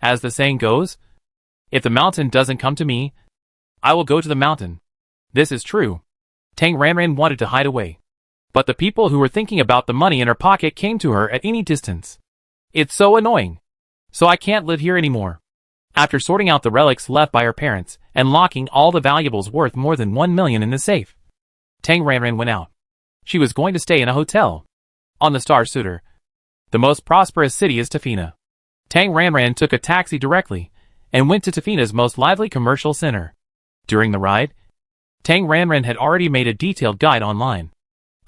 As the saying goes, if the mountain doesn't come to me, I will go to the mountain. This is true. Tang Ranran wanted to hide away. But the people who were thinking about the money in her pocket came to her at any distance. It's so annoying. So I can't live here anymore. After sorting out the relics left by her parents and locking all the valuables worth more than 1 million in the safe, Tang Ranran went out. She was going to stay in a hotel on the Star Suitor. The most prosperous city is Tafina. Tang Ranran took a taxi directly and went to Tafina's most lively commercial center. During the ride, Tang Ranran had already made a detailed guide online.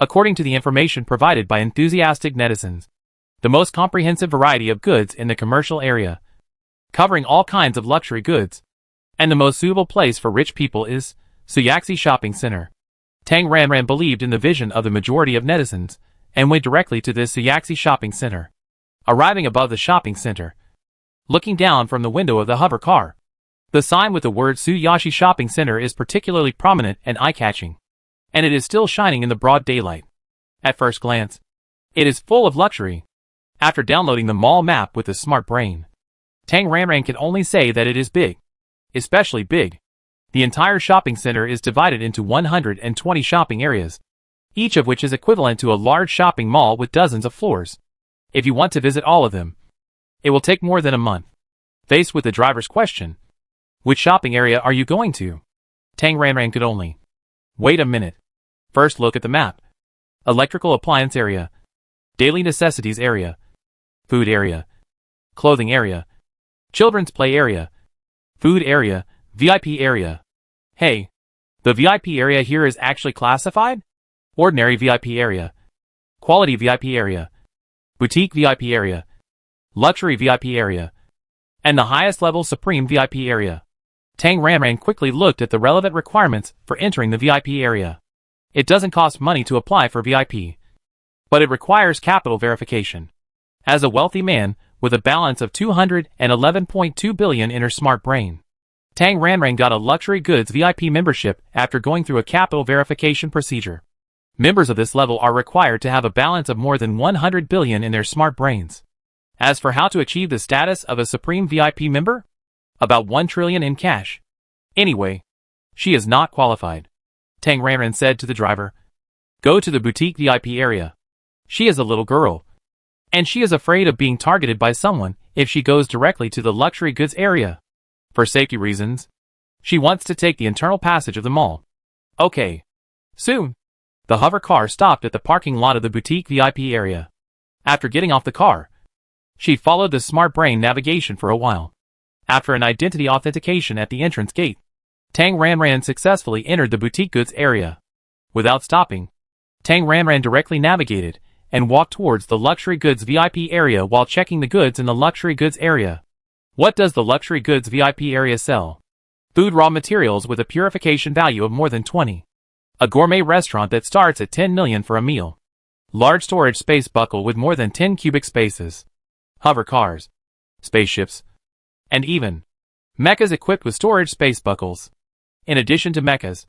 According to the information provided by enthusiastic netizens, the most comprehensive variety of goods in the commercial area, covering all kinds of luxury goods, and the most suitable place for rich people is Suyaxi Shopping Center. Tang Ranran believed in the vision of the majority of netizens and went directly to this Suyaxi Shopping Center. Arriving above the shopping center, looking down from the window of the hover car, the sign with the word Suyaxi Shopping Center is particularly prominent and eye-catching, and it is still shining in the broad daylight. At first glance, it is full of luxury. After downloading the mall map with a smart brain, Tang Ranran can only say that it is big. Especially big. The entire shopping center is divided into 120 shopping areas, each of which is equivalent to a large shopping mall with dozens of floors. If you want to visit all of them, it will take more than a month. Faced with the driver's question, which shopping area are you going to? Tang Ranran could only wait a minute. First look at the map. Electrical appliance area, daily necessities area, food area, clothing area, children's play area, food area, VIP area. Hey, the VIP area here is actually classified? Ordinary VIP area, quality VIP area, boutique VIP area, luxury VIP area, and the highest level supreme VIP area. Tang Ranran quickly looked at the relevant requirements for entering the VIP area. It doesn't cost money to apply for VIP, but it requires capital verification. As a wealthy man with a balance of 211.2 billion in her smart brain, Tang Ranran got a luxury goods VIP membership after going through a capital verification procedure. Members of this level are required to have a balance of more than 100 billion in their smart brains. As for how to achieve the status of a supreme VIP member? About 1 trillion in cash. Anyway, she is not qualified. Tang Ranran said to the driver, go to the boutique VIP area. She is a little girl, and she is afraid of being targeted by someone if she goes directly to the luxury goods area. For safety reasons, she wants to take the internal passage of the mall. Okay. Soon, the hover car stopped at the parking lot of the boutique VIP area. After getting off the car, she followed the smart brain navigation for a while. After an identity authentication at the entrance gate, Tang Ranran successfully entered the boutique goods area. Without stopping, Tang Ranran directly navigated and walked towards the luxury goods VIP area while checking the goods in the luxury goods area. What does the luxury goods VIP area sell? Food raw materials with a purification value of more than 20. A gourmet restaurant that starts at 10 million for a meal. Large storage space buckle with more than 10 cubic spaces. Hover cars. Spaceships. And even mechas equipped with storage space buckles. In addition to mechas,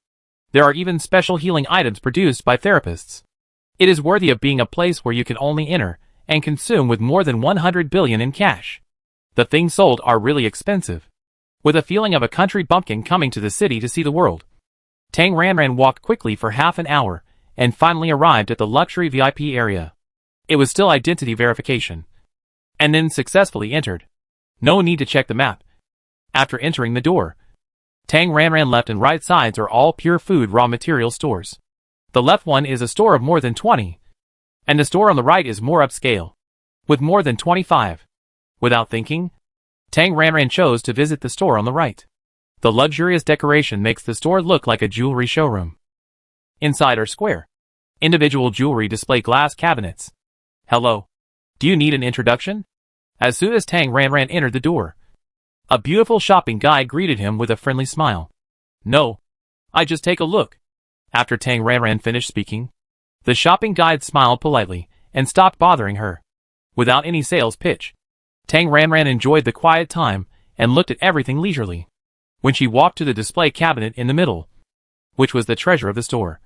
there are even special healing items produced by therapists. It is worthy of being a place where you can only enter and consume with more than 100 billion in cash. The things sold are really expensive. With a feeling of a country bumpkin coming to the city to see the world, Tang Ranran walked quickly for half an hour and finally arrived at the luxury VIP area. It was still identity verification, and then successfully entered. No need to check the map. After entering the door, Tang Ranran left and right sides are all pure food raw material stores. The left one is a store of more than 20, and the store on the right is more upscale, with more than 25. Without thinking, Tang Ranran chose to visit the store on the right. The luxurious decoration makes the store look like a jewelry showroom. Inside are square, individual jewelry display glass cabinets. Hello. Do you need an introduction? As soon as Tang Ranran entered the door, a beautiful shopping guide greeted him with a friendly smile. No. I just take a look. After Tang Ranran finished speaking, the shopping guide smiled politely and stopped bothering her. Without any sales pitch, Tang Ranran enjoyed the quiet time and looked at everything leisurely. When she walked to the display cabinet in the middle, which was the treasure of the store,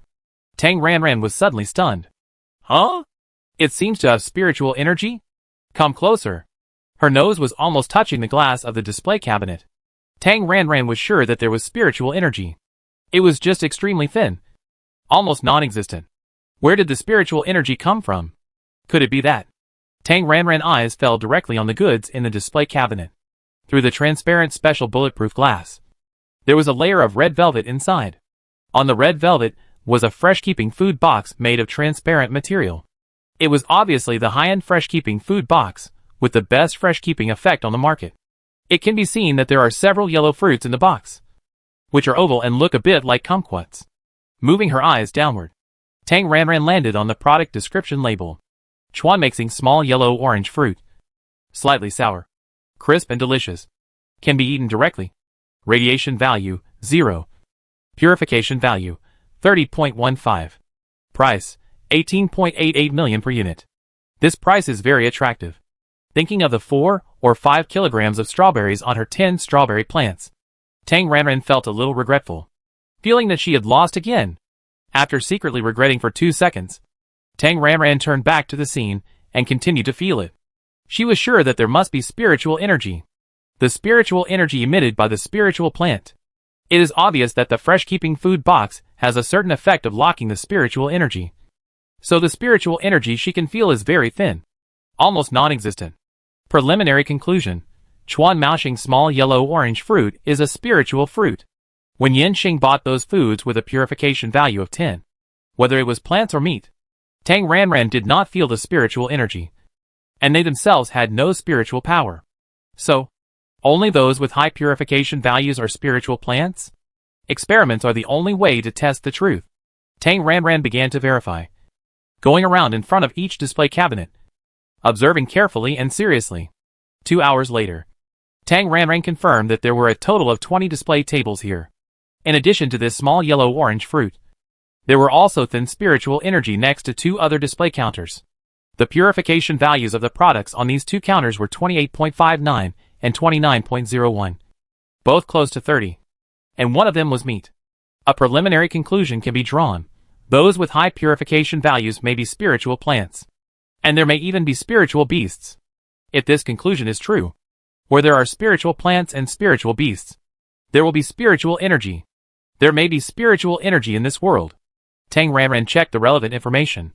Tang Ranran was suddenly stunned. Huh? It seems to have spiritual energy? Come closer. Her nose was almost touching the glass of the display cabinet. Tang Ranran was sure that there was spiritual energy. It was just extremely thin. Almost non-existent. Where did the spiritual energy come from? Could it be that? Tang Ranran's eyes fell directly on the goods in the display cabinet. Through the transparent special bulletproof glass, there was a layer of red velvet inside. On the red velvet was a fresh-keeping food box made of transparent material. It was obviously the high-end fresh-keeping food box, with the best fresh-keeping effect on the market. It can be seen that there are several yellow fruits in the box, which are oval and look a bit like kumquats. Moving her eyes downward, Tang Ranran landed on the product description label. Chuan mixing small yellow-orange fruit. Slightly sour. Crisp and delicious. Can be eaten directly. Radiation value, 0. Purification value, 30.15. Price, 18.88 million per unit. This price is very attractive. Thinking of the 4 or 5 kilograms of strawberries on her 10 strawberry plants, Tang Ranran felt a little regretful, feeling that she had lost again. After secretly regretting for 2 seconds, Tang Ranran turned back to the scene and continued to feel it. She was sure that there must be spiritual energy. The spiritual energy emitted by the spiritual plant. It is obvious that the fresh-keeping food box has a certain effect of locking the spiritual energy. So the spiritual energy she can feel is very thin. Almost non-existent. Preliminary conclusion. Chuan Maoxing small yellow-orange fruit is a spiritual fruit. When Yanxing bought those foods with a purification value of 10, whether it was plants or meat, Tang Ranran did not feel the spiritual energy, and they themselves had no spiritual power. So, only those with high purification values are spiritual plants? Experiments are the only way to test the truth. Tang Ranran began to verify, going around in front of each display cabinet, observing carefully and seriously. 2 hours later, Tang Ranran confirmed that there were a total of 20 display tables here. In addition to this small yellow-orange fruit, there were also thin spiritual energy next to 2 other display counters. The purification values of the products on these 2 counters were 28.59 and 29.01, both close to 30. And one of them was meat. A preliminary conclusion can be drawn. Those with high purification values may be spiritual plants. And there may even be spiritual beasts. If this conclusion is true, where there are spiritual plants and spiritual beasts, there will be spiritual energy. There may be spiritual energy in this world. Tang Ranran checked the relevant information.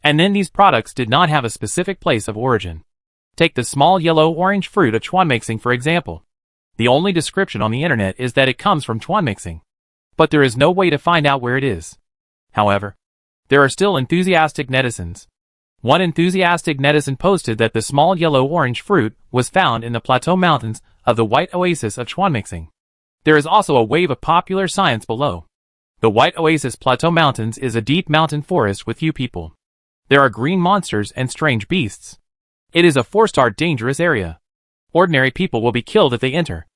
And then these products did not have a specific place of origin. Take the small yellow-orange fruit of Chuan mixing for example. The only description on the internet is that it comes from Chuan mixing. But there is no way to find out where it is. However, there are still enthusiastic netizens. One enthusiastic netizen posted that the small yellow-orange fruit was found in the plateau mountains of the White Oasis of Chuan mixing. There is also a wave of popular science below. The White Oasis Plateau Mountains is a deep mountain forest with few people. There are green monsters and strange beasts. It is a 4-star dangerous area. Ordinary people will be killed if they enter.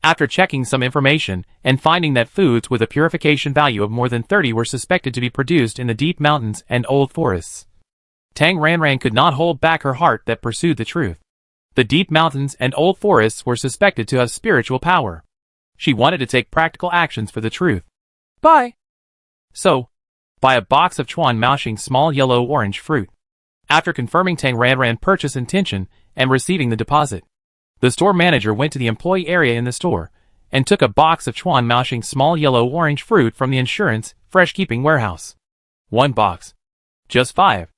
After checking some information and finding that foods with a purification value of more than 30 were suspected to be produced in the deep mountains and old forests, Tang Ranran could not hold back her heart that pursued the truth. The deep mountains and old forests were suspected to have spiritual power. She wanted to take practical actions for the truth. Buy. So, buy a box of Chuan Maoxing small yellow-orange fruit. After confirming Tang Ranran purchase intention and receiving the deposit, the store manager went to the employee area in the store and took a box of Chuan Maoxing small yellow-orange fruit from the insurance fresh-keeping warehouse. 1 box. Just 5.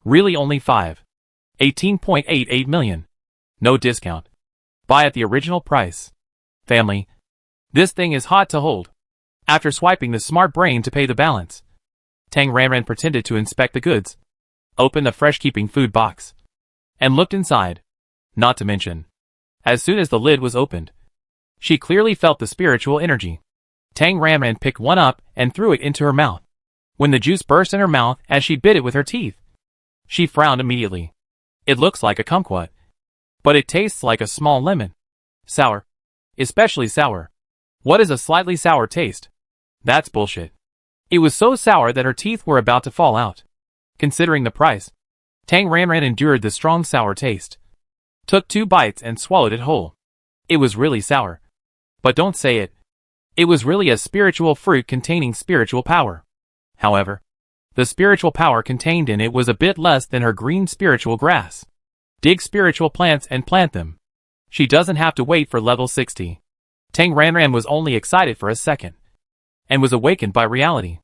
Really only 5. 18.88 million. No discount. Buy at the original price. Family. This thing is hot to hold. After swiping the smart brain to pay the balance, Tang Ranran pretended to inspect the goods, opened the fresh-keeping food box, and looked inside. Not to mention, as soon as the lid was opened, she clearly felt the spiritual energy. Tang Ranran picked one up and threw it into her mouth. When the juice burst in her mouth as she bit it with her teeth, she frowned immediately. It looks like a kumquat, but it tastes like a small lemon. Sour. Especially sour. What is a slightly sour taste? That's bullshit. It was so sour that her teeth were about to fall out. Considering the price, Tang Ranran endured the strong sour taste. Took 2 bites and swallowed it whole. It was really sour. But don't say it. It was really a spiritual fruit containing spiritual power. However, the spiritual power contained in it was a bit less than her green spiritual grass. Dig spiritual plants and plant them. She doesn't have to wait for level 60. Tang Ranran was only excited for a second, and was awakened by reality.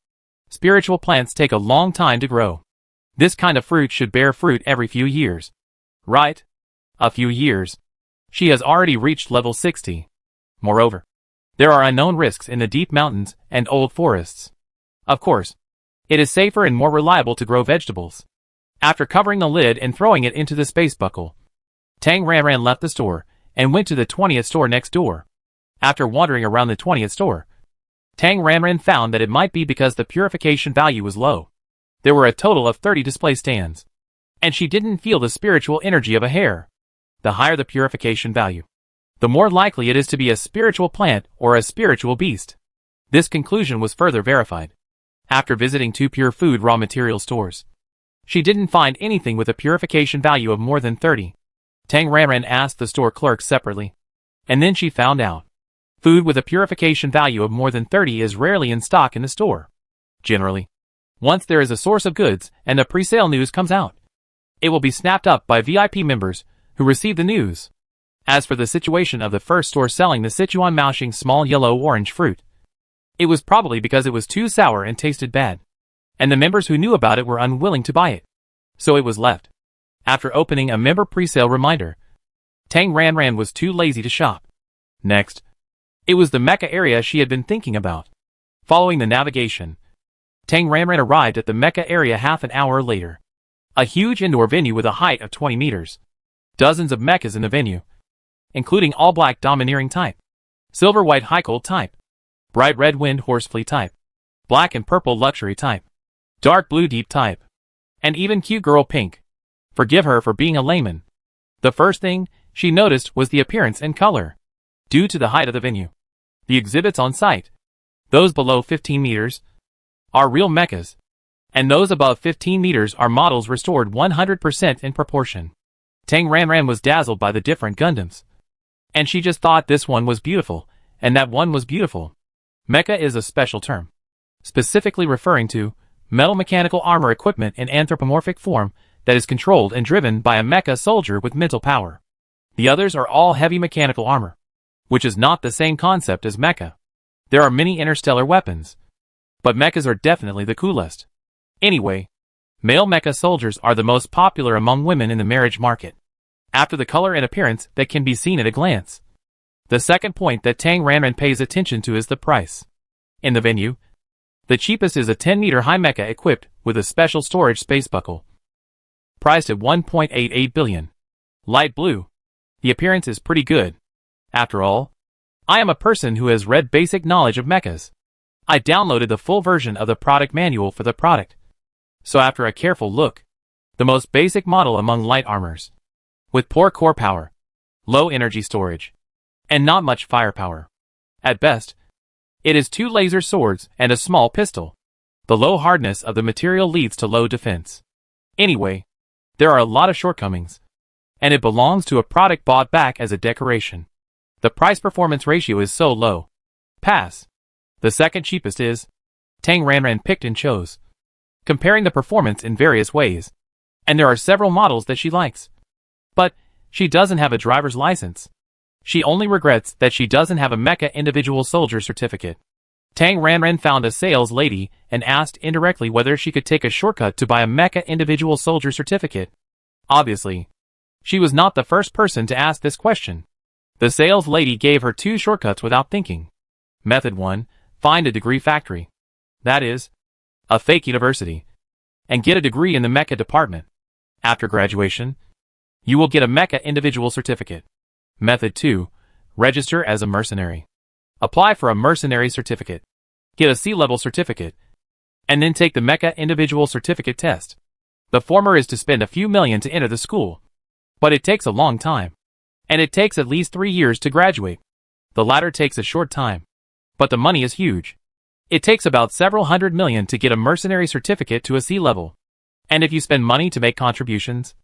Spiritual plants take a long time to grow. This kind of fruit should bear fruit every few years. Right? A few years. She has already reached level 60. Moreover, there are unknown risks in the deep mountains and old forests. Of course, it is safer and more reliable to grow vegetables. After covering the lid and throwing it into the space buckle, Tang Ranran left the store and went to the 20th store next door. After wandering around the 20th store, Tang Ranran found that it might be because the purification value was low. There were a total of 30 display stands, and she didn't feel the spiritual energy of a hair. The higher the purification value, the more likely it is to be a spiritual plant or a spiritual beast. This conclusion was further verified after visiting 2 pure food raw material stores. She didn't find anything with a purification value of more than 30. Tang Ranran asked the store clerk separately, and then she found out. Food with a purification value of more than 30 is rarely in stock in the store. Generally, once there is a source of goods and the pre-sale news comes out, it will be snapped up by VIP members who receive the news. As for the situation of the first store selling the Sichuan Maoxing small yellow-orange fruit, it was probably because it was too sour and tasted bad, and the members who knew about it were unwilling to buy it, so it was left. After opening a member pre-sale reminder, Tang Ranran was too lazy to shop. Next, it was the Mecca area she had been thinking about. Following the navigation, Tang Ranran arrived at the Mecca area half an hour later. A huge indoor venue with a height of 20 meters. Dozens of mechas in the venue, including all-black domineering type, silver-white high-cold type, bright red wind horseflea type, black and purple luxury type, dark blue deep type, and even cute girl pink. Forgive her for being a layman. The first thing she noticed was the appearance and color. Due to the height of the venue, the exhibits on site, those below 15 meters, are real mechas, and those above 15 meters are models restored 100% in proportion. Tang Ranran was dazzled by the different Gundams, and she just thought this one was beautiful, and that one was beautiful. Mecha is a special term, specifically referring to metal mechanical armor equipment in anthropomorphic form that is controlled and driven by a mecha soldier with mental power. The others are all heavy mechanical armor, which is not the same concept as mecha. There are many interstellar weapons, but mechas are definitely the coolest. Anyway, male mecha soldiers are the most popular among women in the marriage market, after the color and appearance that can be seen at a glance. The second point that Tang Ranran pays attention to is the price. In the venue, the cheapest is a 10-meter high mecha equipped with a special storage space buckle, priced at 1.88 billion. Light blue. The appearance is pretty good. After all, I am a person who has read basic knowledge of mechas. I downloaded the full version of the product manual for the product. So after a careful look, the most basic model among light armors, with poor core power, low energy storage, and not much firepower. At best, it is 2 laser swords and a small pistol. The low hardness of the material leads to low defense. Anyway, there are a lot of shortcomings, and it belongs to a product bought back as a decoration. The price-performance ratio is so low. Pass. The second cheapest is, Tang Ranran picked and chose, comparing the performance in various ways, and there are several models that she likes. But she doesn't have a driver's license. She only regrets that she doesn't have a mecha individual soldier certificate. Tang Ranran found a sales lady and asked indirectly whether she could take a shortcut to buy a mecha individual soldier certificate. Obviously, she was not the first person to ask this question. The sales lady gave her 2 shortcuts without thinking. Method 1, find a degree factory. That is, a fake university, and get a degree in the mecha department. After graduation, you will get a mecha individual certificate. Method 2, register as a mercenary. Apply for a mercenary certificate. Get a C-level certificate, and then take the mecha individual certificate test. The former is to spend a few million to enter the school, but it takes a long time, and it takes at least 3 years to graduate. The latter takes a short time, but the money is huge. It takes about several hundred million to get a mercenary certificate to a C-level. And if you spend money to make contributions,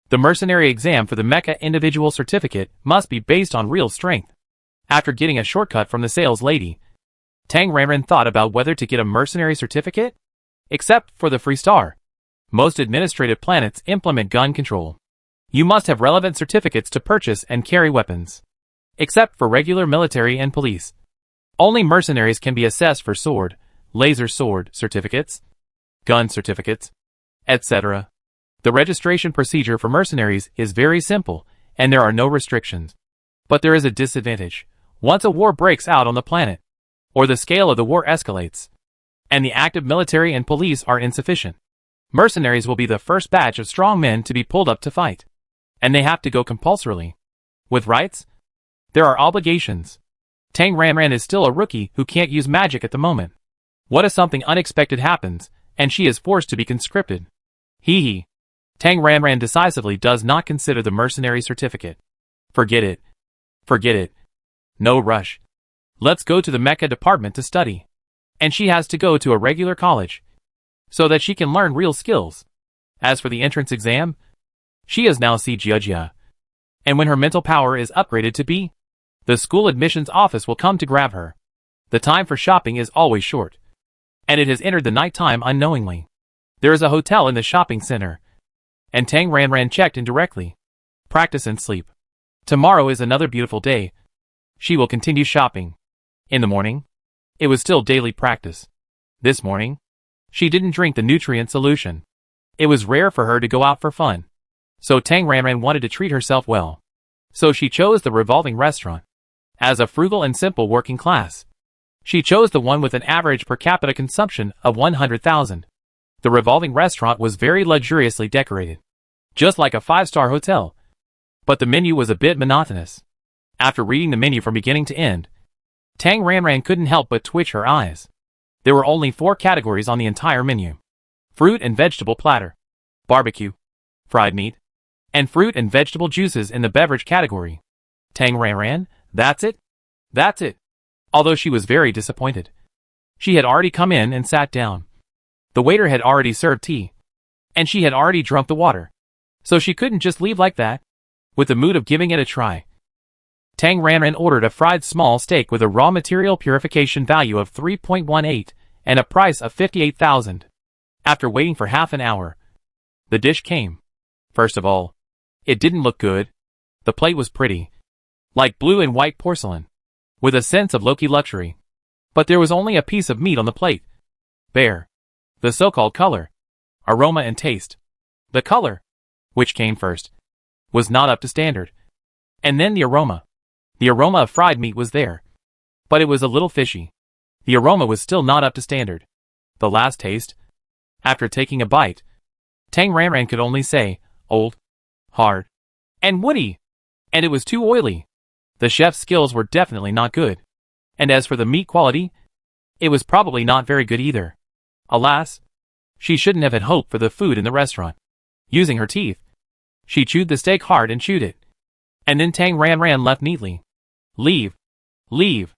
the mercenary exam for the mecha individual certificate must be based on real strength. After getting a shortcut from the sales lady, Tang Ranran thought about whether to get a mercenary certificate, except for the free star. Most administrative planets implement gun control. You must have relevant certificates to purchase and carry weapons. Except for regular military and police. Only mercenaries can be assessed for sword, laser sword certificates, gun certificates, etc. The registration procedure for mercenaries is very simple, and there are no restrictions. But there is a disadvantage. Once a war breaks out on the planet, or the scale of the war escalates, and the active military and police are insufficient, mercenaries will be the first batch of strong men to be pulled up to fight. And they have to go compulsorily. With rights, there are obligations. Tang Ranran is still a rookie who can't use magic at the moment. What if something unexpected happens, and she is forced to be conscripted? Hee. Tang Ranran decisively does not consider the mercenary certificate. Forget it. Forget it. No rush. Let's go to the mecha department to study. And she has to go to a regular college, so that she can learn real skills. As for the entrance exam, she is now C Jiajia. And when her mental power is upgraded to B, the school admissions office will come to grab her. The time for shopping is always short. And it has entered the night time unknowingly. There is a hotel in the shopping center. And Tang Ranran checked in directly. Practice and sleep. Tomorrow is another beautiful day. She will continue shopping. In the morning, it was still daily practice. This morning, she didn't drink the nutrient solution. It was rare for her to go out for fun. So Tang Ranran wanted to treat herself well. So she chose the revolving restaurant. As a frugal and simple working class, she chose the one with an average per capita consumption of 100,000. The revolving restaurant was very luxuriously decorated, just like a 5-star hotel. But the menu was a bit monotonous. After reading the menu from beginning to end, Tang Ranran couldn't help but twitch her eyes. There were only 4 categories on the entire menu. Fruit and vegetable platter, barbecue, fried meat, and fruit and vegetable juices in the beverage category. Tang Ranran, that's it? That's it. Although she was very disappointed. She had already come in and sat down. The waiter had already served tea. And she had already drunk the water. So she couldn't just leave like that. With the mood of giving it a try, Tang Ranran ordered a fried small steak with a raw material purification value of 3.18 and a price of 58,000. After waiting for half an hour, the dish came. First of all, it didn't look good. The plate was pretty, like blue and white porcelain, with a sense of low-key luxury. But there was only a piece of meat on the plate. Bare. The so-called color, aroma and taste. The color, which came first, was not up to standard. And then the aroma. The aroma of fried meat was there, but it was a little fishy. The aroma was still not up to standard. The last taste, after taking a bite, Tang Ranran could only say, old, hard, and woody. And it was too oily. The chef's skills were definitely not good. And as for the meat quality, it was probably not very good either. Alas, she shouldn't have had hope for the food in the restaurant. Using her teeth, she chewed the steak hard and chewed it. And then Tang Ranran left neatly. Leave. Leave.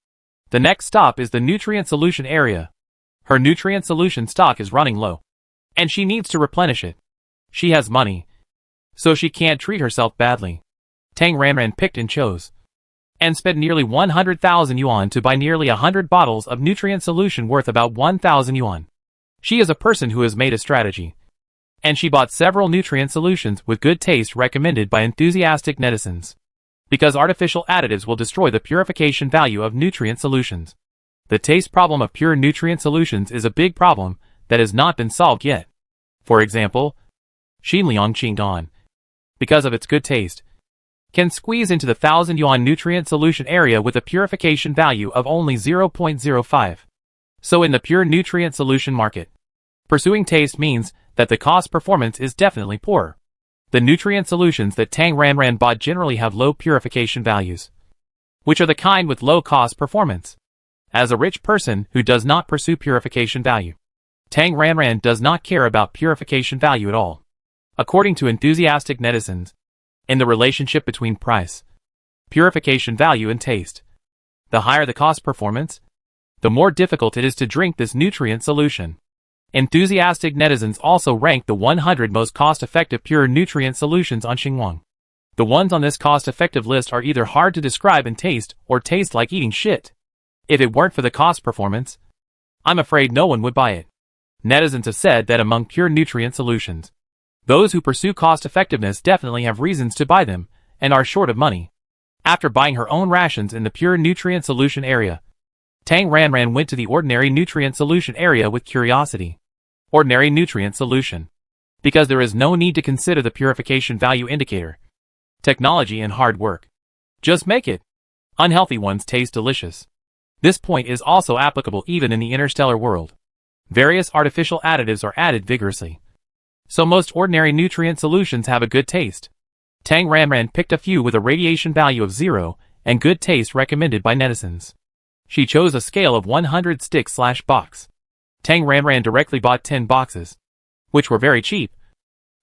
The next stop is the nutrient solution area. Her nutrient solution stock is running low, and she needs to replenish it. She has money, so she can't treat herself badly. Tang Ranran picked and chose, and spent nearly 100,000 yuan to buy nearly 100 bottles of nutrient solution worth about 1,000 yuan. She is a person who has made a strategy, and she bought several nutrient solutions with good taste recommended by enthusiastic netizens. Because artificial additives will destroy the purification value of nutrient solutions. The taste problem of pure nutrient solutions is a big problem that has not been solved yet. For example, Xinliang Qingdan, because of its good taste, can squeeze into the 1,000 yuan nutrient solution area with a purification value of only 0.05. So in the pure nutrient solution market, pursuing taste means that the cost performance is definitely poor. The nutrient solutions that Tang Ranran bought generally have low purification values, which are the kind with low cost performance. As a rich person who does not pursue purification value, Tang Ranran does not care about purification value at all. According to enthusiastic netizens, in the relationship between price, purification value and taste, the higher the cost performance, the more difficult it is to drink this nutrient solution. Enthusiastic netizens also rank the 100 most cost-effective pure nutrient solutions on Xinhuang. The ones on this cost-effective list are either hard to describe in taste or taste like eating shit. If it weren't for the cost performance, I'm afraid no one would buy it. Netizens have said that among pure nutrient solutions, Those who pursue cost-effectiveness definitely have reasons to buy them, and are short of money. After buying her own rations in the pure nutrient solution area, Tang Ranran went to the ordinary nutrient solution area with curiosity. Ordinary nutrient solution. Because there is no need to consider the purification value indicator. Technology and hard work. Just make it. Unhealthy ones taste delicious. This point is also applicable even in the interstellar world. Various artificial additives are added vigorously. So most ordinary nutrient solutions have a good taste. Tang Ranran picked a few with a radiation value of 0 and good taste recommended by netizens. She chose a scale of 100 sticks/box. Tang Ranran directly bought 10 boxes, which were very cheap.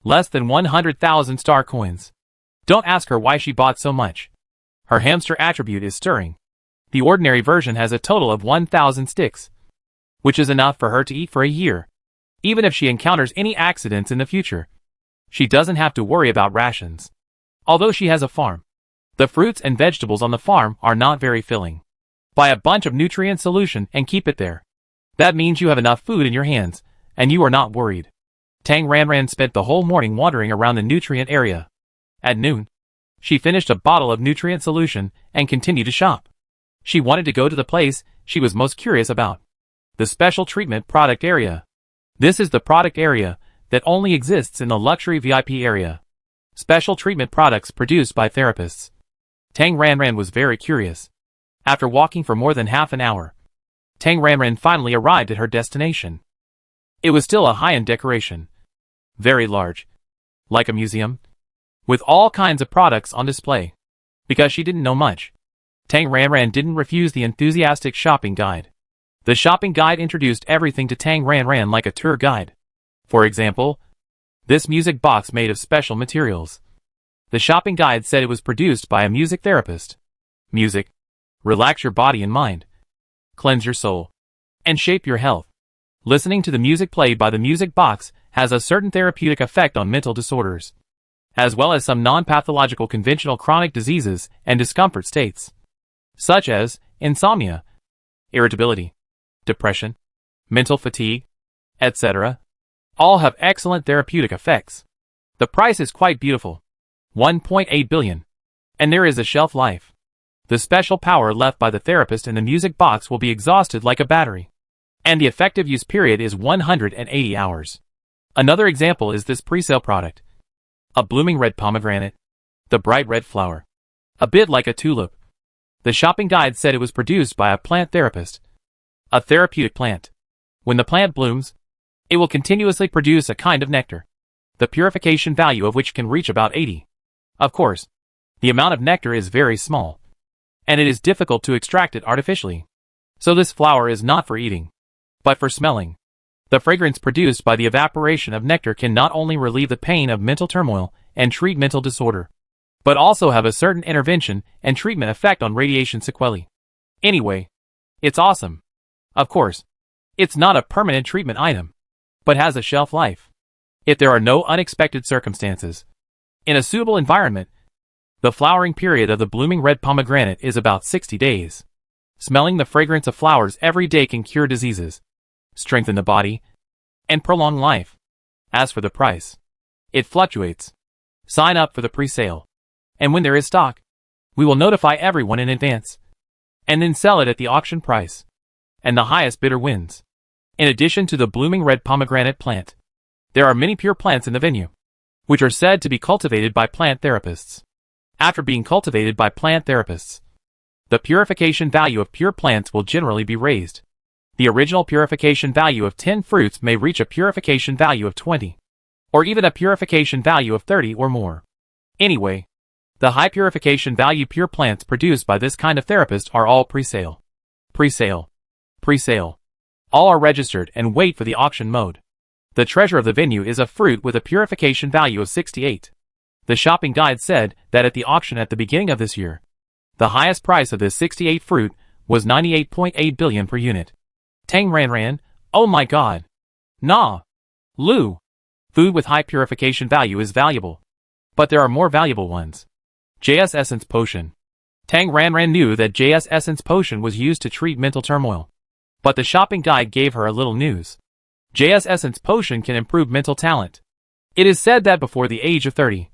Less than 100,000 star coins. Don't ask her why she bought so much. Her hamster attribute is stirring. The ordinary version has a total of 1,000 sticks, which is enough for her to eat for a year. Even if she encounters any accidents in the future, she doesn't have to worry about rations. Although she has a farm, the fruits and vegetables on the farm are not very filling. Buy a bunch of nutrient solution and keep it there. That means you have enough food in your hands, and you are not worried. Tang Ranran spent the whole morning wandering around the nutrient area. At noon, she finished a bottle of nutrient solution and continued to shop. She wanted to go to the place she was most curious about. The special treatment product area. This is the product area that only exists in the luxury VIP area. Special treatment products produced by therapists. Tang Ranran was very curious. After walking for more than half an hour, Tang Ranran finally arrived at her destination. It was still a high-end decoration. Very large. Like a museum. With all kinds of products on display. Because she didn't know much, Tang Ranran didn't refuse the enthusiastic shopping guide. The shopping guide introduced everything to Tang Ranran like a tour guide. For example, this music box made of special materials. The shopping guide said it was produced by a music therapist. Music. Relax your body and mind. Cleanse your soul. And shape your health. Listening to the music played by the music box has a certain therapeutic effect on mental disorders, as well as some non-pathological conventional chronic diseases and discomfort states, such as insomnia, irritability, depression, mental fatigue, etc. All have excellent therapeutic effects. The price is quite beautiful. 1.8 billion. And there is a shelf life. The special power left by the therapist in the music box will be exhausted like a battery. And the effective use period is 180 hours. Another example is this pre-sale product. A blooming red pomegranate. The bright red flower. A bit like a tulip. The shopping guide said it was produced by a plant therapist. A therapeutic plant. When the plant blooms, it will continuously produce a kind of nectar, the purification value of which can reach about 80. Of course, the amount of nectar is very small, and it is difficult to extract it artificially. So this flower is not for eating, but for smelling. The fragrance produced by the evaporation of nectar can not only relieve the pain of mental turmoil and treat mental disorder, but also have a certain intervention and treatment effect on radiation sequelae. Anyway, it's awesome. Of course, it's not a permanent treatment item, but has a shelf life. If there are no unexpected circumstances, in a suitable environment, the flowering period of the blooming red pomegranate is about 60 days. Smelling the fragrance of flowers every day can cure diseases, strengthen the body, and prolong life. As for the price, it fluctuates. Sign up for the pre-sale, and when there is stock, we will notify everyone in advance, and then sell it at the auction price, and the highest bidder wins. In addition to the blooming red pomegranate plant, there are many pure plants in the venue, which are said to be cultivated by plant therapists. After being cultivated by plant therapists, the purification value of pure plants will generally be raised. The original purification value of 10 fruits may reach a purification value of 20, or even a purification value of 30 or more. Anyway, the high purification value pure plants produced by this kind of therapist are all pre-sale. Pre-sale. Pre-sale. All are registered and wait for the auction mode. The treasure of the venue is a fruit with a purification value of 68. The shopping guide said that at the auction at the beginning of this year, the highest price of this 68 fruit was 98.8 billion per unit. Tang Ranran, oh my god. Nah. Lu. Food with high purification value is valuable. But there are more valuable ones. JS Essence Potion. Tang Ranran knew that JS Essence Potion was used to treat mental turmoil. But the shopping guide gave her a little news. JS Essence Potion can improve mental talent. It is said that before the age of 30,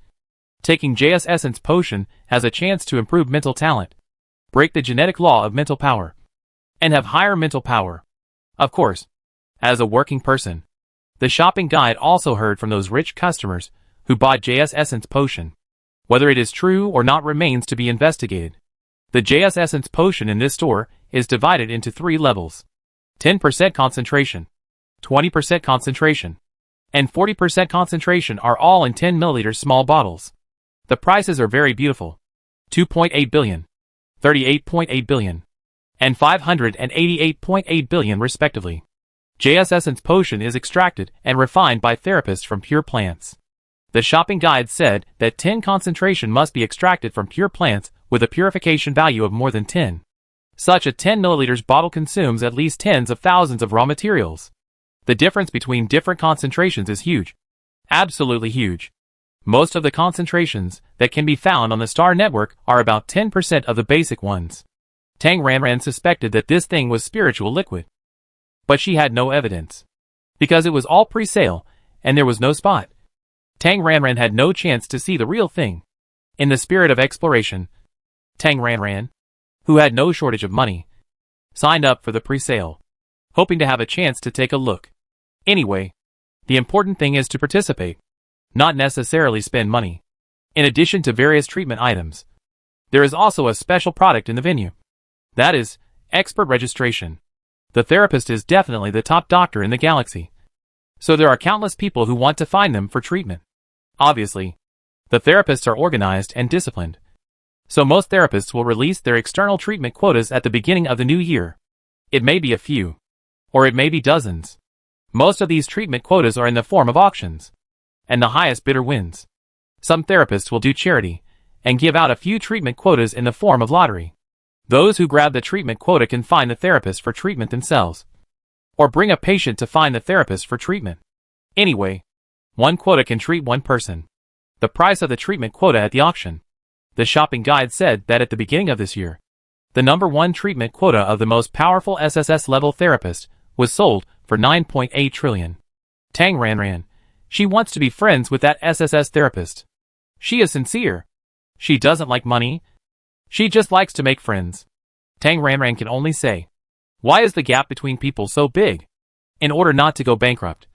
taking JS Essence Potion has a chance to improve mental talent, break the genetic law of mental power, and have higher mental power. Of course, as a working person, the shopping guide also heard from those rich customers who bought JS Essence Potion. Whether it is true or not remains to be investigated. The JS Essence Potion in this store is divided into 3 levels: 10% concentration, 20% concentration, and 40% concentration are all in 10 milliliter small bottles. The prices are very beautiful: 2.8 billion, 38.8 billion, and 588.8 billion respectively. JS Essence Potion is extracted and refined by therapists from pure plants. The shopping guide said that 10 concentration must be extracted from pure plants with a purification value of more than 10. Such a 10 milliliters bottle consumes at least tens of thousands of raw materials. The difference between different concentrations is huge. Absolutely huge. Most of the concentrations that can be found on the Star Network are about 10% of the basic ones. Tang Ranran suspected that this thing was spiritual liquid. But she had no evidence. Because it was all pre-sale, and there was no spot. Tang Ranran had no chance to see the real thing. In the spirit of exploration, Tang Ranran, who had no shortage of money, signed up for the pre-sale, hoping to have a chance to take a look. Anyway, the important thing is to participate, not necessarily spend money. In addition to various treatment items, there is also a special product in the venue. That is, expert registration. The therapist is definitely the top doctor in the galaxy. So there are countless people who want to find them for treatment. Obviously, the therapists are organized and disciplined. So most therapists will release their external treatment quotas at the beginning of the new year. It may be a few, or it may be dozens. Most of these treatment quotas are in the form of auctions, and the highest bidder wins. Some therapists will do charity and give out a few treatment quotas in the form of lottery. Those who grab the treatment quota can find the therapist for treatment themselves, or bring a patient to find the therapist for treatment. Anyway, one quota can treat one person. The price of the treatment quota at the auction. The shopping guide said that at the beginning of this year, the #1 treatment quota of the most powerful SSS level therapist was sold for 9.8 trillion. Tang Ranran, she wants to be friends with that SSS therapist. She is sincere. She doesn't like money. She just likes to make friends. Tang Ranran can only say, why is the gap between people so big? In order not to go bankrupt.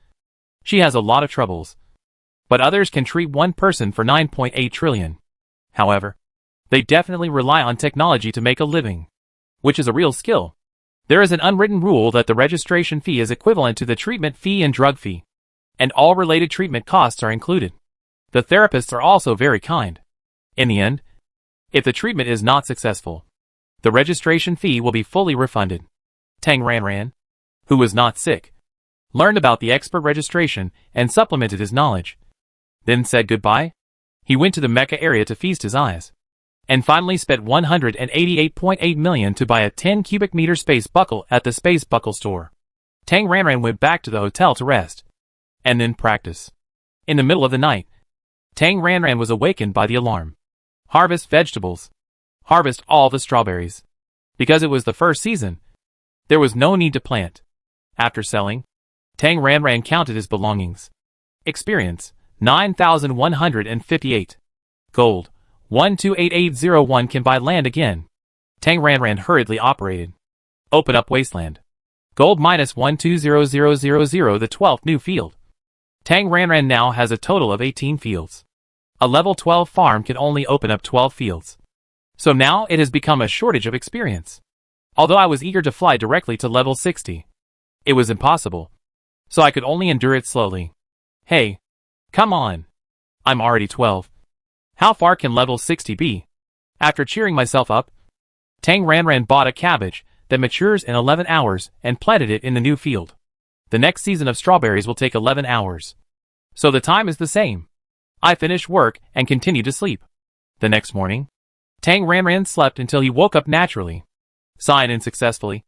She has a lot of troubles. But others can treat one person for 9.8 trillion. However, they definitely rely on technology to make a living, which is a real skill. There is an unwritten rule that the registration fee is equivalent to the treatment fee and drug fee, and all related treatment costs are included. The therapists are also very kind. In the end, if the treatment is not successful, the registration fee will be fully refunded. Tang Ranran, who was not sick, learned about the expert registration and supplemented his knowledge. Then said goodbye. He went to the Mecca area to feast his eyes, and finally spent 188.8 million to buy a 10 cubic meter space buckle at the Space Buckle store. Tang Ranran went back to the hotel to rest, and then practice. In the middle of the night, Tang Ranran was awakened by the alarm. Harvest vegetables. Harvest all the strawberries. Because it was the first season, there was no need to plant. After selling, Tang Ranran counted his belongings. Experience, 9,158. Gold, 128801 can buy land again. Tang Ranran hurriedly operated. Open up wasteland. Gold minus 120000, the 12th new field. Tang Ranran now has a total of 18 fields. A level 12 farm can only open up 12 fields. So now it has become a shortage of experience. Although I was eager to fly directly to level 60, it was impossible. So I could only endure it slowly. Hey, come on. I'm already 12. How far can level 60 be? After cheering myself up, Tang Ranran bought a cabbage that matures in 11 hours and planted it in the new field. The next season of strawberries will take 11 hours. So the time is the same. I finished work and continued to sleep. The next morning, Tang Ranran slept until he woke up naturally. Signed in successfully.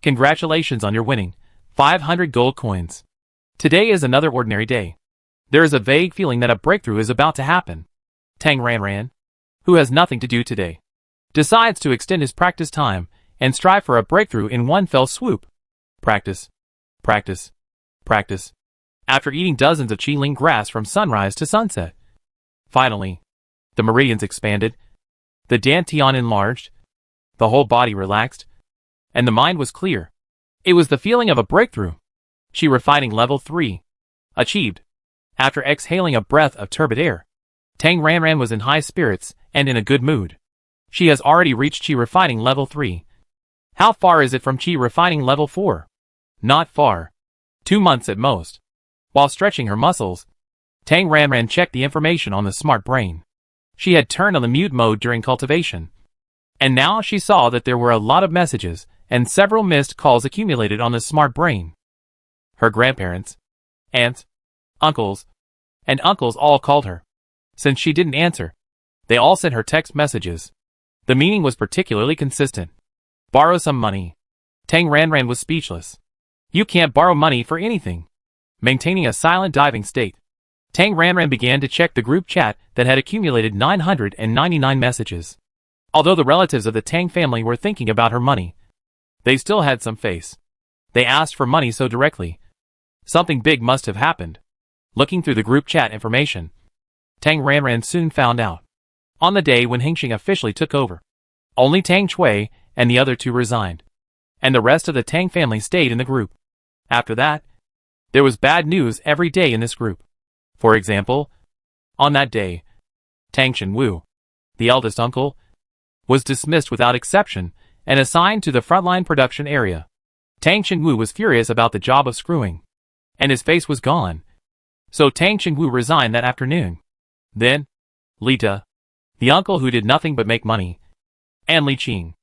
Congratulations on your winning 500 gold coins. Today is another ordinary day. There is a vague feeling that a breakthrough is about to happen. Tang Ranran, who has nothing to do today, decides to extend his practice time and strive for a breakthrough in one fell swoop. Practice, practice, practice. after eating dozens of Qi Ling grass from sunrise to sunset. Finally, the meridians expanded, the dantian enlarged, the whole body relaxed, and the mind was clear. It was the feeling of a breakthrough. Qi refining level 3. Achieved. After exhaling a breath of turbid air, Tang Ranran was in high spirits and in a good mood. She has already reached Qi refining level 3. How far is it from Qi refining level 4? Not far. 2 months at most. While stretching her muscles, Tang Ranran checked the information on the smart brain. She had turned on the mute mode during cultivation. And now she saw that there were a lot of messages and several missed calls accumulated on the smart brain. Her grandparents, aunts, uncles, and uncles all called her. Since she didn't answer, they all sent her text messages. The meaning was particularly consistent. Borrow some money. Tang Ranran was speechless. You can't borrow money for anything. Maintaining a silent diving state, Tang Ranran began to check the group chat that had accumulated 999 messages. Although the relatives of the Tang family were thinking about her money, they still had some face. They asked for money so directly. Something big must have happened. Looking through the group chat information, Tang Ranran soon found out. On the day when Hengxing officially took over, only Tang Chui and the other two resigned, and the rest of the Tang family stayed in the group. After that, there was bad news every day in this group. For example, on that day, Tang Shenwu, the eldest uncle, was dismissed without exception and assigned to the frontline production area. Tang Shenwu was furious about the job of screwing, and his face was gone. So Tang Shenwu resigned that afternoon. Then, Lita, the uncle who did nothing but make money, and Li Qing,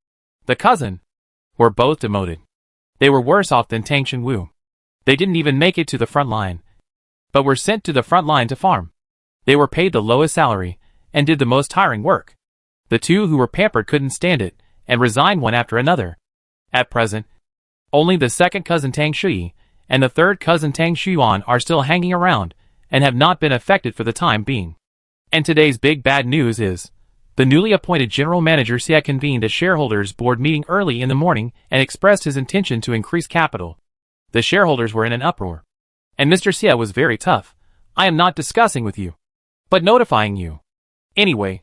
the cousin, were both demoted. They were worse off than Tang Shenwu. They didn't even make it to the front line, but were sent to the front line to farm. They were paid the lowest salary and did the most tiring work. The two who were pampered couldn't stand it and resigned one after another. At present, only the second cousin Tang Shui and the third cousin Tang Xuan are still hanging around and have not been affected for the time being. And today's big bad news is, the newly appointed general manager Xia convened a shareholders board meeting early in the morning and expressed his intention to increase capital. The shareholders were in an uproar. And Mr. Xia was very tough. I am not discussing with you, but notifying you. Anyway,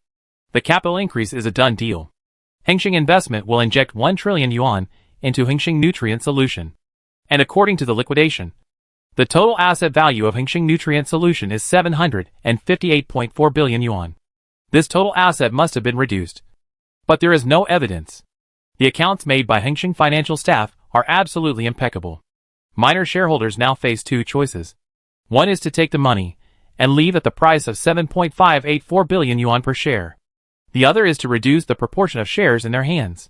the capital increase is a done deal. Hengxing Investment will inject 1 trillion yuan into Hengxing Nutrient Solution. And according to the liquidation, the total asset value of Hengxing Nutrient Solution is 758.4 billion yuan. This total asset must have been reduced. But there is no evidence. The accounts made by Hengxing financial staff are absolutely impeccable. Minor shareholders now face two choices. One is to take the money and leave at the price of 7.584 billion yuan per share. The other is to reduce the proportion of shares in their hands.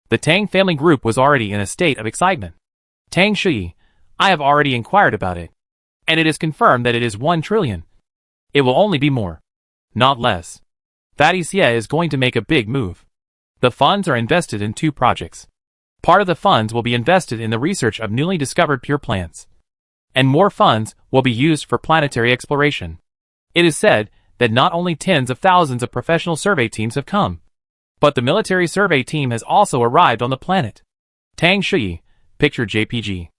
The Tang family group was already in a state of excitement. Tang Shui, I have already inquired about it, and it is confirmed that it is 1 trillion. It will only be more, not less. Fatty Xie is going to make a big move. The funds are invested in 2 projects. Part of the funds will be invested in the research of newly discovered pure plants, and more funds will be used for planetary exploration. It is said that not only tens of thousands of professional survey teams have come, but the military survey team has also arrived on the planet. Tang Shui, picture JPG.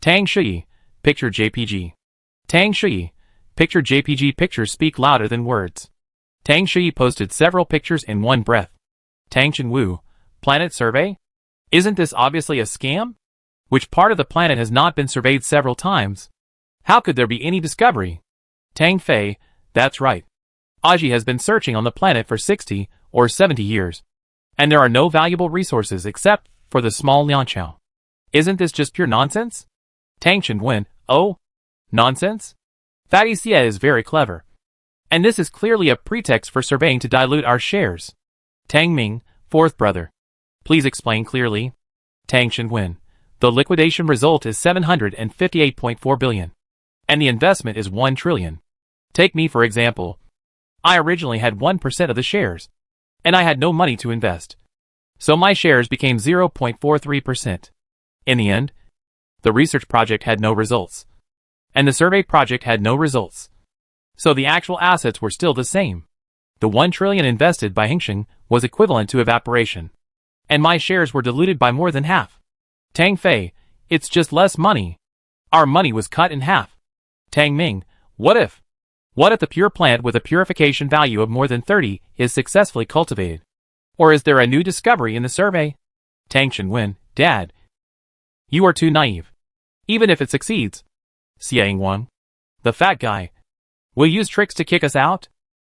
Tang Shui, picture JPG. Tang Shui, picture JPG. Pictures speak louder than words. Tang Shui posted several pictures in one breath. Tang Shenwu, planet survey? Isn't this obviously a scam? Which part of the planet has not been surveyed several times? How could there be any discovery? Tang Fei, that's right. Aji has been searching on the planet for 60 or 70 years, and there are no valuable resources except for the small Lianchao. Isn't this just pure nonsense? Tang Shenwen, oh? Nonsense? Fatty Xie is very clever. And this is clearly a pretext for surveying to dilute our shares. Tang Ming, fourth brother. Please explain clearly. Tang Shenwen, the liquidation result is 758.4 billion. And the investment is 1 trillion. Take me for example. I originally had 1% of the shares, and I had no money to invest. So my shares became 0.43%. In the end, the research project had no results, and the survey project had no results. So the actual assets were still the same. The 1 trillion invested by Hengxing was equivalent to evaporation, and my shares were diluted by more than half. Tang Fei, it's just less money. Our money was cut in half. Tang Ming, what if? What if the pure plant with a purification value of more than 30 is successfully cultivated? Or is there a new discovery in the survey? Tang Shenwen, Dad. You are too naive. Even if it succeeds. Xiang Wang, the fat guy, will use tricks to kick us out?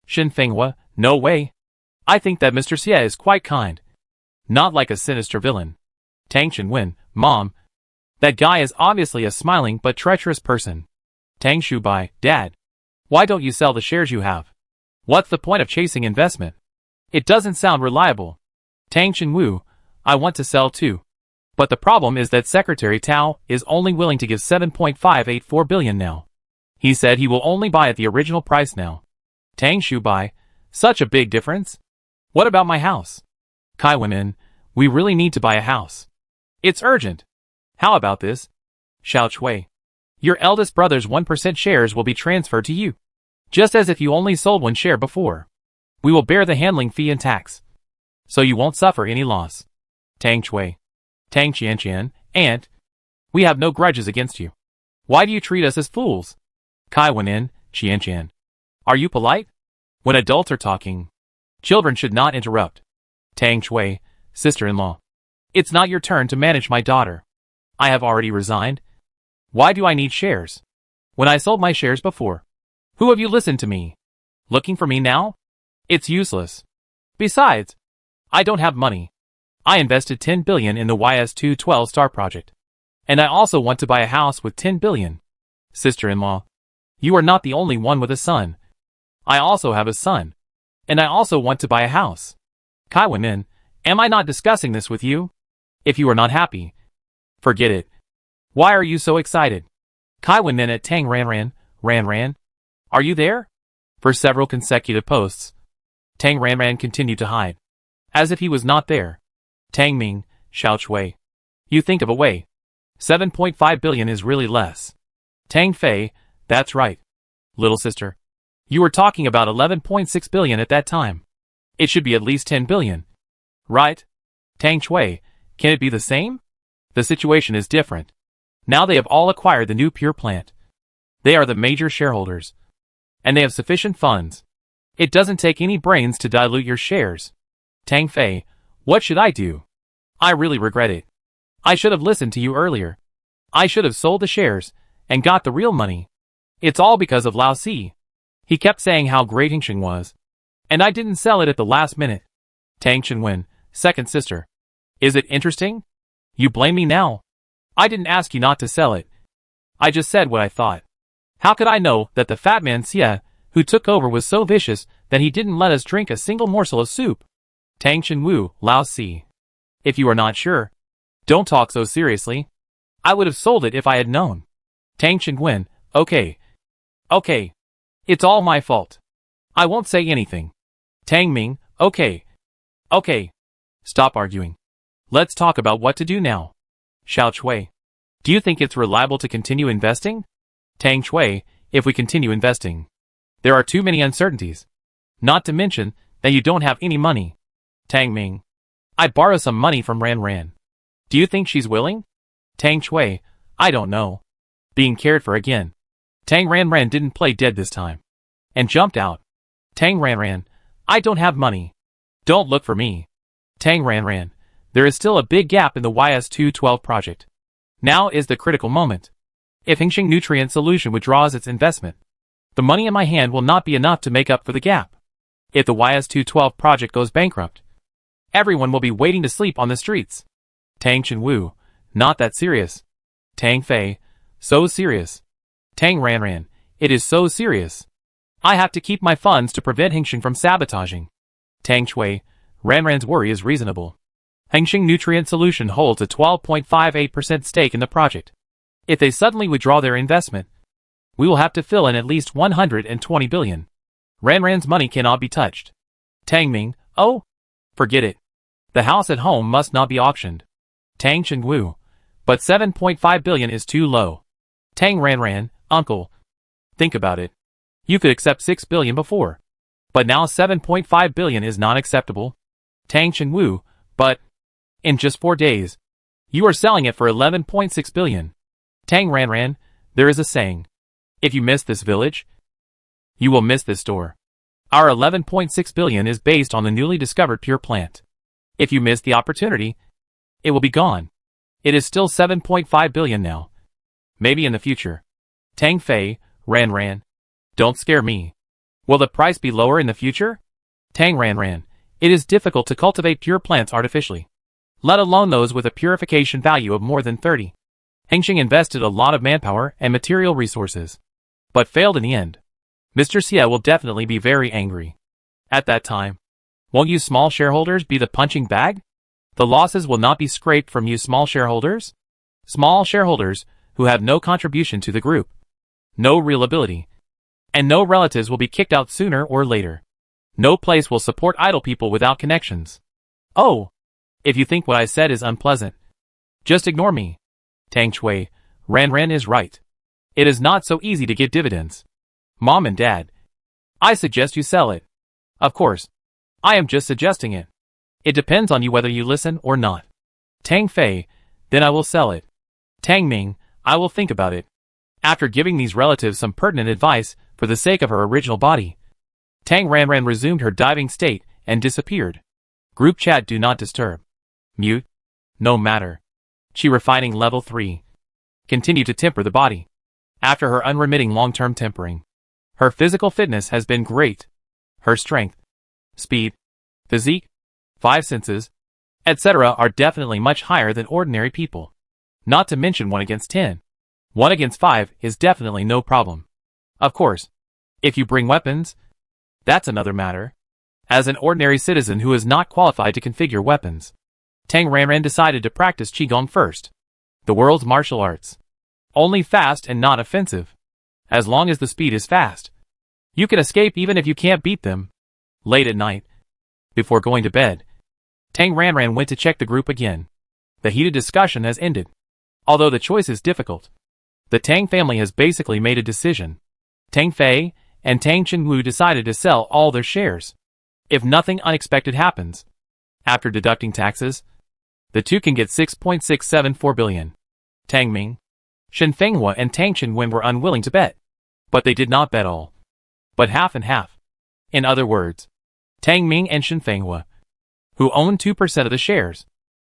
Shin Fenghua, no way. I think that Mr. Xie is quite kind. Not like a sinister villain. Tang Shenwen, Mom. That guy is obviously a smiling but treacherous person. Tang Shubai, Dad. Why don't you sell the shares you have? What's the point of chasing investment? It doesn't sound reliable. Tang Shenwu, I want to sell too. But the problem is that Secretary Tao is only willing to give 7.584 billion now. He said he will only buy at the original price now. Tang Shubai, such a big difference? What about my house? Kai Wenin, we really need to buy a house. It's urgent. How about this? Xiao Chui, your eldest brother's 1% shares will be transferred to you. Just as if you only sold one share before. We will bear the handling fee and tax. So you won't suffer any loss. Tang Chui, Tang Qianqian, Aunt, we have no grudges against you. Why do you treat us as fools? Kai Wenin, Qianqian, are you polite? When adults are talking, children should not interrupt. Tang Chui, sister-in-law, it's not your turn to manage my daughter. I have already resigned. Why do I need shares? When I sold my shares before. Who have you listened to me? Looking for me now? It's useless. Besides, I don't have money. I invested 10 billion in the YS212 Star Project. And I also want to buy a house with 10 billion. Sister-in-law, you are not the only one with a son. I also have a son. And I also want to buy a house. Kai Wenin, am I not discussing this with you? If you are not happy, forget it. Why are you so excited? Kai Wenin at Tang Ranran, Ranran, are you there? For several consecutive posts, Tang Ranran continued to hide, as if he was not there. Tang Ming, Xiao Chui, you think of a way. 7.5 billion is really less. Tang Fei, that's right. Little sister, you were talking about 11.6 billion at that time. It should be at least 10 billion. Right? Tang Chui, can it be the same? The situation is different. Now they have all acquired the new pure plant. They are the major shareholders. And they have sufficient funds. It doesn't take any brains to dilute your shares. Tang Fei, what should I do? I really regret it. I should have listened to you earlier. I should have sold the shares and got the real money. It's all because of Lao Si. He kept saying how great Hingxing was. And I didn't sell it at the last minute. Tang Shenwen, second sister. Is it interesting? You blame me now. I didn't ask you not to sell it. I just said what I thought. How could I know that the fat man Xie, who took over, was so vicious that he didn't let us drink a single morsel of soup? Tang Shenwu, Lao Si. If you are not sure, don't talk so seriously. I would have sold it if I had known. Tang Shenwen, okay. Okay. It's all my fault. I won't say anything. Tang Ming, okay. Okay. Stop arguing. Let's talk about what to do now. Xiao Chui, do you think it's reliable to continue investing? Tang Chui, if we continue investing, there are too many uncertainties. Not to mention that you don't have any money. Tang Ming, I borrow some money from Ran Ran. Do you think she's willing? Tang Chui, I don't know. Being cared for again. Tang Ran Ran didn't play dead this time. And jumped out. Tang Ran Ran, I don't have money. Don't look for me. Tang Ran Ran, there is still a big gap in the YS212 project. Now is the critical moment. If Hingxing Nutrient Solution withdraws its investment, the money in my hand will not be enough to make up for the gap. If the YS212 project goes bankrupt, everyone will be waiting to sleep on the streets. Tang Shenwu, not that serious. Tang Fei, so serious. Tang Ranran, it is so serious. I have to keep my funds to prevent Hingxing from sabotaging. Tang Chui, Ranran's worry is reasonable. Hingxing Nutrient Solution holds a 12.58% stake in the project. If they suddenly withdraw their investment, we will have to fill in at least 120 billion. Ranran's money cannot be touched. Tang Ming, oh, forget it. The house at home must not be auctioned. Tang Shenwu, but 7.5 billion is too low. Tang Ranran, uncle, think about it. You could accept 6 billion before. But now 7.5 billion is not acceptable. Tang Shenwu, but in just 4 days, you are selling it for 11.6 billion. Tang Ranran, there is a saying. If you miss this village, you will miss this store. Our 11.6 billion is based on the newly discovered pure plant. If you miss the opportunity, it will be gone. It is still 7.5 billion now. Maybe in the future. Tang Fei, Ran. Don't scare me. Will the price be lower in the future? Tang Ran. It is difficult to cultivate pure plants artificially, let alone those with a purification value of more than 30. Hengxing invested a lot of manpower and material resources, but failed in the end. Mr. Xie will definitely be very angry. At that time, won't you small shareholders be the punching bag? The losses will not be scraped from you small shareholders? Small shareholders who have no contribution to the group, no real ability, and no relatives will be kicked out sooner or later. No place will support idle people without connections. Oh, if you think what I said is unpleasant, just ignore me. Tang Shui, Ran is right. It is not so easy to get dividends. Mom and Dad, I suggest you sell it. Of course, I am just suggesting it. It depends on you whether you listen or not. Tang Fei, then I will sell it. Tang Ming, I will think about it. After giving these relatives some pertinent advice for the sake of her original body, Tang Ran resumed her diving state and disappeared. Group chat do not disturb. Mute. No matter. She refining level 3. Continue to temper the body. After her unremitting long-term tempering, her physical fitness has been great. Her strength, speed, physique, 5 senses, etc. are definitely much higher than ordinary people. Not to mention 1 against 10. 1 against 5 is definitely no problem. Of course, if you bring weapons, that's another matter. As an ordinary citizen who is not qualified to configure weapons, Tang Ran decided to practice Qigong first. The world's martial arts. Only fast and not offensive. As long as the speed is fast, you can escape even if you can't beat them. Late at night, before going to bed, Tang Ran went to check the group again. The heated discussion has ended. Although the choice is difficult, the Tang family has basically made a decision. Tang Fei and Tang Chenwu decided to sell all their shares. If nothing unexpected happens, after deducting taxes, the two can get 6.674 billion. Tang Ming, Shen Fenghua and Tang Chenwen were unwilling to bet. But they did not bet all, but half and half. In other words, Tang Ming and Shen Fenghua, who owned 2% of the shares,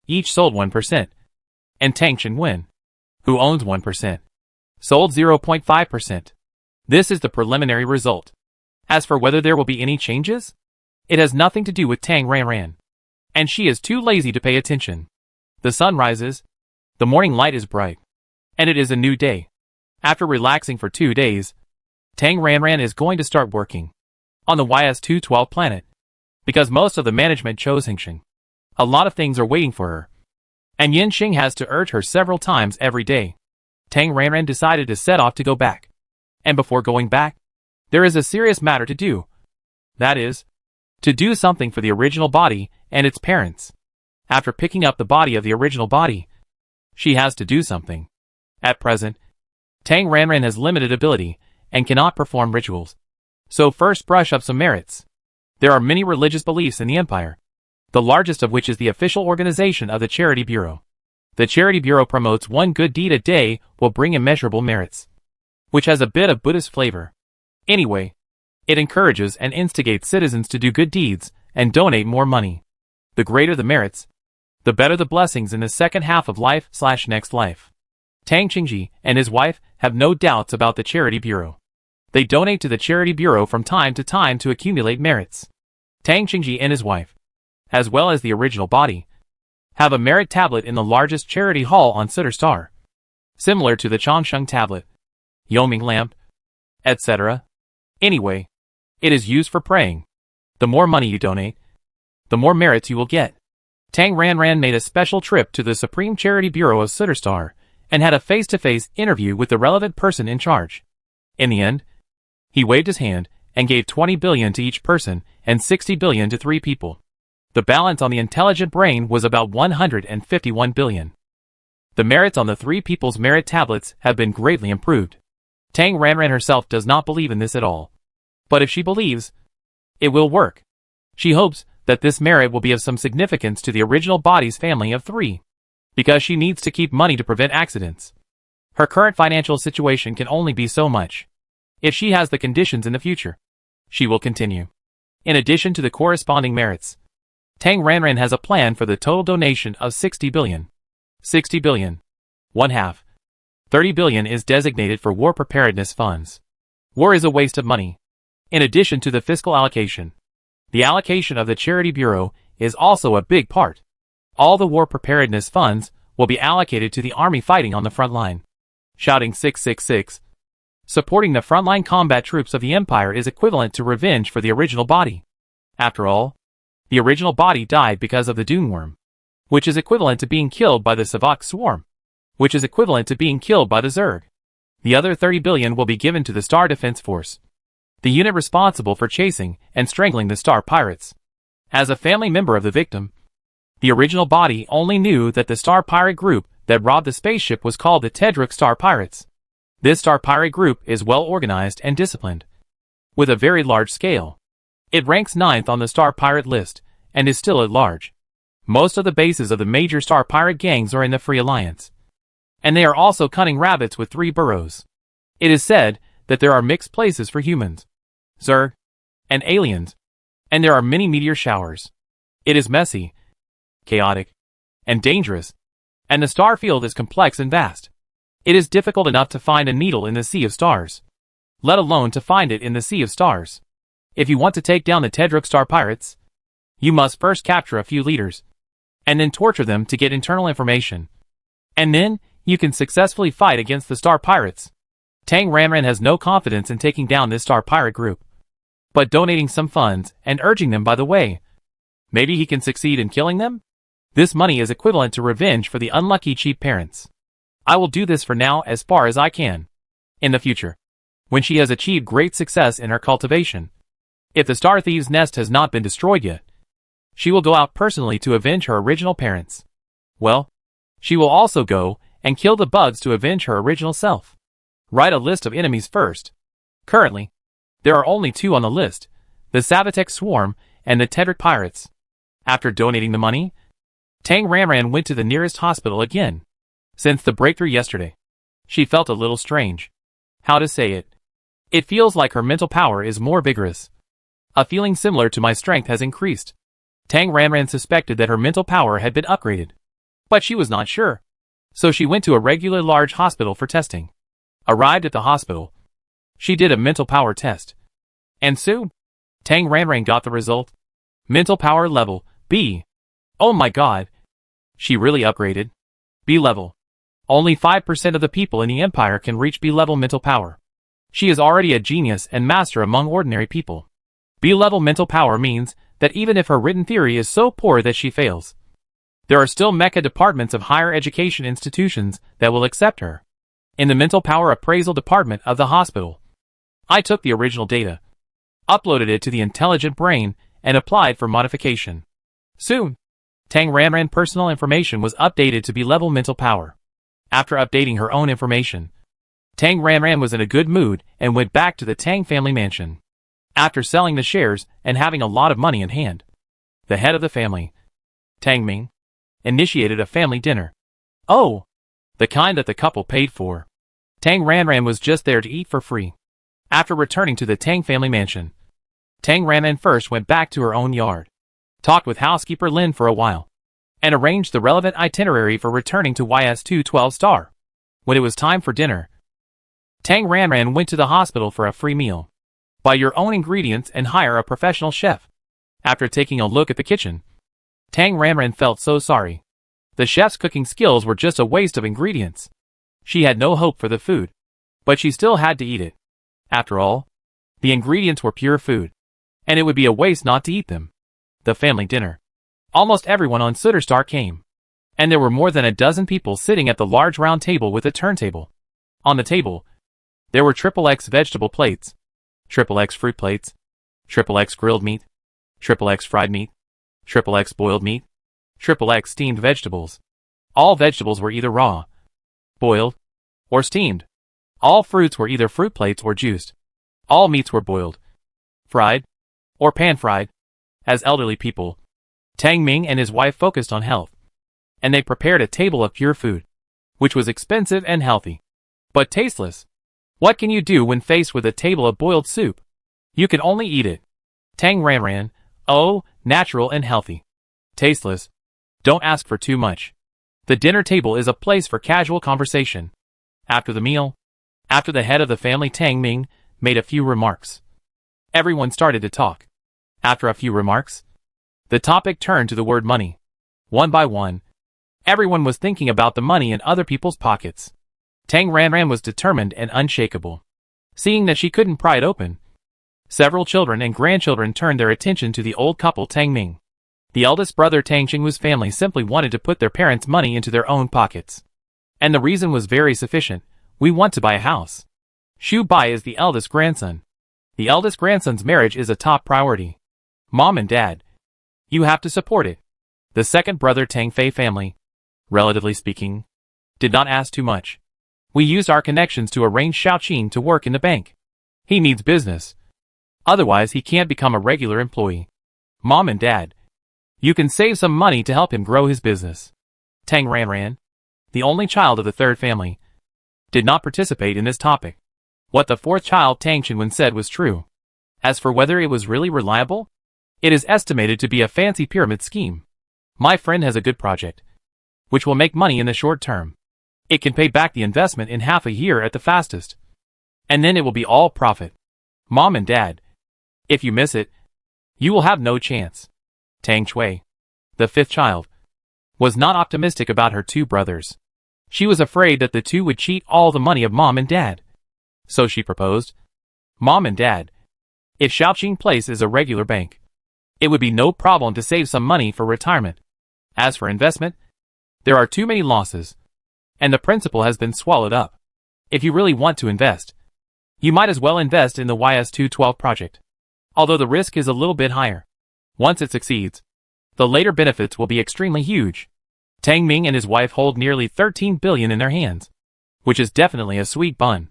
each sold 1%, and Tang Chenwen, who owns 1%, sold 0.5%. This is the preliminary result. As for whether there will be any changes, it has nothing to do with Tang Ran, and she is too lazy to pay attention. The sun rises, the morning light is bright, and it is a new day. After relaxing for 2 days, Tang Ran is going to start working on the YS-212 planet, because most of the management chose Hengxing. A lot of things are waiting for her, and Yinxing has to urge her several times every day. Tang Ran decided to set off to go back. And before going back, there is a serious matter to do. That is, to do something for the original body and its parents. After picking up the body of the original body, she has to do something. At present, Tang Ran has limited ability and cannot perform rituals. So first brush up some merits. There are many religious beliefs in the empire, the largest of which is the official organization of the Charity Bureau. The Charity Bureau promotes 1 good deed a day will bring immeasurable merits, which has a bit of Buddhist flavor. Anyway, it encourages and instigates citizens to do good deeds and donate more money. The greater the merits, the better the blessings in the second half of life/next life. Tang Qingji and his wife have no doubts about the Charity Bureau. They donate to the Charity Bureau from time to time to accumulate merits. Tang Qingji and his wife, as well as the original body, have a merit tablet in the largest charity hall on Sitter Star, similar to the Changsheng tablet, Yoming lamp, etc. Anyway, it is used for praying. The more money you donate, the more merits you will get. Tang Ran made a special trip to the Supreme Charity Bureau of Sitter Star and had a face-to-face interview with the relevant person in charge. In the end, he waved his hand and gave 20 billion to each person and 60 billion to 3 people. The balance on the intelligent brain was about 151 billion. The merits on the 3 people's merit tablets have been greatly improved. Tang Ran herself does not believe in this at all. But if she believes, it will work. She hopes that this merit will be of some significance to the original body's family of 3, because she needs to keep money to prevent accidents. Her current financial situation can only be so much. If she has the conditions in the future, she will continue. In addition to the corresponding merits, Tang Ranran has a plan for the total donation of 60 billion. 60 billion. One half. 30 billion is designated for war preparedness funds. War is a waste of money. In addition to the fiscal allocation, the allocation of the Charity Bureau is also a big part. All the war preparedness funds will be allocated to the army fighting on the front line. Shouting 666. Supporting the frontline combat troops of the Empire is equivalent to revenge for the original body. After all, the original body died because of the Dune Worm, which is equivalent to being killed by the Savak Swarm, which is equivalent to being killed by the Zerg. The other 30 billion will be given to the Star Defense Force, the unit responsible for chasing and strangling the Star Pirates. As a family member of the victim, the original body only knew that the Star Pirate group that robbed the spaceship was called the Tedric Star Pirates. This Star Pirate group is well organized and disciplined, with a very large scale. It ranks 9th on the Star Pirate list, and is still at large. Most of the bases of the major Star Pirate gangs are in the Free Alliance, and they are also cunning rabbits with 3 burrows. It is said that there are mixed places for humans, Zerg, and aliens, and there are many meteor showers. It is messy, chaotic, and dangerous, and the star field is complex and vast. It is difficult enough to find a needle in the sea of stars, let alone to find it in the sea of stars. If you want to take down the Tedric Star Pirates, you must first capture a few leaders, and then torture them to get internal information. And then, you can successfully fight against the Star Pirates. Tang Ranran has no confidence in taking down this Star Pirate group, but donating some funds and urging them by the way. Maybe he can succeed in killing them? This money is equivalent to revenge for the unlucky cheap parents. I will do this for now as far as I can. In the future, when she has achieved great success in her cultivation, if the Star Thieves' nest has not been destroyed yet, she will go out personally to avenge her original parents. Well, she will also go and kill the bugs to avenge her original self. Write a list of enemies first. Currently, there are only 2 on the list, the Savatek Swarm and the Tedric Pirates. After donating the money, Tang Ranran went to the nearest hospital again. Since the breakthrough yesterday, she felt a little strange. How to say it? It feels like her mental power is more vigorous. A feeling similar to my strength has increased. Tang Ranran suspected that her mental power had been upgraded, but she was not sure. So she went to a regular large hospital for testing. Arrived at the hospital, she did a mental power test. And soon, Tang Ranran got the result. Mental power level, B. Oh my god. She really upgraded. B level. Only 5% of the people in the Empire can reach B-level mental power. She is already a genius and master among ordinary people. B-level mental power means that even if her written theory is so poor that she fails, there are still mecha departments of higher education institutions that will accept her. In the mental power appraisal department of the hospital, I took the original data, uploaded it to the intelligent brain, and applied for modification. Soon, Tang Ranran personal information was updated to B-level mental power. After updating her own information, Tang Ranran was in a good mood and went back to the Tang family mansion. After selling the shares and having a lot of money in hand, the head of the family, Tang Ming, initiated a family dinner. Oh, the kind that the couple paid for. Tang Ranran was just there to eat for free. After returning to the Tang family mansion, Tang Ranran first went back to her own yard, talked with housekeeper Lin for a while, and arranged the relevant itinerary for returning to YS-212 Star. When it was time for dinner, Tang Ranran went to the hospital for a free meal. Buy your own ingredients and hire a professional chef. After taking a look at the kitchen, Tang Ranran felt so sorry. The chef's cooking skills were just a waste of ingredients. She had no hope for the food, but she still had to eat it. After all, the ingredients were pure food, and it would be a waste not to eat them. The family dinner. Almost everyone on Sooterstar came, and there were more than a dozen people sitting at the large round table with a turntable. On the table, there were XXX vegetable plates, XXX fruit plates, XXX grilled meat, XXX fried meat, XXX boiled meat, XXX steamed vegetables. All vegetables were either raw, boiled, or steamed. All fruits were either fruit plates or juiced. All meats were boiled, fried, or pan-fried. As elderly people, Tang Ming and his wife focused on health, and they prepared a table of pure food, which was expensive and healthy, but tasteless. What can you do when faced with a table of boiled soup? You can only eat it. Tang Ranran, oh, natural and healthy. Tasteless. Don't ask for too much. The dinner table is a place for casual conversation. After the meal, after the head of the family Tang Ming made a few remarks, everyone started to talk. After a few remarks, the topic turned to the word money. One by one, everyone was thinking about the money in other people's pockets. Tang Ranran was determined and unshakable. Seeing that she couldn't pry it open, several children and grandchildren turned their attention to the old couple Tang Ming. The eldest brother Tang Xingwu's family simply wanted to put their parents' money into their own pockets. And the reason was very sufficient: we want to buy a house. Xu Bai is the eldest grandson. The eldest grandson's marriage is a top priority. Mom and Dad, you have to support it. The second brother Tang Fei family, relatively speaking, did not ask too much. We used our connections to arrange Xiaoqin to work in the bank. He needs business. Otherwise he can't become a regular employee. Mom and Dad, you can save some money to help him grow his business. Tang Ranran, the only child of the third family, did not participate in this topic. What the fourth child Tang Xinwen said was true. As for whether it was really reliable, it is estimated to be a fancy pyramid scheme. My friend has a good project, which will make money in the short term. It can pay back the investment in half a year at the fastest. And then it will be all profit. Mom and Dad, if you miss it, you will have no chance. Tang Chui, the fifth child, was not optimistic about her two brothers. She was afraid that the two would cheat all the money of Mom and Dad. So she proposed, Mom and Dad, if Xiaoqing Place is a regular bank, it would be no problem to save some money for retirement. As for investment, there are too many losses, and the principal has been swallowed up. If you really want to invest, you might as well invest in the YS212 project. Although the risk is a little bit higher. Once it succeeds, the later benefits will be extremely huge. Tang Ming and his wife hold nearly 13 billion in their hands, which is definitely a sweet bun.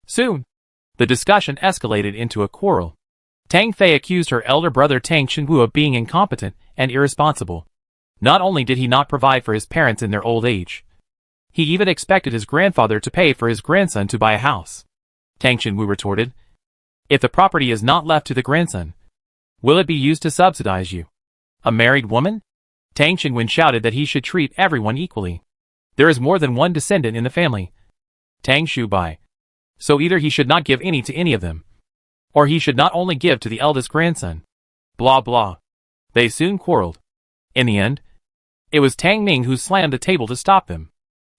Soon, the discussion escalated into a quarrel. Tang Fei accused her elder brother Tang Xinwu of being incompetent and irresponsible. Not only did he not provide for his parents in their old age, he even expected his grandfather to pay for his grandson to buy a house. Tang Xinwu retorted, if the property is not left to the grandson, will it be used to subsidize you? A married woman? Tang Xinwen shouted that he should treat everyone equally. There is more than one descendant in the family. Tang Shubai. So either he should not give any to any of them, or he should not only give to the eldest grandson. Blah blah. They soon quarreled. In the end, it was Tang Ming who slammed the table to stop them.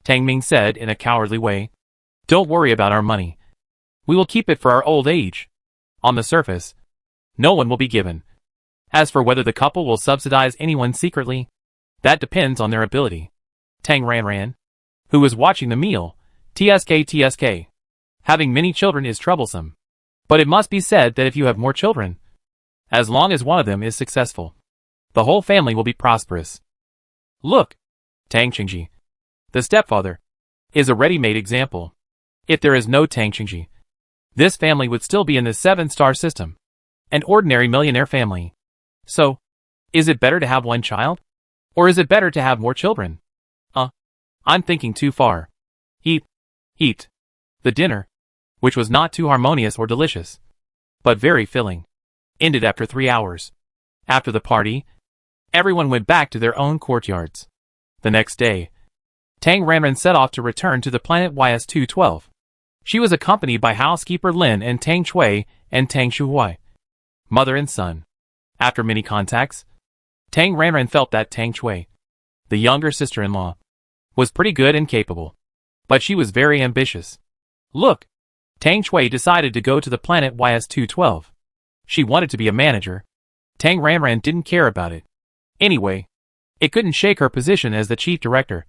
Tang Ming said in a cowardly way, don't worry about our money. We will keep it for our old age. On the surface, no one will be given. As for whether the couple will subsidize anyone secretly, that depends on their ability. Tang Ranran, who was watching the meal, TSK. Having many children is troublesome. But it must be said that if you have more children, as long as one of them is successful, the whole family will be prosperous. Look, Tang Qingji, the stepfather, is a ready-made example. If there is no Tang Qingji, this family would still be in the 7-star system, an ordinary millionaire family. So, is it better to have one child? Or is it better to have more children? I'm thinking too far. Eat. The dinner, which was not too harmonious or delicious, but very filling, ended after 3 hours. After the party, everyone went back to their own courtyards. The next day, Tang Ranran set off to return to the planet YS212. She was accompanied by housekeeper Lin and Tang Chui and Tang Shuhui, mother and son. After many contacts, Tang Ranran felt that Tang Chui, the younger sister-in-law, was pretty good and capable. But she was very ambitious. Look, Tang Chui decided to go to the planet YS212. She wanted to be a manager. Tang Ranran didn't care about it. Anyway, it couldn't shake her position as the chief director.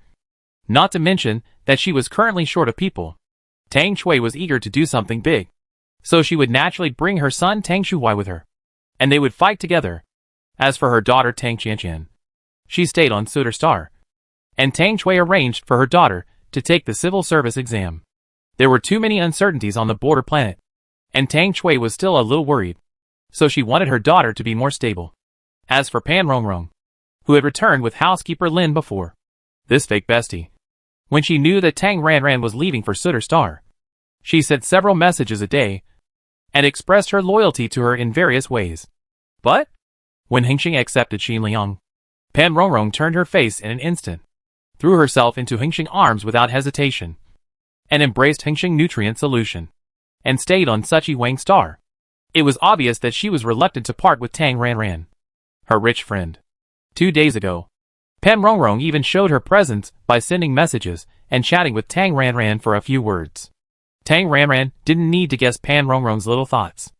Not to mention that she was currently short of people. Tang Chui was eager to do something big. So she would naturally bring her son Tang Shuhui with her. And they would fight together. As for her daughter Tang Qianqian, she stayed on Suitor Star. And Tang Chui arranged for her daughter to take the civil service exam. There were too many uncertainties on the border planet, and Tang Chui was still a little worried. So she wanted her daughter to be more stable. As for Pan Rongrong, who had returned with housekeeper Lin before, this fake bestie, when she knew that Tang Ranran was leaving for Suitor Star, She sent several messages a day and expressed her loyalty to her in various ways. But when Hengxing accepted Xin Liang, Pan Rongrong turned her face in an instant, threw herself into Hengxing's arms without hesitation, and embraced Hengxing nutrient solution, and stayed on Suchi Wang's star. It was obvious that she was reluctant to part with Tang Ranran, her rich friend. 2 days ago, Pan Rongrong even showed her presence by sending messages and chatting with Tang Ranran for a few words. Tang Ranran didn't need to guess Pan Rongrong's little thoughts.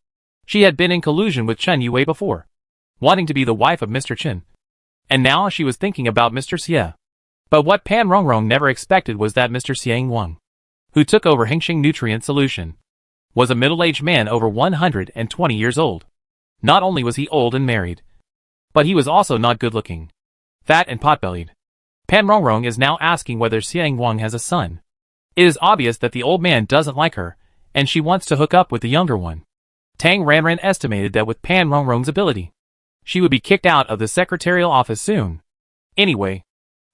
She had been in collusion with Chen Yue before, wanting to be the wife of Mr. Chen, and now she was thinking about Mr. Xie. But what Pan Rongrong never expected was that Mr. Xiang Wang, who took over Hengxing nutrient solution, was a middle-aged man over 120 years old. Not only was he old and married, but he was also not good-looking, fat and pot-bellied. Pan Rongrong is now asking whether Xiang Wang has a son. It is obvious that the old man doesn't like her, and she wants to hook up with the younger one. Tang Ranran estimated that with Pan Rongrong's ability, she would be kicked out of the secretarial office soon. Anyway,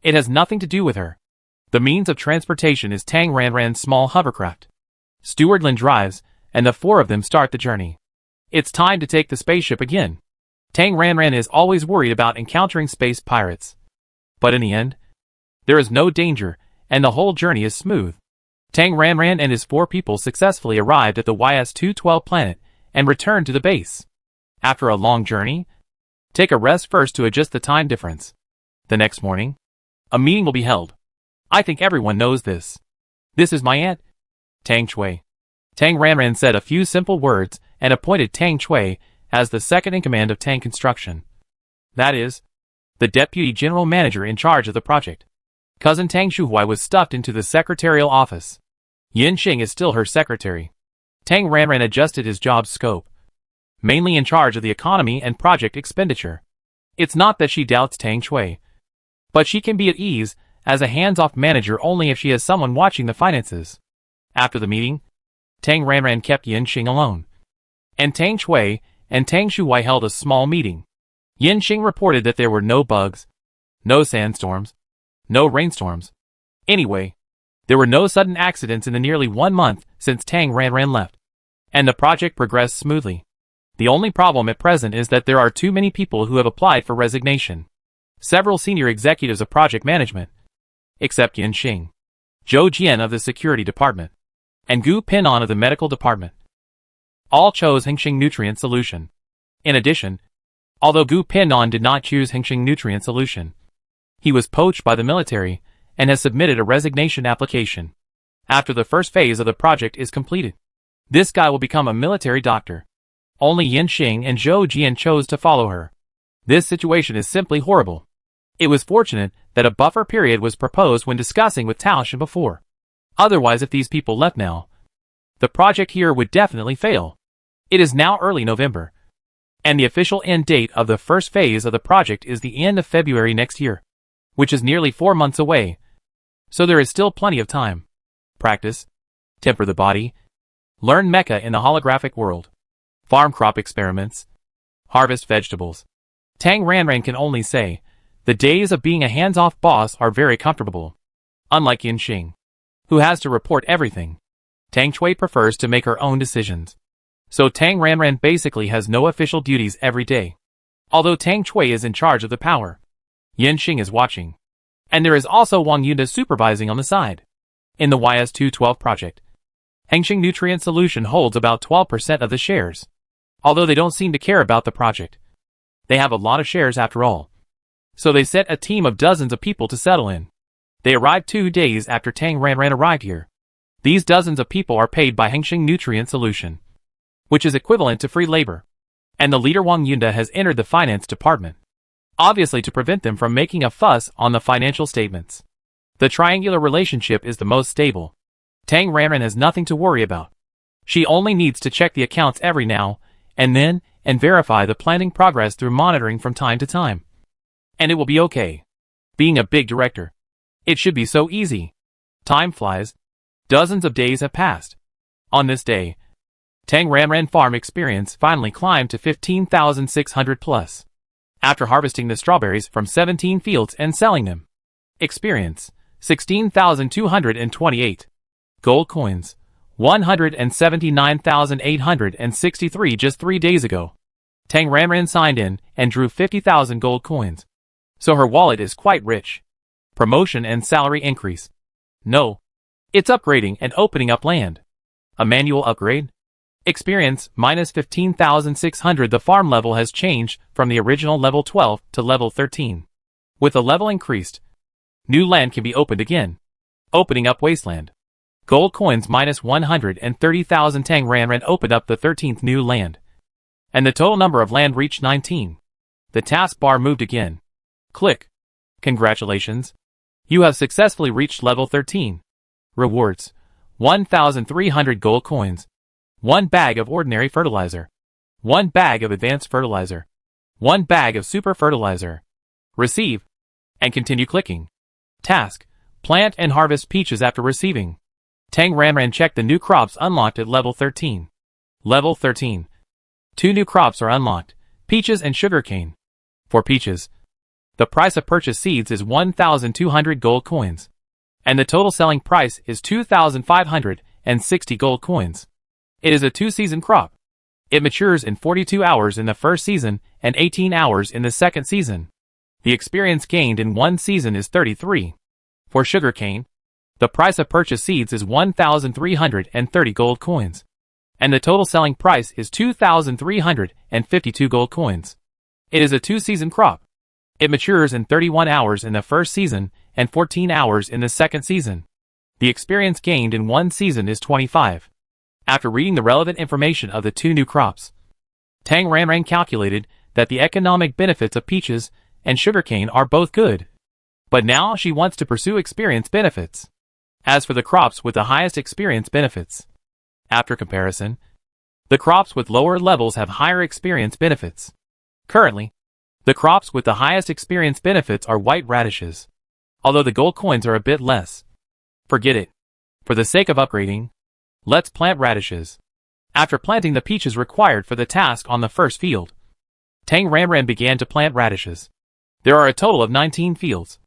it has nothing to do with her. The means of transportation is Tang Ranran's small hovercraft. Steward Lin drives, and the four of them start the journey. It's time to take the spaceship again. Tang Ranran is always worried about encountering space pirates. But in the end, there is no danger, and the whole journey is smooth. Tang Ranran and his 4 people successfully arrived at the YS-212 planet and returned to the base. After a long journey, take a rest first to adjust the time difference. The next morning, a meeting will be held. I think everyone knows this. This is my aunt, Tang Chui. Tang Ranran said a few simple words and appointed Tang Chui as the second-in-command of Tang Construction. That is, the deputy general manager in charge of the project. Cousin Tang Shuhui was stuffed into the secretarial office. Yin Xing is still her secretary. Tang Ranran adjusted his job scope, mainly in charge of the economy and project expenditure. It's not that she doubts Tang Chui, but she can be at ease as a hands-off manager only if she has someone watching the finances. After the meeting, Tang Ranran kept Yin Xing alone, and Tang Chui and Tang Shuhui held a small meeting. Yin Xing reported that there were no bugs, no sandstorms, no rainstorms. Anyway, there were no sudden accidents in the nearly 1 month since Tang Ranran left, and the project progressed smoothly. The only problem at present is that there are too many people who have applied for resignation. Several senior executives of project management, except Yin Xing, Zhou Jian of the security department, and Gu Pinan of the medical department, all chose Hengxing nutrient solution. In addition, although Gu Pinan did not choose Hengxing nutrient solution, he was poached by the military and has submitted a resignation application. After the first phase of the project is completed, this guy will become a military doctor. Only Yin Xing and Zhou Jian chose to follow her. This situation is simply horrible. It was fortunate that a buffer period was proposed when discussing with Tao Shen before. Otherwise, if these people left now, the project here would definitely fail. It is now early November, and the official end date of the first phase of the project is the end of February next year, which is nearly 4 months away. So there is still plenty of time. Practice, temper the body, learn mecha in the holographic world, farm crop experiments, harvest vegetables. Tang Ranran can only say, the days of being a hands-off boss are very comfortable. Unlike Yin Xing, who has to report everything, Tang Chui prefers to make her own decisions. So Tang Ranran basically has no official duties every day. Although Tang Chui is in charge of the power, Yin Xing is watching. And there is also Wang Yunda supervising on the side. In the YS-212 project, Hengxing Nutrient Solution holds about 12% of the shares. Although they don't seem to care about the project, they have a lot of shares after all. So they set a team of dozens of people to settle in. They arrived 2 days after Tang Ranran arrived here. These dozens of people are paid by Hengxing Nutrient Solution, which is equivalent to free labor. And the leader Wang Yunda has entered the finance department, obviously to prevent them from making a fuss on the financial statements. The triangular relationship is the most stable. Tang Ranran has nothing to worry about. She only needs to check the accounts every now and then and verify the planning progress through monitoring from time to time. And it will be okay. Being a big director, it should be so easy. Time flies. Dozens of days have passed. On this day, Tang Ranran farm experience finally climbed to 15,600 plus. After harvesting the strawberries from 17 fields and selling them, experience 16,228. Gold coins, 179,863 just 3 days ago. Tang Ranran signed in and drew 50,000 gold coins. So her wallet is quite rich. Promotion and salary increase. No. It's upgrading and opening up land. A manual upgrade? Experience, minus 15,600. The farm level has changed from the original level 12 to level 13. With the level increased, new land can be opened again. Opening up wasteland. Gold coins minus 130,000. Tang Ranran opened up the 13th new land. And the total number of land reached 19. The taskbar moved again. Click. Congratulations. You have successfully reached level 13. Rewards. 1,300 gold coins. 1 bag of ordinary fertilizer. 1 bag of advanced fertilizer. 1 bag of super fertilizer. Receive. And continue clicking. Task. Plant and harvest peaches after receiving. Tang Ranran checked the new crops unlocked at level 13. Level 13. 2 new crops are unlocked, peaches and sugarcane. For peaches, the price of purchase seeds is 1,200 gold coins. And the total selling price is 2,560 gold coins. It is a 2-season crop. It matures in 42 hours in the first season and 18 hours in the second season. The experience gained in 1 season is 33. For sugarcane, the price of purchase seeds is 1,330 gold coins. And the total selling price is 2,352 gold coins. It is a 2-season crop. It matures in 31 hours in the first season and 14 hours in the second season. The experience gained in 1 season is 25. After reading the relevant information of the 2 new crops, Tang Ranran calculated that the economic benefits of peaches and sugarcane are both good. But now she wants to pursue experience benefits. As for the crops with the highest experience benefits, after comparison, the crops with lower levels have higher experience benefits. Currently, the crops with the highest experience benefits are white radishes, although the gold coins are a bit less. Forget it. For the sake of upgrading, let's plant radishes. After planting the peaches required for the task on the first field, Tang Ranran began to plant radishes. There are a total of 19 fields,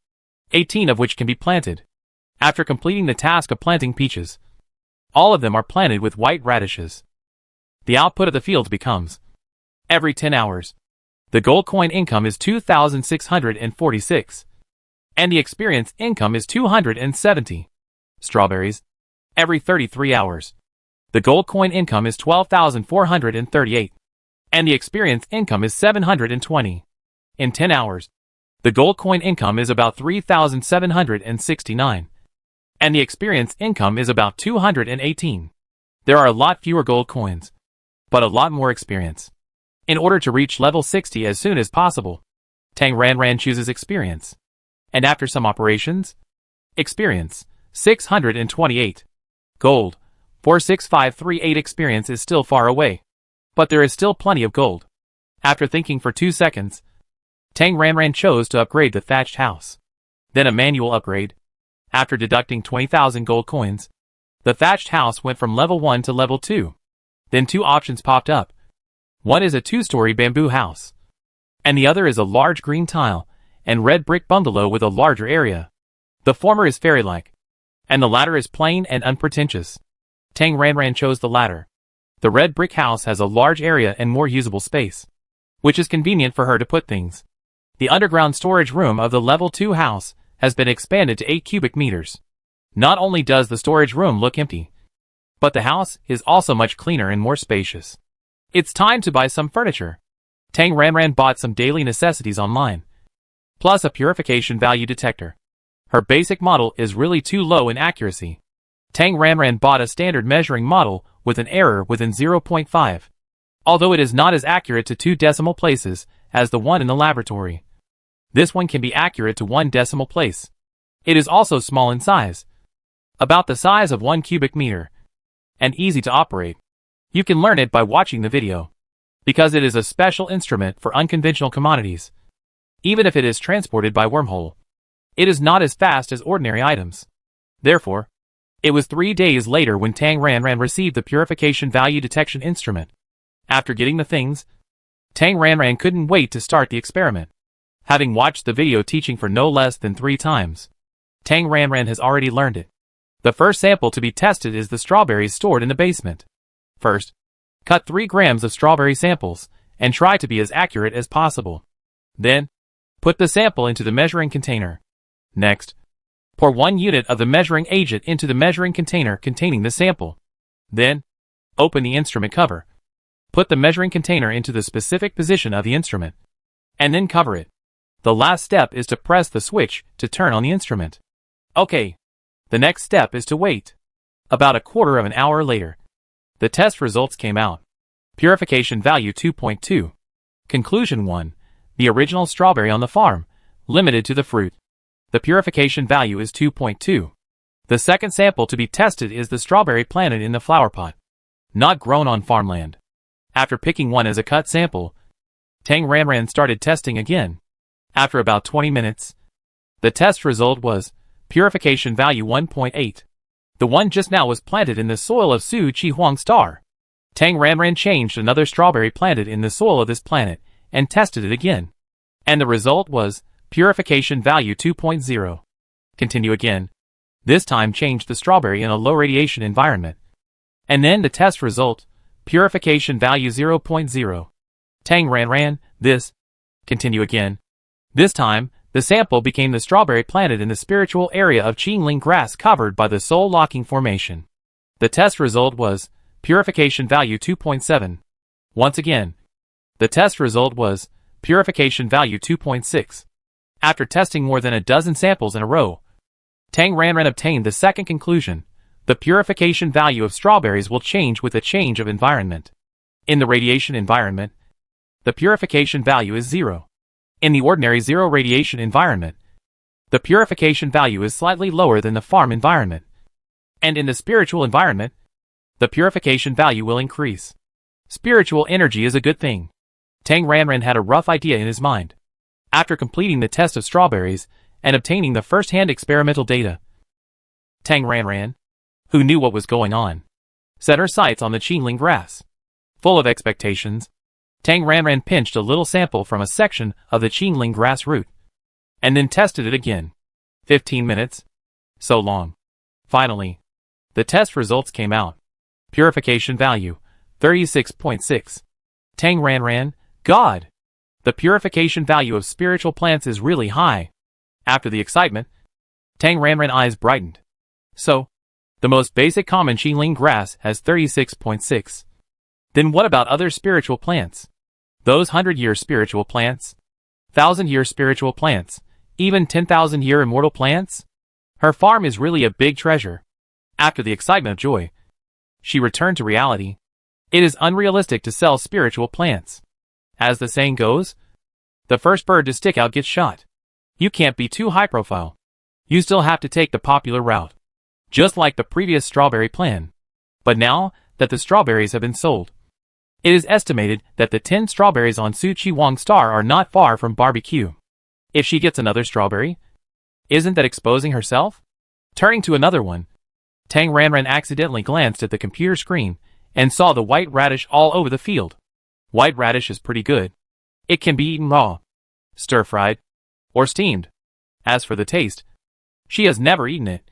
18 of which can be planted. After completing the task of planting peaches, all of them are planted with white radishes. The output of the fields becomes, every 10 hours, the gold coin income is 2,646, and the experience income is 270. Strawberries, every 33 hours, the gold coin income is 12,438, and the experience income is 720. In 10 hours, the gold coin income is about 3,769. And the experience income is about 218. There are a lot fewer gold coins, but a lot more experience. In order to reach level 60 as soon as possible, Tang Ranran chooses experience. And after some operations, experience, 628. Gold, 46538. Experience is still far away, but there is still plenty of gold. After thinking for 2 seconds, Tang Ranran chose to upgrade the thatched house. Then a manual upgrade. After deducting 20,000 gold coins, the thatched house went from level 1 to level 2. Then 2 options popped up. One is a 2-story bamboo house, and the other is a large green tile and red brick bungalow with a larger area. The former is fairy-like, and the latter is plain and unpretentious. Tang Ranran chose the latter. The red brick house has a large area and more usable space, which is convenient for her to put things. The underground storage room of the level 2 house has been expanded to 8 cubic meters. Not only does the storage room look empty, but the house is also much cleaner and more spacious. It's time to buy some furniture. Tang Ranran bought some daily necessities online, plus a purification value detector. Her basic model is really too low in accuracy. Tang Ranran bought a standard measuring model with an error within 0.5, although it is not as accurate to 2 decimal places as the one in the laboratory. This one can be accurate to 1 decimal place. It is also small in size, about the size of 1 cubic meter, and easy to operate. You can learn it by watching the video, because it is a special instrument for unconventional commodities. Even if it is transported by wormhole, it is not as fast as ordinary items. Therefore, it was 3 days later when Tang Ranran received the purification value detection instrument. After getting the things, Tang Ranran couldn't wait to start the experiment. Having watched the video teaching for no less than 3 times, Tang Ranran has already learned it. The first sample to be tested is the strawberries stored in the basement. First, cut 3 grams of strawberry samples, and try to be as accurate as possible. Then, put the sample into the measuring container. Next, pour 1 unit of the measuring agent into the measuring container containing the sample. Then, open the instrument cover. Put the measuring container into the specific position of the instrument, and then cover it. The last step is to press the switch to turn on the instrument. Okay. The next step is to wait. About a quarter of an hour later, the test results came out. Purification value 2.2. Conclusion 1. The original strawberry on the farm, limited to the fruit. The purification value is 2.2. The second sample to be tested is the strawberry planted in the flower pot, not grown on farmland. After picking one as a cut sample, Tang Ranran started testing again. After about 20 minutes, the test result was purification value 1.8. The one just now was planted in the soil of Su Chi Huang Star. Tang Ranran changed another strawberry planted in the soil of this planet and tested it again. And the result was purification value 2.0. Continue again. This time change the strawberry in a low radiation environment. And then the test result, purification value 0.0. Tang Ranran, this. Continue again. This time, the sample became the strawberry planted in the spiritual area of Qingling grass covered by the soul locking formation. The test result was purification value 2.7. Once again, the test result was purification value 2.6. After testing more than a dozen samples in a row, Tang Ranran obtained the second conclusion. The purification value of strawberries will change with a change of environment. In the radiation environment, the purification value is 0. In the ordinary zero radiation environment, the purification value is slightly lower than the farm environment. And in the spiritual environment, the purification value will increase. Spiritual energy is a good thing. Tang Ranran had a rough idea in his mind. After completing the test of strawberries and obtaining the first-hand experimental data, Tang Ranran, who knew what was going on, set her sights on the Qingling grass. Full of expectations, Tang Ranran pinched a little sample from a section of the Qingling grass root, and then tested it again. 15 minutes. So long. Finally, the test results came out. Purification value, 36.6. Tang Ranran, God! The purification value of spiritual plants is really high. After the excitement, Tang Ranran's eyes brightened. So, the most basic common Qingling grass has 36.6. Then what about other spiritual plants? Those 100-year spiritual plants? 1,000-year spiritual plants? Even 10,000-year immortal plants? Her farm is really a big treasure. After the excitement of joy, she returned to reality. It is unrealistic to sell spiritual plants. As the saying goes, the first bird to stick out gets shot. You can't be too high profile. You still have to take the popular route. Just like the previous strawberry plan. But now that the strawberries have been sold, it is estimated that the 10 strawberries on Su Chi Huang Star are not far from barbecue. If she gets another strawberry, isn't that exposing herself? Turning to another one, Tang Ranran accidentally glanced at the computer screen and saw the white radish all over the field. White radish is pretty good. It can be eaten raw, stir-fried, or steamed. As for the taste, she has never eaten it.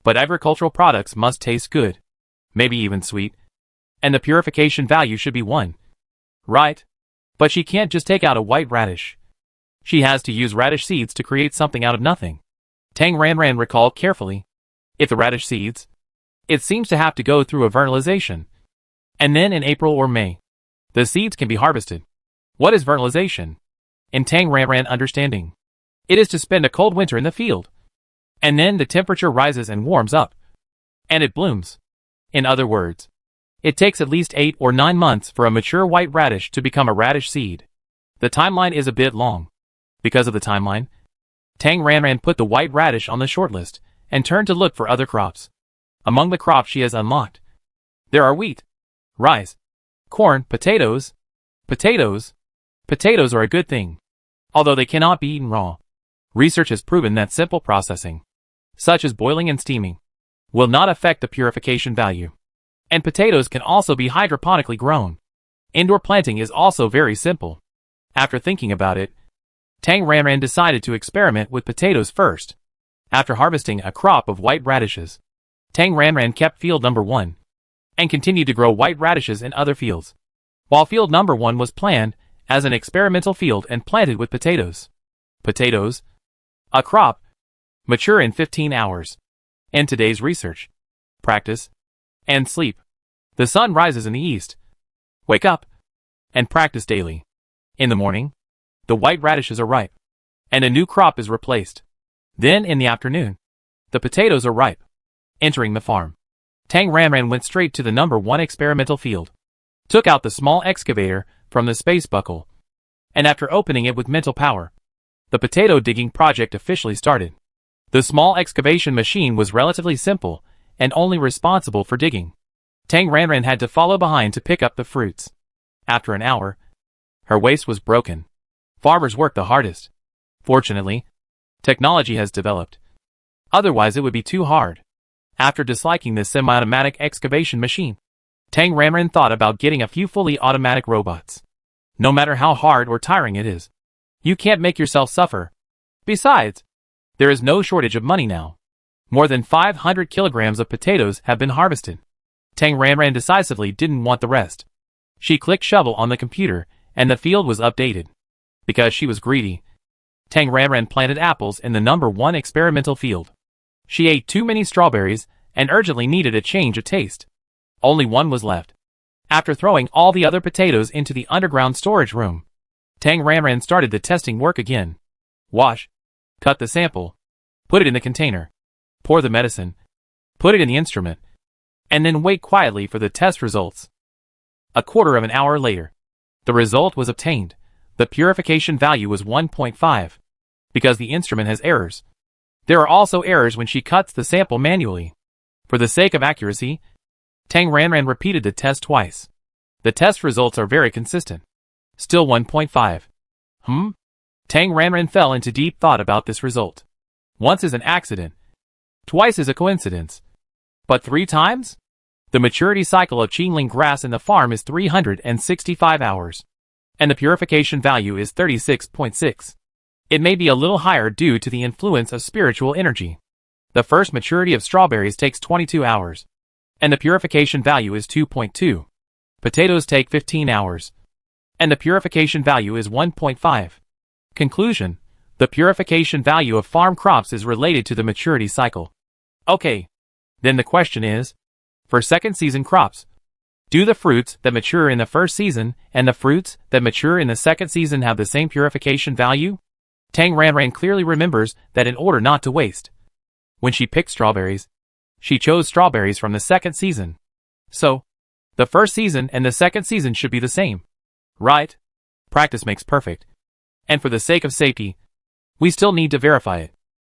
But agricultural products must taste good, maybe even sweet. And the purification value should be 1. Right? But she can't just take out a white radish. She has to use radish seeds to create something out of nothing. Tang Ranran recalled carefully. If the radish seeds, it seems to have to go through a vernalization. And then in April or May, the seeds can be harvested. What is vernalization? In Tang Ranran understanding, it is to spend a cold winter in the field. And then the temperature rises and warms up. And it blooms. In other words, it takes at least 8 or 9 months for a mature white radish to become a radish seed. The timeline is a bit long. Because of the timeline, Tang Ranran put the white radish on the shortlist and turned to look for other crops. Among the crops she has unlocked, there are wheat, rice, corn, potatoes. Potatoes are a good thing, although they cannot be eaten raw. Research has proven that simple processing, such as boiling and steaming, will not affect the purification value. And potatoes can also be hydroponically grown. Indoor planting is also very simple. After thinking about it, Tang Ranran decided to experiment with potatoes first. After harvesting a crop of white radishes, Tang Ranran kept field number 1 and continued to grow white radishes in other fields, while field number 1 was planned as an experimental field and planted with potatoes. Potatoes, a crop, mature in 15 hours. In today's research, practice, and sleep, the sun rises in the east. Wake up and practice daily. In the morning, the white radishes are ripe, and a new crop is replaced. Then in the afternoon, the potatoes are ripe. Entering the farm, Tang Ranran went straight to the number 1 experimental field, took out the small excavator from the space buckle, and after opening it with mental power, the potato digging project officially started. The small excavation machine was relatively simple and only responsible for digging. Tang Ranran had to follow behind to pick up the fruits. After an hour, her waist was broken. Farmers work the hardest. Fortunately, technology has developed. Otherwise it would be too hard. After disliking this semi-automatic excavation machine, Tang Ranran thought about getting a few fully automatic robots. No matter how hard or tiring it is, you can't make yourself suffer. Besides, there is no shortage of money now. More than 500 kilograms of potatoes have been harvested. Tang Ranran decisively didn't want the rest. She clicked shovel on the computer, and the field was updated. Because she was greedy, Tang Ranran planted apples in the number 1 experimental field. She ate too many strawberries and urgently needed a change of taste. Only one was left. After throwing all the other potatoes into the underground storage room, Tang Ranran started the testing work again. Wash, cut the sample, put it in the container, pour the medicine, put it in the instrument, and then wait quietly for the test results. A quarter of an hour later, the result was obtained. The purification value was 1.5. Because the instrument has errors. There are also errors when she cuts the sample manually. For the sake of accuracy, Tang Ranran repeated the test twice. The test results are very consistent. Still 1.5. Tang Ranran fell into deep thought about this result. Once is an accident. Twice is a coincidence. But 3 times? The maturity cycle of Qingling grass in the farm is 365 hours. And the purification value is 36.6. It may be a little higher due to the influence of spiritual energy. The first maturity of strawberries takes 22 hours. And the purification value is 2.2. Potatoes take 15 hours. And the purification value is 1.5. Conclusion: the purification value of farm crops is related to the maturity cycle. Okay. Then the question is, for second season crops, do the fruits that mature in the first season and the fruits that mature in the second season have the same purification value? Tang Ranran clearly remembers that in order not to waste, when she picked strawberries, she chose strawberries from the second season. So, the first season and the second season should be the same. Right? Practice makes perfect. And for the sake of safety, we still need to verify it.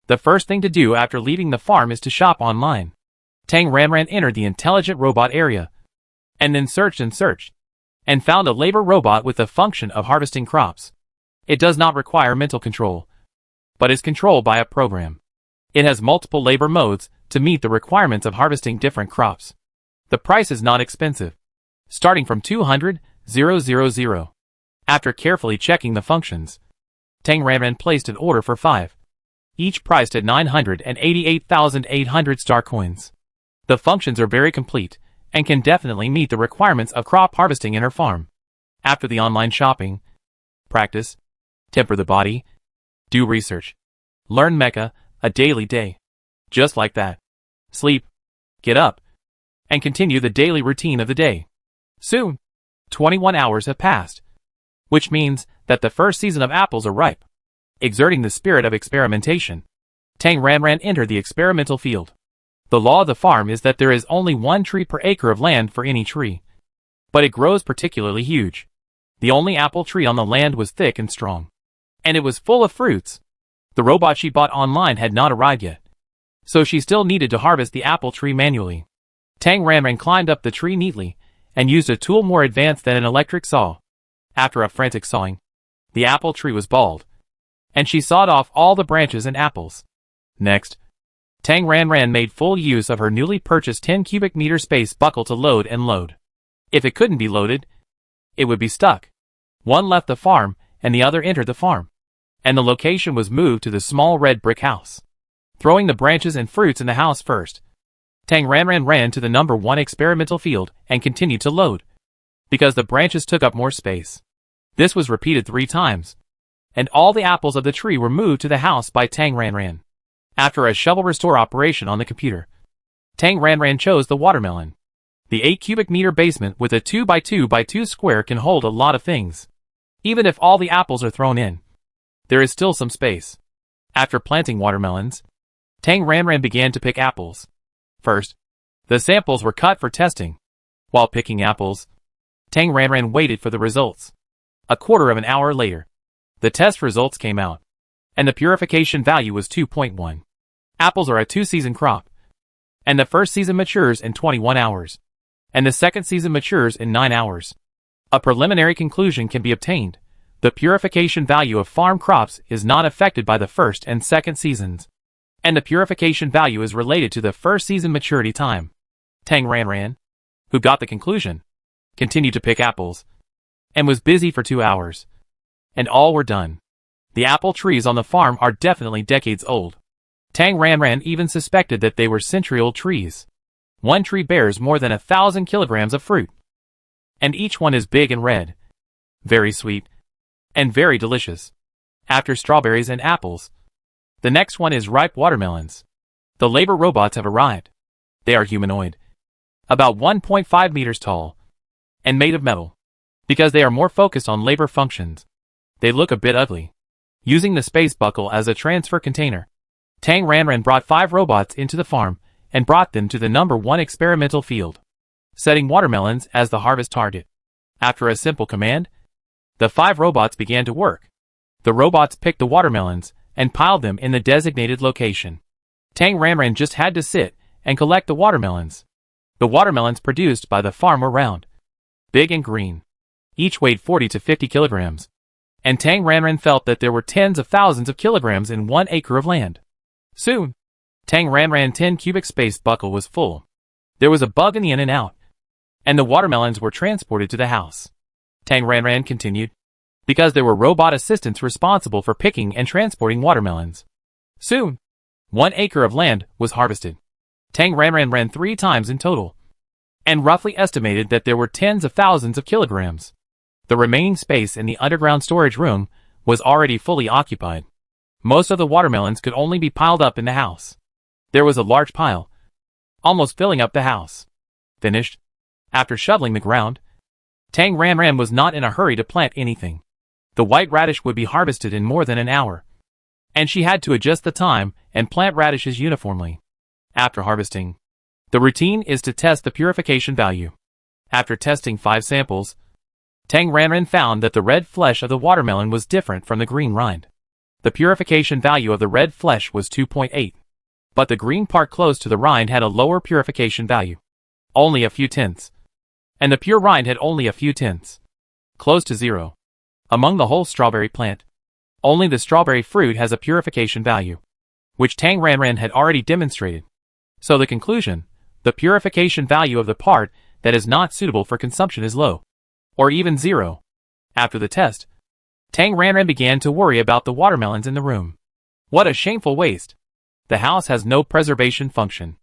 The first thing to do after leaving the farm is to shop online. Tang Ranran entered the intelligent robot area, and then searched, and found a labor robot with the function of harvesting crops. It does not require mental control, but is controlled by a program. It has multiple labor modes to meet the requirements of harvesting different crops. The price is not expensive, starting from 200,000. After carefully checking the functions, Tang Ranran placed an order for 5, each priced at 988,800 star coins. The functions are very complete and can definitely meet the requirements of crop harvesting in her farm. After the online shopping, practice, temper the body, do research, learn mecha, a daily day. Just like that. Sleep, get up, and continue the daily routine of the day. Soon, 21 hours have passed, which means that the first season of apples are ripe. Exerting the spirit of experimentation, Tang Ranran entered the experimental field. The law of the farm is that there is only 1 tree per acre of land for any tree. But it grows particularly huge. The only apple tree on the land was thick and strong. And it was full of fruits. The robot she bought online had not arrived yet. So she still needed to harvest the apple tree manually. Tang Ranran climbed up the tree neatly, and used a tool more advanced than an electric saw. After a frantic sawing, the apple tree was bald, and she sawed off all the branches and apples. Next, Tang Ranran made full use of her newly purchased 10 cubic meter space buckle to load and load. If it couldn't be loaded, it would be stuck. One left the farm, and the other entered the farm. And the location was moved to the small red brick house. Throwing the branches and fruits in the house first, Tang Ranran ran to the number 1 experimental field and continued to load, because the branches took up more space. This was repeated 3 times, and all the apples of the tree were moved to the house by Tang Ranran. After a shovel restore operation on the computer, Tang Ranran chose the watermelon. The 8 cubic meter basement with a 2 by 2 by 2 square can hold a lot of things. Even if all the apples are thrown in, there is still some space. After planting watermelons, Tang Ranran began to pick apples. First, the samples were cut for testing. While picking apples, Tang Ranran waited for the results. A quarter of an hour later, the test results came out, and the purification value was 2.1. Apples are a 2-season crop, and the first season matures in 21 hours, and the second season matures in 9 hours. A preliminary conclusion can be obtained. The purification value of farm crops is not affected by the first and second seasons, and the purification value is related to the first season maturity time. Tang Ranran, who got the conclusion, continued to pick apples, and was busy for 2 hours. And all were done. The apple trees on the farm are definitely decades old. Tang Ranran even suspected that they were century-old trees. One tree bears more than 1,000 kilograms of fruit, and each one is big and red, very sweet, and very delicious. After strawberries and apples, the next one is ripe watermelons. The labor robots have arrived. They are humanoid, about 1.5 meters tall, and made of metal. Because they are more focused on labor functions, they look a bit ugly. Using the space buckle as a transfer container, Tang Ranran brought 5 robots into the farm and brought them to the number 1 experimental field, setting watermelons as the harvest target. After a simple command, the 5 robots began to work. The robots picked the watermelons and piled them in the designated location. Tang Ranran just had to sit and collect the watermelons. The watermelons produced by the farm were round, big and green. Each weighed 40 to 50 kilograms. And Tang Ranran felt that there were tens of thousands of kilograms in 1 acre of land. Soon, Tang Ranran 10 cubic space buckle was full. There was a bug in the in and out, and the watermelons were transported to the house. Tang Ranran continued, because there were robot assistants responsible for picking and transporting watermelons. Soon, 1 acre of land was harvested. Tang Ranran ran 3 times in total, and roughly estimated that there were tens of thousands of kilograms. The remaining space in the underground storage room was already fully occupied. Most of the watermelons could only be piled up in the house. There was a large pile, almost filling up the house. Finished. After shoveling the ground, Tang Ranran was not in a hurry to plant anything. The white radish would be harvested in more than an hour, and she had to adjust the time and plant radishes uniformly. After harvesting, the routine is to test the purification value. After testing 5 samples, Tang Ranran found that the red flesh of the watermelon was different from the green rind. The purification value of the red flesh was 2.8, but the green part close to the rind had a lower purification value, only a few tenths, and the pure rind had only a few tenths, close to 0. Among the whole strawberry plant, only the strawberry fruit has a purification value, which Tang Ranran had already demonstrated. So the conclusion, the purification value of the part that is not suitable for consumption is low, or even 0. After the test, Tang Ranran began to worry about the watermelons in the room. What a shameful waste. The house has no preservation function.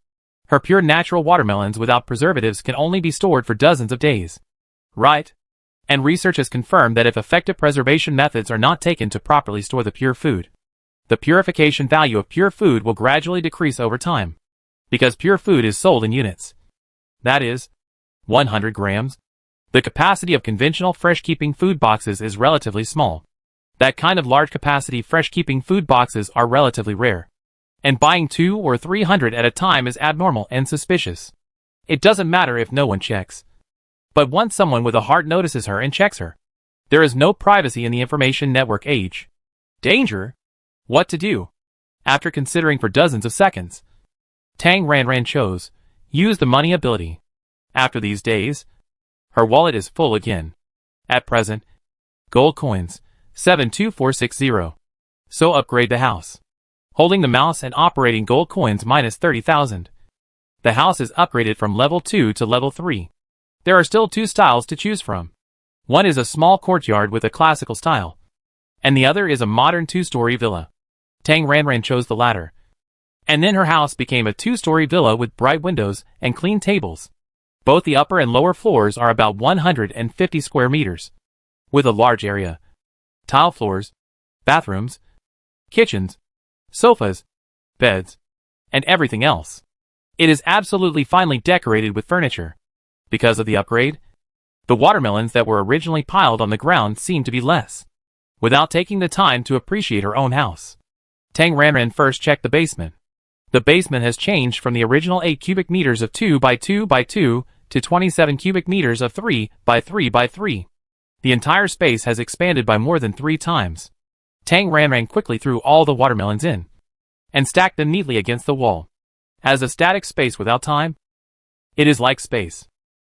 Her pure natural watermelons without preservatives can only be stored for dozens of days. Right? And research has confirmed that if effective preservation methods are not taken to properly store the pure food, the purification value of pure food will gradually decrease over time. Because pure food is sold in units. That is, 100 grams. The capacity of conventional fresh-keeping food boxes is relatively small. That kind of large-capacity fresh-keeping food boxes are relatively rare. And buying 200 or 300 at a time is abnormal and suspicious. It doesn't matter if no one checks. But once someone with a heart notices her and checks her, there is no privacy in the information network age. Danger? What to do? After considering for dozens of seconds, Tang Ranran chose, use the money ability. After these days, her wallet is full again. At present, gold coins, 72460. So upgrade the house. Holding the mouse and operating gold coins minus 30,000. The house is upgraded from level 2 to level 3. There are still 2 styles to choose from. One is a small courtyard with a classical style, and the other is a modern 2-story villa. Tang Ranran chose the latter. And then her house became a 2-story villa with bright windows and clean tables. Both the upper and lower floors are about 150 square meters, with a large area, tile floors, bathrooms, kitchens, sofas, beds, and everything else. It is absolutely finely decorated with furniture. Because of the upgrade, the watermelons that were originally piled on the ground seem to be less. Without taking the time to appreciate her own house, Tang Ranran first checked the basement. The basement has changed from the original 8 cubic meters of 2 by 2 by 2 to 27 cubic meters of 3 by 3 by 3. The entire space has expanded by more than 3 times. Tang Ranran quickly threw all the watermelons in and stacked them neatly against the wall. As a static space without time, it is like space.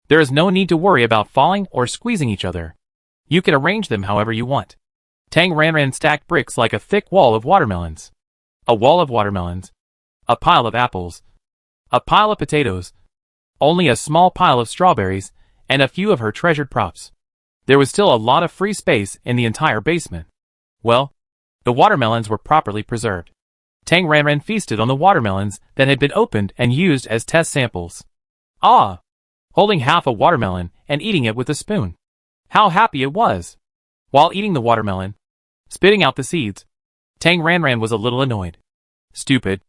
There is no need to worry about falling or squeezing each other. You can arrange them however you want. Tang Ranran stacked bricks like a thick wall of watermelons. A wall of watermelons. A pile of apples. A pile of potatoes. Only a small pile of strawberries, and a few of her treasured props. There was still a lot of free space in the entire basement. Well, the watermelons were properly preserved. Tang Ranran feasted on the watermelons that had been opened and used as test samples. Ah! Holding half a watermelon and eating it with a spoon. How happy it was! While eating the watermelon, spitting out the seeds, Tang Ranran was a little annoyed. Stupid.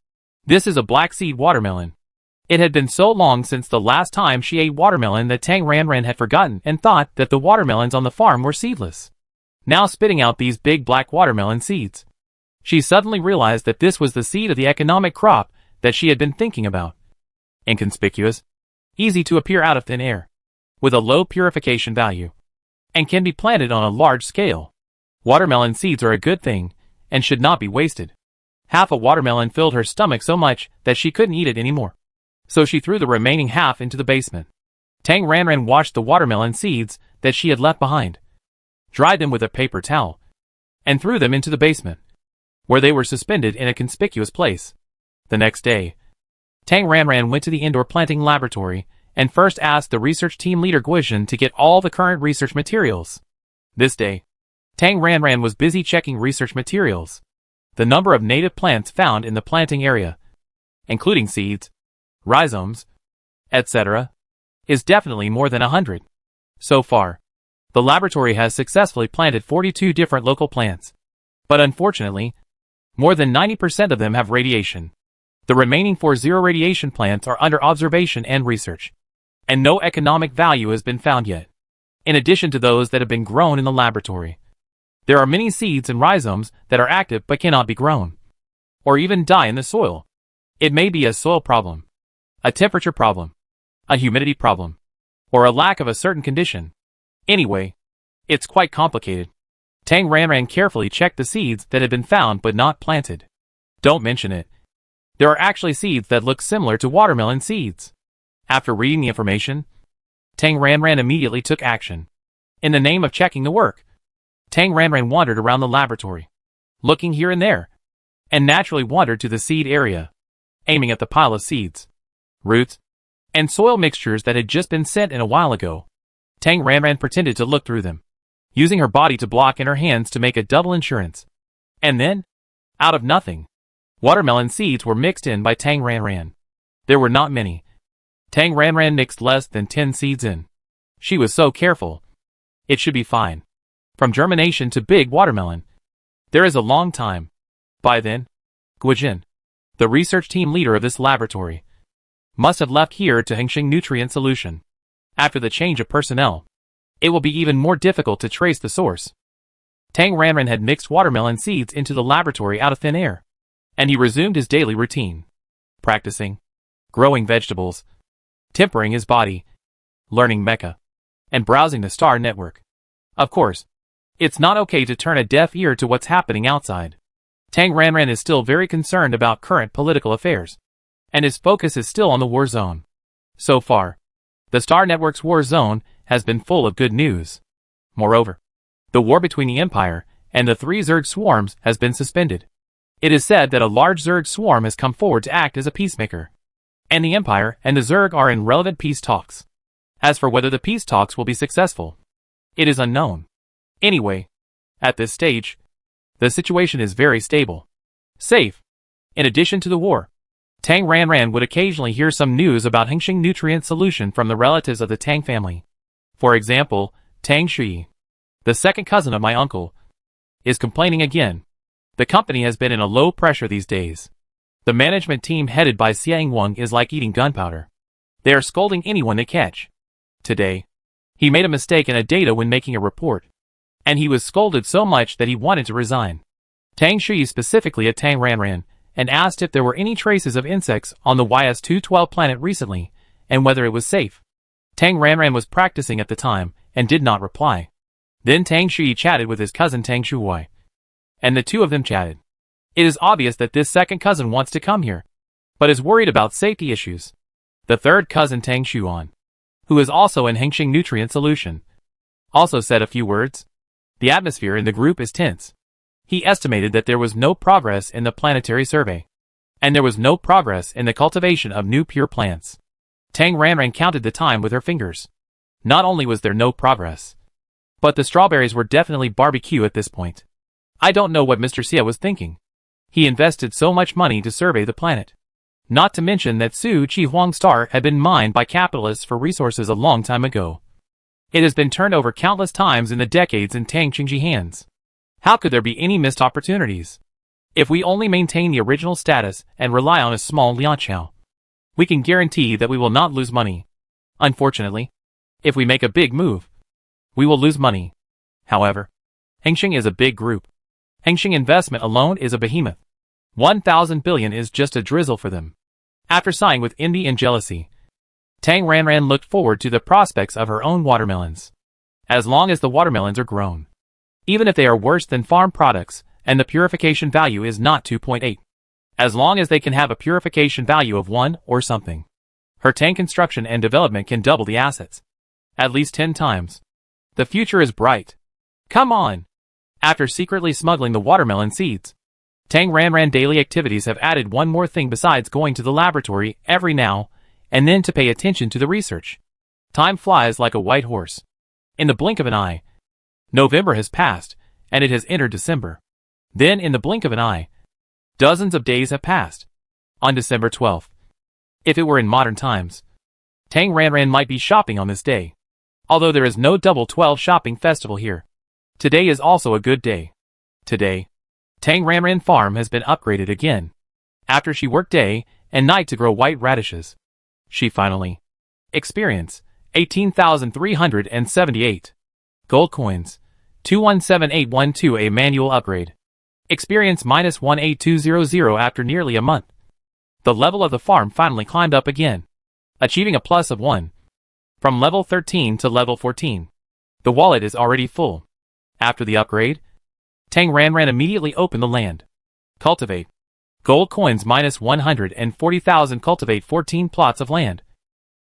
This is a black seed watermelon. It had been so long since the last time she ate watermelon that Tang Ranran had forgotten and thought that the watermelons on the farm were seedless. Now spitting out these big black watermelon seeds, she suddenly realized that this was the seed of the economic crop that she had been thinking about. Inconspicuous, easy to appear out of thin air, with a low purification value, and can be planted on a large scale. Watermelon seeds are a good thing and should not be wasted. Half a watermelon filled her stomach so much that she couldn't eat it anymore. So she threw the remaining half into the basement. Tang Ranran washed the watermelon seeds that she had left behind, dried them with a paper towel, and threw them into the basement, where they were suspended in a conspicuous place. The next day, Tang Ranran went to the indoor planting laboratory and first asked the research team leader Guizhen to get all the current research materials. This day, Tang Ranran was busy checking research materials. The number of native plants found in the planting area, including seeds, rhizomes, etc., is definitely more than 100. So far, the laboratory has successfully planted 42 different local plants. But unfortunately, more than 90% of them have radiation. The remaining 4 zero-radiation plants are under observation and research, and no economic value has been found yet. In addition to those that have been grown in the laboratory, there are many seeds and rhizomes that are active but cannot be grown, or even die in the soil. It may be a soil problem, a temperature problem, a humidity problem, or a lack of a certain condition. Anyway, it's quite complicated. Tang Ranran carefully checked the seeds that had been found but not planted. Don't mention it. There are actually seeds that look similar to watermelon seeds. After reading the information, Tang Ranran immediately took action. In the name of checking the work, Tang Ranran wandered around the laboratory, looking here and there, and naturally wandered to the seed area, aiming at the pile of seeds, roots, and soil mixtures that had just been sent in a while ago. Tang Ranran pretended to look through them, using her body to block and her hands to make a double insurance. And then, out of nothing, watermelon seeds were mixed in by Tang Ranran. There were not many. Tang Ranran mixed less than 10 seeds in. She was so careful. It should be fine. From germination to big watermelon, there is a long time. By then, Guizhen, the research team leader of this laboratory, must have left here to Hengxing Nutrient Solution. After the change of personnel, it will be even more difficult to trace the source. Tang Ranran had mixed watermelon seeds into the laboratory out of thin air, and he resumed his daily routine, practicing, growing vegetables, tempering his body, learning mecha, and browsing the star network. Of course, it's not okay to turn a deaf ear to what's happening outside. Tang Ranran is still very concerned about current political affairs, and his focus is still on the war zone. So far, the Star Network's war zone has been full of good news. Moreover, the war between the Empire and the 3 Zerg swarms has been suspended. It is said that a large Zerg swarm has come forward to act as a peacemaker, and the Empire and the Zerg are in relevant peace talks. As for whether the peace talks will be successful, it is unknown. Anyway, at this stage, the situation is very stable, safe. In addition to the war, Tang Ranran would occasionally hear some news about Hengxing nutrient solution from the relatives of the Tang family. For example, Tang Shi, the second cousin of my uncle, is complaining again. The company has been in a low pressure these days. The management team headed by Xiang Wang is like eating gunpowder. They are scolding anyone they catch. Today, he made a mistake in a data when making a report, and he was scolded so much that he wanted to resign. Tang Shi specifically at Tang Ranran, and asked if there were any traces of insects on the YS-212 planet recently, and whether it was safe. Tang Ranran was practicing at the time, and did not reply. Then Tang Shi chatted with his cousin Tang Shuhui, and the two of them chatted. It is obvious that this second cousin wants to come here, but is worried about safety issues. The third cousin Tang Xuan, who is also in Hengxing nutrient solution, also said a few words. The atmosphere in the group is tense. He estimated that there was no progress in the planetary survey, and there was no progress in the cultivation of new pure plants. Tang Ranran counted the time with her fingers. Not only was there no progress, but the strawberries were definitely barbecue at this point. I don't know what Mr. Xia was thinking. He invested so much money to survey the planet. Not to mention that Su Chi Huang Star had been mined by capitalists for resources a long time ago. It has been turned over countless times in the decades in Tang Qingji hands. How could there be any missed opportunities? If we only maintain the original status and rely on a small lianqiao, we can guarantee that we will not lose money. Unfortunately, if we make a big move, we will lose money. However, Hengxing is a big group. Hengxing investment alone is a behemoth. 1,000 billion is just a drizzle for them. After sighing with envy and jealousy, Tang Ranran looked forward to the prospects of her own watermelons. As long as the watermelons are grown, even if they are worse than farm products, and the purification value is not 2.8, as long as they can have a purification value of 1 or something, her Tang construction and development can double the assets. At least 10 times. The future is bright. Come on! After secretly smuggling the watermelon seeds, Tang Ranran daily activities have added one more thing besides going to the laboratory every now and then to pay attention to the research. Time flies like a white horse. In the blink of an eye, November has passed, and it has entered December. Then in the blink of an eye, dozens of days have passed. On December 12th, if it were in modern times, Tang Ranran might be shopping on this day. Although there is no Double 12 shopping festival here, today is also a good day. Today, Tang Ranran farm has been upgraded again. After she worked day and night to grow white radishes, she finally experienced 18,378 gold coins, 217812 a manual upgrade. Experience minus 18200 after nearly a month. The level of the farm finally climbed up again, achieving a plus of 1. From level 13 to level 14. The wallet is already full. After the upgrade, Tang Ranran immediately opened the land. Cultivate. Gold coins minus 140,000 cultivate 14 plots of land.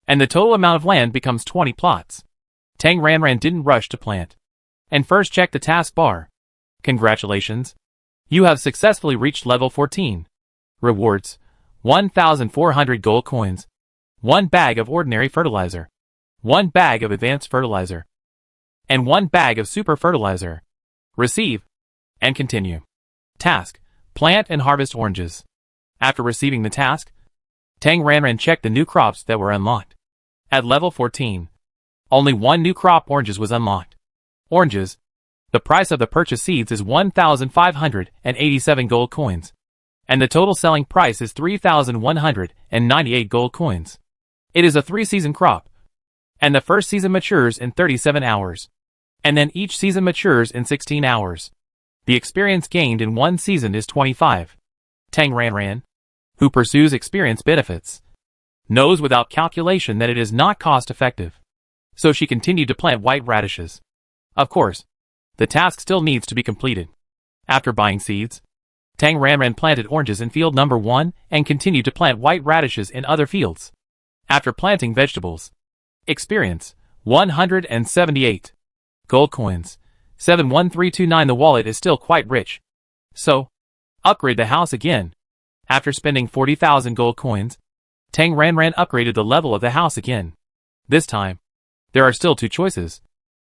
And the total amount of land becomes 20 plots. Tang Ranran didn't rush to plant. And first check the task bar. Congratulations. You have successfully reached level 14. Rewards. 1,400 gold coins. 1 bag of ordinary fertilizer. 1 bag of advanced fertilizer. And 1 bag of super fertilizer. Receive. And continue. Task. Plant and harvest oranges. After receiving the task, Tang Ranran checked the new crops that were unlocked. At level 14, only 1 new crop oranges was unlocked. Oranges. The price of the purchase seeds is 1,587 gold coins. And the total selling price is 3,198 gold coins. It is a 3-season crop. And the first season matures in 37 hours. And then each season matures in 16 hours. The experience gained in 1 season is 25. Tang Ranran, who pursues experience benefits, knows without calculation that it is not cost-effective. So she continued to plant white radishes. Of course, the task still needs to be completed. After buying seeds, Tang Ranran planted oranges in field number 1 and continued to plant white radishes in other fields. After planting vegetables, experience 178 gold coins. 71329 The wallet is still quite rich. So, upgrade the house again. After spending 40,000 gold coins, Tang Ranran upgraded the level of the house again. This time, there are still 2 choices.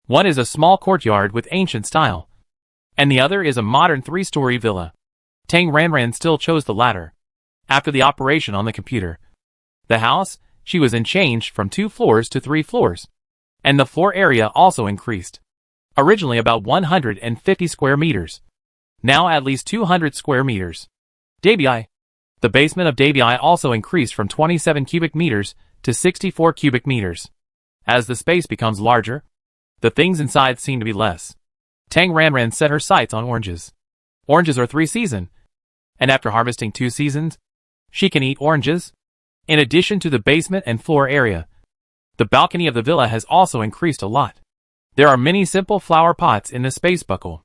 One is a small courtyard with ancient style, and the other is a modern 3-story villa. Tang Ranran still chose the latter, After the operation on the computer, the house she was in changed from 2 floors to 3 floors, and the floor area also increased. Originally about 150 square meters, now at least 200 square meters. Dbi. The basement of Dbi also increased from 27 cubic meters to 64 cubic meters. As the space becomes larger, the things inside seem to be less. Tang Ranran set her sights on oranges. Oranges are 3-season, and after harvesting 2 seasons, she can eat oranges. In addition to the basement and floor area, the balcony of the villa has also increased a lot. There are many simple flower pots in the space buckle.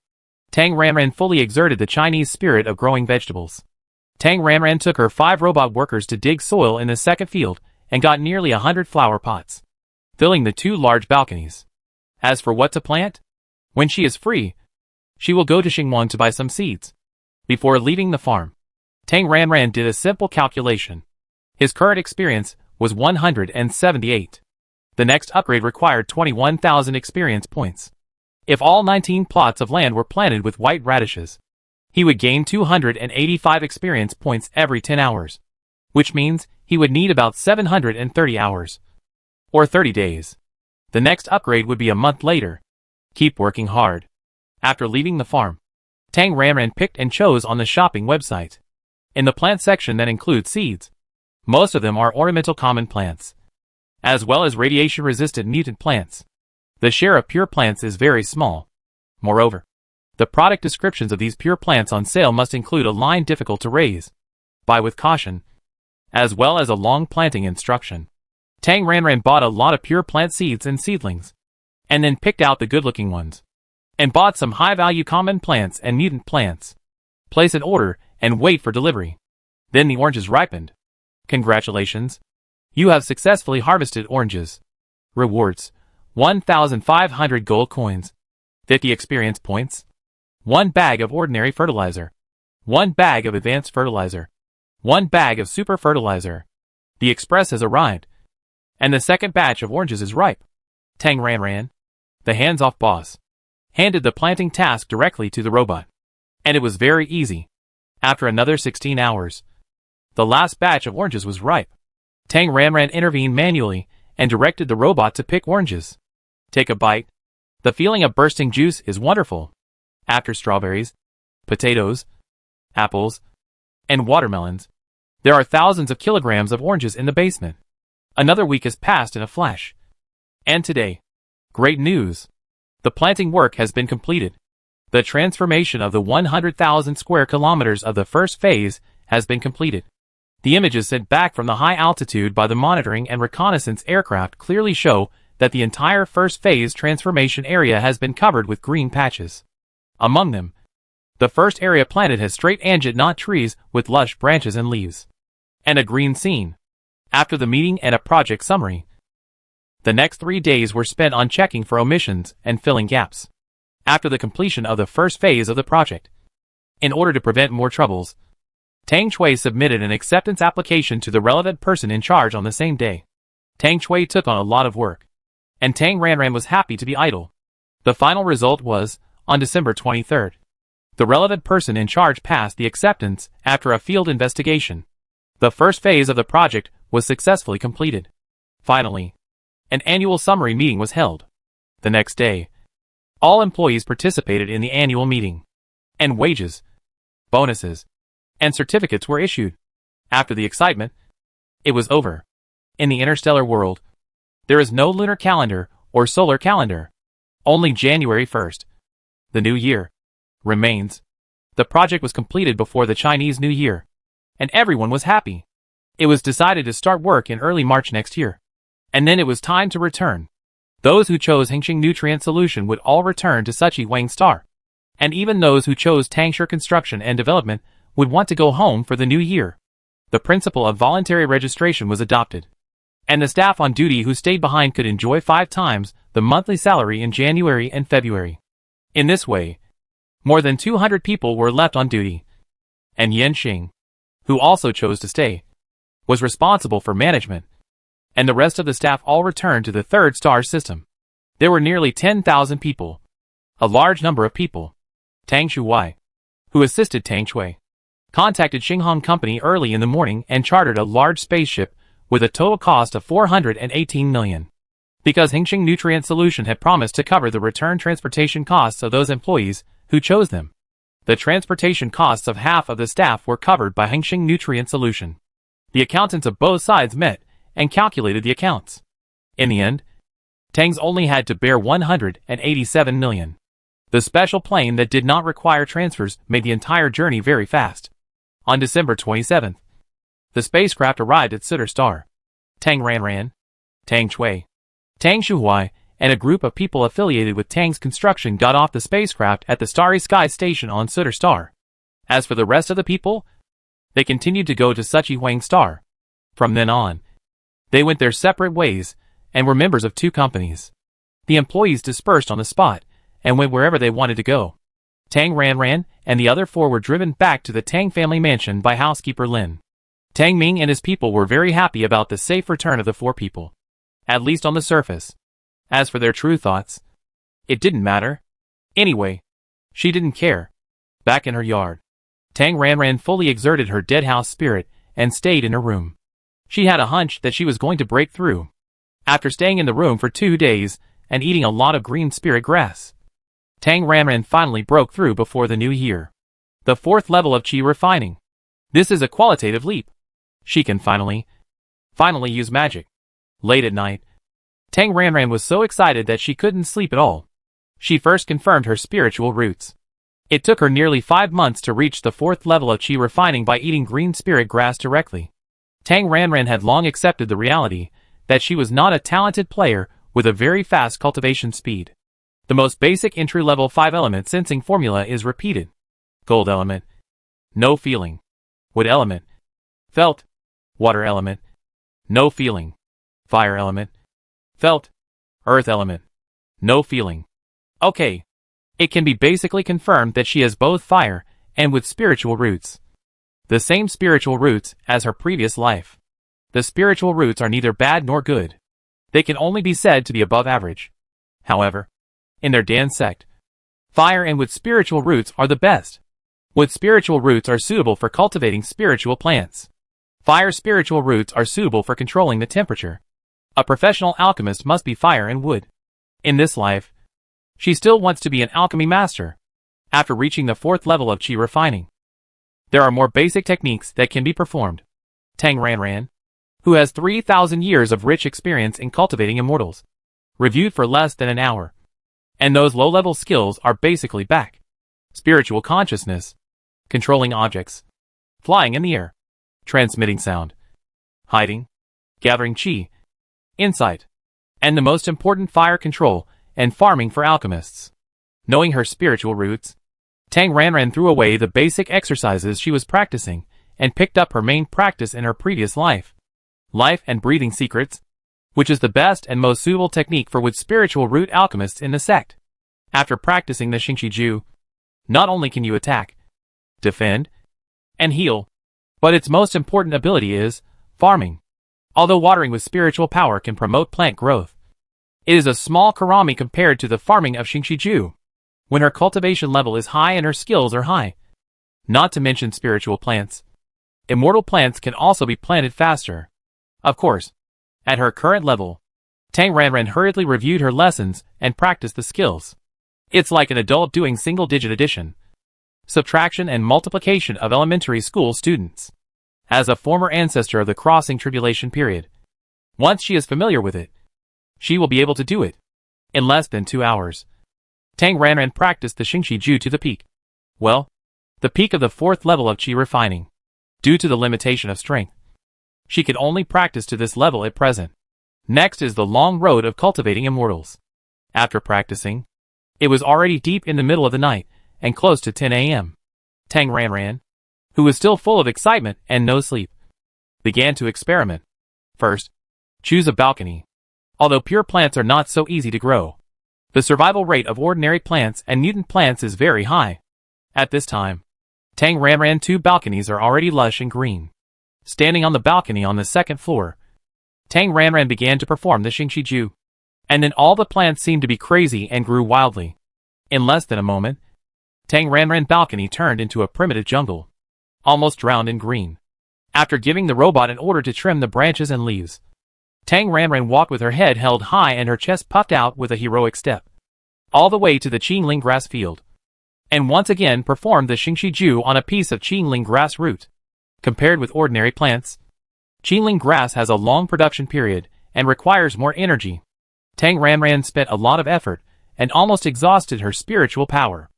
Tang Ranran fully exerted the Chinese spirit of growing vegetables. Tang Ranran took her 5 robot workers to dig soil in the second field and got nearly 100 flower pots, filling the 2 large balconies. As for what to plant, when she is free, she will go to Xingwang to buy some seeds. Before leaving the farm, Tang Ranran did a simple calculation. His current experience was 178. The next upgrade required 21,000 experience points. If all 19 plots of land were planted with white radishes, he would gain 285 experience points every 10 hours, which means he would need about 730 hours, or 30 days. The next upgrade would be a month later. Keep working hard. After leaving the farm, Tang Ranran picked and chose on the shopping website. In the plant section that includes seeds, most of them are ornamental common plants, as well as radiation-resistant mutant plants. The share of pure plants is very small. Moreover, the product descriptions of these pure plants on sale must include a line difficult to raise, buy with caution, as well as a long planting instruction. Tang Ranran bought a lot of pure plant seeds and seedlings, and then picked out the good-looking ones, and bought some high-value common plants and mutant plants. Place an order and wait for delivery. Then the oranges ripened. Congratulations! You have successfully harvested oranges. Rewards: 1,500 gold coins, 50 experience points, 1 bag of ordinary fertilizer, 1 bag of advanced fertilizer, 1 bag of super fertilizer. The express has arrived, and the second batch of oranges is ripe. Tang Ranran, the hands-off boss, handed the planting task directly to the robot, and it was very easy. After another 16 hours, the last batch of oranges was ripe. Tang Ranran intervened manually and directed the robot to pick oranges. Take a bite. The feeling of bursting juice is wonderful. After strawberries, potatoes, apples, and watermelons, there are thousands of kilograms of oranges in the basement. Another week has passed in a flash. And today, great news! The planting work has been completed. The transformation of the 100,000 square kilometers of the first phase has been completed. The images sent back from the high altitude by the monitoring and reconnaissance aircraft clearly show that the entire first phase transformation area has been covered with green patches. Among them, the first area planted has straight Anjit-knot trees with lush branches and leaves, and a green scene. After the meeting and a project summary, the next 3 days were spent on checking for omissions and filling gaps. After the completion of the first phase of the project, in order to prevent more troubles, Tang Chui submitted an acceptance application to the relevant person in charge on the same day. Tang Chui took on a lot of work, and Tang Ranran was happy to be idle. The final result was, on December 23rd, the relevant person in charge passed the acceptance after a field investigation. The first phase of the project was successfully completed. Finally, an annual summary meeting was held. The next day, all employees participated in the annual meeting, and wages, bonuses, and certificates were issued. After the excitement, it was over. In the interstellar world, there is no lunar calendar or solar calendar. Only January 1st, the new year, remains. The project was completed before the Chinese New Year, and everyone was happy. It was decided to start work in early March next year, and then it was time to return. Those who chose Hengqing Nutrient Solution would all return to Suchi Wang Star, and even those who chose Tangshire Construction and Development would want to go home for the new year. The principle of voluntary registration was adopted, and the staff on duty who stayed behind could enjoy 5 times the monthly salary in January and February. In this way, more than 200 people were left on duty, and Yan Xing, who also chose to stay, was responsible for management, and the rest of the staff all returned to the third star system. There were nearly 10,000 people, a large number of people. Tang Shuwai, who assisted Tang Chui, contacted Xinghong Company early in the morning and chartered a large spaceship with a total cost of 418 million. Because Hengxing Nutrient Solution had promised to cover the return transportation costs of those employees who chose them. The transportation costs of half of the staff were covered by Hengxing Nutrient Solution. The accountants of both sides met and calculated the accounts. In the end, Tang's only had to bear 187 million. The special plane that did not require transfers made the entire journey very fast. On December 27th, the spacecraft arrived at Sutter Star. Tang Ranran, Tang Chui, Tang Shuhui, and a group of people affiliated with Tang's construction got off the spacecraft at the Starry Sky Station on Sutter Star. As for the rest of the people, they continued to go to Suchi Huang Star. From then on, they went their separate ways and were members of two companies. The employees dispersed on the spot and went wherever they wanted to go. Tang Ranran and the other four were driven back to the Tang family mansion by housekeeper Lin. Tang Ming and his people were very happy about the safe return of the four people. At least on the surface. As for their true thoughts, it didn't matter. Anyway, she didn't care. Back in her yard, Tang Ranran fully exerted her dead house spirit and stayed in her room. She had a hunch that she was going to break through. After staying in the room for 2 days and eating a lot of green spirit grass, Tang Ranran finally broke through before the new year. The 4th level of Qi refining. This is a qualitative leap. She can finally use magic. Late at night, Tang Ranran was so excited that she couldn't sleep at all. She first confirmed her spiritual roots. It took her nearly 5 months to reach the 4th level of Qi refining by eating green spirit grass directly. Tang Ranran had long accepted the reality that she was not a talented player with a very fast cultivation speed. The most basic entry-level 5-element sensing formula is repeated. Gold element, no feeling. Wood element, felt. Water element, no feeling. Fire element, felt. Earth element, no feeling. Okay. It can be basically confirmed that she has both fire and wood spiritual roots. The same spiritual roots as her previous life. The spiritual roots are neither bad nor good. They can only be said to be above average. However, in their Dan sect, fire and wood spiritual roots are the best. Wood spiritual roots are suitable for cultivating spiritual plants. Fire spiritual roots are suitable for controlling the temperature. A professional alchemist must be fire and wood. In this life, she still wants to be an alchemy master. After reaching the 4th level of Qi refining, there are more basic techniques that can be performed. Tang Ranran, who has 3,000 years of rich experience in cultivating immortals, reviewed for less than an hour. And those low-level skills are basically back. Spiritual consciousness, controlling objects, flying in the air, transmitting sound, hiding, gathering Qi, insight, and the most important, fire control and farming for alchemists. Knowing her spiritual roots, Tang Ranran threw away the basic exercises she was practicing and picked up her main practice in her previous life. Life and breathing secrets, which is the best and most suitable technique for wood spiritual root alchemists in the sect. After practicing the Xingxi Ju, not only can you attack, defend, and heal, but its most important ability is farming. Although watering with spiritual power can promote plant growth, it is a small karami compared to the farming of Xingxi Ju, when her cultivation level is high and her skills are high. Not to mention spiritual plants. Immortal plants can also be planted faster. Of course, at her current level, Tang Ranran hurriedly reviewed her lessons and practiced the skills. It's like an adult doing single-digit addition, subtraction and multiplication of elementary school students. As a former ancestor of the crossing tribulation period, once she is familiar with it, she will be able to do it. In less than 2 hours, Tang Ranran practiced the Xingxi Ju to the peak. Well, the peak of the 4th level of Qi refining. Due to the limitation of strength, she could only practice to this level at present. Next is the long road of cultivating immortals. After practicing, it was already deep in the middle of the night and close to 10 a.m. Tang Ranran, who was still full of excitement and no sleep, began to experiment. First, choose a balcony. Although pure plants are not so easy to grow, the survival rate of ordinary plants and mutant plants is very high. At this time, Tang Ranran 2 balconies are already lush and green. Standing on the balcony on the 2nd floor, Tang Ranran began to perform the Xingxi Ju. And then all the plants seemed to be crazy and grew wildly. In less than a moment, Tang Ranran balcony turned into a primitive jungle. almost drowned in green. After giving the robot an order to trim the branches and leaves, Tang Ranran walked with her head held high and her chest puffed out with a heroic step, all the way to the Qingling grass field, and once again performed the Xingshi Ju on a piece of Qingling grass root. Compared with ordinary plants, Qingling grass has a long production period and requires more energy. Tang Ranran spent a lot of effort and almost exhausted her spiritual power.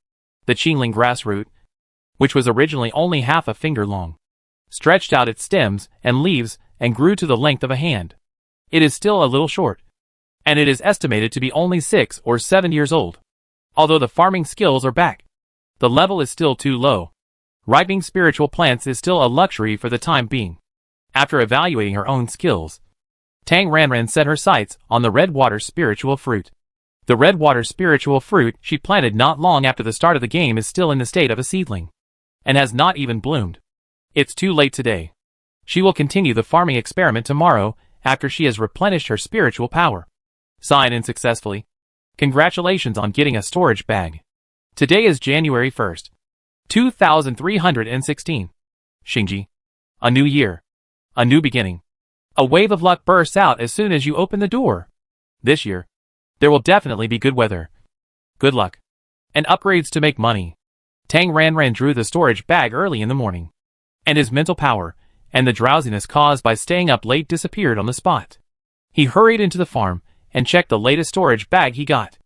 The Qingling grass root, which was originally only half a finger long, stretched out its stems and leaves and grew to the length of a hand. It is still a little short, and it is estimated to be only 6 or 7 years old. Although the farming skills are back, the level is still too low. Ripening spiritual plants is still a luxury for the time being. After evaluating her own skills, Tang Ranran set her sights on the red water spiritual fruit. The red water spiritual fruit she planted not long after the start of the game is still in the state of a seedling, and has not even bloomed. It's too late today. She will continue the farming experiment tomorrow after she has replenished her spiritual power. Sign in successfully. Congratulations on getting a storage bag. Today is January 1st, 2316. Xingji. A new year. A new beginning. A wave of luck bursts out as soon as you open the door. This year, there will definitely be good weather, good luck, and upgrades to make money. Tang Ranran drew the storage bag early in the morning, and his mental power and the drowsiness caused by staying up late disappeared on the spot. He hurried into the farm and checked the latest storage bag he got.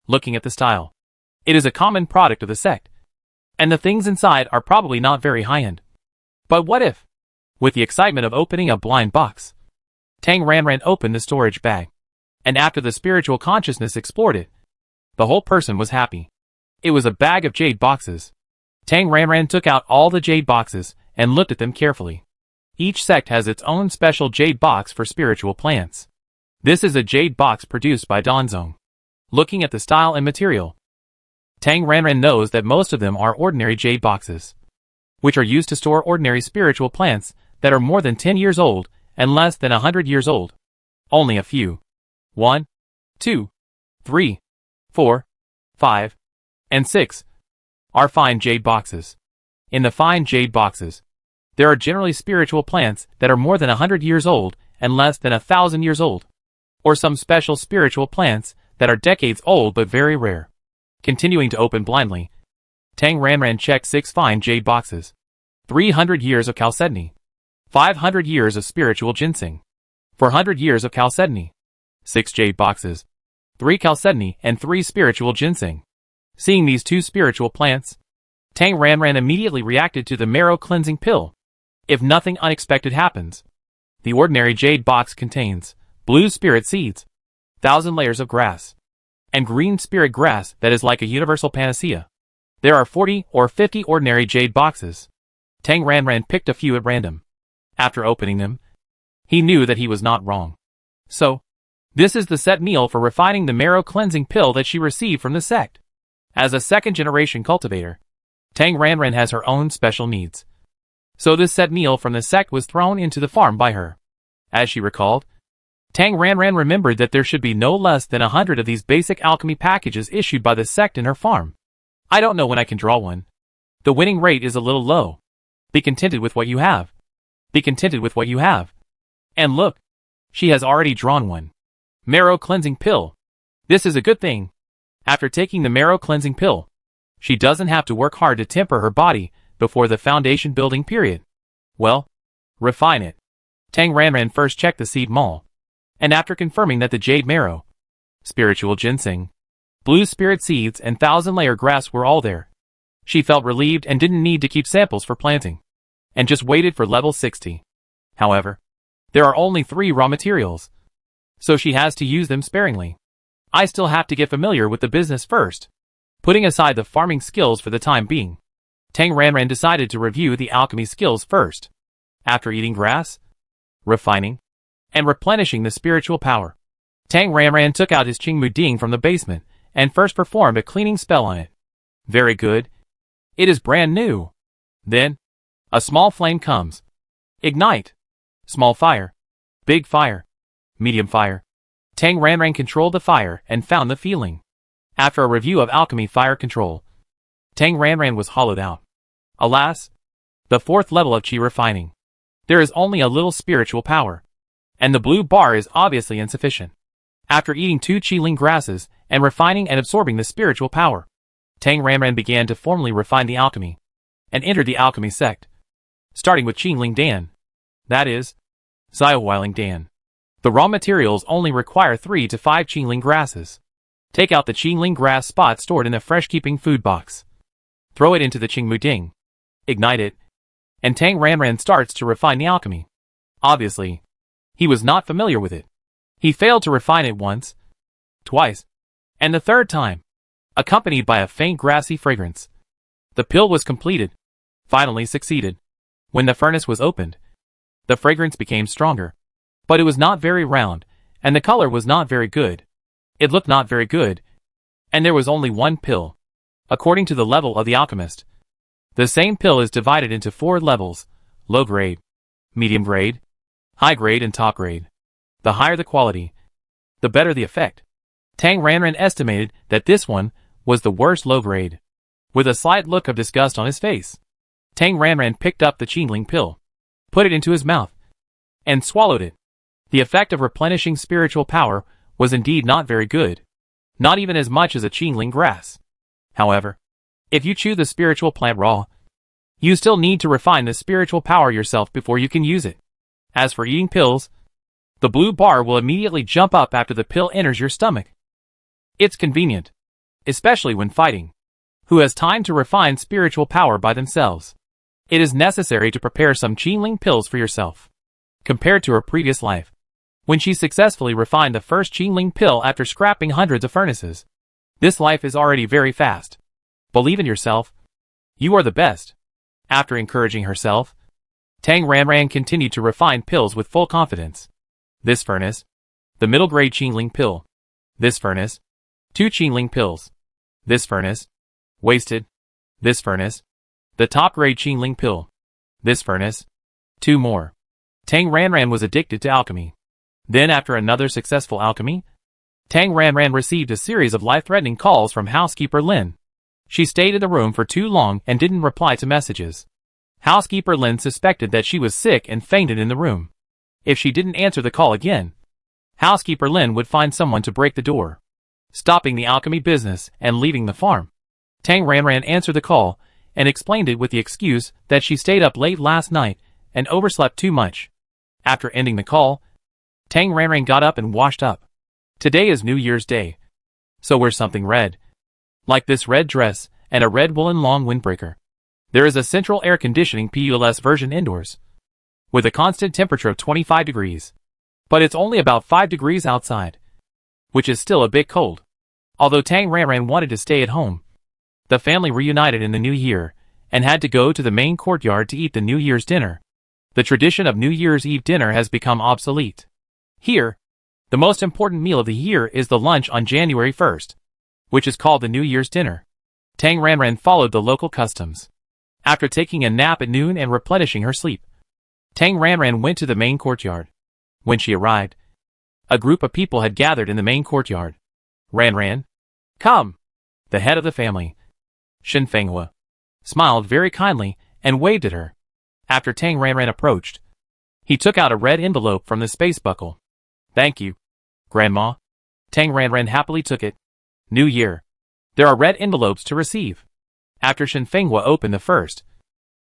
Looking at the style, it is a common product of the sect, and the things inside are probably not very high-end. But what if? With the excitement of opening a blind box, Tang Ranran opened the storage bag, and after the spiritual consciousness explored it, the whole person was happy. It was a bag of jade boxes. Tang Ranran took out all the jade boxes and looked at them carefully. Each sect has its own special jade box for spiritual plants. This is a jade box produced by Danzong. Looking at the style and material, Tang Ranran knows that most of them are ordinary jade boxes, which are used to store ordinary spiritual plants that are more than 10 years old and less than 100 years old. Only a few, 1, 2, 3, 4, 5, and 6, are fine jade boxes. In the fine jade boxes, there are generally spiritual plants that are more than 100 years old and less than 1,000 years old, or some special spiritual plants that are decades old but very rare. Continuing to open blindly, Tang Ranran checked 6 fine jade boxes, 300 years of chalcedony, 500 years of spiritual ginseng, 400 years of chalcedony, 6 jade boxes, 3 chalcedony and 3 spiritual ginseng. Seeing these 2 spiritual plants, Tang Ranran immediately reacted to the marrow cleansing pill. If nothing unexpected happens, the ordinary jade box contains blue spirit seeds, 1,000 layers of grass, and green spirit grass that is like a universal panacea. There are 40 or 50 ordinary jade boxes. Tang Ranran picked a few at random. After opening them, he knew that he was not wrong. So, this is the set meal for refining the marrow cleansing pill that she received from the sect. As a second-generation cultivator, Tang Ranran has her own special needs. So this set meal from the sect was thrown into the farm by her. As she recalled, Tang Ranran remembered that there should be no less than 100 of these basic alchemy packages issued by the sect in her farm. I don't know when I can draw one. The winning rate is a little low. Be contented with what you have. Be contented with what you have. And look, she has already drawn one. Marrow cleansing pill. This is a good thing. After taking the marrow cleansing pill, she doesn't have to work hard to temper her body before the foundation building period. Well, refine it. Tang Ranran first checked the seed mall, and after confirming that the jade marrow, spiritual ginseng, blue spirit seeds and 1,000-layer grass were all there, she felt relieved and didn't need to keep samples for planting, and just waited for level 60. However, there are only 3 raw materials, so she has to use them sparingly. I still have to get familiar with the business first. Putting aside the farming skills for the time being, Tang Ranran decided to review the alchemy skills first. After eating grass, refining, and replenishing the spiritual power, Tang Ranran took out his Qingmu Ding from the basement and first performed a cleaning spell on it. Very good. It is brand new. Then, a small flame comes. Ignite. Small fire. Big fire. Medium fire. Tang Ranran controlled the fire and found the feeling. After a review of alchemy fire control, Tang Ranran was hollowed out. Alas, The fourth level of qi refining. There is only a little spiritual power, and the blue bar is obviously insufficient. After eating 2 qi-ling grasses and refining and absorbing the spiritual power, Tang Ranran began to formally refine the alchemy, and entered the alchemy sect, starting with Qingling Dan, that is, Xiaohuiling Dan. The raw materials only require 3 to 5 Qingling grasses. Take out the Qingling grass spot stored in a fresh-keeping food box. Throw it into the Qingmu Ding. Ignite it, and Tang Ranran starts to refine the alchemy. Obviously, he was not familiar with it. He failed to refine it once, twice, and the third time, accompanied by a faint grassy fragrance. The pill was completed, finally succeeded. When the furnace was opened, the fragrance became stronger, but it was not very round, and the color was not very good. It looked not very good, and there was only one pill, according to the level of the alchemist. The same pill is divided into 4 levels: low grade, medium grade, high grade and top grade. The higher the quality, the better the effect. Tang Ranran estimated that this one was the worst low grade. With a slight look of disgust on his face, Tang Ranran picked up the Qingling pill, put it into his mouth, and swallowed it. The effect of replenishing spiritual power was indeed not very good, not even as much as a Qingling grass. However, if you chew the spiritual plant raw, you still need to refine the spiritual power yourself before you can use it. As for eating pills, the blue bar will immediately jump up after the pill enters your stomach. It's convenient, especially when fighting. Who has time to refine spiritual power by themselves? It is necessary to prepare some Qingling pills for yourself. Compared to her previous life, when she successfully refined the first Qingling pill after scrapping hundreds of furnaces, this life is already very fast. Believe in yourself. You are the best. After encouraging herself, Tang Ranran continued to refine pills with full confidence. This furnace, the middle grade Qingling pill. This furnace, 2 Qingling pills. This furnace, wasted. This furnace, the top grade Qingling pill. This furnace, 2 more. Tang Ranran was addicted to alchemy. Then after another successful alchemy, Tang Ranran received a series of life-threatening calls from housekeeper Lin. She stayed in the room for too long and didn't reply to messages. Housekeeper Lin suspected that she was sick and fainted in the room. If she didn't answer the call again, Housekeeper Lin would find someone to break the door, stopping the alchemy business and leaving the farm. Tang Ranran answered the call and explained it with the excuse that she stayed up late last night and overslept too much. After ending the call, Tang Ranran got up and washed up. Today is New Year's Day, so wear something red, like this red dress and a red woolen long windbreaker. There is a central air conditioning PULS version indoors, with a constant temperature of 25 degrees. But it's only about 5 degrees outside, which is still a bit cold. Although Tang Ranran wanted to stay at home, the family reunited in the new year and had to go to the main courtyard to eat the New Year's dinner. The tradition of New Year's Eve dinner has become obsolete. Here, the most important meal of the year is the lunch on January 1st, which is called the New Year's dinner. Tang Ranran followed the local customs. After taking a nap at noon and replenishing her sleep, Tang Ranran went to the main courtyard. When she arrived, a group of people had gathered in the main courtyard. Ranran, come! The head of the family, Shen Fenghua, smiled very kindly and waved at her. After Tang Ranran approached, he took out a red envelope from the space buckle. Thank you, Grandma. Tang Ranran happily took it. New Year. There are red envelopes to receive. After Shen Fenghua opened the first,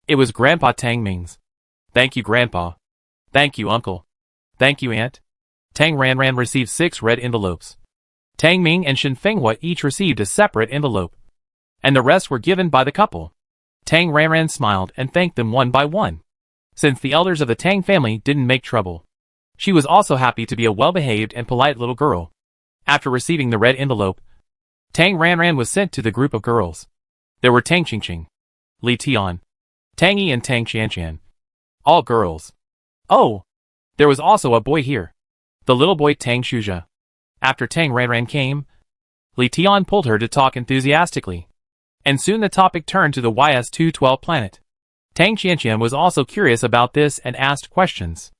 it was Grandpa Tang Ming's. Thank you, Grandpa. Thank you, Uncle. Thank you, Aunt. Tang Ranran received 6 red envelopes. Tang Ming and Shen Fenghua each received a separate envelope, and the rest were given by the couple. Tang Ranran smiled and thanked them one by one. Since the elders of the Tang family didn't make trouble, she was also happy to be a well-behaved and polite little girl. After receiving the red envelope, Tang Ranran was sent to the group of girls. There were Tang Qingqing, Li Tian, Tang Yi and Tang Qianqian. All girls. Oh! There was also a boy here. The little boy Tang Shuja. After Tang Ranran came, Li Tian pulled her to talk enthusiastically, and soon the topic turned to the YS-212 planet. Tang Qianqian was also curious about this and asked questions.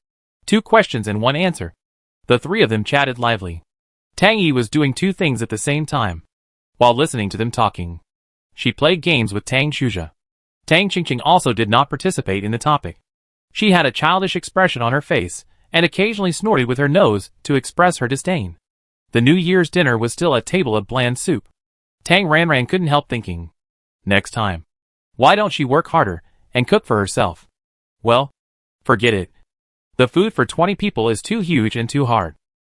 2 questions and 1 answer. The 3 of them chatted lively. Tang Yi was doing 2 things at the same time, while listening to them talking. She played games with Tang Shuja. Tang Qingqing also did not participate in the topic. She had a childish expression on her face, and occasionally snorted with her nose to express her disdain. The New Year's dinner was still a table of bland soup. Tang Ranran couldn't help thinking, next time, why don't she work harder and cook for herself? Well, forget it. The food for 20 people is too huge and too hard.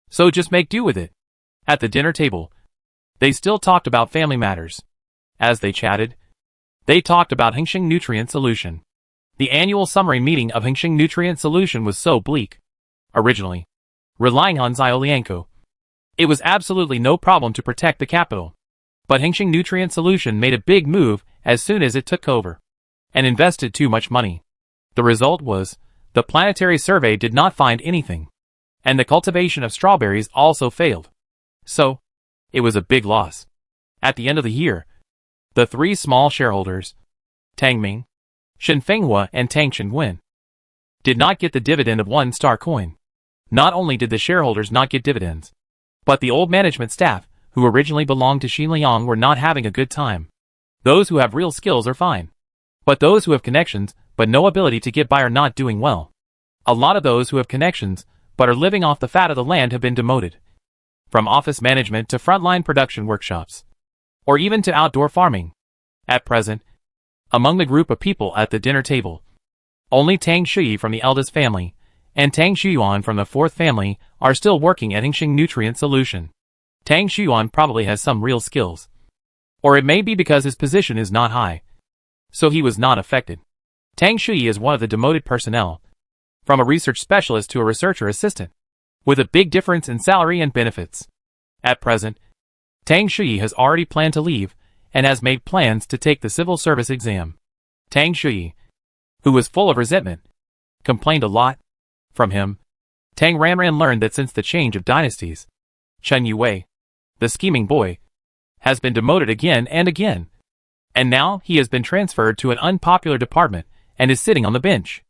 So just make do with it. At the dinner table, they still talked about family matters. As they chatted, they talked about Hengxing Nutrient Solution. The annual summary meeting of Hengxing Nutrient Solution was so bleak. Originally, relying on Xiaolianko, it was absolutely no problem to protect the capital. But Hengxing Nutrient Solution made a big move as soon as it took over, and invested too much money. The result was, the planetary survey did not find anything, and the cultivation of strawberries also failed. So, it was a big loss. At the end of the year, the three small shareholders, Tang Ming, Shen Fenghua and Tang Chenguan, did not get the dividend of 1 star coin. Not only did the shareholders not get dividends, but the old management staff, who originally belonged to Xinliang, were not having a good time. Those who have real skills are fine. But those who have connections, but no ability to get by, are not doing well. A lot of those who have connections, but are living off the fat of the land, have been demoted. From office management to frontline production workshops, or even to outdoor farming. At present, among the group of people at the dinner table, only Tang Shuyi from the eldest family, and Tang Shuyuan from the fourth family, are still working at Hengxing Nutrient Solution. Tang Shuyuan probably has some real skills. Or it may be because his position is not high, so he was not affected. Tang Shuyi is one of the demoted personnel, from a research specialist to a researcher assistant, with a big difference in salary and benefits. At present, Tang Shuyi has already planned to leave, and has made plans to take the civil service exam. Tang Shuyi, who was full of resentment, complained a lot. From him, Tang Ranran learned that since the change of dynasties, Chen Yue, the scheming boy, has been demoted again and again. And now he has been transferred to an unpopular department and is sitting on the bench.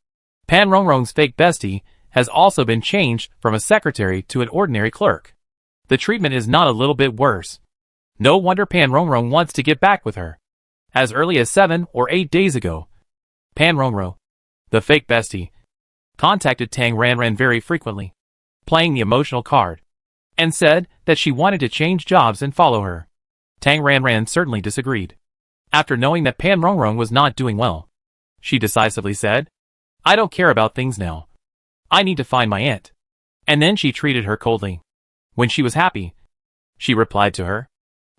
Pan Rongrong's fake bestie has also been changed from a secretary to an ordinary clerk. The treatment is not a little bit worse. No wonder Pan Rongrong wants to get back with her. As early as 7 or 8 days ago, Pan Rongrong, the fake bestie, contacted Tang Ranran very frequently, playing the emotional card, and said that she wanted to change jobs and follow her. Tang Ranran certainly disagreed. After knowing that Pan Rongrong was not doing well, she decisively said, "I don't care about things now. I need to find my aunt." And then she treated her coldly. When she was happy, she replied to her,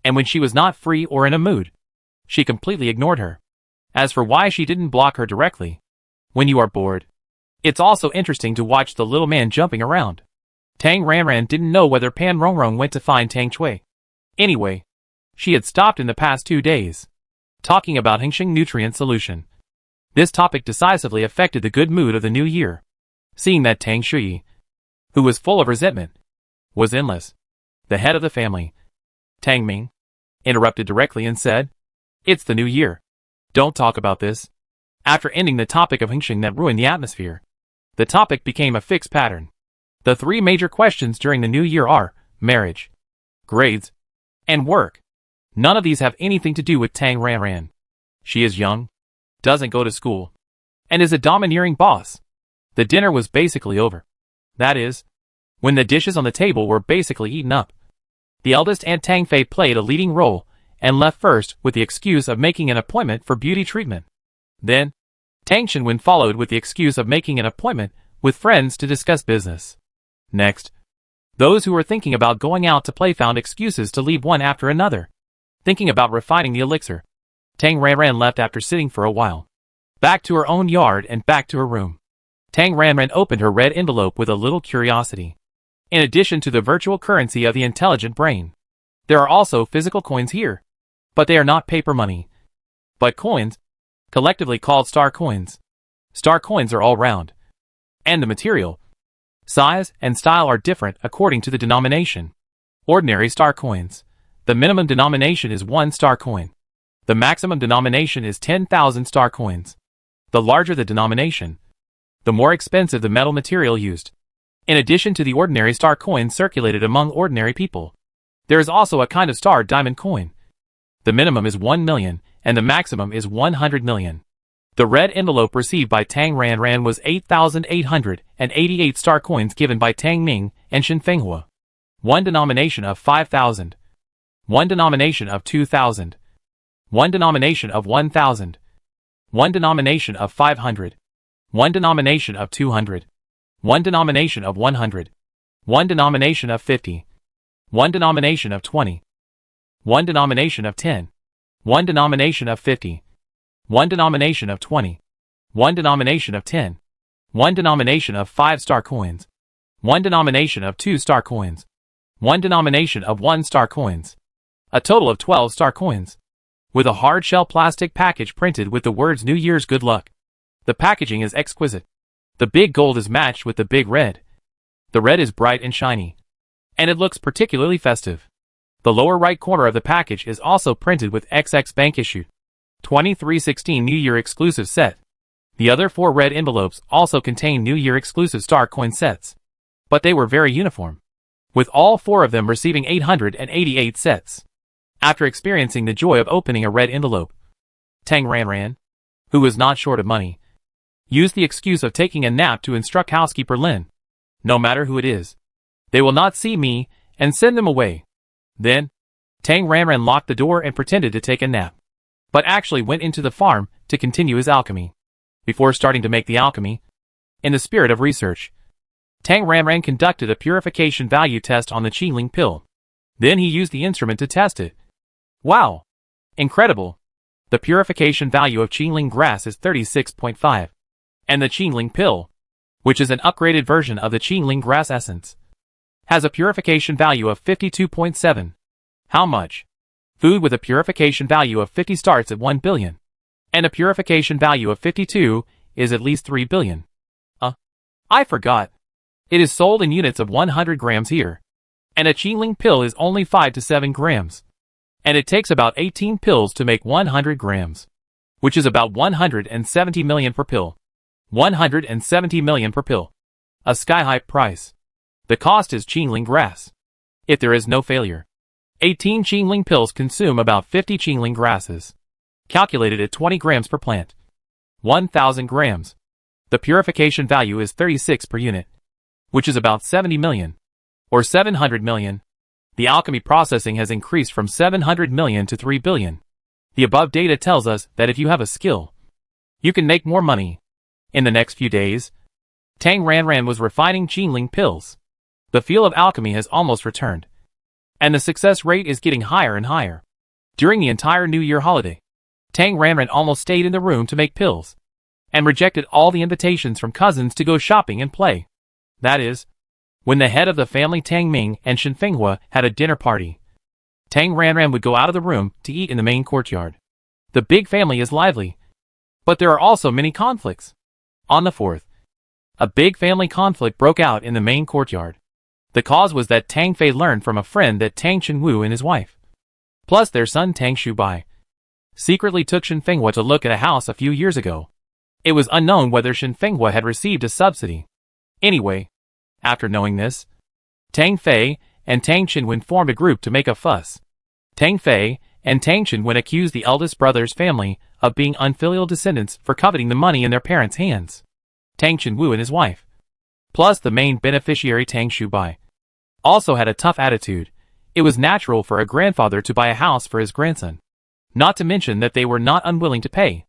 and when she was not free or in a mood, she completely ignored her. As for why she didn't block her directly, when you are bored, it's also interesting to watch the little man jumping around. Tang Ranran didn't know whether Pan Rongrong went to find Tang Chui. Anyway, she had stopped in the past 2 days, talking about Hengxing Nutrient Solution. This topic decisively affected the good mood of the new year. Seeing that Tang Shuyi, who was full of resentment, was endless, the head of the family, Tang Ming, interrupted directly and said, "It's the new year. Don't talk about this." After ending the topic of Hengxing that ruined the atmosphere, the topic became a fixed pattern. The 3 major questions during the new year are marriage, grades, and work. None of these have anything to do with Tang Ranran. She is young, doesn't go to school, and is a domineering boss. The dinner was basically over. That is, when the dishes on the table were basically eaten up. The eldest Aunt Tang Fei played a leading role, and left first with the excuse of making an appointment for beauty treatment. Then, Tang Chenwen followed with the excuse of making an appointment with friends to discuss business. Next, those who were thinking about going out to play found excuses to leave one after another. Thinking about refining the elixir, Tang Ranran left after sitting for a while. Back to her own yard and back to her room. Tang Ranran opened her red envelope with a little curiosity. In addition to the virtual currency of the intelligent brain, there are also physical coins here. But they are not paper money, but coins, collectively called star coins. Star coins are all round, and the material, size, and style are different according to the denomination. Ordinary star coins. The minimum denomination is 1 star coin. The maximum denomination is 10,000 star coins. The larger the denomination, the more expensive the metal material used. In addition to the ordinary star coins circulated among ordinary people, there is also a kind of star diamond coin. The minimum is 1 million, and the maximum is 100 million. The red envelope received by Tang Ranran was 8,888 star coins given by Tang Ming and Shen Fenghua. One denomination of 5,000. One denomination of 2,000. One denomination of 1,000. One denomination of 500. One denomination of 200. One denomination of 100. One denomination of 50. One denomination of 20. One denomination of 10. One denomination of 50. One denomination of 20. One denomination of 10. One denomination of 5-star coins. One denomination of 2-star coins. One denomination of 1-star coins. A total of 12-star coins. With a hard-shell plastic package printed with the words New Year's Good Luck. The packaging is exquisite. The big gold is matched with the big red. The red is bright and shiny. And it looks particularly festive. The lower right corner of the package is also printed with XX Bank issued 2316 New Year exclusive set. The other 4 red envelopes also contain New Year exclusive star coin sets. But they were very uniform, with all 4 of them receiving 888 sets. After experiencing the joy of opening a red envelope, Tang Ranran, who was not short of money, used the excuse of taking a nap to instruct housekeeper Lin. No matter who it is, they will not see me, and send them away. Then, Tang Ranran locked the door and pretended to take a nap, but actually went into the farm to continue his alchemy. Before starting to make the alchemy, in the spirit of research, Tang Ranran conducted a purification value test on the Qingling pill. Then he used the instrument to test it. Wow! Incredible! The purification value of Qingling grass is 36.5. And the Qingling pill, which is an upgraded version of the Qingling grass essence, has a purification value of 52.7. How much? Food with a purification value of 50 starts at 1 billion. And a purification value of 52 is at least 3 billion. I forgot. It is sold in units of 100 grams here. And a Qingling pill is only 5 to 7 grams. And it takes about 18 pills to make 100 grams. Which is about 170 million per pill. 170 million per pill. A sky-high price. The cost is Qingling grass. If there is no failure, 18 Qingling pills consume about 50 Qingling grasses. Calculated at 20 grams per plant. 1,000 grams. The purification value is 36 per unit, which is about 70 million. Or 700 million. The alchemy processing has increased from 700 million to 3 billion. The above data tells us that if you have a skill, you can make more money. In the next few days, Tang Ranran was refining Qingling pills. The feel of alchemy has almost returned, and the success rate is getting higher and higher. During the entire New Year holiday, Tang Ranran almost stayed in the room to make pills, and rejected all the invitations from cousins to go shopping and play. That is, when the head of the family Tang Ming and Shen Fenghua had a dinner party, Tang Ranran would go out of the room to eat in the main courtyard. The big family is lively, but there are also many conflicts. On the 4th, a big family conflict broke out in the main courtyard. The cause was that Tang Fei learned from a friend that Tang Chenwu and his wife, plus their son Tang Shubai, secretly took Shen Fenghua to look at a house a few years ago. It was unknown whether Shen Fenghua had received a subsidy. Anyway, after knowing this, Tang Fei and Tang Chenwen formed a group to make a fuss. Tang Fei and Tang Chenwen accused the eldest brother's family of being unfilial descendants for coveting the money in their parents' hands. Tang Chenwu and his wife, plus the main beneficiary Tang Shubai, also had a tough attitude. It was natural for a grandfather to buy a house for his grandson. Not to mention that they were not unwilling to pay.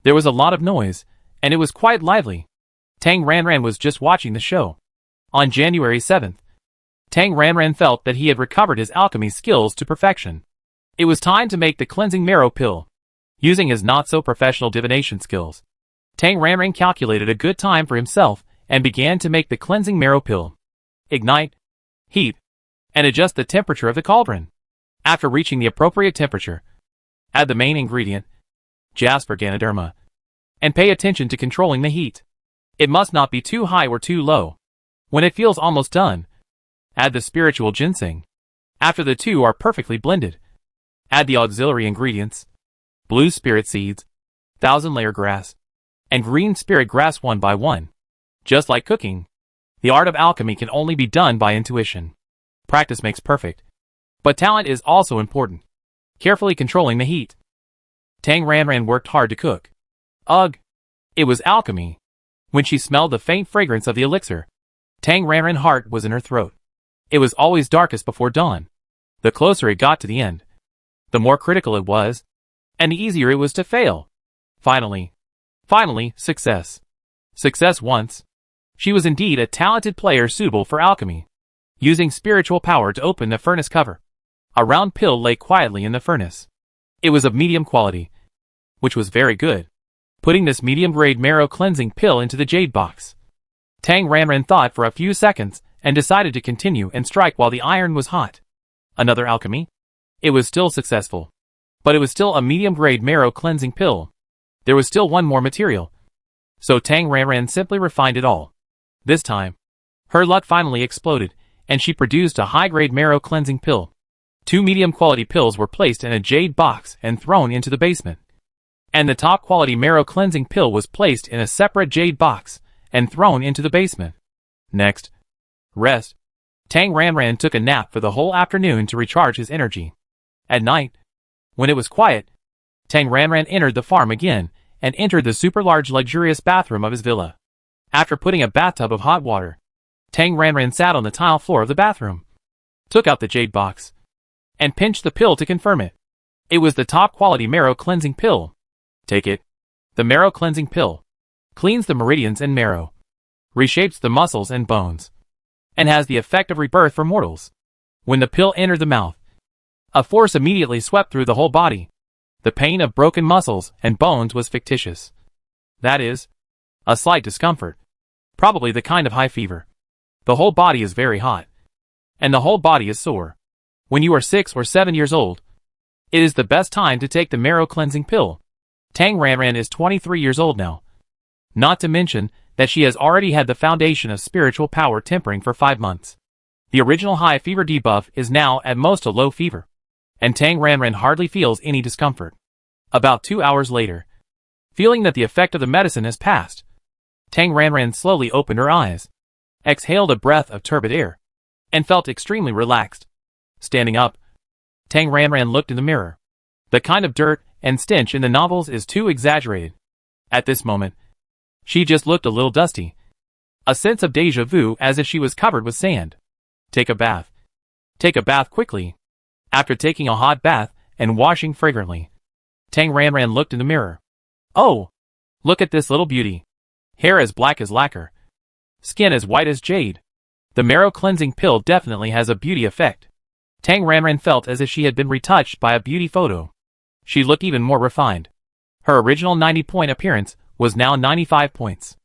There was a lot of noise, and it was quite lively. Tang Ranran was just watching the show. On January 7th, Tang Ranran felt that he had recovered his alchemy skills to perfection. It was time to make the cleansing marrow pill. Using his not-so-professional divination skills, Tang Ranran calculated a good time for himself and began to make the cleansing marrow pill. Ignite, heat, and adjust the temperature of the cauldron. After reaching the appropriate temperature, add the main ingredient, Jasper Ganoderma, and pay attention to controlling the heat. It must not be too high or too low. When it feels almost done, add the spiritual ginseng. After the two are perfectly blended, add the auxiliary ingredients, blue spirit seeds, 1,000-layer grass, and green spirit grass one by one. Just like cooking, the art of alchemy can only be done by intuition. Practice makes perfect, but talent is also important. Carefully controlling the heat. Tang Ranran worked hard to cook. Ugh, It was alchemy. When she smelled the faint fragrance of the elixir, Tang Ranran's heart was in her throat. It was always darkest before dawn. The closer it got to the end, the more critical it was, and the easier it was to fail. Finally, success. Success once. She was indeed a talented player suitable for alchemy. Using spiritual power to open the furnace cover, a round pill lay quietly in the furnace. It was of medium quality, which was very good. Putting this medium-grade marrow cleansing pill into the jade box, Tang Ranran thought for a few seconds and decided to continue and strike while the iron was hot. Another alchemy? It was still successful. But it was still a medium-grade marrow cleansing pill. There was still one more material. So Tang Ranran simply refined it all. This time, her luck finally exploded, and she produced a high-grade marrow cleansing pill. 2 medium-quality pills were placed in a jade box and thrown into the basement. And the top-quality marrow cleansing pill was placed in a separate jade box and thrown into the basement. Next, rest. Tang Ranran took a nap for the whole afternoon to recharge his energy. At night, when it was quiet, Tang Ranran entered the farm again and entered the super-large luxurious bathroom of his villa. After putting a bathtub of hot water, Tang Ranran sat on the tile floor of the bathroom, took out the jade box, and pinched the pill to confirm it. It was the top-quality marrow cleansing pill. Take it. The marrow cleansing pill cleans the meridians and marrow, reshapes the muscles and bones, and has the effect of rebirth for mortals. When the pill entered the mouth, a force immediately swept through the whole body. The pain of broken muscles and bones was fictitious. That is, a slight discomfort, probably the kind of high fever. The whole body is very hot, and the whole body is sore. When you are 6 or 7 years old, it is the best time to take the marrow cleansing pill. Tang Ranran is 23 years old now. Not to mention that she has already had the foundation of spiritual power tempering for 5 months. The original high fever debuff is now at most a low fever, and Tang Ranran hardly feels any discomfort. About 2 hours later, feeling that the effect of the medicine has passed, Tang Ranran slowly opened her eyes, exhaled a breath of turbid air, and felt extremely relaxed. Standing up, Tang Ranran looked in the mirror. The kind of dirt and stench in the novels is too exaggerated. At this moment, she just looked a little dusty. A sense of déjà vu as if she was covered with sand. Take a bath. Take a bath quickly. After taking a hot bath and washing fragrantly, Tang Ranran looked in the mirror. Oh! Look at this little beauty. Hair as black as lacquer. Skin as white as jade. The marrow cleansing pill definitely has a beauty effect. Tang Ranran felt as if she had been retouched by a beauty photo. She looked even more refined. Her original 90-point appearance was now 95 points.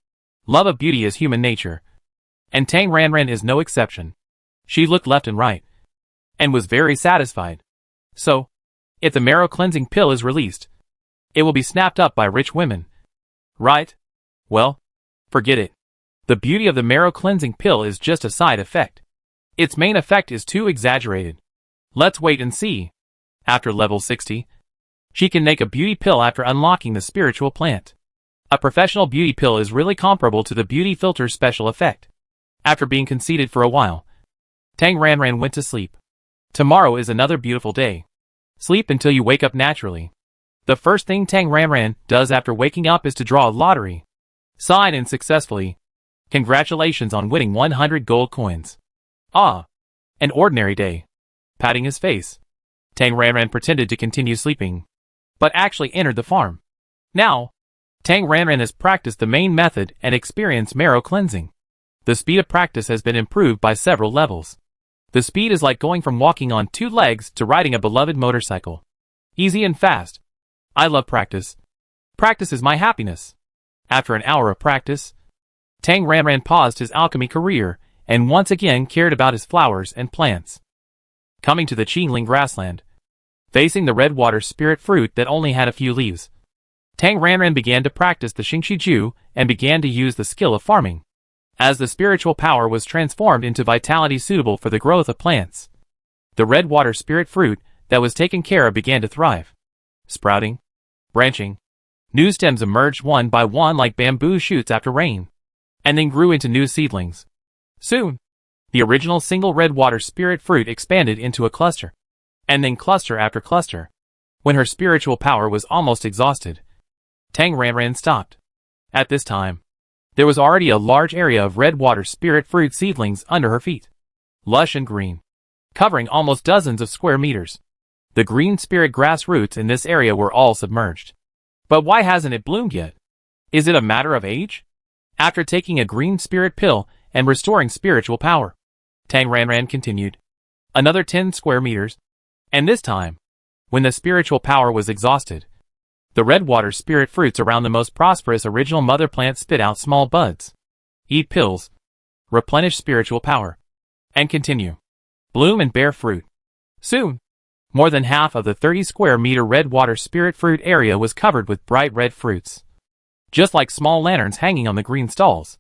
Love of beauty is human nature, and Tang Ranran is no exception. She looked left and right, and was very satisfied. So, if the marrow cleansing pill is released, it will be snapped up by rich women. Right? Well, forget it. The beauty of the marrow cleansing pill is just a side effect. Its main effect is too exaggerated. Let's wait and see. After level 60, she can make a beauty pill after unlocking the spiritual plant. A professional beauty pill is really comparable to the beauty filter's special effect. After being conceited for a while, Tang Ranran went to sleep. Tomorrow is another beautiful day. Sleep until you wake up naturally. The first thing Tang Ranran does after waking up is to draw a lottery. Sign in successfully. Congratulations on winning 100 gold coins. Ah, an ordinary day. Patting his face, Tang Ranran pretended to continue sleeping, but actually entered the farm. Now, Tang Ranran has practiced the main method and experienced marrow cleansing. The speed of practice has been improved by several levels. The speed is like going from walking on 2 legs to riding a beloved motorcycle. Easy and fast. I love practice. Practice is my happiness. After an hour of practice, Tang Ranran paused his alchemy career and once again cared about his flowers and plants. Coming to the Qingling grassland, facing the red water spirit fruit that only had a few leaves, Tang Ranran began to practice the Xingqi and began to use the skill of farming. As the spiritual power was transformed into vitality suitable for the growth of plants, the red water spirit fruit that was taken care of began to thrive. Sprouting, branching, new stems emerged one by one like bamboo shoots after rain, and then grew into new seedlings. Soon, the original single red water spirit fruit expanded into a cluster, and then cluster after cluster. When her spiritual power was almost exhausted, Tang Ranran stopped. At this time, there was already a large area of red water spirit fruit seedlings under her feet. Lush and green, covering almost dozens of square meters. The green spirit grass roots in this area were all submerged. But why hasn't it bloomed yet? Is it a matter of age? After taking a green spirit pill and restoring spiritual power, Tang Ranran continued. Another 10 square meters. And this time, when the spiritual power was exhausted, the red water spirit fruits around the most prosperous original mother plant spit out small buds. Eat pills. Replenish spiritual power. And continue. Bloom and bear fruit. Soon, more than half of the 30 square meter red water spirit fruit area was covered with bright red fruits. Just like small lanterns hanging on the green stalls.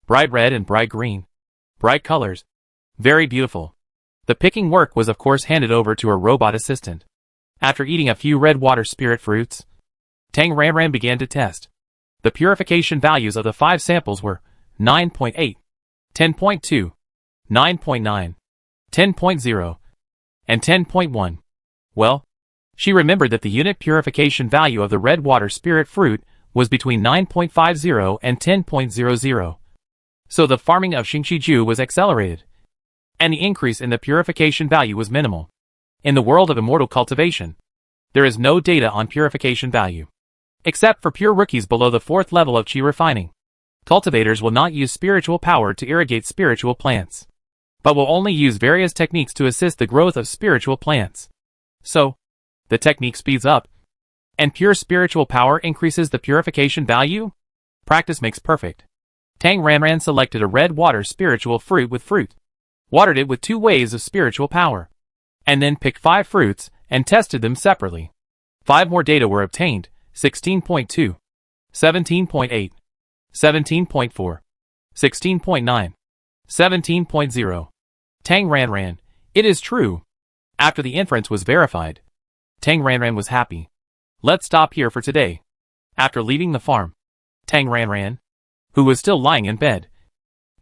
Bright red and bright green. Bright colors. Very beautiful. The picking work was of course handed over to her robot assistant. After eating a few red water spirit fruits, Tang Ranran began to test. The purification values of the 5 samples were 9.8, 10.2, 9.9, 10.0, and 10.1. Well, she remembered that the unit purification value of the red water spirit fruit was between 9.50 and 10.00. So the farming of Xingqiju was accelerated, and the increase in the purification value was minimal. In the world of immortal cultivation, there is no data on purification value. Except for pure rookies below the 4th level of qi refining. Cultivators will not use spiritual power to irrigate spiritual plants, but will only use various techniques to assist the growth of spiritual plants. So, the technique speeds up, and pure spiritual power increases the purification value? Practice makes perfect. Tang Ranran selected a red water spiritual fruit with fruit, watered it with 2 waves of spiritual power, and then picked 5 fruits and tested them separately. 5 more data were obtained. 16.2, 17.8, 17.4, 16.9, 17.0. Tang Ranran, it is true. After the inference was verified, Tang Ranran was happy. Let's stop here for today. After leaving the farm, Tang Ranran, who was still lying in bed,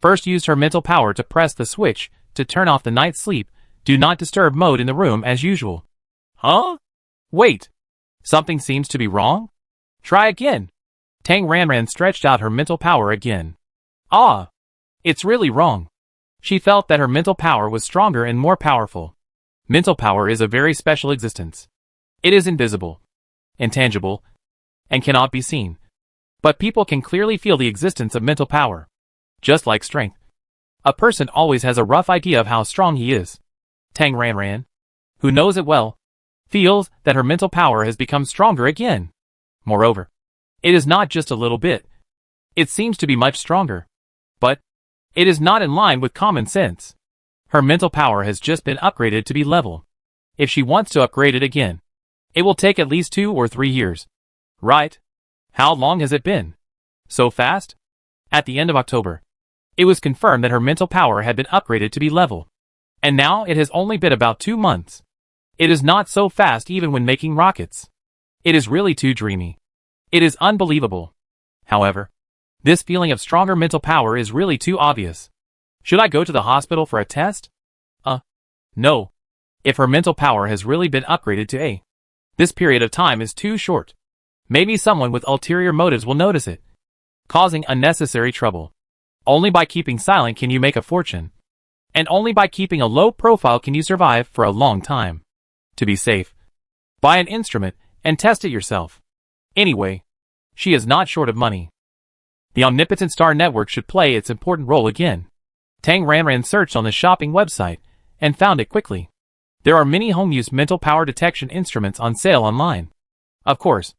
first used her mental power to press the switch to turn off the night sleep, do not disturb mode in the room as usual. Huh? Wait. Something seems to be wrong? Try again. Tang Ranran stretched out her mental power again. Ah! It's really wrong. She felt that her mental power was stronger and more powerful. Mental power is a very special existence. It is invisible, intangible, and cannot be seen. But people can clearly feel the existence of mental power. Just like strength. A person always has a rough idea of how strong he is. Tang Ranran, who knows it well, feels that her mental power has become stronger again. Moreover, it is not just a little bit. It seems to be much stronger. But it is not in line with common sense. Her mental power has just been upgraded to be level. If she wants to upgrade it again, it will take at least 2 or 3 years. Right? How long has it been? So fast? At the end of October, it was confirmed that her mental power had been upgraded to be level. And now it has only been about 2 months. It is not so fast even when making rockets. It is really too dreamy. It is unbelievable. However, this feeling of stronger mental power is really too obvious. Should I go to the hospital for a test? No. If her mental power has really been upgraded to A, this period of time is too short. Maybe someone with ulterior motives will notice it, causing unnecessary trouble. Only by keeping silent can you make a fortune. And only by keeping a low profile can you survive for a long time. To be safe, buy an instrument and test it yourself. Anyway, she is not short of money. The Omnipotent Star Network should play its important role again. Tang Ranran searched on the shopping website and found it quickly. There are many home-use mental power detection instruments on sale online. Of course,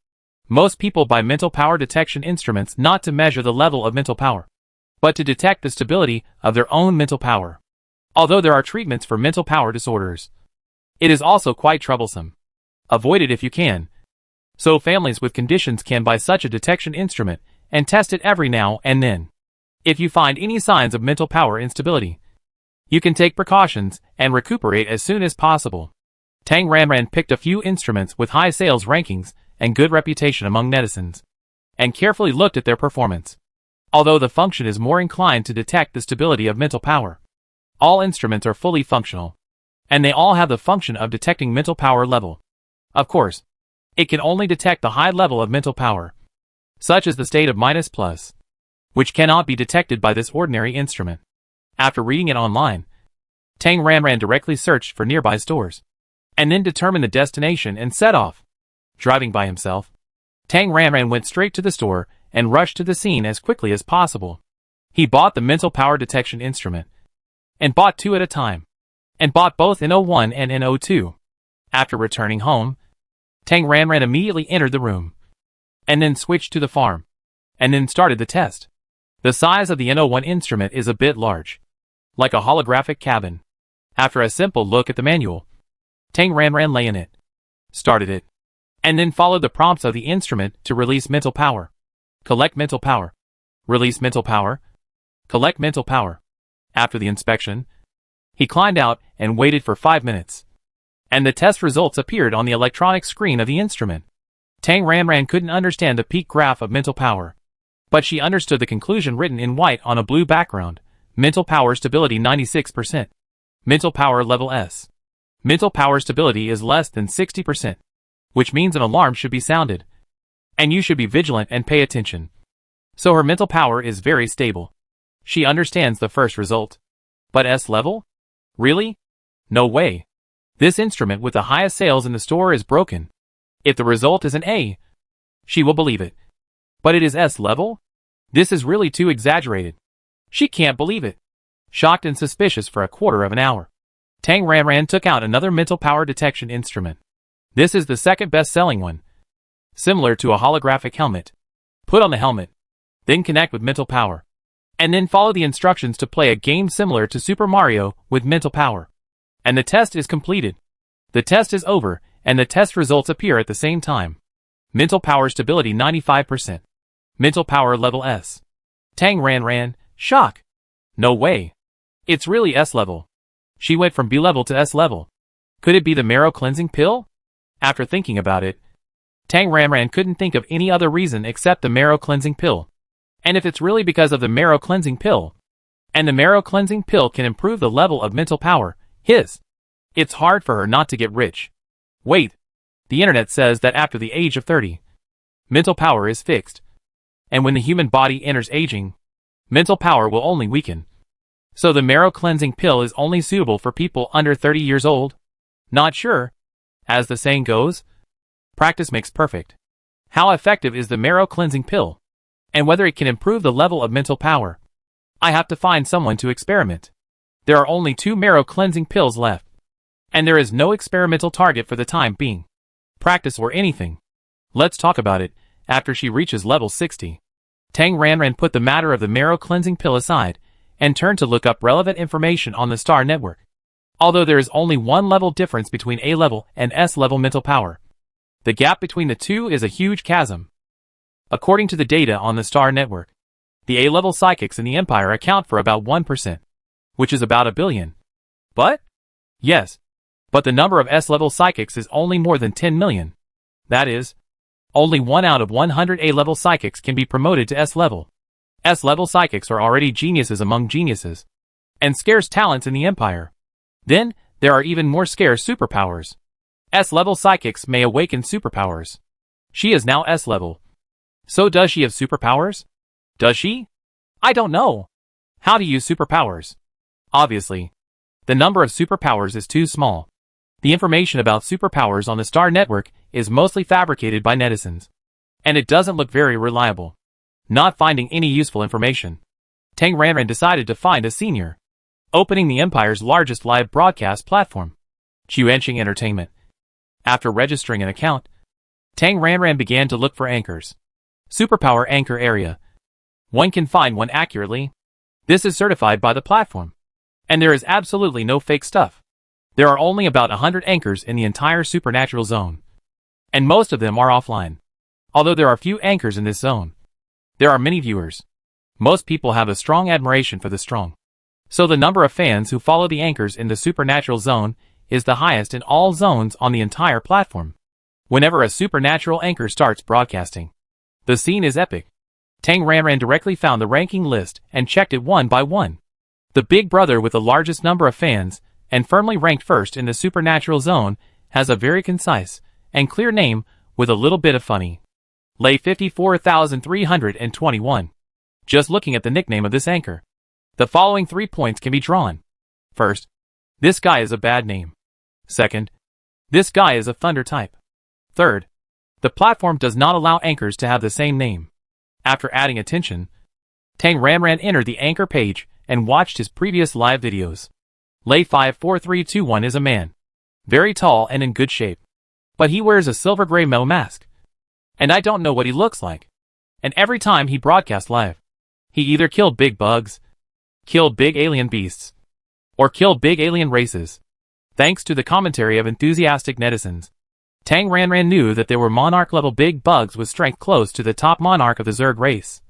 most people buy mental power detection instruments not to measure the level of mental power, but to detect the stability of their own mental power. Although there are treatments for mental power disorders, it is also quite troublesome. Avoid it if you can. So families with conditions can buy such a detection instrument and test it every now and then. If you find any signs of mental power instability, you can take precautions and recuperate as soon as possible. Tang Ranran picked a few instruments with high sales rankings and good reputation among netizens, and carefully looked at their performance. Although the function is more inclined to detect the stability of mental power, all instruments are fully functional, and they all have the function of detecting mental power level. Of course, it can only detect the high level of mental power. such as the state of minus plus, which cannot be detected by this ordinary instrument. After reading it online, Tang Ranran directly searched for nearby stores, and then determined the destination and set off. Driving by himself, Tang Ranran went straight to the store and rushed to the scene as quickly as possible. He bought the mental power detection instrument, and bought two at a time, and bought both in O1 and in O2. After returning home, Tang Ranran immediately entered the room, and then switched to the farm, and then started the test. The size of the NO1 instrument is a bit large, like a holographic cabin. After a simple look at the manual, Tang Ranran lay in it, started it, and then followed the prompts of the instrument to release mental power, collect mental power, release mental power, collect mental power. After the inspection, he climbed out and waited for 5 minutes, and the test results appeared on the electronic screen of the instrument. Tang Ranran couldn't understand the peak graph of mental power, but she understood the conclusion written in white on a blue background. Mental power stability 96%. Mental power level S. Mental power stability is less than 60%, which means an alarm should be sounded, and you should be vigilant and pay attention. So her mental power is very stable. She understands the first result. But S level? Really? No way. This instrument with the highest sales in the store is broken. If the result is an A, she will believe it. But it is S level? This is really too exaggerated. She can't believe it. Shocked and suspicious for a quarter of an hour, Tang Ranran took out another mental power detection instrument. This is the second best-selling one. Similar to a holographic helmet. Put on the helmet, then connect with mental power, and then follow the instructions to play a game similar to Super Mario with mental power. And the test is completed. The test is over, and the test results appear at the same time. Mental power stability 95%. Mental power level S. Tang Ranran, shock. No way. It's really S level. She went from B level to S level. Could it be the marrow cleansing pill? After thinking about it, Tang Ranran couldn't think of any other reason except the marrow cleansing pill. And if it's really because of the marrow cleansing pill, and the marrow cleansing pill can improve the level of mental power, it's hard for her not to get rich. Wait, the internet says that after the age of 30, mental power is fixed. And when the human body enters aging, mental power will only weaken. So the marrow cleansing pill is only suitable for people under 30 years old? Not sure. As the saying goes, practice makes perfect. How effective is the marrow cleansing pill? And whether it can improve the level of mental power? I have to find someone to experiment. There are only 2 marrow cleansing pills left, and there is no experimental target for the time being. Practice or anything. Let's talk about it after she reaches level 60. Tang Ranran put the matter of the marrow cleansing pill aside and turned to look up relevant information on the Star Network. Although there is only 1 level difference between A level and S level mental power, the gap between the two is a huge chasm. According to the data on the Star Network, the A level psychics in the Empire account for about 1%, which is about 1 billion. But? Yes. But the number of S level psychics is only more than 10 million. That is, only 1 out of 100 A level psychics can be promoted to S level. S level psychics are already geniuses among geniuses, and scarce talents in the Empire. Then, there are even more scarce superpowers. S level psychics may awaken superpowers. She is now S level. So does she have superpowers? Does she? I don't know. How to use superpowers? Obviously, the number of superpowers is too small. The information about superpowers on the Star Network is mostly fabricated by netizens, and it doesn't look very reliable. Not finding any useful information, Tang Ranran decided to find a senior, opening the Empire's largest live broadcast platform, Chuanqing Entertainment. After registering an account, Tang Ranran began to look for anchors. Superpower anchor area. One can find one accurately. This is certified by the platform, and there is absolutely no fake stuff. There are only about 100 anchors in the entire supernatural zone, and most of them are offline. Although there are few anchors in this zone, there are many viewers. Most people have a strong admiration for the strong. So the number of fans who follow the anchors in the supernatural zone is the highest in all zones on the entire platform. Whenever a supernatural anchor starts broadcasting, the scene is epic. Tang Ranran directly found the ranking list and checked it one by one. The big brother with the largest number of fans and firmly ranked first in the supernatural zone has a very concise and clear name with a little bit of funny. Lay 54,321. Just looking at the nickname of this anchor, the following 3 points can be drawn. First, this guy is a bad name. Second, this guy is a thunder type. Third, the platform does not allow anchors to have the same name. After adding attention, Tang Ranran entered the anchor page and watched his previous live videos. Lay 54321 is a man, very tall and in good shape, but he wears a silver gray metal mask, and I don't know what he looks like. And every time he broadcasts live, he either killed big bugs, killed big alien beasts, or killed big alien races. Thanks to the commentary of enthusiastic netizens, Tang Ranran knew that there were monarch-level big bugs with strength close to the top monarch of the Zerg race,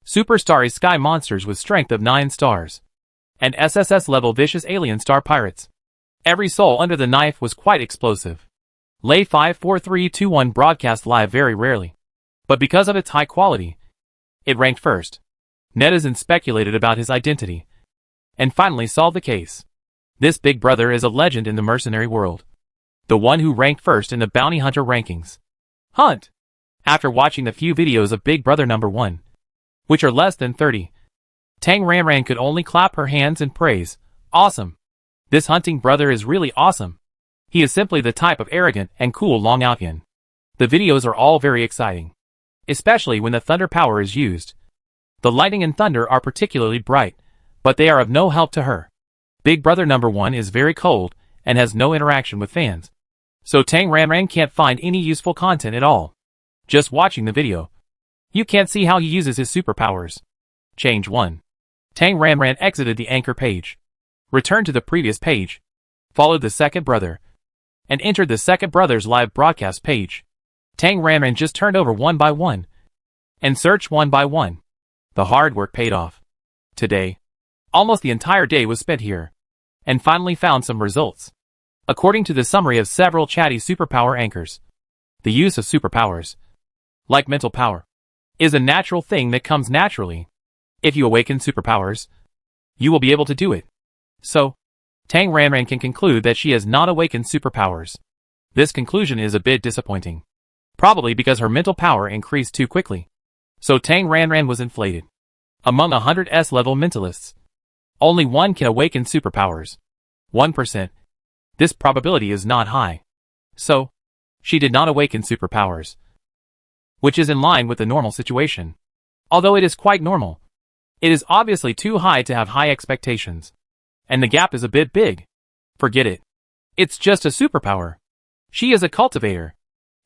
super-starry sky monsters with strength of 9 stars, and SSS-level vicious alien star pirates. Every soul under the knife was quite explosive. Lay 54321 broadcast live very rarely, but because of its high quality, it ranked first. Netizens speculated about his identity, and finally solved the case. This big brother is a legend in the mercenary world, the one who ranked first in the bounty hunter rankings. Hunt! After watching the few videos of Big Brother number 1, which are less than 30, Tang Ranran could only clap her hands in praise. Awesome! This hunting brother is really awesome. He is simply the type of arrogant and cool Long Outyan. The videos are all very exciting, especially when the thunder power is used. The lightning and thunder are particularly bright, but they are of no help to her. Big Brother number 1 is very cold and has no interaction with fans, so Tang Ranran can't find any useful content at all. Just watching the video, you can't see how he uses his superpowers. Change 1. Tang Ranran exited the anchor page, returned to the previous page, followed the second brother, and entered the second brother's live broadcast page. Tang Ranran just turned over one by one, and searched one by one. The hard work paid off. Today, almost the entire day was spent here, and finally found some results. According to the summary of several chatty superpower anchors, the use of superpowers, like mental power, is a natural thing that comes naturally. If you awaken superpowers, you will be able to do it. So, Tang Ranran can conclude that she has not awakened superpowers. This conclusion is a bit disappointing, probably because her mental power increased too quickly. So Tang Ranran was inflated. Among 100 S-level mentalists, only one can awaken superpowers. 1%. This probability is not high. So, she did not awaken superpowers, which is in line with the normal situation. Although it is quite normal, it is obviously too high to have high expectations. And the gap is a bit big. Forget it. It's just a superpower. She is a cultivator.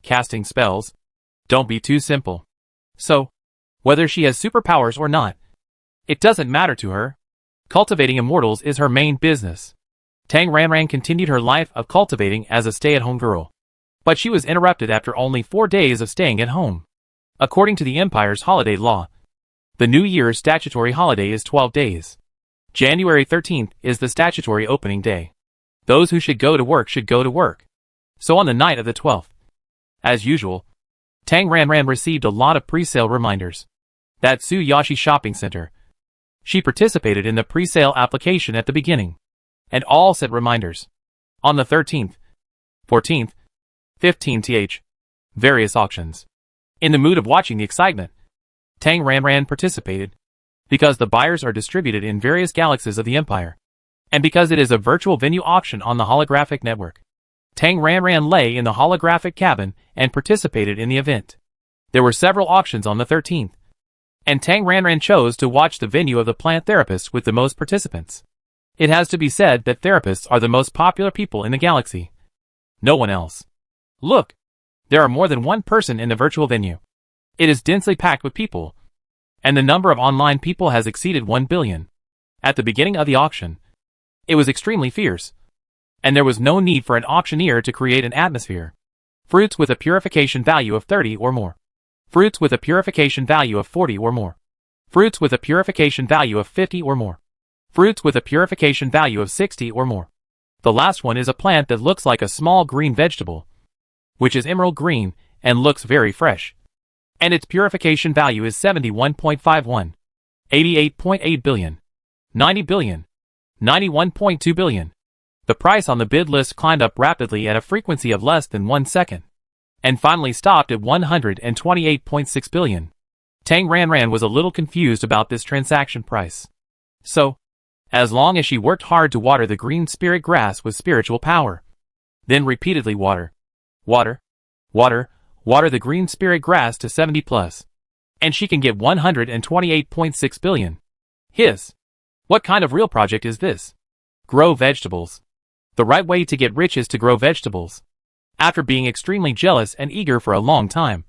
Casting spells. Don't be too simple. So, whether she has superpowers or not, it doesn't matter to her. Cultivating immortals is her main business. Tang Ranran continued her life of cultivating as a stay-at-home girl, but she was interrupted after only 4 days of staying at home. According to the Empire's holiday law, the New Year's statutory holiday is 12 days. January 13th is the statutory opening day. Those who should go to work should go to work. So on the night of the 12th, as usual, Tang Ranran received a lot of pre-sale reminders. That Tsuyashi shopping center. She participated in the pre-sale application at the beginning, and all sent reminders. On the 13th, 14th, 15th, various auctions. In the mood of watching the excitement, Tang Ranran participated, because the buyers are distributed in various galaxies of the Empire, and because it is a virtual venue auction on the holographic network. Tang Ranran lay in the holographic cabin and participated in the event. There were several auctions on the 13th, and Tang Ranran chose to watch the venue of the plant therapists with the most participants. It has to be said that therapists are the most popular people in the galaxy. No one else. Look! There are more than one person in the virtual venue. It is densely packed with people, and the number of online people has exceeded 1 billion. At the beginning of the auction, it was extremely fierce, and there was no need for an auctioneer to create an atmosphere. Fruits with a purification value of 30 or more. Fruits with a purification value of 40 or more. Fruits with a purification value of 50 or more. Fruits with a purification value of 60 or more. The last one is a plant that looks like a small green vegetable, which is emerald green and looks very fresh. And its purification value is 71.51, 88.8 billion, 90 billion, 91.2 billion. The price on the bid list climbed up rapidly at a frequency of less than 1 second. and finally stopped at 128.6 billion. Tang Ranran was a little confused about this transaction price. So, as long as she worked hard to water the green spirit grass with spiritual power, then repeatedly water, water, water, water the green spirit grass to 70 plus, and she can get 128.6 billion. What kind of real project is this? Grow vegetables. The right way to get rich is to grow vegetables. After being extremely jealous and eager for a long time,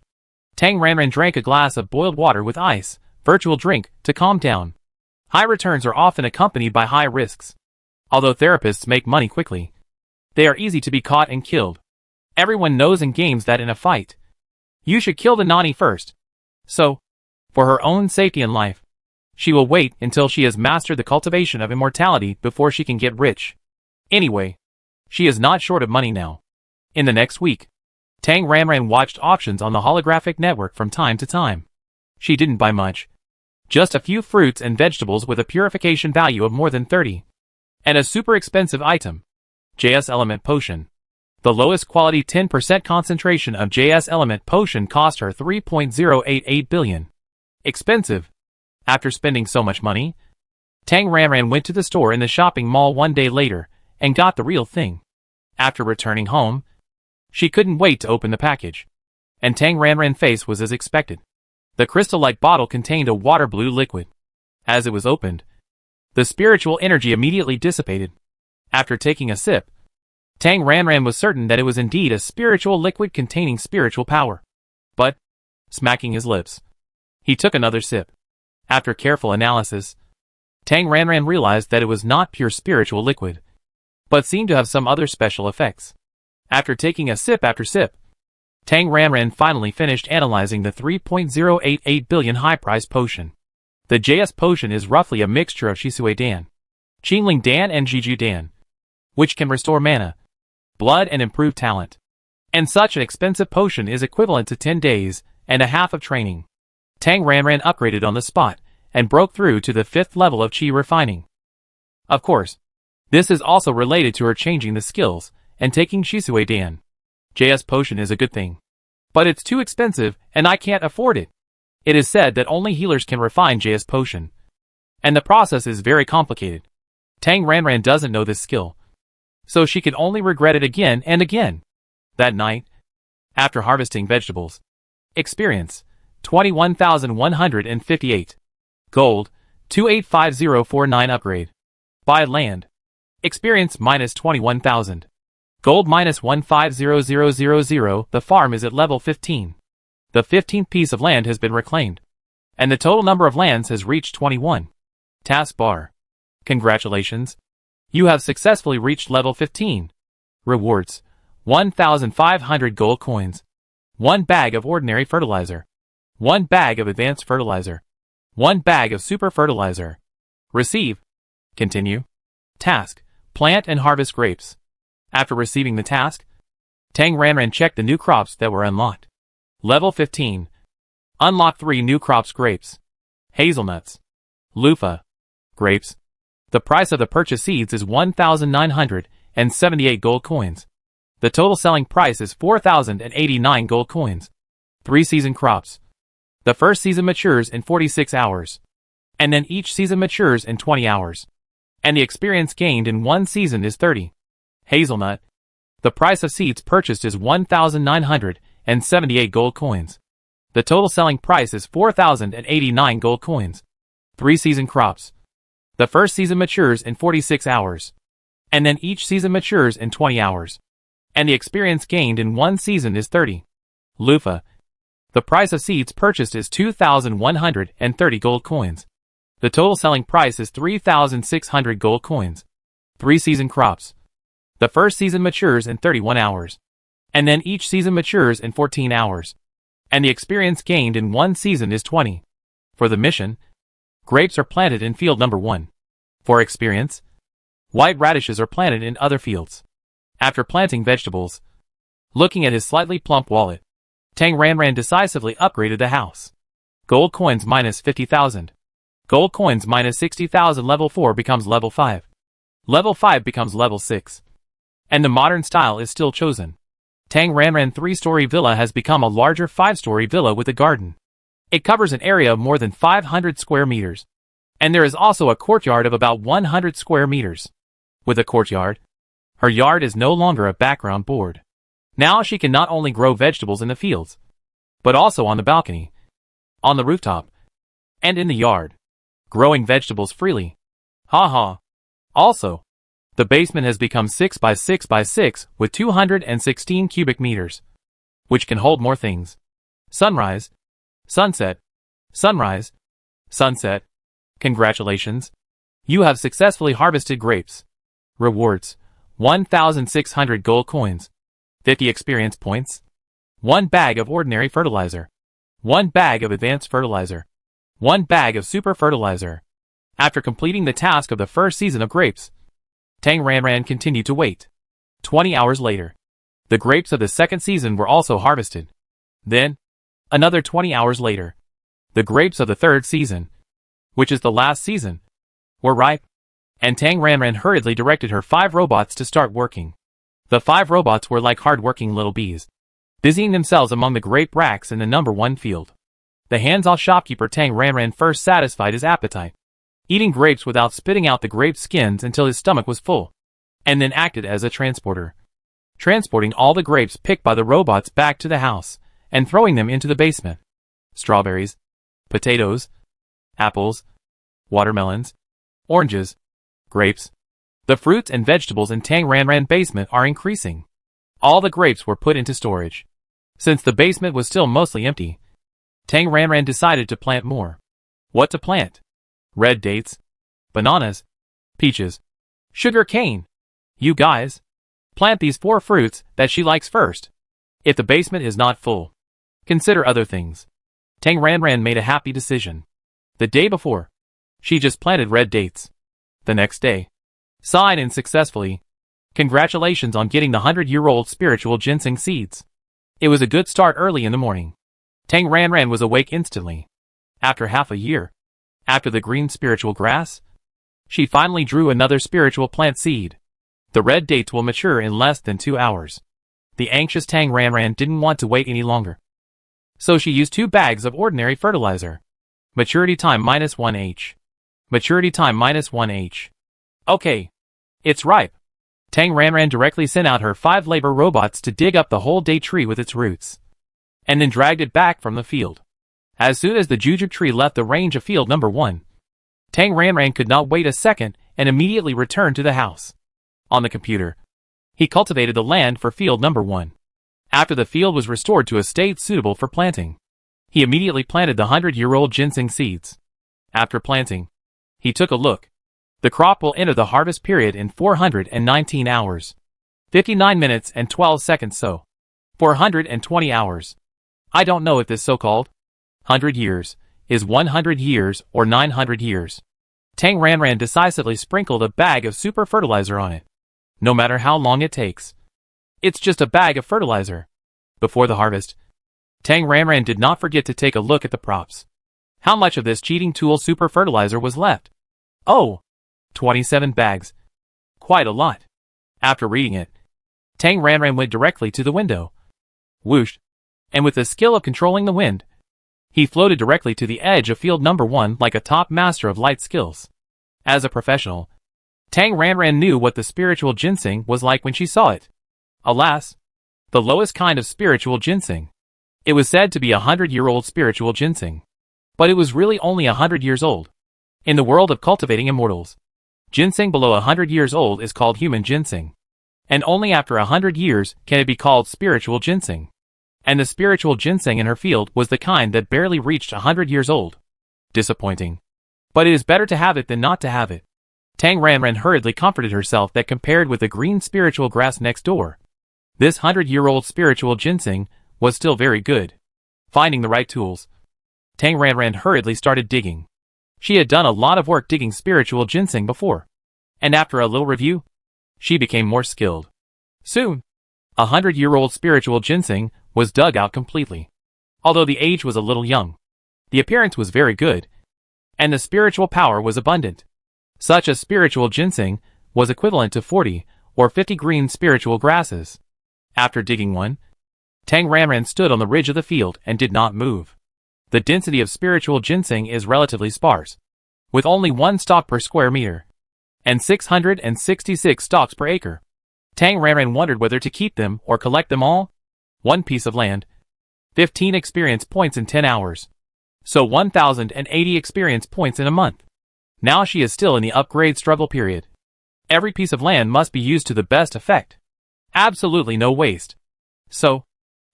Tang Ranran drank a glass of boiled water with ice, virtual drink, to calm down. High returns are often accompanied by high risks. Although therapists make money quickly, they are easy to be caught and killed. Everyone knows in games that in a fight, you should kill the Nani first. So, for her own safety in life, she will wait until she has mastered the cultivation of immortality before she can get rich. Anyway, she is not short of money now. In the next week, Tang Ranran watched auctions on the holographic network from time to time. She didn't buy much. Just a few fruits and vegetables with a purification value of more than 30. And a super expensive item. JS Element Potion. The lowest quality 10% concentration of JS Element Potion cost her 3.088 billion. Expensive. After spending so much money, Tang Ranran went to the store in the shopping mall one day later and got the real thing. After returning home, she couldn't wait to open the package. And Tang Ranran's face was as expected. The crystal-like bottle contained a water-blue liquid. As it was opened, the spiritual energy immediately dissipated. After taking a sip, Tang Ranran was certain that it was indeed a spiritual liquid containing spiritual power. But, smacking his lips, he took another sip. After careful analysis, Tang Ranran realized that it was not pure spiritual liquid, but seemed to have some other special effects. After taking a sip after sip, Tang Ranran finally finished analyzing the 3.088 billion high-price potion. The JS potion is roughly a mixture of Shisui Dan, Qingling Dan and Jiju Dan, which can restore mana, blood and improve talent. And such an expensive potion is equivalent to 10 days and a half of training. Tang Ranran upgraded on the spot and broke through to the 5th level of Qi refining. Of course, this is also related to her changing the skills and taking Shisui Dan. JS potion is a good thing, but it's too expensive and I can't afford it. It is said that only healers can refine JS potion, and the process is very complicated. Tang Ranran doesn't know this skill, so she could only regret it again and again. That night, after harvesting vegetables, experience 21,158. Gold, 285049 upgrade. Buy land. Experience minus 21,000. Gold minus 150000. The farm is at level 15. The 15th piece of land has been reclaimed, and the total number of lands has reached 21. Taskbar. Congratulations. You have successfully reached level 15. Rewards. 1,500 gold coins. 1 bag of ordinary fertilizer. 1 bag of advanced fertilizer. 1 bag of super fertilizer. Receive. Continue. Task. Plant and harvest grapes. After receiving the task, Tang Ranran checked the new crops that were unlocked. Level 15. Unlock 3 new crops: grapes, hazelnuts, loofah, grapes. The price of the purchase seeds is 1,978 gold coins. The total selling price is 4,089 gold coins. 3 season crops. The first season matures in 46 hours. And then each season matures in 20 hours. And the experience gained in one season is 30. Hazelnut. The price of seeds purchased is 1,978 gold coins. The total selling price is 4,089 gold coins. 3 season crops. The first season matures in 46 hours. And then each season matures in 20 hours. And the experience gained in one season is 30. Loofah. The price of seeds purchased is 2,130 gold coins. The total selling price is 3,600 gold coins. 3 season crops. The first season matures in 31 hours. And then each season matures in 14 hours. And the experience gained in one season is 20. For the mission, grapes are planted in field number 1. For experience, white radishes are planted in other fields. After planting vegetables, looking at his slightly plump wallet, Tang Ranran decisively upgraded the house. Gold coins minus 50,000. Gold coins minus 60,000. Level 4 becomes level 5. Level 5 becomes level 6. And the modern style is still chosen. Tang Ranran 3-story villa has become a larger 5-story villa with a garden. It covers an area of more than 500 square meters. And there is also a courtyard of about 100 square meters. With a courtyard, her yard is no longer a background board. Now she can not only grow vegetables in the fields, but also on the balcony, on the rooftop, and in the yard, growing vegetables freely. Ha. Also, the basement has become 6 by 6 by 6 with 216 cubic meters, which can hold more things. Sunrise, sunset, sunrise, sunset. Congratulations. You have successfully harvested grapes. Rewards: 1,600 gold coins, 50 experience points, 1 bag of ordinary fertilizer, 1 bag of advanced fertilizer, 1 bag of super fertilizer. After completing the task of the first season of grapes, Tang Ranran continued to wait. 20 hours later, the grapes of the second season were also harvested. Then, another 20 hours later, the grapes of the third season, which is the last season, were ripe, and Tang Ranran hurriedly directed her 5 robots to start working. The 5 robots were like hard-working little bees, busying themselves among the grape racks in the number 1 field. The hands-off shopkeeper Tang Ranran first satisfied his appetite, eating grapes without spitting out the grape skins until his stomach was full, and then acted as a transporter, transporting all the grapes picked by the robots back to the house, and throwing them into the basement. Strawberries, potatoes, apples, watermelons, oranges, grapes. The fruits and vegetables in Tang Ranran basement are increasing. All the grapes were put into storage. Since the basement was still mostly empty, Tang Ranran decided to plant more. What to plant? Red dates, bananas, peaches, sugar cane. You guys, plant these 4 fruits that she likes first. If the basement is not full, consider other things. Tang Ranran made a happy decision. The day before, she just planted red dates. The next day, sighed and successfully. Congratulations on getting the 100-year-old spiritual ginseng seeds. It was a good start early in the morning. Tang Ranran was awake instantly. After half a year, after the green spiritual grass, she finally drew another spiritual plant seed. The red dates will mature in less than 2 hours. The anxious Tang Ranran didn't want to wait any longer, so she used 2 bags of ordinary fertilizer. Maturity time -1h. Maturity time -1h. Okay. It's ripe. Tang Ranran directly sent out her 5 labor robots to dig up the whole date tree with its roots, and then dragged it back from the field. As soon as the jujube tree left the range of field number 1, Tang Ranran could not wait a second and immediately returned to the house. On the computer, he cultivated the land for field number 1. After the field was restored to a state suitable for planting, he immediately planted the 100-year-old ginseng seeds. After planting, he took a look. The crop will enter the harvest period in 419 hours, 59 minutes and 12 seconds, so 420 hours. I don't know if this so-called 100 years is 100 years or 900 years. Tang Ranran decisively sprinkled a bag of super fertilizer on it. No matter how long it takes, it's just a bag of fertilizer. Before the harvest, Tang Ranran did not forget to take a look at the props. How much of this cheating tool super fertilizer was left? Oh, 27 bags. Quite a lot. After reading it, Tang Ranran went directly to the window. Whoosh! And with the skill of controlling the wind, he floated directly to the edge of field number 1 like a top master of light skills. As a professional, Tang Ranran knew what the spiritual ginseng was like when she saw it. Alas, the lowest kind of spiritual ginseng. It was said to be a 100-year-old spiritual ginseng, but it was really only 100 years old. In the world of cultivating immortals, ginseng below 100 years old is called human ginseng, and only after 100 years can it be called spiritual ginseng. And the spiritual ginseng in her field was the kind that barely reached 100 years old. Disappointing. But it is better to have it than not to have it. Tang Ranran hurriedly comforted herself that compared with the green spiritual grass next door, this 100-year-old spiritual ginseng was still very good. Finding the right tools, Tang Ranran hurriedly started digging. She had done a lot of work digging spiritual ginseng before, and after a little review, she became more skilled. Soon, a 100-year-old spiritual ginseng was dug out completely. Although the age was a little young, the appearance was very good, and the spiritual power was abundant. Such a spiritual ginseng was equivalent to 40 or 50 green spiritual grasses. After digging one, Tang Ranran stood on the ridge of the field and did not move. The density of spiritual ginseng is relatively sparse, with only 1 stalk per square meter, and 666 stalks per acre. Tang Ranran wondered whether to keep them or collect them all. 1 piece of land, 15 experience points in 10 hours. So 1,080 experience points in a month. Now she is still in the upgrade struggle period. Every piece of land must be used to the best effect. Absolutely no waste. So,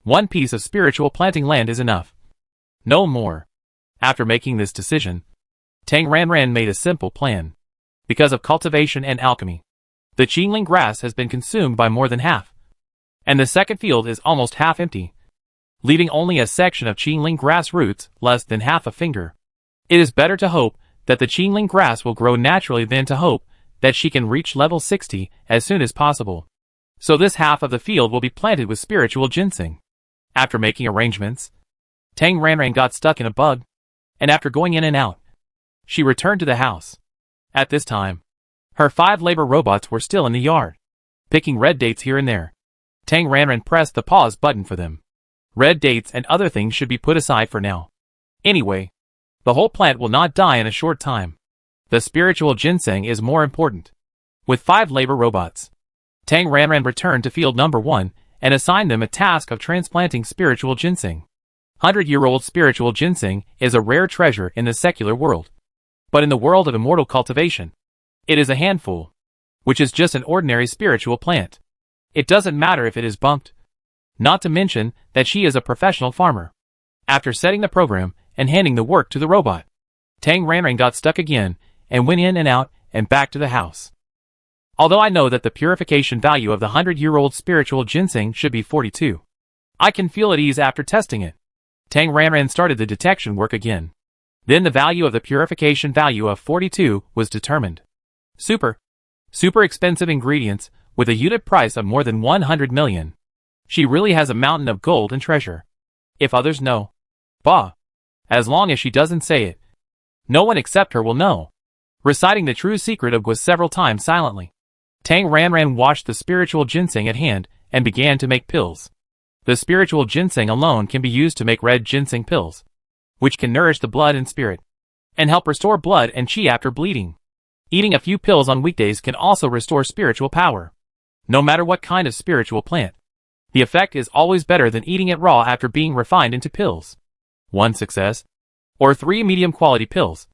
1 piece of spiritual planting land is enough. No more. After making this decision, Tang Ranran made a simple plan. Because of cultivation and alchemy, the Qingling grass has been consumed by more than half, and the second field is almost half empty, leaving only a section of Qingling grass roots less than half a finger. It is better to hope that the Qingling grass will grow naturally than to hope that she can reach level 60 as soon as possible. So this half of the field will be planted with spiritual ginseng. After making arrangements, Tang Ranran got stuck in a bug, and after going in and out, she returned to the house. At this time, her 5 labor robots were still in the yard, picking red dates here and there. Tang Ranran pressed the pause button for them. Red dates and other things should be put aside for now. Anyway, the whole plant will not die in a short time. The spiritual ginseng is more important. With 5 labor robots, Tang Ranran returned to field number 1 and assigned them a task of transplanting spiritual ginseng. 100-year-old spiritual ginseng is a rare treasure in the secular world. But in the world of immortal cultivation, it is a handful, which is just an ordinary spiritual plant. It doesn't matter if it is bumped. Not to mention that she is a professional farmer. After setting the program and handing the work to the robot, Tang Ranran got stuck again and went in and out and back to the house. Although I know that the purification value of the 100-year-old spiritual ginseng should be 42, I can feel at ease after testing it. Tang Ranran started the detection work again. Then the value of the purification value of 42 was determined. Super expensive ingredients with a unit price of more than 100 million. She really has a mountain of gold and treasure. If others know, bah, as long as she doesn't say it, no one except her will know. Reciting the true secret of Gua several times silently, Tang Ranran washed the spiritual ginseng at hand and began to make pills. The spiritual ginseng alone can be used to make red ginseng pills, which can nourish the blood and spirit, and help restore blood and qi after bleeding. Eating a few pills on weekdays can also restore spiritual power. No matter what kind of spiritual plant, the effect is always better than eating it raw after being refined into pills. 1 success, or 3 medium-quality pills.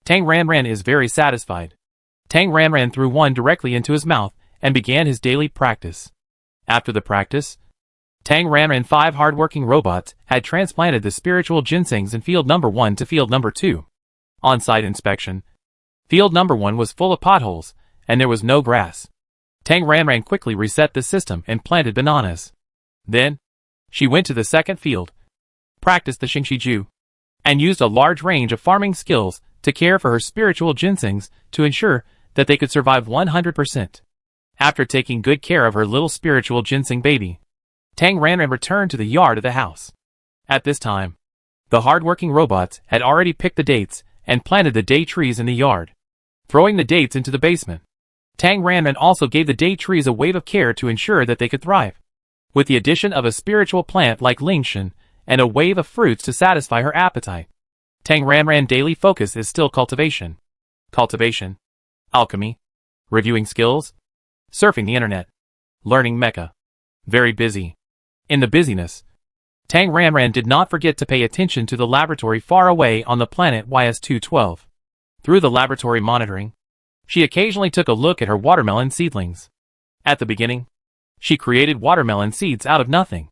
Tang Ranran is very satisfied. Tang Ranran threw one directly into his mouth and began his daily practice. After the practice, Tang Ranran 5 hard-working robots had transplanted the spiritual ginsengs in field number 1 to field number 2. On-site inspection. Field number 1 was full of potholes, and there was no grass. Tang Ranran quickly reset the system and planted bananas. Then, she went to the second field, practiced the Xingxiju, and used a large range of farming skills to care for her spiritual ginsengs to ensure that they could survive 100%. After taking good care of her little spiritual ginseng baby, Tang Ranran returned to the yard of the house. At this time, the hard-working robots had already picked the dates and planted the date trees in the yard, throwing the dates into the basement. Tang Ranran also gave the date trees a wave of care to ensure that they could thrive, with the addition of a spiritual plant like Lingshan and a wave of fruits to satisfy her appetite. Tang Ranran daily focus is still cultivation, alchemy, reviewing skills, surfing the internet, learning mecha. Very busy. In the busyness, Tang Ranran did not forget to pay attention to the laboratory far away on the planet YS-212. Through the laboratory monitoring, she occasionally took a look at her watermelon seedlings. At the beginning, she created watermelon seeds out of nothing.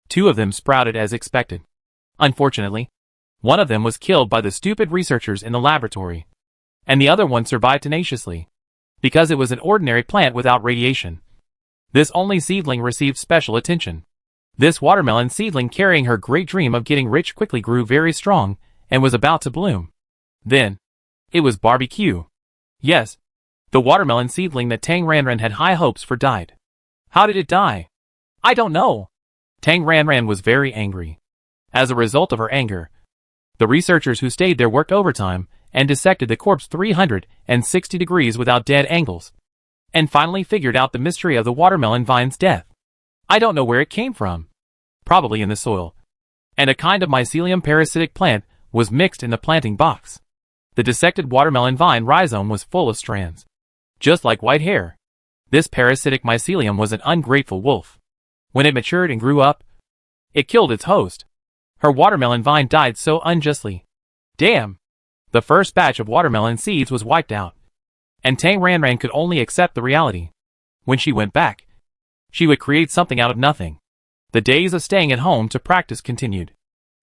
2 of them sprouted as expected. Unfortunately, one of them was killed by the stupid researchers in the laboratory, and the other one survived tenaciously, because it was an ordinary plant without radiation. This only seedling received special attention. This watermelon seedling, carrying her great dream of getting rich, quickly grew very strong and was about to bloom. Then, it was barbecue. Yes, the watermelon seedling that Tang Ranran had high hopes for died. How did it die? I don't know. Tang Ranran was very angry. As a result of her anger, the researchers who stayed there worked overtime and dissected the corpse 360 degrees without dead angles, and finally figured out the mystery of the watermelon vine's death. I don't know where it came from. Probably in the soil. And a kind of mycelium parasitic plant was mixed in the planting box. The dissected watermelon vine rhizome was full of strands. Just like white hair. This parasitic mycelium was an ungrateful wolf. When it matured and grew up, it killed its host. Her watermelon vine died so unjustly. Damn! The first batch of watermelon seeds was wiped out. And Tang Ranran could only accept the reality. When she went back, she would create something out of nothing. The days of staying at home to practice continued.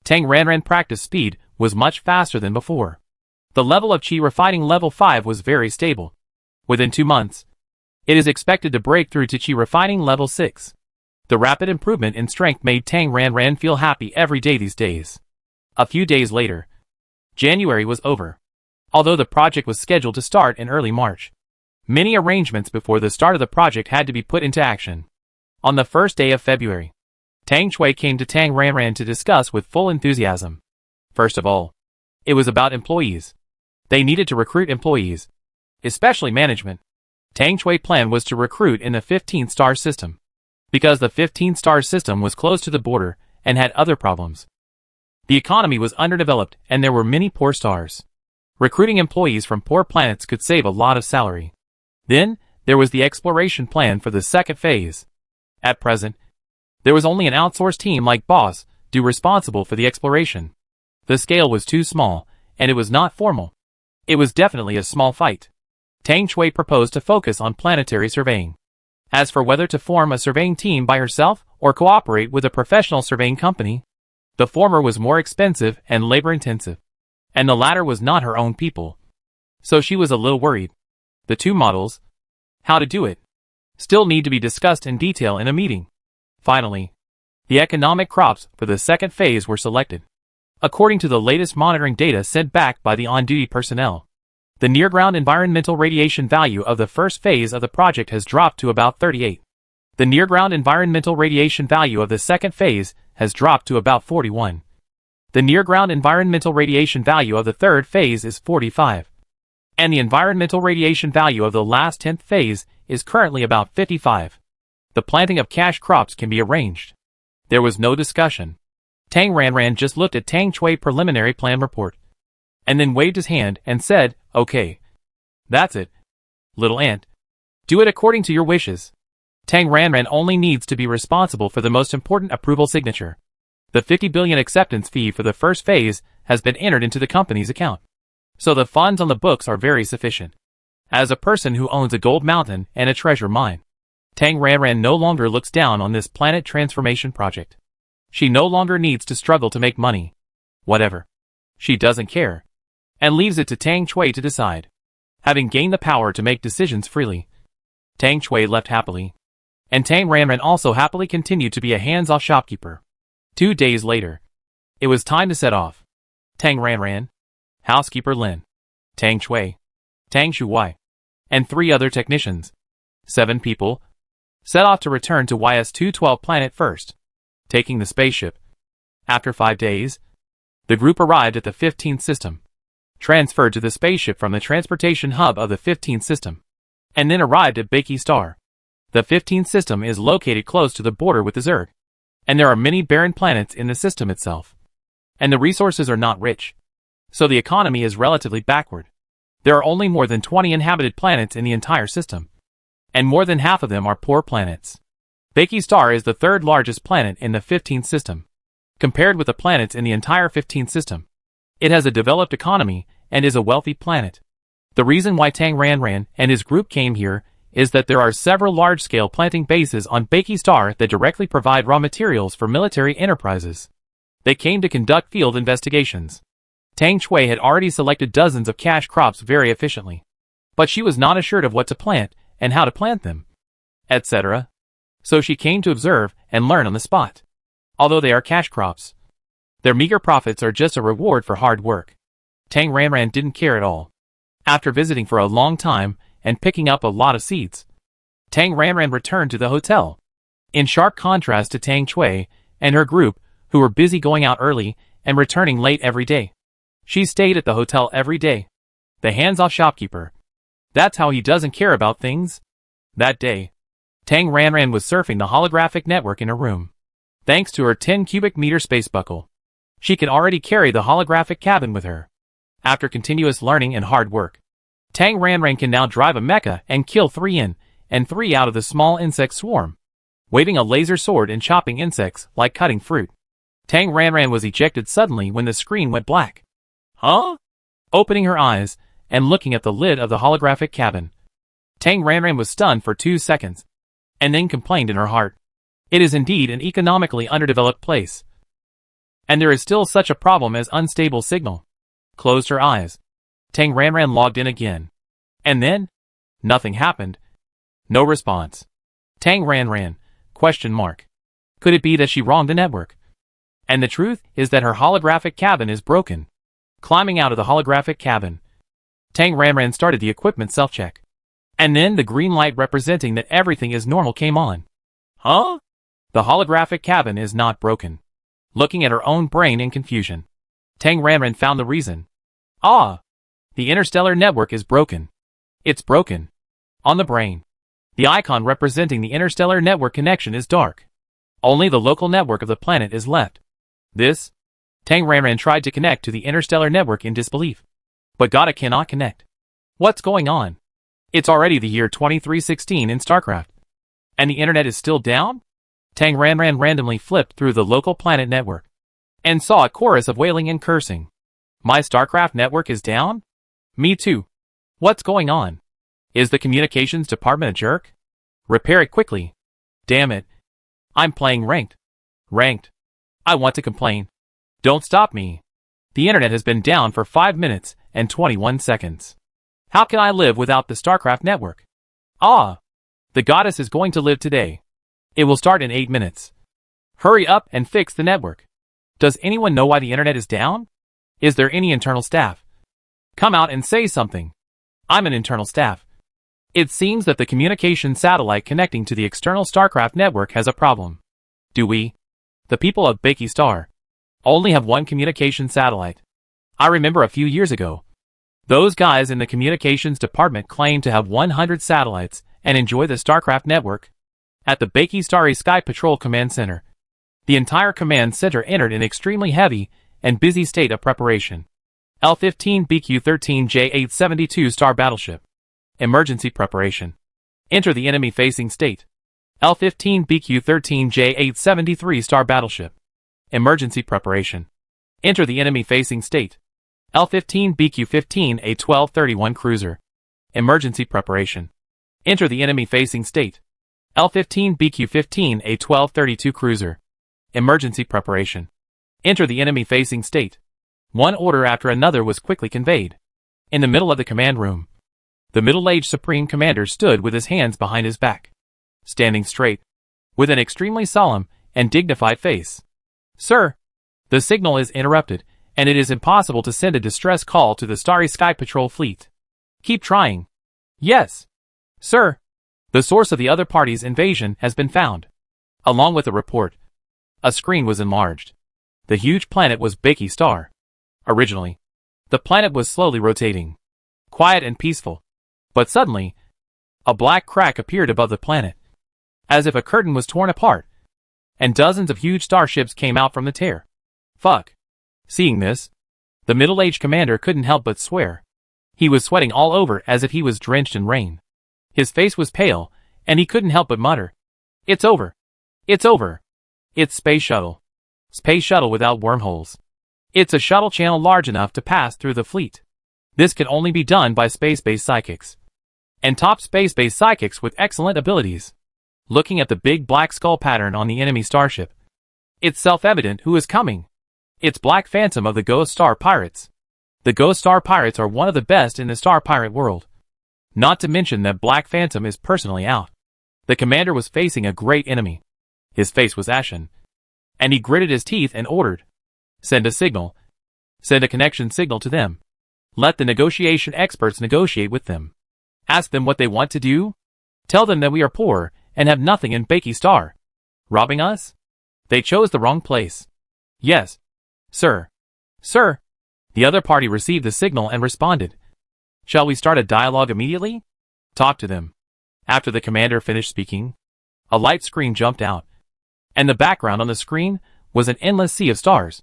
Tang Ranran practice speed was much faster than before. The level of Qi refining level 5 was very stable. Within 2 months, it is expected to break through to Qi refining level 6. The rapid improvement in strength made Tang Ranran feel happy every day these days. A few days later, January was over. Although the project was scheduled to start in early March, many arrangements before the start of the project had to be put into action. On the first day of February, Tang Chui came to Tang Ranran to discuss with full enthusiasm. First of all, it was about employees. They needed to recruit employees, especially management. Tang Chui's plan was to recruit in the 15-star system, because the 15-star system was close to the border and had other problems. The economy was underdeveloped and there were many poor stars. Recruiting employees from poor planets could save a lot of salary. Then, there was the exploration plan for the second phase. At present, there was only an outsourced team like Boss, due responsible for the exploration. The scale was too small, and it was not formal. It was definitely a small fight. Tang Chui proposed to focus on planetary surveying. As for whether to form a surveying team by herself or cooperate with a professional surveying company, the former was more expensive and labor-intensive, and the latter was not her own people. So she was a little worried. The two models, how to do it, still need to be discussed in detail in a meeting. Finally, the economic crops for the second phase were selected. According to the latest monitoring data sent back by the on-duty personnel, the near-ground environmental radiation value of the first phase of the project has dropped to about 38. The near-ground environmental radiation value of the second phase has dropped to about 41. The near-ground environmental radiation value of the third phase is 45. And the environmental radiation value of the last 10th phase is currently about 55. The planting of cash crops can be arranged. There was no discussion. Tang Ranran just looked at Tang Chui's preliminary plan report, and then waved his hand and said, "Okay. That's it. Little ant. Do it according to your wishes." Tang Ranran only needs to be responsible for the most important approval signature. The 50 billion acceptance fee for the first phase has been entered into the company's account. So the funds on the books are very sufficient. As a person who owns a gold mountain and a treasure mine, Tang Ranran no longer looks down on this planet transformation project. She no longer needs to struggle to make money. Whatever. She doesn't care. And leaves it to Tang Chui to decide. Having gained the power to make decisions freely, Tang Chui left happily. And Tang Ranran also happily continued to be a hands-off shopkeeper. 2 days later, it was time to set off. Tang Ranran, housekeeper Lin, Tang Chui, Tang Shuwai, and 3 other technicians, 7 people, set off to return to YS-212 planet first, taking the spaceship. After 5 days, the group arrived at the 15th system, transferred to the spaceship from the transportation hub of the 15th system, and then arrived at Baiki Star. The 15th system is located close to the border with the Zerg, and there are many barren planets in the system itself. And the resources are not rich, so the economy is relatively backward. There are only more than 20 inhabited planets in the entire system, and more than half of them are poor planets. Baiki Star is the 3rd largest planet in the 15th system. Compared with the planets in the entire 15th system, it has a developed economy and is a wealthy planet. The reason why Tang Ranran and his group came here is that there are several large-scale planting bases on Baiki Star that directly provide raw materials for military enterprises. They came to conduct field investigations. Tang Chui had already selected dozens of cash crops very efficiently, but she was not assured of what to plant and how to plant them, etc. So she came to observe and learn on the spot. Although they are cash crops, their meager profits are just a reward for hard work. Tang Ranran didn't care at all. After visiting for a long time and picking up a lot of seeds, Tang Ranran returned to the hotel. In sharp contrast to Tang Chui and her group, who were busy going out early and returning late every day. She stayed at the hotel every day. The hands-off shopkeeper. That's how he doesn't care about things. That day, Tang Ranran was surfing the holographic network in her room. Thanks to her 10 cubic meter space buckle, she could already carry the holographic cabin with her. After continuous learning and hard work, Tang Ranran can now drive a mecha and kill 3 in and 3 out of the small insect swarm, waving a laser sword and chopping insects like cutting fruit. Tang Ranran was ejected suddenly when the screen went black. Huh? Opening her eyes and looking at the lid of the holographic cabin, Tang Ranran was stunned for 2 seconds, and then complained in her heart. It is indeed an economically underdeveloped place. And there is still such a problem as unstable signal. Closed her eyes. Tang Ranran logged in again. And then? Nothing happened. No response. Tang Ranran, ? Could it be that she wronged the network? And the truth is that her holographic cabin is broken. Climbing out of the holographic cabin, Tang Ranran started the equipment self-check. And then the green light representing that everything is normal came on. Huh? The holographic cabin is not broken. Looking at her own brain in confusion, Tang Ranran found the reason. Ah! The interstellar network is broken. It's broken. On the brain, the icon representing the interstellar network connection is dark. Only the local network of the planet is left. This? Tang Ranran tried to connect to the interstellar network in disbelief. But Gata cannot connect. What's going on? It's already the year 2316 in StarCraft. And the internet is still down? Tang Ranran randomly flipped through the local planet network and saw a chorus of wailing and cursing. My StarCraft network is down? Me too. What's going on? Is the communications department a jerk? Repair it quickly. Damn it. I'm playing ranked. Ranked. I want to complain. Don't stop me. The internet has been down for 5 minutes and 21 seconds. How can I live without the StarCraft network? Ah! The goddess is going to live today. It will start in 8 minutes. Hurry up and fix the network. Does anyone know why the internet is down? Is there any internal staff? Come out and say something. I'm an internal staff. It seems that the communication satellite connecting to the external StarCraft network has a problem. Do we, the people of Bakey Star, only have one communication satellite? I remember a few years ago, those guys in the communications department claimed to have 100 satellites and enjoy the StarCraft network. At the Bakey Starry Sky Patrol Command Center, the entire command center entered an extremely heavy and busy state of preparation. L-15BQ-13J-872 Star Battleship. Emergency preparation. Enter the enemy-facing state. L-15BQ-13J-873 Star Battleship. Emergency preparation. Enter the enemy-facing state. L-15BQ-15A-1231 Cruiser. Emergency preparation. Enter the enemy-facing state. L-15BQ-15A-1232 Cruiser. Emergency preparation. Enter the enemy-facing state. One order after another was quickly conveyed. In the middle of the command room, the middle-aged Supreme Commander stood with his hands behind his back, standing straight, with an extremely solemn and dignified face. Sir, the signal is interrupted, and it is impossible to send a distress call to the Starry Sky Patrol fleet. Keep trying. Yes. Sir, the source of the other party's invasion has been found. Along with the report, a screen was enlarged. The huge planet was Bakey Star. Originally, the planet was slowly rotating, quiet and peaceful. But suddenly, a black crack appeared above the planet, as if a curtain was torn apart, and dozens of huge starships came out from the tear. Fuck. Seeing this, the middle-aged commander couldn't help but swear. He was sweating all over as if he was drenched in rain. His face was pale, and he couldn't help but mutter, "It's over. It's over. It's Space Shuttle. Space Shuttle without wormholes. It's a shuttle channel large enough to pass through the fleet. This can only be done by space-based psychics. And top space-based psychics with excellent abilities." Looking at the big black skull pattern on the enemy starship, it's self-evident who is coming. It's Black Phantom of the Ghost Star Pirates. The Ghost Star Pirates are one of the best in the Star Pirate world. Not to mention that Black Phantom is personally out. The commander was facing a great enemy. His face was ashen, and he gritted his teeth and ordered, "Send a signal. Send a connection signal to them. Let the negotiation experts negotiate with them. Ask them what they want to do. Tell them that we are poor and have nothing in Bakey Star. Robbing us? They chose the wrong place." "Yes, sir. Sir." The other party received the signal and responded, "Shall we start a dialogue immediately? Talk to them." After the commander finished speaking, A light screen jumped out, and the background on the screen was an endless sea of stars,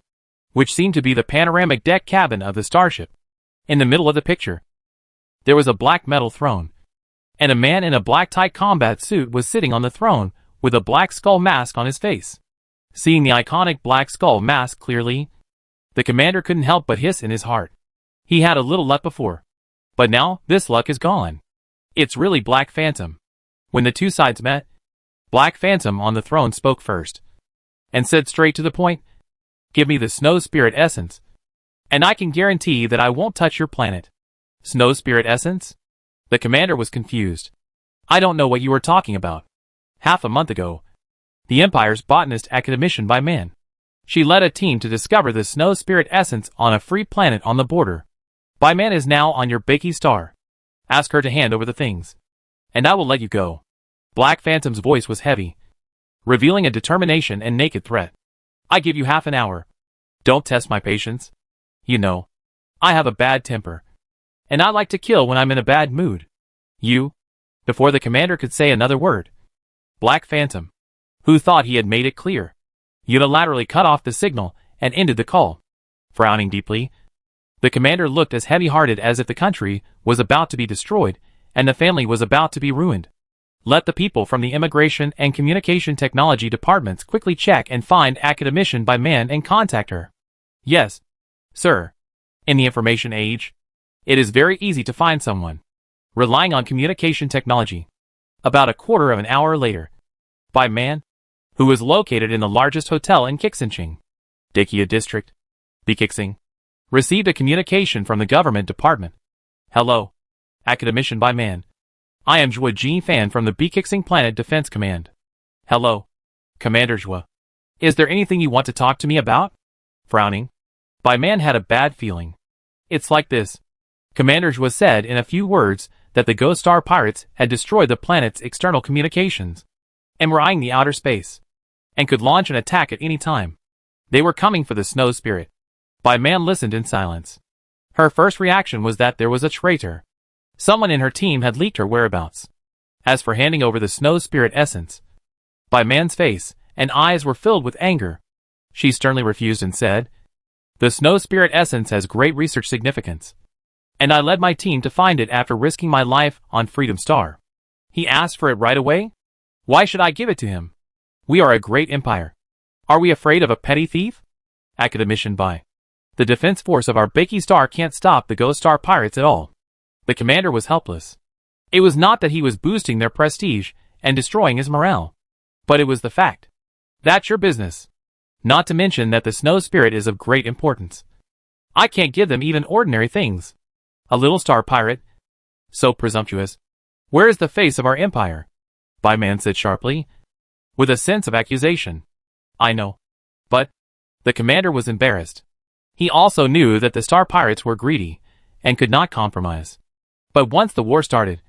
which seemed to be the panoramic deck cabin of the starship. In the middle of the picture, there was a black metal throne, and a man in a black tight combat suit was sitting on the throne with a black skull mask on his face. Seeing the iconic black skull mask clearly, the commander couldn't help but hiss in his heart. He had a little luck before, but now this luck is gone. It's really Black Phantom. When the two sides met, Black Phantom on the throne spoke first, and said straight to the point, "Give me the Snow Spirit Essence, and I can guarantee that I won't touch your planet." Snow Spirit Essence? The commander was confused. "I don't know what you are talking about. Half a month ago, the Empire's botanist academician by man. She led a team to discover the Snow Spirit Essence on a free planet on the border. By man is now on your Bakey star. Ask her to hand over the things, and I will let you go." Black Phantom's voice was heavy, revealing a determination and naked threat. "I give you half an hour. Don't test my patience. You know, I have a bad temper, and I like to kill when I'm in a bad mood. You..." Before the commander could say another word, Black Phantom, who thought he had made it clear, unilaterally cut off the signal and ended the call. Frowning deeply, the commander looked as heavy-hearted as if the country was about to be destroyed and the family was about to be ruined. Let the people from the Immigration and Communication Technology departments quickly check and find academician by man and contact her. Yes, sir. In the information age, it is very easy to find someone. Relying on communication technology. About a quarter of an hour later, by man, who was located in the largest hotel in Kixinching, Dikia District, Bikixing, received a communication from the government department. "Hello, academician by man. I am Zhua Jinfan from the Bikixing Planet Defense Command." "Hello, Commander Zhua. Is there anything you want to talk to me about?" Frowning, by man had a bad feeling. "It's like this." Commander Zhua said in a few words that the Ghost Star pirates had destroyed the planet's external communications, and were eyeing the outer space, and could launch an attack at any time. They were coming for the Snow Spirit. By man listened in silence. Her first reaction was that there was a traitor. Someone in her team had leaked her whereabouts. As for handing over the Snow Spirit Essence, by man's face and eyes were filled with anger. She sternly refused and said, "The Snow Spirit Essence has great research significance, and I led my team to find it after risking my life on Freedom Star. He asked for it right away? Why should I give it to him? We are a great empire. Are we afraid of a petty thief?" Academician by. "The defense force of our Bakey Star can't stop the Ghost Star pirates at all." The commander was helpless. It was not that he was boosting their prestige and destroying his morale, but it was the fact. That's your business. Not to mention that the Snow Spirit is of great importance. I can't give them even ordinary things. A little star pirate? So presumptuous. Where is the face of our empire? By man said sharply, with a sense of accusation. "I know. But..." The commander was embarrassed. He also knew that the star pirates were greedy and could not compromise. But once the war started,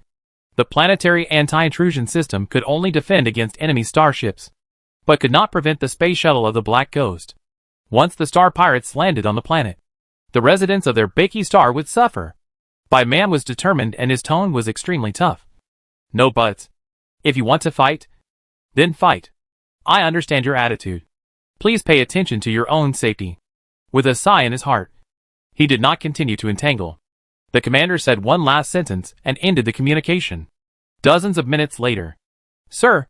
the planetary anti-intrusion system could only defend against enemy starships, but could not prevent the space shuttle of the Black Ghost. Once the star pirates landed on the planet, the residents of their Bakey star would suffer. By man was determined and his tone was extremely tough. "No buts. If you want to fight, then fight. I understand your attitude. Please pay attention to your own safety." With a sigh in his heart, he did not continue to entangle. The commander said one last sentence and ended the communication. Dozens of minutes later. "Sir,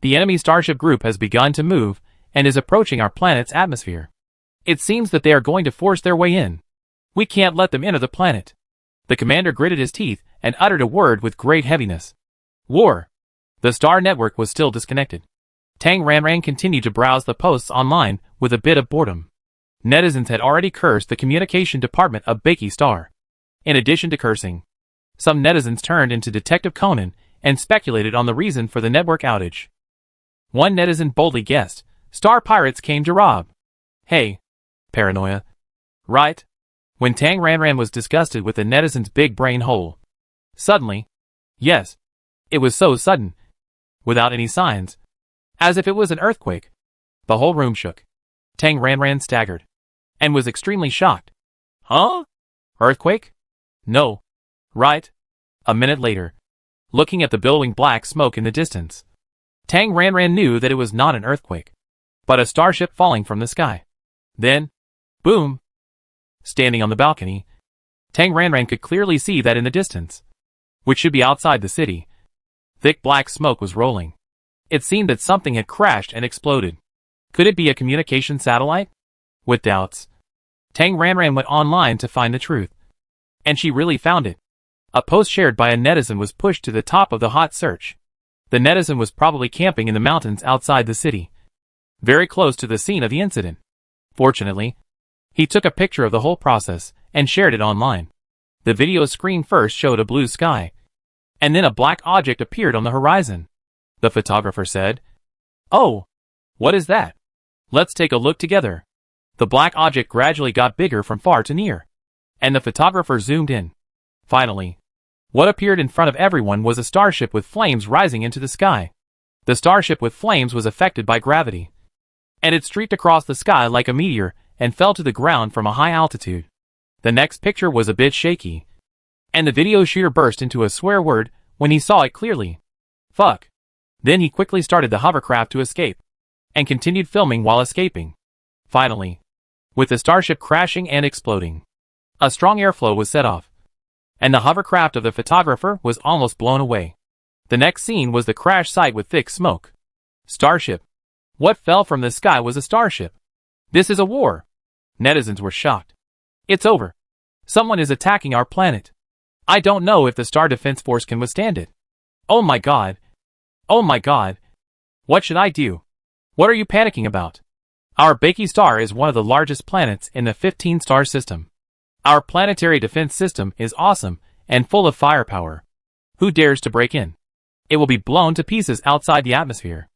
the enemy starship group has begun to move and is approaching our planet's atmosphere. It seems that they are going to force their way in. We can't let them enter the planet." The commander gritted his teeth and uttered a word with great heaviness. "War." The star network was still disconnected. Tang Ranran continued to browse the posts online with a bit of boredom. Netizens had already cursed the communication department of Bakey Star. In addition to cursing, some netizens turned into Detective Conan and speculated on the reason for the network outage. One netizen boldly guessed, "Star pirates came to rob." Hey, paranoia. Right? When Tang Ranran was disgusted with the netizen's big brain hole. Suddenly. Yes. It was so sudden. Without any signs. As if it was an earthquake. The whole room shook. Tang Ranran staggered. And was extremely shocked. Huh? Earthquake? No. Right? A minute later. Looking at the billowing black smoke in the distance. Tang Ranran knew that it was not an earthquake, but a starship falling from the sky. Then, boom! Standing on the balcony, Tang Ranran could clearly see that in the distance, which should be outside the city, thick black smoke was rolling. It seemed that something had crashed and exploded. Could it be a communication satellite? With doubts, Tang Ranran went online to find the truth. And she really found it. A post shared by a netizen was pushed to the top of the hot search. The netizen was probably camping in the mountains outside the city, very close to the scene of the incident. Fortunately, he took a picture of the whole process and shared it online. The video screen first showed a blue sky, and then a black object appeared on the horizon. The photographer said, "Oh, what is that? Let's take a look together." The black object gradually got bigger from far to near, and the photographer zoomed in. Finally, what appeared in front of everyone was a starship with flames rising into the sky. The starship with flames was affected by gravity, and it streaked across the sky like a meteor and fell to the ground from a high altitude. The next picture was a bit shaky, and the video shooter burst into a swear word when he saw it clearly. Fuck. Then he quickly started the hovercraft to escape, and continued filming while escaping. Finally, with the starship crashing and exploding, a strong airflow was set off, and the hovercraft of the photographer was almost blown away. The next scene was the crash site with thick smoke. Starship. What fell from the sky was a starship. This is a war. Netizens were shocked. It's over. Someone is attacking our planet. I don't know if the Star Defense Force can withstand it. Oh my god. Oh my god. What should I do? What are you panicking about? Our Bakey star is one of the largest planets in the 15-star system. Our planetary defense system is awesome and full of firepower. Who dares to break in? It will be blown to pieces outside the atmosphere.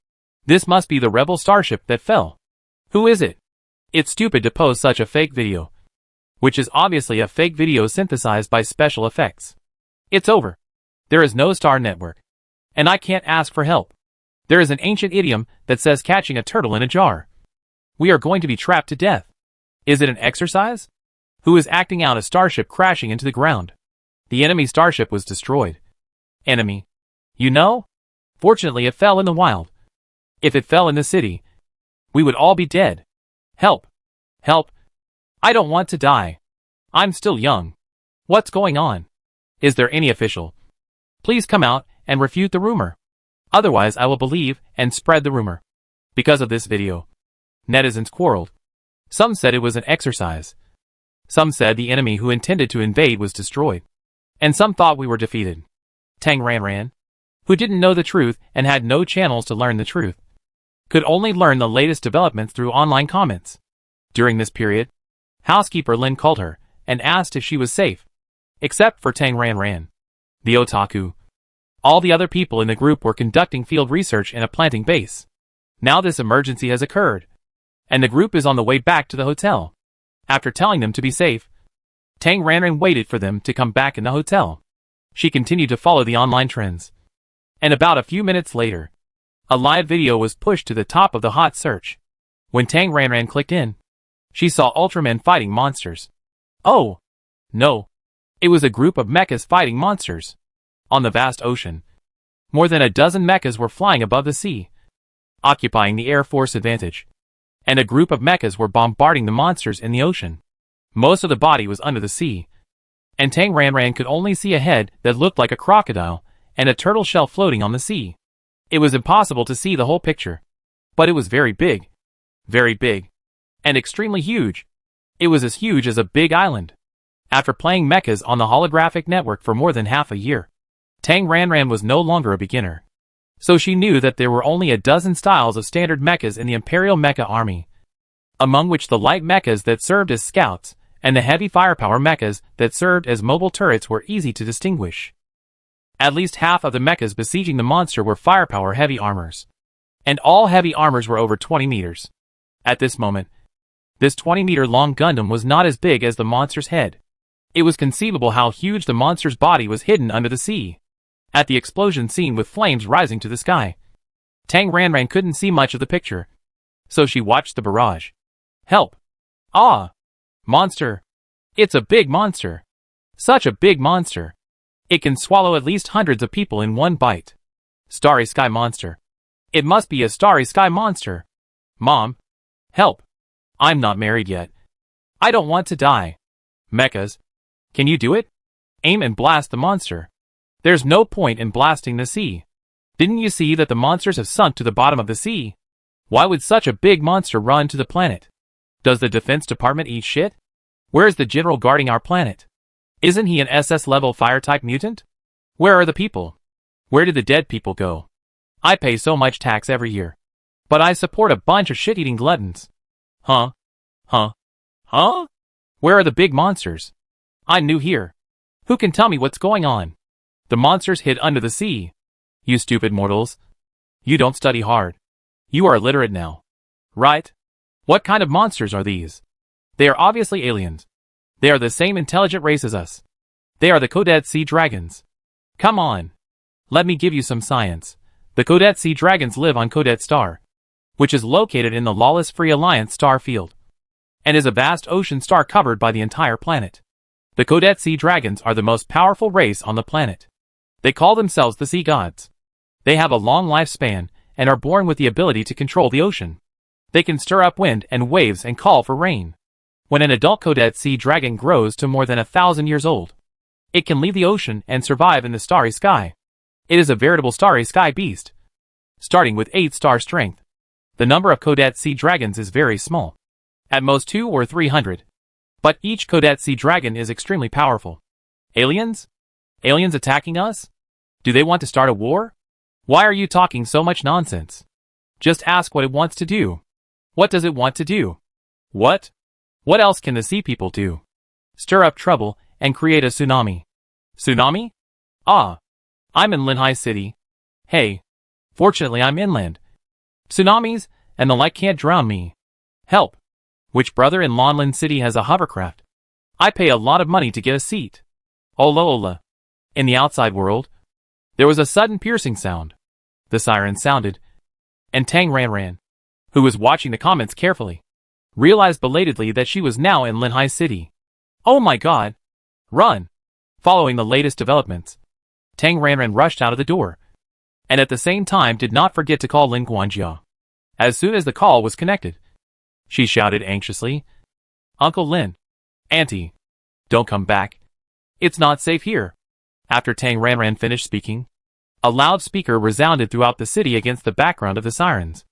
This must be the rebel starship that fell. Who is it? It's stupid to post such a fake video, which is obviously a fake video synthesized by special effects. It's over. There is no star network, and I can't ask for help. There is an ancient idiom that says catching a turtle in a jar. We are going to be trapped to death. Is it an exercise? Who is acting out a starship crashing into the ground? The enemy starship was destroyed. Enemy. You know? Fortunately it fell in the wild. If it fell in the city, we would all be dead. Help. Help. I don't want to die. I'm still young. What's going on? Is there any official? Please come out and refute the rumor. Otherwise I will believe and spread the rumor. Because of this video, netizens quarreled. Some said it was an exercise. Some said the enemy who intended to invade was destroyed. And some thought we were defeated. Tang Ranran, who didn't know the truth and had no channels to learn the truth, could only learn the latest developments through online comments. During this period, housekeeper Lin called her and asked if she was safe, except for Tang Ranran, the otaku. All the other people in the group were conducting field research in a planting base. Now this emergency has occurred, and the group is on the way back to the hotel. After telling them to be safe, Tang Ranran waited for them to come back in the hotel. She continued to follow the online trends. And about a few minutes later, a live video was pushed to the top of the hot search. When Tang Ranran clicked in, she saw Ultramen fighting monsters. Oh! No. It was a group of mechas fighting monsters. On the vast ocean, more than a dozen mechas were flying above the sea, occupying the Air Force advantage. And a group of mechas were bombarding the monsters in the ocean. Most of the body was under the sea, and Tang Ranran could only see a head that looked like a crocodile and a turtle shell floating on the sea. It was impossible to see the whole picture, but it was very big, and extremely huge. It was as huge as a big island. After playing mechas on the holographic network for more than half a year, Tang Ranran was no longer a beginner. So she knew that there were only a dozen styles of standard mechas in the Imperial Mecha Army, among which the light mechas that served as scouts and the heavy firepower mechas that served as mobile turrets were easy to distinguish. At least half of the mechas besieging the monster were firepower heavy armors, and all heavy armors were over 20 meters. At this moment, this 20-meter-long Gundam was not as big as the monster's head. It was conceivable how huge the monster's body was hidden under the sea. At the explosion scene with flames rising to the sky, Tang Ranran couldn't see much of the picture, so she watched the barrage. Help! Ah! Monster! It's a big monster! Such a big monster! It can swallow at least hundreds of people in one bite. Starry Sky Monster. It must be a starry sky monster. Mom, help. I'm not married yet. I don't want to die. Mechas, can you do it? Aim and blast the monster. There's no point in blasting the sea. Didn't you see that the monsters have sunk to the bottom of the sea? Why would such a big monster run to the planet? Does the Defense Department eat shit? Where's the general guarding our planet? Isn't he an SS-level fire-type mutant? Where are the people? Where did the dead people go? I pay so much tax every year. But I support a bunch of shit-eating gluttons. Huh? Where are the big monsters? I'm new here. Who can tell me what's going on? The monsters hid under the sea. You stupid mortals. You don't study hard. You are illiterate now. Right? What kind of monsters are these? They are obviously aliens. They are the same intelligent race as us. They are the Codet Sea Dragons. Come on. Let me give you some science. The Codet Sea Dragons live on Codet Star, which is located in the Lawless Free Alliance star field, and is a vast ocean star covered by the entire planet. The Codet Sea Dragons are the most powerful race on the planet. They call themselves the Sea Gods. They have a long lifespan and are born with the ability to control the ocean. They can stir up wind and waves and call for rain. When an adult Codet Sea Dragon grows to more than 1,000 years old, it can leave the ocean and survive in the starry sky. It is a veritable starry sky beast. Starting with 8-star strength, the number of Codet Sea Dragons is very small. At most 200 or 300. But each Codet Sea Dragon is extremely powerful. Aliens? Aliens attacking us? Do they want to start a war? Why are you talking so much nonsense? Just ask what it wants to do. What does it want to do? What? What else can the sea people do? Stir up trouble and create a tsunami. Tsunami? Ah. I'm in Linhai City. Hey. Fortunately I'm inland. Tsunamis and the like can't drown me. Help. Which brother in Lonlin City has a hovercraft? I pay a lot of money to get a seat. Ola ola. In the outside world, there was a sudden piercing sound. The siren sounded, and Tang Ran, who was watching the comments carefully, realized belatedly that she was now in Linhai City. Oh my god! Run! Following the latest developments, Tang Ran rushed out of the door, and at the same time did not forget to call Lin Guanjia. As soon as the call was connected, she shouted anxiously, Uncle Lin, Auntie, don't come back. It's not safe here. After Tang Ran finished speaking, a loudspeaker resounded throughout the city against the background of the sirens.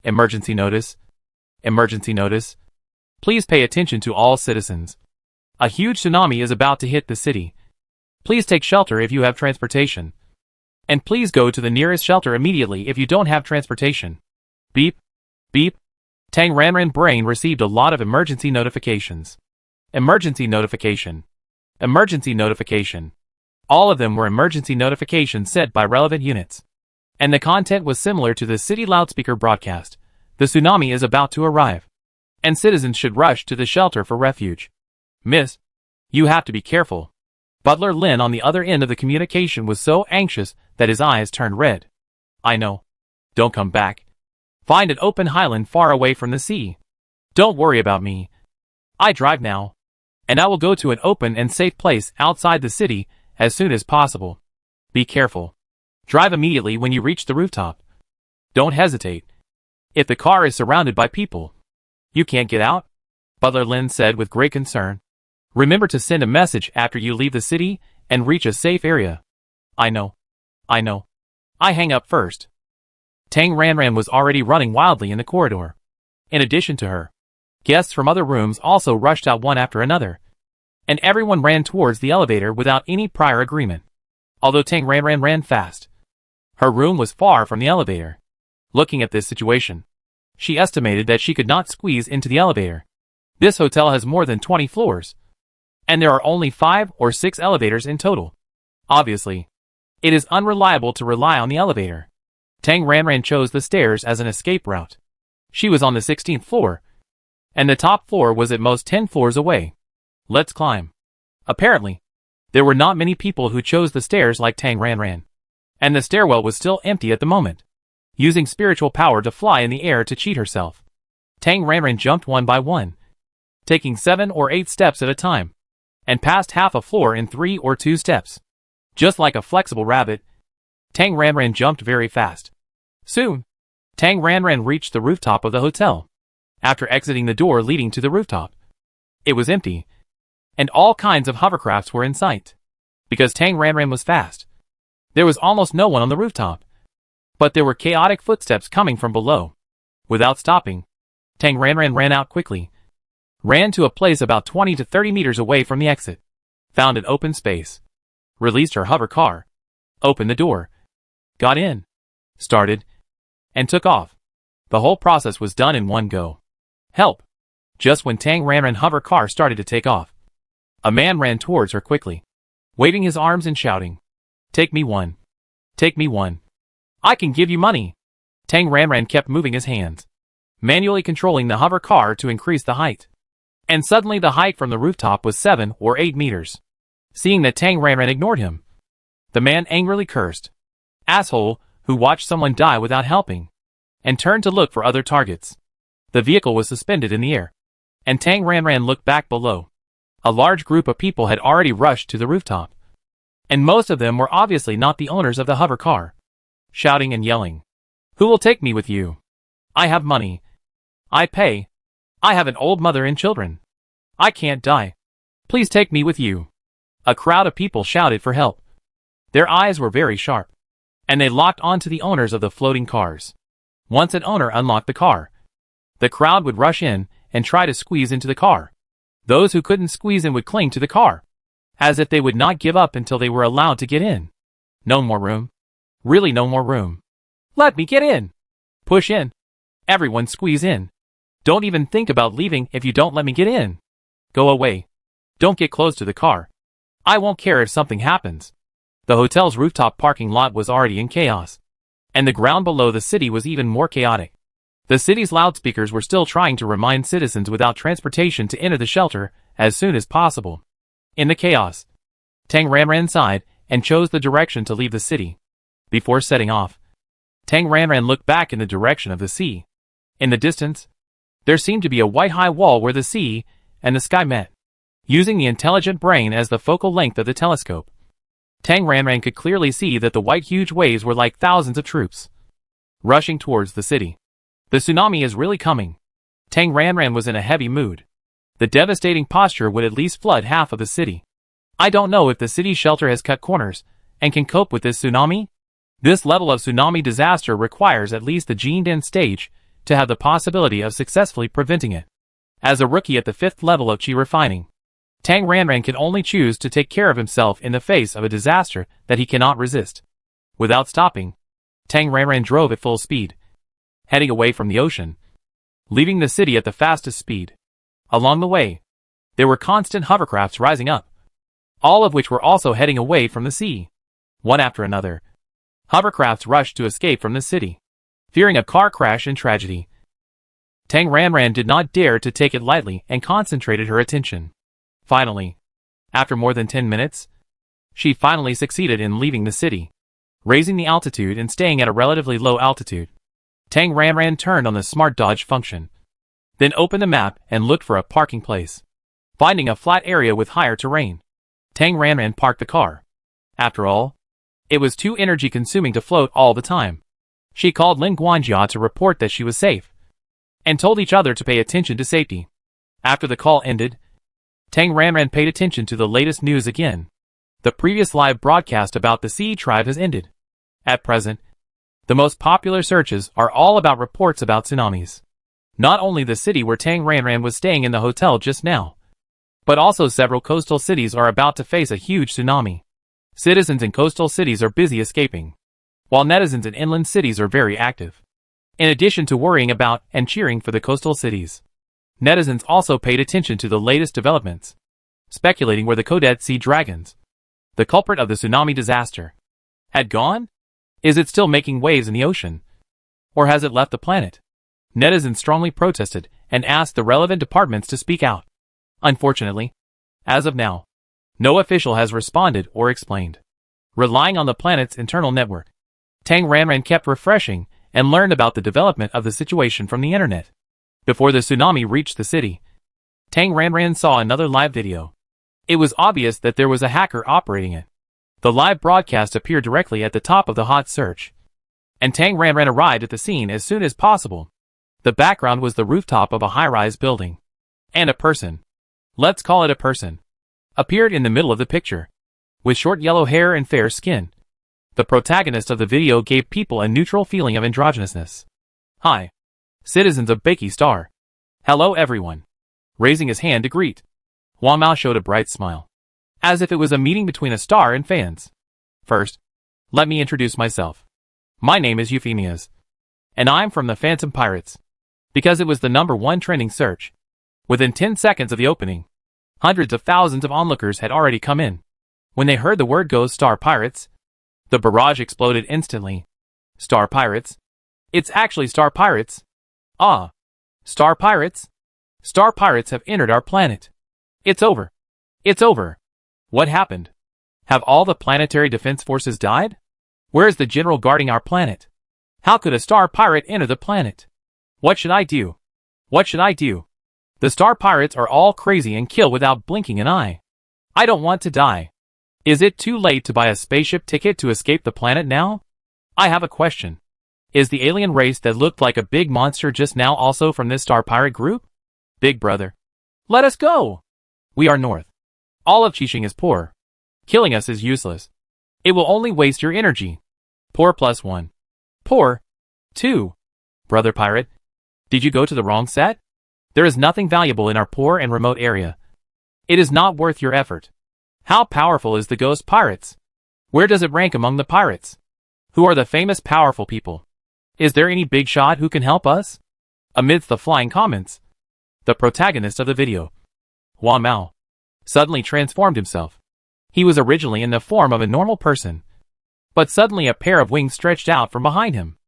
Emergency notice. Emergency notice. Please pay attention to all citizens. A huge tsunami is about to hit the city. Please take shelter if you have transportation. And please go to the nearest shelter immediately if you don't have transportation. Beep. Beep. Tang Ran brain received a lot of emergency notifications. Emergency notification. Emergency notification. All of them were emergency notifications sent by relevant units. And the content was similar to the city loudspeaker broadcast. The tsunami is about to arrive. And citizens should rush to the shelter for refuge. Miss, you have to be careful. Butler Lin on the other end of the communication was so anxious that his eyes turned red. I know. Don't come back. Find an open highland far away from the sea. Don't worry about me. I drive now. And I will go to an open and safe place outside the city as soon as possible. Be careful. Drive immediately when you reach the rooftop. Don't hesitate. If the car is surrounded by people, you can't get out? Butler Lin said with great concern. Remember to send a message after you leave the city and reach a safe area. I know. I know. I hang up first. Tang Ran was already running wildly in the corridor. In addition to her, guests from other rooms also rushed out one after another, and everyone ran towards the elevator without any prior agreement. Although Tang Ran ran fast, her room was far from the elevator. Looking at this situation, she estimated that she could not squeeze into the elevator. This hotel has more than 20 floors, and there are only 5 or 6 elevators in total. Obviously, it is unreliable to rely on the elevator. Tang Ran chose the stairs as an escape route. She was on the 16th floor, and the top floor was at most 10 floors away. Let's climb. Apparently, there were not many people who chose the stairs like Tang Ran, and the stairwell was still empty at the moment. Using spiritual power to fly in the air to cheat herself, Tang Ran jumped one by one, taking 7 or 8 steps at a time, and passed half a floor in 3 or 2 steps. Just like a flexible rabbit, Tang Ran jumped very fast. Soon, Tang Ranran reached the rooftop of the hotel. After exiting the door leading to the rooftop, it was empty, and all kinds of hovercrafts were in sight. Because Tang Ranran was fast, there was almost no one on the rooftop. But there were chaotic footsteps coming from below. Without stopping, Tang Ranran ran out quickly, ran to a place about 20 to 30 meters away from the exit, found an open space, released her hover car, opened the door, got in, started, and took off. The whole process was done in one go. Help! Just when Tang Ranran's hover car started to take off, a man ran towards her quickly, waving his arms and shouting, "Take me one! Take me one! I can give you money!" Tang Ranran kept moving his hands, manually controlling the hover car to increase the height. And suddenly the height from the rooftop was 7 or 8 meters. Seeing that Tang Ranran ignored him, the man angrily cursed, "Asshole, who watched someone die without helping," and turned to look for other targets. The vehicle was suspended in the air, and Tang Ranran looked back below. A large group of people had already rushed to the rooftop, and most of them were obviously not the owners of the hover car, shouting and yelling, "Who will take me with you? I have money. I pay. I have an old mother and children. I can't die. Please take me with you." A crowd of people shouted for help. Their eyes were very sharp, and they locked onto the owners of the floating cars. Once an owner unlocked the car, the crowd would rush in and try to squeeze into the car. Those who couldn't squeeze in would cling to the car, as if they would not give up until they were allowed to get in. No more room. Really no more room. "Let me get in!" "Push in!" "Everyone squeeze in!" "Don't even think about leaving if you don't let me get in!" "Go away! Don't get close to the car! I won't care if something happens!" The hotel's rooftop parking lot was already in chaos, and the ground below the city was even more chaotic. The city's loudspeakers were still trying to remind citizens without transportation to enter the shelter as soon as possible. In the chaos, Tang Ranran sighed and chose the direction to leave the city. Before setting off, Tang Ranran looked back in the direction of the sea. In the distance, there seemed to be a white high wall where the sea and the sky met. Using the intelligent brain as the focal length of the telescope, Tang Ranran could clearly see that the white huge waves were like thousands of troops, rushing towards the city. The tsunami is really coming. Tang Ranran was in a heavy mood. The devastating posture would at least flood half of the city. I don't know if the city's shelter has cut corners and can cope with this tsunami. This level of tsunami disaster requires at least the gened-in stage to have the possibility of successfully preventing it. As a rookie at the 5th level of chi refining, Tang Ranran can only choose to take care of himself in the face of a disaster that he cannot resist. Without stopping, Tang Ranran drove at full speed, heading away from the ocean, leaving the city at the fastest speed. Along the way, there were constant hovercrafts rising up, all of which were also heading away from the sea. One after another, hovercrafts rushed to escape from the city, fearing a car crash and tragedy. Tang Ranran did not dare to take it lightly and concentrated her attention. Finally, after more than 10 minutes, she finally succeeded in leaving the city, raising the altitude and staying at a relatively low altitude. Tang Ranran turned on the smart dodge function, then opened the map and looked for a parking place. Finding a flat area with higher terrain, Tang Ranran parked the car. After all, it was too energy-consuming to float all the time. She called Lin Guanjia to report that she was safe, and told each other to pay attention to safety. After the call ended, Tang Ranran paid attention to the latest news again. The previous live broadcast about the Sea Tribe has ended. At present, the most popular searches are all about reports about tsunamis. Not only the city where Tang Ranran was staying in the hotel just now, but also several coastal cities are about to face a huge tsunami. Citizens in coastal cities are busy escaping, while netizens in inland cities are very active. In addition to worrying about and cheering for the coastal cities, netizens also paid attention to the latest developments, speculating where the Codet Sea Dragons, the culprit of the tsunami disaster, had gone? Is it still making waves in the ocean? Or has it left the planet? Netizens strongly protested and asked the relevant departments to speak out. Unfortunately, as of now, no official has responded or explained. Relying on the planet's internal network, Tang Ranran kept refreshing and learned about the development of the situation from the internet. Before the tsunami reached the city, Tang Ranran saw another live video. It was obvious that there was a hacker operating it. The live broadcast appeared directly at the top of the hot search, and Tang Ranran arrived at the scene as soon as possible. The background was the rooftop of a high-rise building. And a person, let's call it a person, appeared in the middle of the picture, with short yellow hair and fair skin. The protagonist of the video gave people a neutral feeling of androgynousness. Hi, citizens of Beiki Star. Hello everyone. Raising his hand to greet, Wang Mao showed a bright smile, as if it was a meeting between a star and fans. First, let me introduce myself. My name is Euphemias, and I'm from the Phantom Pirates, because it was the #1 trending search. Within 10 seconds of the opening, hundreds of thousands of onlookers had already come in. When they heard the word go Star Pirates, the barrage exploded instantly. Star Pirates? It's actually Star Pirates. Ah, Star Pirates? Star Pirates have entered our planet. It's over. It's over. What happened? Have all the planetary defense forces died? Where is the general guarding our planet? How could a Star Pirate enter the planet? What should I do? What should I do? The Star Pirates are all crazy and kill without blinking an eye. I don't want to die. Is it too late to buy a spaceship ticket to escape the planet now? I have a question. Is the alien race that looked like a big monster just now also from this Star Pirate group? Big brother. Let us go! We are north. All of Qiqing is poor. Killing us is useless. It will only waste your energy. Poor +1. Poor 2. Brother Pirate, did you go to the wrong set? There is nothing valuable in our poor and remote area. It is not worth your effort. How powerful is the Ghost Pirates? Where does it rank among the pirates? Who are the famous powerful people? Is there any big shot who can help us? Amidst the flying comments, the protagonist of the video, Wang Mao, suddenly transformed himself. He was originally in the form of a normal person, but suddenly a pair of wings stretched out from behind him.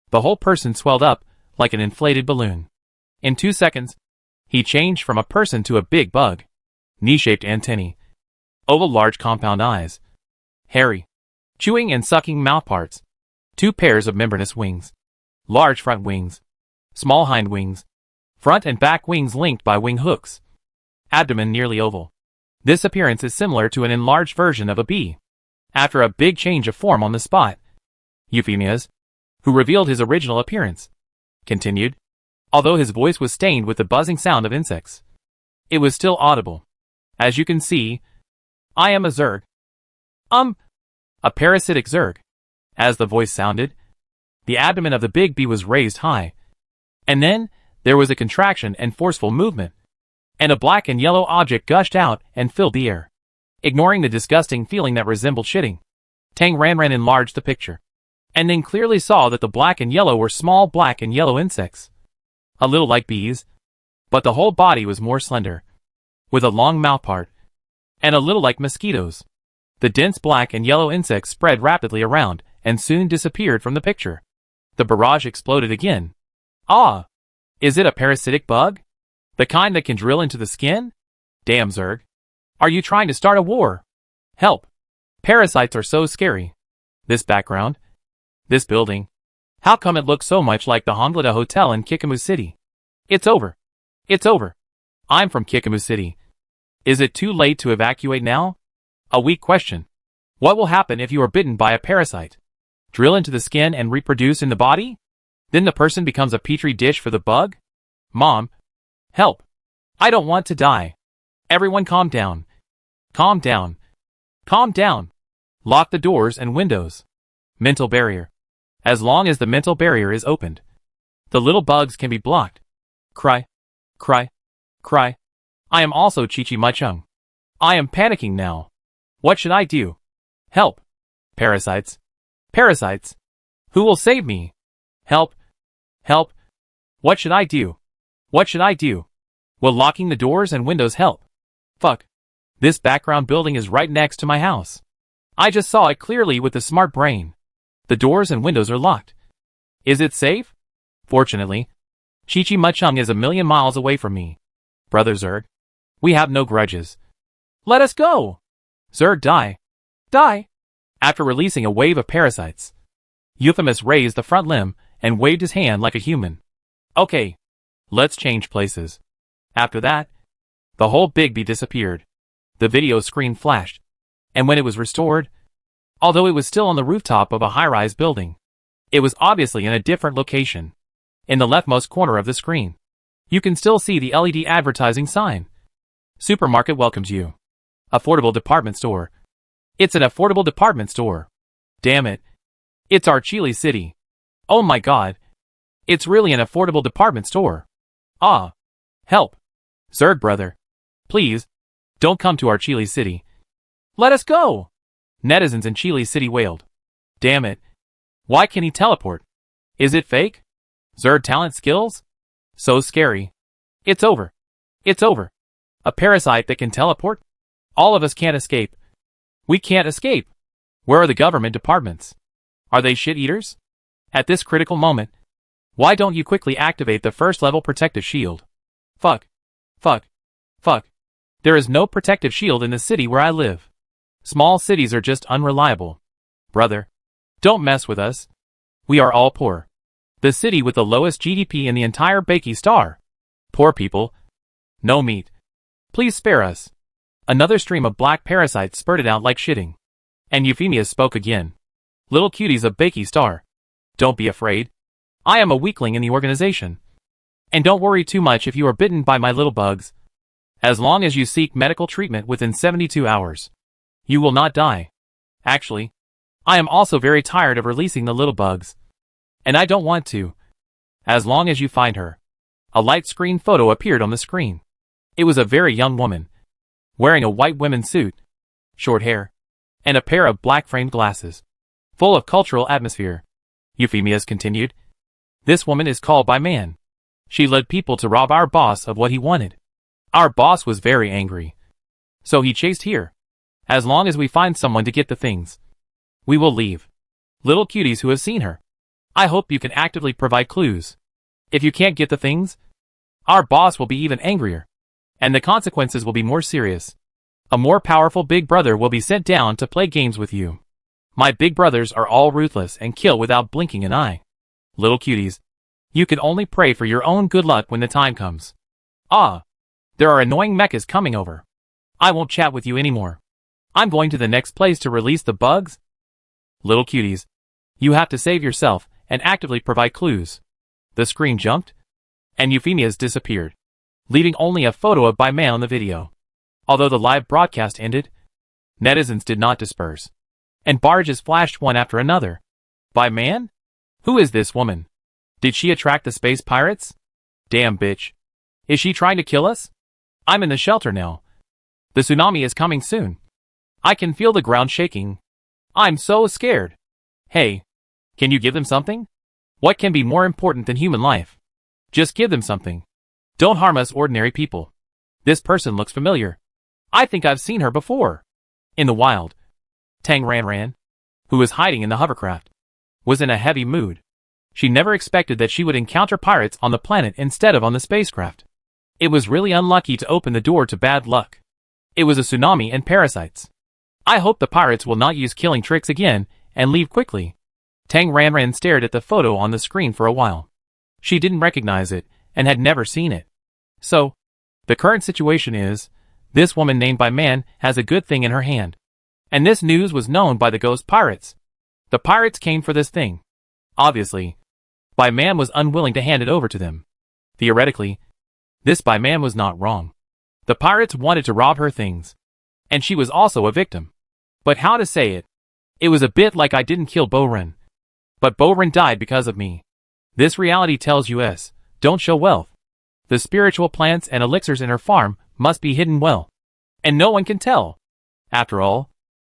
The whole person swelled up like an inflated balloon. In 2 seconds, he changed from a person to a big bug. Knee-shaped antennae, oval large compound eyes, hairy, chewing and sucking mouthparts, 2 pairs of membranous wings, large front wings, small hind wings, front and back wings linked by wing hooks, abdomen nearly oval. This appearance is similar to an enlarged version of a bee. After a big change of form on the spot, Euphemias, who revealed his original appearance, continued, although his voice was stained with the buzzing sound of insects. It was still audible. As you can see, I am a Zerg. A parasitic Zerg. As the voice sounded, the abdomen of the big bee was raised high. And then, there was a contraction and forceful movement. And a black and yellow object gushed out and filled the air. Ignoring the disgusting feeling that resembled shitting, Tang Ranran enlarged the picture, and then clearly saw that the black and yellow were small black and yellow insects. A little like bees, but the whole body was more slender, with a long mouthpart, and a little like mosquitoes. The dense black and yellow insects spread rapidly around and soon disappeared from the picture. The barrage exploded again. Ah! Is it a parasitic bug? The kind that can drill into the skin? Damn, Zerg. Are you trying to start a war? Help. Parasites are so scary. This background? This building? How come it looks so much like the Honglada Hotel in Kikamu City? It's over. It's over. I'm from Kikamu City. Is it too late to evacuate now? A weak question. What will happen if you are bitten by a parasite? Drill into the skin and reproduce in the body? Then the person becomes a petri dish for the bug? Mom. Help. I don't want to die. Everyone calm down. Calm down. Calm down. Lock the doors and windows. Mental barrier. As long as the mental barrier is opened, the little bugs can be blocked. Cry. Cry. Cry. I am also Chi-Chi Machung. I am panicking now. What should I do? Help. Parasites. Parasites. Who will save me? Help. Help. What should I do? What should I do? Will locking the doors and windows help? Fuck. This background building is right next to my house. I just saw it clearly with the smart brain. The doors and windows are locked. Is it safe? Fortunately, Chi-Chi Machung is 1,000,000 miles away from me. Brother Zerg, we have no grudges. Let us go! Zerg, die. Die! After releasing a wave of parasites, Euphemus raised the front limb and waved his hand like a human. Okay, let's change places. After that, the whole Big Bee disappeared. The video screen flashed, and when it was restored, although it was still on the rooftop of a high-rise building, It was obviously in a different location. In the leftmost corner of the screen, you can still see the LED advertising sign. Supermarket welcomes you. Affordable department store. It's an affordable department store. Damn it. It's our Chile City. Oh my god. It's really an affordable department store. Ah. Help. Zerg brother. Please. Don't come to our Chile City. Let us go. Netizens in Chile City wailed. Damn it. Why can he teleport? Is it fake? Zerg talent skills? So scary. It's over. It's over. A parasite that can teleport? All of us can't escape. We can't escape. Where are the government departments? Are they shit-eaters? At this critical moment, why don't you quickly activate the first level protective shield? Fuck. Fuck. Fuck. There is no protective shield in the city where I live. Small cities are just unreliable. Brother. Don't mess with us. We are all poor. The city with the lowest GDP in the entire Bakey Star. Poor people. No meat. Please spare us. Another stream of black parasites spurted out like shitting. And Euphemia spoke again. Little cuties of Bakey Star. Don't be afraid. I am a weakling in the organization. And don't worry too much if you are bitten by my little bugs. As long as you seek medical treatment within 72 hours. You will not die. Actually, I am also very tired of releasing the little bugs. And I don't want to. As long as you find her. A light screen photo appeared on the screen. It was a very young woman. Wearing a white women's suit. Short hair. And a pair of black framed glasses. Full of cultural atmosphere. Euphemia's continued. This woman is called by man. She led people to rob our boss of what he wanted. Our boss was very angry. So he chased here. As long as we find someone to get the things, we will leave. Little cuties who have seen her. I hope you can actively provide clues. If you can't get the things, our boss will be even angrier. And the consequences will be more serious. A more powerful big brother will be sent down to play games with you. My big brothers are all ruthless and kill without blinking an eye. Little cuties, you can only pray for your own good luck when the time comes. Ah, there are annoying mechas coming over. I won't chat with you anymore. I'm going to the next place to release the bugs. Little cuties, you have to save yourself and actively provide clues. The screen jumped, and Euphemia's disappeared, leaving only a photo of By Man on the video. Although the live broadcast ended, netizens did not disperse, and barges flashed one after another. By Man? Who is this woman? Did she attract the space pirates? Damn bitch. Is she trying to kill us? I'm in the shelter now. The tsunami is coming soon. I can feel the ground shaking. I'm so scared. Hey, can you give them something? What can be more important than human life? Just give them something. Don't harm us ordinary people. This person looks familiar. I think I've seen her before. In the wild. Tang Ran, who was hiding in the hovercraft, was in a heavy mood. She never expected that she would encounter pirates on the planet instead of on the spacecraft. It was really unlucky to open the door to bad luck. It was a tsunami and parasites. I hope the pirates will not use killing tricks again and leave quickly. Tang Ran stared at the photo on the screen for a while. She didn't recognize it and had never seen it. So, the current situation is, this woman named By Man has a good thing in her hand. And this news was known by the ghost pirates. The pirates came for this thing. Obviously, By Man was unwilling to hand it over to them. Theoretically, this By Man was not wrong. The pirates wanted to rob her things. And she was also a victim. But how to say it? It was a bit like I didn't kill Boren. But Boren died because of me. This reality tells us, don't show wealth. The spiritual plants and elixirs in her farm must be hidden well. And no one can tell. After all,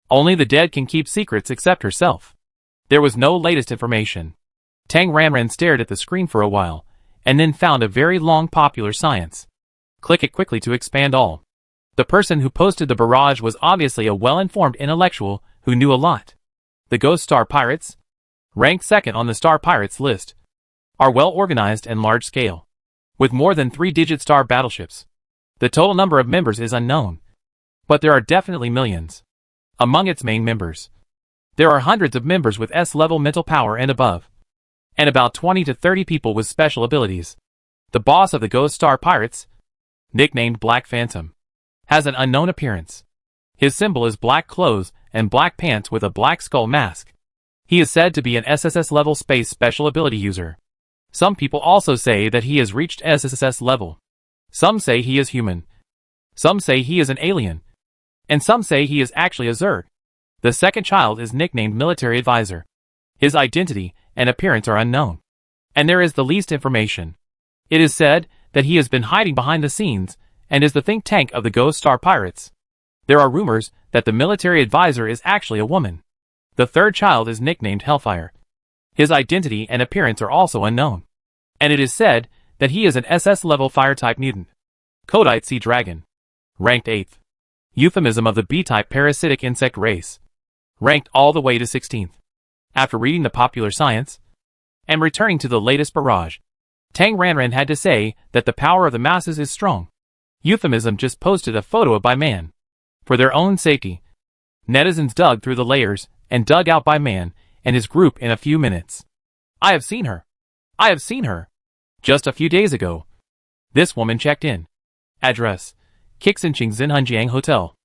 only the dead can keep secrets except herself. There was no latest information. Tang Ran stared at the screen for a while, and then found a very long popular science. Click it quickly to expand all. The person who posted the barrage was obviously a well-informed intellectual who knew a lot. The Ghost Star Pirates, ranked second on the Star Pirates list, are well-organized and large-scale, with more than 3-digit star battleships. The total number of members is unknown, but there are definitely millions. Among its main members, there are hundreds of members with S-level mental power and above, and about 20 to 30 people with special abilities. The boss of the Ghost Star Pirates, nicknamed Black Phantom, has an unknown appearance. His symbol is black clothes and black pants with a black skull mask. He is said to be an SSS-level space special ability user. Some people also say that he has reached SSS level. Some say he is human. Some say he is an alien. And some say he is actually a Zerg. The second child is nicknamed Military Advisor. His identity and appearance are unknown. And there is the least information. It is said that he has been hiding behind the scenes and is the think tank of the Ghost Star Pirates. There are rumors that the Military Advisor is actually a woman. The third child is nicknamed Hellfire. His identity and appearance are also unknown. And it is said that he is an SS-level fire-type mutant. Codite Sea Dragon. Ranked 8th. Euphemism of the B-type parasitic insect race. Ranked all the way to 16th. After reading the popular science and returning to the latest barrage, Tang Ranran had to say that the power of the masses is strong. Euphemism just posted a photo by man. For their own safety, netizens dug through the layers and dug out by man and his group in a few minutes. I have seen her. I have seen her. Just a few days ago. This woman checked in. Address: Kixinching Zinhunjiang Hotel.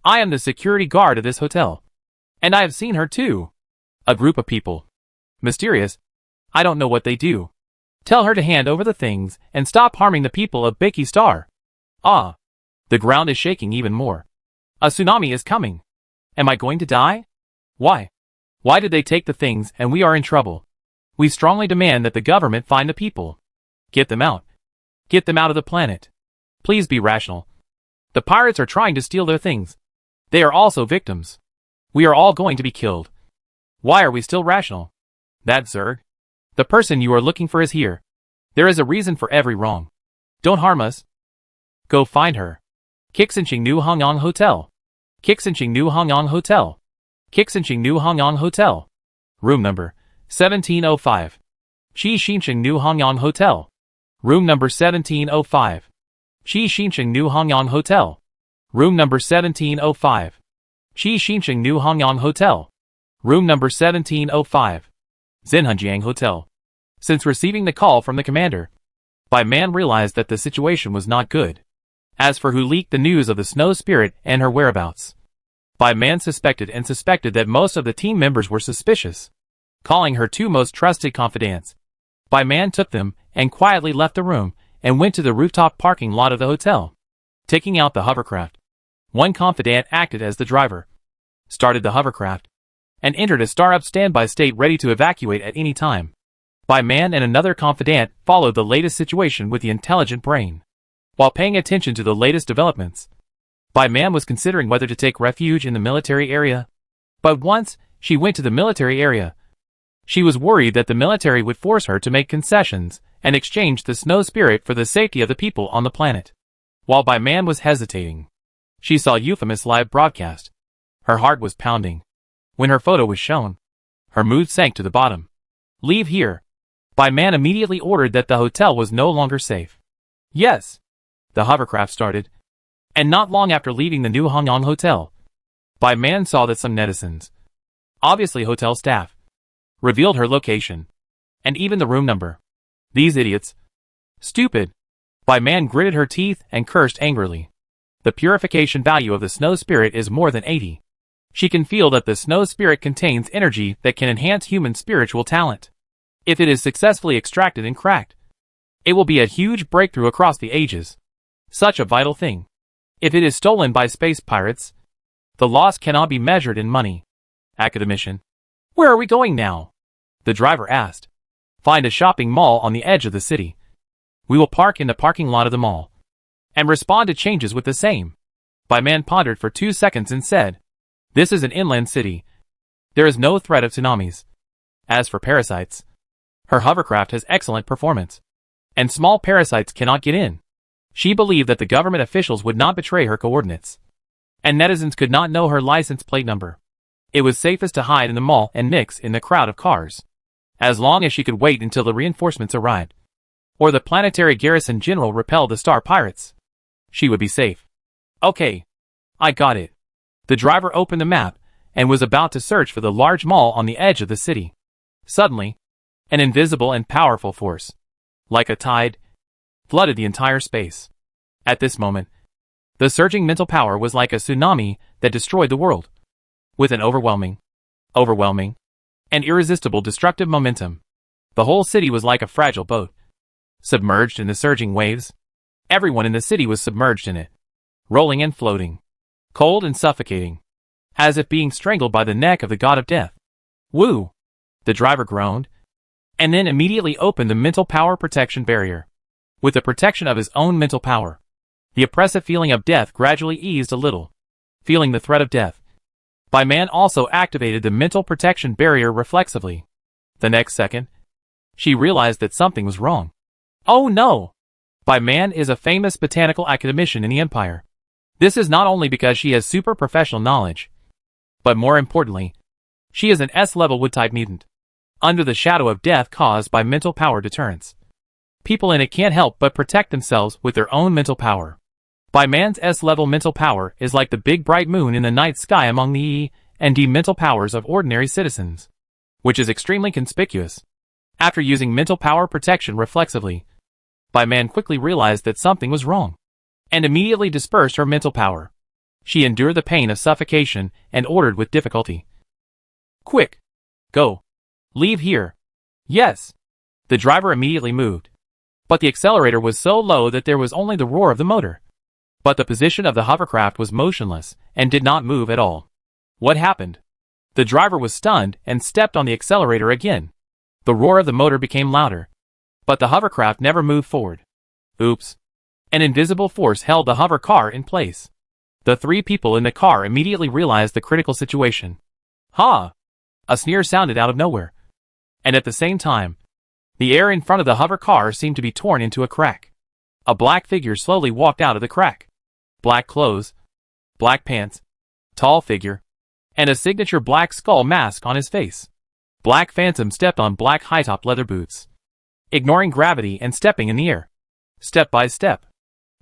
I am the security guard of this hotel. And I have seen her too. A group of people. Mysterious. I don't know what they do. Tell her to hand over the things and stop harming the people of Biki Star. Ah. The ground is shaking even more. A tsunami is coming. Am I going to die? Why? Why did they take the things and we are in trouble? We strongly demand that the government find the people. Get them out. Get them out of the planet. Please be rational. The pirates are trying to steal their things. They are also victims. We are all going to be killed. Why are we still rational? That Zerg. The person you are looking for is here. There is a reason for every wrong. Don't harm us. Go find her. Kixinching New Hongyang Hotel. Kixinching New Hongyang Hotel. Kixinching New Hongyang Hotel. Room number 1705. Shi Xincheng New Hongyang Hotel. Room number 1705. Shi Xincheng New Hongyang Hotel. Room number 1705. Shi Xincheng New Hongyang Hotel. Room number 1705. Zinhunjiang Hotel. Since receiving the call from the commander, Bai Man realized that the situation was not good. As for who leaked the news of the Snow Spirit and her whereabouts, Bai Man suspected that most of the team members were suspicious. Calling her two most trusted confidants, Bai Man took them and quietly left the room and went to the rooftop parking lot of the hotel. Taking out the hovercraft, one confidant acted as the driver, started the hovercraft, and entered a star-up standby state ready to evacuate at any time. Bai Man and another confidant followed the latest situation with the intelligent brain. While paying attention to the latest developments, Bai Man was considering whether to take refuge in the military area. But once she went to the military area, she was worried that the military would force her to make concessions and exchange the Snow Spirit for the safety of the people on the planet. While Bai Man was hesitating, she saw Euphemous live broadcast. Her heart was pounding. When her photo was shown, her mood sank to the bottom. Leave here. Bai Man immediately ordered that the hotel was no longer safe. Yes. The hovercraft started. And not long after leaving the New Hongyang Hotel, Bai Man saw that some netizens, obviously hotel staff, revealed her location, and even the room number. These idiots. Stupid. Bai Man gritted her teeth and cursed angrily. The purification value of the Snow Spirit is more than 80. She can feel that the Snow Spirit contains energy that can enhance human spiritual talent. If it is successfully extracted and cracked, it will be a huge breakthrough across the ages. Such a vital thing. If it is stolen by space pirates, the loss cannot be measured in money. Academician. Where are we going now? The driver asked. Find a shopping mall on the edge of the city. We will park in the parking lot of the mall and respond to changes with the same. Bai Man pondered for 2 seconds and said, this is an inland city. There is no threat of tsunamis. As for parasites, her hovercraft has excellent performance, and small parasites cannot get in. She believed that the government officials would not betray her coordinates, and netizens could not know her license plate number. It was safest to hide in the mall and mix in the crowd of cars, as long as she could wait until the reinforcements arrived, or the planetary garrison general repelled the star pirates. She would be safe. Okay. I got it. The driver opened the map and was about to search for the large mall on the edge of the city. Suddenly, an invisible and powerful force, like a tide, flooded the entire space. At this moment, the surging mental power was like a tsunami that destroyed the world. With an overwhelming, An irresistible destructive momentum. The whole city was like a fragile boat, submerged in the surging waves. Everyone in the city was submerged in it, rolling and floating, cold and suffocating, as if being strangled by the neck of the god of death. Woo! The driver groaned, and then immediately opened the mental power protection barrier. With the protection of his own mental power, the oppressive feeling of death gradually eased a little. Feeling the threat of death, Man also activated the mental protection barrier reflexively. The next second, she realized that something was wrong. Oh no! Man is a famous botanical academician in the Empire. This is not only because she has super professional knowledge, but more importantly, she is an S-level wood-type mutant, under the shadow of death caused by mental power deterrence. People in it can't help but protect themselves with their own mental power. Man's S-level mental power is like the big bright moon in the night sky among the E and D mental powers of ordinary citizens, which is extremely conspicuous. After using mental power protection reflexively, Man quickly realized that something was wrong, and immediately dispersed her mental power. She endured the pain of suffocation and ordered with difficulty. Quick! Go! Leave here! Yes! The driver immediately moved, but the accelerator was so low that there was only the roar of the motor. But the position of the hovercraft was motionless and did not move at all. What happened? The driver was stunned and stepped on the accelerator again. The roar of the motor became louder, but the hovercraft never moved forward. Oops. An invisible force held the hover car in place. The three people in the car immediately realized the critical situation. Ha! A sneer sounded out of nowhere. And at the same time, the air in front of the hover car seemed to be torn into a crack. A black figure slowly walked out of the crack. Black clothes, black pants, tall figure, and a signature black skull mask on his face. Black Phantom stepped on black high-top leather boots, ignoring gravity and stepping in the air. Step by step.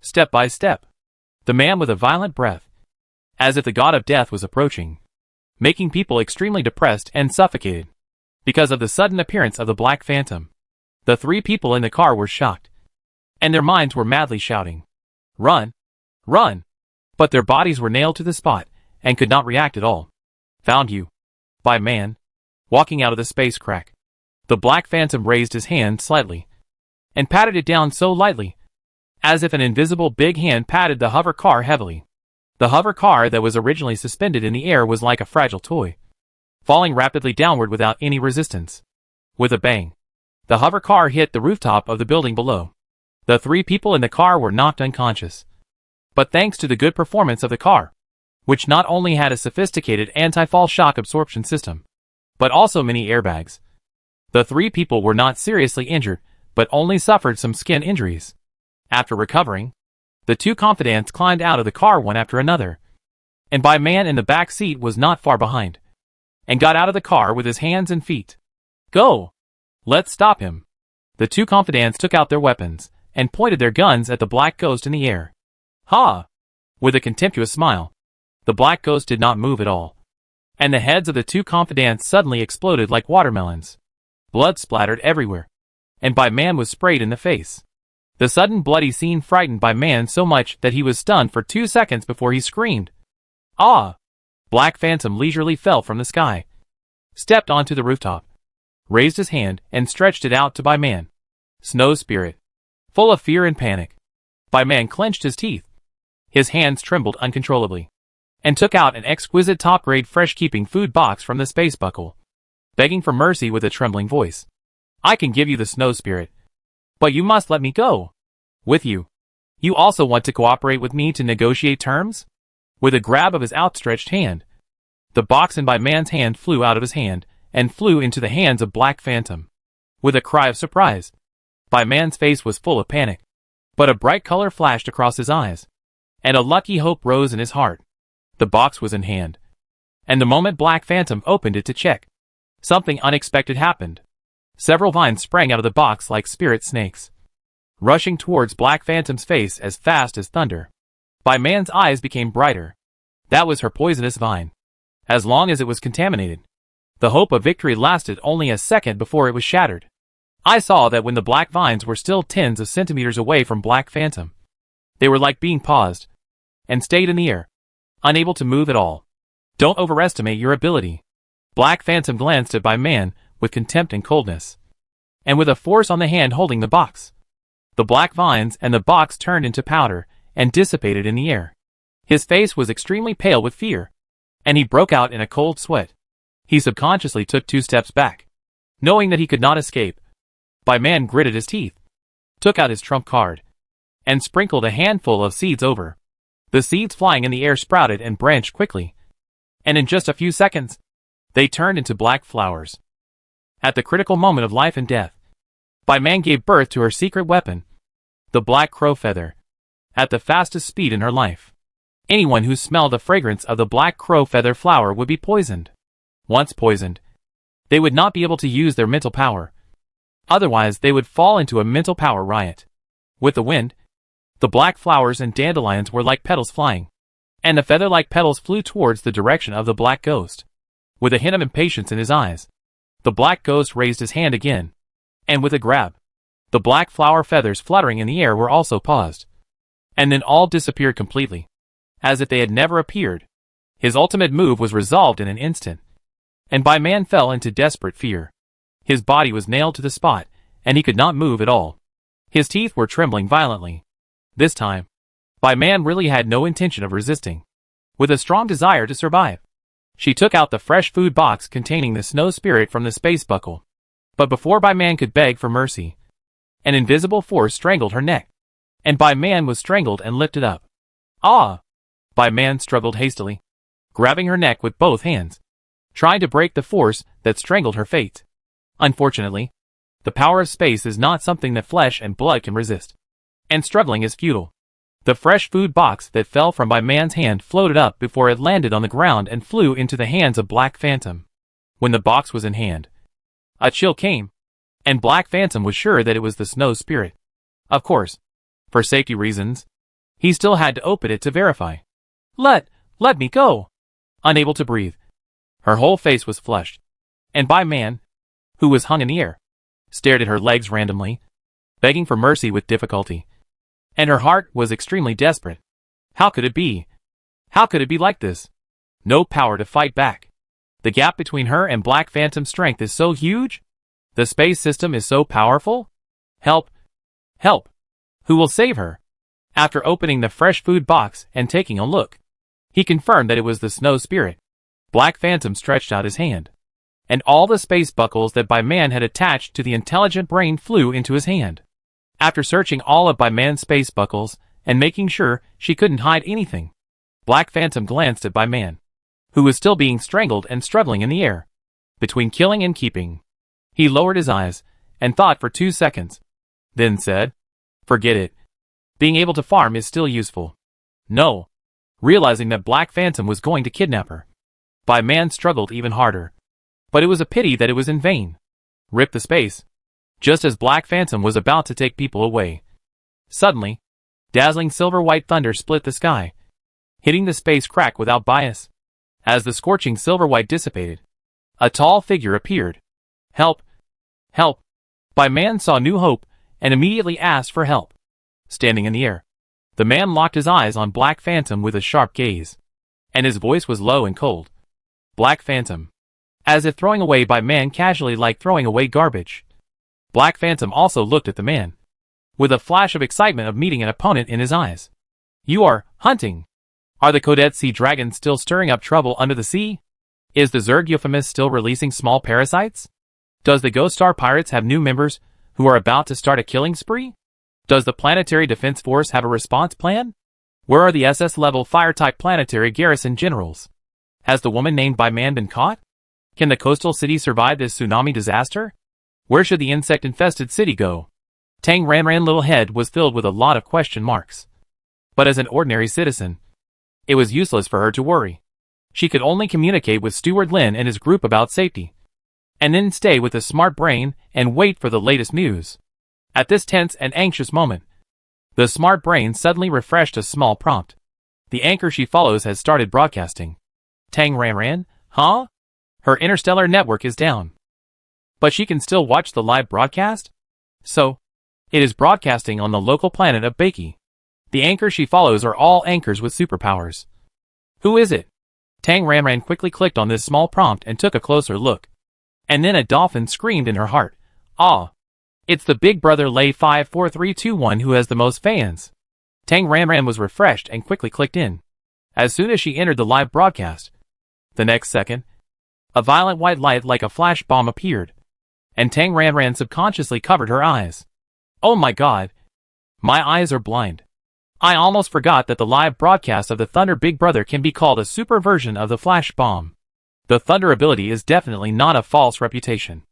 Step by step. The man with a violent breath, as if the god of death was approaching, making people extremely depressed and suffocated because of the sudden appearance of the Black Phantom. The three people in the car were shocked, and their minds were madly shouting, "Run! Run!" But their bodies were nailed to the spot and could not react at all. Found you. Man. Walking out of the space crack. The Black Phantom raised his hand slightly and patted it down so lightly, as if an invisible big hand patted the hover car heavily. The hover car that was originally suspended in the air was like a fragile toy, falling rapidly downward without any resistance. With a bang, the hover car hit the rooftop of the building below. The three people in the car were knocked unconscious. But thanks to the good performance of the car, which not only had a sophisticated anti-fall shock absorption system, but also many airbags, the three people were not seriously injured, but only suffered some skin injuries. After recovering, the two confidants climbed out of the car one after another, and Man in the back seat was not far behind, and got out of the car with his hands and feet. Go! Let's stop him. The two confidants took out their weapons, and pointed their guns at the black ghost in the air. Ha! With a contemptuous smile, the black ghost did not move at all, and the heads of the two confidants suddenly exploded like watermelons. Blood splattered everywhere, and Man was sprayed in the face. The sudden bloody scene frightened Man so much that he was stunned for 2 seconds before he screamed. Ah! Black Phantom leisurely fell from the sky, stepped onto the rooftop, raised his hand and stretched it out to Man. Snow Spirit. Full of fear and panic, Man clenched his teeth. His hands trembled uncontrollably, and took out an exquisite top-grade fresh-keeping food box from the space buckle, begging for mercy with a trembling voice. I can give you the Snow Spirit, but you must let me go with you. You also want to cooperate with me to negotiate terms? With a grab of his outstretched hand, the box in Man's hand flew out of his hand and flew into the hands of Black Phantom. With a cry of surprise, Man's face was full of panic, but a bright color flashed across his eyes, and a lucky hope rose in his heart. The box was in hand, and the moment Black Phantom opened it to check, something unexpected happened. Several vines sprang out of the box like spirit snakes, rushing towards Black Phantom's face as fast as thunder. Man's eyes became brighter. That was her poisonous vine. As long as it was contaminated, the hope of victory lasted only a second before it was shattered. I saw that when the black vines were still tens of centimeters away from Black Phantom, they were like being paused, and stayed in the air, unable to move at all. Don't overestimate your ability. Black Phantom glanced at By Man with contempt and coldness, and with a force on the hand holding the box. The black vines and the box turned into powder and dissipated in the air. His face was extremely pale with fear, and he broke out in a cold sweat. He subconsciously took 2 steps back. Knowing that he could not escape, By Man gritted his teeth, took out his trump card, and sprinkled a handful of seeds over. The seeds flying in the air sprouted and branched quickly, and in just a few seconds, they turned into black flowers. At the critical moment of life and death, By Man gave birth to her secret weapon, the black crow feather, at the fastest speed in her life. Anyone who smelled the fragrance of the black crow feather flower would be poisoned. Once poisoned, they would not be able to use their mental power. Otherwise, they would fall into a mental power riot. With the wind, the black flowers and dandelions were like petals flying, and the feather-like petals flew towards the direction of the black ghost. With a hint of impatience in his eyes, the black ghost raised his hand again, and with a grab, the black flower feathers fluttering in the air were also paused, and then all disappeared completely, as if they had never appeared. His ultimate move was resolved in an instant, and By Man fell into desperate fear. His body was nailed to the spot, and he could not move at all. His teeth were trembling violently. This time, By Man really had no intention of resisting. With a strong desire to survive, she took out the fresh food box containing the snow spirit from the space buckle. But before By Man could beg for mercy, an invisible force strangled her neck, and By Man was strangled and lifted up. Ah! By Man struggled hastily, grabbing her neck with both hands, trying to break the force that strangled her fate. Unfortunately, the power of space is not something that flesh and blood can resist, and struggling is futile. The fresh food box that fell from By Man's hand floated up before it landed on the ground and flew into the hands of Black Phantom. When the box was in hand, a chill came, and Black Phantom was sure that it was the snow spirit. Of course, for safety reasons, he still had to open it to verify. Let me go! Unable to breathe, her whole face was flushed, and By Man, who was hung in the air, stared at her legs randomly, begging for mercy with difficulty. And her heart was extremely desperate. How could it be? How could it be like this? No power to fight back. The gap between her and Black Phantom's strength is so huge. The space system is so powerful. Help! Help! Who will save her? After opening the fresh food box and taking a look, he confirmed that it was the snow spirit. Black Phantom stretched out his hand, and all the space buckles that By Man had attached to the intelligent brain flew into his hand. After searching all of By Man's space buckles and making sure she couldn't hide anything, Black Phantom glanced at By Man, who was still being strangled and struggling in the air, between killing and keeping. He lowered his eyes and thought for 2 seconds, then said, "Forget it. Being able to farm is still useful." No. Realizing that Black Phantom was going to kidnap her, By Man struggled even harder. But it was a pity that it was in vain. Rip the space. Just as Black Phantom was about to take people away, suddenly, dazzling silver-white thunder split the sky, hitting the space crack without bias. As the scorching silver-white dissipated, a tall figure appeared. Help! Help! By Man saw new hope and immediately asked for help. Standing in the air, the man locked his eyes on Black Phantom with a sharp gaze, and his voice was low and cold. Black Phantom. As if throwing away By Man casually like throwing away garbage. Black Phantom also looked at the man, with a flash of excitement of meeting an opponent in his eyes. You are hunting. Are the Codet sea dragons still stirring up trouble under the sea? Is the Zerg Euphemus still releasing small parasites? Does the Ghost Star Pirates have new members who are about to start a killing spree? Does the Planetary Defense Force have a response plan? Where are the SS-level fire-type planetary garrison generals? Has the woman named By Man been caught? Can the coastal city survive this tsunami disaster? Where should the insect-infested city go? Tang Ranran's little head was filled with a lot of question marks. But as an ordinary citizen, it was useless for her to worry. She could only communicate with Steward Lin and his group about safety, and then stay with a smart brain and wait for the latest news. At this tense and anxious moment, the smart brain suddenly refreshed a small prompt. The anchor she follows has started broadcasting. Tang Ranran, huh? Her interstellar network is down. But she can still watch the live broadcast? So, it is broadcasting on the local planet of Baki. The anchors she follows are all anchors with superpowers. Who is it? Tang Ranran quickly clicked on this small prompt and took a closer look. And then a dolphin screamed in her heart. Ah! It's the big brother Lay 54321 who has the most fans. Tang Ranran was refreshed and quickly clicked in. As soon as she entered the live broadcast, the next second, a violent white light like a flash bomb appeared, and Tang Ranran subconsciously covered her eyes. Oh my god! My eyes are blind. I almost forgot that the live broadcast of the Thunder Big Brother can be called a super version of the flash bomb. The Thunder ability is definitely not a false reputation.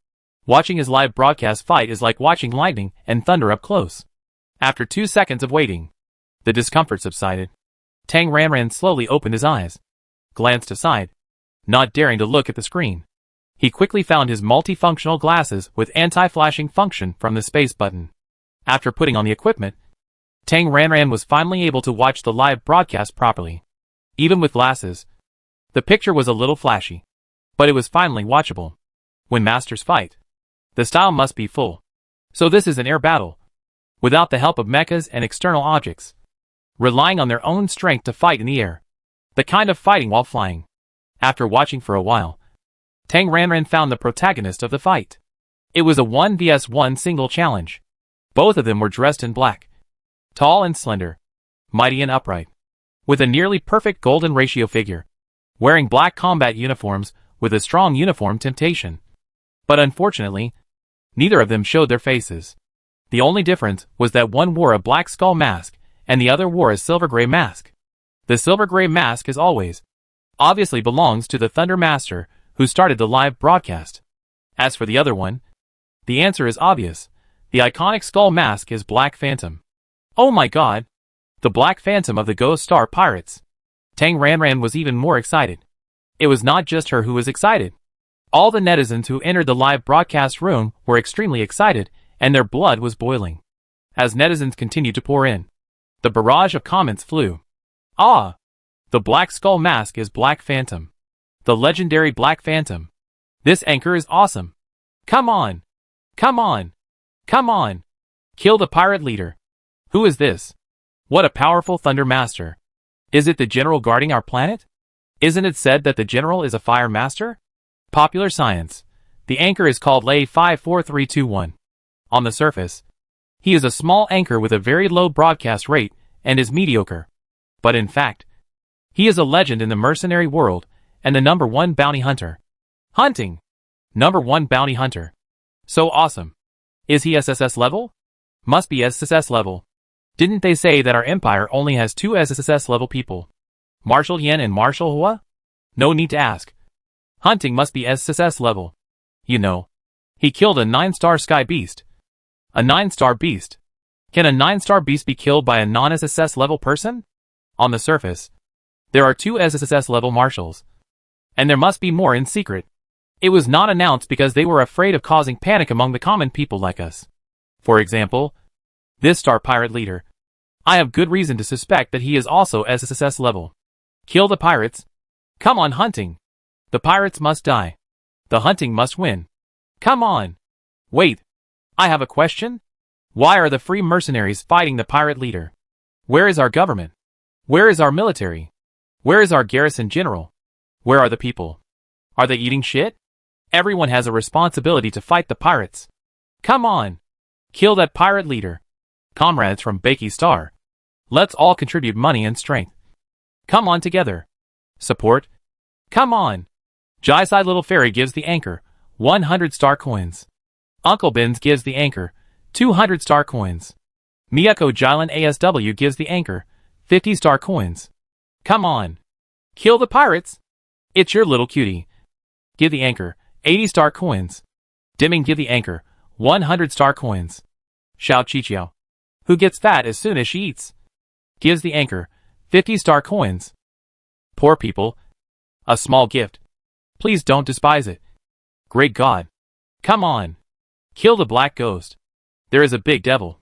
Watching his live broadcast fight is like watching lightning and thunder up close. After 2 seconds of waiting, the discomfort subsided. Tang Ranran slowly opened his eyes, glanced aside, not daring to look at the screen. He quickly found his multifunctional glasses with anti-flashing function from the space button. After putting on the equipment, Tang Ranran was finally able to watch the live broadcast properly. Even with glasses, the picture was a little flashy, but it was finally watchable. When masters fight, the style must be full. So this is an air battle, without the help of mechas and external objects, relying on their own strength to fight in the air. The kind of fighting while flying. After watching for a while, Tang Ranran found the protagonist of the fight. It was a 1vs1 single challenge. Both of them were dressed in black. Tall and slender, mighty and upright, with a nearly perfect golden ratio figure, wearing black combat uniforms with a strong uniform temptation. But unfortunately, neither of them showed their faces. The only difference was that one wore a black skull mask and the other wore a silver-gray mask. The silver-gray mask, as always, obviously belongs to the Thunder Master who started the live broadcast. As for the other one, the answer is obvious. The iconic skull mask is Black Phantom. Oh my god! The Black Phantom of the Ghost Star Pirates. Tang Ranran was even more excited. It was not just her who was excited. All the netizens who entered the live broadcast room were extremely excited, and their blood was boiling. As netizens continued to pour in, the barrage of comments flew. Ah! The Black Skull Mask is Black Phantom. The legendary Black Phantom. This anchor is awesome. Come on! Come on! Come on! Kill the pirate leader. Who is this? What a powerful Thunder Master. Is it the general guarding our planet? Isn't it said that the general is a fire master? Popular science. The anchor is called Lay 54321. On the surface, he is a small anchor with a very low broadcast rate and is mediocre. But in fact, he is a legend in the mercenary world and the #1 bounty hunter. Hunting! #1 bounty hunter. So awesome. Is he SSS level? Must be SSS level. Didn't they say that our empire only has 2 SSS level people? Marshal Yen and Marshal Hua? No need to ask. Hunting must be SSS level. You know, he killed a 9-star sky beast. A 9-star beast. Can a 9-star beast be killed by a non-SSS level person? On the surface, there are 2 SSS level marshals. And there must be more in secret. It was not announced because they were afraid of causing panic among the common people like us. For example, this star pirate leader. I have good reason to suspect that he is also SSS level. Kill the pirates. Come on, hunting. The pirates must die. The hunting must win. Come on. Wait. I have a question. Why are the free mercenaries fighting the pirate leader? Where is our government? Where is our military? Where is our garrison general? Where are the people? Are they eating shit? Everyone has a responsibility to fight the pirates. Come on. Kill that pirate leader. Comrades from Bakey Star. Let's all contribute money and strength. Come on together. Support. Come on. Jai-Sai Little Fairy gives the anchor 100 star coins. Uncle Benz gives the anchor 200 star coins. Miyako Jylin ASW gives the anchor 50 star coins. Come on. Kill the pirates. It's your little cutie. Give the anchor 80 star coins. Dimming give the anchor 100 star coins. Xiao Qiqiao, who gets fat as soon as she eats, gives the anchor 50 star coins. Poor people. A small gift. Please don't despise it. Great God. Come on. Kill the black ghost. There is a big devil.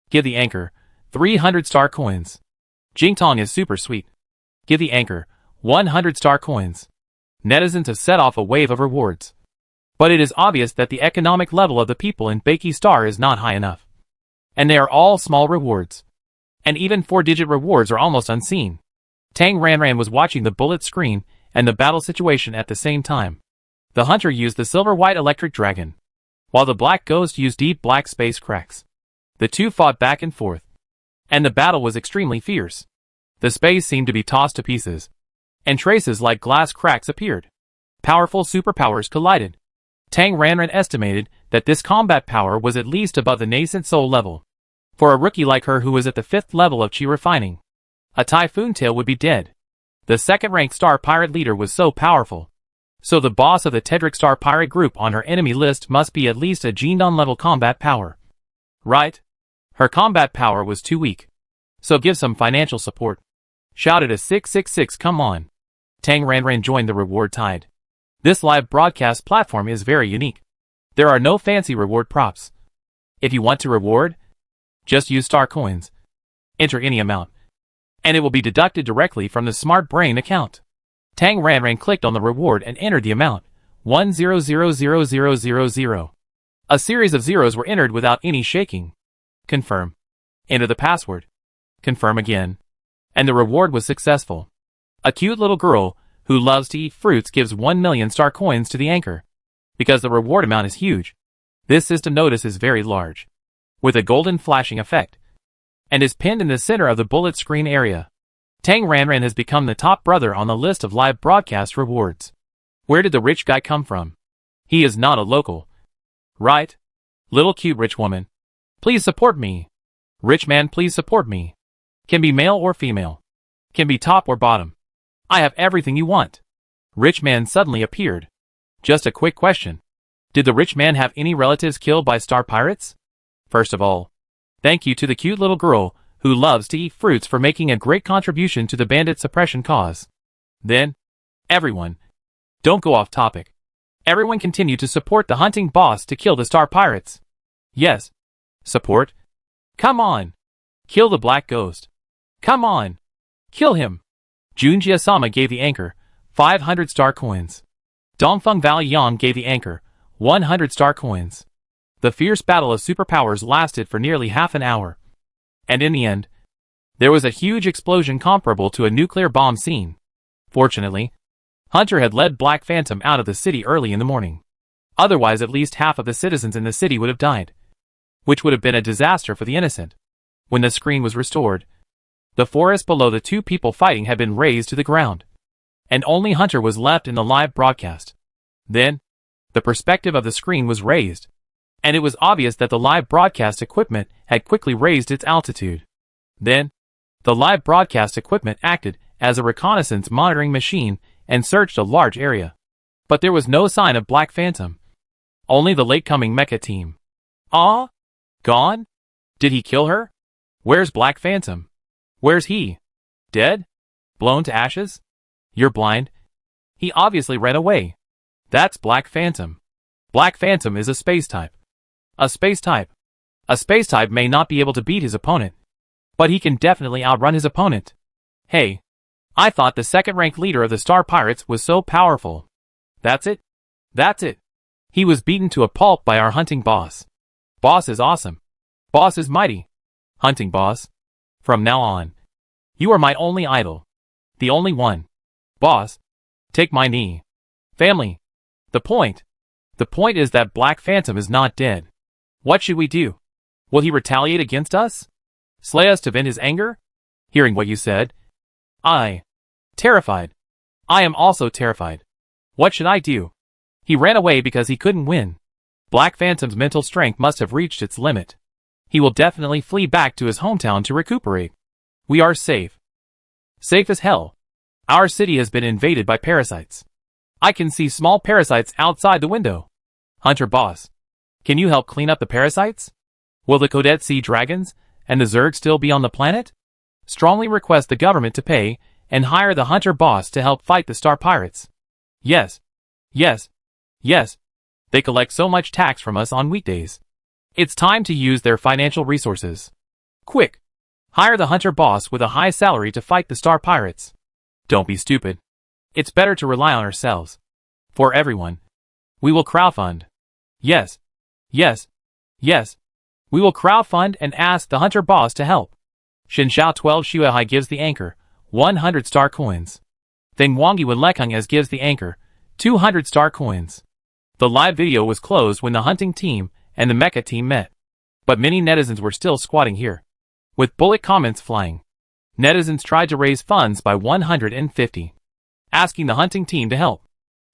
Give the anchor 300 star coins. Jingtong is super sweet. Give the anchor 100 star coins. Netizens have set off a wave of rewards. But it is obvious that the economic level of the people in Bakey Star is not high enough. And they are all small rewards. And even 4-digit rewards are almost unseen. Tang Ranran was watching the bullet screen and the battle situation at the same time. The hunter used the silver-white electric dragon, while the black ghost used deep black space cracks. The two fought back and forth, and the battle was extremely fierce. The space seemed to be tossed to pieces, and traces like glass cracks appeared. Powerful superpowers collided. Tang Ranran estimated that this combat power was at least above the nascent soul level. For a rookie like her who was at the 5th level of chi refining, a typhoon tail would be dead. The second-ranked star pirate leader was so powerful. So the boss of the Tedric star pirate group on her enemy list must be at least a Geendon level combat power. Right? Her combat power was too weak. So give some financial support. Shouted a 666 come on. Tang Ranran joined the reward tide. This live broadcast platform is very unique. There are no fancy reward props. If you want to reward, just use star coins. Enter any amount, and it will be deducted directly from the Smart Brain account. Tang Ranran clicked on the reward and entered the amount, 10000000. A series of zeros were entered without any shaking. Confirm. Enter the password. Confirm again. And the reward was successful. A cute little girl who loves to eat fruits gives 1 million star coins to the anchor. Because the reward amount is huge, this system notice is very large, with a golden flashing effect, and is pinned in the center of the bullet screen area. Tang Ranran has become the top brother on the list of live broadcast rewards. Where did the rich guy come from? He is not a local. Right? Little cute rich woman. Please support me. Rich man, please support me. Can be male or female. Can be top or bottom. I have everything you want. Rich man suddenly appeared. Just a quick question. Did the rich man have any relatives killed by star pirates? First of all, thank you to the cute little girl who loves to eat fruits for making a great contribution to the bandit suppression cause. Then, everyone, don't go off topic. Everyone continue to support the hunting boss to kill the star pirates. Yes. Support? Come on. Kill the black ghost. Come on. Kill him. Junjia-sama gave the anchor 500 star coins. Dongfeng Valian gave the anchor 100 star coins. The fierce battle of superpowers lasted for nearly half an hour. And in the end, there was a huge explosion comparable to a nuclear bomb scene. Fortunately, Hunter had led Black Phantom out of the city early in the morning. Otherwise at least half of the citizens in the city would have died, which would have been a disaster for the innocent. When the screen was restored, the forest below the two people fighting had been razed to the ground, and only Hunter was left in the live broadcast. Then, the perspective of the screen was raised, and it was obvious that the live broadcast equipment had quickly raised its altitude. Then, the live broadcast equipment acted as a reconnaissance monitoring machine and searched a large area. But there was no sign of Black Phantom. Only the late-coming mecha team. Ah? Gone? Did he kill her? Where's Black Phantom? Where's he? Dead? Blown to ashes? You're blind. He obviously ran away. That's Black Phantom. Black Phantom is a space type. A space type. A space type may not be able to beat his opponent, but he can definitely outrun his opponent. Hey, I thought the second-ranked leader of the Star Pirates was so powerful. That's it? That's it. He was beaten to a pulp by our hunting boss. Boss is awesome. Boss is mighty. Hunting boss. From now on, you are my only idol. The only one. Boss, take my knee. Family. The point is that Black Phantom is not dead. What should we do? Will he retaliate against us? Slay us to vent his anger? Hearing what you said, terrified. I am also terrified. What should I do? He ran away because he couldn't win. Black Phantom's mental strength must have reached its limit. He will definitely flee back to his hometown to recuperate. We are safe. Safe as hell. Our city has been invaded by parasites. I can see small parasites outside the window. Hunter boss, can you help clean up the parasites? Will the Codet Sea Dragons and the Zerg still be on the planet? Strongly request the government to pay and hire the Hunter boss to help fight the Star Pirates. Yes. Yes. Yes. They collect so much tax from us on weekdays. It's time to use their financial resources. Quick. Hire the Hunter boss with a high salary to fight the Star Pirates. Don't be stupid. It's better to rely on ourselves. For everyone. We will crowdfund. Yes. Yes. Yes. We will crowdfund and ask the Hunter boss to help. Shinshao 12 Shuehai gives the anchor 100 star coins. Then Wangi would lekung as gives the anchor 200 star coins. The live video was closed when the hunting team and the mecha team met. But many netizens were still squatting here. With bullet comments flying. Netizens tried to raise funds by 150. Asking the hunting team to help.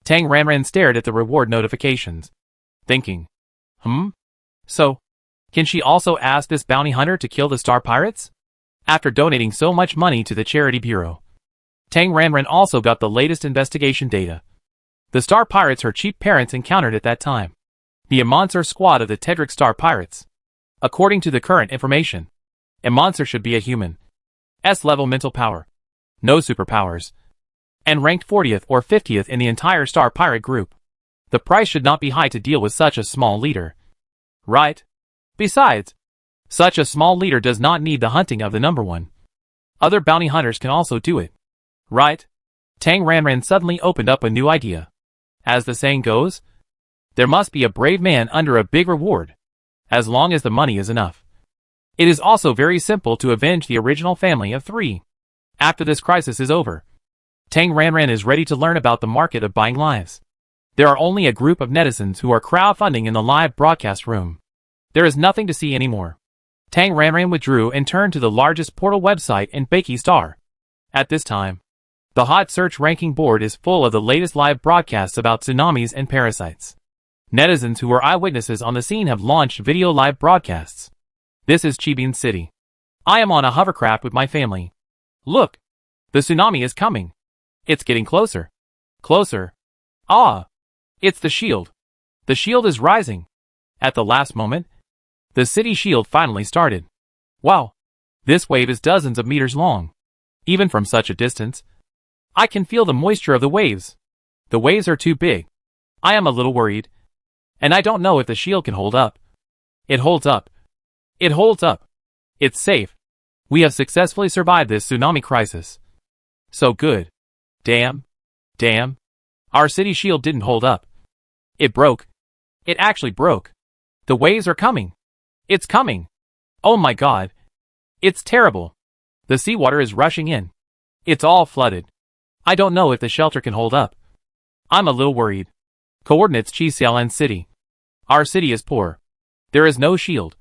Tang Ranran stared at the reward notifications. Thinking. So, can she also ask this bounty hunter to kill the star pirates? After donating so much money to the charity bureau. Tang Ranran also got the latest investigation data. The star pirates her cheap parents encountered at that time. The Monster squad of the Tedric star pirates. According to the current information, a monster should be a human. S-level mental power. No superpowers. And ranked 40th or 50th in the entire star pirate group. The price should not be high to deal with such a small leader. Right? Besides, such a small leader does not need the hunting of the number one. Other bounty hunters can also do it. Right? Tang Ranran suddenly opened up a new idea. As the saying goes, there must be a brave man under a big reward. As long as the money is enough. It is also very simple to avenge the original family of 3. After this crisis is over, Tang Ranran is ready to learn about the market of buying lives. There are only a group of netizens who are crowdfunding in the live broadcast room. There is nothing to see anymore. Tang Ranran withdrew and turned to the largest portal website in Baki Star. At this time, the hot search ranking board is full of the latest live broadcasts about tsunamis and parasites. Netizens who were eyewitnesses on the scene have launched video live broadcasts. This is Chibin City. I am on a hovercraft with my family. Look! The tsunami is coming. It's getting closer. Closer. Ah! It's the shield. The shield is rising. At the last moment, the city shield finally started. Wow! This wave is dozens of meters long. Even from such a distance, I can feel the moisture of the waves. The waves are too big. I am a little worried. And I don't know if the shield can hold up. It holds up. It holds up. It's safe. We have successfully survived this tsunami crisis. So good. Damn. Damn. Our city shield didn't hold up. It broke. It actually broke. The waves are coming. It's coming. Oh my god. It's terrible. The seawater is rushing in. It's all flooded. I don't know if the shelter can hold up. I'm a little worried. Coordinates Xiaolan City. Our city is poor. There is no shield.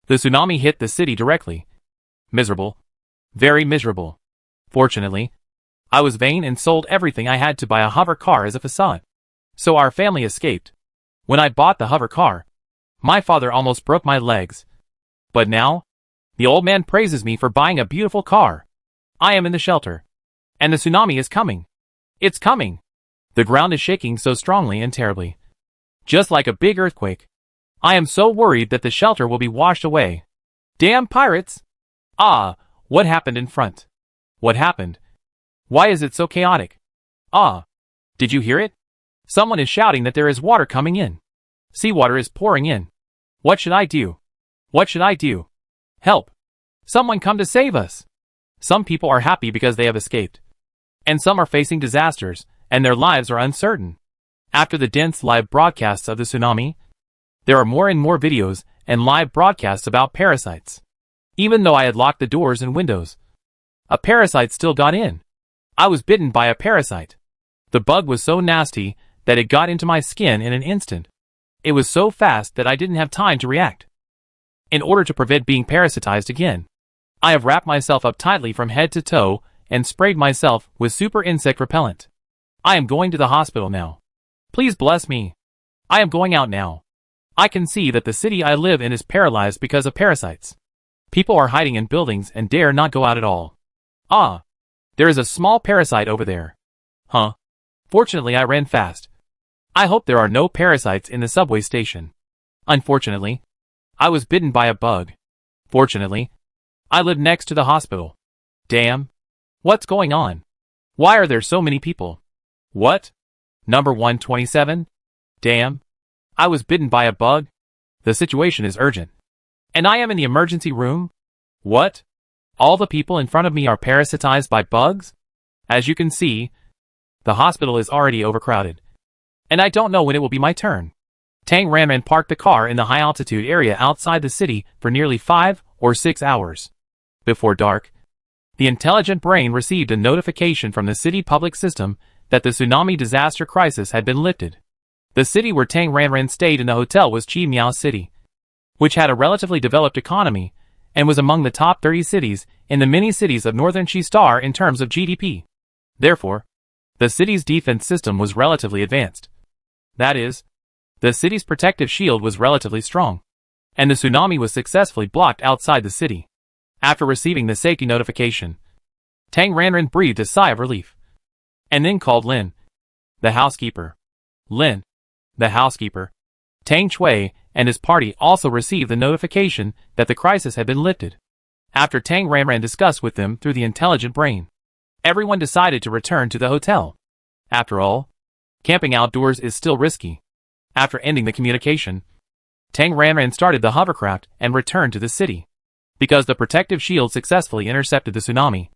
The tsunami hit the city directly. Miserable. Very miserable. Fortunately, I was vain and sold everything I had to buy a hover car as a facade. So our family escaped. When I bought the hover car, my father almost broke my legs. But now, the old man praises me for buying a beautiful car. I am in the shelter. And the tsunami is coming. It's coming. The ground is shaking so strongly and terribly. Just like a big earthquake. I am so worried that the shelter will be washed away. Damn pirates! Ah, what happened in front? What happened? Why is it so chaotic? Ah, did you hear it? Someone is shouting that there is water coming in. Seawater is pouring in. What should I do? What should I do? Help! Someone come to save us! Some people are happy because they have escaped. And some are facing disasters, and their lives are uncertain. After the dense live broadcasts of the tsunami, there are more and more videos and live broadcasts about parasites. Even though I had locked the doors and windows, a parasite still got in. I was bitten by a parasite. The bug was so nasty that it got into my skin in an instant. It was so fast that I didn't have time to react. In order to prevent being parasitized again, I have wrapped myself up tightly from head to toe and sprayed myself with super insect repellent. I am going to the hospital now. Please bless me. I am going out now. I can see that the city I live in is paralyzed because of parasites. People are hiding in buildings and dare not go out at all. Ah, there is a small parasite over there. Huh? Fortunately, I ran fast. I hope there are no parasites in the subway station. Unfortunately, I was bitten by a bug. Fortunately, I live next to the hospital. Damn. What's going on? Why are there so many people? What? Number 127? Damn. I was bitten by a bug. The situation is urgent. And I am in the emergency room? What? All the people in front of me are parasitized by bugs? As you can see, the hospital is already overcrowded. And I don't know when it will be my turn. Tang Ranran parked the car in the high-altitude area outside the city for nearly 5 or 6 hours. Before dark, The intelligent brain received a notification from the city public system that the tsunami disaster crisis had been lifted. The city where Tang Ranran stayed in the hotel was Chi Miao City, which had a relatively developed economy and was among the top 30 cities in the mini-cities of northern Chi-Star in terms of GDP. Therefore, the city's defense system was relatively advanced. That is, the city's protective shield was relatively strong, and the tsunami was successfully blocked outside the city. After receiving the safety notification, Tang Ranran breathed a sigh of relief, and then called Lin, the housekeeper. Lin, the housekeeper, Tang Chui, and his party also received the notification that the crisis had been lifted. After Tang Ranran discussed with them through the intelligent brain, everyone decided to return to the hotel. After all, camping outdoors is still risky. After ending the communication, Tang Ranran started the hovercraft and returned to the city. Because the protective shield successfully intercepted the tsunami,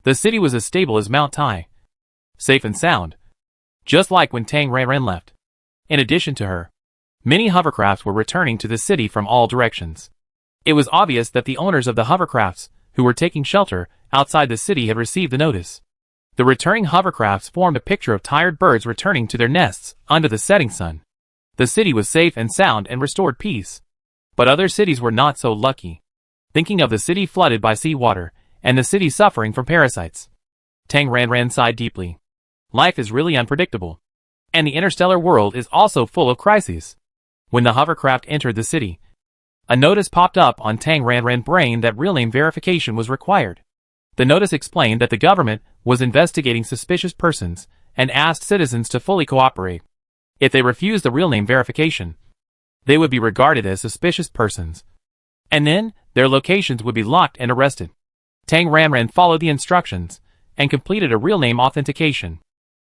the city was as stable as Mount Tai, safe and sound, just like when Tang Ranran left. In addition to her, many hovercrafts were returning to the city from all directions. It was obvious that the owners of the hovercrafts, who were taking shelter outside the city, had received the notice. The returning hovercrafts formed a picture of tired birds returning to their nests under the setting sun. The city was safe and sound and restored peace. But other cities were not so lucky. Thinking of the city flooded by seawater, and the city suffering from parasites, Tang Ranran sighed deeply. Life is really unpredictable. And the interstellar world is also full of crises. When the hovercraft entered the city, a notice popped up on Tang Ranran's brain that real name verification was required. The notice explained that the government was investigating suspicious persons and asked citizens to fully cooperate. If they refused the real name verification, they would be regarded as suspicious persons, and then their locations would be locked and arrested. Tang Ranran followed the instructions and completed a real name authentication.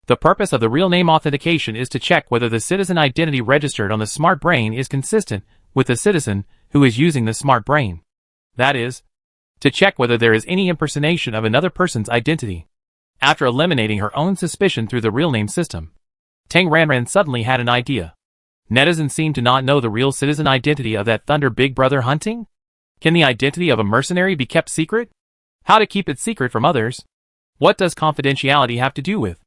The purpose of the real name authentication is to check whether the citizen identity registered on the smart brain is consistent with the citizen who is using the smart brain. That is, to check whether there is any impersonation of another person's identity. After eliminating her own suspicion through the real name system, Tang Ranran suddenly had an idea. Netizens seem to not know the real citizen identity of that Thunder Big Brother hunting? Can the identity of a mercenary be kept secret? How to keep it secret from others? What does confidentiality have to do with?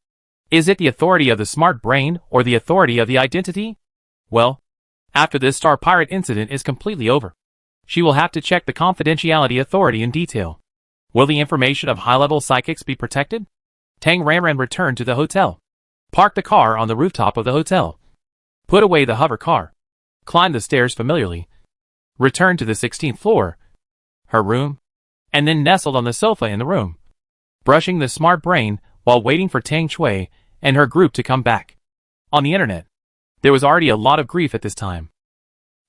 Is it the authority of the smart brain or the authority of the identity? Well, after this Star Pirate incident is completely over, she will have to check the confidentiality authority in detail. Will the information of high-level psychics be protected? Tang Ranran returned to the hotel, parked the car on the rooftop of the hotel, put away the hover car, climbed the stairs familiarly, returned to the 16th floor, her room, and then nestled on the sofa in the room, brushing the smart brain while waiting for Tang Chui and her group to come back. On the internet, there was already a lot of grief at this time.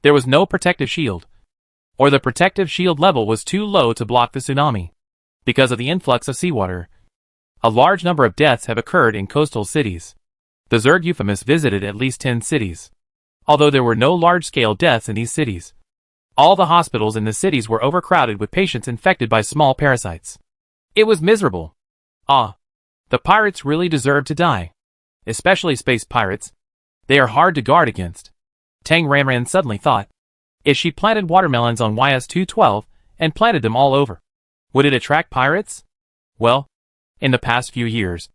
There was no protective shield, or the protective shield level was too low to block the tsunami. Because of the influx of seawater, a large number of deaths have occurred in coastal cities. The Zerg Euphemists visited at least 10 cities. Although there were no large-scale deaths in these cities, all the hospitals in the cities were overcrowded with patients infected by small parasites. It was miserable. The pirates really deserve to die. Especially space pirates. They are hard to guard against. Tang Ranran suddenly thought. If she planted watermelons on YS-212 and planted them all over, would it attract pirates? Well, in the past few years,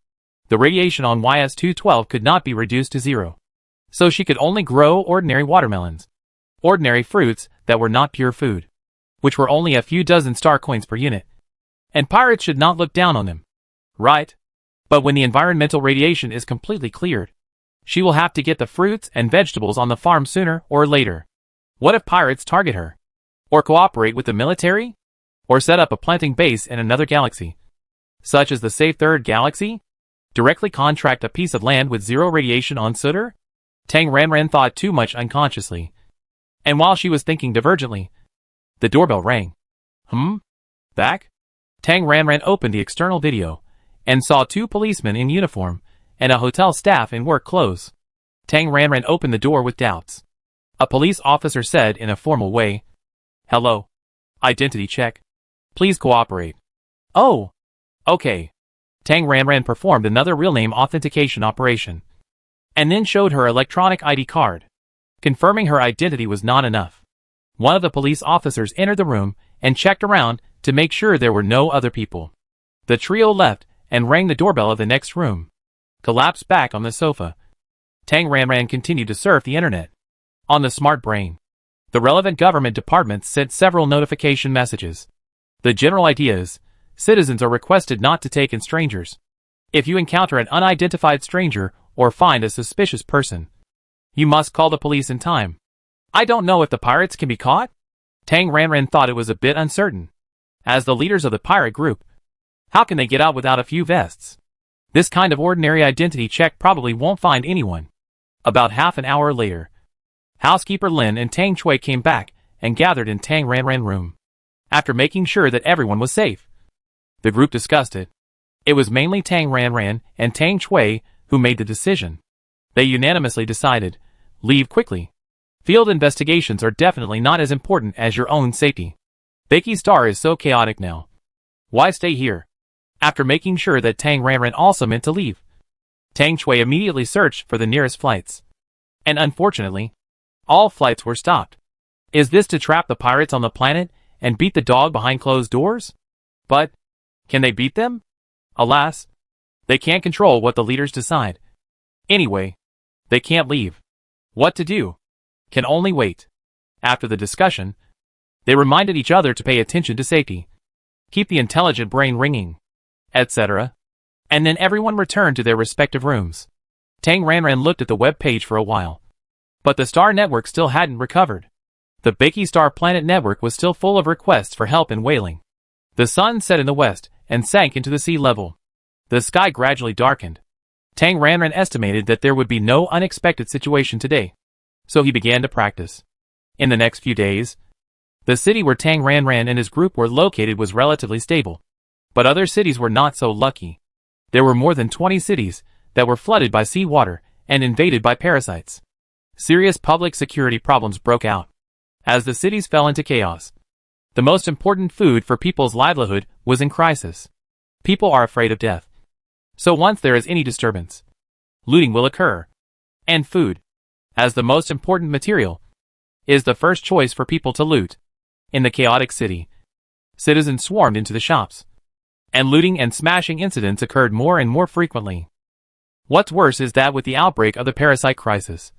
the radiation on YS-212 could not be reduced to zero. So she could only grow ordinary watermelons. Ordinary fruits that were not pure food, which were only a few dozen star coins per unit. And pirates should not look down on them. Right? But when the environmental radiation is completely cleared, she will have to get the fruits and vegetables on the farm sooner or later. What if pirates target her? Or cooperate with the military? Or set up a planting base in another galaxy, such as the Safe Third Galaxy? Directly contract a piece of land with zero radiation on Sutter? Tang Ranran thought too much unconsciously. And while she was thinking divergently, the doorbell rang. Back? Tang Ranran opened the external video and saw 2 policemen in uniform and a hotel staff in work clothes. Tang Ranran opened the door with doubts. A police officer said in a formal way, "Hello. Identity check. Please cooperate." "Oh. Okay." Tang Ranran performed another real name authentication operation, and then showed her electronic ID card. Confirming her identity was not enough. One of the police officers entered the room and checked around to make sure there were no other people. The trio left and rang the doorbell of the next room. Collapsed back on the sofa. Tang Ranran continued to surf the internet. On the smart brain, the relevant government departments sent several notification messages. The general idea is, citizens are requested not to take in strangers. If you encounter an unidentified stranger or find a suspicious person, you must call the police in time. I don't know if the pirates can be caught? Tang Ranran thought it was a bit uncertain. As the leaders of the pirate group, how can they get out without a few vests? This kind of ordinary identity check probably won't find anyone. About half an hour later, housekeeper Lin and Tang Chui came back and gathered in Tang Ranran room. After making sure that everyone was safe, the group discussed it. It was mainly Tang Ranran and Tang Chui who made the decision. They unanimously decided, leave quickly. Field investigations are definitely not as important as your own safety. Becky Star is so chaotic now. Why stay here? After making sure that Tang Ranran also meant to leave, Tang Chui immediately searched for the nearest flights. And unfortunately, all flights were stopped. Is this to trap the pirates on the planet and beat the dog behind closed doors? But, can they beat them? Alas, they can't control what the leaders decide. Anyway, they can't leave. What to do? Can only wait. After the discussion, they reminded each other to pay attention to safety, keep the intelligent brain ringing, etc. And then everyone returned to their respective rooms. Tang Ranran looked at the web page for a while. But the star network still hadn't recovered. The Becky Star Planet network was still full of requests for help and wailing. The sun set in the west and sank into the sea level. The sky gradually darkened. Tang Ranran estimated that there would be no unexpected situation today, so he began to practice. In the next few days, the city where Tang Ranran and his group were located was relatively stable. But other cities were not so lucky. There were more than 20 cities that were flooded by seawater and invaded by parasites. Serious public security problems broke out. As the cities fell into chaos, the most important food for people's livelihood was in crisis. People are afraid of death. So once there is any disturbance, looting will occur. And food, as the most important material, is the first choice for people to loot. In the chaotic city, citizens swarmed into the shops, and looting and smashing incidents occurred more and more frequently. What's worse is that with the outbreak of the parasite crisis,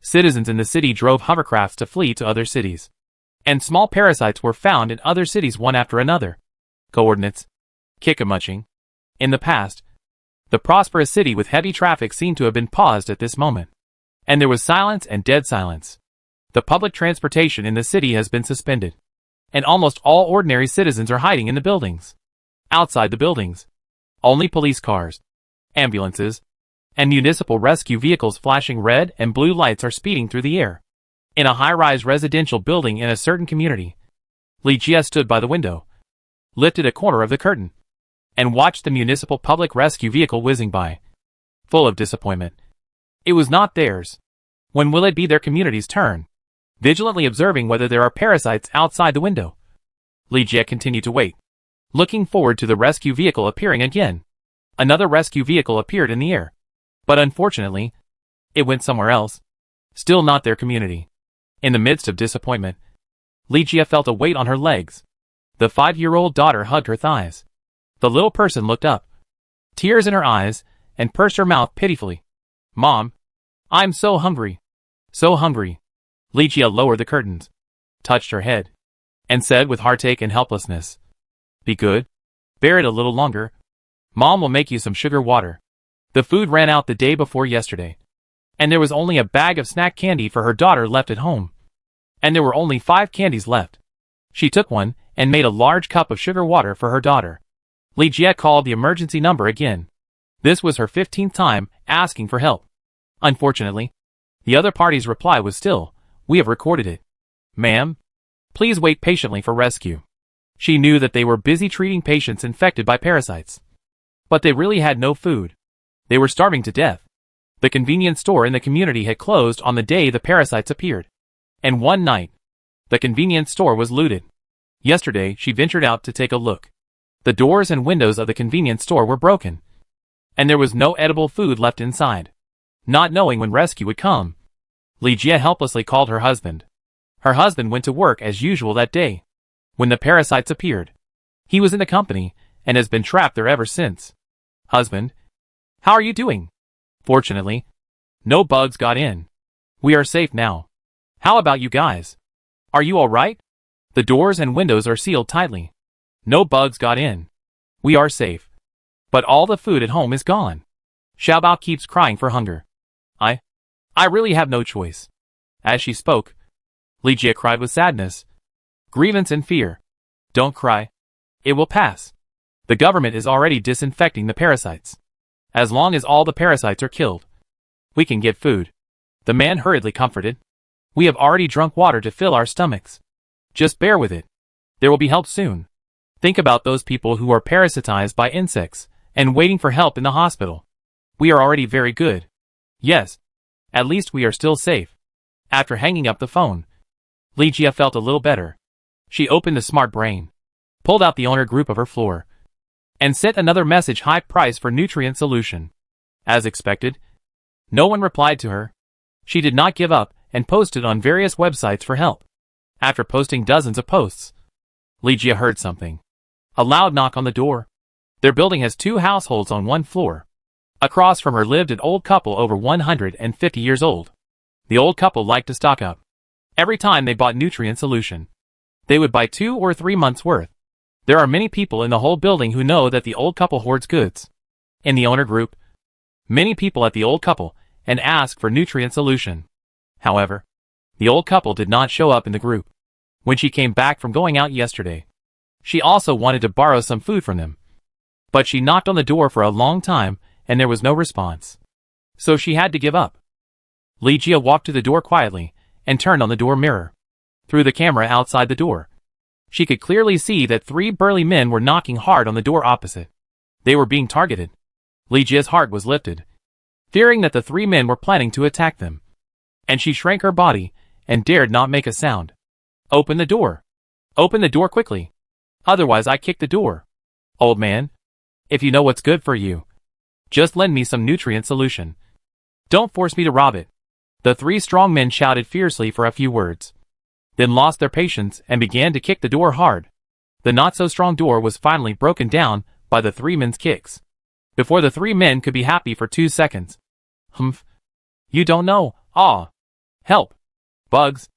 citizens in the city drove hovercrafts to flee to other cities, and small parasites were found in other cities one after another. Coordinates. Kikamuching. In the past, the prosperous city with heavy traffic seemed to have been paused at this moment, and there was silence and dead silence. The public transportation in the city has been suspended, and almost all ordinary citizens are hiding in the buildings. Outside the buildings, only police cars, ambulances, and municipal rescue vehicles flashing red and blue lights are speeding through the air. In a high-rise residential building in a certain community, Li Jia stood by the window, lifted a corner of the curtain, and watched the municipal public rescue vehicle whizzing by, full of disappointment. It was not theirs. When will it be their community's turn? Vigilantly observing whether there are parasites outside the window, Li Jia continued to wait, looking forward to the rescue vehicle appearing again. Another rescue vehicle appeared in the air, but unfortunately, it went somewhere else. Still not their community. In the midst of disappointment, Li Jia felt a weight on her legs. The 5-year-old daughter hugged her thighs. The little person looked up, tears in her eyes, and pursed her mouth pitifully. Mom, I'm so hungry. So hungry. Li Jia lowered the curtains, touched her head, and said with heartache and helplessness, Be good. Bear it a little longer. Mom will make you some sugar water. The food ran out the day before yesterday, and there was only a bag of snack candy for her daughter left at home. And there were only 5 candies left. She took one and made a large cup of sugar water for her daughter. Li Jia called the emergency number again. This was her 15th time asking for help. Unfortunately, the other party's reply was still, We have recorded it. Ma'am, please wait patiently for rescue. She knew that they were busy treating patients infected by parasites. But they really had no food. They were starving to death. The convenience store in the community had closed on the day the parasites appeared. And one night, the convenience store was looted. Yesterday, she ventured out to take a look. The doors and windows of the convenience store were broken, and there was no edible food left inside. Not knowing when rescue would come, Li Jia helplessly called her husband. Her husband went to work as usual that day. When the parasites appeared, he was in the company, and has been trapped there ever since. Husband, how are you doing? Fortunately, no bugs got in. We are safe now. How about you guys? Are you alright? The doors and windows are sealed tightly. No bugs got in. We are safe. But all the food at home is gone. Xiaobao keeps crying for hunger. I really have no choice. As she spoke, Li Jie cried with sadness, grievance and fear. Don't cry. It will pass. The government is already disinfecting the parasites. As long as all the parasites are killed, we can get food. The man hurriedly comforted. We have already drunk water to fill our stomachs. Just bear with it. There will be help soon. Think about those people who are parasitized by insects and waiting for help in the hospital. We are already very good. Yes. At least we are still safe. After hanging up the phone, Li Jie felt a little better. She opened the smart brain, pulled out the owner group of her floor, and sent another message: high price for nutrient solution. As expected, no one replied to her. She did not give up and posted on various websites for help. After posting dozens of posts, Li Jie heard something. A loud knock on the door. Their building has 2 households on one floor. Across from her lived an old couple over 150 years old. The old couple liked to stock up. Every time they bought nutrient solution, they would buy 2 or 3 months' worth. There are many people in the whole building who know that the old couple hoards goods. In the owner group, many people at the old couple and ask for nutrient solution. However, the old couple did not show up in the group. When she came back from going out yesterday, she also wanted to borrow some food from them. But she knocked on the door for a long time and there was no response. So she had to give up. Li Jie walked to the door quietly and turned on the door mirror. Through the camera outside the door, she could clearly see that 3 burly men were knocking hard on the door opposite. They were being targeted. Li Jie's heart was lifted, fearing that the 3 men were planning to attack them. And she shrank her body and dared not make a sound. Open the door. Open the door quickly. Otherwise I kick the door. Old man, if you know what's good for you, just lend me some nutrient solution. Don't force me to rob it. The 3 strong men shouted fiercely for a few words, then lost their patience and began to kick the door hard. The not-so-strong door was finally broken down by the 3 men's kicks. Before the 3 men could be happy for 2 seconds. Humph. You don't know. Ah. Help. Bugs.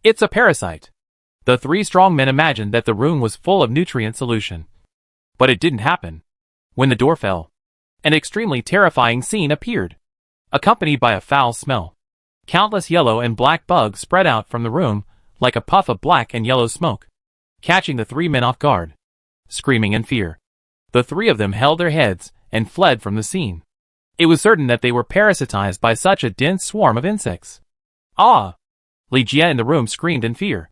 It's a parasite. The 3 strong men imagined that the room was full of nutrient solution. But it didn't happen. When the door fell, an extremely terrifying scene appeared, accompanied by a foul smell. Countless yellow and black bugs spread out from the room like a puff of black and yellow smoke, catching the 3 men off guard. Screaming in fear, the 3 of them held their heads and fled from the scene. It was certain that they were parasitized by such a dense swarm of insects. Ah! Li Jie in the room screamed in fear,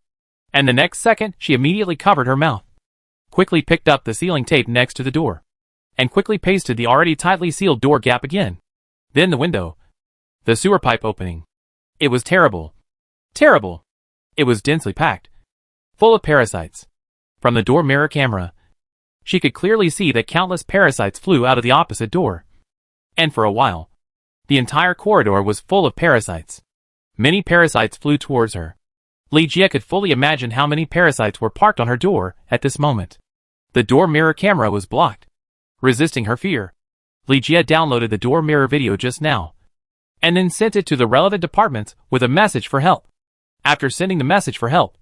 and the next second she immediately covered her mouth, quickly picked up the sealing tape next to the door, and quickly pasted the already tightly sealed door gap again. Then the window. The sewer pipe opening. It was terrible. Terrible. It was densely packed, full of parasites. From the door mirror camera, she could clearly see that countless parasites flew out of the opposite door. And for a while, the entire corridor was full of parasites. Many parasites flew towards her. Li Jie could fully imagine how many parasites were parked on her door at this moment. The door mirror camera was blocked. Resisting her fear, Li Jie downloaded the door mirror video just now, and then sent it to the relevant departments with a message for help. After sending the message for help,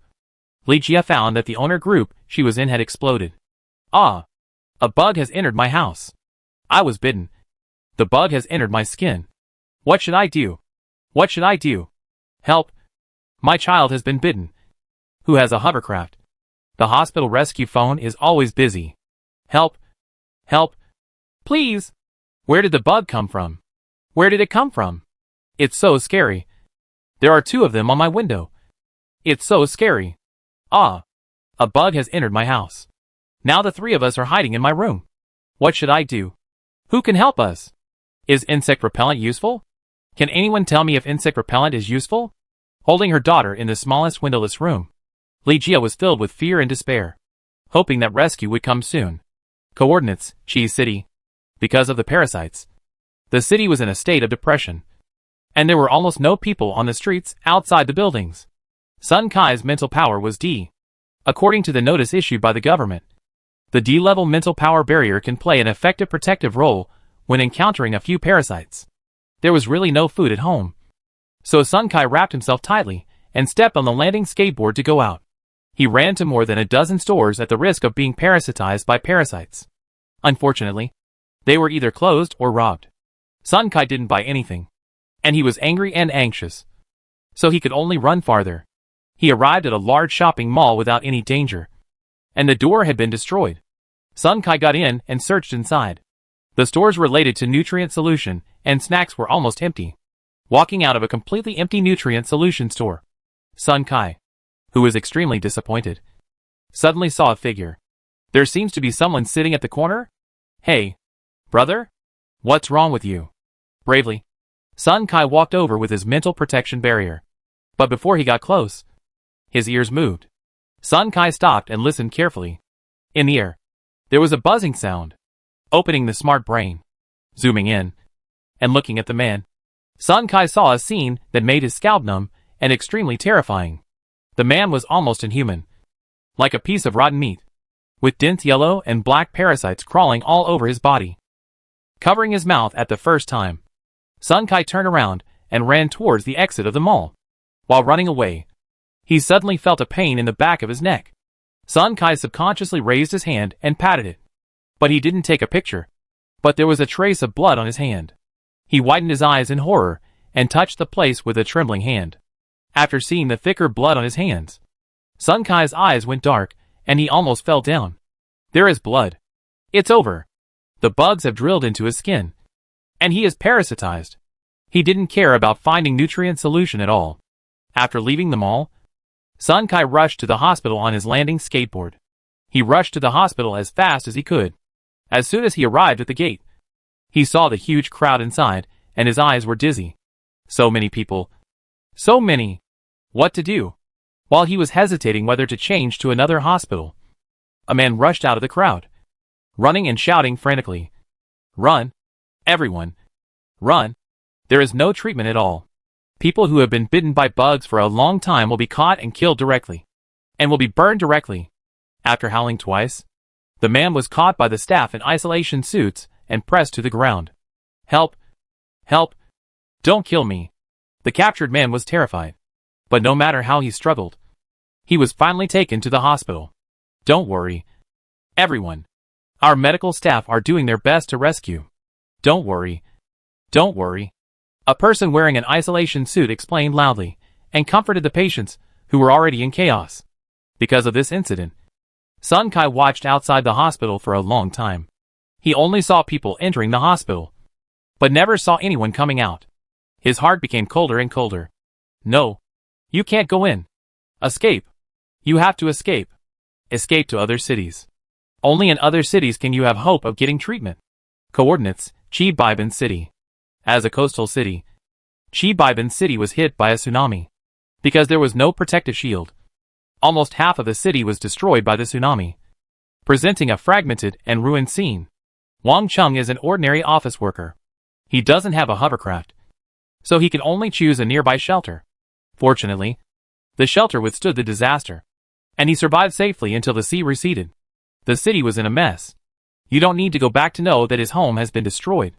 Li Jie found that the owner group she was in had exploded. Ah! A bug has entered my house. I was bitten. The bug has entered my skin. What should I do? What should I do? Help! My child has been bitten. Who has a hovercraft? The hospital rescue phone is always busy. Help! Help! Please! Where did the bug come from? Where did it come from? It's so scary. There are 2 of them on my window. It's so scary. Ah! A bug has entered my house. Now the 3 of us are hiding in my room. What should I do? Who can help us? Is insect repellent useful? Can anyone tell me if insect repellent is useful? Holding her daughter in the smallest windowless room, Li Jie was filled with fear and despair, hoping that rescue would come soon. Coordinates, Cheese City. Because of the parasites, the city was in a state of depression, and there were almost no people on the streets outside the buildings. Sun Kai's mental power was D, according to the notice issued by the government. The D-level mental power barrier can play an effective protective role when encountering a few parasites. There was really no food at home. So Sun Kai wrapped himself tightly and stepped on the landing skateboard to go out. He ran to more than a dozen stores at the risk of being parasitized by parasites. Unfortunately, they were either closed or robbed. Sun Kai didn't buy anything, and he was angry and anxious. So he could only run farther. He arrived at a large shopping mall without any danger, and the door had been destroyed. Sun Kai got in and searched inside. The stores related to nutrient solution and snacks were almost empty. Walking out of a completely empty nutrient solution store, Sun Kai, who was extremely disappointed, suddenly saw a figure. There seems to be someone sitting at the corner? Hey, brother? What's wrong with you? Bravely, Sun Kai walked over with his mental protection barrier. But before he got close, his ears moved. Sun Kai stopped and listened carefully. In the air, there was a buzzing sound. Opening the smart brain, zooming in, and looking at the man, Sun Kai saw a scene that made his scalp numb and extremely terrifying. The man was almost inhuman, like a piece of rotten meat, with dense yellow and black parasites crawling all over his body. Covering his mouth at the first time, Sun Kai turned around and ran towards the exit of the mall. While running away, he suddenly felt a pain in the back of his neck. Sun Kai subconsciously raised his hand and patted it. But he didn't take a picture. But there was a trace of blood on his hand. He widened his eyes in horror and touched the place with a trembling hand. After seeing the thicker blood on his hands, Sun Kai's eyes went dark and he almost fell down. There is blood. It's over. The bugs have drilled into his skin. And he is parasitized. He didn't care about finding nutrient solution at all. After leaving the mall, Sun Kai rushed to the hospital on his landing skateboard. He rushed to the hospital as fast as he could. As soon as he arrived at the gate, he saw the huge crowd inside, and his eyes were dizzy. So many people. So many. What to do? While he was hesitating whether to change to another hospital, a man rushed out of the crowd, running and shouting frantically. Run! Everyone! Run! There is no treatment at all. People who have been bitten by bugs for a long time will be caught and killed directly, and will be burned directly. After howling twice, the man was caught by the staff in isolation suits and pressed to the ground. Help! Help! Don't kill me! The captured man was terrified. But no matter how he struggled, he was finally taken to the hospital. Don't worry, everyone. Our medical staff are doing their best to rescue. Don't worry. Don't worry. A person wearing an isolation suit explained loudly and comforted the patients who were already in chaos. Because of this incident, Sun Kai watched outside the hospital for a long time. He only saw people entering the hospital, but never saw anyone coming out. His heart became colder and colder. No. You can't go in. Escape. You have to escape. Escape to other cities. Only in other cities can you have hope of getting treatment. Coordinates, Chibiban City. As a coastal city, Chibiban City was hit by a tsunami. Because there was no protective shield, almost half of the city was destroyed by the tsunami, presenting a fragmented and ruined scene. Wang Chung is an ordinary office worker. He doesn't have a hovercraft, so he can only choose a nearby shelter. Fortunately, the shelter withstood the disaster, and he survived safely until the sea receded. The city was in a mess. You don't need to go back to know that his home has been destroyed.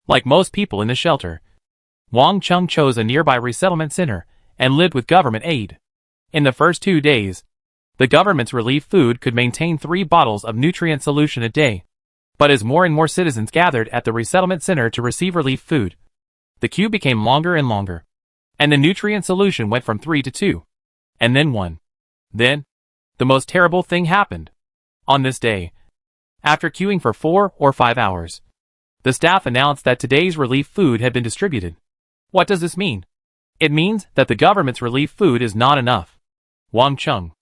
Like most people in the shelter, Wang Chung chose a nearby resettlement center and lived with government aid. In the first 2 days, the government's relief food could maintain 3 bottles of nutrient solution a day. But as more and more citizens gathered at the resettlement center to receive relief food, the queue became longer and longer, and the nutrient solution went from 3 to 2, and then 1. Then, the most terrible thing happened. On this day, after queuing for 4 or 5 hours, the staff announced that today's relief food had been distributed. What does this mean? It means that the government's relief food is not enough. Wang Chung,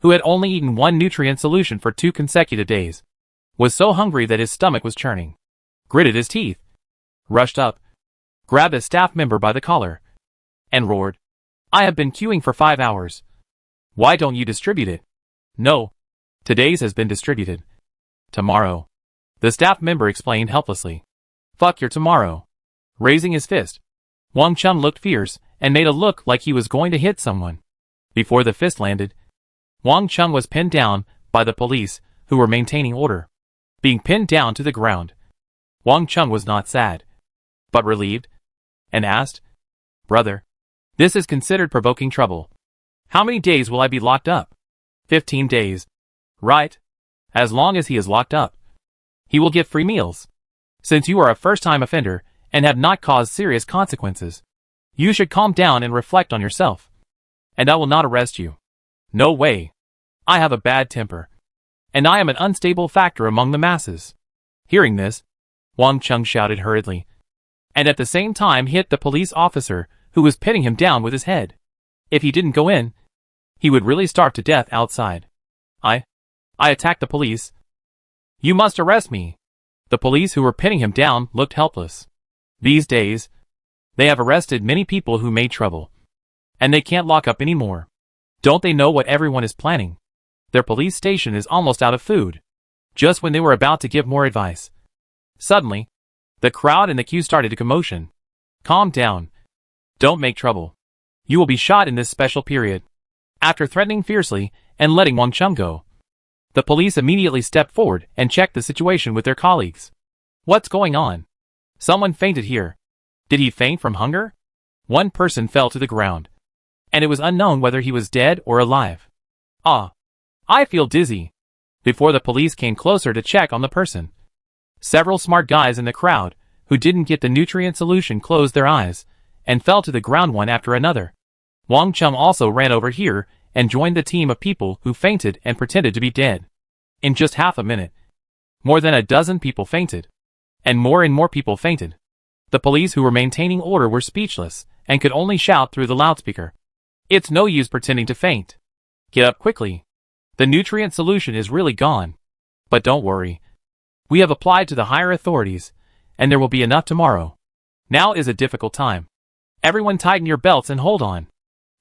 who had only eaten 1 nutrient solution for 2 consecutive days, was so hungry that his stomach was churning, gritted his teeth, rushed up, grabbed a staff member by the collar, and roared, "I have been queuing for 5 hours. Why don't you distribute it?" "No. Today's has been distributed. Tomorrow," the staff member explained helplessly. "Fuck your tomorrow." Raising his fist, Wang Chung looked fierce and made a look like he was going to hit someone. Before the fist landed, Wang Chung was pinned down by the police, who were maintaining order, being pinned down to the ground. Wang Chung was not sad, but relieved, and asked, "Brother, this is considered provoking trouble. How many days will I be locked up?" 15 days. Right. As long as he is locked up, he will get free meals. Since you are a first-time offender and have not caused serious consequences, you should calm down and reflect on yourself. And I will not arrest you. No way. I have a bad temper, and I am an unstable factor among the masses. Hearing this, Wang Chung shouted hurriedly, and at the same time hit the police officer who was pinning him down with his head. If he didn't go in, he would really starve to death outside. I attacked the police. You must arrest me. The police who were pinning him down looked helpless. These days, they have arrested many people who made trouble, and they can't lock up anymore. Don't they know what everyone is planning? Their police station is almost out of food. Just when they were about to give more advice, suddenly, the crowd in the queue started a commotion. Calm down. Don't make trouble. You will be shot in this special period. After threatening fiercely and letting Wang Chung go, the police immediately stepped forward and checked the situation with their colleagues. What's going on? Someone fainted here. Did he faint from hunger? One person fell to the ground, and it was unknown whether he was dead or alive. I feel dizzy. Before the police came closer to check on the person, several smart guys in the crowd who didn't get the nutrient solution closed their eyes and fell to the ground one after another. Wang Chung also ran over here and joined the team of people who fainted and pretended to be dead. In just half a minute, more than a dozen people fainted, and more people fainted. The police who were maintaining order were speechless and could only shout through the loudspeaker, "It's no use pretending to faint. Get up quickly. The nutrient solution is really gone. But don't worry. We have applied to the higher authorities, and there will be enough tomorrow. Now is a difficult time. Everyone tighten your belts and hold on."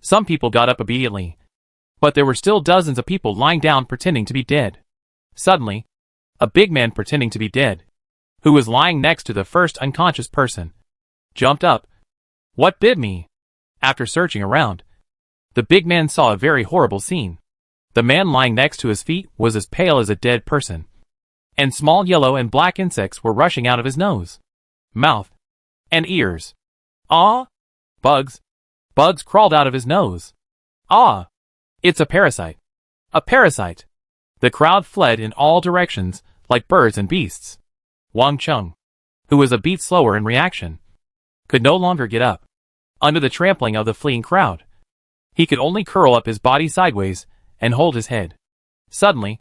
Some people got up immediately, but there were still dozens of people lying down pretending to be dead. Suddenly, a big man pretending to be dead, who was lying next to the first unconscious person, jumped up. "What bit me?" After searching around, the big man saw a very horrible scene. The man lying next to his feet was as pale as a dead person, and small yellow and black insects were rushing out of his nose, mouth, and ears. Ah! Bugs! Bugs crawled out of his nose. Ah! It's a parasite! A parasite! The crowd fled in all directions like birds and beasts. Wang Chung, who was a beat slower in reaction, could no longer get up. Under the trampling of the fleeing crowd, he could only curl up his body sideways and hold his head. Suddenly,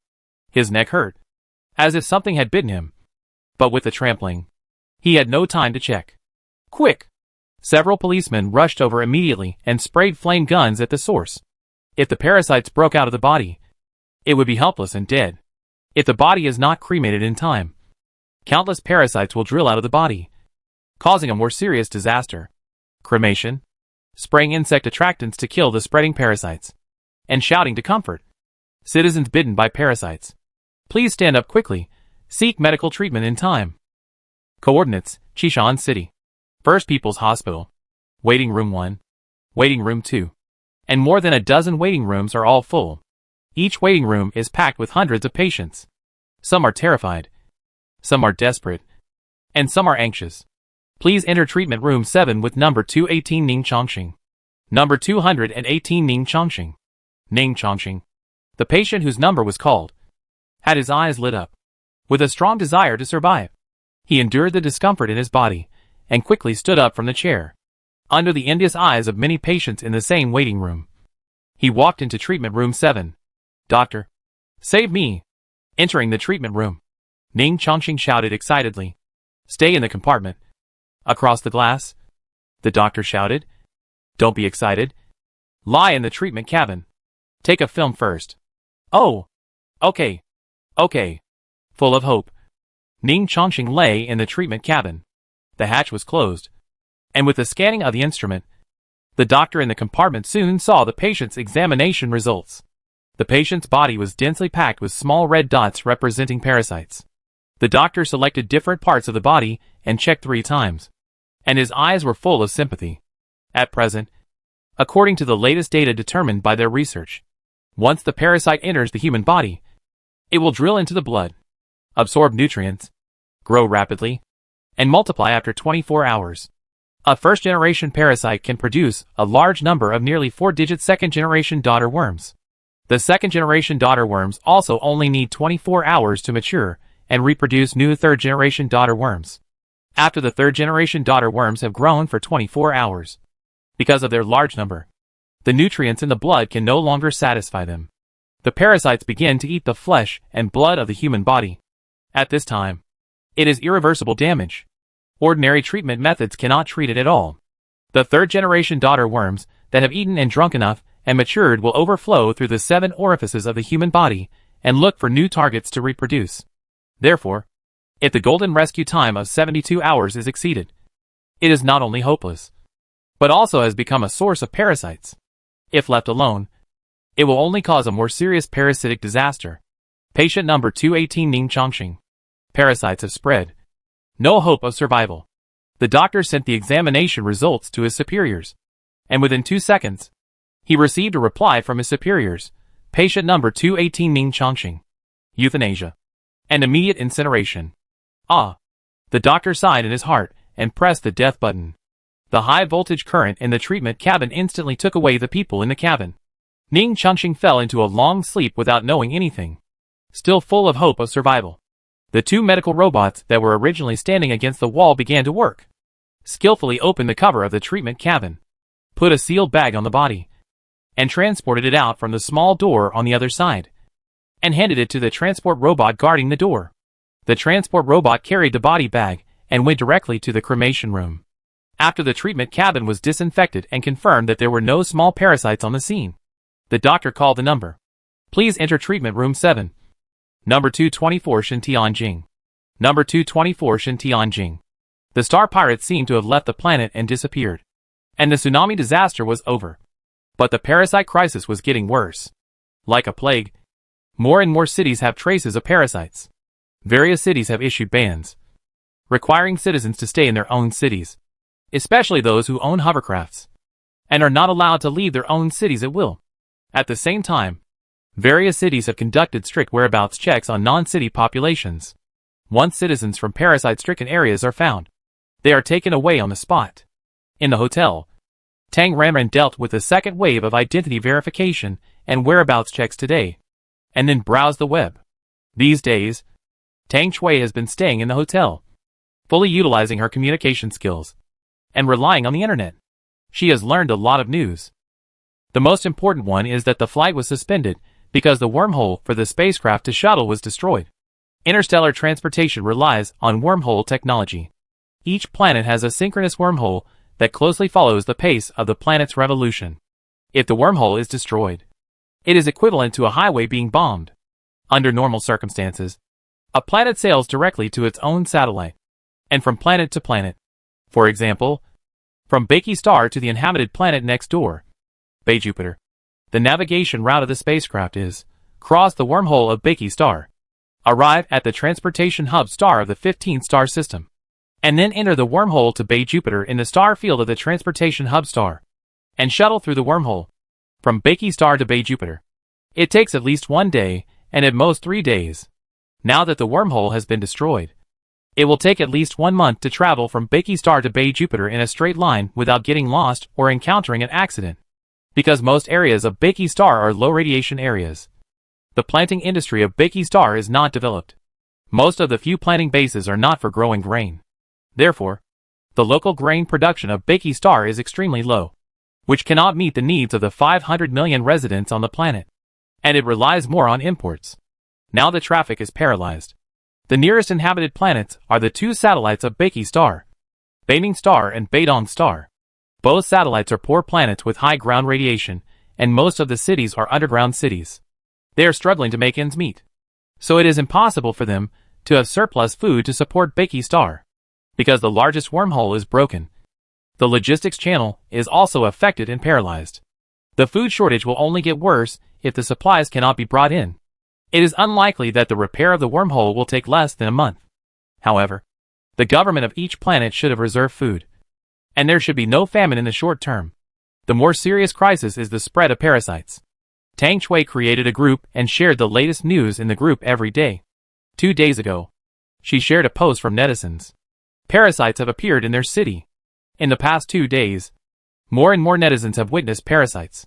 his neck hurt, as if something had bitten him. But with the trampling, he had no time to check. Quick! Several policemen rushed over immediately and sprayed flame guns at the source. If the parasites broke out of the body, it would be helpless and dead. If the body is not cremated in time, countless parasites will drill out of the body, causing a more serious disaster. Cremation, spraying insect attractants to kill the spreading parasites, and shouting to comfort citizens bitten by parasites. Please stand up quickly. Seek medical treatment in time. Coordinates: Chishan City. First People's Hospital. Waiting Room 1. Waiting Room 2. And more than a dozen waiting rooms are all full. Each waiting room is packed with hundreds of patients. Some are terrified, some are desperate, and some are anxious. Please enter treatment room 7 with number 218 Ning Chongqing. Number 218 Ning Chongqing. Ning Chongqing, the patient whose number was called, had his eyes lit up with a strong desire to survive. He endured the discomfort in his body and quickly stood up from the chair. Under the envious eyes of many patients in the same waiting room, he walked into treatment room 7. "Doctor, save me!" Entering the treatment room, Ning Chongqing shouted excitedly. "Stay in the compartment." Across the glass, the doctor shouted. "Don't be excited. Lie in the treatment cabin. Take a film first." "Oh, okay. Full of hope, Ning Chongqing lay in the treatment cabin. The hatch was closed, and with the scanning of the instrument, the doctor in the compartment soon saw the patient's examination results. The patient's body was densely packed with small red dots representing parasites. The doctor selected different parts of the body and checked 3 times, and his eyes were full of sympathy. At present, according to the latest data determined by their research, once the parasite enters the human body, It will drill into the blood, absorb nutrients, grow rapidly, and multiply after 24 hours. A first-generation parasite can produce a large number of nearly 4-digit second-generation daughter worms. The second-generation daughter worms also only need 24 hours to mature and reproduce new third-generation daughter worms. After the third-generation daughter worms have grown for 24 hours, because of their large number, the nutrients in the blood can no longer satisfy them. The parasites begin to eat the flesh and blood of the human body. At this time, it is irreversible damage. Ordinary treatment methods cannot treat it at all. The third-generation daughter worms that have eaten and drunk enough and matured will overflow through the 7 orifices of the human body and look for new targets to reproduce. Therefore, if the golden rescue time of 72 hours is exceeded, it is not only hopeless, but also has become a source of parasites. If left alone, it will only cause a more serious parasitic disaster. Patient number 218 Ning Chongqing. Parasites have spread. No hope of survival. The doctor sent the examination results to his superiors, and within 2 seconds, he received a reply from his superiors. Patient number 218 Ning Chongqing. Euthanasia. And immediate incineration. Ah! The doctor sighed in his heart and pressed the death button. The high-voltage current in the treatment cabin instantly took away the people in the cabin. Ning Chongqing fell into a long sleep without knowing anything, still full of hope of survival. The 2 medical robots that were originally standing against the wall began to work. Skillfully opened the cover of the treatment cabin, put a sealed bag on the body, and transported it out from the small door on the other side, and handed it to the transport robot guarding the door. The transport robot carried the body bag and went directly to the cremation room. After the treatment cabin was disinfected and confirmed that there were no small parasites on the scene, the doctor called the number. Please enter treatment room 7. Number 224 Shintianjing. Number 224 Shintianjing. The star pirates seemed to have left the planet and disappeared, and the tsunami disaster was over. But the parasite crisis was getting worse. Like a plague, more and more cities have traces of parasites. Various cities have issued bans, requiring citizens to stay in their own cities, especially those who own hovercrafts, and are not allowed to leave their own cities at will. At the same time, various cities have conducted strict whereabouts checks on non-city populations. Once citizens from parasite-stricken areas are found, they are taken away on the spot. In the hotel, Tang Ranran dealt with the second wave of identity verification and whereabouts checks today, and then browsed the web. These days, Tang Chui has been staying in the hotel, fully utilizing her communication skills, and relying on the internet. She has learned a lot of news. The most important one is that the flight was suspended because the wormhole for the spacecraft to shuttle was destroyed. Interstellar transportation relies on wormhole technology. Each planet has a synchronous wormhole that closely follows the pace of the planet's revolution. If the wormhole is destroyed, it is equivalent to a highway being bombed. Under normal circumstances, a planet sails directly to its own satellite, and from planet to planet. For example, from Baky Star to the inhabited planet next door, Bay Jupiter. The navigation route of the spacecraft is cross the wormhole of Baky Star, arrive at the transportation hub star of the 15th star system, and then enter the wormhole to Bay Jupiter in the star field of the transportation hub star, and shuttle through the wormhole from Baky Star to Bay Jupiter. It takes at least 1 day, and at most 3 days. Now that the wormhole has been destroyed, it will take at least 1 month to travel from Baky Star to Bay Jupiter in a straight line without getting lost or encountering an accident. Because most areas of Baky Star are low radiation areas, the planting industry of Baky Star is not developed. Most of the few planting bases are not for growing grain. Therefore, the local grain production of Baky Star is extremely low, which cannot meet the needs of the 500 million residents on the planet, and it relies more on imports. Now the traffic is paralyzed. The nearest inhabited planets are the 2 satellites of Baky Star, Baining Star and Baidong Star. Both satellites are poor planets with high ground radiation, and most of the cities are underground cities. They are struggling to make ends meet, so it is impossible for them to have surplus food to support Baky Star. Because the largest wormhole is broken, the logistics channel is also affected and paralyzed. The food shortage will only get worse if the supplies cannot be brought in. It is unlikely that the repair of the wormhole will take less than a month. However, the government of each planet should have reserved food, and there should be no famine in the short term. The more serious crisis is the spread of parasites. Tang Shui created a group and shared the latest news in the group every day. 2 days ago, she shared a post from netizens. Parasites have appeared in their city. In the past 2 days, more and more netizens have witnessed parasites.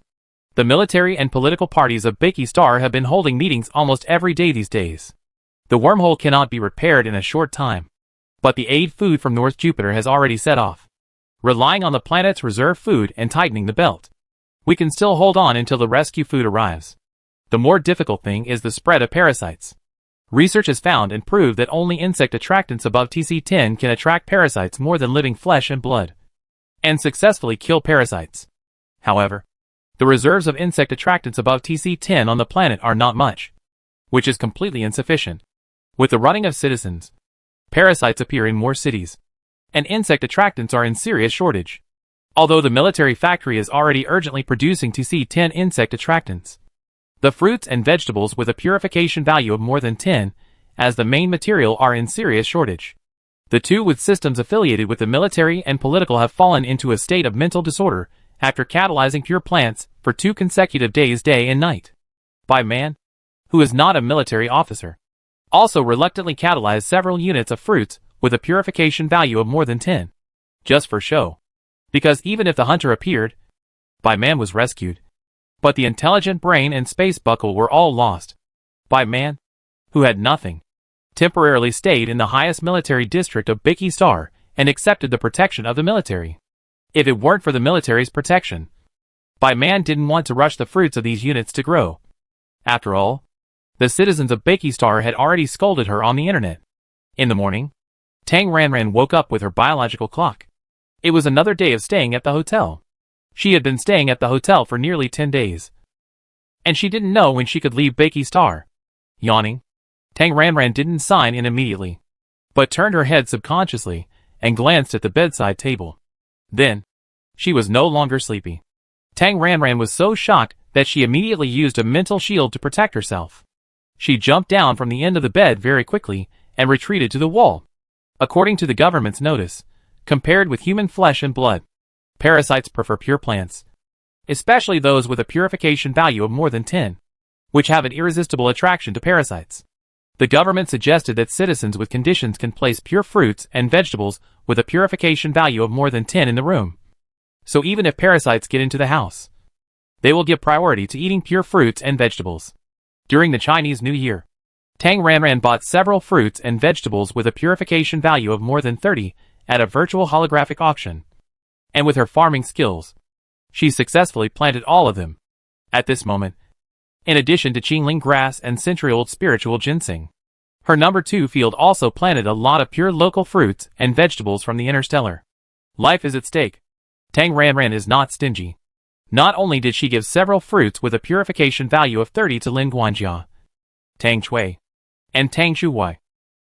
The military and political parties of Baiki Star have been holding meetings almost every day these days. The wormhole cannot be repaired in a short time. But the aid food from North Jupiter has already set off. Relying on the planet's reserve food and tightening the belt, we can still hold on until the rescue food arrives. The more difficult thing is the spread of parasites. Research has found and proved that only insect attractants above TC10 can attract parasites more than living flesh and blood, and successfully kill parasites. However, the reserves of insect attractants above TC10 on the planet are not much, which is completely insufficient. With the running of citizens, parasites appear in more cities, and insect attractants are in serious shortage. Although the military factory is already urgently producing TC10 insect attractants, the fruits and vegetables with a purification value of more than 10 as the main material are in serious shortage. The two with systems affiliated with the military and political have fallen into a state of mental disorder after catalyzing pure plants for 2 consecutive days day and night. Bai Man, who is not a military officer, also reluctantly catalyzed several units of fruits with a purification value of more than 10. Just for show. Because even if the hunter appeared, Bai Man was rescued. But the intelligent brain and space buckle were all lost. Bai Man, who had nothing, temporarily stayed in the highest military district of Baiki Star and accepted the protection of the military. If it weren't for the military's protection, Bai Man didn't want to rush the fruits of these units to grow. After all, the citizens of Baiki Star had already scolded her on the internet. In the morning, Tang Ranran woke up with her biological clock. It was another day of staying at the hotel. She had been staying at the hotel for nearly 10 days. And she didn't know when she could leave Baiki Star. Yawning, Tang Ranran didn't sign in immediately, but turned her head subconsciously and glanced at the bedside table. Then, she was no longer sleepy. Tang Ranran was so shocked that she immediately used a mental shield to protect herself. She jumped down from the end of the bed very quickly and retreated to the wall. According to the government's notice, compared with human flesh and blood, parasites prefer pure plants, especially those with a purification value of more than 10, which have an irresistible attraction to parasites. The government suggested that citizens with conditions can place pure fruits and vegetables with a purification value of more than 10 in the room. So even if parasites get into the house, they will give priority to eating pure fruits and vegetables. During the Chinese New Year, Tang Ranran bought several fruits and vegetables with a purification value of more than 30 at a virtual holographic auction. And with her farming skills, she successfully planted all of them. At this moment, in addition to Qingling grass and century-old spiritual ginseng, her number 2 field also planted a lot of pure local fruits and vegetables from the interstellar. Life is at stake. Tang Ranran is not stingy. Not only did she give several fruits with a purification value of 30 to Lin Guanjia, Tang Shui, and Tang Shuwai,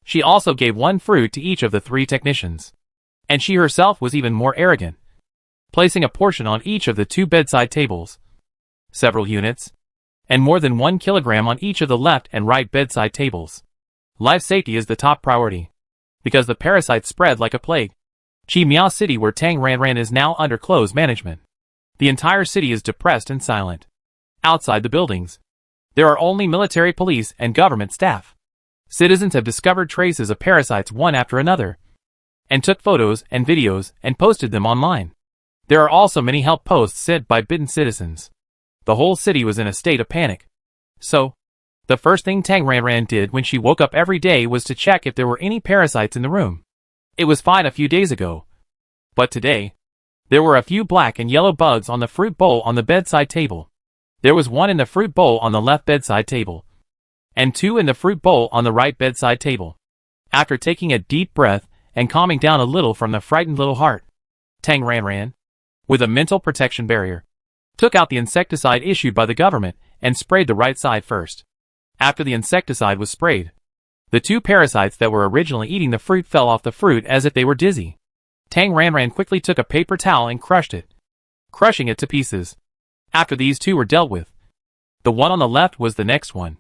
she also gave 1 fruit to each of the 3 technicians. And she herself was even more arrogant, placing a portion on each of the 2 bedside tables, several units, and more than 1 kilogram on each of the left and right bedside tables. Life safety is the top priority, because the parasites spread like a plague. Chi Miao City, where Tang Ranran is now under close management. The entire city is depressed and silent. Outside the buildings, there are only military police and government staff. Citizens have discovered traces of parasites one after another, and took photos and videos and posted them online. There are also many help posts sent by bitten citizens. The whole city was in a state of panic. So, the first thing Tang Ranran did when she woke up every day was to check if there were any parasites in the room. It was fine a few days ago, but today, there were a few black and yellow bugs on the fruit bowl on the bedside table. There was 1 in the fruit bowl on the left bedside table, and 2 in the fruit bowl on the right bedside table. After taking a deep breath and calming down a little from the frightened little heart, Tang Ranran, with a mental protection barrier, took out the insecticide issued by the government and sprayed the right side first. After the insecticide was sprayed, the 2 parasites that were originally eating the fruit fell off the fruit as if they were dizzy. Tang Ranran quickly took a paper towel and crushed it, crushing it to pieces. After these 2 were dealt with, the one on the left was the next one.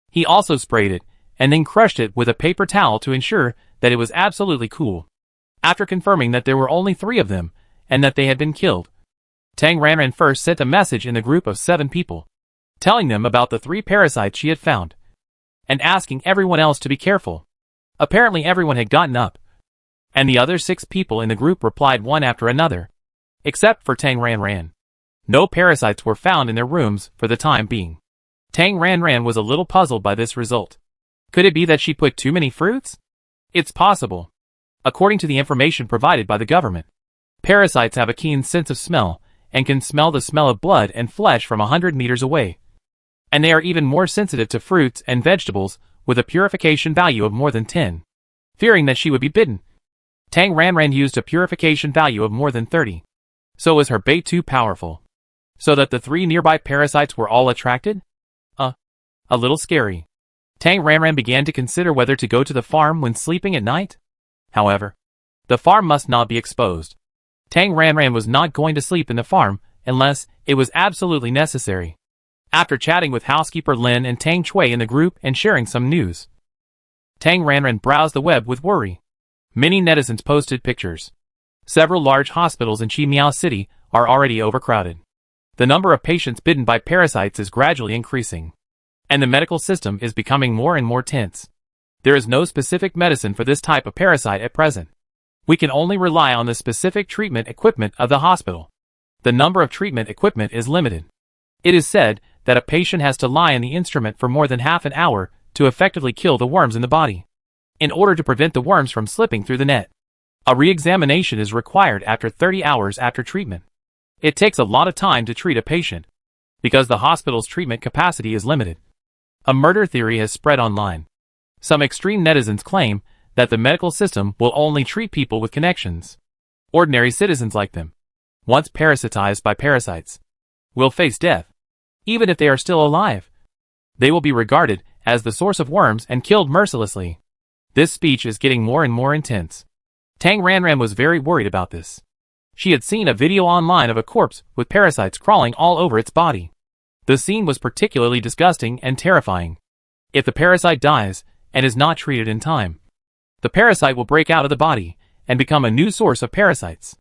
He also sprayed it, and then crushed it with a paper towel to ensure that it was absolutely cool. After confirming that there were only 3 of them, and that they had been killed, Tang Ranran first sent a message in the group of 7 people. telling them about the 3 parasites she had found, and asking everyone else to be careful. Apparently everyone had gotten up, and the other 6 people in the group replied one after another, except for Tang Ranran. No parasites were found in their rooms for the time being. Tang Ranran was a little puzzled by this result. Could it be that she put too many fruits? It's possible. According to the information provided by the government, parasites have a keen sense of smell and can smell the smell of blood and flesh from 100 meters away. And they are even more sensitive to fruits and vegetables with a purification value of more than 10. Fearing that she would be bitten, Tang Ranran used a purification value of more than 30. So was her bait too powerful? So that the 3 nearby parasites were all attracted? A little scary. Tang Ranran began to consider whether to go to the farm when sleeping at night. However, the farm must not be exposed. Tang Ranran was not going to sleep in the farm unless it was absolutely necessary. After chatting with housekeeper Lin and Tang Chui in the group and sharing some news, Tang Ranran browsed the web with worry. Many netizens posted pictures. Several large hospitals in Qimiao City are already overcrowded. The number of patients bitten by parasites is gradually increasing, and the medical system is becoming more and more tense. There is no specific medicine for this type of parasite at present. We can only rely on the specific treatment equipment of the hospital. The number of treatment equipment is limited. It is said that a patient has to lie in the instrument for more than half an hour to effectively kill the worms in the body, in order to prevent the worms from slipping through the net. A re-examination is required after 30 hours after treatment. It takes a lot of time to treat a patient, because the hospital's treatment capacity is limited. A murder theory has spread online. Some extreme netizens claim that the medical system will only treat people with connections. Ordinary citizens like them, once parasitized by parasites, will face death. Even if they are still alive, they will be regarded as the source of worms and killed mercilessly. This speech is getting more and more intense. Tang Ranran was very worried about this. She had seen a video online of a corpse with parasites crawling all over its body. The scene was particularly disgusting and terrifying. If the parasite dies and is not treated in time, the parasite will break out of the body and become a new source of parasites.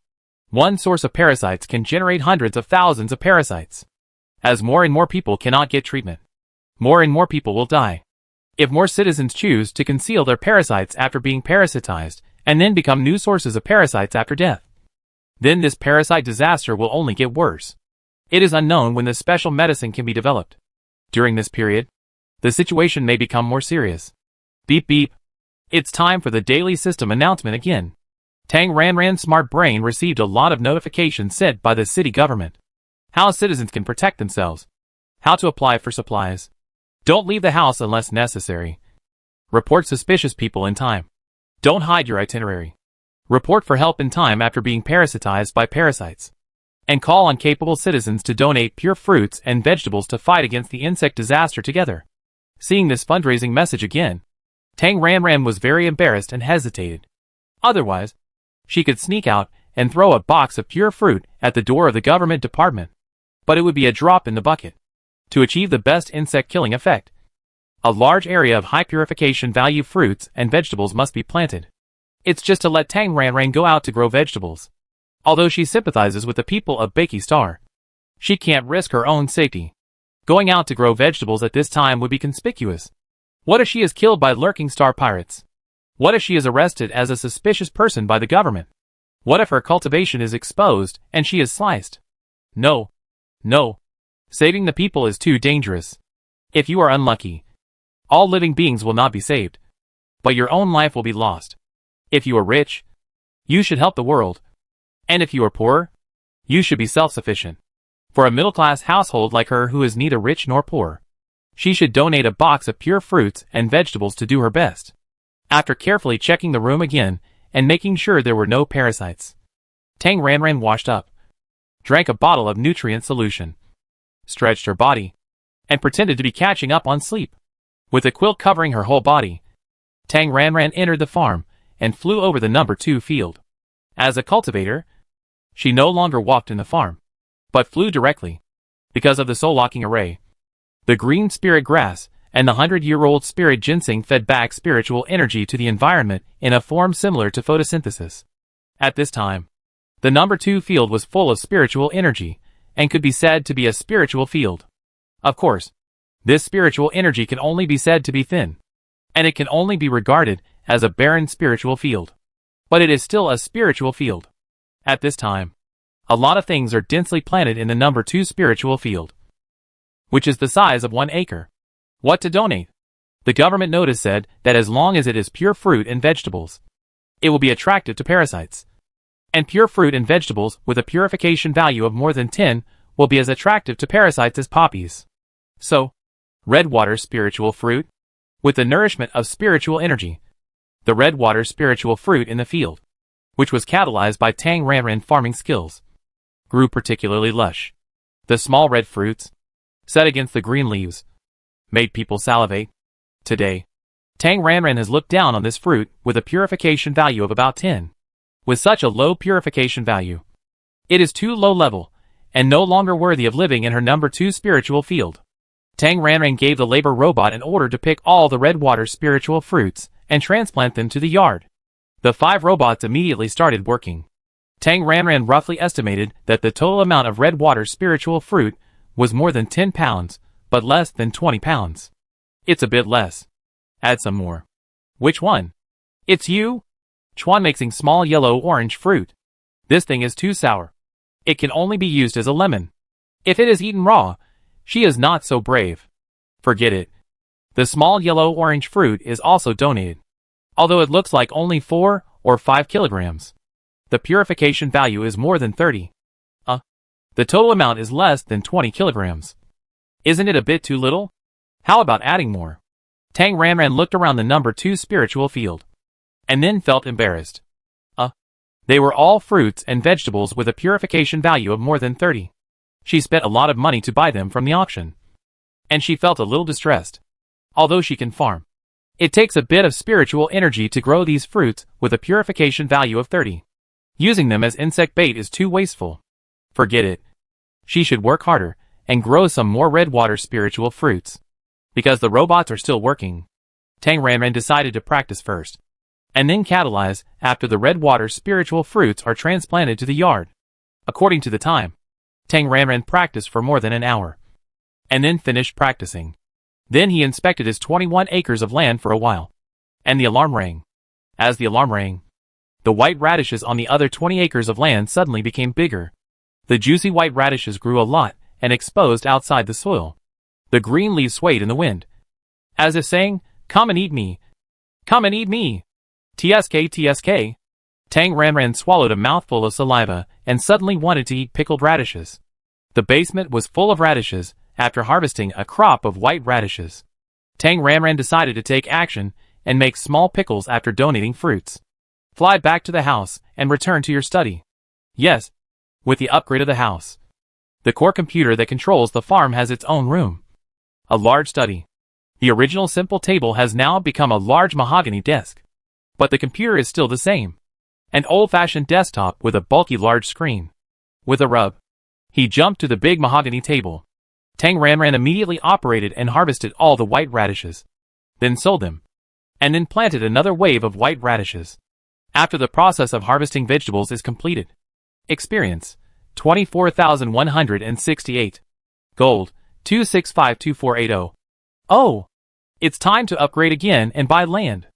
One source of parasites can generate hundreds of thousands of parasites. As more and more people cannot get treatment, more and more people will die. If more citizens choose to conceal their parasites after being parasitized and then become new sources of parasites after death, then this parasite disaster will only get worse. It is unknown when this special medicine can be developed. During this period, the situation may become more serious. Beep beep. It's time for the daily system announcement again. Tang Ranran's smart brain received a lot of notifications sent by the city government. How citizens can protect themselves. How to apply for supplies. Don't leave the house unless necessary. Report suspicious people in time. Don't hide your itinerary. Report for help in time after being parasitized by parasites. And call on capable citizens to donate pure fruits and vegetables to fight against the insect disaster together. Seeing this fundraising message again, Tang Ranran was very embarrassed and hesitated. Otherwise, she could sneak out and throw a box of pure fruit at the door of the government department. But it would be a drop in the bucket. To achieve the best insect killing effect, a large area of high purification value fruits and vegetables must be planted. It's just to let Tang Ranran go out to grow vegetables. Although she sympathizes with the people of Bakey Star, she can't risk her own safety. Going out to grow vegetables at this time would be conspicuous. What if she is killed by lurking star pirates? What if she is arrested as a suspicious person by the government? What if her cultivation is exposed and she is sliced? No. No. Saving the people is too dangerous. If you are unlucky, all living beings will not be saved, but your own life will be lost. If you are rich, you should help the world. And if you are poor, you should be self-sufficient. For a middle-class household like her who is neither rich nor poor, she should donate a box of pure fruits and vegetables to do her best. After carefully checking the room again and making sure there were no parasites, Tang Ranran washed up, drank a bottle of nutrient solution, stretched her body, and pretended to be catching up on sleep. With a quilt covering her whole body, Tang Ranran entered the farm and flew over the number 2 field. As a cultivator, she no longer walked in the farm, but flew directly, because of the soul-locking array. The green spirit grass and the 100-year-old spirit ginseng fed back spiritual energy to the environment in a form similar to photosynthesis. At this time, the number 2 field was full of spiritual energy, and could be said to be a spiritual field. Of course, this spiritual energy can only be said to be thin, and it can only be regarded as a barren spiritual field. But it is still a spiritual field. At this time, a lot of things are densely planted in the number 2 spiritual field, which is the size of 1 acre. What to donate? The government notice said that as long as it is pure fruit and vegetables, it will be attractive to parasites. And pure fruit and vegetables with a purification value of more than 10 will be as attractive to parasites as poppies. So, red water spiritual fruit, with the nourishment of spiritual energy. The red water spiritual fruit in the field, which was catalyzed by Tang Ranran farming skills, grew particularly lush. The small red fruits, set against the green leaves, made people salivate. Today, Tang Ranran has looked down on this fruit with a purification value of about 10. With such a low purification value, it is too low level, and no longer worthy of living in her number 2 spiritual field. Tang Ranran gave the labor robot an order to pick all the red water spiritual fruits and transplant them to the yard. The 5 robots immediately started working. Tang Ranran roughly estimated that the total amount of red water spiritual fruit was more than 10 pounds, but less than 20 pounds. It's a bit less. Add some more. Which one? It's you? Chuan mixing small yellow-orange fruit. This thing is too sour. It can only be used as a lemon. If it is eaten raw, she is not so brave. Forget it. The small yellow-orange fruit is also donated, although it looks like only 4 or 5 kilograms. The purification value is more than 30. The total amount is less than 20 kilograms. Isn't it a bit too little? How about adding more? Tang Ranran looked around the number 2 spiritual field, and then felt embarrassed. They were all fruits and vegetables with a purification value of more than 30. She spent a lot of money to buy them from the auction, and she felt a little distressed. Although she can farm, it takes a bit of spiritual energy to grow these fruits with a purification value of 30. Using them as insect bait is too wasteful. Forget it. She should work harder and grow some more red water spiritual fruits. Because the robots are still working, Tang Ranran decided to practice first, and then catalyze after the red water spiritual fruits are transplanted to the yard. According to the time, Tang Ranran practiced for more than an hour, and then finished practicing. Then he inspected his 21 acres of land for a while, and the alarm rang. As the alarm rang, the white radishes on the other 20 acres of land suddenly became bigger. The juicy white radishes grew a lot and exposed outside the soil. The green leaves swayed in the wind, as if saying, "Come and eat me. Come and eat me. TSK TSK." Tang Ranran swallowed a mouthful of saliva and suddenly wanted to eat pickled radishes. The basement was full of radishes after harvesting a crop of white radishes. Tang Ranran decided to take action and make small pickles after donating fruits. Fly back to the house and return to your study. Yes, with the upgrade of the house, the core computer that controls the farm has its own room. A large study. The original simple table has now become a large mahogany desk. But the computer is still the same. An old-fashioned desktop with a bulky large screen. With a rub, he jumped to the big mahogany table. Tang Ranran immediately operated and harvested all the white radishes, then sold them, and then planted another wave of white radishes. After the process of harvesting vegetables is completed, experience 24,168. Gold 2652480. Oh! It's time to upgrade again and buy land.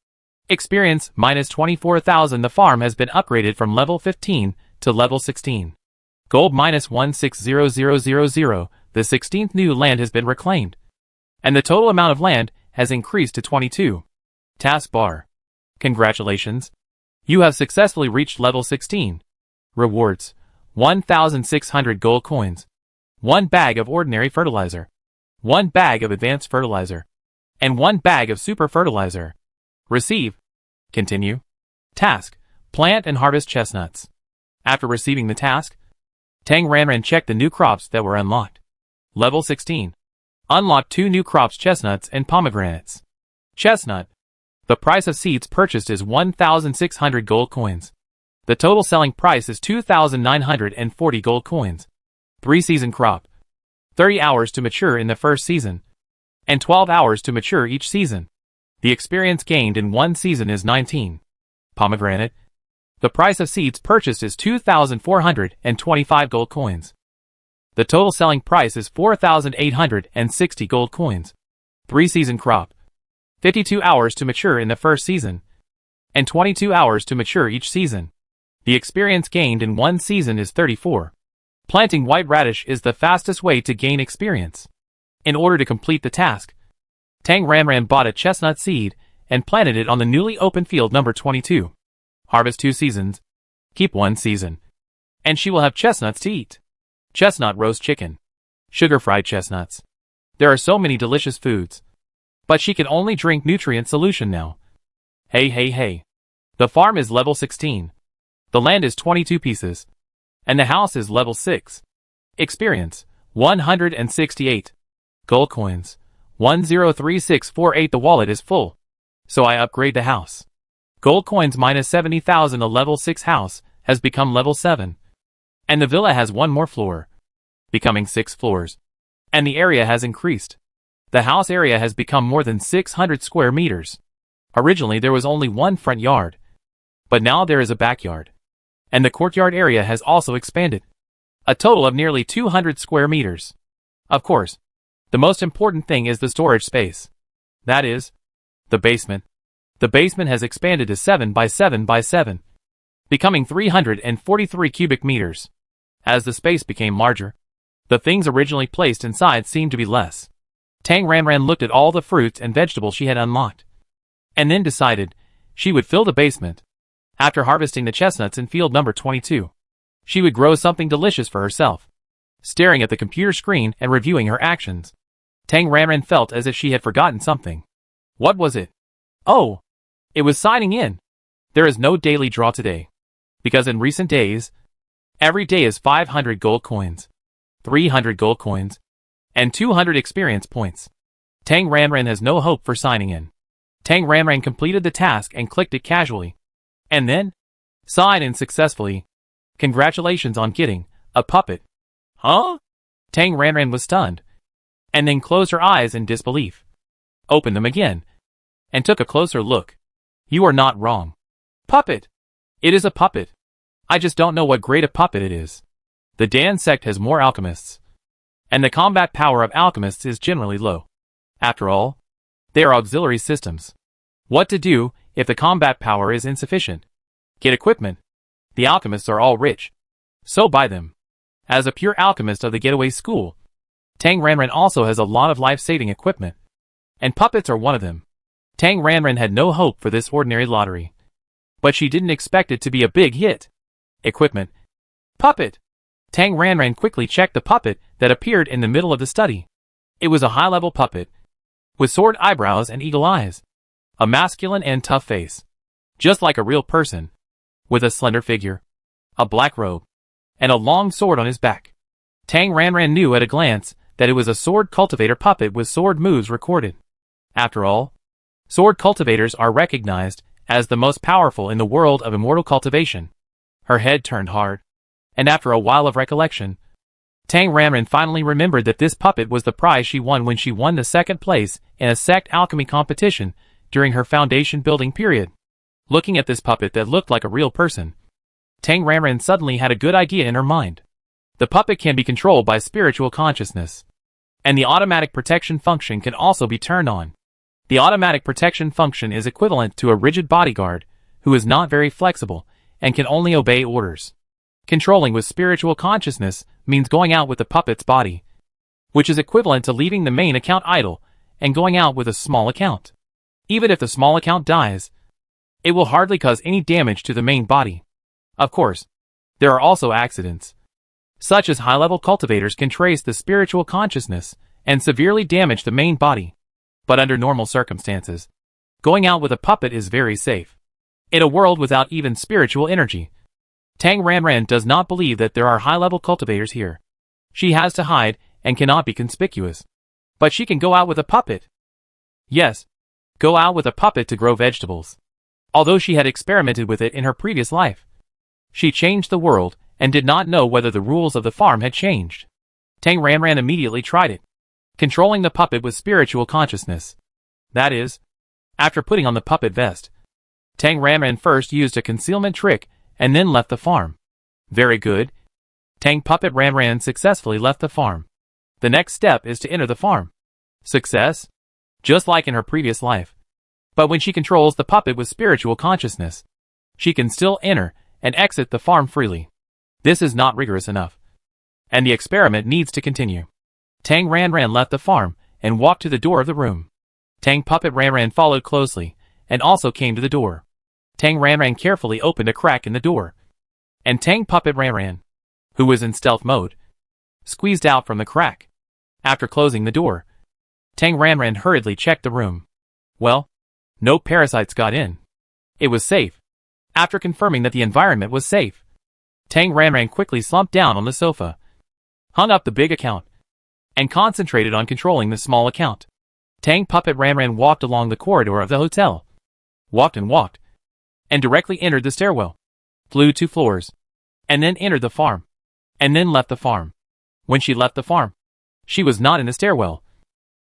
Experience minus 24,000. The farm has been upgraded from level 15 to level 16. Gold minus 160000. The 16th new land has been reclaimed, and the total amount of land has increased to 22. Taskbar. Congratulations. You have successfully reached level 16. Rewards. 1,600 gold coins. 1 bag of ordinary fertilizer. 1 bag of advanced fertilizer. And 1 bag of super fertilizer. Receive. Continue. Task. Plant and harvest chestnuts. After receiving the task, Tang Ranran checked the new crops that were unlocked. Level 16. Unlocked 2 new crops: chestnuts and pomegranates. Chestnut. The price of seeds purchased is 1,600 gold coins. The total selling price is 2,940 gold coins. 3-season crop. 30 hours to mature in the first season, and 12 hours to mature each season. The experience gained in 1 season is 19. Pomegranate. The price of seeds purchased is 2,425 gold coins. The total selling price is 4,860 gold coins. 3-season crop. 52 hours to mature in the first season, and 22 hours to mature each season. The experience gained in one season is 34. Planting white radish is the fastest way to gain experience. In order to complete the task, Tang Ranran bought a chestnut seed and planted it on the newly opened field number 22. Harvest 2 seasons. Keep 1 season. And she will have chestnuts to eat. Chestnut roast chicken. Sugar-fried chestnuts. There are so many delicious foods. But she can only drink nutrient solution now. Hey. The farm is level 16. The land is 22 pieces. And the house is level 6. Experience, 168. Gold coins, 103648. The wallet is full. So I upgrade the house. Gold coins minus 70,000. A level 6 house has become level 7. And the villa has 1 more floor, becoming 6 floors. And the area has increased. The house area has become more than 600 square meters. Originally there was only 1 front yard. But now there is a backyard. And the courtyard area has also expanded. A total of nearly 200 square meters. Of course, the most important thing is the storage space. That is, the basement. The basement has expanded to 7 by 7 by 7, becoming 343 cubic meters. As the space became larger, the things originally placed inside seemed to be less. Tang Ranran looked at all the fruits and vegetables she had unlocked, and then decided she would fill the basement. After harvesting the chestnuts in field number 22, she would grow something delicious for herself. Staring at the computer screen and reviewing her actions, Tang Ranran felt as if she had forgotten something. What was it? Oh, it was signing in. There is no daily draw today, because in recent days, every day is 500 gold coins, 300 gold coins, and 200 experience points. Tang Ranran has no hope for signing in. Tang Ranran completed the task and clicked it casually. And then, sign in successfully. Congratulations on getting a puppet. Huh? Tang Ranran was stunned, and then closed her eyes in disbelief. Opened them again, and took a closer look. You are not wrong. Puppet! It is a puppet. I just don't know what grade of puppet it is. The Dan sect has more alchemists, and the combat power of alchemists is generally low. After all, they are auxiliary systems. What to do if the combat power is insufficient? Get equipment. The alchemists are all rich, so buy them. As a pure alchemist of the getaway school, Tang Ranran also has a lot of life-saving equipment, and puppets are one of them. Tang Ranran had no hope for this ordinary lottery, but she didn't expect it to be a big hit. Equipment. Puppet. Tang Ranran quickly checked the puppet that appeared in the middle of the study. It was a high-level puppet, with sword eyebrows and eagle eyes, a masculine and tough face, just like a real person, with a slender figure, a black robe, and a long sword on his back. Tang Ranran knew at a glance that it was a sword cultivator puppet with sword moves recorded. After all, sword cultivators are recognized as the most powerful in the world of immortal cultivation. Her head turned hard, and after a while of recollection, Tang Ranran finally remembered that this puppet was the prize she won when she won the 2nd place in a sect alchemy competition during her foundation building period. Looking at this puppet that looked like a real person, Tang Ranran suddenly had a good idea in her mind. The puppet can be controlled by spiritual consciousness, and the automatic protection function can also be turned on. The automatic protection function is equivalent to a rigid bodyguard who is not very flexible and can only obey orders. Controlling with spiritual consciousness means going out with the puppet's body, which is equivalent to leaving the main account idle and going out with a small account. Even if the small account dies, it will hardly cause any damage to the main body. Of course, there are also accidents, such as high-level cultivators can trace the spiritual consciousness and severely damage the main body. But under normal circumstances, going out with a puppet is very safe. In a world without even spiritual energy, Tang Ranran does not believe that there are high-level cultivators here. She has to hide and cannot be conspicuous. But she can go out with a puppet. Yes, go out with a puppet to grow vegetables. Although she had experimented with it in her previous life, she changed the world and did not know whether the rules of the farm had changed. Tang Ranran immediately tried it, controlling the puppet with spiritual consciousness. That is, after putting on the puppet vest, Tang Ranran first used a concealment trick and then left the farm. Very good. Tang Puppet Ran successfully left the farm. The next step is to enter the farm. Success? Just like in her previous life. But when she controls the puppet with spiritual consciousness, she can still enter and exit the farm freely. This is not rigorous enough, and the experiment needs to continue. Tang Ran left the farm and walked to the door of the room. Tang Puppet Ran followed closely and also came to the door. Tang Ran carefully opened a crack in the door, and Tang Puppet Ran, who was in stealth mode, squeezed out from the crack. After closing the door, Tang Ran hurriedly checked the room. Well, no parasites got in. It was safe. After confirming that the environment was safe, Tang Ran quickly slumped down on the sofa, hung up the big account, and concentrated on controlling the small account. Tang Puppet Ran walked along the corridor of the hotel, walked, and directly entered the stairwell, flew 2 floors, and then entered the farm, and then left the farm. When she left the farm, she was not in the stairwell,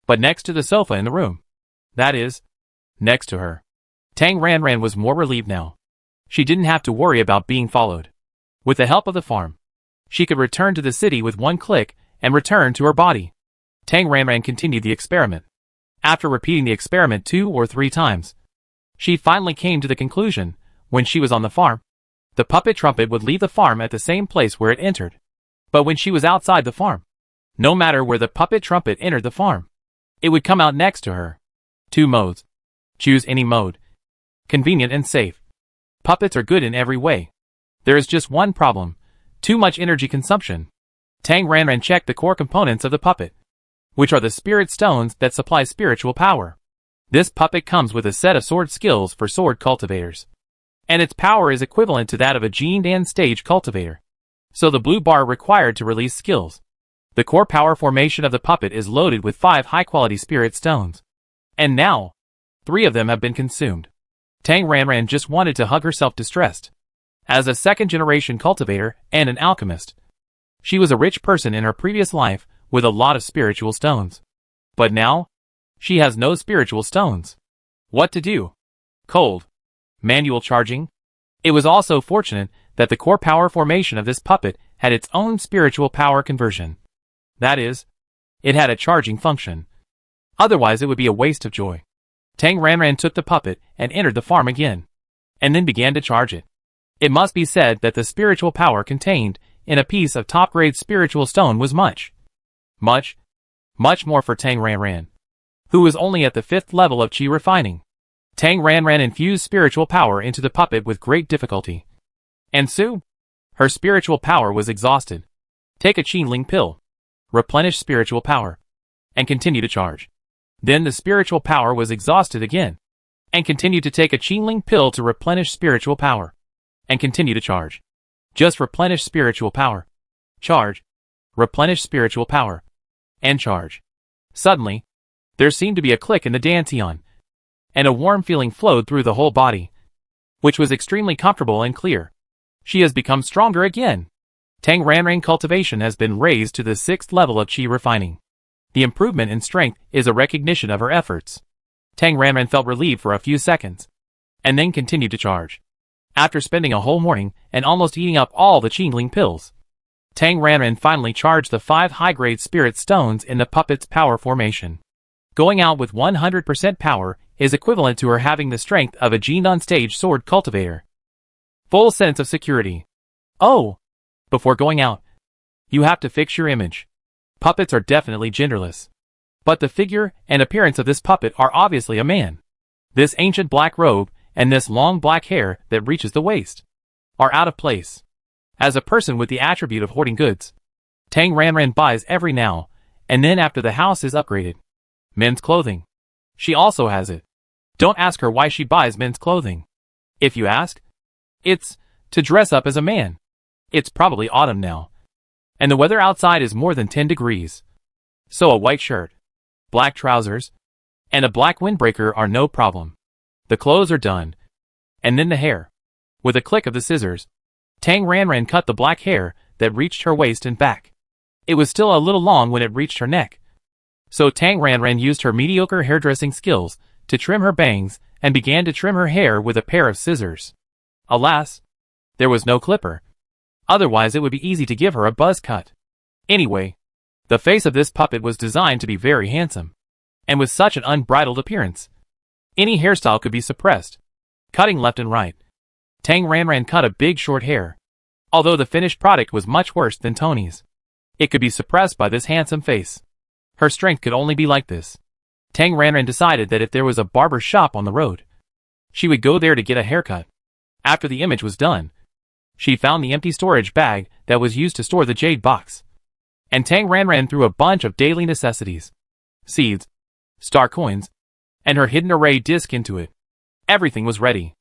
but next to the sofa in the room. That is, next to her. Tang Ran was more relieved now. She didn't have to worry about being followed. With the help of the farm, she could return to the city with one click and return to her body. Tang Ran continued the experiment. After repeating the experiment 2 or 3 times, she finally came to the conclusion, when she was on the farm, the puppet trumpet would leave the farm at the same place where it entered. But when she was outside the farm, no matter where the puppet trumpet entered the farm, it would come out next to her. 2 modes. Choose any mode. Convenient and safe. Puppets are good in every way. There is just one problem: too much energy consumption. Tang Ran checked the core components of the puppet, which are the spirit stones that supply spiritual power. This puppet comes with a set of sword skills for sword cultivators, and its power is equivalent to that of a Gene Dan stage cultivator. So the blue bar required to release skills. The core power formation of the puppet is loaded with 5 high-quality spirit stones. And now, 3 of them have been consumed. Tang Ran just wanted to hug herself distressed. As a second-generation cultivator and an alchemist, she was a rich person in her previous life with a lot of spiritual stones. But now, she has no spiritual stones. What to do? Cold. Manual charging? It was also fortunate that the core power formation of this puppet had its own spiritual power conversion. That is, it had a charging function. Otherwise it would be a waste of joy. Tang Ran took the puppet and entered the farm again, and then began to charge it. It must be said that the spiritual power contained in a piece of top-grade spiritual stone was much more for Tang Ran, who was only at the 5th level of Qi refining. Tang Ran infused spiritual power into the puppet with great difficulty. And soon, her spiritual power was exhausted. Take a Qinling pill. Replenish spiritual power. And continue to charge. Then the spiritual power was exhausted again. And continue to take a Qinling pill to replenish spiritual power. And continue to charge. Just replenish spiritual power. Charge. Replenish spiritual power. And charge. Suddenly, there seemed to be a click in the dantian, and a warm feeling flowed through the whole body, which was extremely comfortable and clear. She has become stronger again. Tang Ran cultivation has been raised to the 6th level of Qi refining. The improvement in strength is a recognition of her efforts. Tang Ran felt relieved for a few seconds, and then continued to charge. After spending a whole morning and almost eating up all the Qinling pills, Tang Ran finally charged the 5 high-grade spirit stones in the puppet's power formation. Going out with 100% power is equivalent to her having the strength of a Gene on stage sword cultivator. Full sense of security. Oh! Before going out, you have to fix your image. Puppets are definitely genderless. But the figure and appearance of this puppet are obviously a man. This ancient black robe and this long black hair that reaches the waist are out of place. As a person with the attribute of hoarding goods, Tang Ran buys every now and then after the house is upgraded. Men's clothing. She also has it. Don't ask her why she buys men's clothing. If you ask, it's to dress up as a man. It's probably autumn now, and the weather outside is more than 10 degrees. So a white shirt, black trousers, and a black windbreaker are no problem. The clothes are done. And then the hair. With a click of the scissors, Tang Ran cut the black hair that reached her waist and back. It was still a little long when it reached her neck. So Tang Ran used her mediocre hairdressing skills to trim her bangs and began to trim her hair with a pair of scissors. Alas, there was no clipper. Otherwise it would be easy to give her a buzz cut. Anyway, the face of this puppet was designed to be very handsome. And with such an unbridled appearance, any hairstyle could be suppressed, cutting left and right. Tang Ranran cut a big short hair. Although the finished product was much worse than Tony's, it could be suppressed by this handsome face. Her strength could only be like this. Tang Ranran decided that if there was a barber shop on the road, she would go there to get a haircut. After the image was done, she found the empty storage bag that was used to store the jade box. And Tang Ranran threw a bunch of daily necessities, seeds, star coins, and her hidden array disc into it. Everything was ready.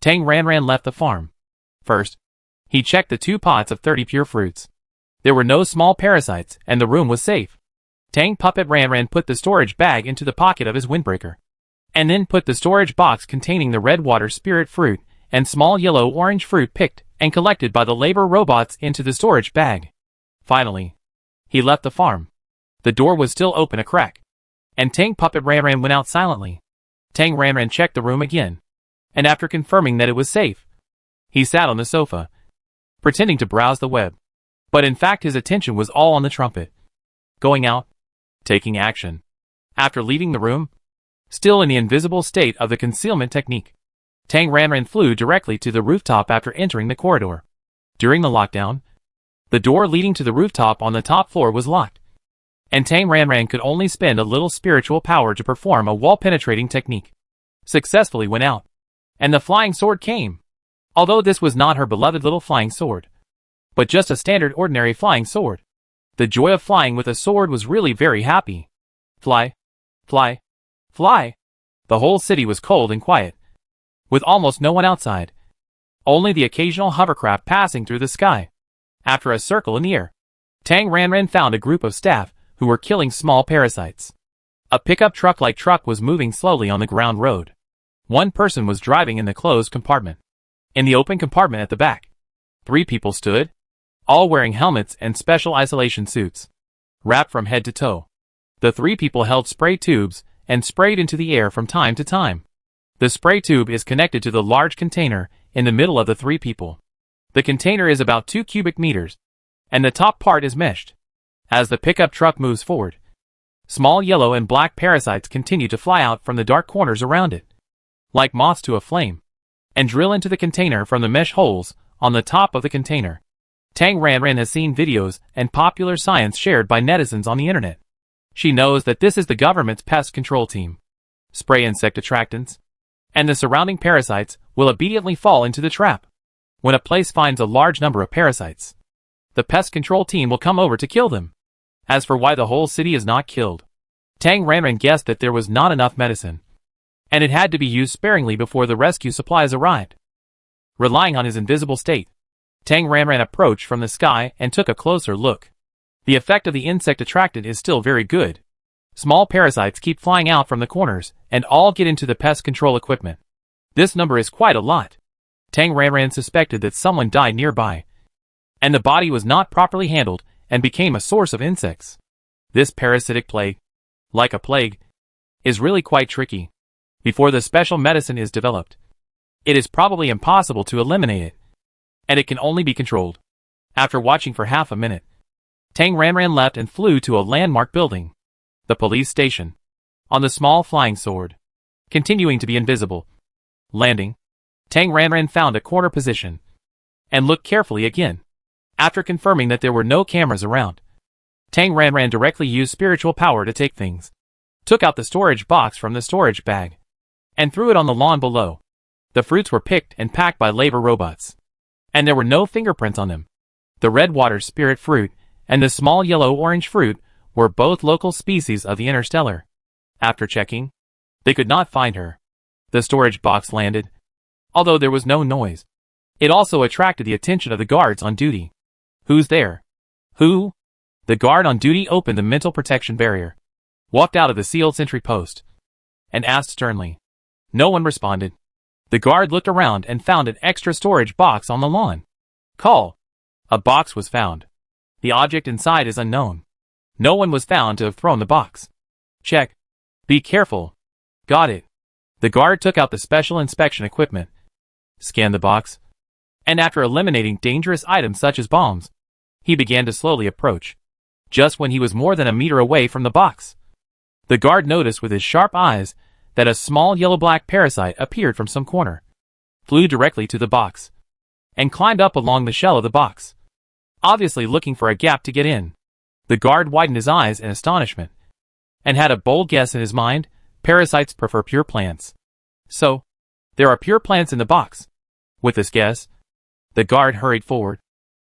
Tang Ranran left the farm. First, he checked the 2 pots of 30 pure fruits. There were no small parasites, and the room was safe. Tang Puppet Ranran put the storage bag into the pocket of his windbreaker, and then put the storage box containing the red water spirit fruit and small yellow-orange fruit picked and collected by the labor robots into the storage bag. Finally, he left the farm. The door was still open a crack, and Tang Puppet Ranran went out silently. Tang Ranran checked the room again, and after confirming that it was safe, he sat on the sofa, pretending to browse the web. But in fact his attention was all on the trumpet. Going out, taking action. After leaving the room, still in the invisible state of the concealment technique, Tang Ranran flew directly to the rooftop after entering the corridor. During the lockdown, the door leading to the rooftop on the top floor was locked, and Tang Ranran could only spend a little spiritual power to perform a wall-penetrating technique. Successfully went out, and the flying sword came. Although this was not her beloved little flying sword, but just a standard ordinary flying sword. The joy of flying with a sword was really very happy. Fly, fly, fly. The whole city was cold and quiet, with almost no one outside. Only the occasional hovercraft passing through the sky. After a circle in the air, Tang Ranran found a group of staff who were killing small parasites. A pickup truck-like truck was moving slowly on the ground road. One person was driving in the closed compartment. In the open compartment at the back, 3 people stood, all wearing helmets and special isolation suits, wrapped from head to toe. The 3 people held spray tubes and sprayed into the air from time to time. The spray tube is connected to the large container in the middle of the 3 people. The container is about 2 cubic meters, and the top part is meshed. As the pickup truck moves forward, small yellow and black parasites continue to fly out from the dark corners around it, like moths to a flame, and drill into the container from the mesh holes on the top of the container. Tang Ranran has seen videos and popular science shared by netizens on the internet. She knows that this is the government's pest control team. Spray insect attractants, and the surrounding parasites will immediately fall into the trap. When a place finds a large number of parasites, the pest control team will come over to kill them. As for why the whole city is not killed, Tang Ranran guessed that there was not enough medicine, and it had to be used sparingly before the rescue supplies arrived. Relying on his invisible state, Tang Ranran approached from the sky and took a closer look. The effect of the insect attractant is still very good. Small parasites keep flying out from the corners and all get into the pest control equipment. This number is quite a lot. Tang Ranran suspected that someone died nearby, and the body was not properly handled and became a source of insects. This parasitic plague, like a plague, is really quite tricky. Before the special medicine is developed, it is probably impossible to eliminate it, and it can only be controlled. After watching for half a minute, Tang Ranran left and flew to a landmark building, the police station, on the small flying sword, continuing to be invisible. Landing, Tang Ranran found a corner position, and looked carefully again. After confirming that there were no cameras around, Tang Ranran directly used spiritual power to take things, took out the storage box from the storage bag, and threw it on the lawn below. The fruits were picked and packed by labor robots, and there were no fingerprints on them. The red water spirit fruit and the small yellow-orange fruit were both local species of the interstellar. After checking, they could not find her. The storage box landed, although there was no noise. It also attracted the attention of the guards on duty. Who's there? Who? The guard on duty opened the mental protection barrier, walked out of the sealed sentry post, and asked sternly. No one responded. The guard looked around and found an extra storage box on the lawn. Call. A box was found. The object inside is unknown. No one was found to have thrown the box. Check. Be careful. Got it. The guard took out the special inspection equipment, scanned the box, and after eliminating dangerous items such as bombs, he began to slowly approach. Just when he was more than a meter away from the box, the guard noticed with his sharp eyes that a small yellow-black parasite appeared from some corner, flew directly to the box, and climbed up along the shell of the box, obviously looking for a gap to get in. The guard widened his eyes in astonishment, and had a bold guess in his mind: parasites prefer pure plants. So, there are pure plants in the box. With this guess, the guard hurried forward,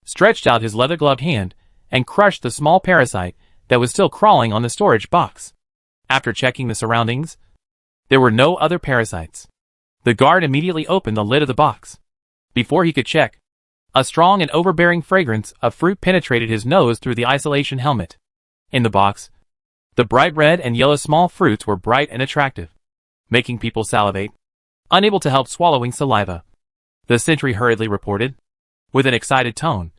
stretched out his leather-gloved hand, and crushed the small parasite that was still crawling on the storage box. After checking the surroundings, there were no other parasites. The guard immediately opened the lid of the box. Before he could check, a strong and overbearing fragrance of fruit penetrated his nose through the isolation helmet. In the box, the bright red and yellow small fruits were bright and attractive, making people salivate, unable to help swallowing saliva. The sentry hurriedly reported, with an excited tone.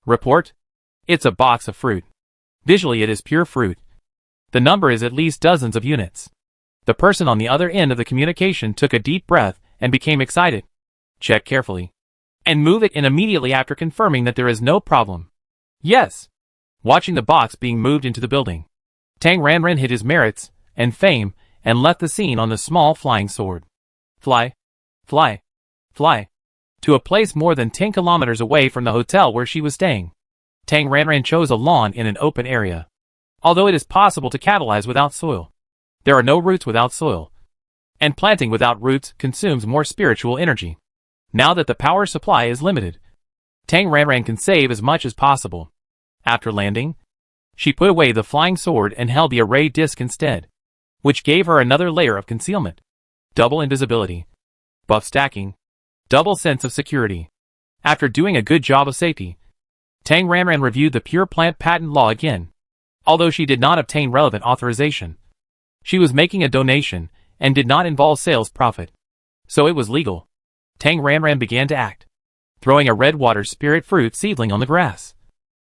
"Report? It's a box of fruit. Visually it is pure fruit. The number is at least dozens of units." The person on the other end of the communication took a deep breath and became excited. "Check carefully, and move it in immediately after confirming that there is no problem." "Yes." Watching the box being moved into the building, Tang Ranran hid his merits and fame and left the scene on the small flying sword. Fly, fly, fly, to a place more than 10 kilometers away from the hotel where she was staying. Tang Ranran chose a lawn in an open area. Although it is possible to catalyze without soil, there are no roots without soil, and planting without roots consumes more spiritual energy. Now that the power supply is limited, Tang Ranran can save as much as possible. After landing, she put away the flying sword and held the array disc instead, which gave her another layer of concealment. Double invisibility, buff stacking, double sense of security. After doing a good job of safety, Tang Ranran reviewed the pure plant patent law again. Although she did not obtain relevant authorization, she was making a donation and did not involve sales profit, so it was legal. Tang Ranran began to act, throwing a red water spirit fruit seedling on the grass.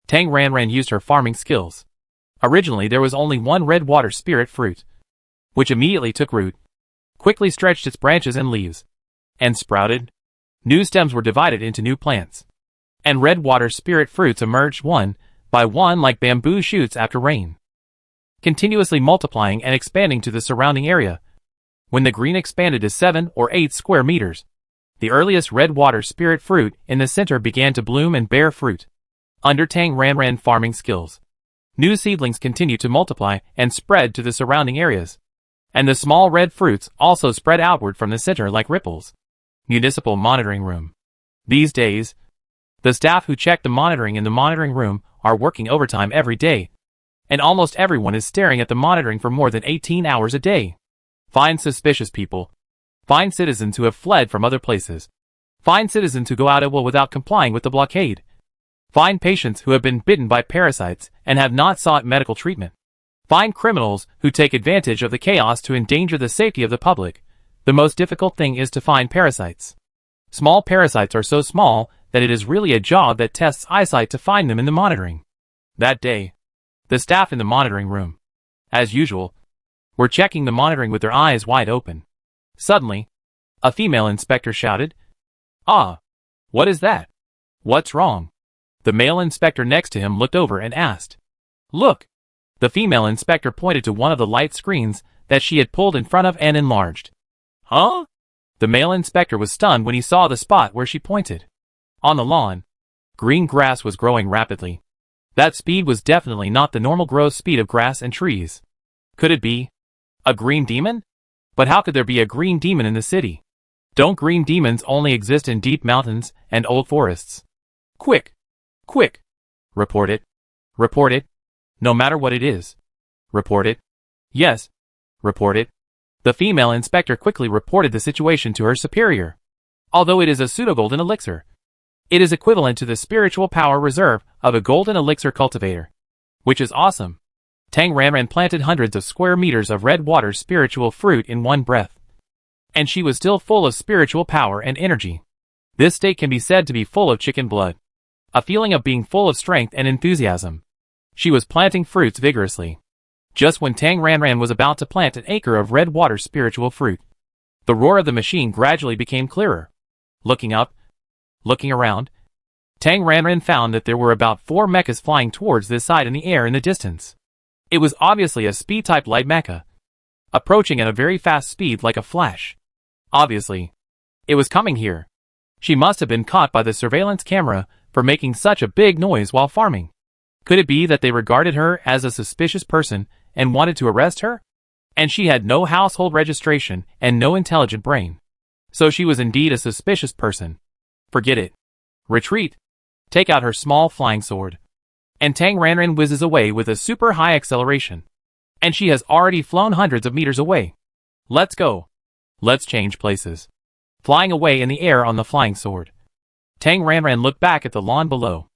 Tang Ranran used her farming skills. Originally there was only one red water spirit fruit, which immediately took root, quickly stretched its branches and leaves, and sprouted. New stems were divided into new plants, and red water spirit fruits emerged one by one like bamboo shoots after rain, continuously multiplying and expanding to the surrounding area. When the green expanded to 7 or 8 square meters, the earliest red water spirit fruit in the center began to bloom and bear fruit. Under Tang Ranran farming skills, new seedlings continued to multiply and spread to the surrounding areas, and the small red fruits also spread outward from the center like ripples. Municipal monitoring room. These days, the staff who check the monitoring in the monitoring room are working overtime every day, and almost everyone is staring at the monitoring for more than 18 hours a day. Find suspicious people. Find citizens who have fled from other places. Find citizens who go out at will without complying with the blockade. Find patients who have been bitten by parasites and have not sought medical treatment. Find criminals who take advantage of the chaos to endanger the safety of the public. The most difficult thing is to find parasites. Small parasites are so small that it is really a job that tests eyesight to find them in the monitoring. That day, the staff in the monitoring room, as usual, were checking the monitoring with their eyes wide open. Suddenly, a female inspector shouted, "Ah! What is that? What's wrong?" The male inspector next to him looked over and asked, "Look!" The female inspector pointed to one of the light screens that she had pulled in front of and enlarged. "Huh?" The male inspector was stunned when he saw the spot where she pointed. On the lawn, green grass was growing rapidly. That speed was definitely not the normal growth speed of grass and trees. Could it be a green demon? But how could there be a green demon in the city? Don't green demons only exist in deep mountains and old forests? Quick! Quick! Report it. Report it. No matter what it is. Report it. Yes. Report it. The female inspector quickly reported the situation to her superior. Although it is a pseudo-golden elixir, it is equivalent to the spiritual power reserve of a golden elixir cultivator, which is awesome. Tang Ranran planted hundreds of square meters of red water spiritual fruit in one breath, and she was still full of spiritual power and energy. This state can be said to be full of chicken blood, a feeling of being full of strength and enthusiasm. She was planting fruits vigorously. Just when Tang Ranran was about to plant an acre of red water spiritual fruit, the roar of the machine gradually became clearer. Looking up, Looking around, Tang Ranran found that there were about 4 mechas flying towards this side in the air in the distance. It was obviously a speed-type light mecha, approaching at a very fast speed like a flash. Obviously, it was coming here. She must have been caught by the surveillance camera for making such a big noise while farming. Could it be that they regarded her as a suspicious person and wanted to arrest her? And she had no household registration and no intelligent brain. So she was indeed a suspicious person. Forget it. Retreat. Take out her small flying sword. And Tang Ranran whizzes away with a super high acceleration. And she has already flown hundreds of meters away. Let's go. Let's change places. Flying away in the air on the flying sword, Tang Ranran looked back at the lawn below.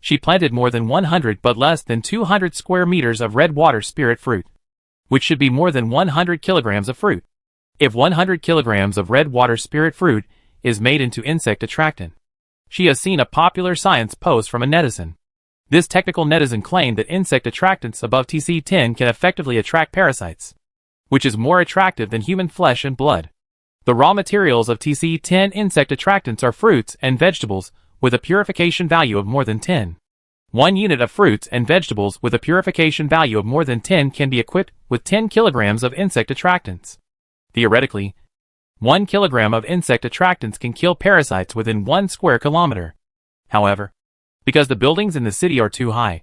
She planted more than 100 but less than 200 square meters of red water spirit fruit, which should be more than 100 kilograms of fruit. If 100 kilograms of red water spirit fruit is made into insect attractant. She has seen a popular science post from a netizen. This technical netizen claimed that insect attractants above TC10 can effectively attract parasites, which is more attractive than human flesh and blood. The raw materials of TC10 insect attractants are fruits and vegetables with a purification value of more than 10. 1 unit of fruits and vegetables with a purification value of more than 10 can be equipped with 10 kilograms of insect attractants. Theoretically, 1 kilogram of insect attractants can kill parasites within 1 square kilometer. However, because the buildings in the city are too high,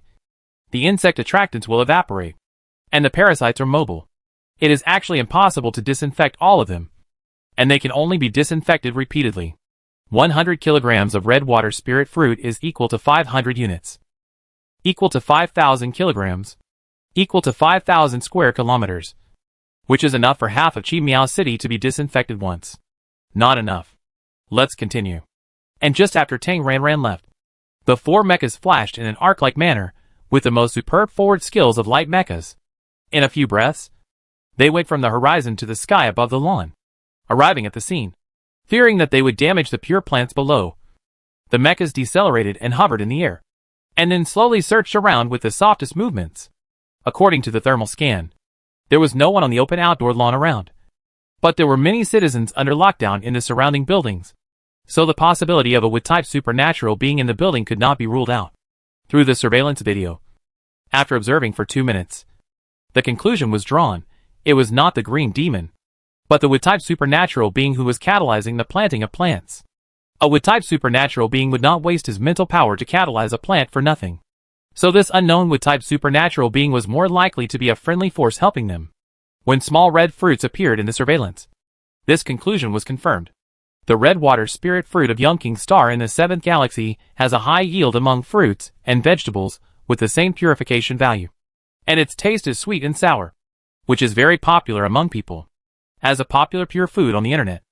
the insect attractants will evaporate, and the parasites are mobile. It is actually impossible to disinfect all of them, and they can only be disinfected repeatedly. 100 kilograms of red water spirit fruit is equal to 500 units. Equal to 5,000 kilograms. Equal to 5,000 square kilometers. Which is enough for half of Chi Miao City to be disinfected once. Not enough. Let's continue. And just after Tang Ranran left, the 4 mechas flashed in an arc-like manner, with the most superb forward skills of light mechas. In a few breaths, they went from the horizon to the sky above the lawn. Arriving at the scene, fearing that they would damage the pure plants below, the mechas decelerated and hovered in the air, and then slowly searched around with the softest movements. According to the thermal scan, there was no one on the open outdoor lawn around, but there were many citizens under lockdown in the surrounding buildings, so the possibility of a wood-type supernatural being in the building could not be ruled out. Through the surveillance video, after observing for 2 minutes, the conclusion was drawn: it was not the green demon, but the wood-type supernatural being who was catalyzing the planting of plants. A wood-type supernatural being would not waste his mental power to catalyze a plant for nothing. So this unknown wood-type supernatural being was more likely to be a friendly force helping them. When small red fruits appeared in the surveillance, this conclusion was confirmed. The red water spirit fruit of Yongking Star in the 7th galaxy has a high yield among fruits and vegetables with the same purification value. And its taste is sweet and sour, which is very popular among people. As a popular pure food on the internet,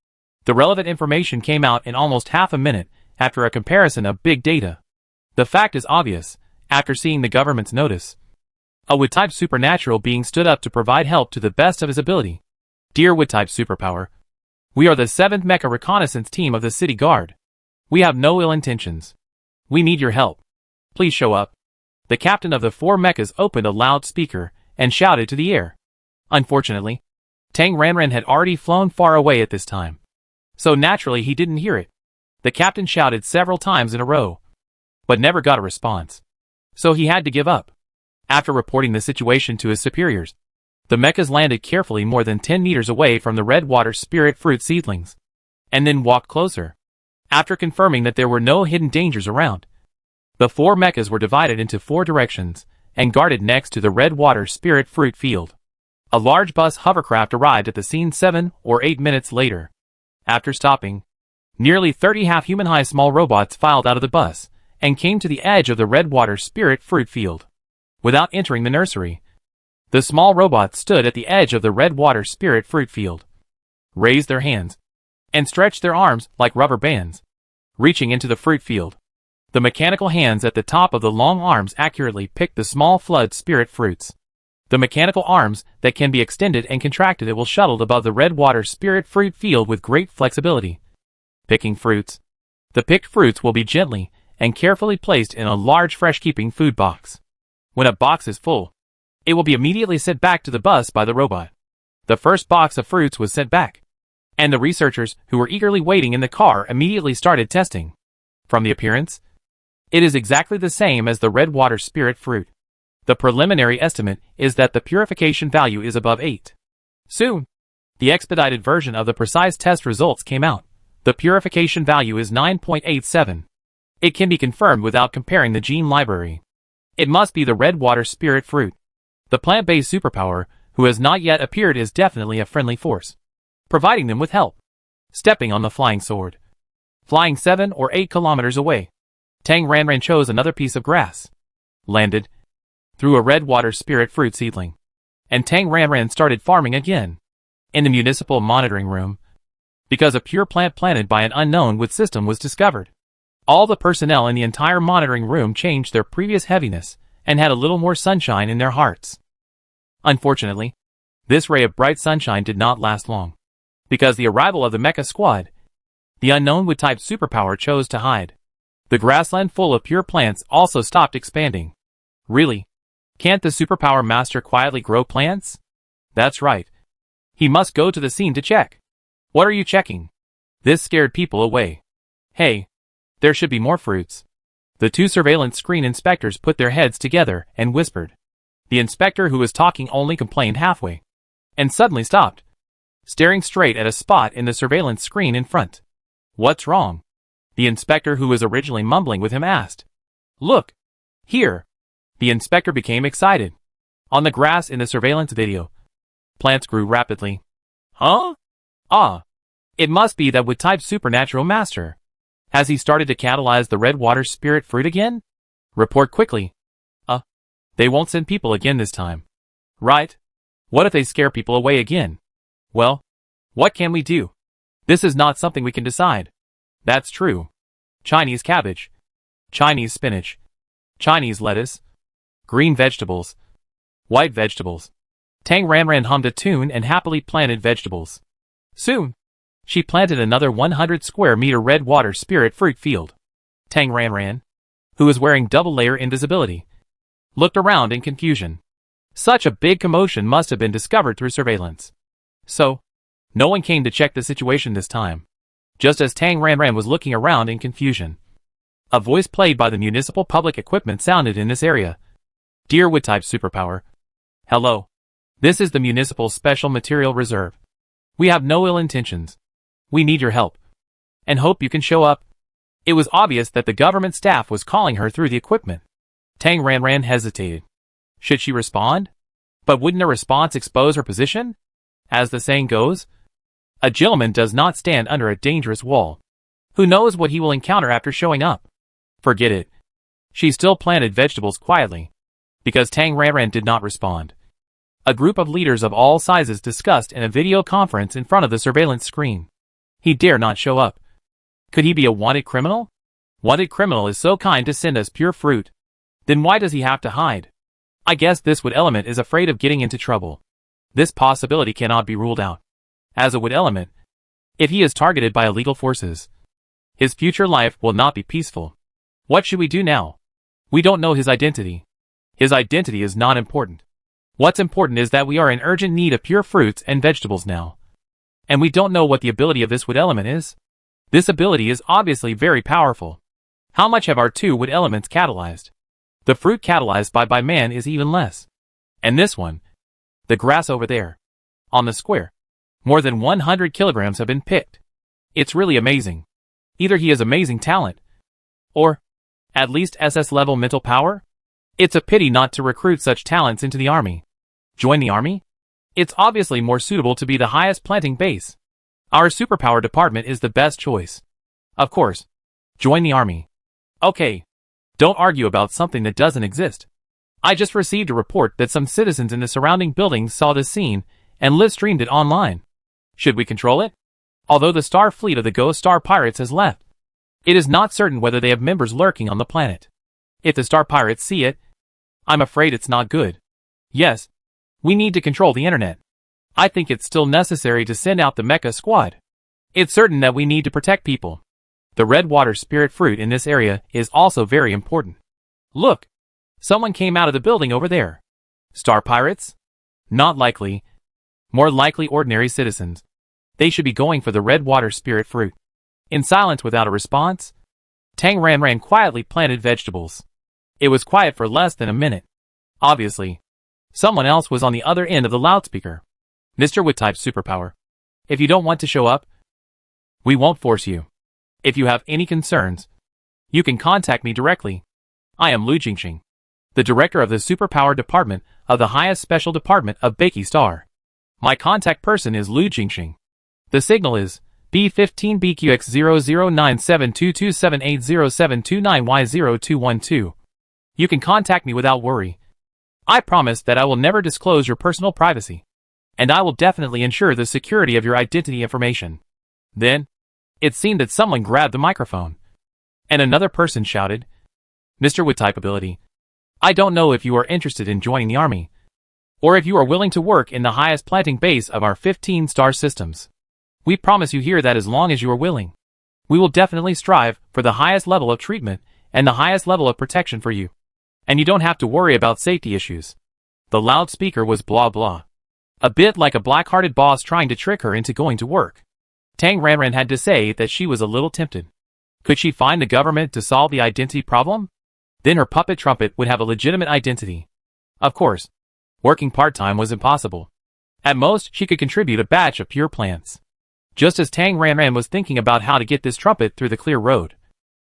the relevant information came out in almost half a minute after a comparison of big data. The fact is obvious, after seeing the government's notice. A wood-type supernatural being stood up to provide help to the best of his ability. Dear wood-type superpower, we are the 7th Mecha Reconnaissance Team of the City Guard. We have no ill intentions. We need your help. Please show up. The captain of the 4 mechas opened a loudspeaker and shouted to the air. Unfortunately, Tang Ranran had already flown far away at this time, so naturally he didn't hear it. The captain shouted several times in a row, but never got a response, so he had to give up. After reporting the situation to his superiors, the mechas landed carefully more than 10 meters away from the red water spirit fruit seedlings, and then walked closer. After confirming that there were no hidden dangers around, the 4 mechas were divided into 4 directions and guarded next to the red water spirit fruit field. A large bus hovercraft arrived at the scene 7 or 8 minutes later. After stopping, nearly 30 half-human-high small robots filed out of the bus and came to the edge of the red water spirit fruit field. Without entering the nursery, the small robots stood at the edge of the red water spirit fruit field, raised their hands, and stretched their arms like rubber bands, reaching into the fruit field. The mechanical hands at the top of the long arms accurately picked the small flood spirit fruits. The mechanical arms that can be extended and contracted will shuttled above the red water spirit fruit field with great flexibility. Picking fruits. The picked fruits will be gently and carefully placed in a large fresh-keeping food box. When a box is full, it will be immediately sent back to the bus by the robot. The first box of fruits was sent back, and the researchers who were eagerly waiting in the car immediately started testing. From the appearance, it is exactly the same as the red water spirit fruit. The preliminary estimate is that the purification value is above 8. Soon, the expedited version of the precise test results came out. The purification value is 9.87. It can be confirmed without comparing the gene library. It must be the red water spirit fruit. The plant-based superpower, who has not yet appeared, is definitely a friendly force, providing them with help. Stepping on the flying sword. Flying 7 or 8 kilometers away, Tang Ranran chose another piece of grass. Landed. Threw a red water spirit fruit seedling. And Tang Ranran started farming again. In the municipal monitoring room. Because a pure plant planted by an unknown with system was discovered. All the personnel in the entire monitoring room changed their previous heaviness and had a little more sunshine in their hearts. Unfortunately, this ray of bright sunshine did not last long. Because the arrival of the mecha squad, the unknown with type superpower chose to hide. The grassland full of pure plants also stopped expanding. Really? Can't the superpower master quietly grow plants? That's right. He must go to the scene to check. What are you checking? This scared people away. Hey, there should be more fruits. The two surveillance screen inspectors put their heads together and whispered. The inspector who was talking only complained halfway. And suddenly stopped, staring straight at a spot in the surveillance screen in front. What's wrong? The inspector who was originally mumbling with him asked. Look! Here! The inspector became excited. On the grass in the surveillance video, plants grew rapidly. Huh? Ah! It must be that with type supernatural master. Has he started to catalyze the red water spirit fruit again? Report quickly. They won't send people again this time. Right? What if they scare people away again? Well, what can we do? This is not something we can decide. That's true. Chinese cabbage. Chinese spinach. Chinese lettuce. Green vegetables. White vegetables. Tang Ranran hummed a tune and happily planted vegetables. Soon, she planted another 100 square meter red water spirit fruit field. Tang Ranran, who was wearing double layer invisibility, looked around in confusion. Such a big commotion must have been discovered through surveillance. So, no one came to check the situation this time. Just as Tang Ranran was looking around in confusion, a voice played by the municipal public equipment sounded in this area. Dear Wood-type superpower. Hello. This is the municipal special material reserve. We have no ill intentions. We need your help. And hope you can show up. It was obvious that the government staff was calling her through the equipment. Tang Ranran hesitated. Should she respond? But wouldn't a response expose her position? As the saying goes, a gentleman does not stand under a dangerous wall. Who knows what he will encounter after showing up? Forget it. She still planted vegetables quietly. Because Tang Ranran did not respond. A group of leaders of all sizes discussed in a video conference in front of the surveillance screen. He dare not show up. Could he be a wanted criminal? Wanted criminal is so kind to send us pure fruit. Then why does he have to hide? I guess this wood element is afraid of getting into trouble. This possibility cannot be ruled out. As a wood element, if he is targeted by illegal forces, his future life will not be peaceful. What should we do now? We don't know his identity. His identity is not important. What's important is that we are in urgent need of pure fruits and vegetables now. And we don't know what the ability of this wood element is. This ability is obviously very powerful. How much have our two wood elements catalyzed? The fruit catalyzed by man is even less. And this one, the grass over there, on the square, more than 100 kilograms have been picked. It's really amazing. Either he has amazing talent, or, at least SS level mental power? It's a pity not to recruit such talents into the army. Join the army? It's obviously more suitable to be the highest planting base. Our superpower department is the best choice. Of course. Join the army. Okay. Don't argue about something that doesn't exist. I just received a report that some citizens in the surrounding buildings saw this scene and live streamed it online. Should we control it? Although the star fleet of the Ghost Star Pirates has left, it is not certain whether they have members lurking on the planet. If the Star Pirates see it, I'm afraid it's not good. Yes, we need to control the internet. I think it's still necessary to send out the mecha squad. It's certain that we need to protect people. The red water spirit fruit in this area is also very important. Look! Someone came out of the building over there. Star Pirates? Not likely. More likely ordinary citizens. They should be going for the red water spirit fruit. In silence without a response, Tang Ranran quietly planted vegetables. It was quiet for less than a minute. Obviously, someone else was on the other end of the loudspeaker. Mr. With type superpower. If you don't want to show up, we won't force you. If you have any concerns, you can contact me directly. I am Lu Jingxing, the director of the Superpower Department of the highest special department of Beiki Star. My contact person is Lu Jingxing. The signal is B15BQX009722780729Y0212. You can contact me without worry. I promise that I will never disclose your personal privacy, and I will definitely ensure the security of your identity information. Then, it seemed that someone grabbed the microphone, and another person shouted, Mr. With type ability, I don't know if you are interested in joining the army, or if you are willing to work in the highest planting base of our 15-star systems. We promise you here that as long as you are willing, we will definitely strive for the highest level of treatment and the highest level of protection for you. And you don't have to worry about safety issues. The loudspeaker was blah blah. A bit like a black-hearted boss trying to trick her into going to work. Tang Ranran had to say that she was a little tempted. Could she find the government to solve the identity problem? Then her puppet trumpet would have a legitimate identity. Of course, working part-time was impossible. At most, she could contribute a batch of pure plants. Just as Tang Ranran was thinking about how to get this trumpet through the clear road,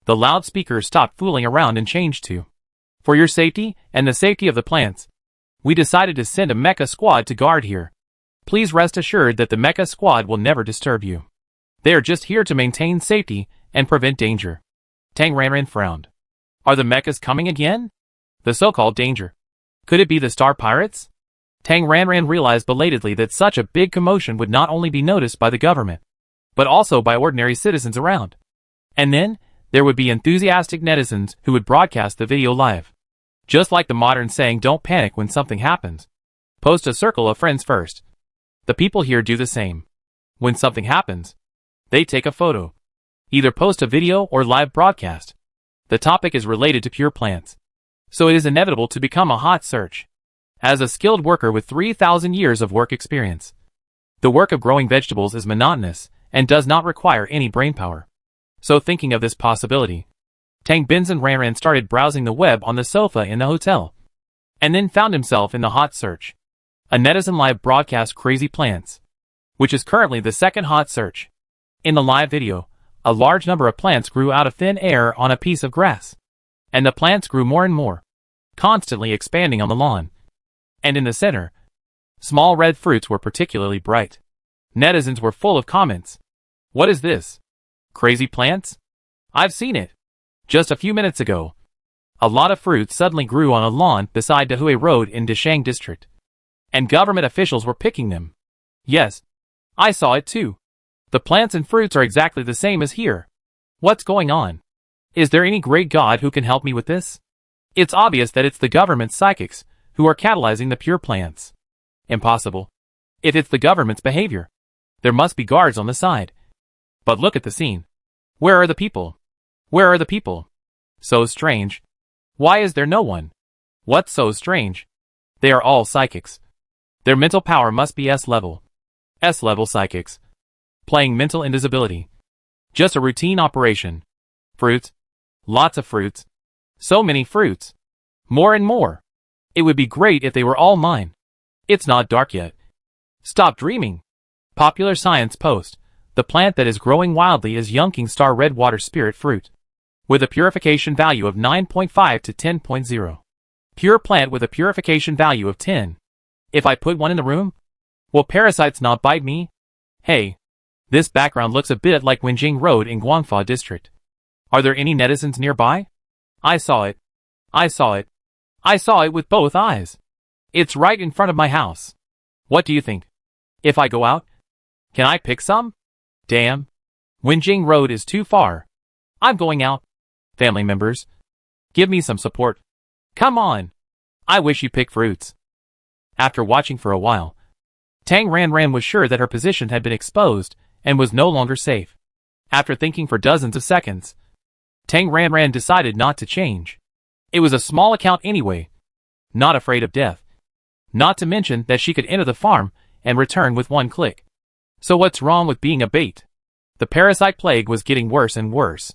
the loudspeaker stopped fooling around and changed to, for your safety and the safety of the plants, we decided to send a mecha squad to guard here. Please rest assured that the mecha squad will never disturb you. They are just here to maintain safety and prevent danger. Tang Ranran frowned. Are the mechas coming again? The so-called danger. Could it be the Star Pirates? Tang Ranran realized belatedly that such a big commotion would not only be noticed by the government, but also by ordinary citizens around. And then, there would be enthusiastic netizens who would broadcast the video live. Just like the modern saying, don't panic when something happens. Post a circle of friends first. The people here do the same. When something happens, they take a photo. Either post a video or live broadcast. The topic is related to pure plants, so it is inevitable to become a hot search. As a skilled worker with 3,000 years of work experience, the work of growing vegetables is monotonous and does not require any brainpower. So thinking of this possibility, Tang Binzhen Ranran started browsing the web on the sofa in the hotel, and then found himself in the hot search. A netizen live broadcast Crazy Plants, which is currently the second hot search. In the live video, a large number of plants grew out of thin air on a piece of grass. And the plants grew more and more, constantly expanding on the lawn. And in the center, small red fruits were particularly bright. Netizens were full of comments. What is this? Crazy plants? I've seen it. Just a few minutes ago, a lot of fruits suddenly grew on a lawn beside Dehui Road in Deshang District. And government officials were picking them. Yes, I saw it too. The plants and fruits are exactly the same as here. What's going on? Is there any great god who can help me with this? It's obvious that it's the government's psychics who are catalyzing the pure plants. Impossible. If it's the government's behavior, there must be guards on the side. But look at the scene. Where are the people? Where are the people? So strange. Why is there no one? What's so strange? They are all psychics. Their mental power must be S-level. S-level psychics. Playing mental invisibility. Just a routine operation. Fruits. Lots of fruits. So many fruits. More and more. It would be great if they were all mine. It's not dark yet. Stop dreaming. Popular Science Post. The plant that is growing wildly is Yunking Star Red Water Spirit Fruit, with a purification value of 9.5 to 10.0. Pure plant with a purification value of 10. If I put one in the room, will parasites not bite me? Hey. This background looks a bit like Wenjing Road in Guangfa District. Are there any netizens nearby? I saw it. I saw it. I saw it with both eyes. It's right in front of my house. What do you think? If I go out, can I pick some? Damn. Wenjing Road is too far. I'm going out. Family members, give me some support. Come on. I wish you pick fruits. After watching for a while, Tang Ranran was sure that her position had been exposed and was no longer safe. After thinking for dozens of seconds, Tang Ranran decided not to change. It was a small account anyway. Not afraid of death. Not to mention that she could enter the farm and return with one click. So what's wrong with being a bait? The parasite plague was getting worse and worse.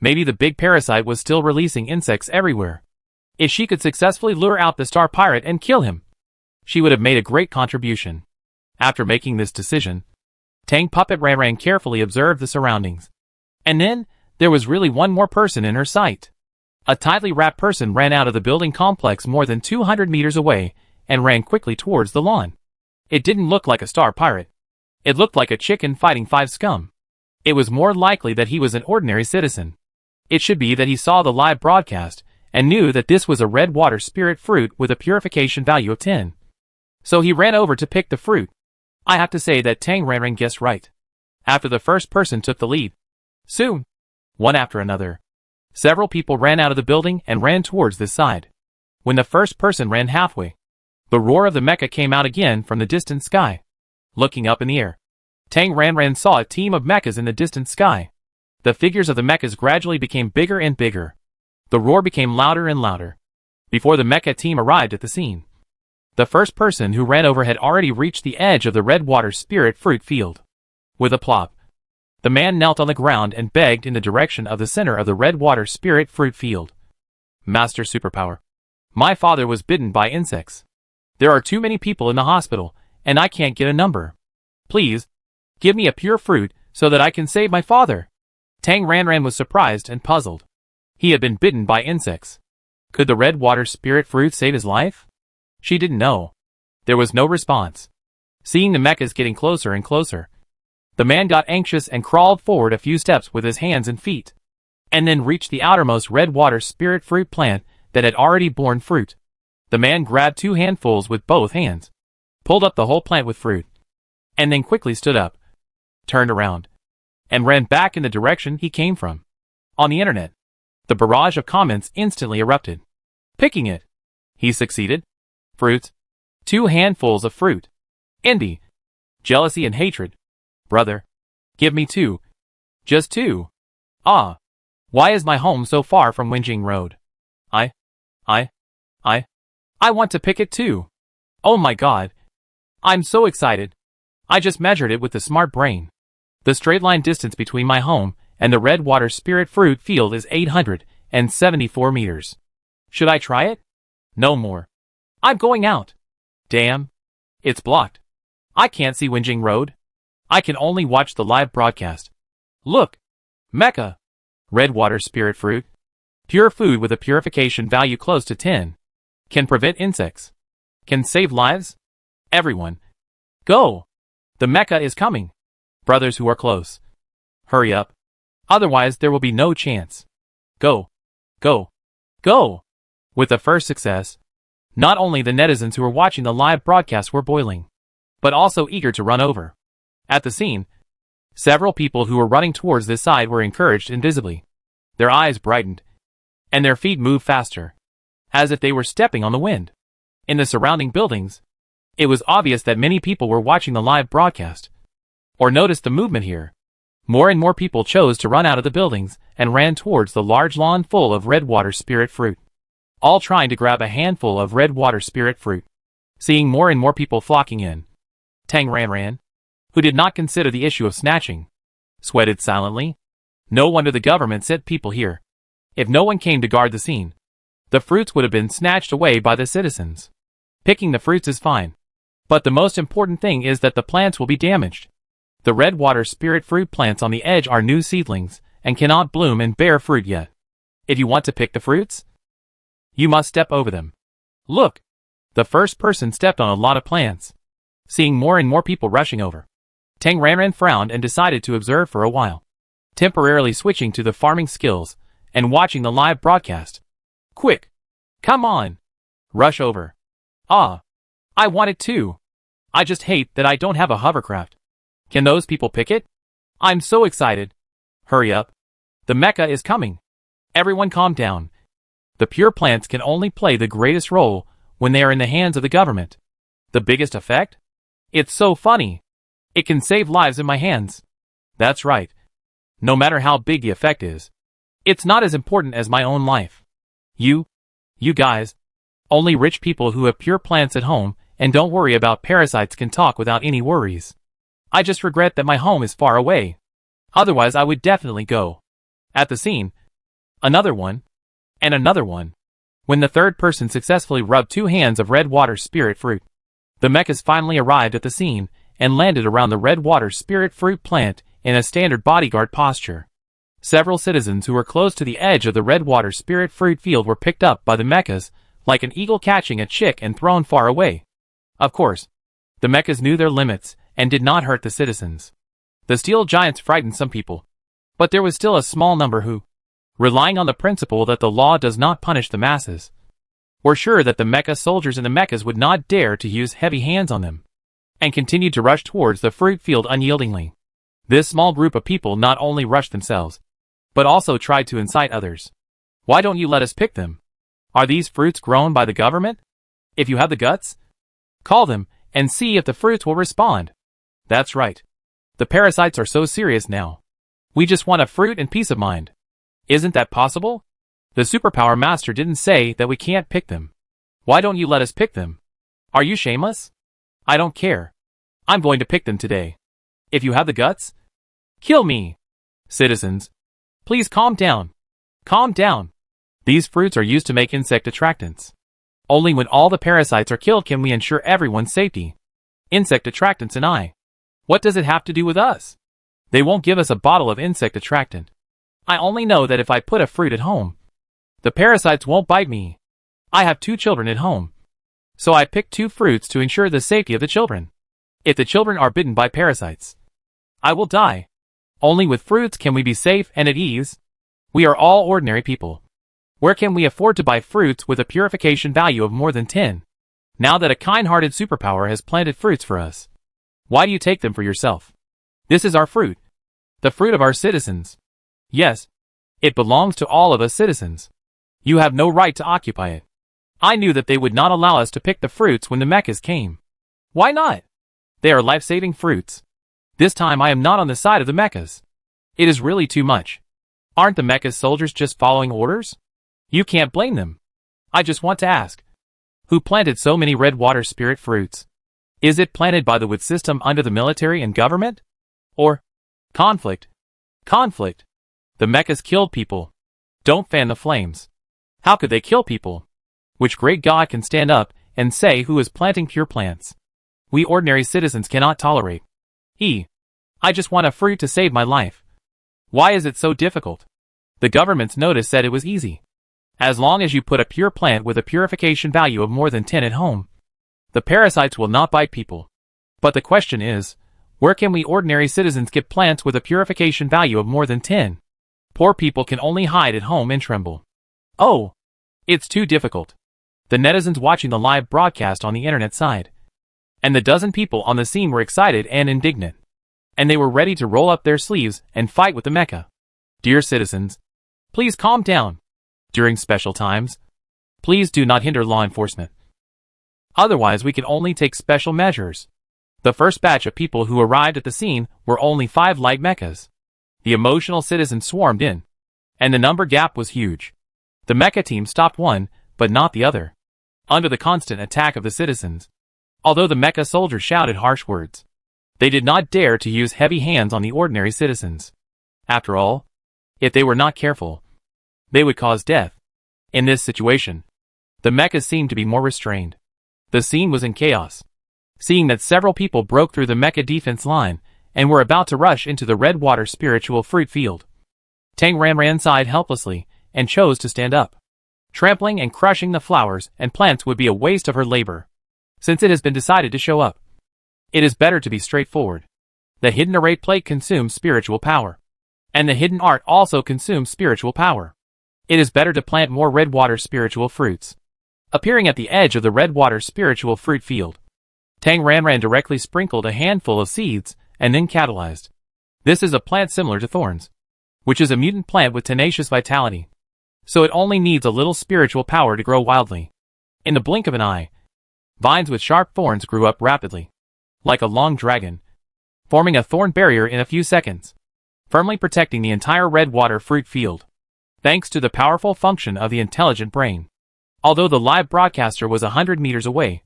Maybe the big parasite was still releasing insects everywhere. If she could successfully lure out the star pirate and kill him, she would have made a great contribution. After making this decision, Tang Puppet Ran carefully observed the surroundings. And then, there was really one more person in her sight. A tightly wrapped person ran out of the building complex more than 200 meters away and ran quickly towards the lawn. It didn't look like a star pirate. It looked like a chicken fighting 5 scum. It was more likely that he was an ordinary citizen. It should be that he saw the live broadcast and knew that this was a red water spirit fruit with a purification value of 10. So he ran over to pick the fruit. I have to say that Tang Ran guessed right. After the first person took the lead, soon, one after another, several people ran out of the building and ran towards this side. When the first person ran halfway, the roar of the mecha came out again from the distant sky. Looking up in the air, Tang Ran saw a team of mechas in the distant sky. The figures of the mechas gradually became bigger and bigger. The roar became louder and louder. Before the mecha team arrived at the scene, the first person who ran over had already reached the edge of the red water spirit fruit field. With a plop, the man knelt on the ground and begged in the direction of the center of the red water spirit fruit field. Master Superpower. My father was bitten by insects. There are too many people in the hospital, and I can't get a number. Please, give me a pure fruit so that I can save my father. Tang Ran was surprised and puzzled. He had been bitten by insects. Could the red water spirit fruit save his life? She didn't know. There was no response. Seeing the mechas getting closer and closer, the man got anxious and crawled forward a few steps with his hands and feet, and then reached the outermost red water spirit fruit plant that had already borne fruit. The man grabbed 2 handfuls with both hands, pulled up the whole plant with fruit, and then quickly stood up, turned around, and ran back in the direction he came from. On the internet, the barrage of comments instantly erupted. Picking it. He succeeded. Fruits. 2 handfuls of fruit. Envy. Jealousy and hatred. Brother. Give me 2. Just 2. Ah. Why is my home so far from Wenjing Road? I want to pick it too. Oh my god. I'm so excited. I just measured it with the smart brain. The straight line distance between my home and the red water spirit fruit field is 874 meters. Should I try it? No more. I'm going out. Damn. It's blocked. I can't see Wenjing Road. I can only watch the live broadcast. Look. Mecha. Red water spirit fruit. Pure food with a purification value close to 10. Can prevent insects. Can save lives. Everyone. Go. The mecha is coming. Brothers who are close. Hurry up. Otherwise there will be no chance. Go. Go. Go. With the first success, not only the netizens who were watching the live broadcast were boiling, but also eager to run over. At the scene, several people who were running towards this side were encouraged invisibly. Their eyes brightened, and their feet moved faster, as if they were stepping on the wind. In the surrounding buildings, it was obvious that many people were watching the live broadcast, or noticed the movement here. More and more people chose to run out of the buildings and ran towards the large lawn full of red water spirit fruit, all trying to grab a handful of red water spirit fruit. Seeing more and more people flocking in, Tang Ran, who did not consider the issue of snatching, sweated silently. No wonder the government sent people here. If no one came to guard the scene, the fruits would have been snatched away by the citizens. Picking the fruits is fine, but the most important thing is that the plants will be damaged. The red water spirit fruit plants on the edge are new seedlings and cannot bloom and bear fruit yet. If you want to pick the fruits, you must step over them. Look, the first person stepped on a lot of plants. Seeing more and more people rushing over, Tang Ran frowned and decided to observe for a while, temporarily switching to the farming skills and watching the live broadcast. Quick! Come on! Rush over. Ah! I want it too. I just hate that I don't have a hovercraft. Can those people pick it? I'm so excited. Hurry up. The mecha is coming. Everyone calm down. The pure plants can only play the greatest role when they are in the hands of the government. The biggest effect? It's so funny. It can save lives in my hands. That's right. No matter how big the effect is, it's not as important as my own life. You guys, only rich people who have pure plants at home and don't worry about parasites can talk without any worries. I just regret that my home is far away. Otherwise I would definitely go. At the scene, Another one. And another one. When the third person successfully rubbed 2 hands of red water spirit fruit, the mechas finally arrived at the scene and landed around the red water spirit fruit plant in a standard bodyguard posture. Several citizens who were close to the edge of the red water spirit fruit field were picked up by the mechas, like an eagle catching a chick, and thrown far away. Of course, the mechas knew their limits and did not hurt the citizens. The steel giants frightened some people, but there was still a small number who, relying on the principle that the law does not punish the masses, were sure that the mecha soldiers in the mechas would not dare to use heavy hands on them, and continued to rush towards the fruit field unyieldingly. This small group of people not only rushed themselves, but also tried to incite others. Why don't you let us pick them? Are these fruits grown by the government? If you have the guts, call them and see if the fruits will respond. That's right. The parasites are so serious now. We just want a fruit and peace of mind. Isn't that possible? The superpower master didn't say that we can't pick them. Why don't you let us pick them? Are you shameless? I don't care. I'm going to pick them today. If you have the guts, kill me. Citizens, please calm down. Calm down. These fruits are used to make insect attractants. Only when all the parasites are killed can we ensure everyone's safety. Insect attractants and I. What does it have to do with us? They won't give us a bottle of insect attractant. I only know that if I put a fruit at home, the parasites won't bite me. I have 2 children at home, so I picked 2 fruits to ensure the safety of the children. If the children are bitten by parasites, I will die. Only with fruits can we be safe and at ease. We are all ordinary people. Where can we afford to buy fruits with a purification value of more than 10? Now that a kind-hearted superpower has planted fruits for us, why do you take them for yourself? This is our fruit. The fruit of our citizens. Yes, it belongs to all of us citizens. You have no right to occupy it. I knew that they would not allow us to pick the fruits when the mechas came. Why not? They are life-saving fruits. This time I am not on the side of the mechas. It is really too much. Aren't the mechas soldiers just following orders? You can't blame them. I just want to ask, who planted so many red water spirit fruits? Is it planted by the wood system under the military and government? Or conflict? Conflict. The mechas killed people. Don't fan the flames. How could they kill people? Which great god can stand up and say who is planting pure plants? We ordinary citizens cannot tolerate. I just want a fruit to save my life. Why is it so difficult? The government's notice said it was easy. As long as you put a pure plant with a purification value of more than 10 at home, the parasites will not bite people. But the question is, where can we ordinary citizens get plants with a purification value of more than 10? Poor people can only hide at home and tremble. Oh, it's too difficult. The netizens watching the live broadcast on the internet sighed. And the dozen people on the scene were excited and indignant. And they were ready to roll up their sleeves and fight with the mecha. Dear citizens, please calm down. During special times, please do not hinder law enforcement. Otherwise we can only take special measures. The first batch of people who arrived at the scene were only 5 light mechas. The emotional citizens swarmed in, and the number gap was huge. The mecha team stopped one, but not the other, under the constant attack of the citizens. Although the mecha soldiers shouted harsh words, they did not dare to use heavy hands on the ordinary citizens. After all, if they were not careful, they would cause death. In this situation, the mechas seemed to be more restrained. The scene was in chaos. Seeing that several people broke through the mecha defense line and were about to rush into the red water spiritual fruit field, Tang Ranran sighed helplessly and chose to stand up. Trampling and crushing the flowers and plants would be a waste of her labor, since it has been decided to show up. It is better to be straightforward. The hidden array plate consumes spiritual power, and the hidden art also consumes spiritual power. It is better to plant more red water spiritual fruits. Appearing at the edge of the red water spiritual fruit field, Tang Ranran directly sprinkled a handful of seeds and then catalyzed. This is a plant similar to thorns, which is a mutant plant with tenacious vitality. So it only needs a little spiritual power to grow wildly. In the blink of an eye, vines with sharp thorns grew up rapidly, like a long dragon, forming a thorn barrier in a few seconds, firmly protecting the entire red water fruit field. Thanks to the powerful function of the intelligent brain. Although the live broadcaster was 100 meters away,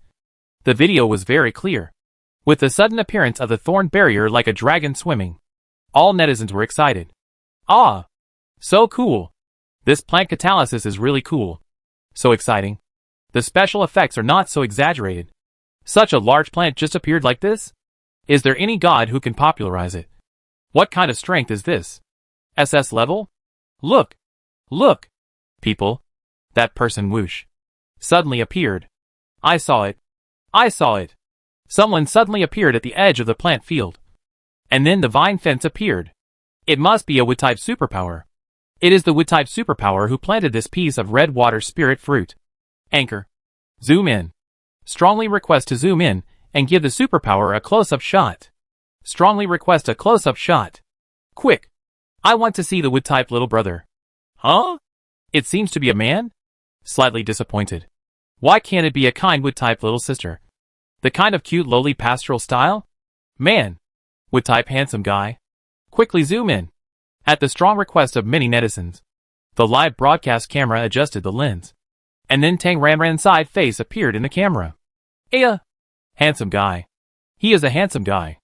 the video was very clear. With the sudden appearance of the thorn barrier like a dragon swimming, all netizens were excited. Ah! So cool! This plant catalysis is really cool. So exciting. The special effects are not so exaggerated. Such a large plant just appeared like this? Is there any god who can popularize it? What kind of strength is this? SS level? Look! Look! People. That person whoosh. Suddenly appeared. I saw it. I saw it. Someone suddenly appeared at the edge of the plant field. And then the vine fence appeared. It must be a wood-type superpower. It is the wood-type superpower who planted this piece of red water spirit fruit. Anchor. Zoom in. Strongly request to zoom in and give the superpower a close-up shot. Strongly request a close-up shot. Quick. I want to see the wood-type little brother. Huh? It seems to be a man? Slightly disappointed. Why can't it be a kind wood-type little sister? The kind of cute lowly pastoral style? Man. Wood-type handsome guy. Quickly zoom in. At the strong request of many netizens, the live broadcast camera adjusted the lens. And then Tang Ranran's side face appeared in the camera. Handsome guy. He is a handsome guy.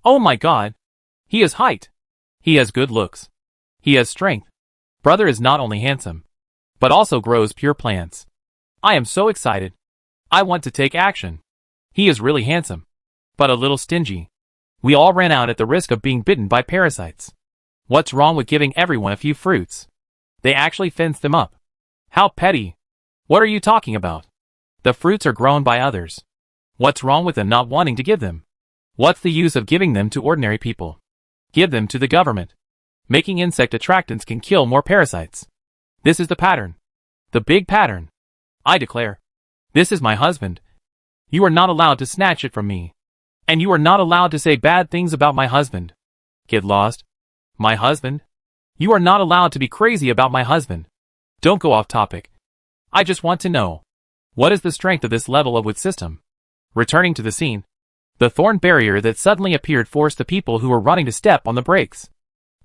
Oh my god. He has height. He has good looks. He has strength. Brother is not only handsome, but also grows pure plants. I am so excited. I want to take action. He is really handsome, but a little stingy. We all ran out at the risk of being bitten by parasites. What's wrong with giving everyone a few fruits? They actually fenced them up. How petty. What are you talking about? The fruits are grown by others. What's wrong with them not wanting to give them? What's the use of giving them to ordinary people? Give them to the government. Making insect attractants can kill more parasites. This is the pattern. The big pattern. I declare. This is my husband. You are not allowed to snatch it from me. And you are not allowed to say bad things about my husband. Get lost. My husband? You are not allowed to be crazy about my husband. Don't go off topic. I just want to know. What is the strength of this level of wood system? Returning to the scene. The thorn barrier that suddenly appeared forced the people who were running to step on the brakes.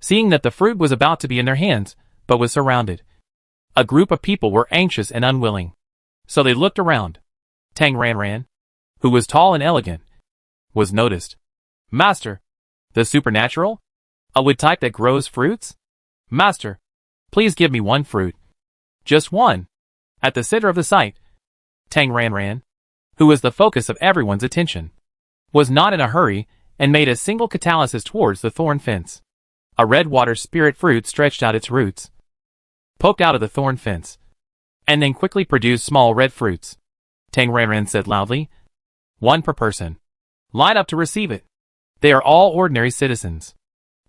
Seeing that the fruit was about to be in their hands, but was surrounded. A group of people were anxious and unwilling. So they looked around. Tang Ranran, who was tall and elegant, was noticed. Master. The supernatural? A wood type that grows fruits? Master. Please give me one fruit. Just one. At the center of the site, Tang Ranran, who was the focus of everyone's attention, was not in a hurry and made a single catalysis towards the thorn fence. A red water spirit fruit stretched out its roots, poked out of the thorn fence, and then quickly produced small red fruits. Tang Ranran said loudly, one per person. Line up to receive it. They are all ordinary citizens.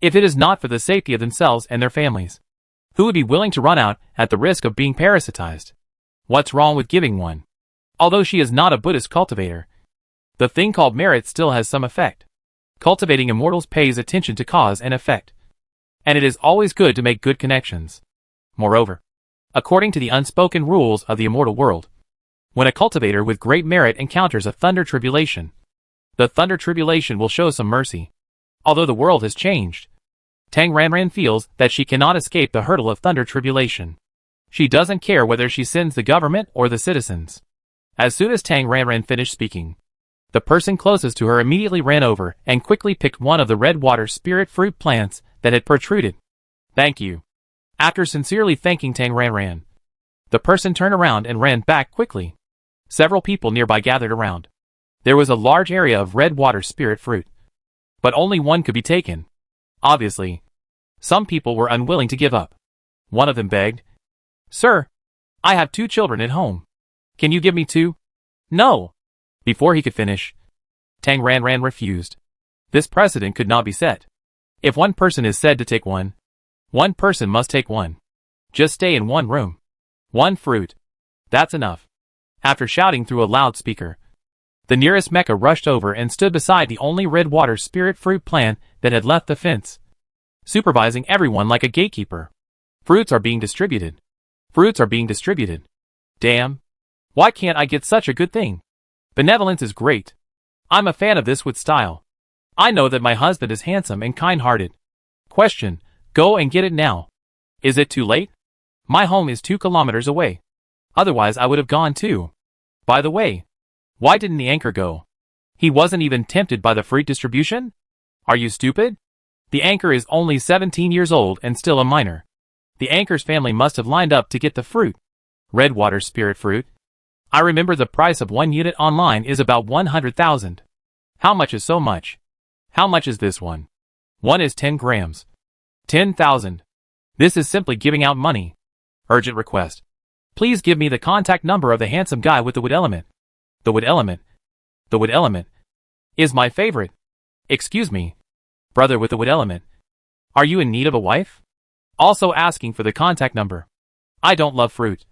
If it is not for the safety of themselves and their families, who would be willing to run out at the risk of being parasitized? What's wrong with giving one? Although she is not a Buddhist cultivator, the thing called merit still has some effect. Cultivating immortals pays attention to cause and effect. And it is always good to make good connections. Moreover, according to the unspoken rules of the immortal world, when a cultivator with great merit encounters a thunder tribulation, the thunder tribulation will show some mercy. Although the world has changed, Tang Ranran feels that she cannot escape the hurdle of thunder tribulation. She doesn't care whether she sins the government or the citizens. As soon as Tang Ranran finished speaking, the person closest to her immediately ran over and quickly picked one of the red water spirit fruit plants that had protruded. Thank you. After sincerely thanking Tang Ranran, the person turned around and ran back quickly. Several people nearby gathered around. There was a large area of red water spirit fruit, but only one could be taken. Obviously, some people were unwilling to give up. One of them begged, Sir, I have 2 children at home. Can you give me 2? No. Before he could finish, Tang Ranran refused. This precedent could not be set. If one person is said to take one person must take one. Just stay in one room. One fruit. That's enough. After shouting through a loudspeaker, the nearest mecha rushed over and stood beside the only red water spirit fruit plant that had left the fence, supervising everyone like a gatekeeper. Fruits are being distributed. Fruits are being distributed. Damn. Why can't I get such a good thing? Benevolence is great. I'm a fan of this wood style. I know that my husband is handsome and kind-hearted. Question, go and get it now. Is it too late? My home is 2 kilometers away. Otherwise I would have gone too. By the way, why didn't the anchor go? He wasn't even tempted by the fruit distribution? Are you stupid? The anchor is only 17 years old and still a minor. The anchor's family must have lined up to get the fruit. Redwater spirit fruit. I remember the price of one unit online is about 100,000. How much is so much? How much is this one? One is 10 grams. 10,000. This is simply giving out money. Urgent request. Please give me the contact number of the handsome guy with the wood element. The wood element. The wood element is my favorite. Excuse me, brother with the wood element. Are you in need of a wife? Also asking for the contact number. I don't love fruit.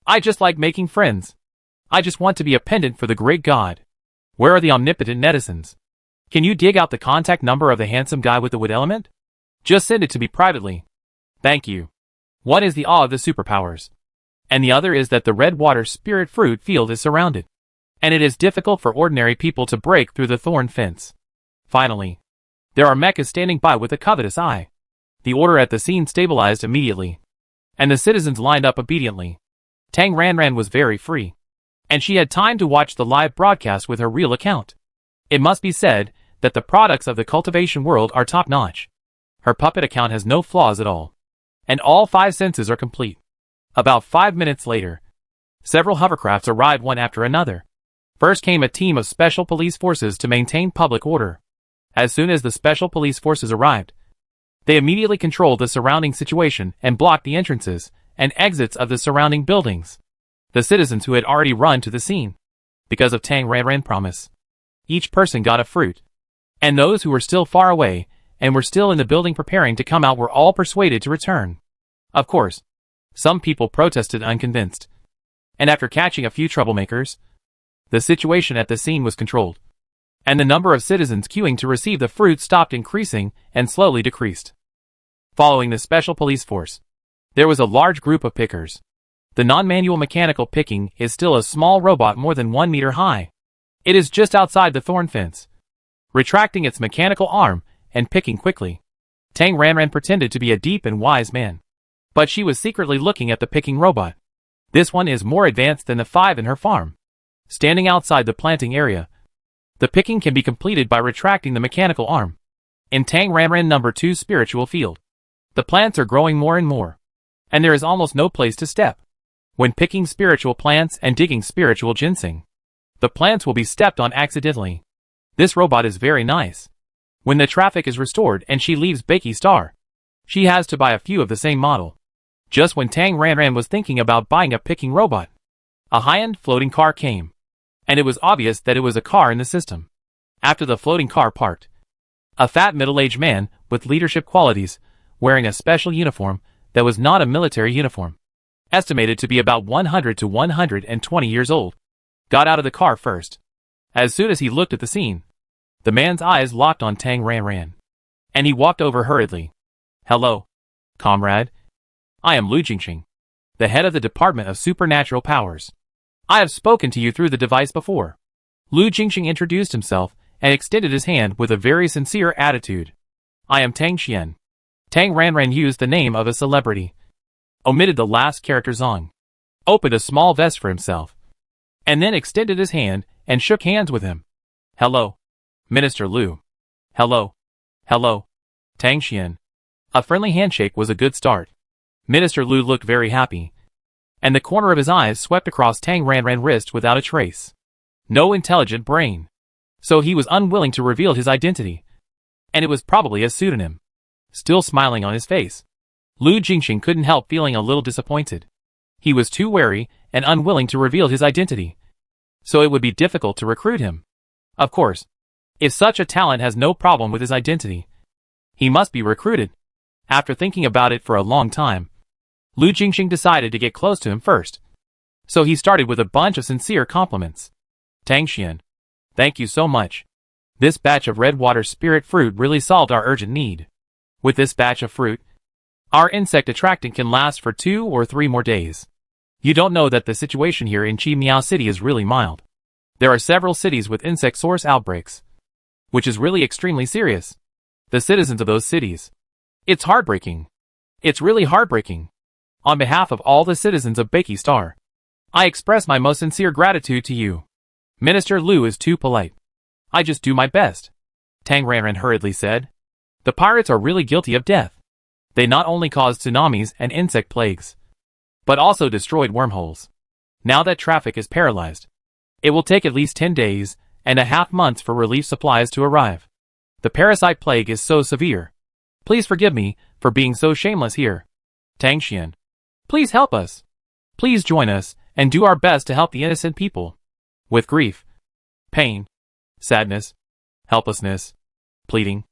I just like making friends. I just want to be a pendant for the great God. Where are the omnipotent netizens? Can you dig out the contact number of the handsome guy with the wood element? Just send it to me privately. Thank you. One is the awe of the superpowers. And the other is that the Redwater spirit fruit field is surrounded. And it is difficult for ordinary people to break through the thorn fence. Finally, there are mechas standing by with a covetous eye. The order at the scene stabilized immediately. And the citizens lined up obediently. Tang Ranran was very free. And she had time to watch the live broadcast with her real account. It must be said that the products of the cultivation world are top-notch. Her puppet account has no flaws at all. And all 5 senses are complete. About 5 minutes later, several hovercrafts arrived one after another. First came a team of special police forces to maintain public order. As soon as the special police forces arrived, they immediately controlled the surrounding situation and blocked the entrances and exits of the surrounding buildings. The citizens who had already run to the scene, because of Tang Ranran's promise, each person got a fruit. And those who were still far away and were still in the building preparing to come out were all persuaded to return. Of course, some people protested unconvinced. And after catching a few troublemakers, the situation at the scene was controlled. And the number of citizens queuing to receive the fruit stopped increasing and slowly decreased. Following the special police force, there was a large group of pickers. The non-manual mechanical picking is still a small robot more than 1 meter high. It is just outside the thorn fence, retracting its mechanical arm and picking quickly. Tang Ranran pretended to be a deep and wise man, but she was secretly looking at the picking robot. This one is more advanced than the 5 in her farm. Standing outside the planting area, the picking can be completed by retracting the mechanical arm. In Tang Ranran number 2 spiritual field, the plants are growing more and more, and there is almost no place to step. When picking spiritual plants and digging spiritual ginseng, the plants will be stepped on accidentally. This robot is very nice. When the traffic is restored and she leaves Bakey Star, she has to buy a few of the same model. Just when Tang Ranran was thinking about buying a picking robot, a high-end floating car came, and it was obvious that it was a car in the system. After the floating car parked, a fat middle-aged man with leadership qualities, wearing a special uniform that was not a military uniform, estimated to be about 100 to 120 years old, got out of the car first. As soon as he looked at the scene, the man's eyes locked on Tang Ranran, and he walked over hurriedly. Hello, comrade. I am Lu Jingxing, the head of the Department of Supernatural Powers. I have spoken to you through the device before. Lu Jingxing introduced himself and extended his hand with a very sincere attitude. I am Tang Xian. Tang Ranran used the name of a celebrity, omitted the last character Zong, opened a small vest for himself, and then extended his hand and shook hands with him. Hello, Minister Lu. Hello. Hello, Tang Xian. A friendly handshake was a good start. Minister Lu looked very happy, and the corner of his eyes swept across Tang Ranran's wrist without a trace. No intelligent brain. So he was unwilling to reveal his identity, and it was probably a pseudonym. Still smiling on his face, Lu Jingxing couldn't help feeling a little disappointed. He was too wary and unwilling to reveal his identity, so it would be difficult to recruit him. Of course, if such a talent has no problem with his identity, he must be recruited. After thinking about it for a long time, Lu Jingxing decided to get close to him first. So he started with a bunch of sincere compliments. Tang Xian, thank you so much. This batch of Redwater spirit fruit really solved our urgent need. With this batch of fruit, our insect attractant can last for 2 or 3 more days. You don't know that the situation here in Chi Miao City is really mild. There are several cities with insect source outbreaks, which is really extremely serious. The citizens of those cities. It's heartbreaking. It's really heartbreaking. On behalf of all the citizens of Bakey Star, I express my most sincere gratitude to you. Minister Lu is too polite. I just do my best. Tang Ranran hurriedly said. The pirates are really guilty of death. They not only caused tsunamis and insect plagues, but also destroyed wormholes. Now that traffic is paralyzed, it will take at least 10 days and a half months for relief supplies to arrive. The parasite plague is so severe. Please forgive me for being so shameless here. Tang Xian, please help us. Please join us and do our best to help the innocent people. With grief, pain, sadness, helplessness, pleading,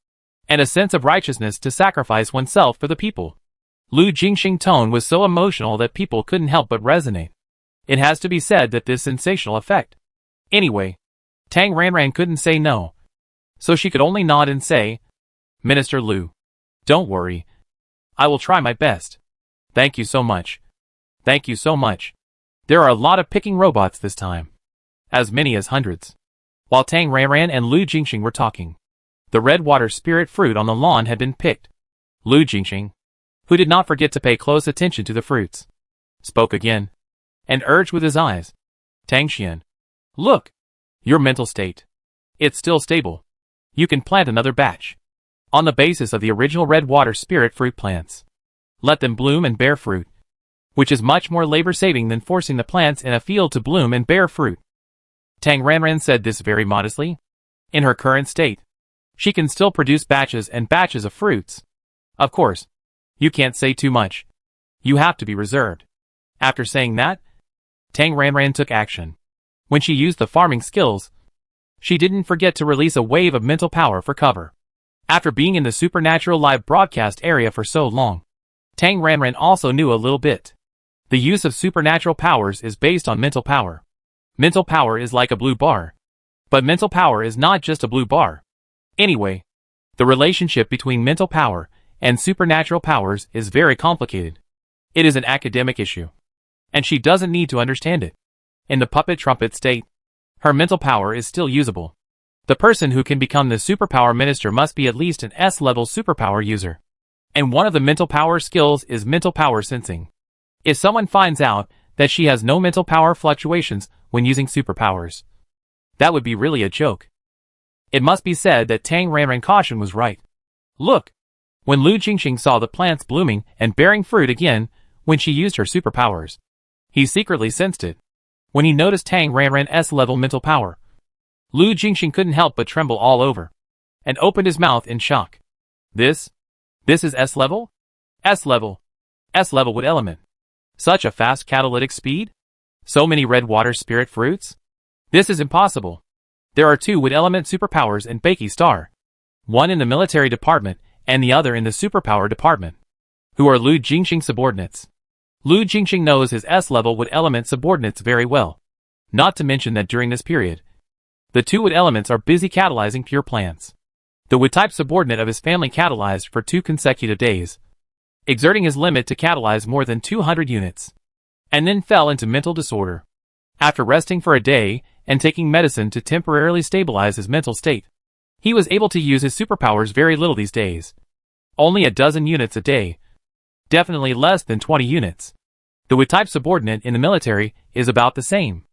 and a sense of righteousness to sacrifice oneself for the people. Lu Jingxing's tone was so emotional that people couldn't help but resonate. It has to be said that this sensational effect. Anyway, Tang Ranran couldn't say no, so she could only nod and say, Minister Lu, don't worry. I will try my best. Thank you so much. Thank you so much. There are a lot of picking robots this time. As many as hundreds. While Tang Ranran and Lu Jingxing were talking, the red water spirit fruit on the lawn had been picked. Lu Jingxing, who did not forget to pay close attention to the fruits, spoke again, and urged with his eyes, Tang Xian, look, your mental state. It's still stable. You can plant another batch. On the basis of the original red water spirit fruit plants. Let them bloom and bear fruit, which is much more labor-saving than forcing the plants in a field to bloom and bear fruit. Tang Ranran said this very modestly. In her current state, she can still produce batches and batches of fruits. Of course, you can't say too much. You have to be reserved. After saying that, Tang Ranran took action. When she used the farming skills, she didn't forget to release a wave of mental power for cover. After being in the supernatural live broadcast area for so long, Tang Ranran also knew a little bit. The use of supernatural powers is based on mental power. Mental power is like a blue bar. But mental power is not just a blue bar. Anyway, the relationship between mental power and supernatural powers is very complicated. It is an academic issue. And she doesn't need to understand it. In the puppet trumpet state, her mental power is still usable. The person who can become the superpower minister must be at least an S-level superpower user. And one of the mental power skills is mental power sensing. If someone finds out that she has no mental power fluctuations when using superpowers, that would be really a joke. It must be said that Tang Ranran's caution was right. Look! When Lu Jingxing saw the plants blooming and bearing fruit again when she used her superpowers, he secretly sensed it. When he noticed Tang Ranran's S-level mental power, Lu Jingxing couldn't help but tremble all over, and opened his mouth in shock. This is S-level? S-level. S-level wood element. Such a fast catalytic speed? So many red water spirit fruits? This is impossible. There are 2 wood element superpowers in Beiki Star. One in the military department and the other in the superpower department. Who are Lu Jingxing's subordinates. Lu Jingxing knows his S-level wood element subordinates very well. Not to mention that during this period, the 2 wood elements are busy catalyzing pure plants. The wood-type subordinate of his family catalyzed for 2 consecutive days, exerting his limit to catalyze more than 200 units, and then fell into mental disorder. After resting for a day and taking medicine to temporarily stabilize his mental state, he was able to use his superpowers very little these days. Only a dozen units a day. Definitely less than 20 units. The wood-type subordinate in the military is about the same.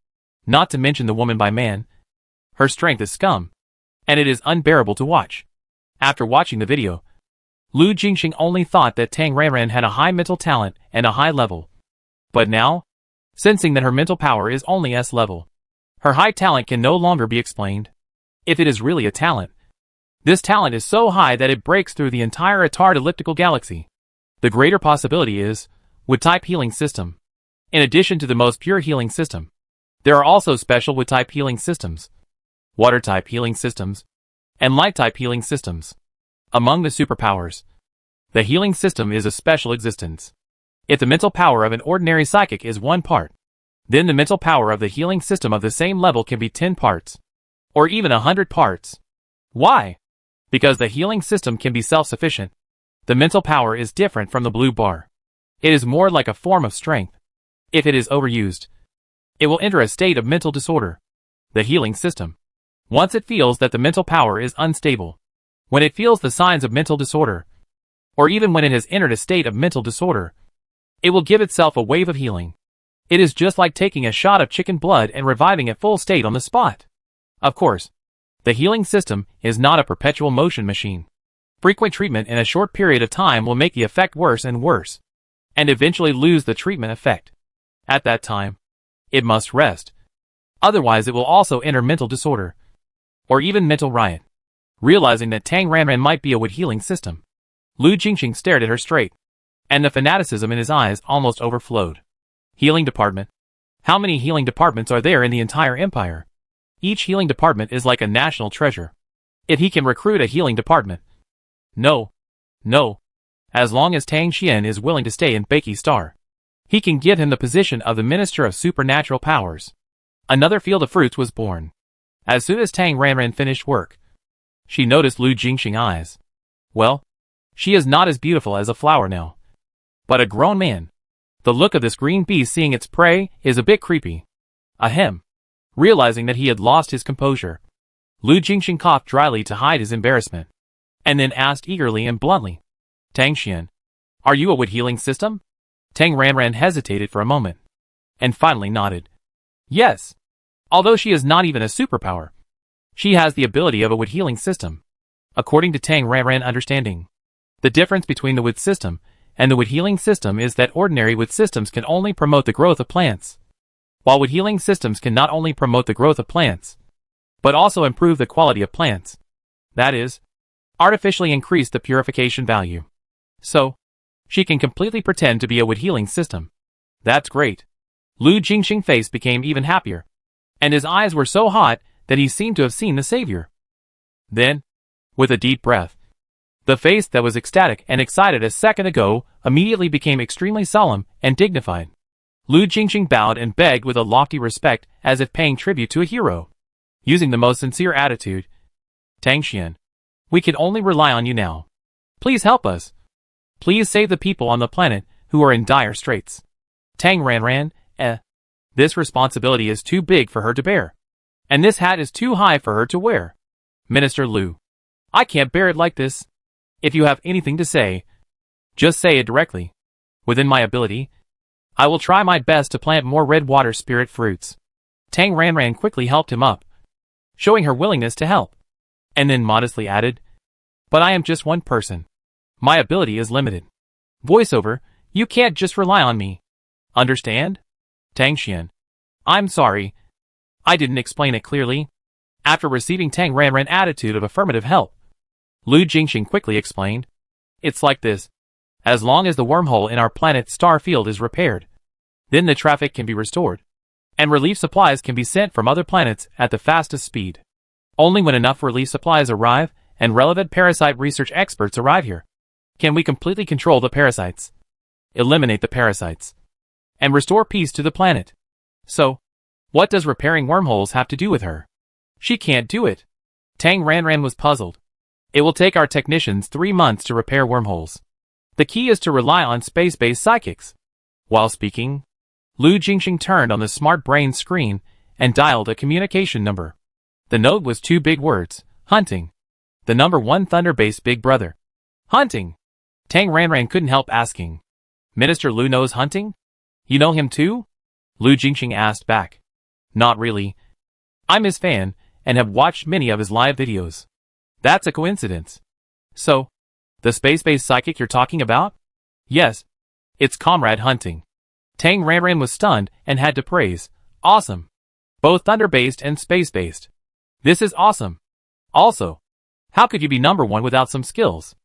Not to mention the woman by man. Her strength is scum. And it is unbearable to watch. After watching the video, Lu Jingxing only thought that Tang Ranran had a high mental talent and a high level. But now, sensing that her mental power is only S-level, her high talent can no longer be explained. If it is really a talent, this talent is so high that it breaks through the entire Atard elliptical galaxy. The greater possibility is wood-type healing system. In addition to the most pure healing system, there are also special wood-type healing systems, water-type healing systems, and light-type healing systems. Among the superpowers, the healing system is a special existence. If the mental power of an ordinary psychic is 1 part, then the mental power of the healing system of the same level can be 10 parts, or even 100 parts. Why? Because the healing system can be self-sufficient. The mental power is different from the blue bar. It is more like a form of strength. If it is overused, it will enter a state of mental disorder. The healing system, once it feels that the mental power is unstable, when it feels the signs of mental disorder, or even when it has entered a state of mental disorder, it will give itself a wave of healing. It is just like taking a shot of chicken blood and reviving at full state on the spot. Of course, the healing system is not a perpetual motion machine. Frequent treatment in a short period of time will make the effect worse and worse, and eventually lose the treatment effect. At that time, it must rest. Otherwise it will also enter mental disorder, or even mental riot. Realizing that Tang Ranran might be a wood healing system, Lu Jingxing stared at her straight, and the fanaticism in his eyes almost overflowed. Healing department. How many healing departments are there in the entire empire? Each healing department is like a national treasure. If he can recruit a healing department. No. As long as Tang Xian is willing to stay in Beiki Star, he can give him the position of the Minister of Supernatural Powers. Another field of fruits was born. As soon as Tang Ranran finished work, she noticed Lu Jingxing's eyes. Well, she is not as beautiful as a flower now, but a grown man. The look of this green beast seeing its prey is a bit creepy. Ahem. Realizing that he had lost his composure, Lu Jingxing coughed dryly to hide his embarrassment, and then asked eagerly and bluntly, Tang Xian, are you a wood healing system? Tang Ranran hesitated for a moment, and finally nodded. Yes. Although she is not even a superpower, she has the ability of a wood healing system. According to Tang Ranran understanding, the difference between the wood system and the wood healing system is that ordinary wood systems can only promote the growth of plants, while wood healing systems can not only promote the growth of plants, but also improve the quality of plants. That is, artificially increase the purification value. So, she can completely pretend to be a wood healing system. That's great. Lu Jingxing's face became even happier, and his eyes were so hot that he seemed to have seen the savior. Then, with a deep breath, the face that was ecstatic and excited a second ago immediately became extremely solemn and dignified. Lu Jingxing bowed and begged with a lofty respect as if paying tribute to a hero. Using the most sincere attitude, Tang Xian, we can only rely on you now. Please help us. Please save the people on the planet who are in dire straits. Tang Ranran, this responsibility is too big for her to bear. And this hat is too high for her to wear. Minister Lu, I can't bear it like this. If you have anything to say, just say it directly. Within my ability, I will try my best to plant more red water spirit fruits. Tang Ranran quickly helped him up, showing her willingness to help, and then modestly added, but I am just one person. My ability is limited. Voiceover, you can't just rely on me. Understand? Tang Xian, I'm sorry. I didn't explain it clearly. After receiving Tang Ranran's attitude of affirmative help, Lu Jingxing quickly explained, it's like this. As long as the wormhole in our planet's star field is repaired, then the traffic can be restored, and relief supplies can be sent from other planets at the fastest speed. Only when enough relief supplies arrive and relevant parasite research experts arrive here, can we completely control the parasites, eliminate the parasites, and restore peace to the planet. So, what does repairing wormholes have to do with her? She can't do it. Tang Ranran was puzzled. It will take our technicians 3 months to repair wormholes. The key is to rely on space-based psychics. While speaking, Lu Jingxing turned on the smart brain screen and dialed a communication number. The note was 2 big words, hunting. The number 1 thunder-based big brother. Hunting. Tang Ranran couldn't help asking. Minister Lu knows hunting? You know him too? Lu Jingxing asked back. Not really. I'm his fan and have watched many of his live videos. That's a coincidence. So, the space-based psychic you're talking about? Yes. It's Comrade Hunting. Tang Ranran was stunned and had to praise. Awesome. Both thunder-based and space-based. This is awesome. Also, how could you be number 1 without some skills?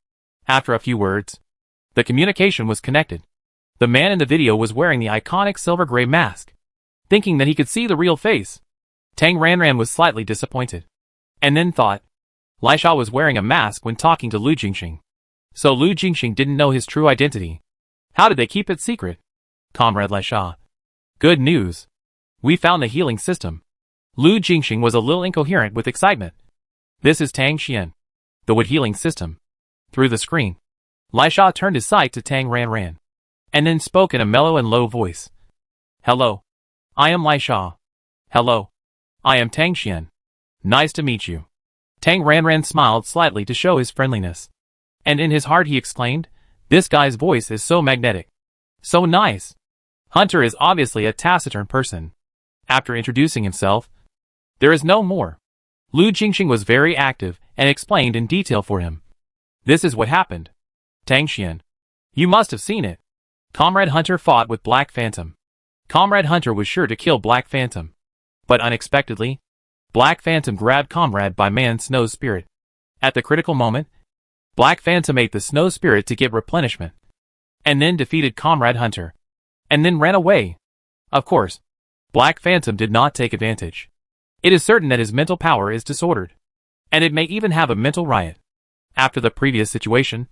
After a few words, the communication was connected. The man in the video was wearing the iconic silver-gray mask. Thinking that he could see the real face, Tang Ranran was slightly disappointed. And then thought, Lai Sha was wearing a mask when talking to Lu Jingxing. So Lu Jingxing didn't know his true identity. How did they keep it secret? Comrade Lai Sha. Good news. We found the healing system. Lu Jingxing was a little incoherent with excitement. This is Tang Xian, the wood healing system. Through the screen, Lai Sha turned his sight to Tang Ranran, and then spoke in a mellow and low voice. Hello. I am Lai Sha. Hello. I am Tang Xian. Nice to meet you. Tang Ranran smiled slightly to show his friendliness. And in his heart he exclaimed, this guy's voice is so magnetic. So nice. Hunter is obviously a taciturn person. After introducing himself, there is no more. Lu Jingxing was very active and explained in detail for him. This is what happened. Tang Xian. You must have seen it. Comrade Hunter fought with Black Phantom. Comrade Hunter was sure to kill Black Phantom. But unexpectedly, Black Phantom grabbed Comrade by Man Snow's spirit. At the critical moment, Black Phantom ate the Snow Spirit to get replenishment. And then defeated Comrade Hunter. And then ran away. Of course, Black Phantom did not take advantage. It is certain that his mental power is disordered. And it may even have a mental riot. After the previous situation,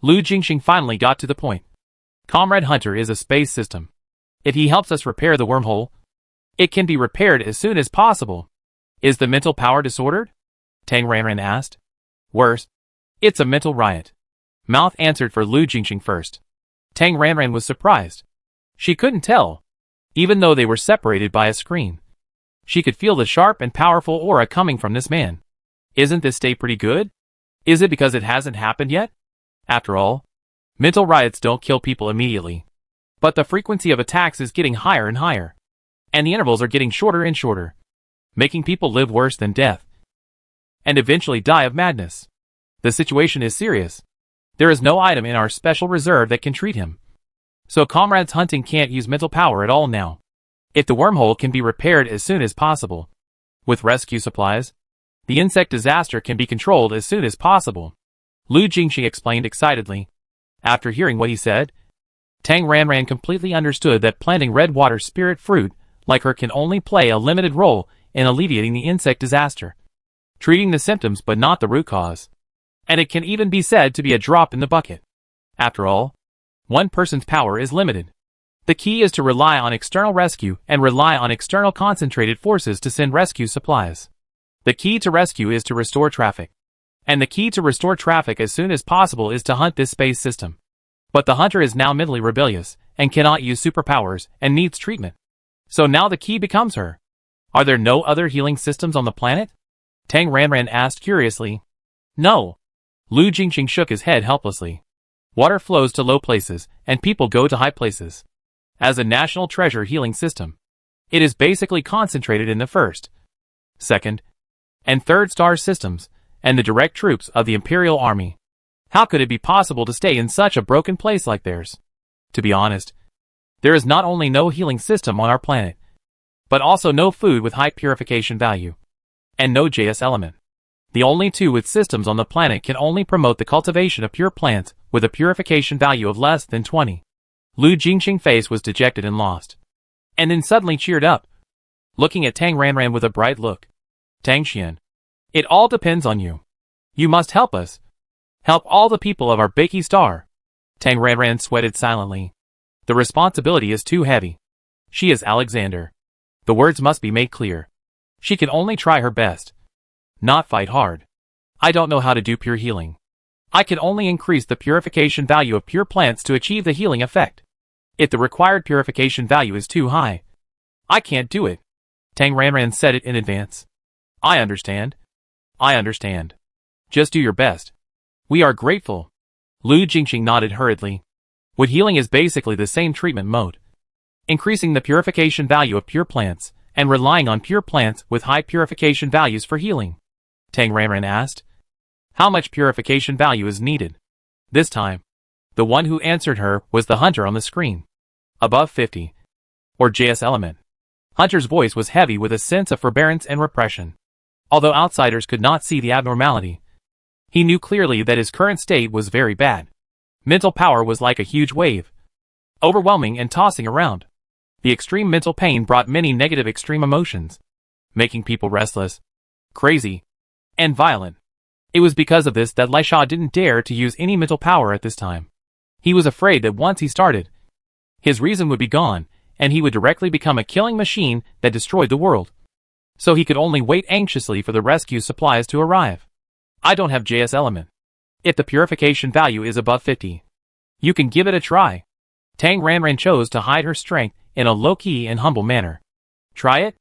Lu Jingxing finally got to the point. Comrade Hunter is a space system. If he helps us repair the wormhole, it can be repaired as soon as possible. Is the mental power disordered? Tang Ranran asked. Worse, it's a mental riot. Mouth answered for Lu Jingxing first. Tang Ranran was surprised. She couldn't tell. Even though they were separated by a screen, she could feel the sharp and powerful aura coming from this man. Isn't this state pretty good? Is it because it hasn't happened yet? After all, mental riots don't kill people immediately. But the frequency of attacks is getting higher and higher. And the intervals are getting shorter and shorter, making people live worse than death. And eventually die of madness. The situation is serious. There is no item in our special reserve that can treat him. So Comrade's hunting can't use mental power at all now. If the wormhole can be repaired as soon as possible, with rescue supplies, the insect disaster can be controlled as soon as possible. Lu Jingxing explained excitedly. After hearing what he said, Tang Ranran completely understood that planting red water spirit fruit like her can only play a limited role in alleviating the insect disaster, treating the symptoms but not the root cause. And it can even be said to be a drop in the bucket. After all, one person's power is limited. The key is to rely on external rescue and rely on external concentrated forces to send rescue supplies. The key to rescue is to restore traffic. And the key to restore traffic as soon as possible is to hunt this space system. But the hunter is now mentally rebellious and cannot use superpowers and needs treatment. So now the key becomes her. Are there no other healing systems on the planet? Tang Ranran asked curiously. No. Lu Jingxing shook his head helplessly. Water flows to low places, and people go to high places. As a national treasure healing system, it is basically concentrated in the first, second, and third star systems, and the direct troops of the Imperial Army. How could it be possible to stay in such a broken place like theirs? To be honest, there is not only no healing system on our planet, but also no food with high purification value, and no JS element. The only two with systems on the planet can only promote the cultivation of pure plants with a purification value of less than 20. Lu Jingxing's face was dejected and lost. And then suddenly cheered up, looking at Tang Ranran with a bright look. Tang Xian, it all depends on you. You must help us. Help all the people of our Baki Star. Tang Ranran sweated silently. The responsibility is too heavy. She is Alexander. The words must be made clear. She can only try her best. Not fight hard. I don't know how to do pure healing. I can only increase the purification value of pure plants to achieve the healing effect. If the required purification value is too high, I can't do it. Tang Ranran said it in advance. I understand. I understand. Just do your best. We are grateful. Lu Jingxing nodded hurriedly. Wood healing is basically the same treatment mode. Increasing the purification value of pure plants, and relying on pure plants with high purification values for healing. Tang Ranran asked. How much purification value is needed? This time, the one who answered her was the hunter on the screen. Above 50. Or JS element. Hunter's voice was heavy with a sense of forbearance and repression. Although outsiders could not see the abnormality, he knew clearly that his current state was very bad. Mental power was like a huge wave, overwhelming and tossing around. The extreme mental pain brought many negative extreme emotions, making people restless, crazy, and violent. It was because of this that Lai Sha didn't dare to use any mental power at this time. He was afraid that once he started, his reason would be gone, and he would directly become a killing machine that destroyed the world. So he could only wait anxiously for the rescue supplies to arrive. I don't have JS element. If the purification value is above 50, you can give it a try. Tang Ranran chose to hide her strength in a low-key and humble manner. Try it?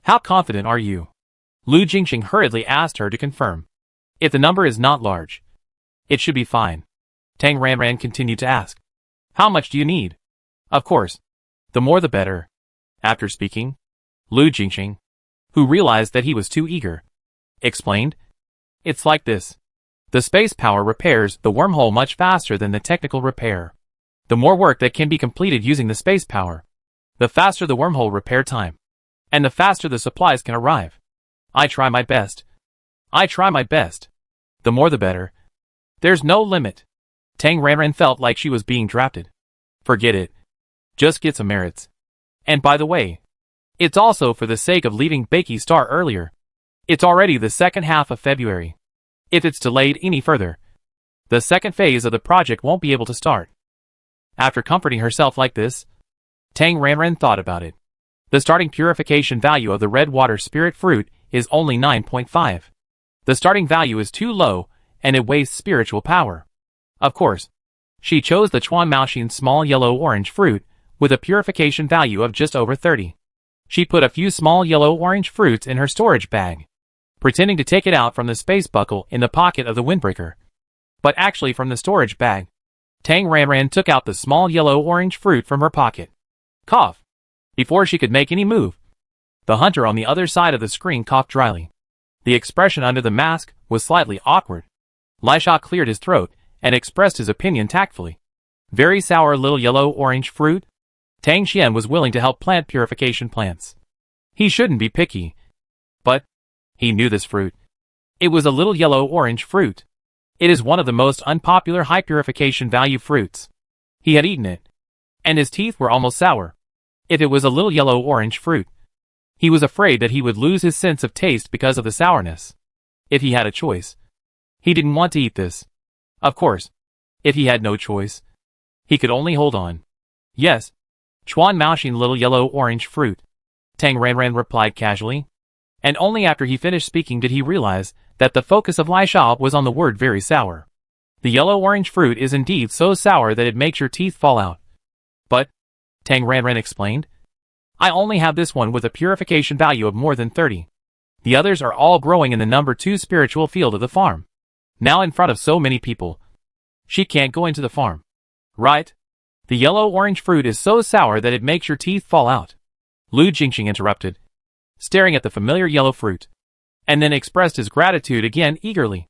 How confident are you? Lu Jingxing hurriedly asked her to confirm. If the number is not large, it should be fine. Tang Ranran continued to ask. How much do you need? Of course, the more the better. After speaking, Lu Jingxing, who realized that he was too eager, explained. It's like this. The space power repairs the wormhole much faster than the technical repair. The more work that can be completed using the space power, the faster the wormhole repair time, and the faster the supplies can arrive. I try my best. I try my best. The more the better. There's no limit. Tang Ranran felt like she was being drafted. Forget it. Just get some merits. And by the way, it's also for the sake of leaving Bakey Star earlier. It's already the second half of February. If it's delayed any further, the second phase of the project won't be able to start. After comforting herself like this, Tang Ranran thought about it. The starting purification value of the red water spirit fruit is only 9.5. The starting value is too low, and it wastes spiritual power. Of course, she chose the Chuan Maoxin small yellow-orange fruit, with a purification value of just over 30. She put a few small yellow-orange fruits in her storage bag, pretending to take it out from the space buckle in the pocket of the windbreaker. But actually from the storage bag, Tang Ranran took out the small yellow-orange fruit from her pocket. Cough. Before she could make any move, the hunter on the other side of the screen coughed dryly. The expression under the mask was slightly awkward. Lai Sha cleared his throat and expressed his opinion tactfully. Very sour little yellow-orange fruit? Tang Xian was willing to help plant purification plants. He shouldn't be picky. But he knew this fruit. It was a little yellow-orange fruit. It is one of the most unpopular high purification value fruits. He had eaten it, and his teeth were almost sour. If it was a little yellow-orange fruit, he was afraid that he would lose his sense of taste because of the sourness. If he had a choice, he didn't want to eat this. Of course, if he had no choice, he could only hold on. Yes, Chuan Maoxin little yellow-orange fruit, Tang Ranran replied casually. And only after he finished speaking did he realize that the focus of Lai Sha was on the word very sour. The yellow-orange fruit is indeed so sour that it makes your teeth fall out. But, Tang Ranran explained, I only have this one with a purification value of more than 30. The others are all growing in the number 2 spiritual field of the farm. Now in front of so many people, she can't go into the farm. Right? The yellow-orange fruit is so sour that it makes your teeth fall out. Lu Jingxing interrupted, staring at the familiar yellow fruit, and then expressed his gratitude again eagerly.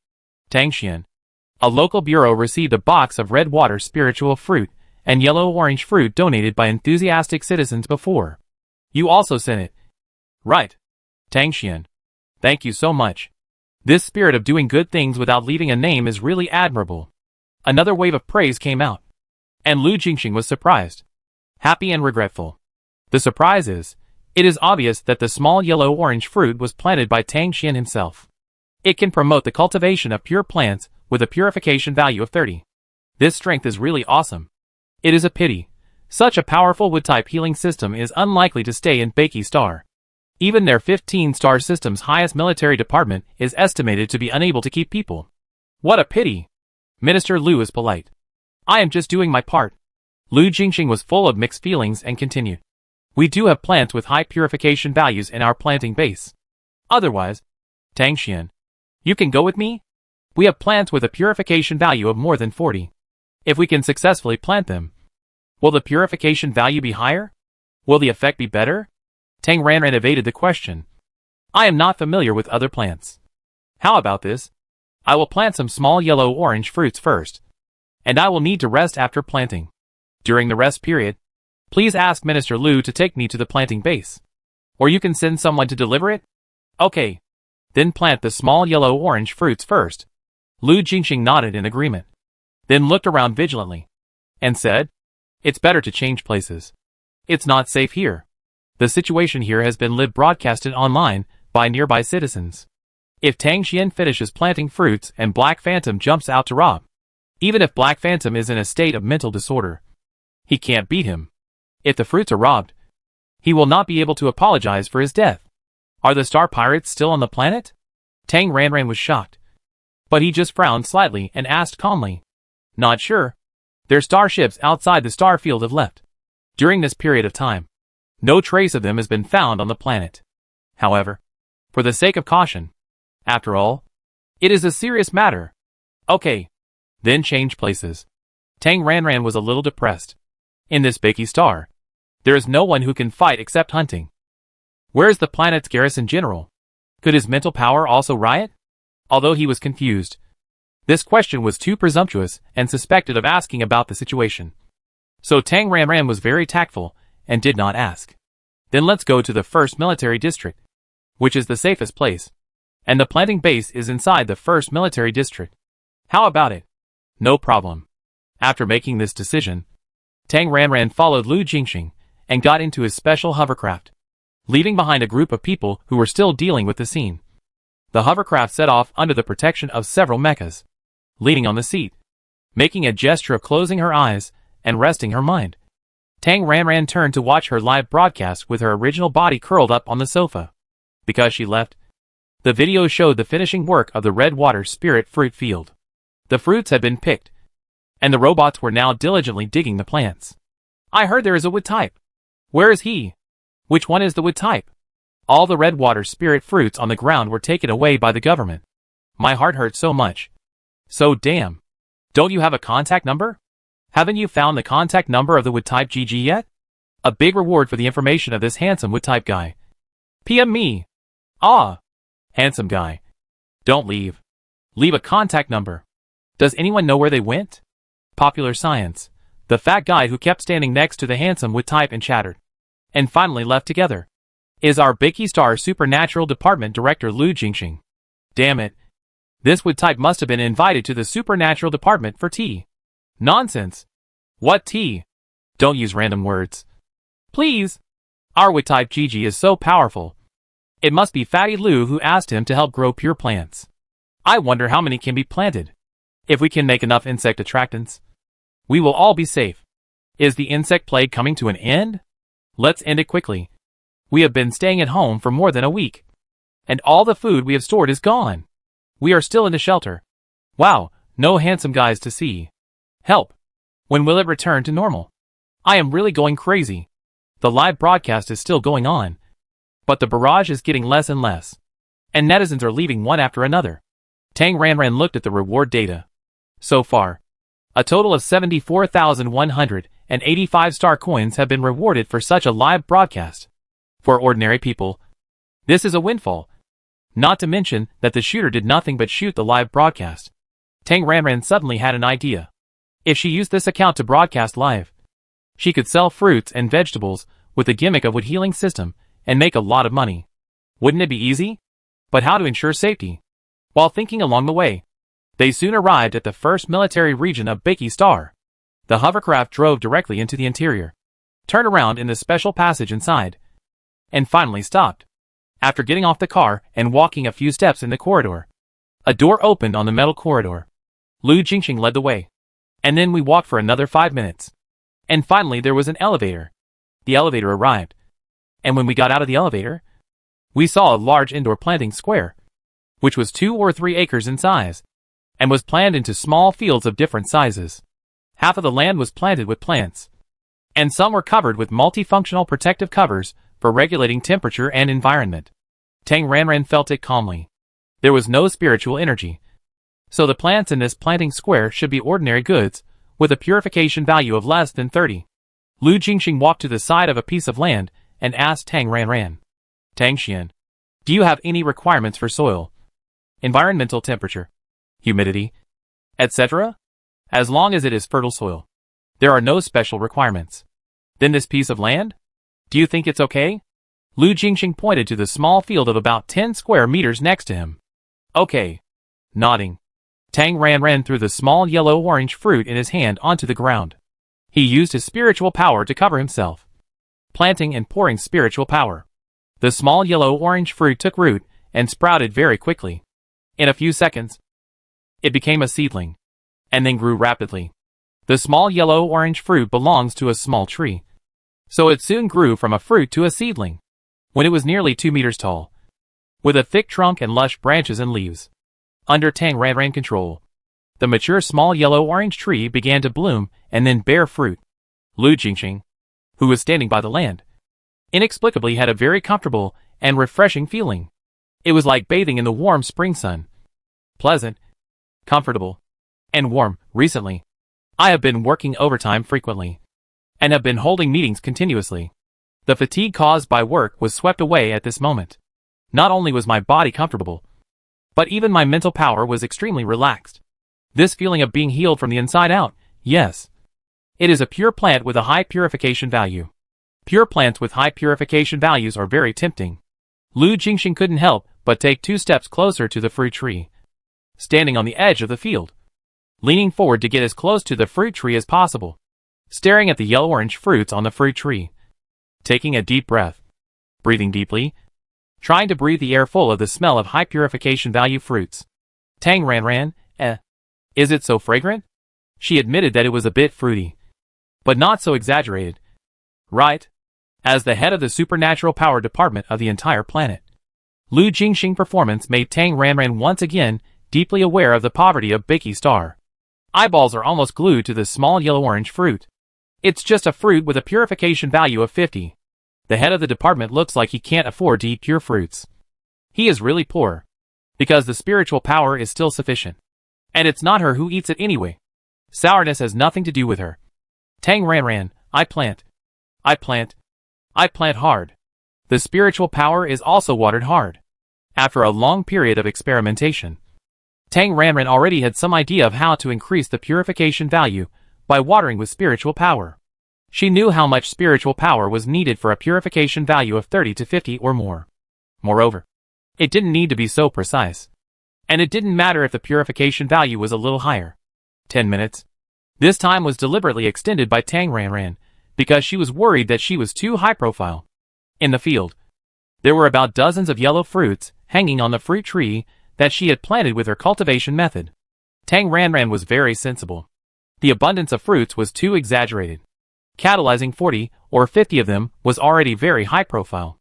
Tang Xian, a local bureau, received a box of red water spiritual fruit and yellow-orange fruit donated by enthusiastic citizens before. You also sent it. Right. Tang Xian. Thank you so much. This spirit of doing good things without leaving a name is really admirable. Another wave of praise came out, and Lu Jingxing was surprised, happy and regretful. The surprise is, it is obvious that the small yellow-orange fruit was planted by Tang Xian himself. It can promote the cultivation of pure plants with a purification value of 30. This strength is really awesome. It is a pity. Such a powerful wood-type healing system is unlikely to stay in Bakey Star. Even their 15-star system's highest military department is estimated to be unable to keep people. What a pity. Minister Lu is polite. I am just doing my part. Lu Jingxing was full of mixed feelings and continued. We do have plants with high purification values in our planting base. Otherwise, Tang Xian, you can go with me? We have plants with a purification value of more than 40. If we can successfully plant them, will the purification value be higher? Will the effect be better? Tang Ranran evaded the question. I am not familiar with other plants. How about this? I will plant some small yellow-orange fruits first, and I will need to rest after planting. During the rest period, please ask Minister Lu to take me to the planting base. Or you can send someone to deliver it? Okay. Then plant the small yellow-orange fruits first. Lu Jingxing nodded in agreement, then looked around vigilantly, and said, It's better to change places. It's not safe here. The situation here has been live broadcasted online by nearby citizens. If Tang Xian finishes planting fruits and Black Phantom jumps out to rob, even if Black Phantom is in a state of mental disorder, he can't beat him. If the fruits are robbed, he will not be able to apologize for his death. Are the Star Pirates still on the planet? Tang Ranran was shocked, but he just frowned slightly and asked calmly. Not sure. Their starships outside the star field have left. During this period of time, no trace of them has been found on the planet. However, for the sake of caution, after all, it is a serious matter. Okay. Then change places. Tang Ranran was a little depressed. In this Bakey Star, there is no one who can fight except hunting. Where is the planet's garrison general? Could his mental power also riot? Although he was confused, This question was too presumptuous and suspected of asking about the situation. So Tang Ranran was very tactful and did not ask. Then let's go to the first military district, which is the safest place. And the planting base is inside the first military district. How about it? No problem. After making this decision, Tang Ranran followed Lu Jingxing and got into his special hovercraft, leaving behind a group of people who were still dealing with the scene. The hovercraft set off under the protection of several mechas, leaning on the seat, making a gesture of closing her eyes and resting her mind. Tang Ranran turned to watch her live broadcast with her original body curled up on the sofa. Because she left, the video showed the finishing work of the red water spirit fruit field. The fruits had been picked, and the robots were now diligently digging the plants. I heard there is a wood type. Where is he? Which one is the wood type? All the red water spirit fruits on the ground were taken away by the government. My heart hurt so much. So damn. Don't you have a contact number? Haven't you found the contact number of the wood type GG yet? A big reward for the information of this handsome wood type guy. PM me. Ah. Handsome guy. Don't leave. Leave a contact number. Does anyone know where they went? Popular Science. The fat guy who kept standing next to the handsome would type and chattered. And finally left together. Is our Biki Star Supernatural Department Director Lu Jingxing. Damn it. This would type must have been invited to the Supernatural Department for tea. Nonsense. What tea? Don't use random words. Please. Our wood type Gigi is so powerful. It must be Fatty Lu who asked him to help grow pure plants. I wonder how many can be planted. If we can make enough insect attractants, we will all be safe. Is the insect plague coming to an end? Let's end it quickly. We have been staying at home for more than a week. And all the food we have stored is gone. We are still in the shelter. Wow, no handsome guys to see. Help. When will it return to normal? I am really going crazy. The live broadcast is still going on. But the barrage is getting less and less. And netizens are leaving one after another. Tang Ranran looked at the reward data. So far, a total of 74,185 star coins have been rewarded for such a live broadcast. For ordinary people, this is a windfall. Not to mention that the shooter did nothing but shoot the live broadcast. Tang Ranran suddenly had an idea. If she used this account to broadcast live, she could sell fruits and vegetables with the gimmick of wood healing system and make a lot of money. Wouldn't it be easy? But how to ensure safety? While thinking along the way, they soon arrived at the first military region of Biki Star. The hovercraft drove directly into the interior, turned around in the special passage inside, and finally stopped. After getting off the car and walking a few steps in the corridor, a door opened on the metal corridor. Lu Jingxing led the way. And then we walked for another 5 minutes. And finally there was an elevator. The elevator arrived. And when we got out of the elevator, we saw a large indoor planting square, which was 2 or 3 acres in size, and was planned into small fields of different sizes. Half of the land was planted with plants, and some were covered with multifunctional protective covers for regulating temperature and environment. Tang Ranran felt it calmly. There was no spiritual energy. So the plants in this planting square should be ordinary goods, with a purification value of less than 30. Lu Jingxing walked to the side of a piece of land and asked Tang Ranran. Tang Xian, do you have any requirements for soil, environmental temperature, humidity, etc.? As long as it is fertile soil, there are no special requirements. Then this piece of land? Do you think it's okay? Lu Jingxing pointed to the small field of about 10 square meters next to him. Okay. Nodding, Tang Ranran threw the small yellow-orange fruit in his hand onto the ground. He used his spiritual power to cover himself, planting and pouring spiritual power. The small yellow-orange fruit took root and sprouted very quickly. In a few seconds, it became a seedling, and then grew rapidly. The small yellow-orange fruit belongs to a small tree, so it soon grew from a fruit to a seedling, when it was nearly 2 meters tall, with a thick trunk and lush branches and leaves. Under Tang Ranran control, the mature small yellow-orange tree began to bloom and then bear fruit. Lu Jingxing, who was standing by the land, inexplicably had a very comfortable and refreshing feeling. It was like bathing in the warm spring sun. Pleasant, comfortable, and warm. Recently, I have been working overtime frequently, and have been holding meetings continuously. The fatigue caused by work was swept away at this moment. Not only was my body comfortable, but even my mental power was extremely relaxed. This feeling of being healed from the inside out, yes. It is a pure plant with a high purification value. Pure plants with high purification values are very tempting. Lu Jingxing couldn't help but take 2 steps closer to the fruit tree. Standing on the edge of the field, leaning forward to get as close to the fruit tree as possible, staring at the yellow-orange fruits on the fruit tree, taking a deep breath, breathing deeply, trying to breathe the air full of the smell of high purification value fruits. Tang Ranran, is it so fragrant? She admitted that it was a bit fruity, but not so exaggerated. Right? As the head of the supernatural power department of the entire planet, Lu Jingxing's performance made Tang Ranran once again deeply aware of the poverty of Biki Star. Eyeballs are almost glued to this small yellow-orange fruit. It's just a fruit with a purification value of 50. The head of the department looks like he can't afford to eat pure fruits. He is really poor, because the spiritual power is still sufficient. And it's not her who eats it anyway. Sourness has nothing to do with her. Tang Ranran, I plant hard. The spiritual power is also watered hard. After a long period of experimentation, Tang Ranran already had some idea of how to increase the purification value by watering with spiritual power. She knew how much spiritual power was needed for a purification value of 30 to 50 or more. Moreover, it didn't need to be so precise. And it didn't matter if the purification value was a little higher. 10 minutes. This time was deliberately extended by Tang Ranran, because she was worried that she was too high profile. In the field, there were about dozens of yellow fruits hanging on the fruit tree that she had planted with her cultivation method. Tang Ranran was very sensible. The abundance of fruits was too exaggerated. Catalyzing 40 or 50 of them was already very high profile.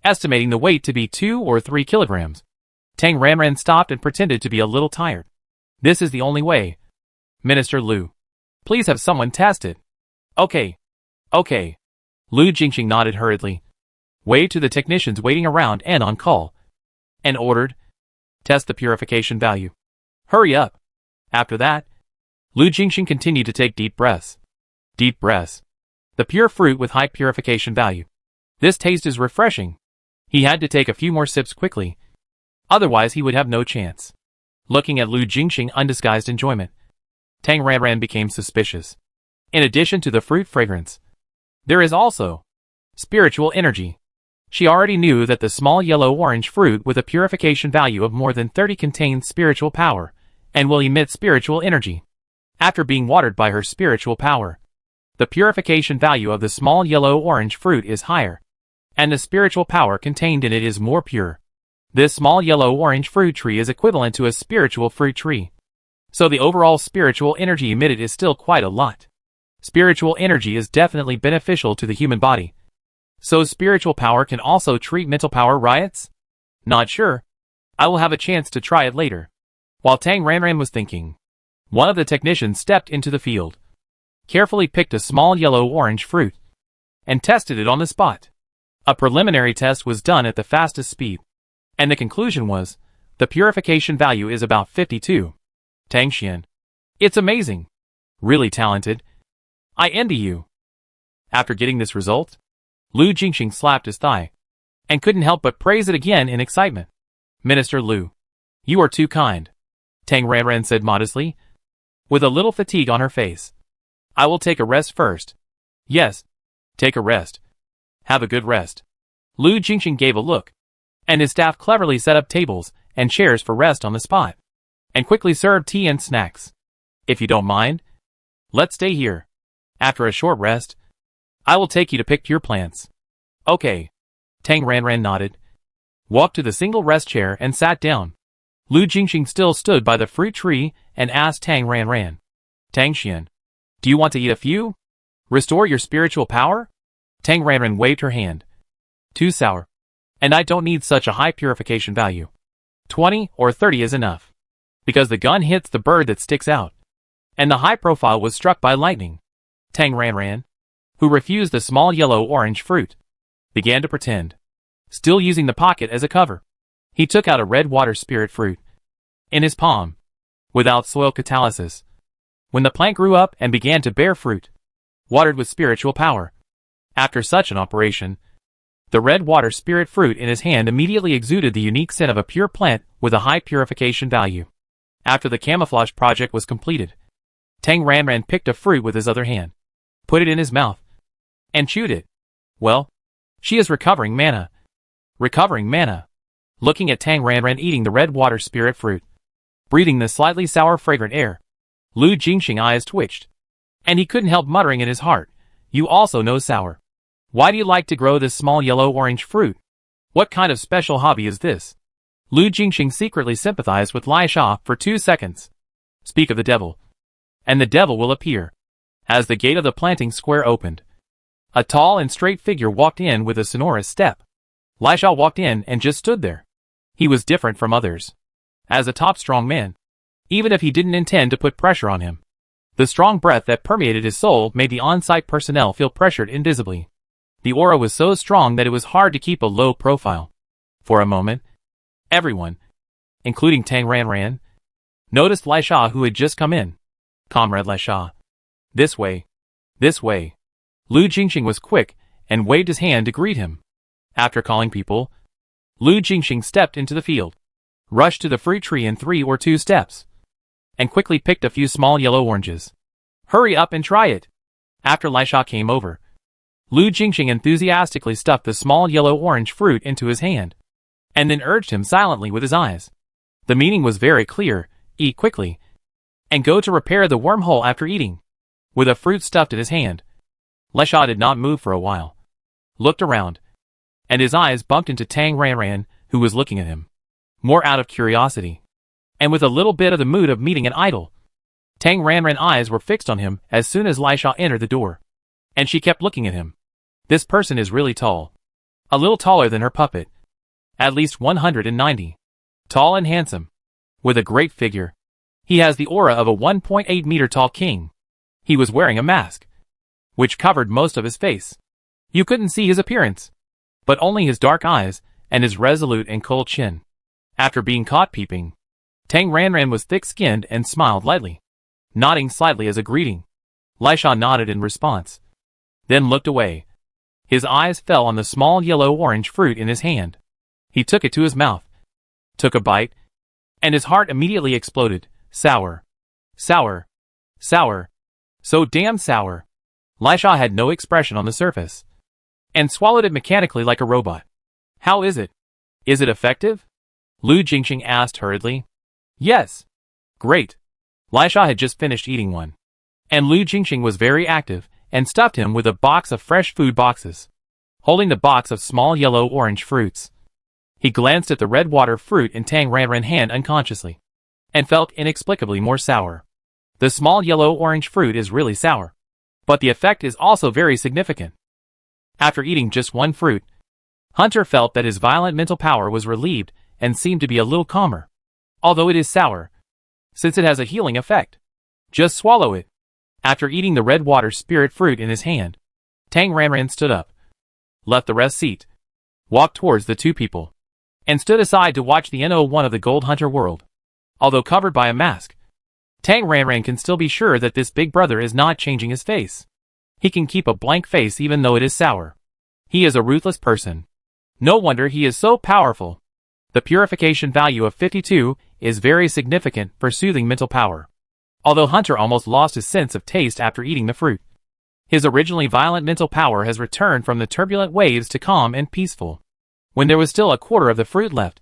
Estimating the weight to be 2 or 3 kilograms. Tang Ranran stopped and pretended to be a little tired. This is the only way. Minister Lu, please have someone test it. Okay. Lu Jingxing nodded hurriedly, waved to the technicians waiting around and on call, and ordered, test the purification value. Hurry up. After that, Lu Jingxing continued to take deep breaths. Deep breaths. The pure fruit with high purification value. This taste is refreshing. He had to take a few more sips quickly. Otherwise he would have no chance. Looking at Lu Jingxing's undisguised enjoyment, Tang Ranran became suspicious. In addition to the fruit fragrance, there is also spiritual energy. She already knew that the small yellow-orange fruit with a purification value of more than 30 contains spiritual power, and will emit spiritual energy. After being watered by her spiritual power, the purification value of the small yellow-orange fruit is higher, and the spiritual power contained in it is more pure. This small yellow-orange fruit tree is equivalent to a spiritual fruit tree. So the overall spiritual energy emitted is still quite a lot. Spiritual energy is definitely beneficial to the human body. So spiritual power can also treat mental power riots? Not sure. I will have a chance to try it later. While Tang Ranran was thinking, one of the technicians stepped into the field, carefully picked a small yellow-orange fruit, and tested it on the spot. A preliminary test was done at the fastest speed, and the conclusion was, the purification value is about 52. Tang Xian. It's amazing. Really talented. I envy you. After getting this result, Lu Jingxing slapped his thigh, and couldn't help but praise it again in excitement. Minister Lu, you are too kind, Tang Ranran said modestly, with a little fatigue on her face. I will take a rest first. Yes, take a rest. Have a good rest. Lu Jingxing gave a look, and his staff cleverly set up tables and chairs for rest on the spot, and quickly served tea and snacks. If you don't mind, let's stay here. After a short rest, I will take you to pick pure plants. Okay. Tang Ranran nodded, walked to the single rest chair and sat down. Lu Jingxing still stood by the fruit tree and asked Tang Ranran, Tang Xian, do you want to eat a few? Restore your spiritual power? Tang Ranran waved her hand. Too sour. And I don't need such a high purification value. 20 or 30 is enough. Because the gun hits the bird that sticks out. And the high profile was struck by lightning. Tang Ranran, who refused the small yellow-orange fruit, began to pretend, still using the pocket as a cover. He took out a red water spirit fruit in his palm, without soil catalysis. When the plant grew up and began to bear fruit, watered with spiritual power. After such an operation, the red water spirit fruit in his hand immediately exuded the unique scent of a pure plant with a high purification value. After the camouflage project was completed, Tang Ranran picked a fruit with his other hand, put it in his mouth, and chewed it. Well, she is recovering mana. Recovering mana. Looking at Tang Ranran eating the red water spirit fruit, breathing the slightly sour fragrant air, Lu Jingxing eyes twitched, and he couldn't help muttering in his heart, "You also know sour. Why do you like to grow this small yellow-orange fruit? What kind of special hobby is this?" Lu Jingxing secretly sympathized with Lai Sha for 2 seconds. Speak of the devil, and the devil will appear. As the gate of the planting square opened, a tall and straight figure walked in with a sonorous step. Lai Sha walked in and just stood there. He was different from others. As a top strong man, even if he didn't intend to put pressure on him, the strong breath that permeated his soul made the on-site personnel feel pressured invisibly. The aura was so strong that it was hard to keep a low profile. For a moment, everyone, including Tang Ranran, noticed Lai Sha, who had just come in. "Comrade Lai Sha. This way. This way." Lu Jingxing was quick and waved his hand to greet him. After calling people, Lu Jingxing stepped into the field, rushed to the fruit tree in 3 or 2 steps, and quickly picked a few small yellow oranges. "Hurry up and try it." After Lai Sha came over, Lu Jingxing enthusiastically stuffed the small yellow-orange fruit into his hand, and then urged him silently with his eyes. The meaning was very clear: eat quickly, and go to repair the wormhole after eating. With a fruit stuffed in his hand, Lai Sha did not move for a while, looked around, and his eyes bumped into Tang Ranran, who was looking at him, more out of curiosity, and with a little bit of the mood of meeting an idol. Tang Ranran's eyes were fixed on him as soon as Lai Sha entered the door, and she kept looking at him. This person is really tall. A little taller than her puppet. At least 190. Tall and handsome. With a great figure. He has the aura of a 1.8-meter tall king. He was wearing a mask, which covered most of his face. You couldn't see his appearance, but only his dark eyes and his resolute and cold chin. After being caught peeping, Tang Ranran was thick-skinned and smiled lightly, nodding slightly as a greeting. Lai Sha nodded in response, then looked away. His eyes fell on the small yellow-orange fruit in his hand. He took it to his mouth, took a bite, and his heart immediately exploded. Sour. Sour. Sour. So damn sour. Lai Sha had no expression on the surface, and swallowed it mechanically like a robot. "How is it? Is it effective?" Lu Jingxing asked hurriedly. "Yes." "Great." Lai Sha had just finished eating one, and Lu Jingxing was very active and stuffed him with a box of fresh food boxes, holding the box of small yellow-orange fruits. He glanced at the red water fruit in Tang Ranran's hand unconsciously, and felt inexplicably more sour. The small yellow-orange fruit is really sour, but the effect is also very significant. After eating just one fruit, Hunter felt that his violent mental power was relieved and seemed to be a little calmer. Although it is sour, since it has a healing effect, just swallow it. After eating the red water spirit fruit in his hand, Tang Ranran stood up, left the rest seat, walked towards the 2 people, and stood aside to watch the NO1 of the Gold Hunter world. Although covered by a mask, Tang Ranran can still be sure that this big brother is not changing his face. He can keep a blank face even though it is sour. He is a ruthless person. No wonder he is so powerful. The purification value of 52 is very significant for soothing mental power. Although Hunter almost lost his sense of taste after eating the fruit, his originally violent mental power has returned from the turbulent waves to calm and peaceful. When there was still a quarter of the fruit left,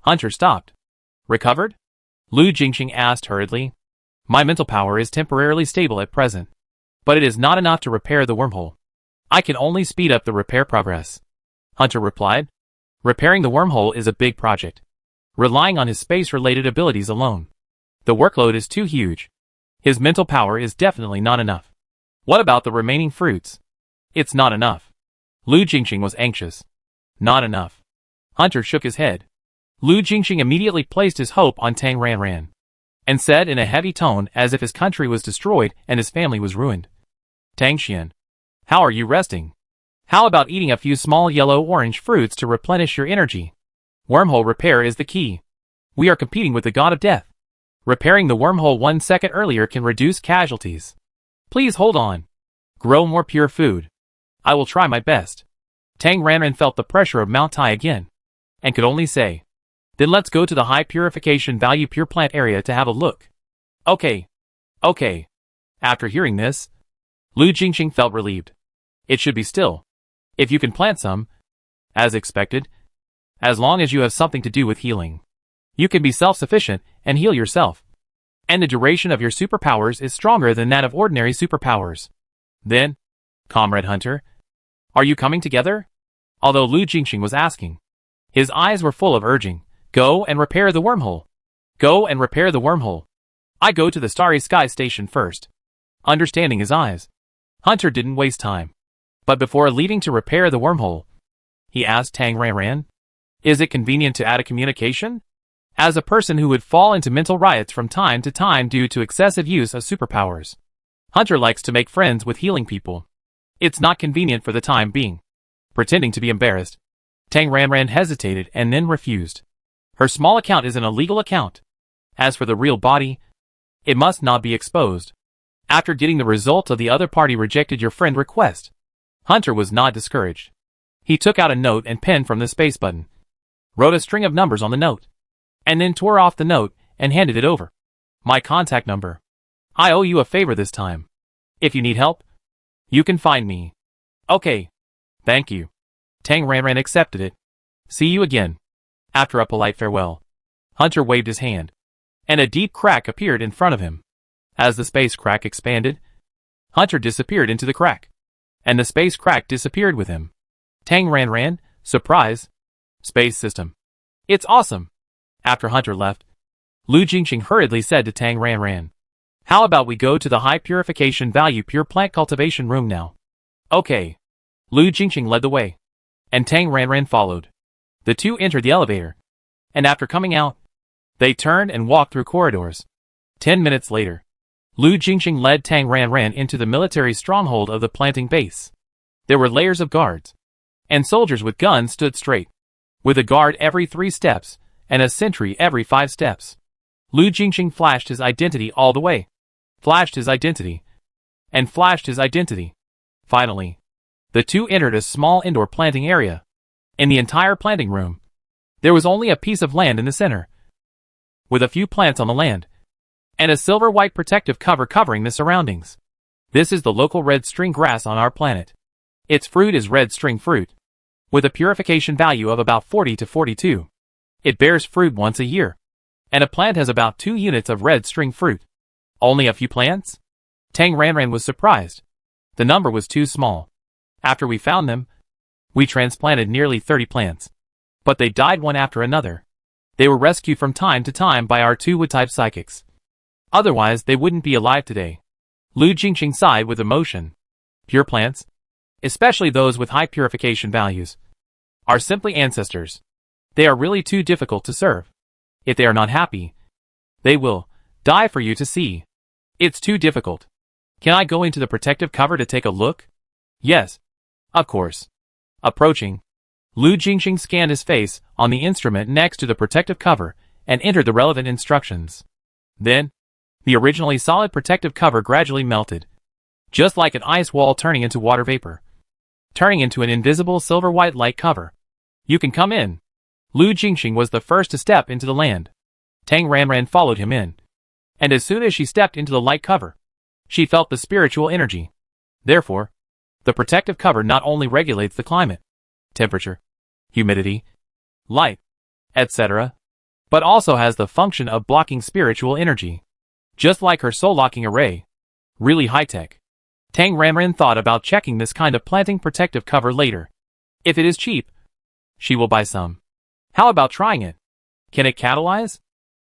Hunter stopped. "Recovered?" Lu Jingxing asked hurriedly. "My mental power is temporarily stable at present, but it is not enough to repair the wormhole. I can only speed up the repair progress," Hunter replied. Repairing the wormhole is a big project, relying on his space-related abilities alone. The workload is too huge. His mental power is definitely not enough. What about the remaining fruits? It's not enough. Lu Jingxing was anxious. Not enough. Hunter shook his head. Lu Jingxing immediately placed his hope on Tang Ranran, and said in a heavy tone as if his country was destroyed and his family was ruined, "Tang Xian, how are you resting? How about eating a few small yellow-orange fruits to replenish your energy? Wormhole repair is the key. We are competing with the god of death. Repairing the wormhole 1 second earlier can reduce casualties. Please hold on. Grow more pure food. I will try my best." Tang Ranran felt the pressure of Mount Tai again, and could only say, Then let's go to the high purification value pure plant area to have a look. Okay. Okay. After hearing this, Lu Jingxing felt relieved. It should be still. If you can plant some, as expected, as long as you have something to do with healing, you can be self-sufficient and heal yourself. And the duration of your superpowers is stronger than that of ordinary superpowers. Then, Comrade Hunter, are you coming together? Although Lu Jingxing was asking, his eyes were full of urging. Go and repair the wormhole. Go and repair the wormhole. I go to the Starry Sky Station first. Understanding his eyes, Hunter didn't waste time. But before leaving to repair the wormhole, he asked Tang Ranran, is it convenient to add a communication? As a person who would fall into mental riots from time to time due to excessive use of superpowers, Hunter likes to make friends with healing people. It's not convenient for the time being. Pretending to be embarrassed, Tang Ranran hesitated and then refused. Her small account is an illegal account. As for the real body, it must not be exposed. After getting the result of the other party rejected your friend request, Hunter was not discouraged. He took out a note and pen from the space button, wrote a string of numbers on the note, and then tore off the note and handed it over. My contact number. I owe you a favor this time. If you need help, you can find me. Okay. Thank you. Tang Ranran accepted it. See you again. After a polite farewell, Hunter waved his hand, and a deep crack appeared in front of him. As the space crack expanded, Hunter disappeared into the crack, and the space crack disappeared with him. Tang Ranran, surprise. Space system. It's awesome. After Hunter left, Lu Jingxing hurriedly said to Tang Ranran, how about we go to the high purification value pure plant cultivation room now? Okay. Lu Jingxing led the way, and Tang Ranran followed. The two entered the elevator, and after coming out, they turned and walked through corridors. 10 minutes later, Lu Jingxing led Tang Ranran into the military stronghold of the planting base. There were layers of guards, and soldiers with guns stood straight, with a guard every 3 steps, and a sentry every 5 steps. Lu Jingxing flashed his identity all the way, flashed his identity, and flashed his identity. Finally, the two entered a small indoor planting area. In the entire planting room, there was only a piece of land in the center, with a few plants on the land, and a silver-white protective cover covering the surroundings. This is the local red string grass on our planet. Its fruit is red string fruit, with a purification value of about 40 to 42. It bears fruit once a year, and a plant has about 2 units of red string fruit. Only a few plants? Tang Ranran was surprised. The number was too small. After we found them, we transplanted nearly 30 plants, but they died one after another. They were rescued from time to time by our 2 wood-type psychics. Otherwise, they wouldn't be alive today. Lu Jingxing sighed with emotion. Pure plants, especially those with high purification values, are simply ancestors. They are really too difficult to serve. If they are not happy, they will die for you to see. It's too difficult. Can I go into the protective cover to take a look? Yes. Of course. Approaching, Lu Jingxing scanned his face on the instrument next to the protective cover and entered the relevant instructions. Then, the originally solid protective cover gradually melted, just like an ice wall turning into water vapor, turning into an invisible silver-white light cover. You can come in. Lu Jingxing was the first to step into the land. Tang Ranran followed him in, and as soon as she stepped into the light cover, she felt the spiritual energy. Therefore, the protective cover not only regulates the climate, temperature, humidity, light, etc., but also has the function of blocking spiritual energy. Just like her soul locking array. Really high-tech. Tang Ranran thought about checking this kind of planting protective cover later. If it is cheap, she will buy some. How about trying it? Can it catalyze?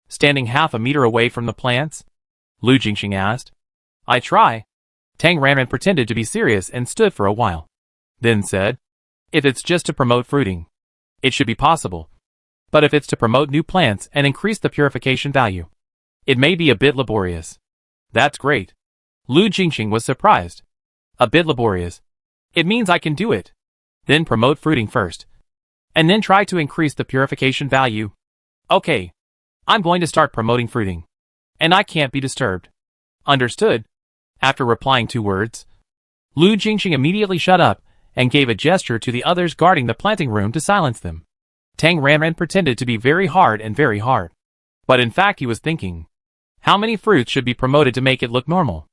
Standing half a meter away from the plants, Lu Jingxing asked. I try. Tang Ranran pretended to be serious and stood for a while. Then said, if it's just to promote fruiting, it should be possible. But if it's to promote new plants and increase the purification value, it may be a bit laborious. That's great. Lu Jingxing was surprised. A bit laborious. It means I can do it. Then promote fruiting first, and then try to increase the purification value. Okay. I'm going to start promoting fruiting, and I can't be disturbed. Understood? After replying 2 words, Lu Jingxing immediately shut up and gave a gesture to the others guarding the planting room to silence them. Tang Ranran pretended to be very hard and very hard. But in fact he was thinking, how many fruits should be promoted to make it look normal?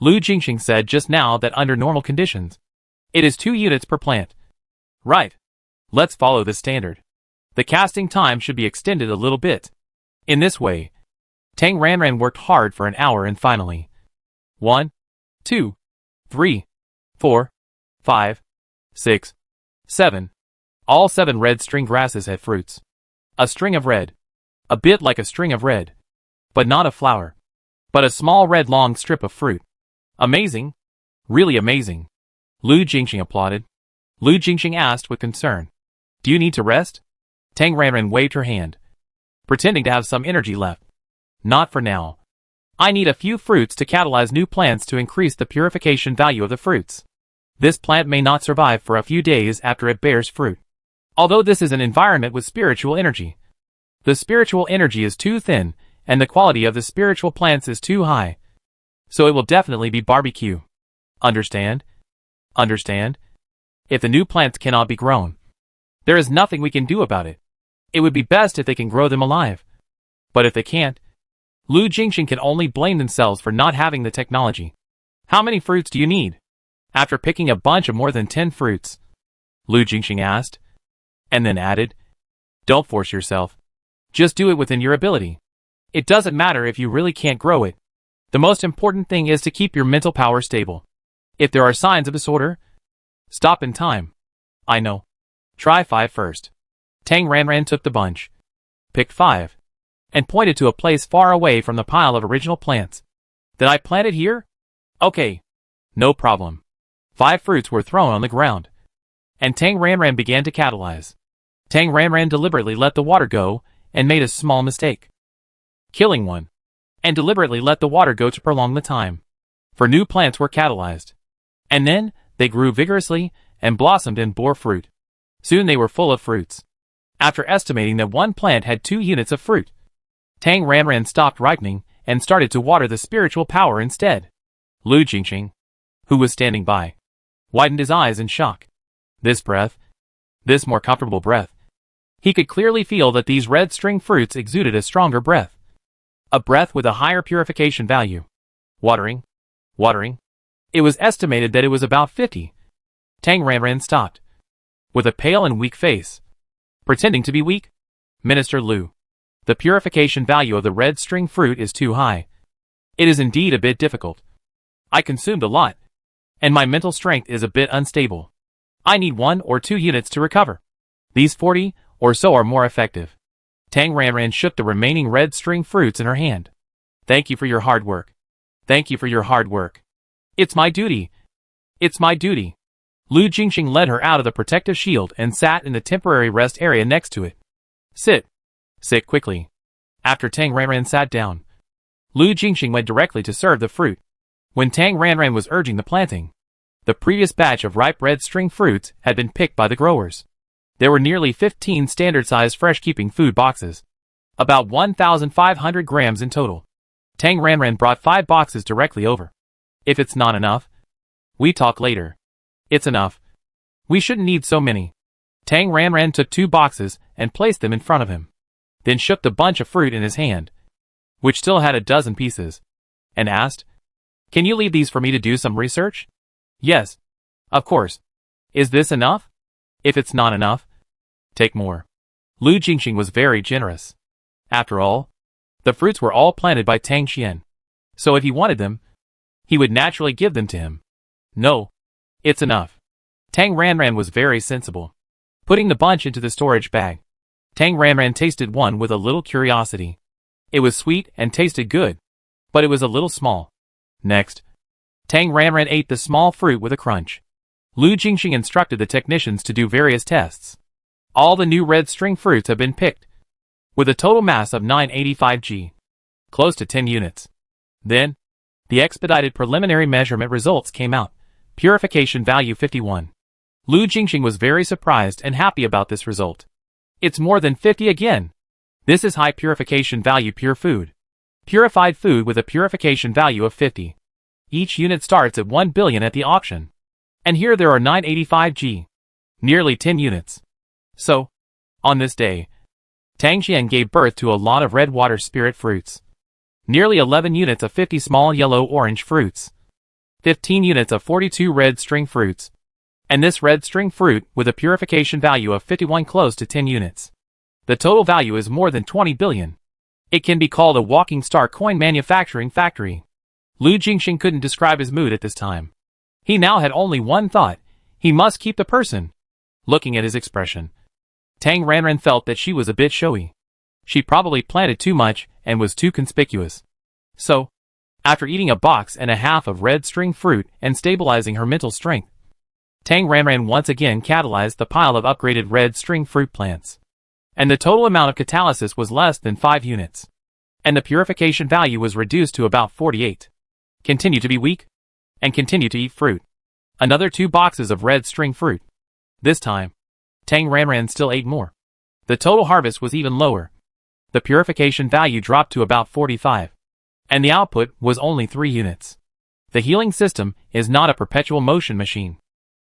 Lu Jingxing said just now that under normal conditions, it is 2 units per plant. Right. Let's follow this standard. The casting time should be extended a little bit. In this way, Tang Ranran worked hard for an hour and finally, 1, 2, 3, 4, 5, 6, 7. All 7 red string grasses had fruits. A string of red. A bit like a string of red. But not a flower. But a small red long strip of fruit. Amazing. Really amazing. Lu Jingxing applauded. Lu Jingxing asked with concern. Do you need to rest? Tang Ranran waved her hand, pretending to have some energy left. Not for now. I need a few fruits to catalyze new plants to increase the purification value of the fruits. This plant may not survive for a few days after it bears fruit. Although this is an environment with spiritual energy. The spiritual energy is too thin, and the quality of the spiritual plants is too high. So it will definitely be barbecue. Understand? Understand? If the new plants cannot be grown, there is nothing we can do about it. It would be best if they can grow them alive. But if they can't, Lu Jingxing can only blame themselves for not having the technology. How many fruits do you need? After picking a bunch of more than 10 fruits, Lu Jingxing asked, and then added, don't force yourself. Just do it within your ability. It doesn't matter if you really can't grow it. The most important thing is to keep your mental power stable. If there are signs of disorder, stop in time. I know. Try 5 first. Tang Ranran took the bunch, picked 5, and pointed to a place far away from the pile of original plants. Did I plant it here? Okay. No problem. 5 fruits were thrown on the ground, and Tang Ranran began to catalyze. Tang Ranran deliberately let the water go and made a small mistake, killing one, and deliberately let the water go to prolong the time. For new plants were catalyzed. And then, they grew vigorously and blossomed and bore fruit. Soon they were full of fruits. After estimating that one plant had 2 units of fruit, Tang Ranran stopped ripening and started to water the spiritual power instead. Lu Jingxing, who was standing by, widened his eyes in shock. This breath, this more comfortable breath. He could clearly feel that these red string fruits exuded a stronger breath. A breath with a higher purification value. Watering. It was estimated that it was about 50. Tang Ranran stopped, with a pale and weak face. Pretending to be weak? Minister Lu. The purification value of the red string fruit is too high. It is indeed a bit difficult. I consumed a lot, and my mental strength is a bit unstable. I need 1 or 2 units to recover. These 40 or so are more effective. Tang Ranran shook the remaining red string fruits in her hand. Thank you for your hard work. Thank you for your hard work. It's my duty. It's my duty. Lu Jingxing led her out of the protective shield and sat in the temporary rest area next to it. Sit. Sit quickly. After Tang Ranran sat down, Lu Jingxing went directly to serve the fruit. When Tang Ranran was urging the planting, the previous batch of ripe red string fruits had been picked by the growers. There were nearly 15 standard-sized fresh-keeping food boxes, about 1,500 grams in total. Tang Ranran brought 5 boxes directly over. If it's not enough, we talk later. It's enough. We shouldn't need so many. Tang Ranran took 2 boxes and placed them in front of him, then shook the bunch of fruit in his hand, which still had a dozen pieces, and asked, Can you leave these for me to do some research? Yes. Of course. Is this enough? If it's not enough, take more. Lu Jingxing was very generous. After all, the fruits were all planted by Tang Xian, so if he wanted them, he would naturally give them to him. No. It's enough. Tang Ranran was very sensible. Putting the bunch into the storage bag, Tang Ranran tasted one with a little curiosity. It was sweet and tasted good, but it was a little small. Next, Tang Ranran ate the small fruit with a crunch. Lu Jingxing instructed the technicians to do various tests. All the new red string fruits have been picked, with a total mass of 985 g, close to 10 units. Then, the expedited preliminary measurement results came out. Purification value 51. Lu Jingxing was very surprised and happy about this result. It's more than 50 again. This is high purification value pure food. Purified food with a purification value of 50. Each unit starts at 1 billion at the auction. And here there are 985 g. Nearly 10 units. So, On this day, Tang Xian gave birth to a lot of red water spirit fruits. Nearly 11 units of 50 small yellow-orange fruits. 15 units of 42 red string fruits. And this red string fruit with a purification value of 51 close to 10 units. The total value is more than 20 billion. It can be called a walking star coin manufacturing factory. Lu Jingxing couldn't describe his mood at this time. He now had only one thought. He must keep the person. Looking at his expression, Tang Ranran felt that she was a bit showy. She probably planted too much and was too conspicuous. So, after eating a box and a half of red string fruit and stabilizing her mental strength, Tang Ranran once again catalyzed the pile of upgraded red string fruit plants. And the total amount of catalysis was less than 5 units. And the purification value was reduced to about 48. Continue to be weak. And continue to eat fruit. Another 2 boxes of red string fruit. This time, Tang Ranran still ate more. The total harvest was even lower. The purification value dropped to about 45. And the output was only 3 units. The healing system is not a perpetual motion machine.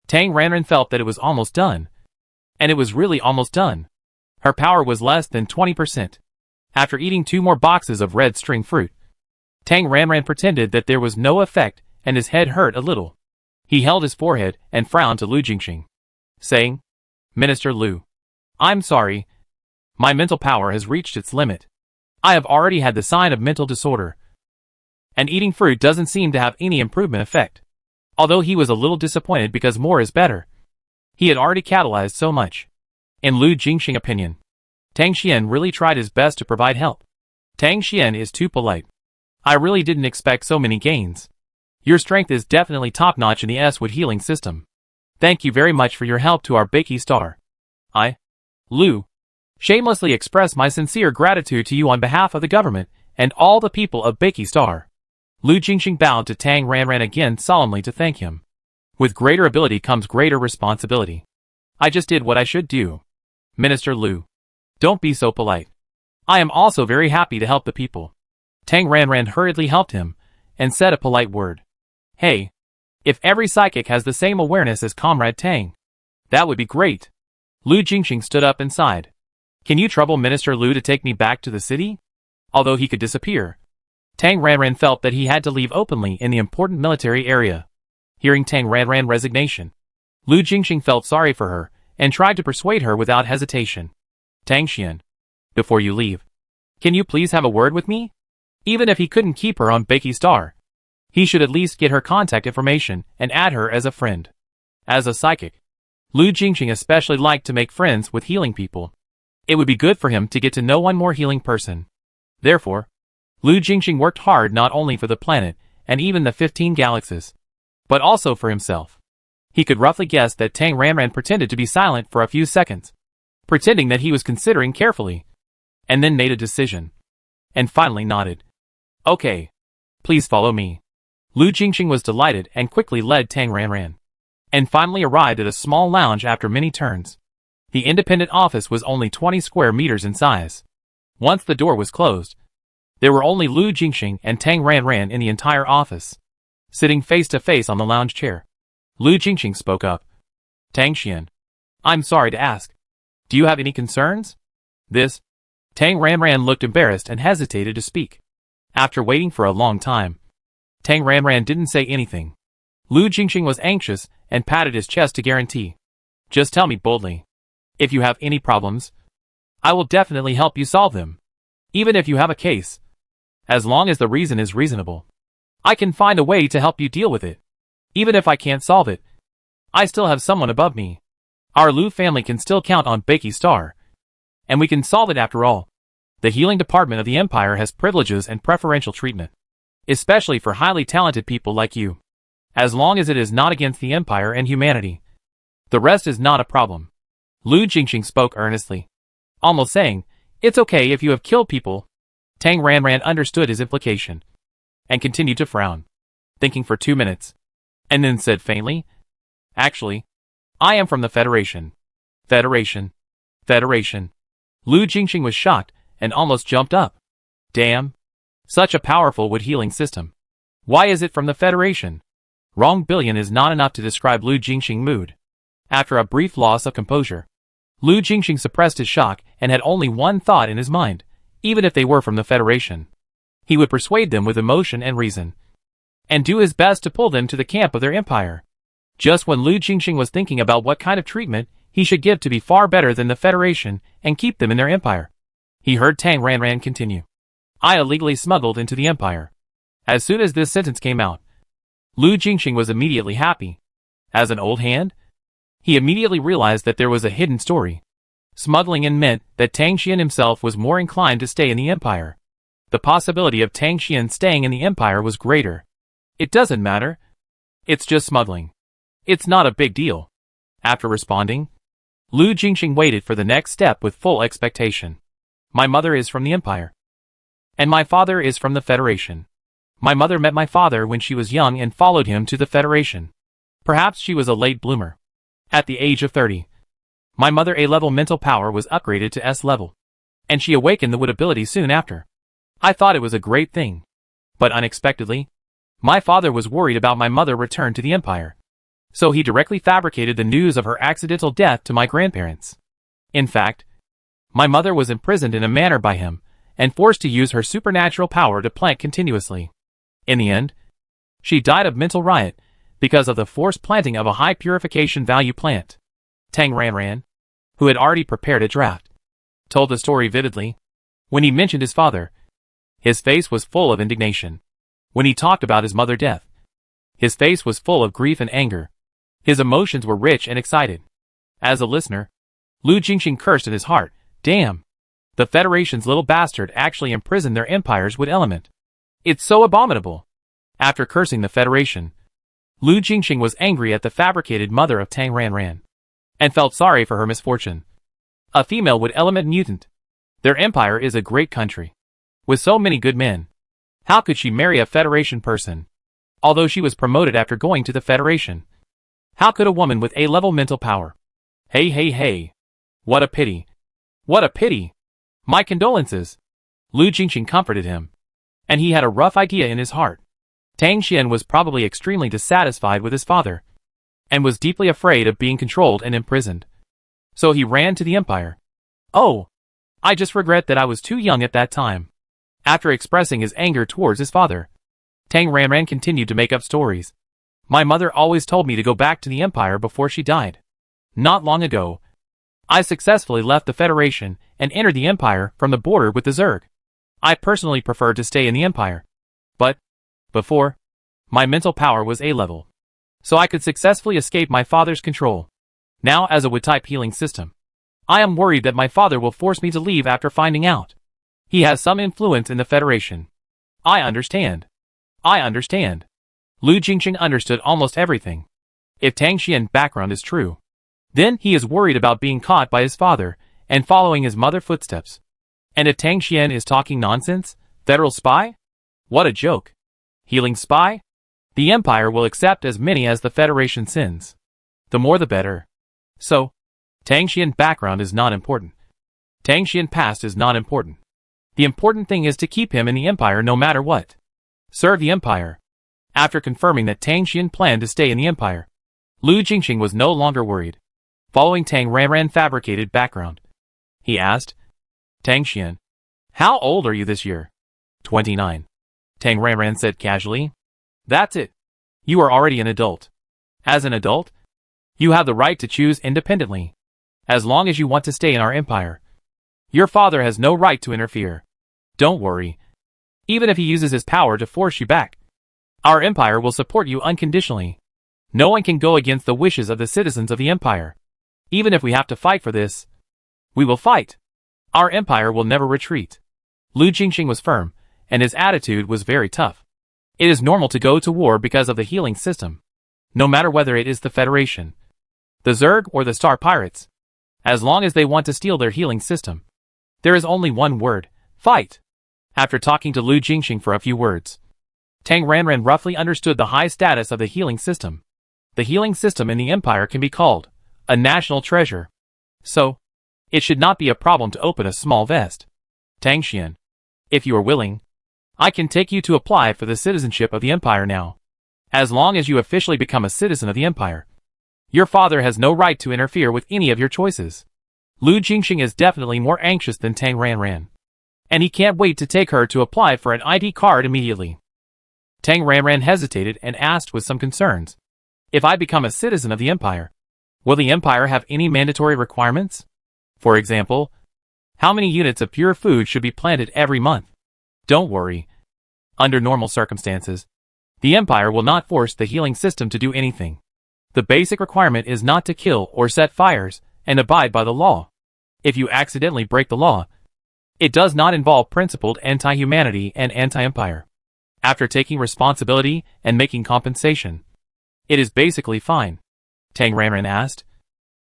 Tang Ranran felt that it was almost done. And it was really almost done. Her power was less than 20%. After eating 2 more boxes of red string fruit, Tang Ranran pretended that there was no effect and his head hurt a little. He held his forehead and frowned to Lu Jingxing, saying, Minister Lu, I'm sorry. My mental power has reached its limit. I have already had the sign of mental disorder. And eating fruit doesn't seem to have any improvement effect. Although he was a little disappointed because more is better. He had already catalyzed so much. In Lu Jingxing's opinion, Tang Xian really tried his best to provide help. Tang Xian is too polite. I really didn't expect so many gains. Your strength is definitely top-notch in the S-Wood healing system. Thank you very much for your help to our Beiki star. I, Lu, shamelessly express my sincere gratitude to you on behalf of the government and all the people of Beiki star. Lu Jingxing bowed to Tang Ranran again solemnly to thank him. With greater ability comes greater responsibility. I just did what I should do. Minister Lu, don't be so polite. I am also very happy to help the people. Tang Ranran hurriedly helped him and said a polite word. Hey, if every psychic has the same awareness as Comrade Tang, that would be great. Lu Jingxing stood up and sighed. Can you trouble Minister Lu to take me back to the city? Although he could disappear, Tang Ranran felt that he had to leave openly in the important military area. Hearing Tang Ranran's resignation, Lu Jingxing felt sorry for her and tried to persuade her without hesitation. Tang Xian, before you leave, can you please have a word with me? Even if he couldn't keep her on Beiki Star, he should at least get her contact information and add her as a friend. As a psychic, Lu Jingxing especially liked to make friends with healing people. It would be good for him to get to know one more healing person. Therefore, Lu Jingxing worked hard not only for the planet and even the 15 galaxies, but also for himself. He could roughly guess that Tang Ranran pretended to be silent for a few seconds, pretending that he was considering carefully, and then made a decision, and finally nodded. Okay. Please follow me. Lu Jingxing was delighted and quickly led Tang Ranran, and finally arrived at a small lounge after many turns. The independent office was only 20 square meters in size. Once the door was closed, there were only Lu Jingxing and Tang Ranran in the entire office, sitting face to face on the lounge chair. Lu Jingxing spoke up. Tang Xian, I'm sorry to ask. Do you have any concerns? Tang Ranran looked embarrassed and hesitated to speak. After waiting for a long time, Tang Ranran didn't say anything. Lu Jingxing was anxious and patted his chest to guarantee. Just tell me boldly. If you have any problems, I will definitely help you solve them. Even if you have a case, as long as the reason is reasonable, I can find a way to help you deal with it. Even if I can't solve it, I still have someone above me. Our Lu family can still count on Beiki Star, and we can solve it after all. The healing department of the Empire has privileges and preferential treatment, especially for highly talented people like you. As long as it is not against the Empire and humanity, the rest is not a problem. Lu Jingxing spoke earnestly, almost saying, it's okay if you have killed people. Tang Ranran understood his implication, and continued to frown, thinking for 2 minutes, and then said faintly, actually, I am from the Federation. Federation. Lu Jingxing was shocked and almost jumped up. Damn. Such a powerful wood healing system. Why is it from the Federation? Wrong billion is not enough to describe Lu Jingxing's mood. After a brief loss of composure, Lu Jingxing suppressed his shock and had only one thought in his mind, even if they were from the Federation. He would persuade them with emotion and reason, and do his best to pull them to the camp of their empire. Just when Lu Jingxing was thinking about what kind of treatment he should give to be far better than the Federation and keep them in their empire, he heard Tang Ranran continue. I illegally smuggled into the empire. As soon as this sentence came out, Lu Jingxing was immediately happy. As an old hand, he immediately realized that there was a hidden story. Smuggling in meant that Tang Xian himself was more inclined to stay in the empire. The possibility of Tang Xian staying in the empire was greater. It doesn't matter. It's just smuggling. It's not a big deal. After responding, Lu Jingxing waited for the next step with full expectation. My mother is from the empire. And my father is from the Federation. My mother met my father when she was young and followed him to the Federation. Perhaps she was a late bloomer. At the age of 30, my mother A-level mental power was upgraded to S-level, and she awakened the wood ability soon after. I thought it was a great thing. But unexpectedly, my father was worried about my mother return to the empire. So he directly fabricated the news of her accidental death to my grandparents. In fact, my mother was imprisoned in a manner by him, and forced to use her supernatural power to plant continuously. In the end, she died of mental riot, because of the forced planting of a high purification value plant. Tang Ranran, who had already prepared a draft, told the story vividly. When he mentioned his father, his face was full of indignation. When he talked about his mother's death, his face was full of grief and anger. His emotions were rich and excited. As a listener, Lu Jingxing cursed in his heart, damn! The Federation's little bastard actually imprisoned their empires with element. It's so abominable. After cursing the Federation, Lu Jingxing was angry at the fabricated mother of Tang Ranran, and felt sorry for her misfortune. A female with element mutant. Their empire is a great country, with so many good men. How could she marry a Federation person? Although she was promoted after going to the Federation. How could a woman with A-level mental power? Hey. What a pity. What a pity. My condolences. Lu Jingxing comforted him. And he had a rough idea in his heart. Tang Xian was probably extremely dissatisfied with his father, and was deeply afraid of being controlled and imprisoned. So he ran to the empire. Oh, I just regret that I was too young at that time. After expressing his anger towards his father, Tang Ranran continued to make up stories. My mother always told me to go back to the empire before she died. Not long ago, I successfully left the Federation and entered the empire from the border with the Zerg. I personally preferred to stay in the empire. But, before, my mental power was A-level, so I could successfully escape my father's control. Now as a wood-type healing system, I am worried that my father will force me to leave after finding out. He has some influence in the Federation. I understand. Lu Jingxing understood almost everything. If Tang Xian's background is true, then he is worried about being caught by his father and following his mother's footsteps. And if Tang Xian is talking nonsense, federal spy? What a joke. Healing spy? The Empire will accept as many as the Federation sends. The more the better. So, Tang Xian's background is not important. Tang Xian's past is not important. The important thing is to keep him in the Empire no matter what. Serve the Empire. After confirming that Tang Xian planned to stay in the Empire, Lu Jingxing was no longer worried. Following Tang Ranran's fabricated background, he asked, Tang Xian, how old are you this year? 29. Tang Ranran said casually. That's it. You are already an adult. As an adult, you have the right to choose independently, as long as you want to stay in our empire. Your father has no right to interfere. Don't worry. Even if he uses his power to force you back, our empire will support you unconditionally. No one can go against the wishes of the citizens of the empire. Even if we have to fight for this, we will fight. Our empire will never retreat. Lu Jingxing was firm, and his attitude was very tough. It is normal to go to war because of the healing system, no matter whether it is the Federation, the Zerg or the Star Pirates. As long as they want to steal their healing system, there is only one word, fight. After talking to Lu Jingxing for a few words, Tang Ranran roughly understood the high status of the healing system. The healing system in the Empire can be called a national treasure. So, it should not be a problem to open a small vest. Tang Xian, if you are willing, I can take you to apply for the citizenship of the Empire now. As long as you officially become a citizen of the Empire, your father has no right to interfere with any of your choices. Lu Jingxing is definitely more anxious than Tang Ranran. And he can't wait to take her to apply for an ID card immediately. Tang Ranran hesitated and asked with some concerns. If I become a citizen of the Empire, will the Empire have any mandatory requirements? For example, how many units of pure food should be planted every month? Don't worry. Under normal circumstances, the Empire will not force the healing system to do anything. The basic requirement is not to kill or set fires and abide by the law. If you accidentally break the law, it does not involve principled anti-humanity and anti-empire. After taking responsibility and making compensation, it is basically fine. Tang Ranran asked.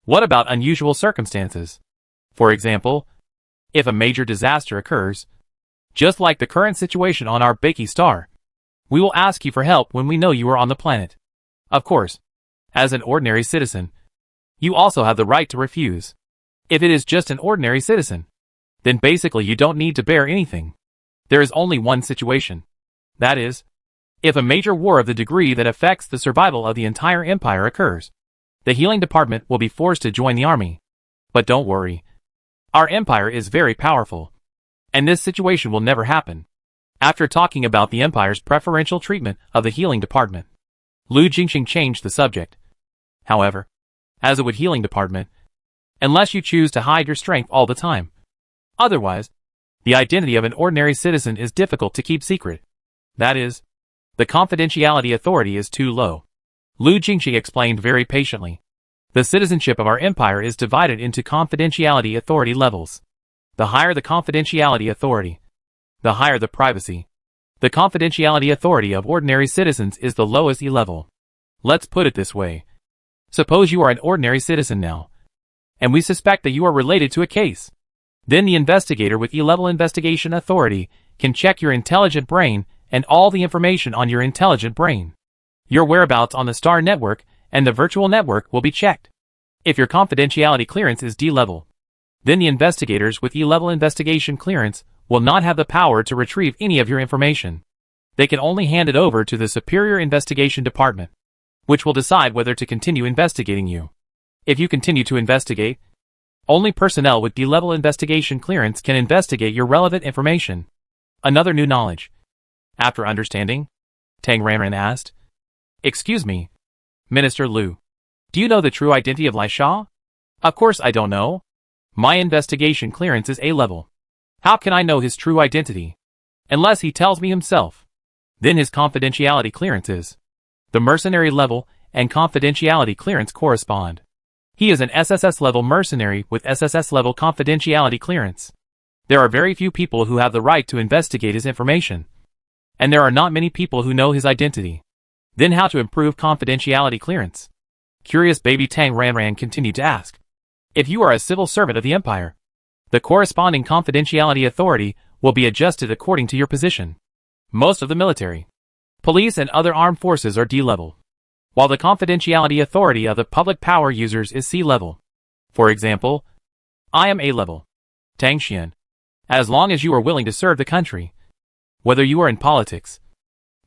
What about unusual circumstances? For example, if a major disaster occurs, just like the current situation on our Bakey star, we will ask you for help when we know you are on the planet. Of course, as an ordinary citizen, you also have the right to refuse. If it is just an ordinary citizen, then basically you don't need to bear anything. There is only one situation. That is, if a major war of the degree that affects the survival of the entire empire occurs, the healing department will be forced to join the army. But don't worry. Our empire is very powerful, and this situation will never happen. After talking about the empire's preferential treatment of the healing department, Lu Jingxing changed the subject. However, as with healing department, unless you choose to hide your strength all the time, otherwise, the identity of an ordinary citizen is difficult to keep secret. That is, the confidentiality authority is too low. Lu Jingxing explained very patiently. The citizenship of our empire is divided into confidentiality authority levels. The higher the confidentiality authority, the higher the privacy. The confidentiality authority of ordinary citizens is the lowest E-level. Let's put it this way. Suppose you are an ordinary citizen now, and we suspect that you are related to a case. Then the investigator with E-level investigation authority can check your intelligent brain and all the information on your intelligent brain. Your whereabouts on the star network and the virtual network will be checked. If your confidentiality clearance is D-level, then the investigators with E-level investigation clearance will not have the power to retrieve any of your information. They can only hand it over to the Superior Investigation Department, which will decide whether to continue investigating you. If you continue to investigate, only personnel with D-level investigation clearance can investigate your relevant information. Another new knowledge. After understanding, Tang Ranran asked, Excuse me, Minister Lu, do you know the true identity of Lai Sha? Of course I don't know. My investigation clearance is A-level. How can I know his true identity? Unless he tells me himself. Then his confidentiality clearance is. The mercenary level and confidentiality clearance correspond. He is an SSS level mercenary with SSS level confidentiality clearance. There are very few people who have the right to investigate his information. And there are not many people who know his identity. Then how to improve confidentiality clearance? Curious baby Tang Ranran continued to ask. If you are a civil servant of the Empire, the corresponding confidentiality authority will be adjusted according to your position. Most of the military, police and other armed forces are D-level, while the confidentiality authority of the public power users is C-level. For example, I am A-level. Tang Xian. As long as you are willing to serve the country, whether you are in politics,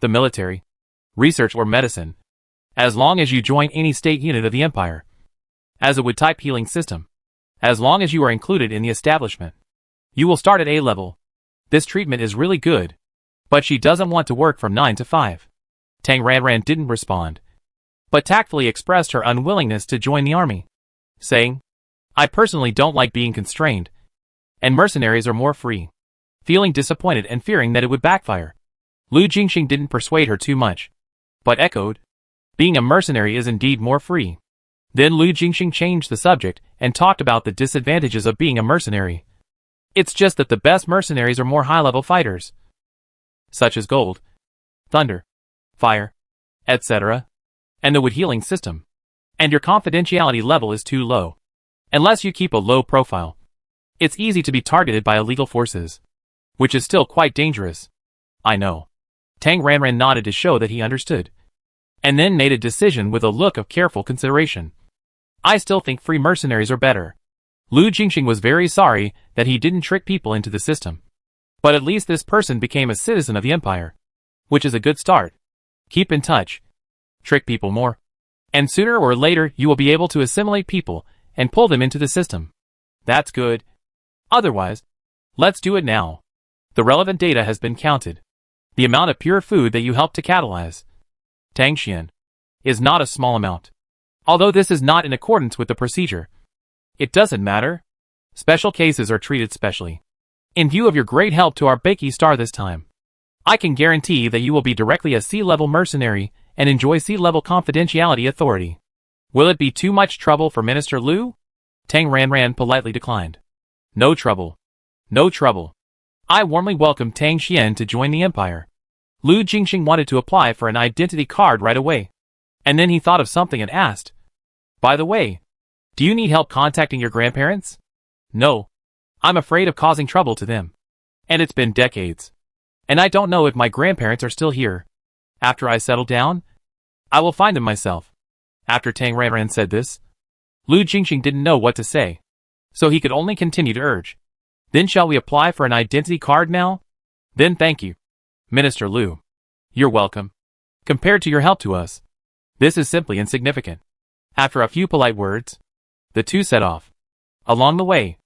the military, research or medicine, as long as you join any state unit of the Empire, as a wood-type healing system, as long as you are included in the establishment, you will start at A-level. This treatment is really good, but she doesn't want to work from 9 to 5. Tang Ranran didn't respond, but tactfully expressed her unwillingness to join the army, saying, I personally don't like being constrained, and mercenaries are more free. Feeling disappointed and fearing that it would backfire, Lu Jingxing didn't persuade her too much, but echoed, being a mercenary is indeed more free. Then Lu Jingxing changed the subject and talked about the disadvantages of being a mercenary. It's just that the best mercenaries are more high-level fighters, such as gold, thunder, fire, etc., and the wood healing system. And your confidentiality level is too low. Unless you keep a low profile, it's easy to be targeted by illegal forces, which is still quite dangerous. I know. Tang Ranran nodded to show that he understood, and then made a decision with a look of careful consideration. I still think free mercenaries are better. Lu Jingxing was very sorry that he didn't trick people into the system. But at least this person became a citizen of the Empire, which is a good start. Keep in touch. Trick people more. And sooner or later you will be able to assimilate people and pull them into the system. That's good. Otherwise, let's do it now. The relevant data has been counted. The amount of pure food that you helped to catalyze, Tang Xian, is not a small amount. Although this is not in accordance with the procedure, it doesn't matter. Special cases are treated specially. In view of your great help to our Beiki star this time, I can guarantee that you will be directly a C-level mercenary and enjoy C-level confidentiality authority. Will it be too much trouble for Minister Liu? Tang Ranran politely declined. No trouble. No trouble. I warmly welcome Tang Xian to join the Empire. Lu Jingxing wanted to apply for an identity card right away. And then he thought of something and asked, by the way, do you need help contacting your grandparents? No. I'm afraid of causing trouble to them. And it's been decades. And I don't know if my grandparents are still here. After I settle down, I will find them myself. After Tang Ranran said this, Lu Jingxing didn't know what to say. So he could only continue to urge. Then shall we apply for an identity card now? Then thank you, Minister Liu. You're welcome. Compared to your help to us, this is simply insignificant. After a few polite words, the two set off. Along the way,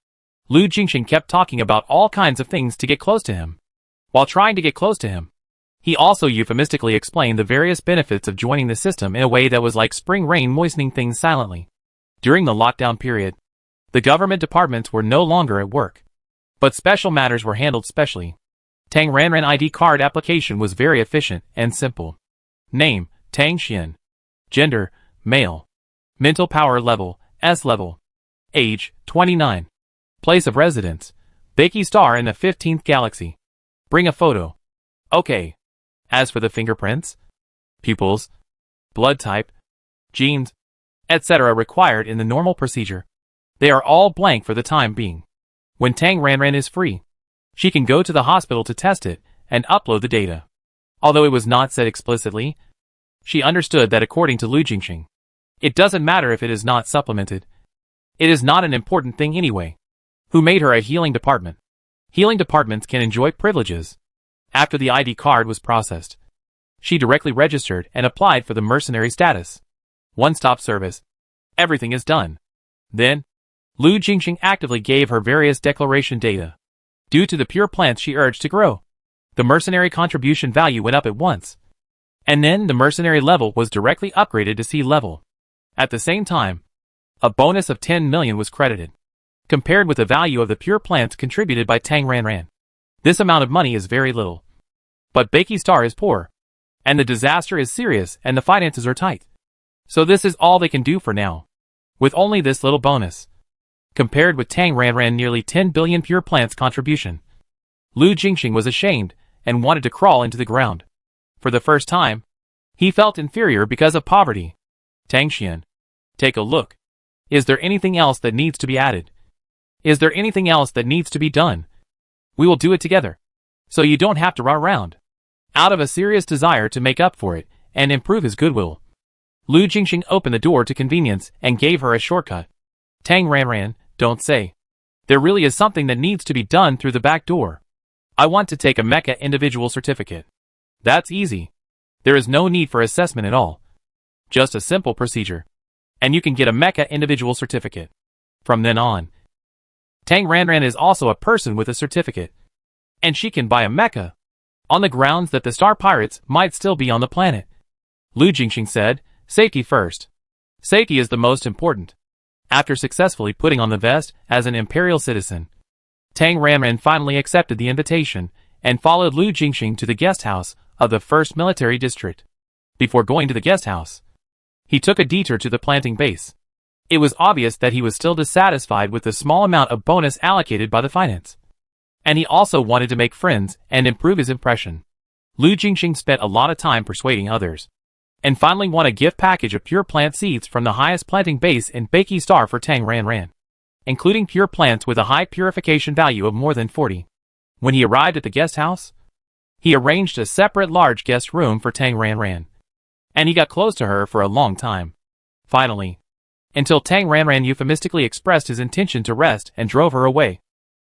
Lu Jingxing kept talking about all kinds of things to get close to him. While trying to get close to him, he also euphemistically explained the various benefits of joining the system in a way that was like spring rain moistening things silently. During the lockdown period, the government departments were no longer at work, but special matters were handled specially. Tang Ranran ID card application was very efficient and simple. Name, Tang Xian. Gender, male. Mental power level, S level. Age, 29. Place of residence, Beiki star in the 15th galaxy. Bring a photo. Okay. As for the fingerprints, pupils, blood type, genes, etc. required in the normal procedure, they are all blank for the time being. When Tang Ranran is free, she can go to the hospital to test it and upload the data. Although it was not said explicitly, she understood that according to Lu Jingxing, it doesn't matter if it is not supplemented. It is not an important thing anyway. Who made her a healing department? Healing departments can enjoy privileges. After the ID card was processed, she directly registered and applied for the mercenary status. One-stop service. Everything is done. Then, Lu Jingxing actively gave her various declaration data. Due to the pure plants she urged to grow, the mercenary contribution value went up at once. And then the mercenary level was directly upgraded to C level. At the same time, a bonus of 10 million was credited, compared with the value of the pure plants contributed by Tang Ranran. This amount of money is very little. But Beiki Star is poor, and the disaster is serious and the finances are tight. So this is all they can do for now, with only this little bonus. Compared with Tang Ranran nearly 10 billion pure plants contribution, Lu Jingxing was ashamed and wanted to crawl into the ground. For the first time, he felt inferior because of poverty. Tang Xian, take a look. Is there anything else that needs to be added? Is there anything else that needs to be done? We will do it together, so you don't have to run around. Out of a serious desire to make up for it and improve his goodwill, Lu Jingxing opened the door to convenience and gave her a shortcut. Tang Ranran, don't say. There really is something that needs to be done through the back door. I want to take a mecha individual certificate. That's easy. There is no need for assessment at all. Just a simple procedure. And you can get a mecha individual certificate. From then on, Tang Ranran is also a person with a certificate. And she can buy a mecha, on the grounds that the Star Pirates might still be on the planet. Lu Jingxing said, safety first. Safety is the most important. After successfully putting on the vest as an imperial citizen, Tang Ranran finally accepted the invitation and followed Lu Jingxing to the guest house of the 1st Military District. Before going to the guest house, he took a detour to the planting base. It was obvious that he was still dissatisfied with the small amount of bonus allocated by the finance. And he also wanted to make friends and improve his impression. Lu Jingxing spent a lot of time persuading others, and finally won a gift package of pure plant seeds from the highest planting base in Beiki Star for Tang Ranran, including pure plants with a high purification value of more than 40. When he arrived at the guest house, he arranged a separate large guest room for Tang Ranran, and he got close to her for a long time. Finally, until Tang Ranran euphemistically expressed his intention to rest and drove her away.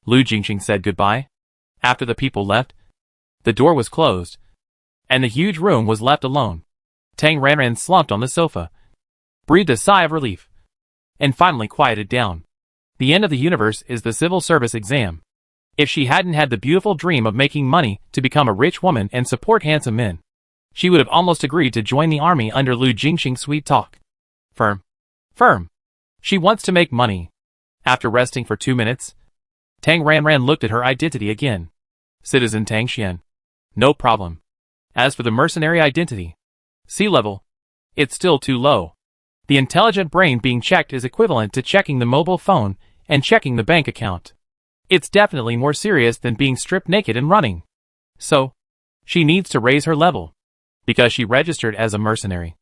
Lu Jingxing said goodbye. After the people left, the door was closed, and the huge room was left alone. Tang Ranran slumped on the sofa, breathed a sigh of relief, and finally quieted down. The end of the universe is the civil service exam. If she hadn't had the beautiful dream of making money to become a rich woman and support handsome men, she would have almost agreed to join the army under Lu Jingxing's sweet talk. Firm. Firm. She wants to make money. After resting for 2 minutes, Tang Ranran looked at her identity again. Citizen Tang Xian. No problem. As for the mercenary identity, sea level, it's still too low. The intelligent brain being checked is equivalent to checking the mobile phone and checking the bank account. It's definitely more serious than being stripped naked and running. So, she needs to raise her level. Because she registered as a mercenary.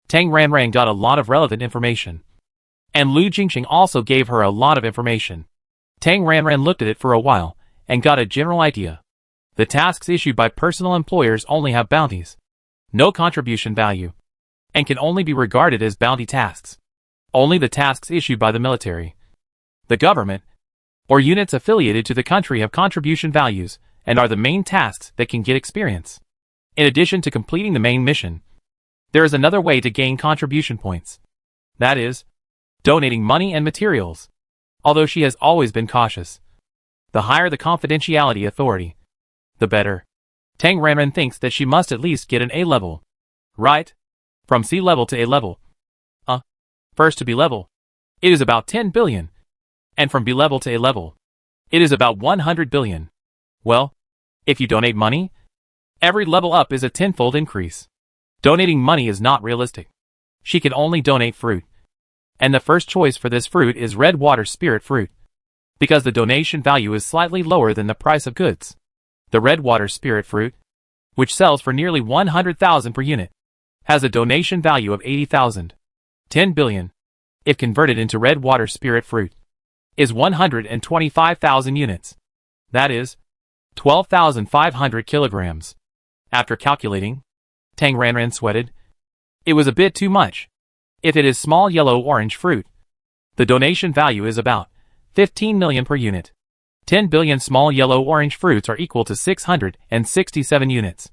Tang Ranran got a lot of relevant information. And Lu Jingxing also gave her a lot of information. Tang Ranran looked at it for a while, and got a general idea. The tasks issued by personal employers only have bounties. No contribution value. And can only be regarded as bounty tasks. Only the tasks issued by the military, the government, or units affiliated to the country have contribution values, and are the main tasks that can get experience. In addition to completing the main mission, there is another way to gain contribution points. That is, donating money and materials. Although she has always been cautious. The higher the confidentiality authority, the better. Tang Ranran thinks that she must at least get an A level. Right? From C level to A level. First to B level, it is about 10 billion. And from B level to A level, it is about 100 billion. Well, if you donate money, every level up is a tenfold increase. Donating money is not realistic. She can only donate fruit. And the first choice for this fruit is red water spirit fruit. Because the donation value is slightly lower than the price of goods. The red water spirit fruit, which sells for nearly 100,000 per unit, has a donation value of 80,000. 10 billion, if converted into red water spirit fruit, is 125,000 units. That is 12,500 kilograms. After calculating, Tang Ranran sweated. It was a bit too much. If it is small yellow-orange fruit, the donation value is about 15 million per unit. 10 billion small yellow-orange fruits are equal to 667 units,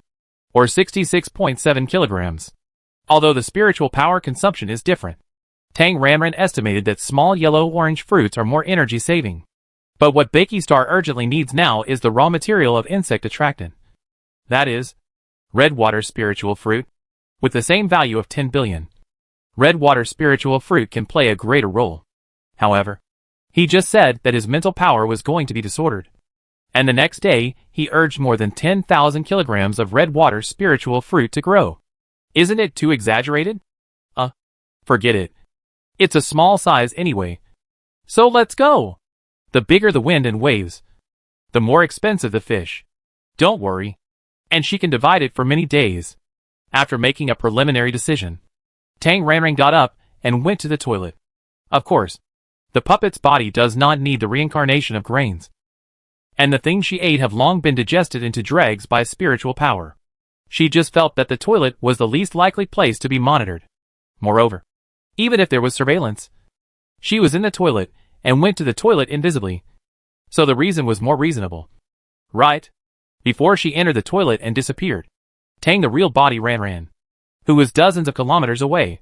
or 66.7 kilograms. Although the spiritual power consumption is different, Tang Ranran estimated that small yellow-orange fruits are more energy-saving. But what Baky Star urgently needs now is the raw material of insect attractant. That is, red water spiritual fruit, with the same value of 10 billion. Red water spiritual fruit can play a greater role. However, he just said that his mental power was going to be disordered. And the next day, he urged more than 10,000 kilograms of red water spiritual fruit to grow. Isn't it too exaggerated? Forget it. It's a small size anyway. So let's go. The bigger the wind and waves, the more expensive the fish. Don't worry. And she can divide it for many days. After making a preliminary decision, Tang Ranran got up and went to the toilet. Of course, the puppet's body does not need the reincarnation of grains. And the things she ate have long been digested into dregs by spiritual power. She just felt that the toilet was the least likely place to be monitored. Moreover, even if there was surveillance, she was in the toilet and went to the toilet invisibly. So the reason was more reasonable. Right? Before she entered the toilet and disappeared, Tang the real body Ranran, who was dozens of kilometers away,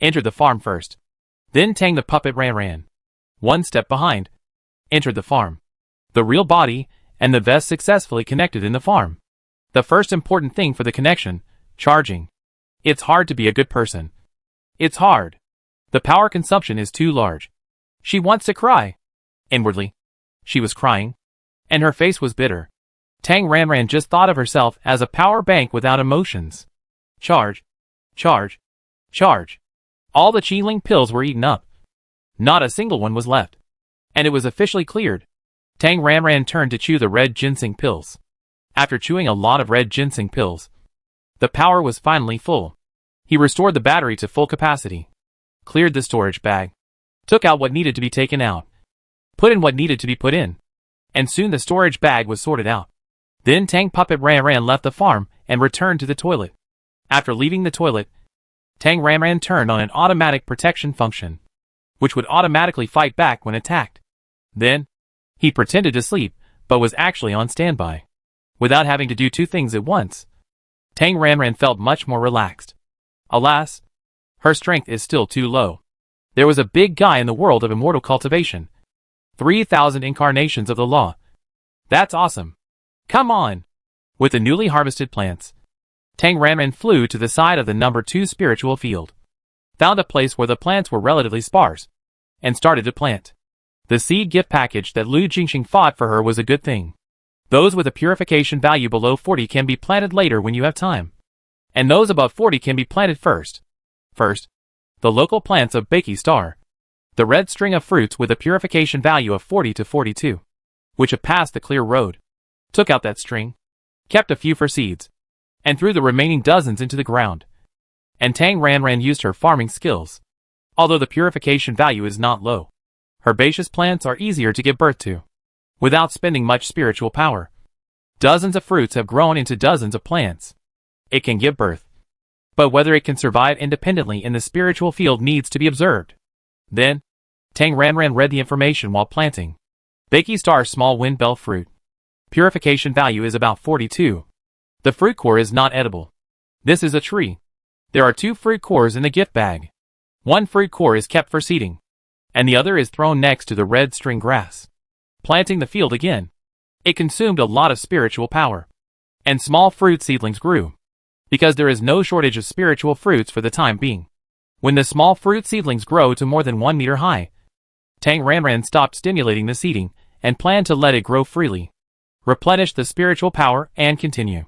entered the farm first. Then Tang the puppet Ranran, one step behind, entered the farm. The real body and the vest successfully connected in the farm. The first important thing for the connection, charging. It's hard to be a good person. It's hard. The power consumption is too large. She wants to cry. Inwardly, she was crying, and her face was bitter. Tang Ranran just thought of herself as a power bank without emotions. Charge. Charge. Charge. All the Qi-Ling pills were eaten up. Not a single one was left. And it was officially cleared. Tang Ranran turned to chew the red ginseng pills. After chewing a lot of red ginseng pills, the power was finally full. He restored the battery to full capacity, cleared the storage bag, took out what needed to be taken out, put in what needed to be put in, and soon the storage bag was sorted out. Then Tang Puppet Ranran left the farm and returned to the toilet. After leaving the toilet, Tang Ranran turned on an automatic protection function, which would automatically fight back when attacked. Then, he pretended to sleep, but was actually on standby. Without having to do two things at once, Tang Ranran felt much more relaxed. Alas, her strength is still too low. There was a big guy in the world of immortal cultivation, 3,000 incarnations of the law. That's awesome. Come on. With the newly harvested plants, Tang Ranran flew to the side of the number 2 spiritual field, found a place where the plants were relatively sparse, and started to plant. The seed gift package that Lu Jingxing fought for her was a good thing. Those with a purification value below 40 can be planted later when you have time, and those above 40 can be planted first. First, the local plants of Bakey Star, the red string of fruits with a purification value of 40 to 42, which have passed the clear road, took out that string, kept a few for seeds, and threw the remaining dozens into the ground. And Tang Ranran used her farming skills. Although the purification value is not low, herbaceous plants are easier to give birth to, without spending much spiritual power. Dozens of fruits have grown into dozens of plants. It can give birth, but whether it can survive independently in the spiritual field needs to be observed. Then, Tang Ranran read the information while planting. Bakey Star small wind bell fruit. Purification value is about 42. The fruit core is not edible. This is a tree. There are 2 fruit cores in the gift bag. One fruit core is kept for seeding, and the other is thrown next to the red string grass. Planting the field again, it consumed a lot of spiritual power, and small fruit seedlings grew, because there is no shortage of spiritual fruits for the time being. When the small fruit seedlings grow to more than 1 meter high, Tang Ranran stopped stimulating the seeding and planned to let it grow freely, replenish the spiritual power, and continue.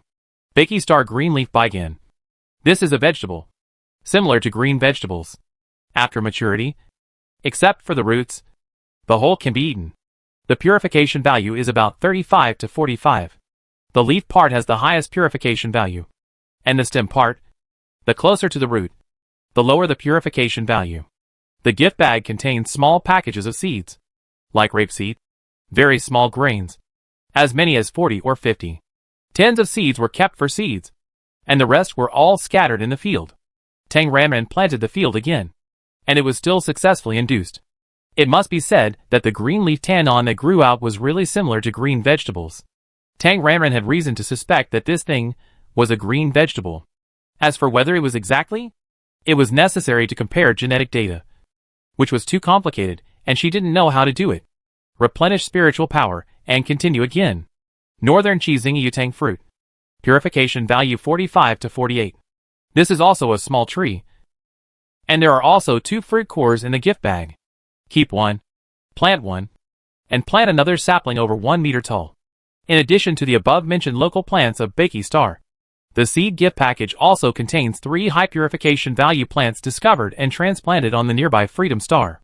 Bakey Star green leaf baigan. This is a vegetable, similar to green vegetables. After maturity, except for the roots, the whole can be eaten. The purification value is about 35 to 45. The leaf part has the highest purification value, and the stem part, the closer to the root, the lower the purification value. The gift bag contains small packages of seeds, like rapeseed, very small grains, as many as 40 or 50. Tens of seeds were kept for seeds, and the rest were all scattered in the field. Tang Ranran planted the field again, and it was still successfully induced. It must be said that the green leaf tannon that grew out was really similar to green vegetables. Tang Ranran had reason to suspect that this thing was a green vegetable. As for whether it was exactly, it was necessary to compare genetic data, which was too complicated, and she didn't know how to do it. Replenish spiritual power, and continue again. Northern Qizing Yutang fruit. Purification value 45 to 48. This is also a small tree, and there are also 2 fruit cores in the gift bag. Keep one, and plant another sapling over 1 meter tall. In addition to the above-mentioned local plants of Bakey Star, the seed gift package also contains 3 high purification value plants discovered and transplanted on the nearby Freedom Star.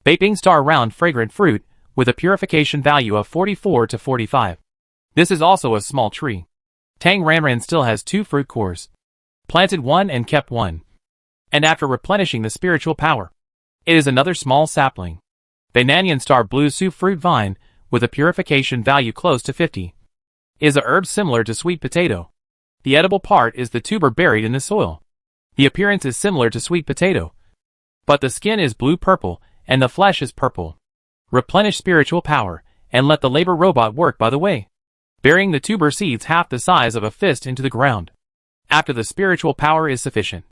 Bakey Star round fragrant fruit with a purification value of 44 to 45. This is also a small tree. Tang Ranran still has 2 fruit cores. Planted one and kept one. And after replenishing the spiritual power, it is another small sapling. Banyan Star blue soup fruit vine with a purification value close to 50. Is a herb similar to sweet potato. The edible part is the tuber buried in the soil. The appearance is similar to sweet potato, but the skin is blue-purple and the flesh is purple. Replenish spiritual power and let the labor robot work by the way, burying the tuber seeds half the size of a fist into the ground. After the spiritual power is sufficient,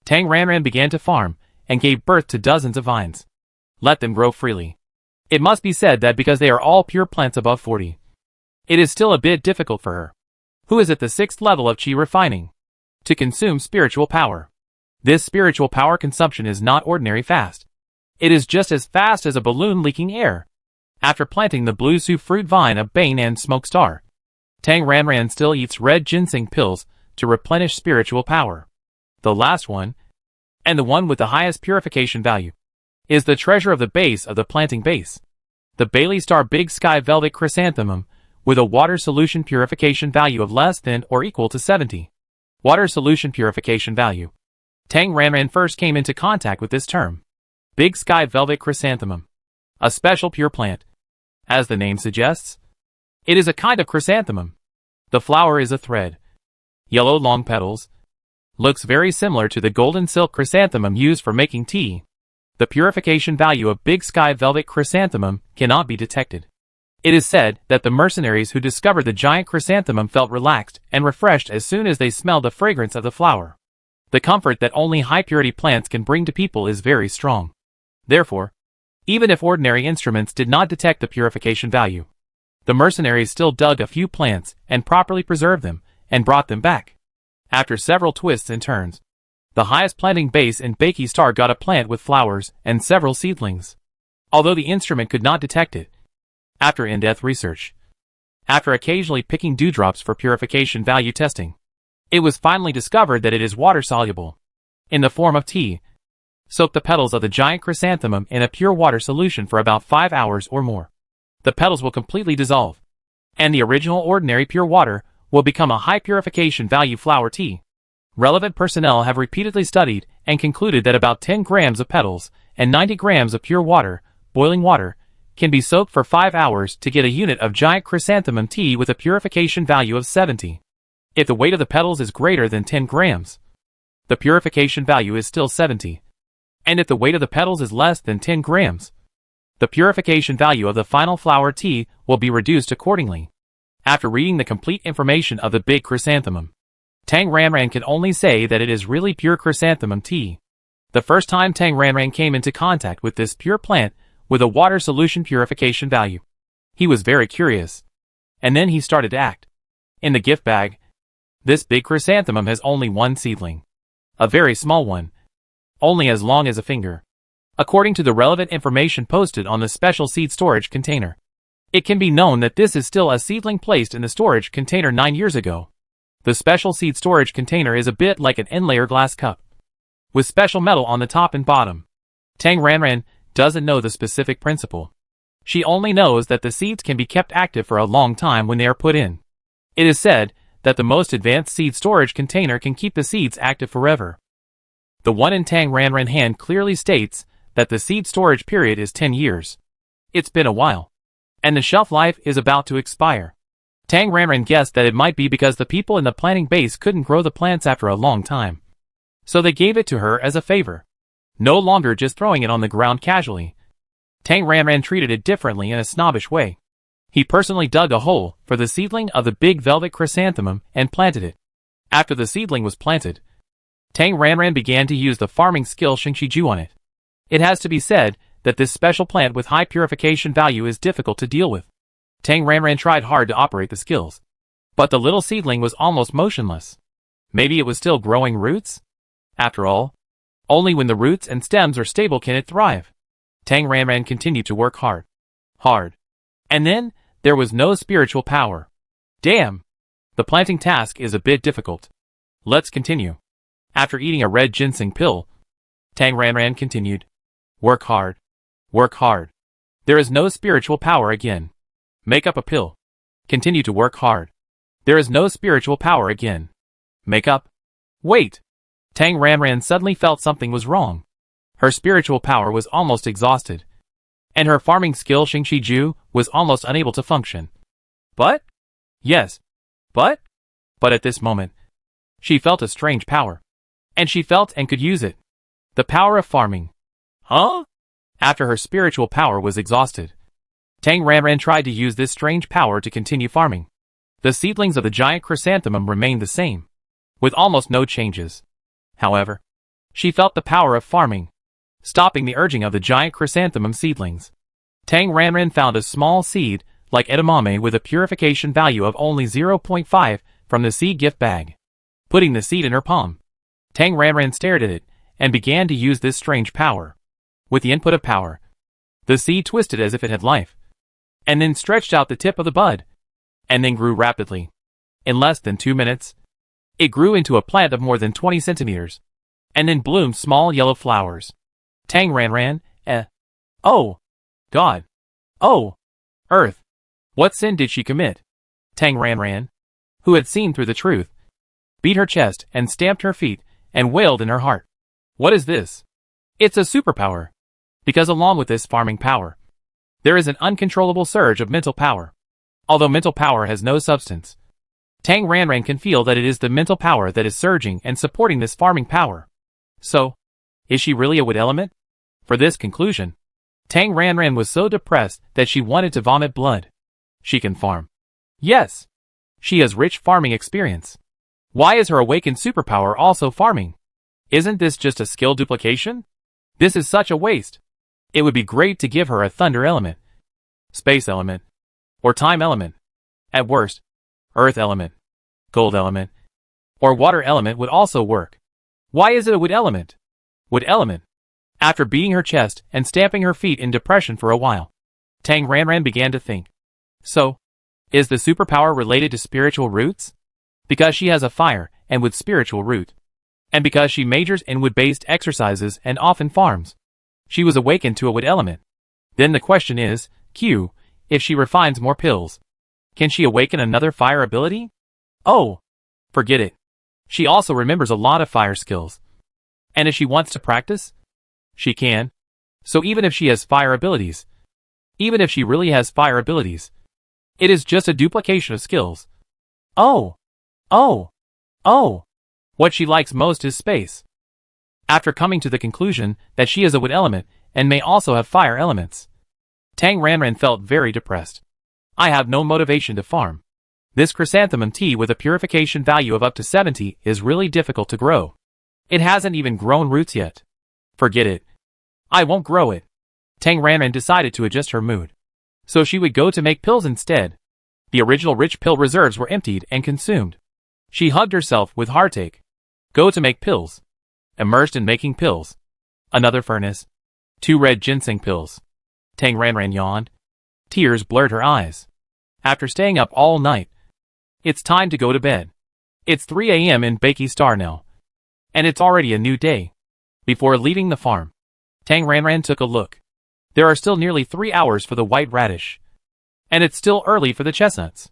Tang Ranran began to farm and gave birth to dozens of vines. Let them grow freely. It must be said that because they are all pure plants above 40, it is still a bit difficult for her, who is at the 6th level of Qi refining, to consume spiritual power. This spiritual power consumption is not ordinary fast. It is just as fast as a balloon leaking air. After planting the blue soup fruit vine of Bane and Smoke Star, Tang Ranran still eats red ginseng pills to replenish spiritual power. The last one, and the one with the highest purification value, is the treasure of the base of the planting base. The Bailey Star Big Sky Velvet Chrysanthemum with a water solution purification value of less than or equal to 70. Water solution purification value. Tang Ranran first came into contact with this term. Big Sky Velvet Chrysanthemum. A special pure plant. As the name suggests, it is a kind of chrysanthemum. The flower is a thread. Yellow long petals. Looks very similar to the golden silk chrysanthemum used for making tea. The purification value of Big Sky Velvet Chrysanthemum cannot be detected. It is said that the mercenaries who discovered the giant chrysanthemum felt relaxed and refreshed as soon as they smelled the fragrance of the flower. The comfort that only high-purity plants can bring to people is very strong. Therefore, Even if ordinary instruments did not detect the purification value, the mercenaries still dug a few plants and properly preserved them and brought them back. After several twists and turns, the highest planting base in Bakey Star got a plant with flowers and several seedlings. Although the instrument could not detect it, after in-depth research, after occasionally picking dewdrops for purification value testing, it was finally discovered that it is water-soluble, in the form of tea. Soak the petals of the giant chrysanthemum in a pure water solution for about 5 hours or more. The petals will completely dissolve, and the original ordinary pure water will become a high purification value flower tea. Relevant personnel have repeatedly studied and concluded that about 10 grams of petals and 90 grams of pure water, boiling water, can be soaked for 5 hours to get a unit of giant chrysanthemum tea with a purification value of 70. If the weight of the petals is greater than 10 grams, the purification value is still 70. And if the weight of the petals is less than 10 grams, the purification value of the final flower tea will be reduced accordingly. After reading the complete information of the big chrysanthemum, Tang Ranran can only say that it is really pure chrysanthemum tea. The first time Tang Ranran came into contact with this pure plant with a water solution purification value, he was very curious. And then he started to act. In the gift bag, this big chrysanthemum has only one seedling. A very small one, only as long as a finger. According to the relevant information posted on the special seed storage container, it can be known that this is still a seedling placed in the storage container 9 years ago. The special seed storage container is a bit like an inlayer glass cup, with special metal on the top and bottom. Tang Ranran doesn't know the specific principle. She only knows that the seeds can be kept active for a long time when they are put in. It is said that the most advanced seed storage container can keep the seeds active forever. The one in Tang Ranran hand clearly states that the seed storage period is 10 years. It's been a while, and the shelf life is about to expire. Tang Ranran guessed that it might be because the people in the planting base couldn't grow the plants after a long time, so they gave it to her as a favor, no longer just throwing it on the ground casually. Tang Ranran treated it differently in a snobbish way. He personally dug a hole for the seedling of the big velvet chrysanthemum and planted it. After the seedling was planted, Tang Ranran began to use the farming skill Shengshiju on it. It has to be said that this special plant with high purification value is difficult to deal with. Tang Ranran tried hard to operate the skills, but the little seedling was almost motionless. Maybe it was still growing roots? After all, only when the roots and stems are stable can it thrive. Tang Ranran continued to work hard. And then, there was no spiritual power. Damn! The planting task is a bit difficult. Let's continue. After eating a red ginseng pill, Tang Ranran continued. Work hard. There is no spiritual power again. Make up a pill. Continue to work hard. There is no spiritual power again. Make up. Wait! Tang Ranran suddenly felt something was wrong. Her spiritual power was almost exhausted, and her farming skill Shengshiju was almost unable to function. But? Yes. But at this moment, she felt a strange power. And she felt and could use it. The power of farming. Huh? After her spiritual power was exhausted, Tang Ranran tried to use this strange power to continue farming. The seedlings of the giant chrysanthemum remained the same, with almost no changes. However, she felt the power of farming, stopping the urging of the giant chrysanthemum seedlings. Tang Ranran found a small seed, like edamame, with a purification value of only 0.5 from the seed gift bag. Putting the seed in her palm, Tang Ranran stared at it and began to use this strange power. With the input of power, the seed twisted as if it had life, and then stretched out the tip of the bud, and then grew rapidly. In less than 2 minutes, it grew into a plant of more than 20 centimeters, and then bloomed small yellow flowers. Tang Ranran, oh, God. Oh, Earth. What sin did she commit? Tang Ranran, who had seen through the truth, beat her chest and stamped her feet and wailed in her heart. What is this? It's a superpower. Because along with this farming power, there is an uncontrollable surge of mental power. Although mental power has no substance, Tang Ranran can feel that it is the mental power that is surging and supporting this farming power. So, is she really a wood element? For this conclusion, Tang Ranran was so depressed that she wanted to vomit blood. She can farm. Yes. She has rich farming experience. Why is her awakened superpower also farming? Isn't this just a skill duplication? This is such a waste. It would be great to give her a thunder element, space element, or time element. At worst, earth element, gold element, or water element would also work. Why is it a wood element? Wood element. After beating her chest and stamping her feet in depression for a while, Tang Ranran began to think. So, is the superpower related to spiritual roots? Because she has a fire and wood spiritual root. And because she majors in wood-based exercises and often farms, she was awakened to a wood element. Then the question is, Q, if she refines more pills, can she awaken another fire ability? Oh, forget it. She also remembers a lot of fire skills. And if she wants to practice, she can. So even if she has fire abilities, even if she really has fire abilities, it is just a duplication of skills. Oh. What she likes most is space. After coming to the conclusion that she is a wood element and may also have fire elements, Tang Ranran felt very depressed. I have no motivation to farm. This chrysanthemum tea with a purification value of up to 70 is really difficult to grow. It hasn't even grown roots yet. Forget it. I won't grow it. Tang Ranran decided to adjust her mood. So she would go to make pills instead. The original rich pill reserves were emptied and consumed. She hugged herself with heartache. Go to make pills. Immersed in making pills. Another furnace. 2 red ginseng pills. Tang Ranran yawned. Tears blurred her eyes. After staying up all night, it's time to go to bed. It's 3 a.m. in Bakey Star now. And it's already a new day. Before leaving the farm, Tang Ranran took a look. There are still nearly 3 hours for the white radish. And it's still early for the chestnuts.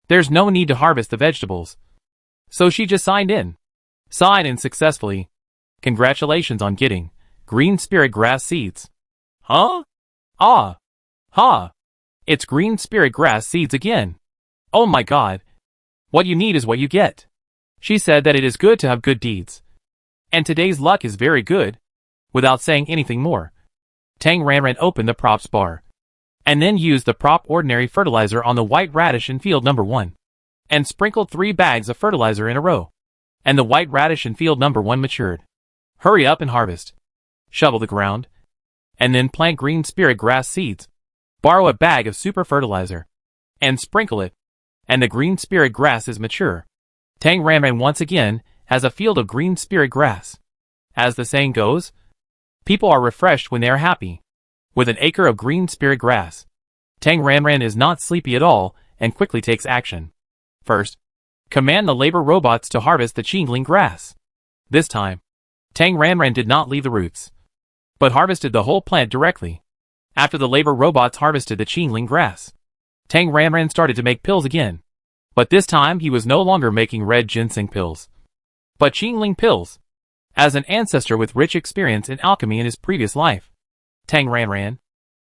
There's no need to harvest the vegetables. So she just signed in. Signed in successfully. Congratulations on getting green spirit grass seeds. Huh? Ah. Ha. It's green spirit grass seeds again. Oh my god. What you need is what you get. She said that it is good to have good deeds. And today's luck is very good. Without saying anything more, Tang Ranran opened the props bar. And then used the prop ordinary fertilizer on the white radish in field number 1. And sprinkled 3 bags of fertilizer in a row. And the white radish in field number 1 matured. Hurry up and harvest. Shovel the ground. And then plant green spirit grass seeds. Borrow a bag of super fertilizer. And sprinkle it. And the green spirit grass is mature. Tang Ranran once again has a field of green spirit grass. As the saying goes, people are refreshed when they are happy. With an acre of green spirit grass, Tang Ranran is not sleepy at all and quickly takes action. First, command the labor robots to harvest the Qingling grass. This time, Tang Ranran did not leave the roots, but harvested the whole plant directly. After the labor robots harvested the Qingling grass, Tang Ranran started to make pills again. But this time he was no longer making red ginseng pills, but Qingling pills. As an ancestor with rich experience in alchemy in his previous life, Tang Ranran,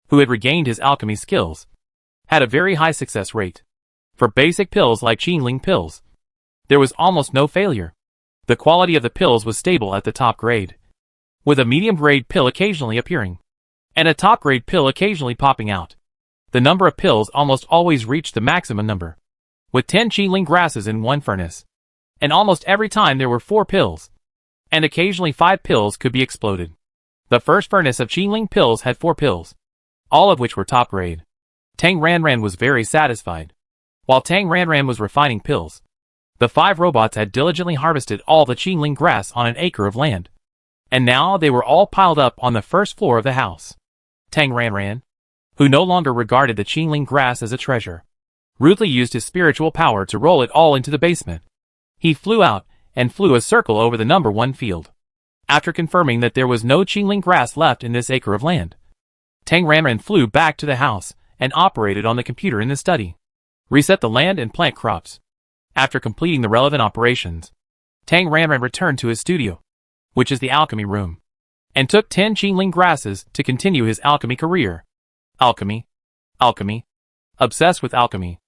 who had regained his alchemy skills, had a very high success rate. For basic pills like Qingling pills, there was almost no failure. The quality of the pills was stable at the top grade, with a medium grade pill occasionally appearing, and a top grade pill occasionally popping out. The number of pills almost always reached the maximum number, with 10 Qingling grasses in one furnace. And almost every time there were 4 pills, and occasionally 5 pills could be exploded. The first furnace of Qingling pills had 4 pills, all of which were top grade. Tang Ranran was very satisfied. While Tang Ranran was refining pills, the 5 robots had diligently harvested all the Qingling grass on an acre of land. And now they were all piled up on the first floor of the house. Tang Ranran, who no longer regarded the Qingling grass as a treasure, rudely used his spiritual power to roll it all into the basement. He flew out and flew a circle over the number 1 field. After confirming that there was no Qingling grass left in this acre of land, Tang Ranran flew back to the house and operated on the computer in the study. Reset the land and plant crops. After completing the relevant operations, Tang Ranran returned to his studio, which is the alchemy room, and took 10 Qingling grasses to continue his alchemy career. Alchemy. Alchemy. Obsessed with alchemy.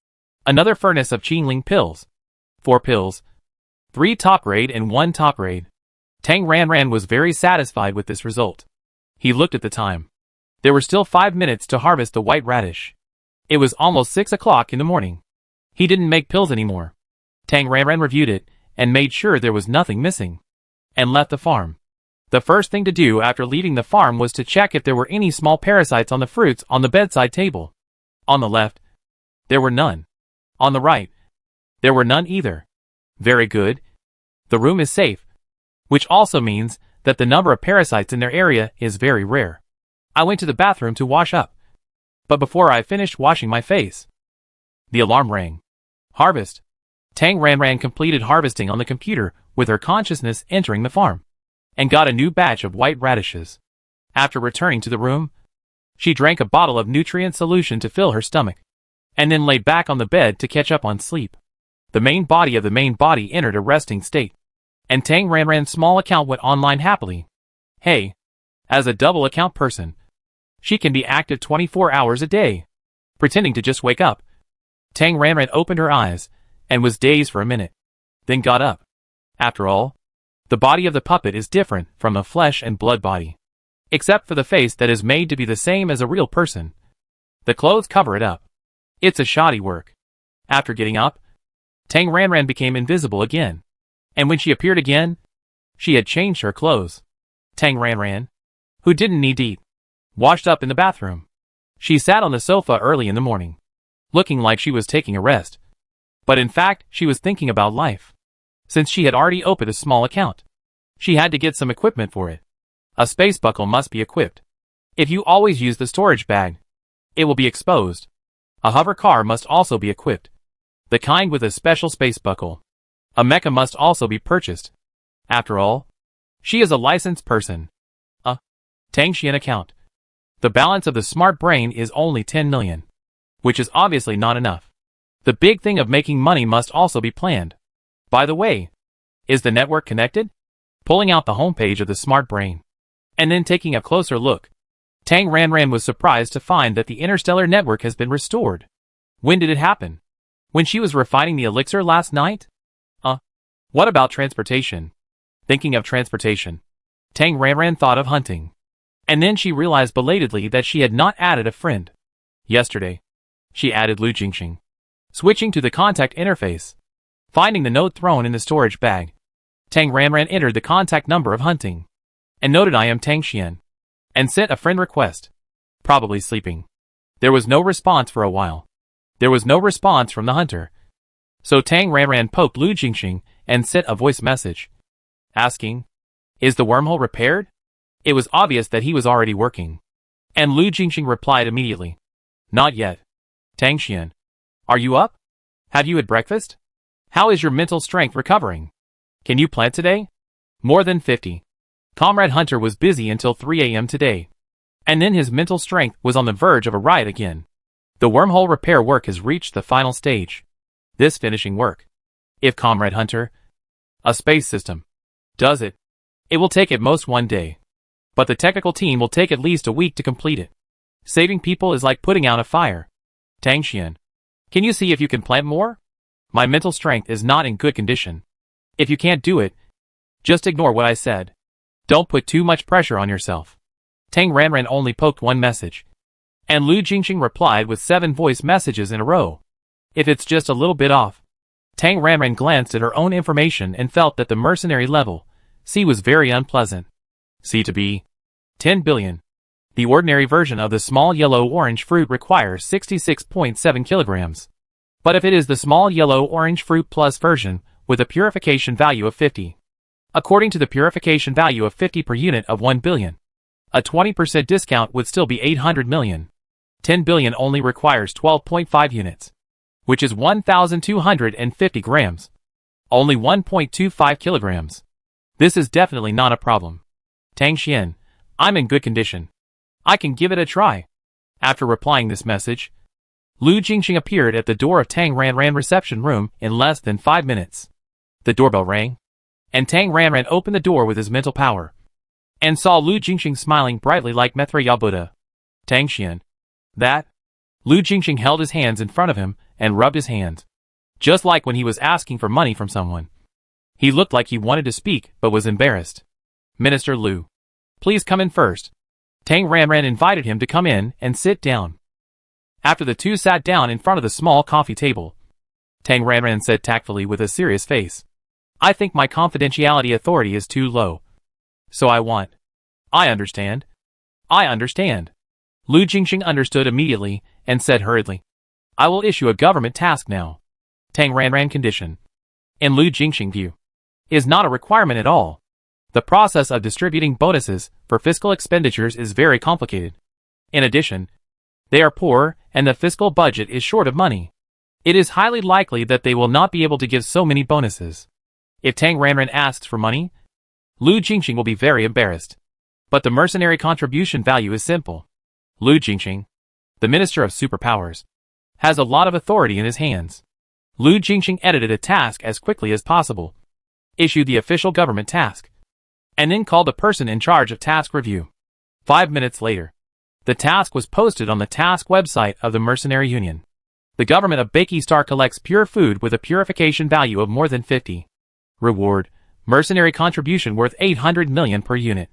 Another furnace of Qingling pills. 4 pills. 3 top grade and 1 top grade. Tang Ranran was very satisfied with this result. He looked at the time. There were still 5 minutes to harvest the white radish. It was almost 6 o'clock in the morning. He didn't make pills anymore. Tang Ranran reviewed it and made sure there was nothing missing, and left the farm. The first thing to do after leaving the farm was to check if there were any small parasites on the fruits on the bedside table. On the left, there were none. On the right, there were none either. Very good. The room is safe, which also means that the number of parasites in their area is very rare. I went to the bathroom to wash up. But before I finished washing my face, the alarm rang. Harvest. Tang Ranran completed harvesting on the computer with her consciousness entering the farm, and got a new batch of white radishes. After returning to the room, she drank a bottle of nutrient solution to fill her stomach, and then lay back on the bed to catch up on sleep. The main body of the main body entered a resting state, and Tang Ranran's small account went online happily. Hey, as a double account person, she can be active 24 hours a day. Pretending to just wake up, Tang Ranran opened her eyes and was dazed for a minute, then got up. After all, the body of the puppet is different from a flesh and blood body, except for the face that is made to be the same as a real person. The clothes cover it up. It's a shoddy work. After getting up, Tang Ranran became invisible again, and when she appeared again, she had changed her clothes. Tang Ranran, who didn't need to eat, washed up in the bathroom. She sat on the sofa early in the morning, looking like she was taking a rest. But in fact, she was thinking about life. Since she had already opened a small account, she had to get some equipment for it. A space buckle must be equipped. If you always use the storage bag, it will be exposed. A hover car must also be equipped, the kind with a special space buckle. A mecha must also be purchased. After all, she is a licensed person. A Tang Xian account. The balance of the smart brain is only 10 million, which is obviously not enough. The big thing of making money must also be planned. By the way, is the network connected? Pulling out the homepage of the smart brain, and then taking a closer look, Tang Ranran was surprised to find that the interstellar network has been restored. When did it happen? When she was refining the elixir last night? What about transportation? Thinking of transportation, Tang Ranran thought of hunting. And then she realized belatedly that she had not added a friend. Yesterday, she added Lu Jingxing. Switching to the contact interface, finding the note thrown in the storage bag, Tang Ranran entered the contact number of hunting, and noted I am Tang Xian, and sent a friend request. Probably sleeping. There was no response for a while. There was no response from the hunter. So Tang Ranran poked Lu Jingxing and sent a voice message, asking, "Is the wormhole repaired?" It was obvious that he was already working, and Lu Jingxing replied immediately, "Not yet. Tang Xian, are you up? Have you had breakfast? How is your mental strength recovering? Can you plant today?" More than 50. Comrade Hunter was busy until 3 a.m. today, and then his mental strength was on the verge of a riot again. The wormhole repair work has reached the final stage. This finishing work, if Comrade Hunter, a space system, does it, it will take at most 1 day. But the technical team will take at least a week to complete it. Saving people is like putting out a fire. Tang Xian, can you see if you can plant more? My mental strength is not in good condition. If you can't do it, just ignore what I said. Don't put too much pressure on yourself. Tang Ranran only poked one message, and Lu Jingxing replied with 7 voice messages in a row. If it's just a little bit off. Tang Ranran glanced at her own information and felt that the mercenary level, C, was very unpleasant. C to B. 10 billion. The ordinary version of the small yellow-orange fruit requires 66.7 kilograms. But if it is the small yellow-orange fruit plus version, with a purification value of 50. According to the purification value of 50 per unit of 1 billion, a 20% discount would still be 800 million. 10 billion only requires 12.5 units, which is 1,250 grams. Only 1.25 kilograms. This is definitely not a problem. Tang Xian, I'm in good condition. I can give it a try. After replying this message, Lu Jingxing appeared at the door of Tang Ranran reception room in less than 5 minutes. The doorbell rang, and Tang Ranran opened the door with his mental power, and saw Lu Jingxing smiling brightly like Maitreya Buddha. Tang Xian. That? Lu Jingxing held his hands in front of him and rubbed his hands, just like when he was asking for money from someone. He looked like he wanted to speak but was embarrassed. Minister Lu, please come in first. Tang Ranran invited him to come in and sit down. After the two sat down in front of the small coffee table, Tang Ranran said tactfully with a serious face, I think my confidentiality authority is too low. So I understand. I understand. Lu Jingxing understood immediately and said hurriedly, I will issue a government task now. Tang Ranran condition, in Lu Jingxing view, is not a requirement at all. The process of distributing bonuses for fiscal expenditures is very complicated. In addition, they are poor and the fiscal budget is short of money. It is highly likely that they will not be able to give so many bonuses. If Tang Ranran asks for money, Lu Jingxing will be very embarrassed. But the mercenary contribution value is simple. Lu Jingxing, the Minister of Superpowers, has a lot of authority in his hands. Lu Jingxing edited a task as quickly as possible, issued the official government task, and then called the person in charge of task review. 5 minutes later, the task was posted on the task website of the Mercenary Union. The government of EP81 collects pure food with a purification value of more than 50. Reward, mercenary contribution worth 800 million per unit.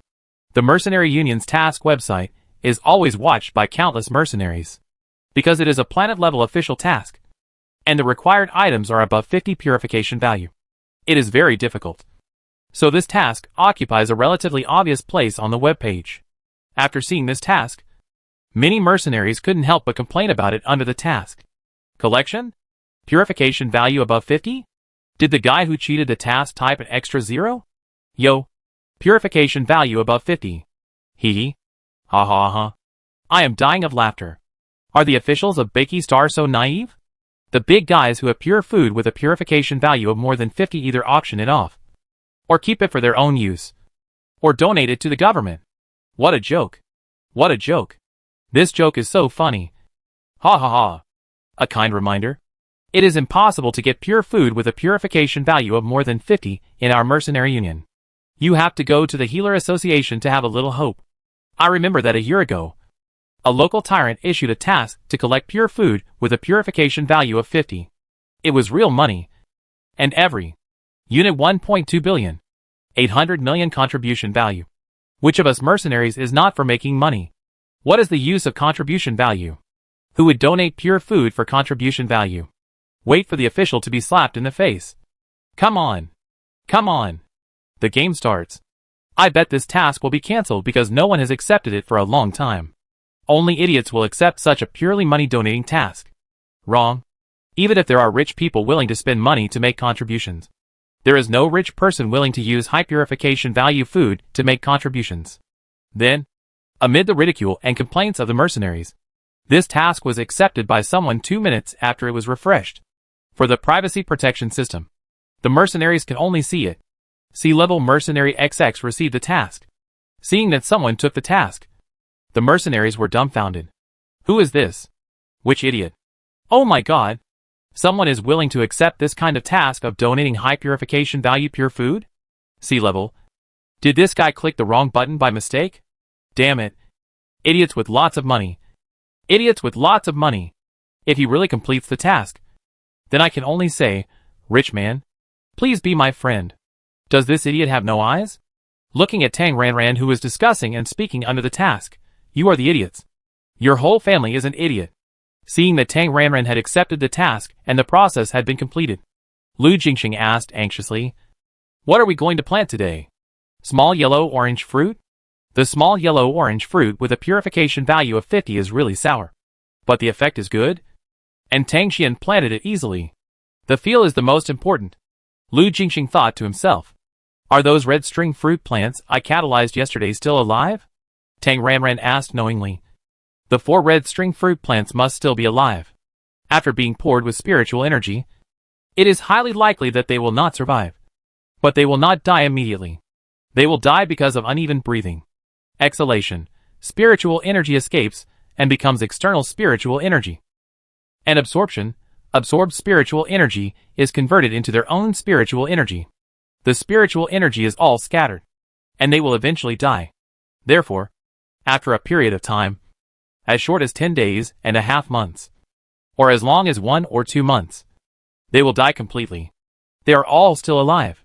The Mercenary Union's task website is always watched by countless mercenaries, because it is a planet-level official task, and the required items are above 50 purification value. It is very difficult. So this task occupies a relatively obvious place on the web page. After seeing this task, many mercenaries couldn't help but complain about it under the task. Collection? Purification value above 50? Did the guy who cheated the task type an extra 0? Yo. Purification value above 50. Hee hee. Ha ha ha. I am dying of laughter. Are the officials of EP81 so naive? The big guys who have pure food with a purification value of more than 50 either auction it off, or keep it for their own use, or donate it to the government. What a joke. What a joke. This joke is so funny. Ha ha ha. A kind reminder. It is impossible to get pure food with a purification value of more than 50 in our mercenary union. You have to go to the Healer Association to have a little hope. I remember that a year ago, a local tyrant issued a task to collect pure food with a purification value of 50. It was real money. And every unit 1.2 billion, 800 million contribution value. Which of us mercenaries is not for making money? What is the use of contribution value? Who would donate pure food for contribution value? Wait for the official to be slapped in the face. Come on. Come on. The game starts. I bet this task will be cancelled because no one has accepted it for a long time. Only idiots will accept such a purely money-donating task. Wrong. Even if there are rich people willing to spend money to make contributions, there is no rich person willing to use high purification value food to make contributions. Then, amid the ridicule and complaints of the mercenaries, this task was accepted by someone 2 minutes after it was refreshed. For the privacy protection system, the mercenaries can only see it. C-level mercenary XX received the task. Seeing that someone took the task, the mercenaries were dumbfounded. Who is this? Which idiot? Oh my god! Someone is willing to accept this kind of task of donating high purification value pure food? C-level. Did this guy click the wrong button by mistake? Damn it. Idiots with lots of money. Idiots with lots of money. If he really completes the task, then I can only say, rich man, please be my friend. Does this idiot have no eyes? Looking at Tang Ranran who was discussing and speaking under the task, you are the idiots. Your whole family is an idiot. Seeing that Tang Ranran had accepted the task and the process had been completed, Lu Jingxing asked anxiously, what are we going to plant today? Small yellow-orange fruit? The small yellow-orange fruit with a purification value of 50 is really sour. But the effect is good? And Tang Xian planted it easily. The feel is the most important. Lu Jingxing thought to himself. Are those red string fruit plants I catalyzed yesterday still alive? Tang Ranran asked knowingly. The 4 red string fruit plants must still be alive. After being poured with spiritual energy, it is highly likely that they will not survive. But they will not die immediately. They will die because of uneven breathing. Exhalation, spiritual energy escapes and becomes external spiritual energy. And absorption, absorbed spiritual energy is converted into their own spiritual energy. The spiritual energy is all scattered, and they will eventually die. Therefore, after a period of time, as short as 10 days and a half months, or as long as 1 or 2 months, they will die completely. They are all still alive.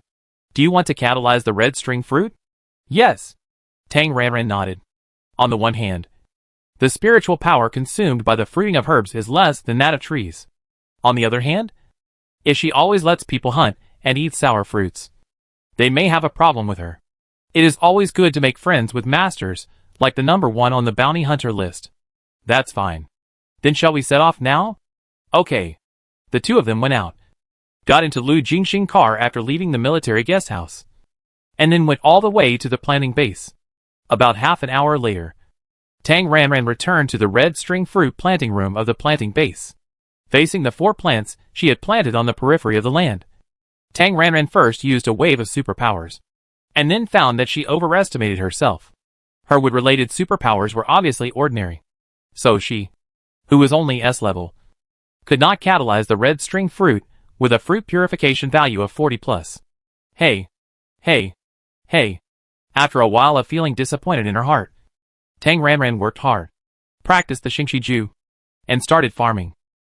Do you want to catalyze the red string fruit? Yes. Tang Ranran nodded. On the one hand, the spiritual power consumed by the fruiting of herbs is less than that of trees. On the other hand, if she always lets people hunt and eat sour fruits, they may have a problem with her. It is always good to make friends with masters, like the number 1 on the bounty hunter list. That's fine. Then shall we set off now? Okay. The two of them went out, got into Lu Jingxing's car after leaving the military guest house, and then went all the way to the planting base. About half an hour later, Tang Ranran returned to the red string fruit planting room of the planting base, facing the 4 plants she had planted on the periphery of the land. Tang Ranran first used a wave of superpowers, and then found that she overestimated herself. Her wood-related superpowers were obviously ordinary, so she, who was only S level, could not catalyze the red string fruit with a fruit purification value of 40 plus. Hey. After a while of feeling disappointed in her heart, Tang Ranran worked hard, practiced the Xingxi Ju, and started farming,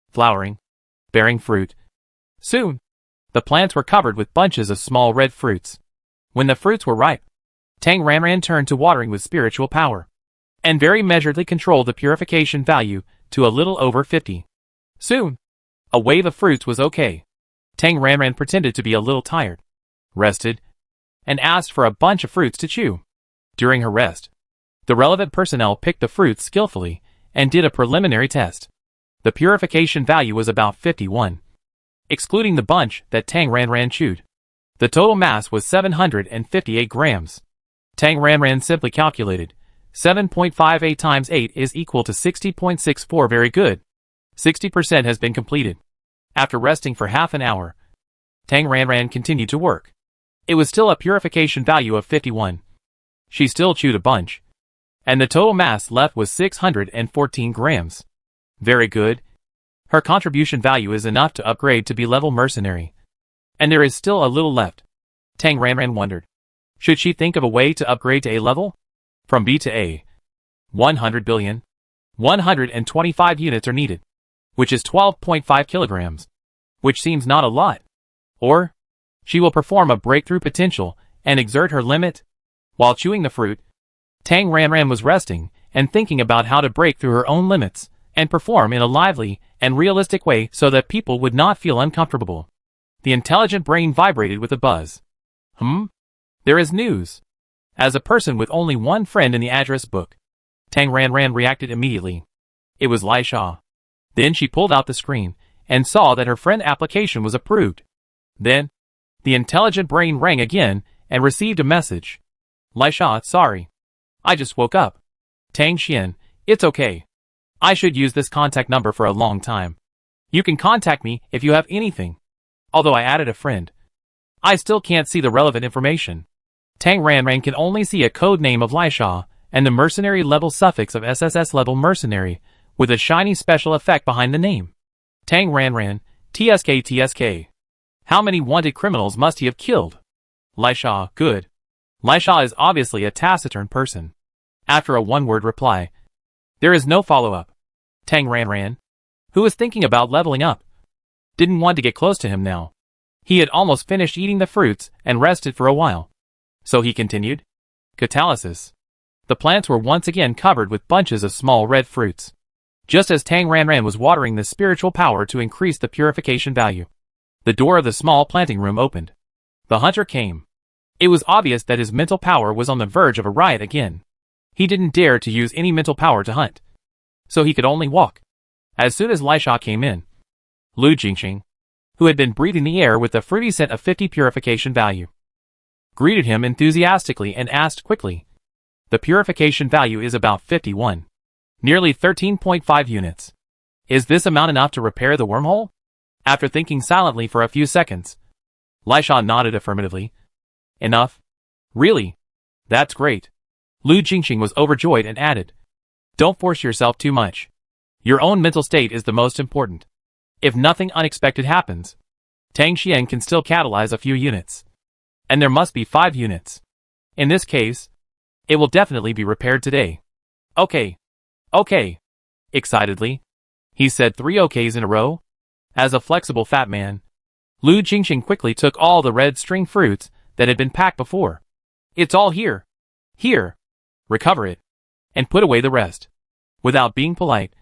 flowering, bearing fruit. Soon, the plants were covered with bunches of small red fruits. When the fruits were ripe, Tang Ranran turned to watering with spiritual power, and very measuredly controlled the purification value to a little over 50. Soon, a wave of fruits was okay. Tang Ranran pretended to be a little tired, rested, and asked for a bunch of fruits to chew. During her rest, the relevant personnel picked the fruits skillfully and did a preliminary test. The purification value was about 51, excluding the bunch that Tang Ranran chewed. The total mass was 758 grams. Tang Ranran simply calculated, 7.58 times 8 is equal to 60.64. Very good. 60% has been completed. After resting for half an hour, Tang Ranran continued to work. It was still a purification value of 51. She still chewed a bunch, and the total mass left was 614 grams. Very good. Her contribution value is enough to upgrade to B-level mercenary, and there is still a little left. Tang Ranran wondered, should she think of a way to upgrade to A level? From B to A, 100 billion, 125 units are needed, which is 12.5 kilograms, which seems not a lot. Or, she will perform a breakthrough potential and exert her limit. While chewing the fruit, Tang Ranran was resting and thinking about how to break through her own limits and perform in a lively and realistic way so that people would not feel uncomfortable. The intelligent brain vibrated with a buzz. There is news. As a person with only one friend in the address book, Tang Ranran reacted immediately. It was Lai Sha. Then she pulled out the screen and saw that her friend application was approved. Then, the intelligent brain rang again and received a message. Lai Sha, sorry. I just woke up. Tang Xian, it's okay. I should use this contact number for a long time. You can contact me if you have anything. Although I added a friend, I still can't see the relevant information. Tang Ranran can only see a code name of Lai Sha and the mercenary level suffix of SSS level mercenary with a shiny special effect behind the name. Tang Ranran, TSK. How many wanted criminals must he have killed? Lai Sha, good. Lai Sha is obviously a taciturn person. After a one-word reply, there is no follow-up. Tang Ranran, who was thinking about leveling up, didn't want to get close to him now. He had almost finished eating the fruits and rested for a while. So he continued. Catalysis. The plants were once again covered with bunches of small red fruits. Just as Tang Ranran was watering the spiritual power to increase the purification value, the door of the small planting room opened. The hunter came. It was obvious that his mental power was on the verge of a riot again. He didn't dare to use any mental power to hunt, so he could only walk. As soon as Lai Sha came in, Lu Jingxing, who had been breathing the air with the fruity scent of 50 purification value, greeted him enthusiastically and asked quickly. The purification value is about 51. Nearly 13.5 units. Is this amount enough to repair the wormhole? After thinking silently for a few seconds, Lai Sha nodded affirmatively. Enough? Really? That's great. Lu Jingxing was overjoyed and added. Don't force yourself too much. Your own mental state is the most important. If nothing unexpected happens, Tang Xian can still catalyze a few units. And there must be 5 units. In this case, it will definitely be repaired today. Okay. Excitedly, he said 3 okays in a row. As a flexible fat man, Lu Jingxing quickly took all the red string fruits that had been packed before. It's all here. Here. Recover it. And put away the rest. Without being polite,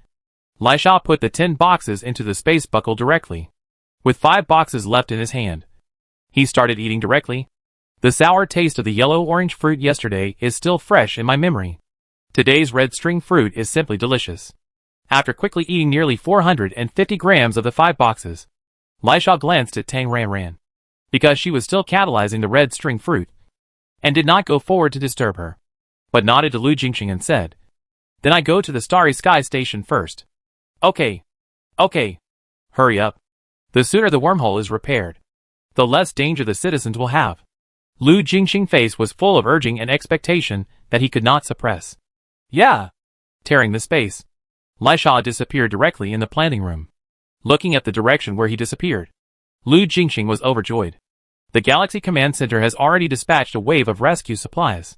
Lai Sha put the 10 boxes into the space buckle directly. With 5 boxes left in his hand, he started eating directly. The sour taste of the yellow-orange fruit yesterday is still fresh in my memory. Today's red string fruit is simply delicious. After quickly eating nearly 450 grams of the 5 boxes, Lisha glanced at Tang Ranran, because she was still catalyzing the red string fruit, and did not go forward to disturb her, but nodded to Lu Jingxing and said, "Then I go to the Starry Sky Station first." Okay. Hurry up. The sooner the wormhole is repaired, the less danger the citizens will have. Lu Jingxing's face was full of urging and expectation that he could not suppress. Yeah. Tearing the space, Lisha disappeared directly in the planting room. Looking at the direction where he disappeared, Lu Jingxing was overjoyed. The Galaxy Command Center has already dispatched a wave of rescue supplies.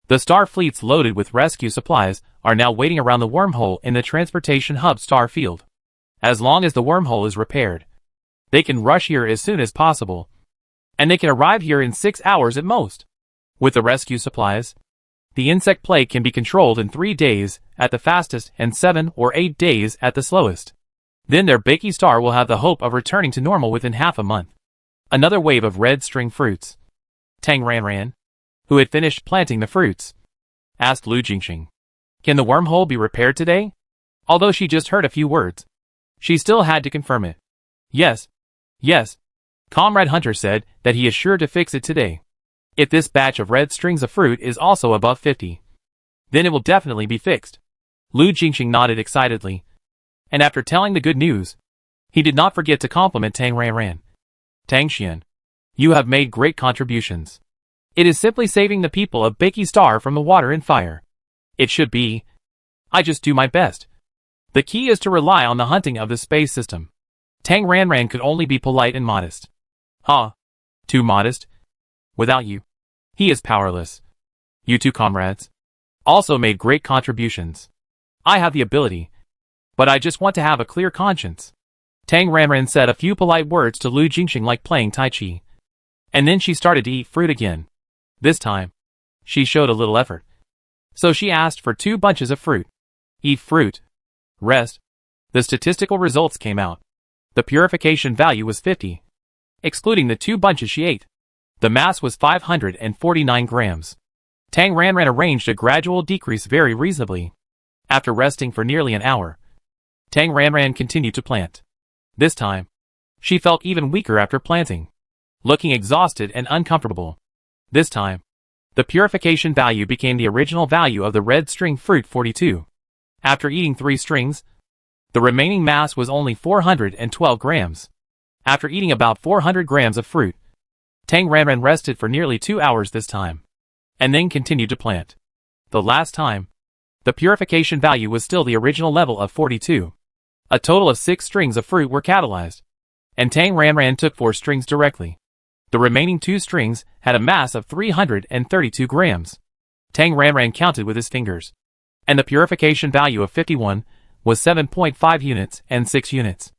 The star fleets loaded with rescue supplies are now waiting around the wormhole in the transportation hub star field. As long as the wormhole is repaired, they can rush here as soon as possible, and they can arrive here in 6 hours at most. With the rescue supplies, the insect plague can be controlled in 3 days at the fastest and 7 or 8 days at the slowest. Then their baky star will have the hope of returning to normal within half a month. Another wave of red string fruits. Tang Ranran, who had finished planting the fruits, asked Lu Jingxing, "Can the wormhole be repaired today?" Although she just heard a few words, she still had to confirm it. Yes. Comrade Hunter said that he is sure to fix it today. If this batch of red strings of fruit is also above 50, then it will definitely be fixed. Lu Jingxing nodded excitedly, and after telling the good news, he did not forget to compliment Tang Ranran. "Tang Xian, you have made great contributions. It is simply saving the people of Baky Star from the water and fire. It should be. I just do my best. The key is to rely on the hunting of the space system." Tang Ranran could only be polite and modest. Too modest? Without you, he is powerless. You two comrades also made great contributions. I have the ability, but I just want to have a clear conscience. Tang Ranran said a few polite words to Lu Jingxing like playing Tai Chi, and then she started to eat fruit again. This time, she showed a little effort. So she asked for 2 bunches of fruit. Eat fruit. Rest. The statistical results came out. The purification value was 50. Excluding the 2 bunches she ate, the mass was 549 grams. Tang Ranran arranged a gradual decrease very reasonably. After resting for nearly an hour, Tang Ranran continued to plant. This time, she felt even weaker after planting, looking exhausted and uncomfortable. This time, the purification value became the original value of the red string fruit 42. After eating 3 strings, the remaining mass was only 412 grams. After eating about 400 grams of fruit, Tang Ranran rested for nearly 2 hours this time, and then continued to plant. The last time, the purification value was still the original level of 42. A total of 6 strings of fruit were catalyzed, and Tang Ranran took 4 strings directly. The remaining 2 strings had a mass of 332 grams. Tang Ranran counted with his fingers, and the purification value of 51 was 7.5 units and 6 units.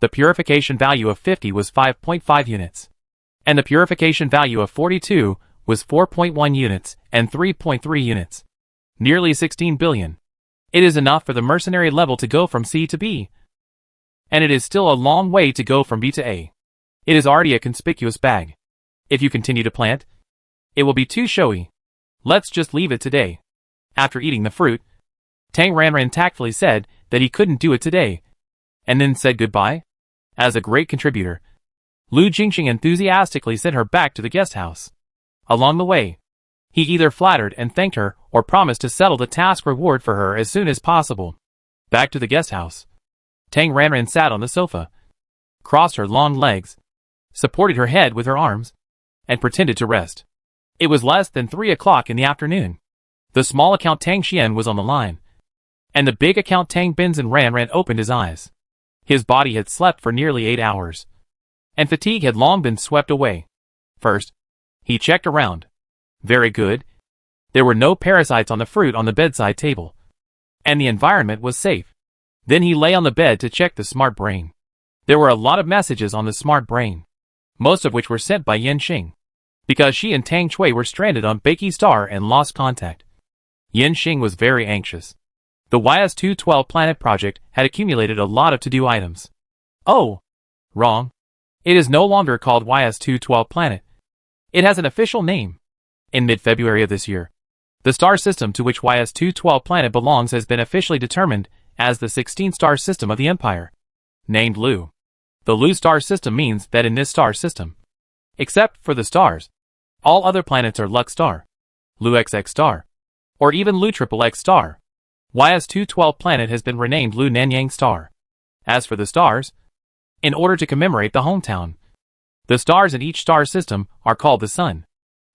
The purification value of 50 was 5.5 units, and the purification value of 42 was 4.1 units and 3.3 units. Nearly 16 billion. It is enough for the mercenary level to go from C to B, and it is still a long way to go from B to A. It is already a conspicuous bag. If you continue to plant, it will be too showy. Let's just leave it today. After eating the fruit, Tang Ranran tactfully said that he couldn't do it today, and then said goodbye. As a great contributor, Lu Jingxing enthusiastically sent her back to the guest house. Along the way, he either flattered and thanked her or promised to settle the task reward for her as soon as possible. Back to the guest house, Tang Ranran sat on the sofa, crossed her long legs, supported her head with her arms, and pretended to rest. It was less than 3 o'clock in the afternoon. The small account Tang Xian was on the line, and the big account Tang Benzin Ranran opened his eyes. His body had slept for nearly 8 hours, and fatigue had long been swept away. First, he checked around. Very good. There were no parasites on the fruit on the bedside table, and the environment was safe. Then he lay on the bed to check the smart brain. There were a lot of messages on the smart brain, most of which were sent by Yen Xing, because she and Tang Chui were stranded on Baky Star and lost contact. Yen Xing was very anxious. The YS-212 planet project had accumulated a lot of to-do items. Oh, wrong. It is no longer called YS-212 planet. It has an official name. In mid-February of this year, the star system to which YS-212 planet belongs has been officially determined as the 16th star system of the Empire, named Lu. The Lu star system means that in this star system, except for the stars, all other planets are Lux star, Lu XX star, or even Lu XXX star. YS-212 planet has been renamed Lu Nanyang star. As for the stars, in order to commemorate the hometown, the stars in each star system are called the sun,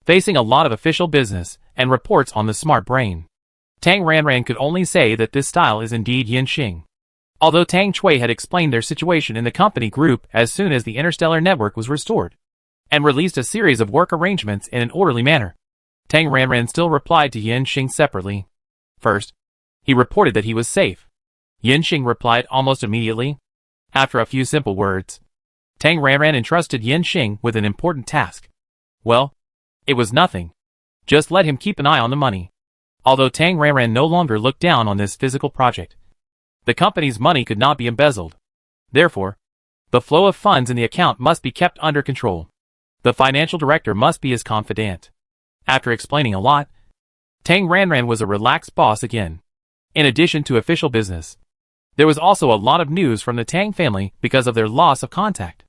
facing a lot of official business and reports on the smart brain. Tang Ranran could only say that this style is indeed Yin Xing. Although Tang Chui had explained their situation in the company group as soon as the interstellar network was restored, and released a series of work arrangements in an orderly manner, Tang Ranran still replied to Yin Xing separately. First, he reported that he was safe. Yin Xing replied almost immediately. After a few simple words, Tang Ranran entrusted Yin Xing with an important task. Well, it was nothing. Just let him keep an eye on the money. Although Tang Ranran no longer looked down on this physical project, the company's money could not be embezzled. Therefore, the flow of funds in the account must be kept under control. The financial director must be his confidant. After explaining a lot, Tang Ranran was a relaxed boss again. In addition to official business, there was also a lot of news from the Tang family because of their loss of contact.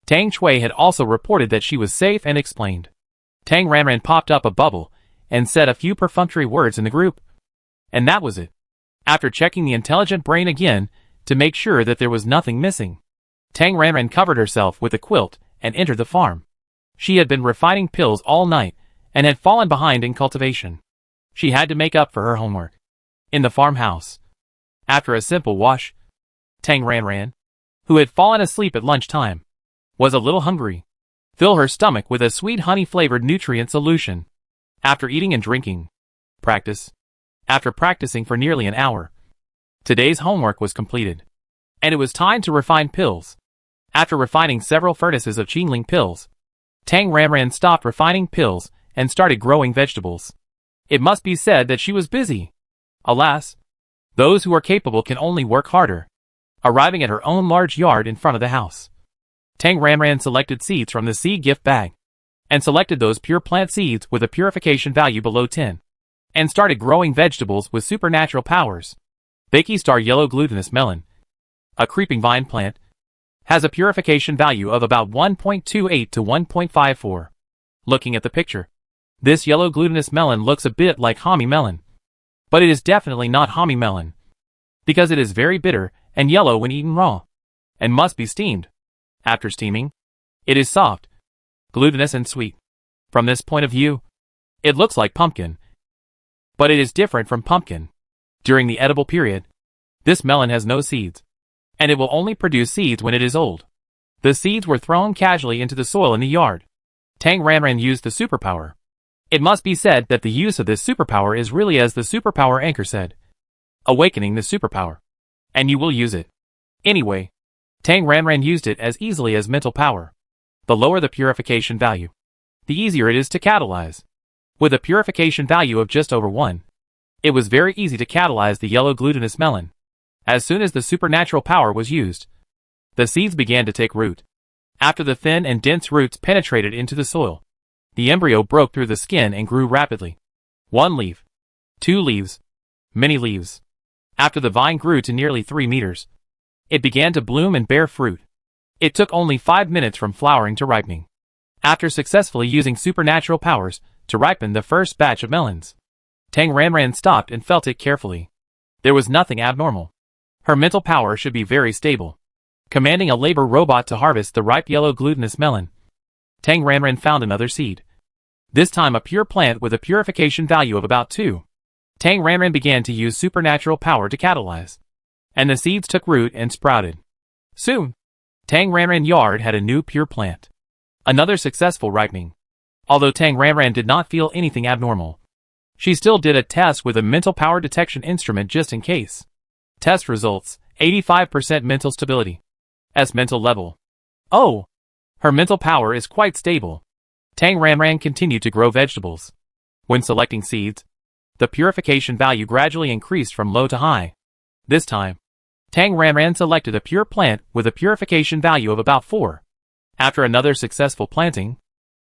Tang Chui had also reported that she was safe and explained. Tang Ranran popped up a bubble and said a few perfunctory words in the group. And that was it. After checking the intelligent brain again to make sure that there was nothing missing, Tang Ranran covered herself with a quilt and entered the farm. She had been refining pills all night and had fallen behind in cultivation. She had to make up for her homework. In the farmhouse, after a simple wash, Tang Ranran, who had fallen asleep at lunchtime, was a little hungry. Fill her stomach with a sweet honey-flavored nutrient solution. After eating and drinking, practice. After practicing for nearly an hour, today's homework was completed, and it was time to refine pills. After refining several furnaces of Qingling pills, Tang Ranran stopped refining pills and started growing vegetables. It must be said that she was busy. Alas, those who are capable can only work harder. Arriving at her own large yard in front of the house, Tang Ranran selected seeds from the seed gift bag, and selected those pure plant seeds with a purification value below 10, and started growing vegetables with supernatural powers. Bakey Star Yellow Glutinous Melon, a creeping vine plant, has a purification value of about 1.28 to 1.54. Looking at the picture, this yellow glutinous melon looks a bit like Hami melon. But it is definitely not Hami melon, because it is very bitter and yellow when eaten raw, and must be steamed. After steaming, it is soft, glutinous and sweet. From this point of view, it looks like pumpkin. But it is different from pumpkin. During the edible period, this melon has no seeds, and it will only produce seeds when it is old. The seeds were thrown casually into the soil in the yard. Tang Ranran used the superpower. It must be said that the use of this superpower is really as the superpower anchor said, awakening the superpower. And you will use it. Anyway, Tang Ranran used it as easily as mental power. The lower the purification value, the easier it is to catalyze. With a purification value of just over 1, it was very easy to catalyze the yellow glutinous melon. As soon as the supernatural power was used, the seeds began to take root. After the thin and dense roots penetrated into the soil, the embryo broke through the skin and grew rapidly. 1 leaf, 2 leaves, many leaves. After the vine grew to nearly 3 meters, it began to bloom and bear fruit. It took only 5 minutes from flowering to ripening. After successfully using supernatural powers to ripen the first batch of melons, Tang Ranran stopped and felt it carefully. There was nothing abnormal. Her mental power should be very stable. Commanding a labor robot to harvest the ripe yellow glutinous melon, Tang Ranran found another seed. This time a pure plant with a purification value of about 2. Tang Ranran began to use supernatural power to catalyze, and the seeds took root and sprouted. Soon, Tang Ranran yard had a new pure plant. Another successful ripening. Although Tang Ranran did not feel anything abnormal, she still did a test with a mental power detection instrument just in case. Test results, 85% mental stability. S mental level. Oh! Her mental power is quite stable. Tang Ranran continued to grow vegetables. When selecting seeds, the purification value gradually increased from low to high. This time, Tang Ranran selected a pure plant with a purification value of about 4. After another successful planting,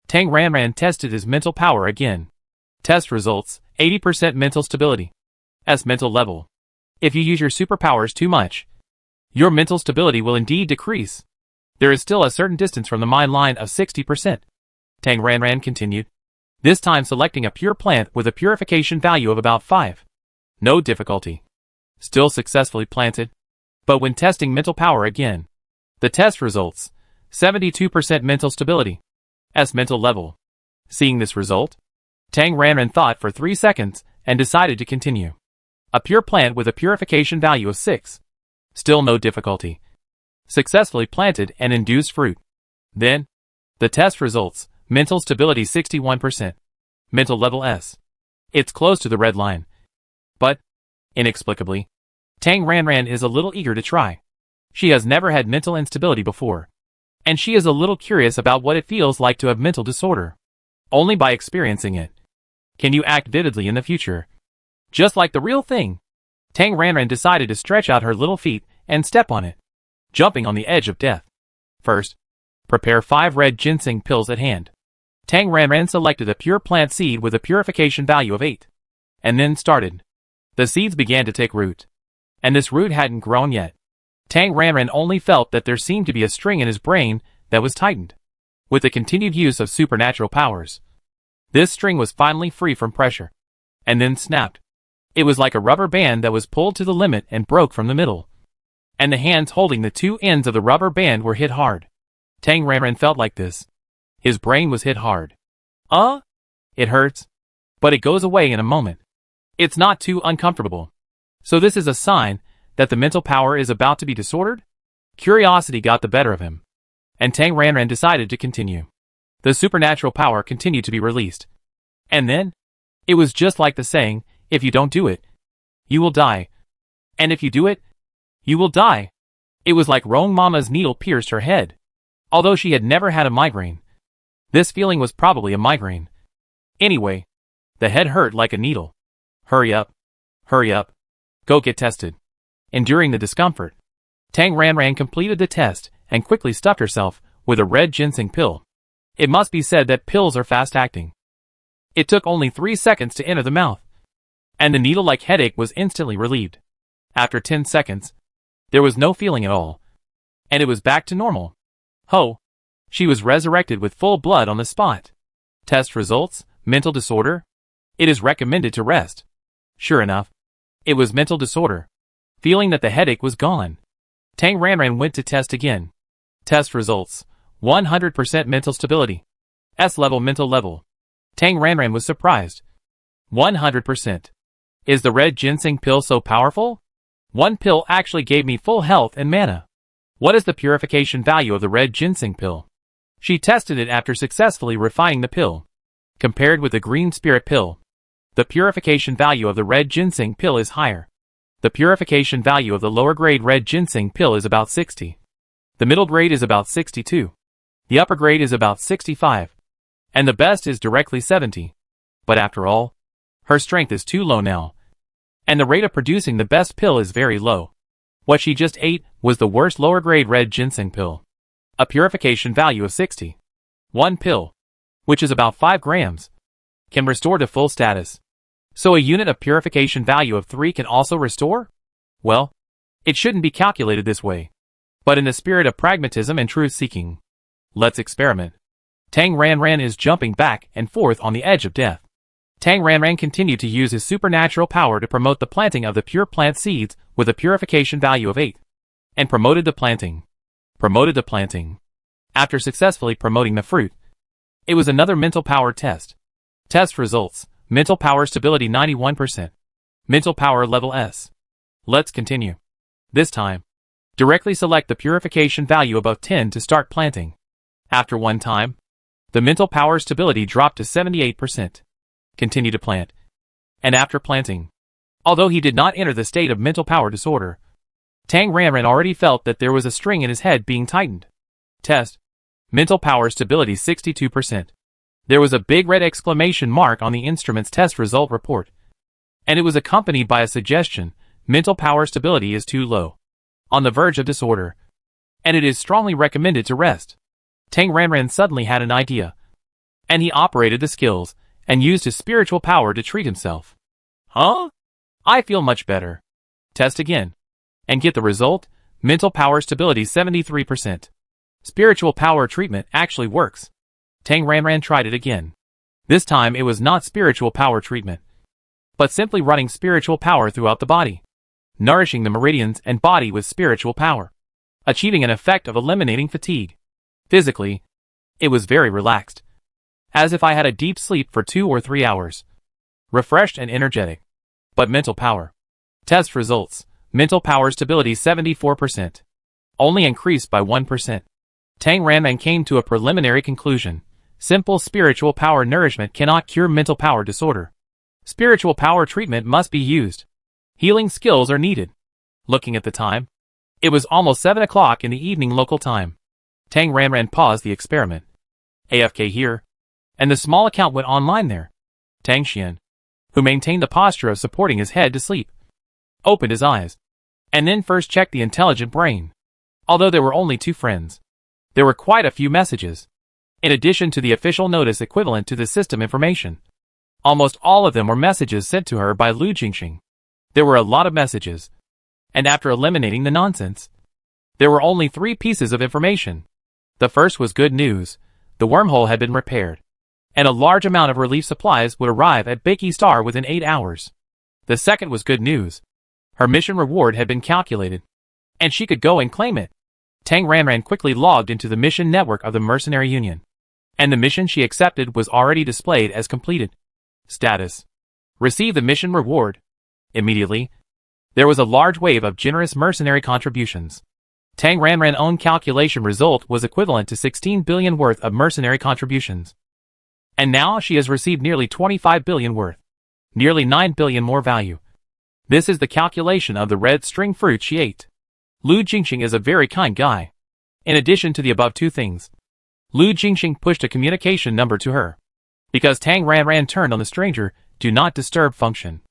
Tang Ranran tested his mental power again. Test results, 80% mental stability. S mental level. If you use your superpowers too much, your mental stability will indeed decrease. There is still a certain distance from the mind line of 60%. Tang Ranran continued, this time selecting a pure plant with a purification value of about 5. No difficulty. Still successfully planted. But when testing mental power again, the test results, 72% mental stability. S mental level. Seeing this result, Tang Ranran thought for 3 seconds and decided to continue. A pure plant with a purification value of 6. Still no difficulty. Successfully planted and induced fruit. Then, the test results, mental stability 61%. Mental level S. It's close to the red line. But, inexplicably, Tang Ranran is a little eager to try. She has never had mental instability before. And she is a little curious about what it feels like to have mental disorder. Only by experiencing it can you act vividly in the future. Just like the real thing. Tang Ranran decided to stretch out her little feet and step on it, jumping on the edge of death. First, prepare 5 red ginseng pills at hand. Tang Ranran selected a pure plant seed with a purification value of 8. And then started. The seeds began to take root. And this root hadn't grown yet. Tang Ranran only felt that there seemed to be a string in his brain that was tightened. With the continued use of supernatural powers, this string was finally free from pressure. And then snapped. It was like a rubber band that was pulled to the limit and broke from the middle. And the hands holding the 2 ends of the rubber band were hit hard. Tang Ranran felt like this. His brain was hit hard. It hurts. But it goes away in a moment. It's not too uncomfortable. So this is a sign that the mental power is about to be disordered? Curiosity got the better of him. And Tang Ranran decided to continue. The supernatural power continued to be released. And then, it was just like the saying, if you don't do it, you will die. And if you do it, you will die. It was like Rong Mama's needle pierced her head. Although she had never had a migraine. This feeling was probably a migraine. Anyway, the head hurt like a needle. Hurry up. Hurry up. Go get tested. Enduring the discomfort, Tang Ranran completed the test and quickly stuffed herself with a red ginseng pill. It must be said that pills are fast-acting. It took only 3 seconds to enter the mouth. And the needle-like headache was instantly relieved. After 10 seconds, there was no feeling at all. And it was back to normal. Ho! She was resurrected with full blood on the spot. Test results, mental disorder. It is recommended to rest. Sure enough, it was mental disorder. Feeling that the headache was gone, Tang Ranran went to test again. Test results, 100% mental stability. S level mental level. Tang Ranran was surprised. 100%. Is the red ginseng pill so powerful? 1 pill actually gave me full health and mana. What is the purification value of the red ginseng pill? She tested it after successfully refining the pill. Compared with the green spirit pill, the purification value of the red ginseng pill is higher. The purification value of the lower grade red ginseng pill is about 60. The middle grade is about 62. The upper grade is about 65. And the best is directly 70. But after all, her strength is too low now. And the rate of producing the best pill is very low. What she just ate was the worst lower grade red ginseng pill. A purification value of 60. 1 pill, which is about 5 grams, can restore to full status. So a unit of purification value of 3 can also restore? Well, it shouldn't be calculated this way. But in the spirit of pragmatism and truth-seeking, let's experiment. Tang Ranran is jumping back and forth on the edge of death. Tang Ranran continued to use his supernatural power to promote the planting of the pure plant seeds with a purification value of 8. And promoted the planting. After successfully promoting the fruit, it was another mental power test. Test results, mental power stability 91%. Mental power level S. Let's continue. This time, directly select the purification value above 10 to start planting. After 1 time, the mental power stability dropped to 78%. Continue to plant. And after planting, although he did not enter the state of mental power disorder, Tang Ranran already felt that there was a string in his head being tightened. Test. Mental power stability 62%. There was a big red exclamation mark on the instrument's test result report. And it was accompanied by a suggestion, mental power stability is too low. On the verge of disorder. And it is strongly recommended to rest. Tang Ranran suddenly had an idea. and he operated the skills and used his spiritual power to treat himself. Huh? I feel much better. Test again. And get the result, mental power stability 73%. Spiritual power treatment actually works. Tang Ranran tried it again. This time it was not spiritual power treatment, but simply running spiritual power throughout the body, nourishing the meridians and body with spiritual power, achieving an effect of eliminating fatigue. Physically, it was very relaxed, as if I had a deep sleep for 2 or 3 hours, refreshed and energetic. But mental power. Test results, mental power stability 74%. Only increased by 1%. Tang Ranran came to a preliminary conclusion. Simple spiritual power nourishment cannot cure mental power disorder. Spiritual power treatment must be used. Healing skills are needed. Looking at the time, it was almost 7 o'clock in the evening local time. Tang Ranran paused the experiment. AFK here. And the small account went online there. Tang Xian, who maintained the posture of supporting his head to sleep, opened his eyes, and then first checked the intelligent brain. Although there were only 2 friends, there were quite a few messages. In addition to the official notice equivalent to the system information, almost all of them were messages sent to her by Lu Jingxing. There were a lot of messages, and after eliminating the nonsense, there were only 3 pieces of information. The first was good news. The wormhole had been repaired, and a large amount of relief supplies would arrive at Beiki Star within 8 hours. The second was good news. Her mission reward had been calculated, and she could go and claim it. Tang Ranran quickly logged into the mission network of the Mercenary Union, and the mission she accepted was already displayed as completed. Status: receive the mission reward. Immediately, there was a large wave of generous mercenary contributions. Tang Ranran's own calculation result was equivalent to 16 billion worth of mercenary contributions. And now she has received nearly 25 billion worth. Nearly 9 billion more value. This is the calculation of the red string fruit she ate. Lu Jingxing is a very kind guy. In addition to the above 2 things, Lu Jingxing pushed a communication number to her. Because Tang Ranran turned on the stranger, do not disturb function.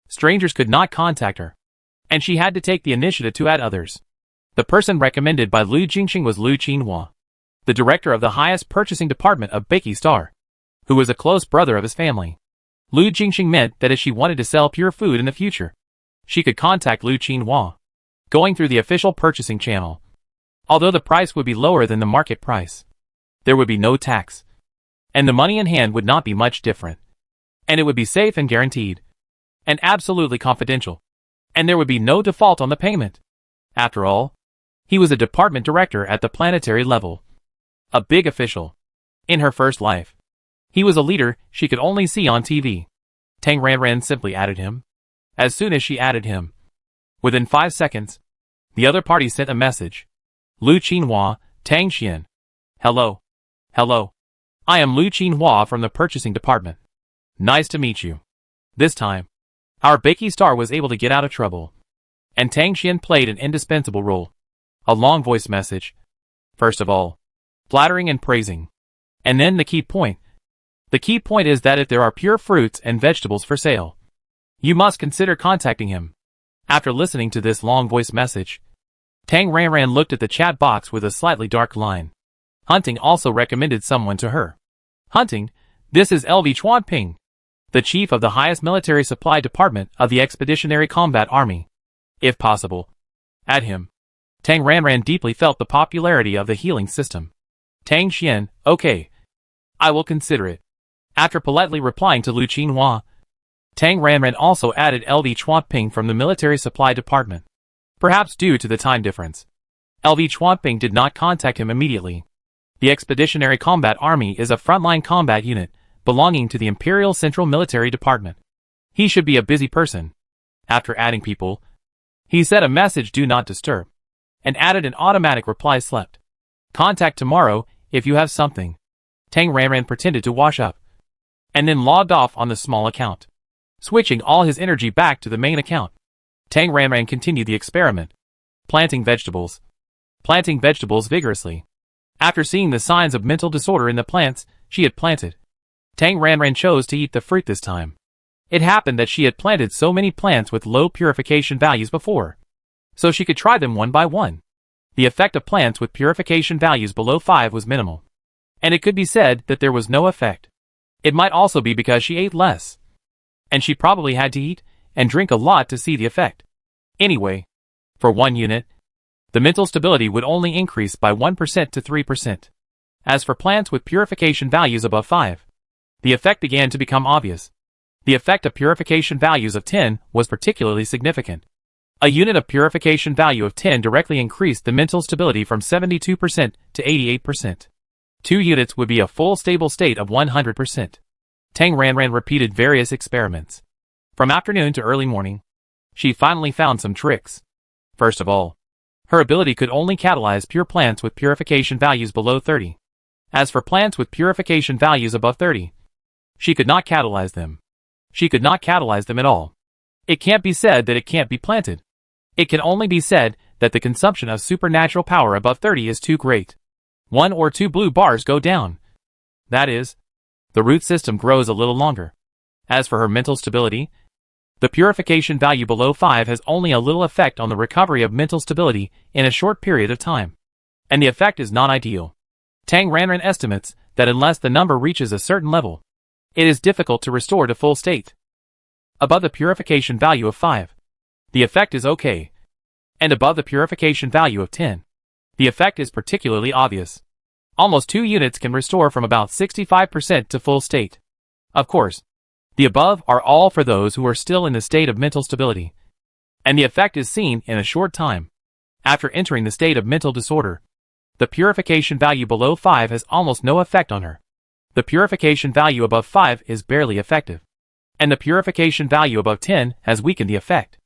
Strangers could not contact her, and she had to take the initiative to add others. The person recommended by Lu Jingxing was Lu Qinhua, the director of the highest purchasing department of Beiki Star, who was a close brother of his family. Lu Jingxing meant that if she wanted to sell pure food in the future, she could contact Lu Qinhua, going through the official purchasing channel. Although the price would be lower than the market price, there would be no tax, and the money in hand would not be much different. And it would be safe and guaranteed, and absolutely confidential, and there would be no default on the payment. After all, he was a department director at the planetary level, a big official. In her first life, he was a leader she could only see on TV. Tang Ranran simply added him. As soon as she added him, within 5 seconds, the other party sent a message. Lu Qinhua, Tang Xian. Hello. Hello. I am Lu Qinhua from the purchasing department. Nice to meet you. This time, our Beiki Star was able to get out of trouble, and Tang Xian played an indispensable role. A long voice message. First of all, flattering and praising. And then the key point. The key point is that if there are pure fruits and vegetables for sale, you must consider contacting him. After listening to this long voice message, Tang Ranran looked at the chat box with a slightly dark line. Hunting also recommended someone to her. Hunting, this is LV Chuanping, the chief of the highest military supply department of the Expeditionary Combat Army. If possible, add him. Tang Ranran deeply felt the popularity of the healing system. Tang Xian, okay. I will consider it. After politely replying to Lu Qinhua, Tang Ranran also added LV Chuanping from the military supply department. Perhaps due to the time difference, LV Chuanping did not contact him immediately. The Expeditionary Combat Army is a frontline combat unit belonging to the Imperial Central Military Department. He should be a busy person. After adding people, he set a message do not disturb, and added an automatic reply slept. Contact tomorrow if you have something. Tang Ranran pretended to wash up, and then logged off on the small account, switching all his energy back to the main account. Tang Ranran continued the experiment, planting vegetables vigorously. After seeing the signs of mental disorder in the plants she had planted, Tang Ranran chose to eat the fruit this time. It happened that she had planted so many plants with low purification values before, so she could try them one by one. The effect of plants with purification values below 5 was minimal. And it could be said that there was no effect. It might also be because she ate less. And she probably had to eat and drink a lot to see the effect. Anyway, for 1 unit, the mental stability would only increase by 1% to 3%. As for plants with purification values above 5, the effect began to become obvious. The effect of purification values of 10 was particularly significant. A unit of purification value of 10 directly increased the mental stability from 72% to 88%. 2 units would be a full stable state of 100%. Tang Ranran repeated various experiments. From afternoon to early morning, she finally found some tricks. First of all, her ability could only catalyze pure plants with purification values below 30. As for plants with purification values above 30, she could not catalyze them. She could not catalyze them at all. It can't be said that it can't be planted. It can only be said that the consumption of supernatural power above 30 is too great. 1 or 2 blue bars go down. That is, the root system grows a little longer. As for her mental stability, the purification value below 5 has only a little effect on the recovery of mental stability in a short period of time. And the effect is not ideal. Tang Ranran estimates that unless the number reaches a certain level, it is difficult to restore to full state. Above the purification value of 5, the effect is okay. And above the purification value of 10, the effect is particularly obvious. Almost 2 units can restore from about 65% to full state. Of course, the above are all for those who are still in the state of mental stability. And the effect is seen in a short time. After entering the state of mental disorder, the purification value below 5 has almost no effect on her. The purification value above 5 is barely effective. And the purification value above 10 has weakened the effect.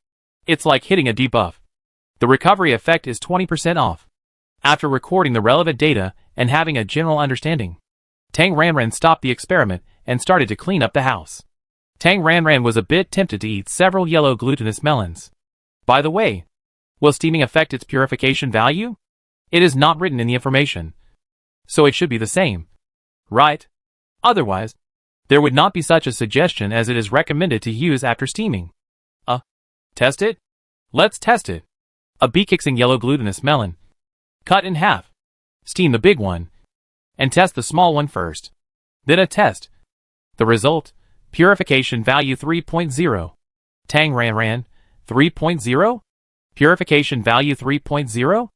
It's like hitting a debuff. The recovery effect is 20% off. After recording the relevant data and having a general understanding, Tang Ranran stopped the experiment and started to clean up the house. Tang Ranran was a bit tempted to eat several yellow glutinous melons. By the way, will steaming affect its purification value? It is not written in the information. So it should be the same. Right? Otherwise, there would not be such a suggestion as it is recommended to use after steaming. Test it? Let's test it. A B-kixing yellow glutinous melon. Cut in half. Steam the big one. And test the small one first. Then a test. The result, purification value 3.0. Tang Ranran, 3.0? Purification value 3.0?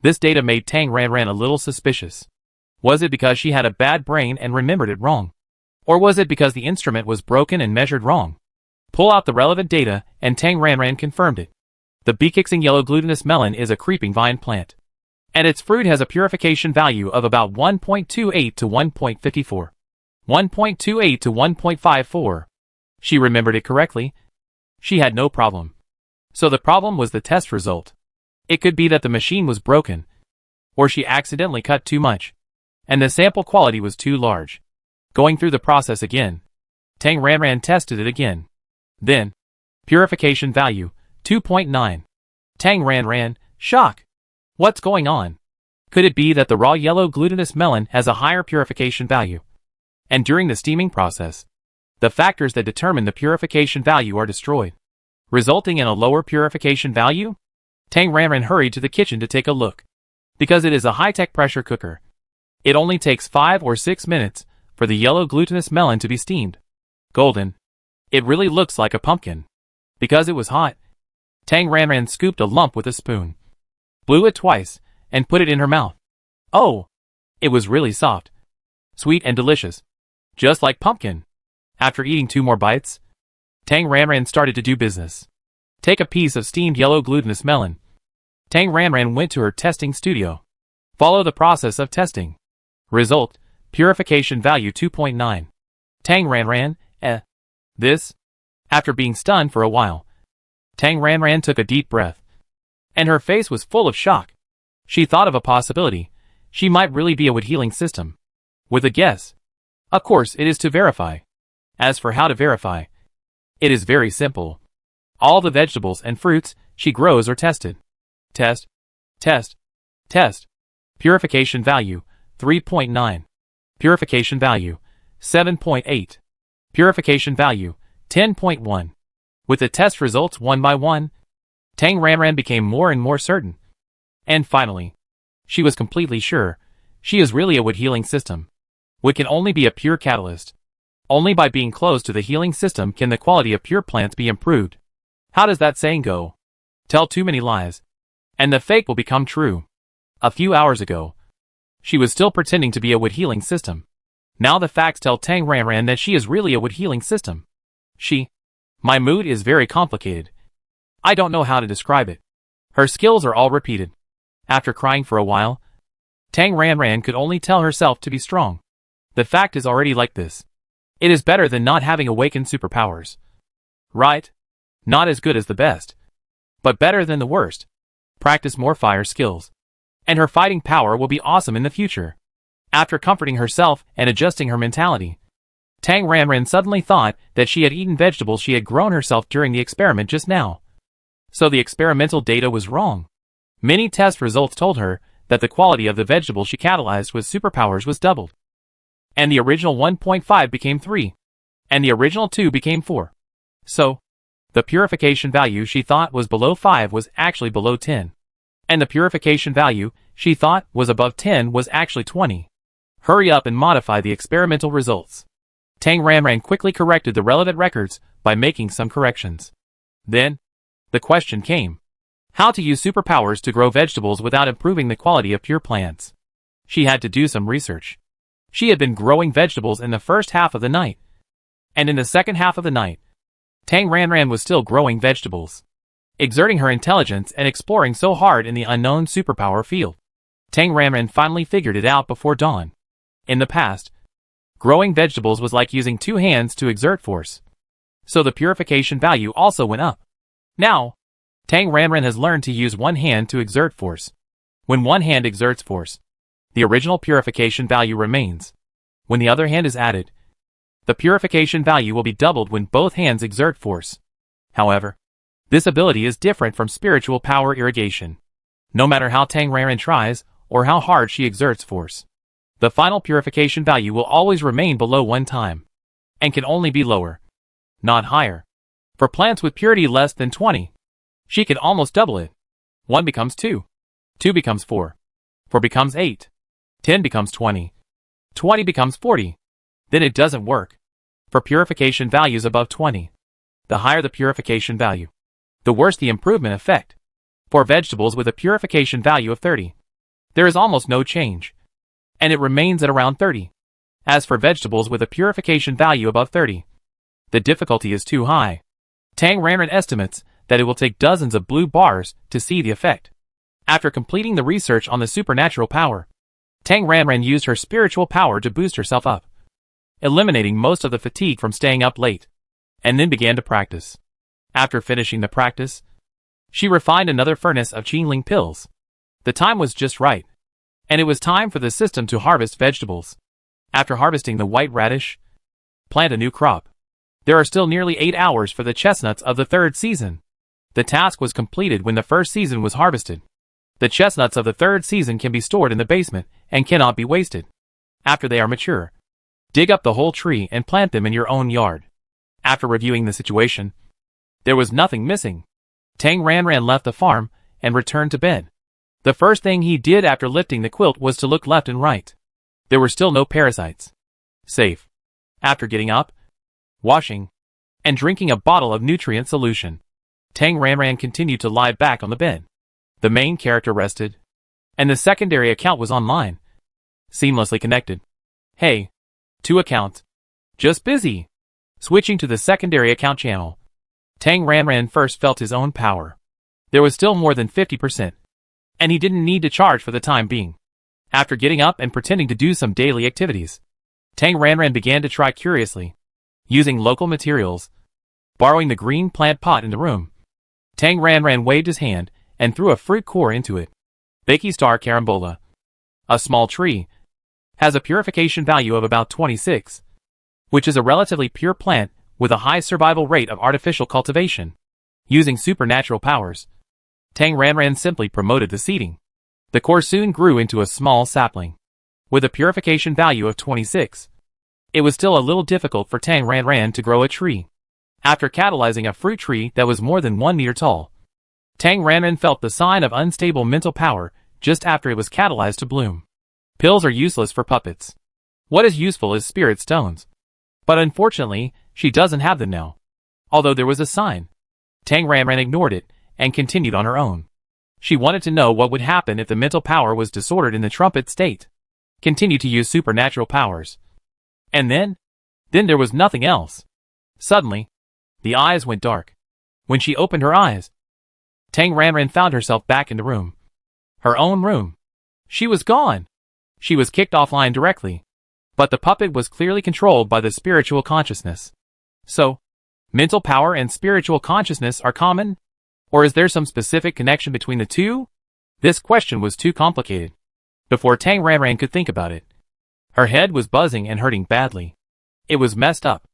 This data made Tang Ranran a little suspicious. Was it because she had a bad brain and remembered it wrong? Or was it because the instrument was broken and measured wrong? Pull out the relevant data, and Tang Ranran confirmed it. The B-kixing yellow glutinous melon is a creeping vine plant. And its fruit has a purification value of about 1.28 to 1.54. 1.28 to 1.54. She remembered it correctly. She had no problem. So the problem was the test result. It could be that the machine was broken, or she accidentally cut too much, and the sample quality was too large. Going through the process again, Tang Ranran tested it again. Then, purification value, 2.9. Tang Ranran, shock. What's going on? Could it be that the raw yellow glutinous melon has a higher purification value? And during the steaming process, the factors that determine the purification value are destroyed, resulting in a lower purification value? Tang Ranran hurried to the kitchen to take a look. Because it is a high-tech pressure cooker, it only takes 5 or 6 minutes for the yellow glutinous melon to be steamed. Golden. It really looks like a pumpkin. Because it was hot, Tang Ranran scooped a lump with a spoon, blew it twice, and put it in her mouth. Oh! It was really soft, sweet and delicious. Just like pumpkin. After eating 2 more bites, Tang Ranran started to do business. Take a piece of steamed yellow glutinous melon. Tang Ranran went to her testing studio. Follow the process of testing. Result, purification value 2.9. Tang Ranran, This? After being stunned for a while, Tang Ranran took a deep breath. And her face was full of shock. She thought of a possibility. She might really be a wood healing system. With a guess. Of course, it is to verify. As for how to verify, it is very simple. All the vegetables and fruits she grows are tested. Test. Test. Test. Purification value, 3.9. Purification value, 7.8. Purification value, 10.1. With the test results one by one, Tang Ranran became more and more certain. And finally, she was completely sure, she is really a wood healing system. Wood can only be a pure catalyst. Only by being close to the healing system can the quality of pure plants be improved. How does that saying go? Tell too many lies, and the fake will become true. A few hours ago, she was still pretending to be a wood healing system. Now the facts tell Tang Ranran that she is really a wood healing system. My mood is very complicated. I don't know how to describe it. Her skills are all repeated. After crying for a while, Tang Ranran could only tell herself to be strong. The fact is already like this. It is better than not having awakened superpowers. Right? Not as good as the best, but better than the worst. Practice more fire skills, and her fighting power will be awesome in the future. After comforting herself and adjusting her mentality, Tang Ranran suddenly thought that she had eaten vegetables she had grown herself during the experiment just now. So the experimental data was wrong. Many test results told her that the quality of the vegetable she catalyzed with superpowers was doubled. And the original 1.5 became 3. And the original 2 became 4. So, the purification value she thought was below 5 was actually below 10. And the purification value she thought was above 10 was actually 20. Hurry up and modify the experimental results. Tang Ranran quickly corrected the relevant records by making some corrections. Then, the question came. How to use superpowers to grow vegetables without improving the quality of pure plants. She had to do some research. She had been growing vegetables in the first half of the night. And in the second half of the night, Tang Ranran was still growing vegetables, exerting her intelligence and exploring so hard in the unknown superpower field. Tang Ranran finally figured it out before dawn. In the past, growing vegetables was like using 2 hands to exert force. So the purification value also went up. Now, Tang Ranran has learned to use 1 hand to exert force. When 1 hand exerts force, the original purification value remains. When the other hand is added, the purification value will be doubled when both hands exert force. However, this ability is different from spiritual power irrigation. No matter how Tang Ranran tries, or how hard she exerts force, the final purification value will always remain below 1 time, and can only be lower, not higher. For plants with purity less than 20, she can almost double it. 1 becomes 2. 2 becomes 4. 4 becomes 8. 10 becomes 20. 20 becomes 40. Then it doesn't work. For purification values above 20, the higher the purification value, the worse the improvement effect. For vegetables with a purification value of 30, there is almost no change, and it remains at around 30. As for vegetables with a purification value above 30, the difficulty is too high. Tang Ranran estimates that it will take dozens of blue bars to see the effect. After completing the research on the supernatural power, Tang Ranran used her spiritual power to boost herself up, eliminating most of the fatigue from staying up late, and then began to practice. After finishing the practice, she refined another furnace of Qingling pills. The time was just right, and it was time for the system to harvest vegetables. After harvesting the white radish, plant a new crop. There are still nearly 8 hours for the chestnuts of the 3rd season. The task was completed when the 1st season was harvested. The chestnuts of the 3rd season can be stored in the basement and cannot be wasted. After they are mature, dig up the whole tree and plant them in your own yard. After reviewing the situation, there was nothing missing. Tang Ranran left the farm and returned to bed. The first thing he did after lifting the quilt was to look left and right. There were still no parasites. Safe. After getting up, washing, and drinking a bottle of nutrient solution, Tang Ranran continued to lie back on the bed. The main character rested, and the secondary account was online, seamlessly connected. Hey, 2 accounts. Just busy. Switching to the secondary account channel, Tang Ranran first felt his own power. There was still more than 50%, and he didn't need to charge for the time being. After getting up and pretending to do some daily activities, Tang Ranran began to try curiously, using local materials, borrowing the green plant pot in the room. Tang Ranran waved his hand and threw a fruit core into it. Bakey Star Carambola, a small tree, has a purification value of about 26, which is a relatively pure plant with a high survival rate of artificial cultivation. Using supernatural powers, Tang Ranran simply promoted the seeding. The core soon grew into a small sapling, with a purification value of 26. It was still a little difficult for Tang Ranran to grow a tree. After catalyzing a fruit tree that was more than 1 meter tall, Tang Ranran felt the sign of unstable mental power just after it was catalyzed to bloom. Pills are useless for puppets. What is useful is spirit stones. But unfortunately, she doesn't have them now. Although there was a sign. Tang Ranran ignored it, and continued on her own. She wanted to know what would happen if the mental power was disordered in the trumpet state. Continue to use supernatural powers. And then there was nothing else. Suddenly, the eyes went dark. When she opened her eyes, Tang Ranran found herself back in the room. Her own room. She was gone. She was kicked offline directly. But the puppet was clearly controlled by the spiritual consciousness. So, mental power and spiritual consciousness are common? Or is there some specific connection between the two? This question was too complicated. Before Tang Ranran could think about it, her head was buzzing and hurting badly. It was messed up.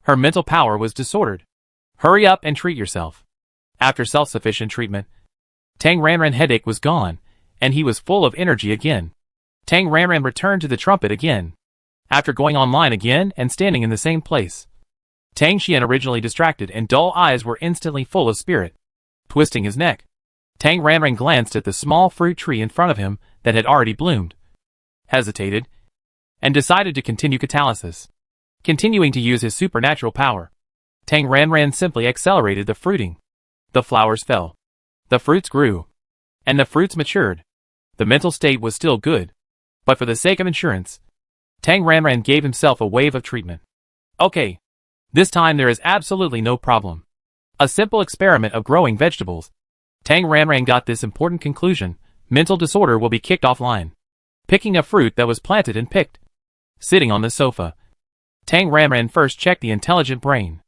Her mental power was disordered. Hurry up and treat yourself. After self-sufficient treatment, Tang Ranran's headache was gone, and he was full of energy again. Tang Ranran returned to the trumpet again. After going online again and standing in the same place, Tang Xian, originally distracted and dull eyes, were instantly full of spirit. Twisting his neck, Tang Ranran glanced at the small fruit tree in front of him that had already bloomed, hesitated, and decided to continue catalysis. Continuing to use his supernatural power, Tang Ranran simply accelerated the fruiting. The flowers fell. The fruits grew. And the fruits matured. The mental state was still good. But for the sake of insurance, Tang Ranran gave himself a wave of treatment. Okay. This time there is absolutely no problem. A simple experiment of growing vegetables. Tang Ranran got this important conclusion: mental disorder will be kicked offline. Picking a fruit that was planted and picked. Sitting on the sofa, Tang Ranran first checked the intelligent brain.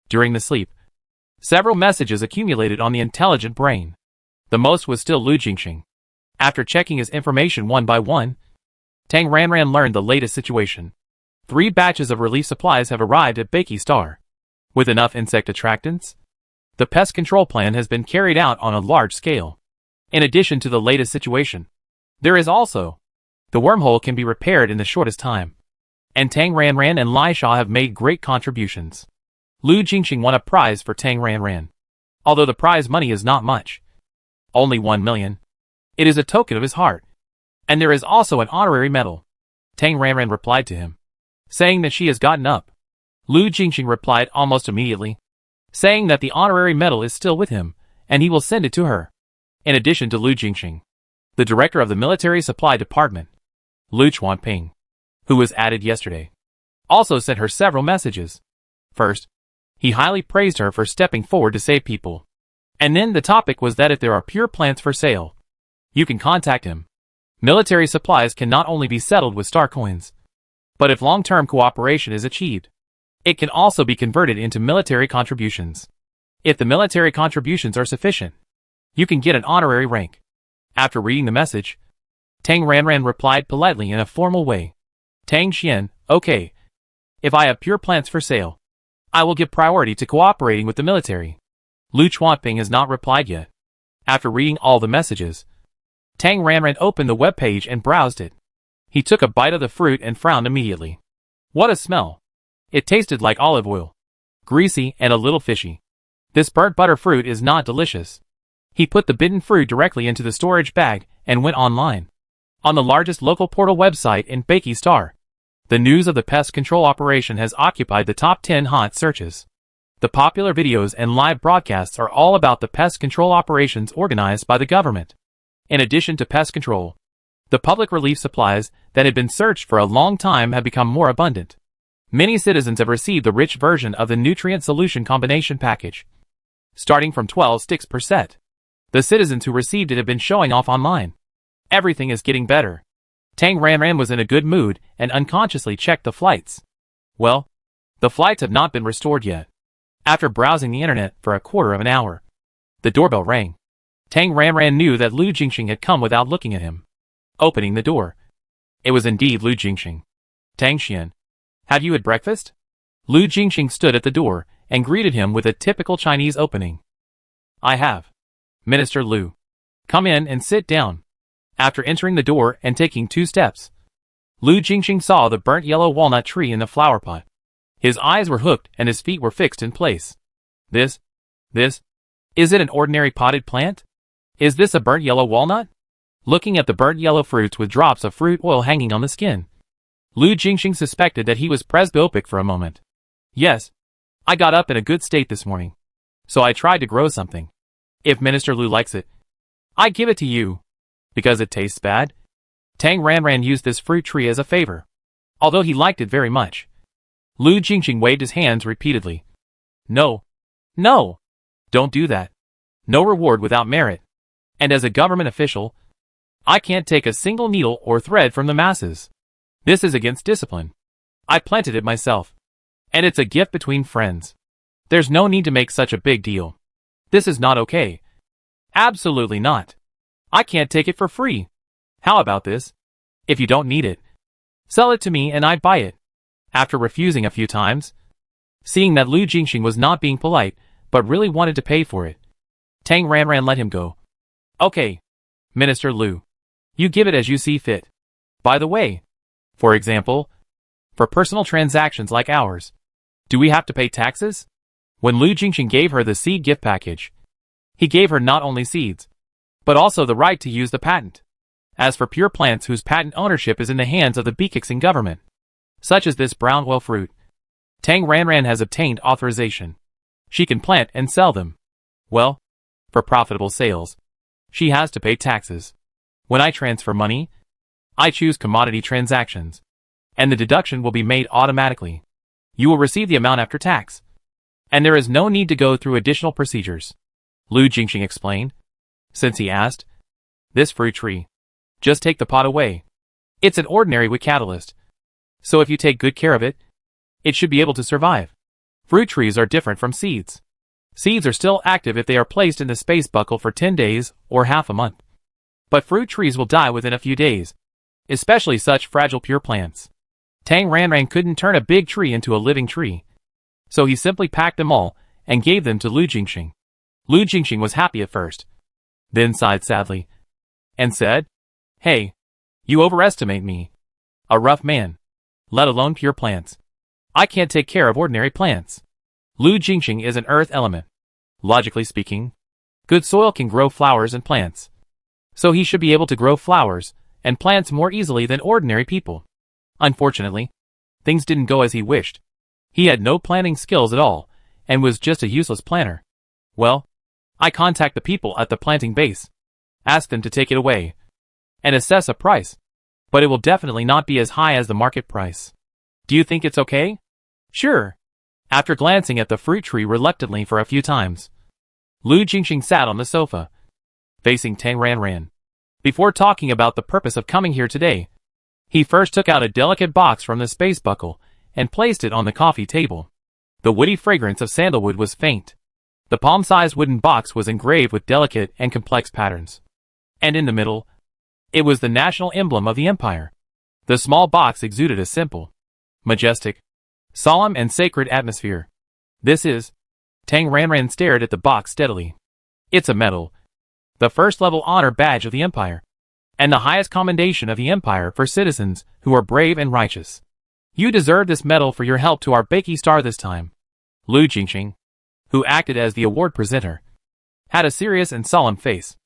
During the sleep, several messages accumulated on the intelligent brain. The most was still Lu Jingxing. After checking his information one by one, Tang Ranran learned the latest situation. 3 batches of relief supplies have arrived at Bakey Star. With enough insect attractants, the pest control plan has been carried out on a large scale. In addition to the latest situation, there is also the wormhole can be repaired in the shortest time. And Tang Ranran and Lai Sha have made great contributions. Lu Jingxing won a prize for Tang Ranran. Although the prize money is not much, only 1 million, it is a token of his heart. And there is also an honorary medal. Tang Ranran replied to him, saying that she has gotten up. Lu Jingxing replied almost immediately, saying that the honorary medal is still with him, and he will send it to her. In addition to Lu Jingxing, the director of the military supply department, Lu Chuanping, who was added yesterday, also sent her several messages. First, he highly praised her for stepping forward to save people. And then the topic was that if there are pure plants for sale, you can contact him. Military supplies can not only be settled with star coins, but if long-term cooperation is achieved, it can also be converted into military contributions. If the military contributions are sufficient, you can get an honorary rank. After reading the message, Tang Ranran replied politely in a formal way. Tang Xian, okay. If I have pure plants for sale, I will give priority to cooperating with the military. Lu Chuanping has not replied yet. After reading all the messages, Tang Ranran opened the web page and browsed it. He took a bite of the fruit and frowned immediately. What a smell! It tasted like olive oil. Greasy and a little fishy. This burnt butter fruit is not delicious. He put the bitten fruit directly into the storage bag and went online. On the largest local portal website in Bakey Star, the news of the pest control operation has occupied the top 10 hot searches. The popular videos and live broadcasts are all about the pest control operations organized by the government. In addition to pest control, the public relief supplies that had been searched for a long time have become more abundant. Many citizens have received the rich version of the nutrient solution combination package, starting from 12 sticks per set. The citizens who received it have been showing off online. Everything is getting better. Tang Ranran was in a good mood and unconsciously checked the flights. Well, the flights have not been restored yet. After browsing the internet for a quarter of an hour, the doorbell rang. Tang Ranran knew that Lu Jingxing had come without looking at him. Opening the door, it was indeed Lu Jingxing. Tang Xian, have you had breakfast? Lu Jingxing stood at the door and greeted him with a typical Chinese opening. I have. Minister Lu. Come in and sit down. After entering the door and taking 2 steps, Lu Jingxing saw the burnt yellow walnut tree in the flower pot. His eyes were hooked and his feet were fixed in place. This? Is it an ordinary potted plant? Is this a burnt yellow walnut? Looking at the burnt yellow fruits with drops of fruit oil hanging on the skin, Lu Jingxing suspected that he was presbyopic for a moment. Yes. I got up in a good state this morning. So I tried to grow something. If Minister Lu likes it, I give it to you. Because it tastes bad? Tang Ranran used this fruit tree as a favor. Although he liked it very much. Lu Jingxing waved his hands repeatedly. No. No. Don't do that. No reward without merit. And as a government official, I can't take a single needle or thread from the masses. This is against discipline. I planted it myself. And it's a gift between friends. There's no need to make such a big deal. This is not okay. Absolutely not. I can't take it for free. How about this? If you don't need it, sell it to me and I'd buy it. After refusing a few times, seeing that Lu Jingxing was not being polite, but really wanted to pay for it, Tang Ranran let him go. Okay, Minister Lu. You give it as you see fit. By the way, for example, for personal transactions like ours, do we have to pay taxes? When Lu Jingxing gave her the seed gift package, he gave her not only seeds, but also the right to use the patent. As for pure plants whose patent ownership is in the hands of the Bikixing government, such as this brown oil fruit, Tang Ranran has obtained authorization. She can plant and sell them. Well, for profitable sales, she has to pay taxes. When I transfer money, I choose commodity transactions, and the deduction will be made automatically. You will receive the amount after tax, and there is no need to go through additional procedures. Lu Jingxing explained. Since he asked, this fruit tree, just take the pot away. It's an ordinary wood catalyst, so if you take good care of it, it should be able to survive. Fruit trees are different from seeds. Seeds are still active if they are placed in the space buckle for 10 days or half a month. But fruit trees will die within a few days, especially such fragile pure plants. Tang Ranran couldn't turn a big tree into a living tree, so he simply packed them all and gave them to Lu Jingxing. Lu Jingxing was happy at first, then sighed sadly, and said, Hey, you overestimate me. A rough man, let alone pure plants. I can't take care of ordinary plants. Lu Jingxing is an earth element. Logically speaking, good soil can grow flowers and plants. So he should be able to grow flowers and plants more easily than ordinary people. Unfortunately, things didn't go as he wished. He had no planning skills at all, and was just a useless planner. Well, I contact the people at the planting base, ask them to take it away, and assess a price. But it will definitely not be as high as the market price. Do you think it's okay? Sure. After glancing at the fruit tree reluctantly for a few times, Lu Jingxing sat on the sofa, facing Tang Ranran. Before talking about the purpose of coming here today, he first took out a delicate box from the space buckle and placed it on the coffee table. The woody fragrance of sandalwood was faint. The palm-sized wooden box was engraved with delicate and complex patterns. And in the middle, it was the national emblem of the empire. The small box exuded a simple, majestic, solemn and sacred atmosphere. This is... Tang Ranran stared at the box steadily. It's a medal, the first-level honor badge of the empire, and the highest commendation of the empire for citizens who are brave and righteous. You deserve this medal for your help to our Beiki star this time. Lu Jingxing, who acted as the award presenter, had a serious and solemn face,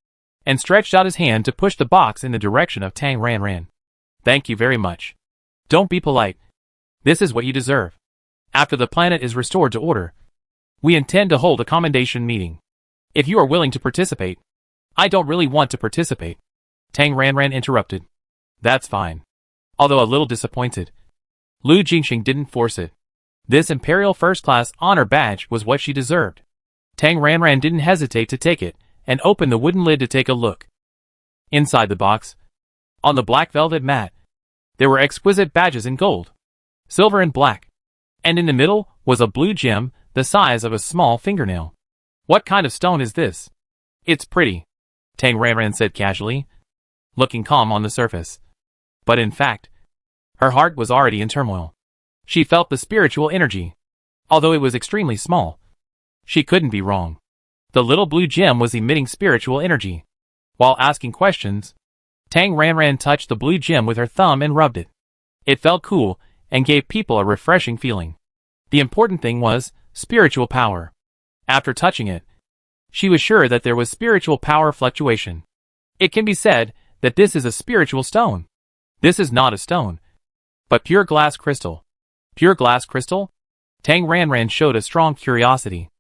and stretched out his hand to push the box in the direction of Tang Ranran. Thank you very much. Don't be polite. This is what you deserve. After the planet is restored to order, we intend to hold a commendation meeting. If you are willing to participate. I don't really want to participate. Tang Ranran interrupted. That's fine. Although a little disappointed, Lu Jingxing didn't force it. This Imperial First Class honor badge was what she deserved. Tang Ranran didn't hesitate to take it, and opened the wooden lid to take a look. Inside the box, on the black velvet mat, there were exquisite badges in gold, silver and black, and in the middle was a blue gem the size of a small fingernail. What kind of stone is this? It's pretty, Tang Ranran said casually, looking calm on the surface. But in fact, her heart was already in turmoil. She felt the spiritual energy. Although it was extremely small, she couldn't be wrong. The little blue gem was emitting spiritual energy. While asking questions, Tang Ranran touched the blue gem with her thumb and rubbed it. It felt cool and gave people a refreshing feeling. The important thing was spiritual power. After touching it, she was sure that there was spiritual power fluctuation. It can be said that this is a spiritual stone. This is not a stone. But pure glass crystal. Pure glass crystal? Tang Ranran showed a strong curiosity.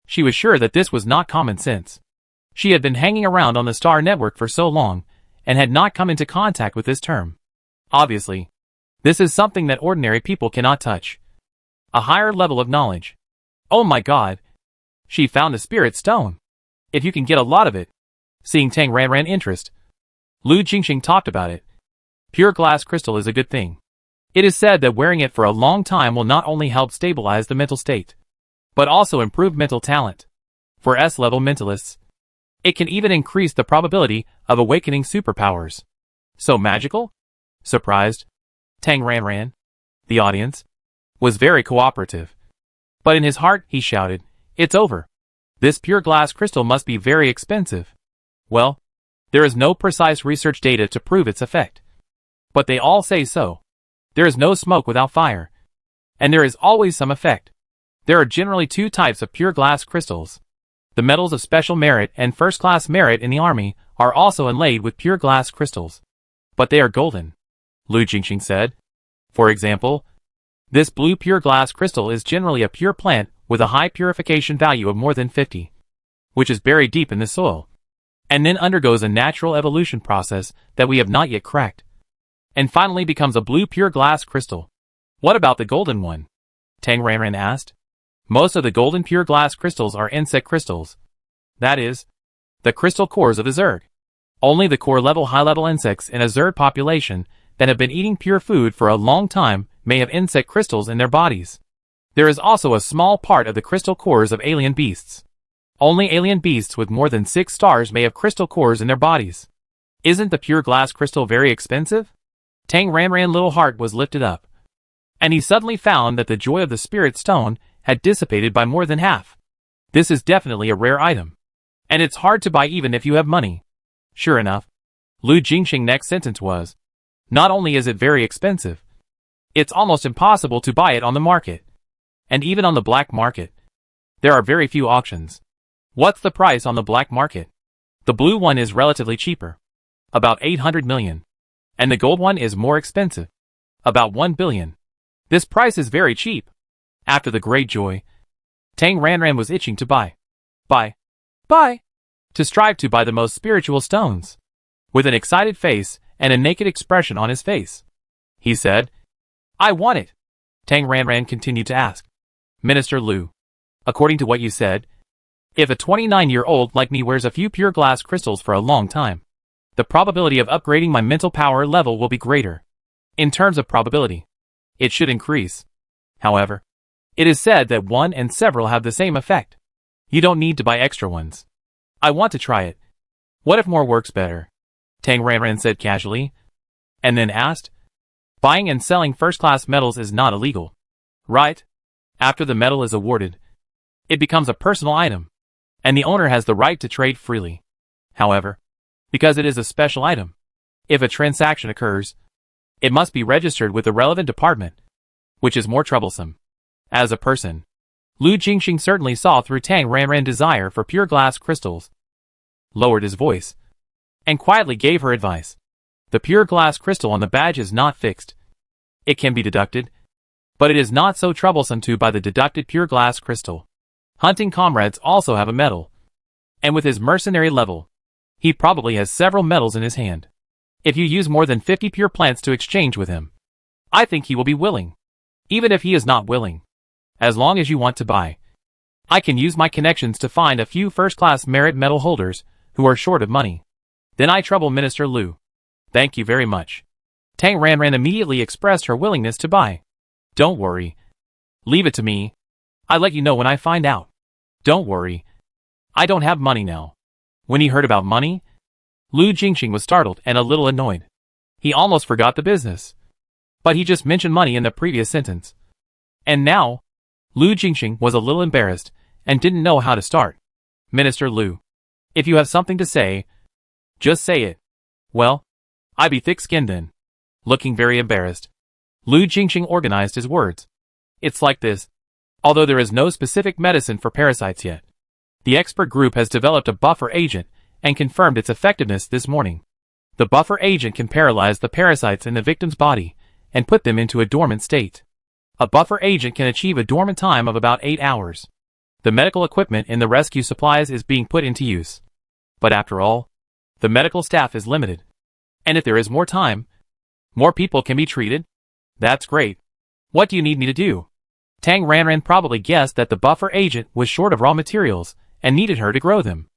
She was sure that this was not common sense. She had been hanging around on the Star Network for so long, and had not come into contact with this term. Obviously, this is something that ordinary people cannot touch. A higher level of knowledge. Oh my god! She found a spirit stone. If you can get a lot of it. Seeing Tang Ranran interest, Lu Jingxing talked about it. Pure glass crystal is a good thing. It is said that wearing it for a long time will not only help stabilize the mental state, but also improve mental talent. For S-level mentalists, it can even increase the probability of awakening superpowers. So magical? Surprised, Tang Ranran, the audience, was very cooperative. But in his heart he shouted, "It's over. This pure glass crystal must be very expensive." Well, there is no precise research data to prove its effect. But they all say so. There is no smoke without fire. And there is always some effect. There are generally two types of pure glass crystals. The medals of special merit and first-class merit in the army are also inlaid with pure glass crystals. But they are golden, Lu Jingxing said. For example, this blue pure glass crystal is generally a pure plant with a high purification value of more than 50, which is buried deep in the soil, and then undergoes a natural evolution process that we have not yet cracked, and finally becomes a blue pure glass crystal. What about the golden one? Tang Ranran asked. Most of the golden pure glass crystals are insect crystals. That is, the crystal cores of the Zerg. Only the core level high-level insects in a Zerg population that have been eating pure food for a long time may have insect crystals in their bodies. There is also a small part of the crystal cores of alien beasts. Only alien beasts with more than 6 stars may have crystal cores in their bodies. Isn't the pure glass crystal very expensive? Tang Ranran's little heart was lifted up, and he suddenly found that the joy of the spirit stone had dissipated by more than half. This is definitely a rare item, and it's hard to buy even if you have money. Sure enough, Lu Jingxing's next sentence was, not only is it very expensive, it's almost impossible to buy it on the market. And even on the black market, there are very few auctions. What's the price on the black market? The blue one is relatively cheaper, about 800 million. And the gold one is more expensive, about 1 billion. This price is very cheap. After the great joy, Tang Ranran was itching to buy, to strive to buy the most spiritual stones. With an excited face and a naked expression on his face, he said, "I want it." Tang Ranran continued to ask, "Minister Lu, according to what you said, if a 29-year-old like me wears a few pure glass crystals for a long time, the probability of upgrading my mental power level will be greater. In terms of probability, it should increase. However, it is said that one and several have the same effect. You don't need to buy extra ones. I want to try it. What if more works better?" Tang Ranran said casually, and then asked, "Buying and selling first-class medals is not illegal, right? After the medal is awarded, it becomes a personal item, and the owner has the right to trade freely. However, because it is a special item, if a transaction occurs, it must be registered with the relevant department, which is more troublesome." As a person, Lu Jingxing certainly saw through Tang Ranran's desire for pure glass crystals, lowered his voice, and quietly gave her advice. The pure glass crystal on the badge is not fixed. It can be deducted, but it is not so troublesome to buy the deducted pure glass crystal. Hunting comrades also have a medal, and with his mercenary level, he probably has several medals in his hand. If you use more than 50 pure plants to exchange with him, I think he will be willing. Even if he is not willing, as long as you want to buy, I can use my connections to find a few first-class merit medal holders who are short of money. Then I trouble Minister Lu. Thank you very much. Tang Ranran immediately expressed her willingness to buy. Don't worry. Leave it to me. I'll let you know when I find out. Don't worry. I don't have money now. When he heard about money, Lu Jingxing was startled and a little annoyed. He almost forgot the business. But he just mentioned money in the previous sentence. And now, Lu Jingxing was a little embarrassed and didn't know how to start. Minister Lu, if you have something to say, just say it. Well, I be thick-skinned then. Looking very embarrassed, Lu Jingxing organized his words. It's like this. Although there is no specific medicine for parasites yet, the expert group has developed a buffer agent and confirmed its effectiveness this morning. The buffer agent can paralyze the parasites in the victim's body and put them into a dormant state. A buffer agent can achieve a dormant time of about 8 hours. The medical equipment in the rescue supplies is being put into use. But after all, the medical staff is limited. And if there is more time, more people can be treated. That's great. What do you need me to do? Tang Ranran probably guessed that the buffer agent was short of raw materials and needed her to grow them.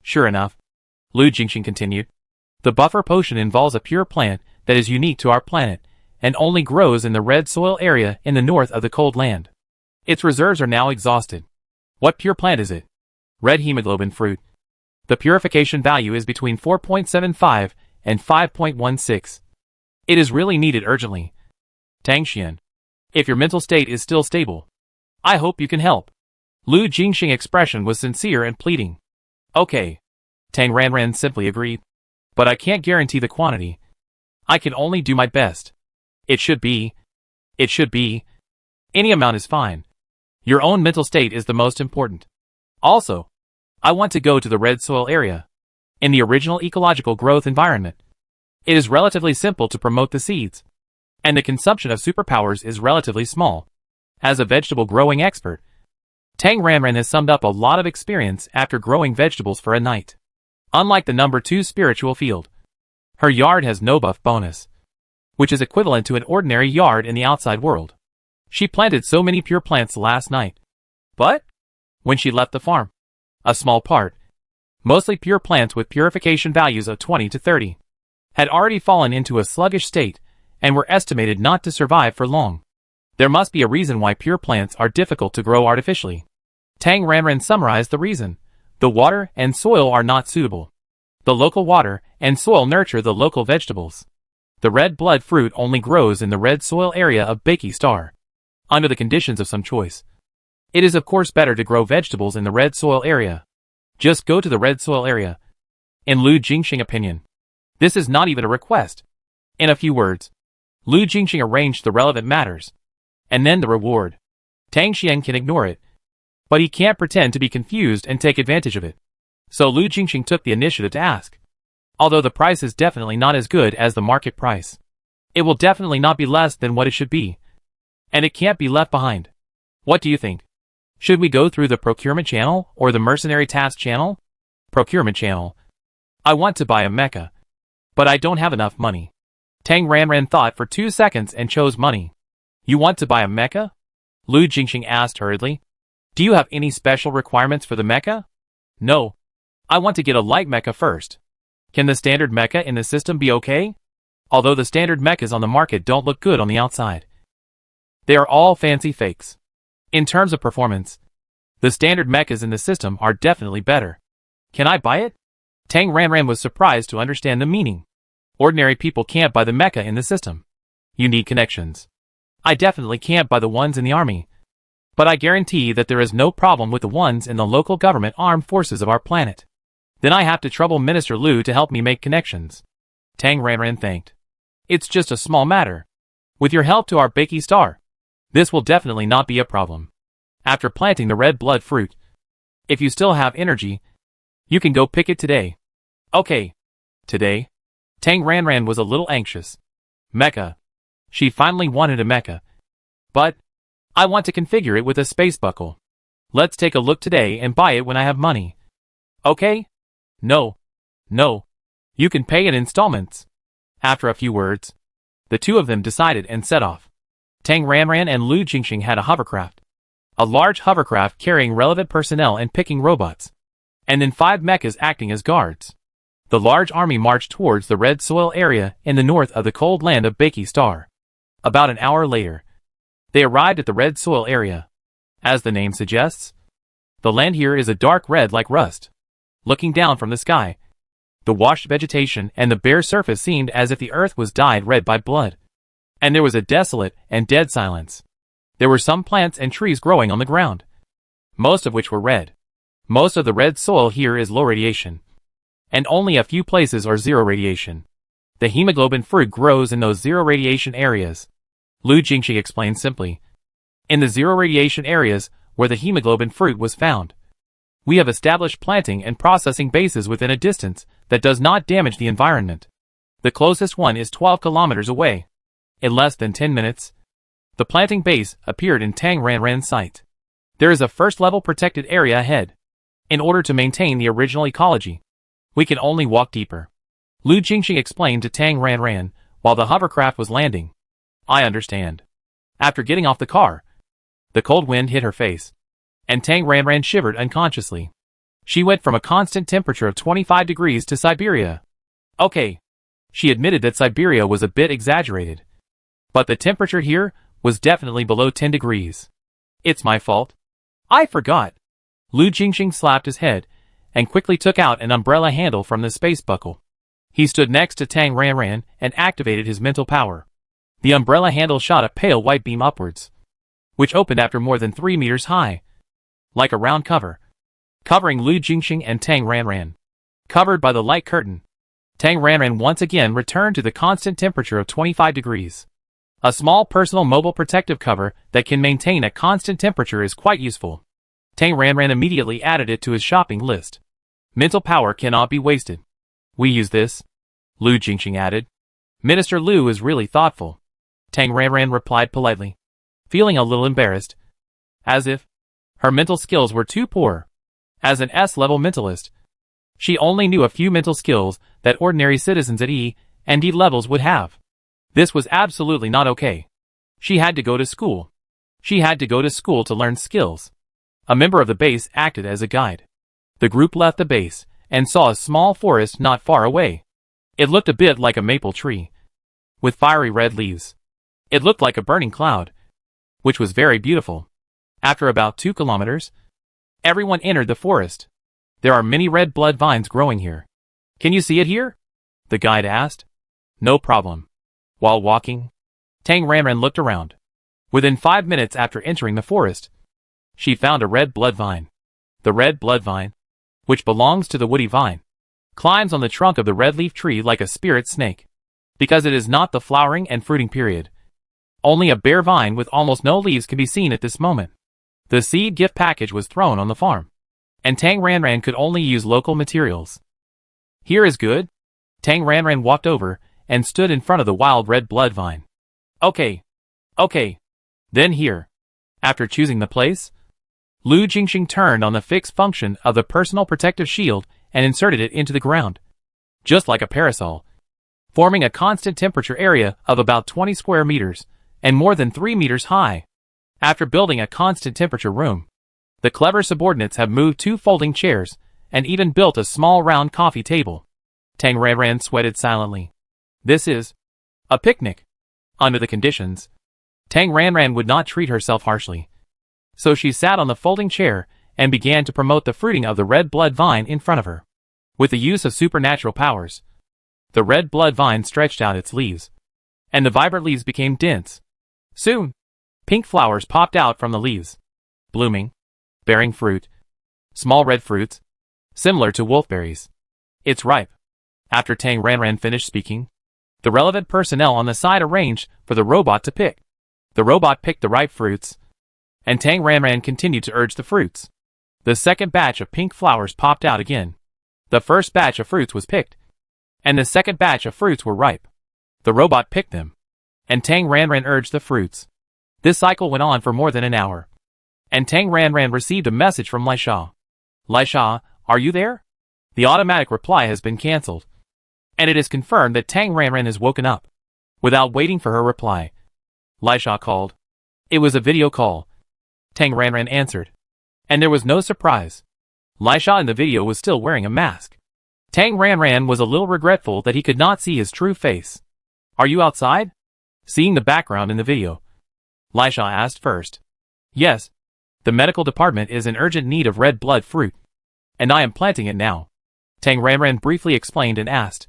Sure enough, Lu Jingxing continued, the buffer potion involves a pure plant that is unique to our planet and only grows in the red soil area in the north of the cold land. Its reserves are now exhausted. What pure plant is it? Red hemoglobin fruit. The purification value is between 4.75 and 5.16. It is really needed urgently. Tang Xian, if your mental state is still stable, I hope you can help. Lu Jingxing's expression was sincere and pleading. Okay. Tang Ranran simply agreed. But I can't guarantee the quantity. I can only do my best. It should be. Any amount is fine. Your own mental state is the most important. Also, I want to go to the red soil area. In the original ecological growth environment, it is relatively simple to promote the seeds, and the consumption of superpowers is relatively small. As a vegetable growing expert, Tang Ranran has summed up a lot of experience after growing vegetables for a night. Unlike the number 2 spiritual field, her yard has no buff bonus, which is equivalent to an ordinary yard in the outside world. She planted so many pure plants last night. But when she left the farm, a small part, mostly pure plants with purification values of 20 to 30, had already fallen into a sluggish state and were estimated not to survive for long. There must be a reason why pure plants are difficult to grow artificially. Tang Ranran summarized the reason. The water and soil are not suitable. The local water and soil nurture the local vegetables. The red blood fruit only grows in the red soil area of Bakey Star, under the conditions of some choice. It is of course better to grow vegetables in the red soil area. Just go to the red soil area. In Lu Jingxing's opinion, this is not even a request. In a few words, Lu Jingxing arranged the relevant matters. And then the reward. Tang Xian can ignore it, but he can't pretend to be confused and take advantage of it. So Lu Jingxing took the initiative to ask. Although the price is definitely not as good as the market price, it will definitely not be less than what it should be. And it can't be left behind. What do you think? Should we go through the procurement channel or the mercenary task channel? Procurement channel. I want to buy a mecha, but I don't have enough money. Tang Ranran thought for 2 seconds and chose money. You want to buy a mecha? Lu Jingxing asked hurriedly. Do you have any special requirements for the mecha? No. I want to get a light mecha first. Can the standard mecha in the system be okay? Although the standard mechas on the market don't look good on the outside. They are all fancy fakes. In terms of performance, the standard mechas in the system are definitely better. Can I buy it? Tang Ranran was surprised to understand the meaning. Ordinary people can't buy the mecha in the system. You need connections. I definitely can't buy the ones in the army. But I guarantee that there is no problem with the ones in the local government armed forces of our planet. Then I have to trouble Minister Lu to help me make connections. Tang Ranran thanked. It's just a small matter. With your help to our Bakey Star, this will definitely not be a problem. After planting the red blood fruit, if you still have energy, you can go pick it today. Okay. Today? Tang Ranran was a little anxious. Mecha. She finally wanted a mecha. But I want to configure it with a space buckle. Let's take a look today and buy it when I have money. Okay? No. You can pay in installments. After a few words, the two of them decided and set off. Tang Ranran and Lu Jingxing had a hovercraft. A large hovercraft carrying relevant personnel and picking robots. And then 5 mechas acting as guards. The large army marched towards the red soil area in the north of the cold land of Bakey Star. About an hour later, they arrived at the red soil area. As the name suggests, the land here is a dark red like rust. Looking down from the sky, the washed vegetation and the bare surface seemed as if the earth was dyed red by blood. And there was a desolate and dead silence. There were some plants and trees growing on the ground, most of which were red. Most of the red soil here is low radiation, and only a few places are zero radiation. The hemoglobin fruit grows in those zero radiation areas. Lu Jingxi explained simply. In the zero radiation areas where the hemoglobin fruit was found, we have established planting and processing bases within a distance that does not damage the environment. The closest one is 12 kilometers away. In less than 10 minutes, the planting base appeared in Tang Ranran's sight. There is a first-level protected area ahead. In order to maintain the original ecology, we can only walk deeper. Lu Jingxing explained to Tang Ranran while the hovercraft was landing. I understand. After getting off the car, the cold wind hit her face, and Tang Ranran shivered unconsciously. She went from a constant temperature of 25 degrees to Siberia. Okay. She admitted that Siberia was a bit exaggerated, but the temperature here was definitely below 10 degrees. It's my fault. I forgot. Lu Jingxing slapped his head and quickly took out an umbrella handle from the space buckle. He stood next to Tang Ranran and activated his mental power. The umbrella handle shot a pale white beam upwards, which opened after more than 3 meters high, like a round cover, covering Lu Jingxing and Tang Ranran. Covered by the light curtain, Tang Ranran once again returned to the constant temperature of 25 degrees. A small personal mobile protective cover that can maintain a constant temperature is quite useful. Tang Ranran immediately added it to his shopping list. Mental power cannot be wasted. We use this, Lu Jingxing added. Minister Lu is really thoughtful. Tang Ranran replied politely, feeling a little embarrassed, as if her mental skills were too poor. As an S-level mentalist, she only knew a few mental skills that ordinary citizens at E and D levels would have. This was absolutely not okay. She had to go to school. She had to go to school to learn skills. A member of the base acted as a guide. The group left the base and saw a small forest not far away. It looked a bit like a maple tree, with fiery red leaves. It looked like a burning cloud, which was very beautiful. After about 2 kilometers, everyone entered the forest. There are many red blood vines growing here. Can you see it here? The guide asked. No problem. While walking, Tang Ranran looked around. Within 5 minutes after entering the forest, she found a red blood vine. The red blood vine, which belongs to the woody vine, climbs on the trunk of the red leaf tree like a spirit snake. Because it is not the flowering and fruiting period, only a bare vine with almost no leaves can be seen at this moment. The seed gift package was thrown on the farm, and Tang Ranran could only use local materials. Here is good. Tang Ranran walked over and stood in front of the wild red blood vine. Okay. Then here. After choosing the place, Lu Jingxing turned on the fixed function of the personal protective shield and inserted it into the ground, just like a parasol, forming a constant temperature area of about 20 square meters and more than 3 meters high. After building a constant temperature room, the clever subordinates have moved 2 folding chairs and even built a small round coffee table. Tang Ranran sweated silently. This is a picnic. Under the conditions, Tang Ranran would not treat herself harshly. So she sat on the folding chair and began to promote the fruiting of the red blood vine in front of her. With the use of supernatural powers, the red blood vine stretched out its leaves, and the vibrant leaves became dense. Soon, pink flowers popped out from the leaves, blooming, bearing fruit, small red fruits, similar to wolfberries. It's ripe. After Tang Ranran finished speaking, the relevant personnel on the side arranged for the robot to pick. The robot picked the ripe fruits, and Tang Ranran continued to urge the fruits. The second batch of pink flowers popped out again. The first batch of fruits was picked, and the second batch of fruits were ripe. The robot picked them, and Tang Ranran urged the fruits. This cycle went on for more than an hour, and Tang Ranran received a message from Laisha. Laisha, are you there? The automatic reply has been cancelled, and it is confirmed that Tang Ranran has woken up. Without waiting for her reply, Laisha called. It was a video call. Tang Ranran answered, and there was no surprise. Laisha in the video was still wearing a mask. Tang Ranran was a little regretful that he could not see his true face. Are you outside? Seeing the background in the video, Laisha asked first. Yes. The medical department is in urgent need of red blood fruit, and I am planting it now. Tang Ranran briefly explained and asked,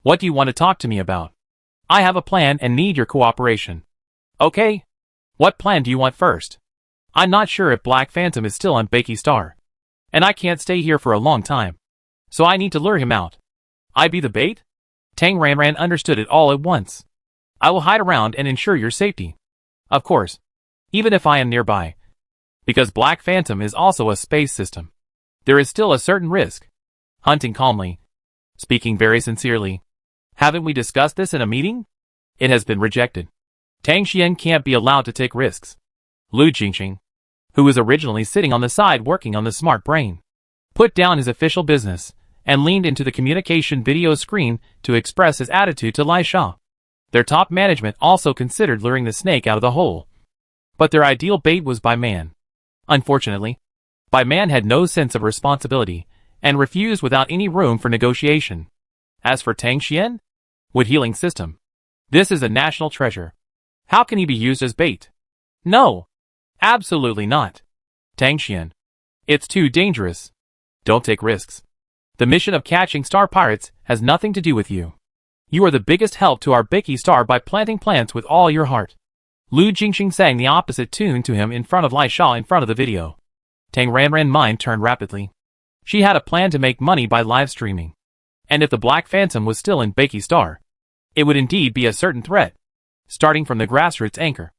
what do you want to talk to me about? I have a plan and need your cooperation. Okay. What plan do you want first? I'm not sure if Black Phantom is still on Bakey Star, and I can't stay here for a long time, so I need to lure him out. I be the bait? Tang Ranran understood it all at once. I will hide around and ensure your safety. Of course, even if I am nearby. Because Black Phantom is also a space system, there is still a certain risk. Hunting calmly, speaking very sincerely. Haven't we discussed this in a meeting? It has been rejected. Tang Xian can't be allowed to take risks. Lu Jingxing, who was originally sitting on the side working on the smart brain, put down his official business and leaned into the communication video screen to express his attitude to Lai Sha. Their top management also considered luring the snake out of the hole. But their ideal bait was Bai Man. Unfortunately, Bai Man had no sense of responsibility and refused without any room for negotiation. As for Tang Xian, with healing system, this is a national treasure. How can he be used as bait? No, absolutely not. Tang Xian, it's too dangerous. Don't take risks. The mission of catching star pirates has nothing to do with you. You are the biggest help to our Beiki star by planting plants with all your heart. Lu Jingxing sang the opposite tune to him in front of Lai Sha in front of the video. Tang Ranran's mind turned rapidly. She had a plan to make money by live streaming. And if the Black Phantom was still in Beiki Star, it would indeed be a certain threat. Starting from the grassroots anchor.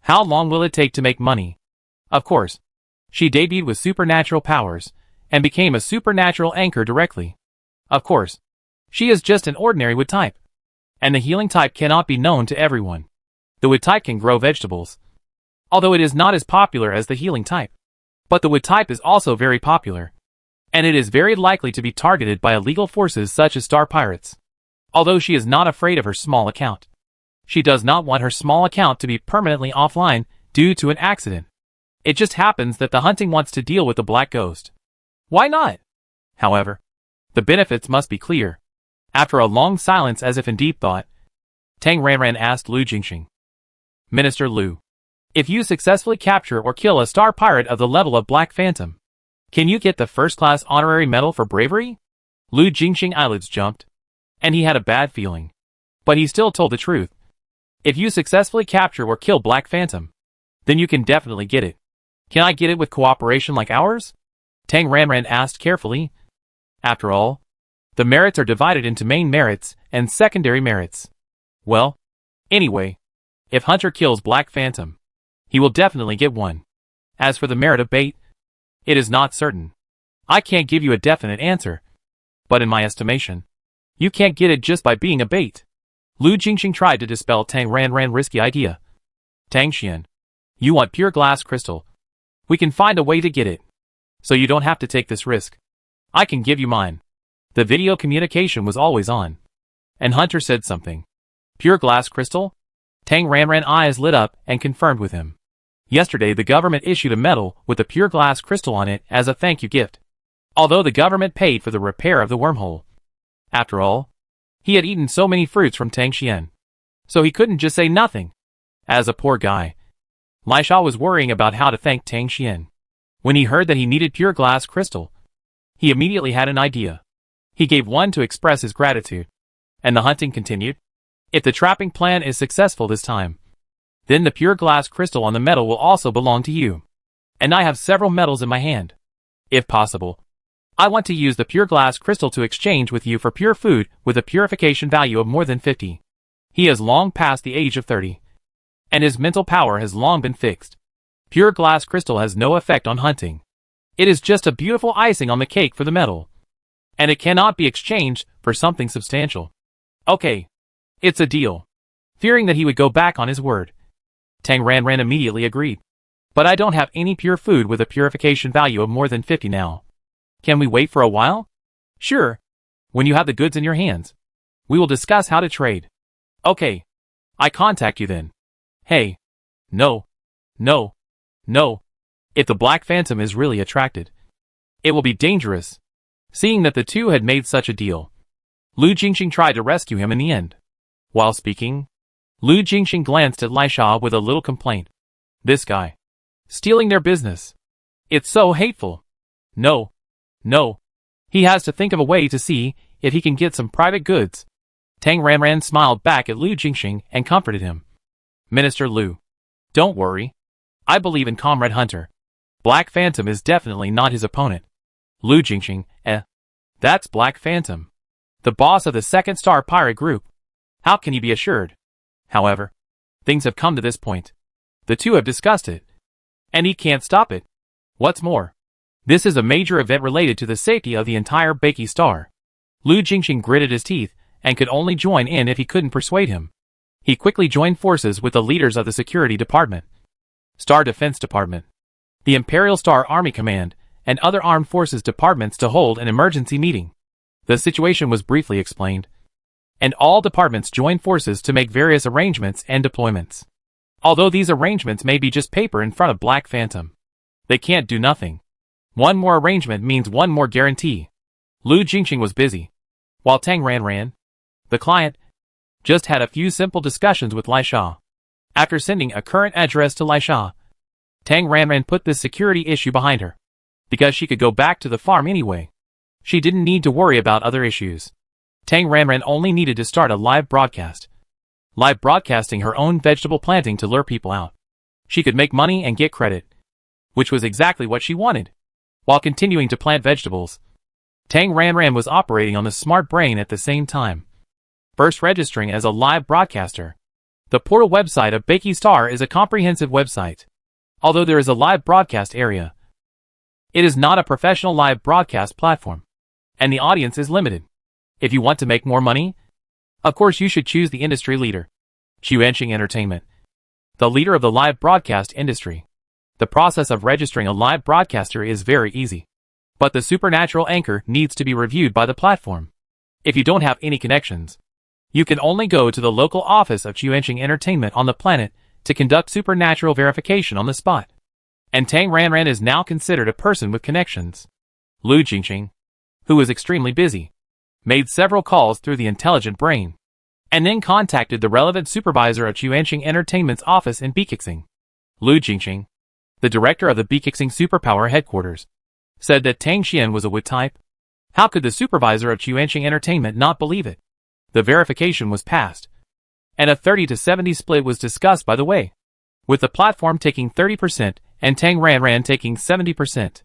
How long will it take to make money? Of course. She debuted with supernatural powers, and became a supernatural anchor directly. Of course. She is just an ordinary wood type. And the healing type cannot be known to everyone. The wood type can grow vegetables, although it is not as popular as the healing type. But the wood type is also very popular, and it is very likely to be targeted by illegal forces such as star pirates. Although she is not afraid of her small account, she does not want her small account to be permanently offline due to an accident. It just happens that the hunting wants to deal with the black ghost. Why not? However, the benefits must be clear. After a long silence as if in deep thought, Tang Ranran asked Lu Jingxing, Minister Lu, if you successfully capture or kill a star pirate of the level of Black Phantom, can you get the first-class honorary medal for bravery? Lu Jingxing eyelids jumped, and he had a bad feeling. But he still told the truth. If you successfully capture or kill Black Phantom, then you can definitely get it. Can I get it with cooperation like ours? Tang Ranran asked carefully. After all, the merits are divided into main merits and secondary merits. Well, anyway, if Hunter kills Black Phantom, he will definitely get one. As for the merit of bait, it is not certain. I can't give you a definite answer. But in my estimation, you can't get it just by being a bait. Lu Jingxing tried to dispel Tang Ranran's risky idea. Tang Xian, you want pure glass crystal. We can find a way to get it. So you don't have to take this risk. I can give you mine. The video communication was always on. And Hunter said something. Pure glass crystal? Tang Ranran's eyes lit up and confirmed with him. Yesterday the government issued a medal with a pure glass crystal on it as a thank you gift. Although the government paid for the repair of the wormhole. After all, he had eaten so many fruits from Tang Xian. So he couldn't just say nothing. As a poor guy, Lai Sha was worrying about how to thank Tang Xian. When he heard that he needed pure glass crystal, he immediately had an idea. He gave one to express his gratitude. And the hunting continued. If the trapping plan is successful this time, then the pure glass crystal on the medal will also belong to you. And I have several medals in my hand. If possible, I want to use the pure glass crystal to exchange with you for pure food with a purification value of more than 50. He has long passed the age of 30. And his mental power has long been fixed. Pure glass crystal has no effect on hunting. It is just a beautiful icing on the cake for the medal. And it cannot be exchanged for something substantial. Okay. It's a deal. Fearing that he would go back on his word, Tang Ranran immediately agreed. But I don't have any pure food with a purification value of more than 50 now. Can we wait for a while? Sure. When you have the goods in your hands, we will discuss how to trade. Okay. I contact you then. Hey. No. No. No. If the Black Phantom is really attracted, it will be dangerous. Seeing that the two had made such a deal, Lu Jingxing tried to rescue him in the end. While speaking, Lu Jingxing glanced at Lai Sha with a little complaint. This guy. Stealing their business. It's so hateful. No. No. He has to think of a way to see if he can get some private goods. Tang Ranran smiled back at Lu Jingxing and comforted him. Minister Lu, don't worry. I believe in Comrade Hunter. Black Phantom is definitely not his opponent. Lu Jingxing, that's Black Phantom, the boss of the second star pirate group. How can he be assured? However, things have come to this point. The two have discussed it. And he can't stop it. What's more, this is a major event related to the safety of the entire Beiki star. Lu Jingxing gritted his teeth and could only join in if he couldn't persuade him. He quickly joined forces with the leaders of the Security Department, Star Defense Department, the Imperial Star Army Command, and other armed forces departments to hold an emergency meeting. The situation was briefly explained, and all departments joined forces to make various arrangements and deployments. Although these arrangements may be just paper in front of Black Phantom, they can't do nothing. One more arrangement means one more guarantee. Lu Jingxing was busy, while Tang Ranran, the client, just had a few simple discussions with Lai Sha. After sending a current address to Lai Sha, Tang Ranran put this security issue behind her, because she could go back to the farm anyway. She didn't need to worry about other issues. Tang Ranran only needed to start a live broadcast. Live broadcasting her own vegetable planting to lure people out. She could make money and get credit, which was exactly what she wanted. While continuing to plant vegetables, Tang Ranran was operating on the smart brain at the same time. First registering as a live broadcaster. The portal website of Bakey Star is a comprehensive website. Although there is a live broadcast area, it is not a professional live broadcast platform, and the audience is limited. If you want to make more money, of course you should choose the industry leader, Chuanxing Entertainment, the leader of the live broadcast industry. The process of registering a live broadcaster is very easy, but the supernatural anchor needs to be reviewed by the platform. If you don't have any connections, you can only go to the local office of Chuanxing Entertainment on the planet to conduct supernatural verification on the spot. And Tang Ranran is now considered a person with connections. Lu Jingxing, who was extremely busy, made several calls through the intelligent brain, and then contacted the relevant supervisor of Chuanxing Entertainment's office in Bikixing. Lu Jingxing, the director of the Bikixing Superpower headquarters, said that Tang Xian was a wood type. How could the supervisor of Chuanxing Entertainment not believe it? The verification was passed, and a 30-70 split was discussed by the way, with the platform taking 30% and Tang Ranran taking 70%.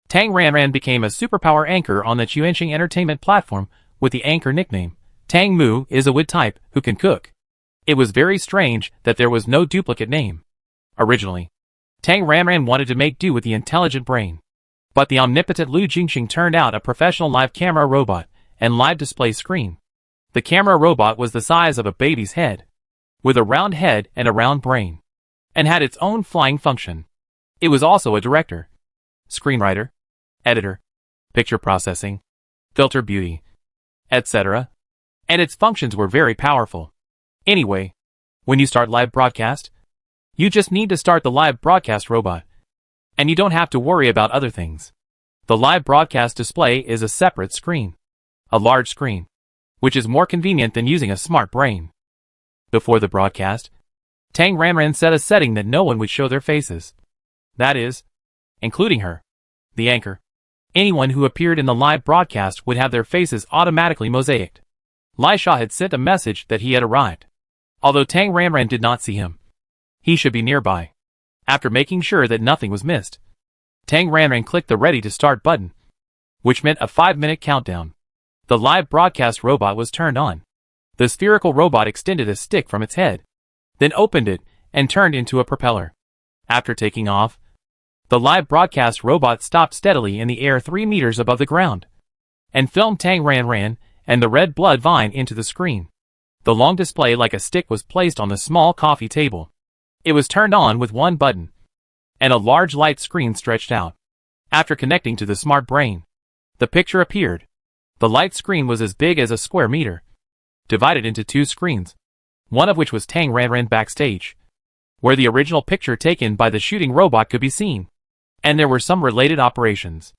Tang Ranran became a superpower anchor on the Chuanxing Entertainment platform with the anchor nickname. Tang Mu is a wood type who can cook. It was very strange that there was no duplicate name. Originally, Tang Ranran wanted to make do with the intelligent brain, but the omnipotent Lu Jingxing turned out a professional live camera robot and live display screen. The camera robot was the size of a baby's head, with a round head and a round brain, and had its own flying function. It was also a director, screenwriter, editor, picture processing, filter beauty, etc. And its functions were very powerful. Anyway, when you start live broadcast, you just need to start the live broadcast robot, and you don't have to worry about other things. The live broadcast display is a separate screen, a large screen, which is more convenient than using a smart brain. Before the broadcast, Tang Ranran set a setting that no one would show their faces. That is, including her, the anchor. Anyone who appeared in the live broadcast would have their faces automatically mosaicked. Lai Sha had sent a message that he had arrived. Although Tang Ranran did not see him, he should be nearby. After making sure that nothing was missed, Tang Ranran clicked the Ready to Start button, which meant a 5-minute countdown. The live broadcast robot was turned on. The spherical robot extended a stick from its head, then opened it and turned into a propeller. After taking off, the live broadcast robot stopped steadily in the air 3 meters above the ground, and filmed Tang Ranran and the red blood vine into the screen. The long display like a stick was placed on the small coffee table. It was turned on with one button, and a large light screen stretched out. After connecting to the smart brain, the picture appeared. The light screen was as big as a square meter, divided into 2 screens, one of which was Tang Ranran backstage, where the original picture taken by the shooting robot could be seen, and there were some related operations.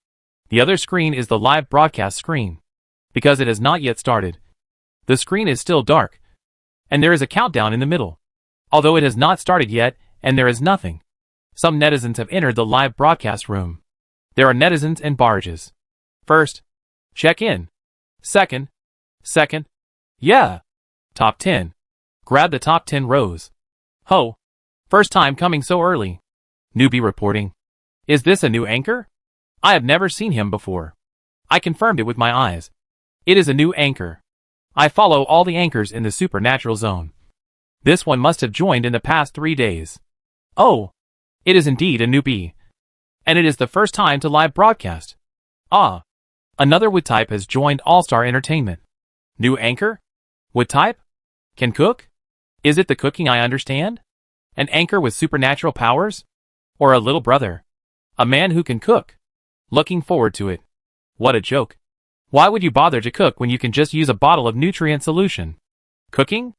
The other screen is the live broadcast screen, because it has not yet started. The screen is still dark, and there is a countdown in the middle, although it has not started yet, and there is nothing. Some netizens have entered the live broadcast room. There are netizens and barrages. First, check in. Second, yeah. Top 10. Grab the top 10 rows. Ho. First time coming so early. Newbie reporting. Is this a new anchor? I have never seen him before. I confirmed it with my eyes. It is a new anchor. I follow all the anchors in the supernatural zone. This one must have joined in the past 3 days. Oh. It is indeed a newbie. And it is the first time to live broadcast. Ah. Another wood type has joined All-Star Entertainment. New anchor? Wood type? Can cook? Is it the cooking I understand? An anchor with supernatural powers? Or a little brother? A man who can cook? Looking forward to it. What a joke. Why would you bother to cook when you can just use a bottle of nutrient solution? Cooking?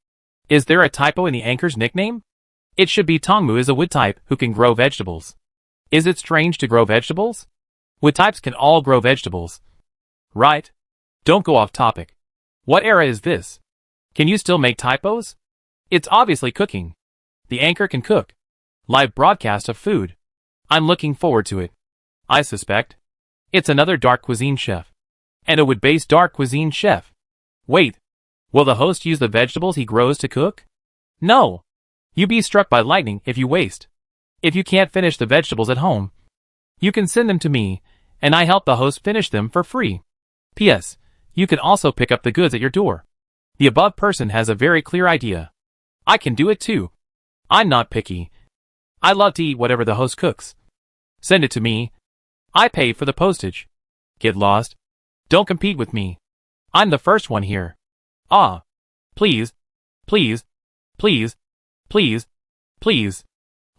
Is there a typo in the anchor's nickname? It should be Tongmu is a wood type who can grow vegetables. Is it strange to grow vegetables? Wood types can all grow vegetables. Right. Don't go off topic. What era is this? Can you still make typos? It's obviously cooking. The anchor can cook. Live broadcast of food. I'm looking forward to it. I suspect it's another dark cuisine chef. And a wood-based dark cuisine chef. Wait. Will the host use the vegetables he grows to cook? No. You be struck by lightning if you waste. If you can't finish the vegetables at home, you can send them to me, and I help the host finish them for free. P.S. You can also pick up the goods at your door. The above person has a very clear idea. I can do it too. I'm not picky. I love to eat whatever the host cooks. Send it to me. I pay for the postage. Get lost. Don't compete with me. I'm the first one here. Ah. Please. Please. Please. Please. Please.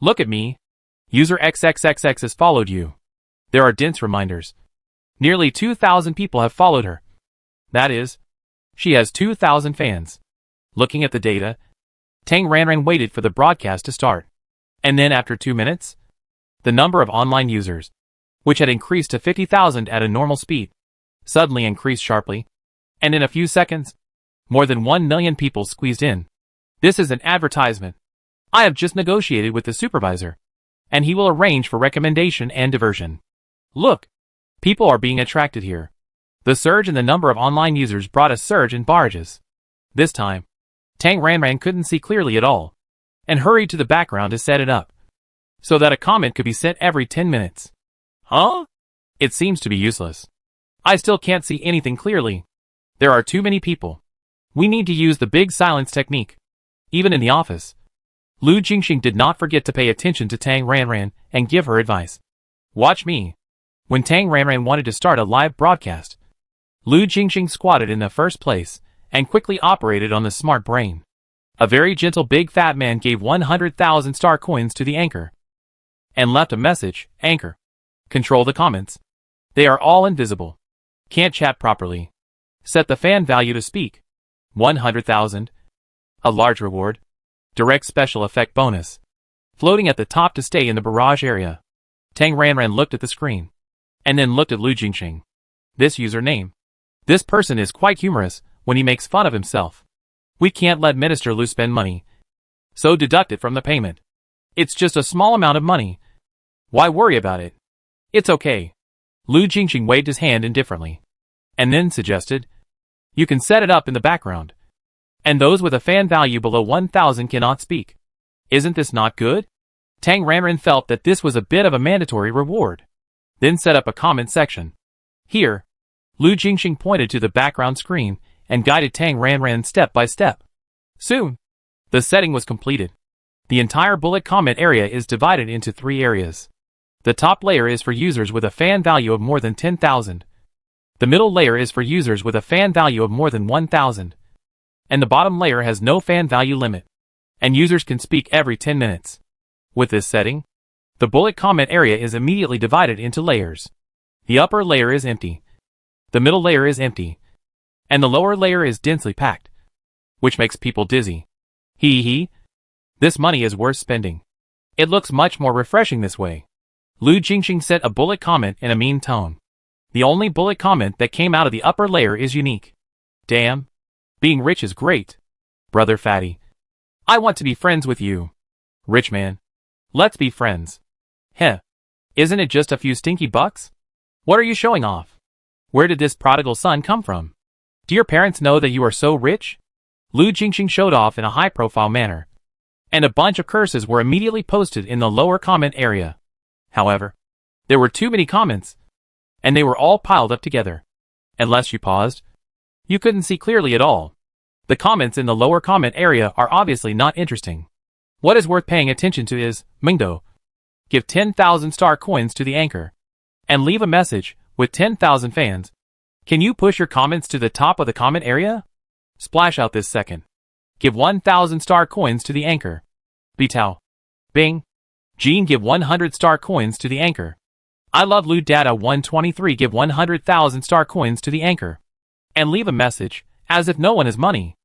Look at me. User XXXX has followed you. There are dense reminders. Nearly 2,000 people have followed her. That is, she has 2,000 fans. Looking at the data, Tang Ranran waited for the broadcast to start. And then after 2 minutes, the number of online users, which had increased to 50,000 at a normal speed, suddenly increased sharply. And in a few seconds, more than 1 million people squeezed in. This is an advertisement. I have just negotiated with the supervisor, and he will arrange for recommendation and diversion. Look, people are being attracted here. The surge in the number of online users brought a surge in barrages. This time, Tang Ranran couldn't see clearly at all, and hurried to the background to set it up, so that a comment could be sent every 10 minutes. Huh? It seems to be useless. I still can't see anything clearly. There are too many people. We need to use the big silence technique. Even in the office, Lu Jingxing did not forget to pay attention to Tang Ranran and give her advice. Watch me. When Tang Ranran wanted to start a live broadcast, Lu Jingxing squatted in the first place and quickly operated on the smart brain. A very gentle big fat man gave 100,000 star coins to the anchor and left a message. Anchor. Control the comments. They are all invisible. Can't chat properly. Set the fan value to speak. 100,000. A large reward. Direct special effect bonus. Floating at the top to stay in the barrage area. Tang Ranran looked at the screen. And then looked at Lu Jingxing. This username. This person is quite humorous when he makes fun of himself. We can't let Minister Lu spend money, so deduct it from the payment. It's just a small amount of money. Why worry about it? It's okay. Lu Jingxing waved his hand indifferently, and then suggested, you can set it up in the background, and those with a fan value below 1,000 cannot speak. Isn't this not good? Tang Ranran felt that this was a bit of a mandatory reward. Then set up a comment section. Here, Lu Jingxing pointed to the background screen and guided Tang Ranran step by step. Soon, the setting was completed. The entire bullet comment area is divided into 3 areas. The top layer is for users with a fan value of more than 10,000. The middle layer is for users with a fan value of more than 1,000. And the bottom layer has no fan value limit, and users can speak every 10 minutes. With this setting, the bullet comment area is immediately divided into layers. The upper layer is empty. The middle layer is empty. And the lower layer is densely packed, which makes people dizzy. Hee. This money is worth spending. It looks much more refreshing this way. Lu Jingxing sent a bullet comment in a mean tone. The only bullet comment that came out of the upper layer is unique. Damn. Being rich is great. Brother Fatty. I want to be friends with you. Rich man. Let's be friends. Heh. Isn't it just a few stinky bucks? What are you showing off? Where did this prodigal son come from? Do your parents know that you are so rich? Lu Jingxing showed off in a high-profile manner, and a bunch of curses were immediately posted in the lower comment area. However, there were too many comments, and they were all piled up together. Unless you paused, you couldn't see clearly at all. The comments in the lower comment area are obviously not interesting. What is worth paying attention to is, Mingdo. Give 10,000 star coins to the anchor, and leave a message with 10,000 fans. Can you push your comments to the top of the comment area? Splash out this second. Give 1,000 star coins to the anchor. Bitao. Bing. Jean, give 100 star coins to the anchor. I love Lu Data 123, give 100,000 star coins to the anchor. And leave a message, as if no one has money.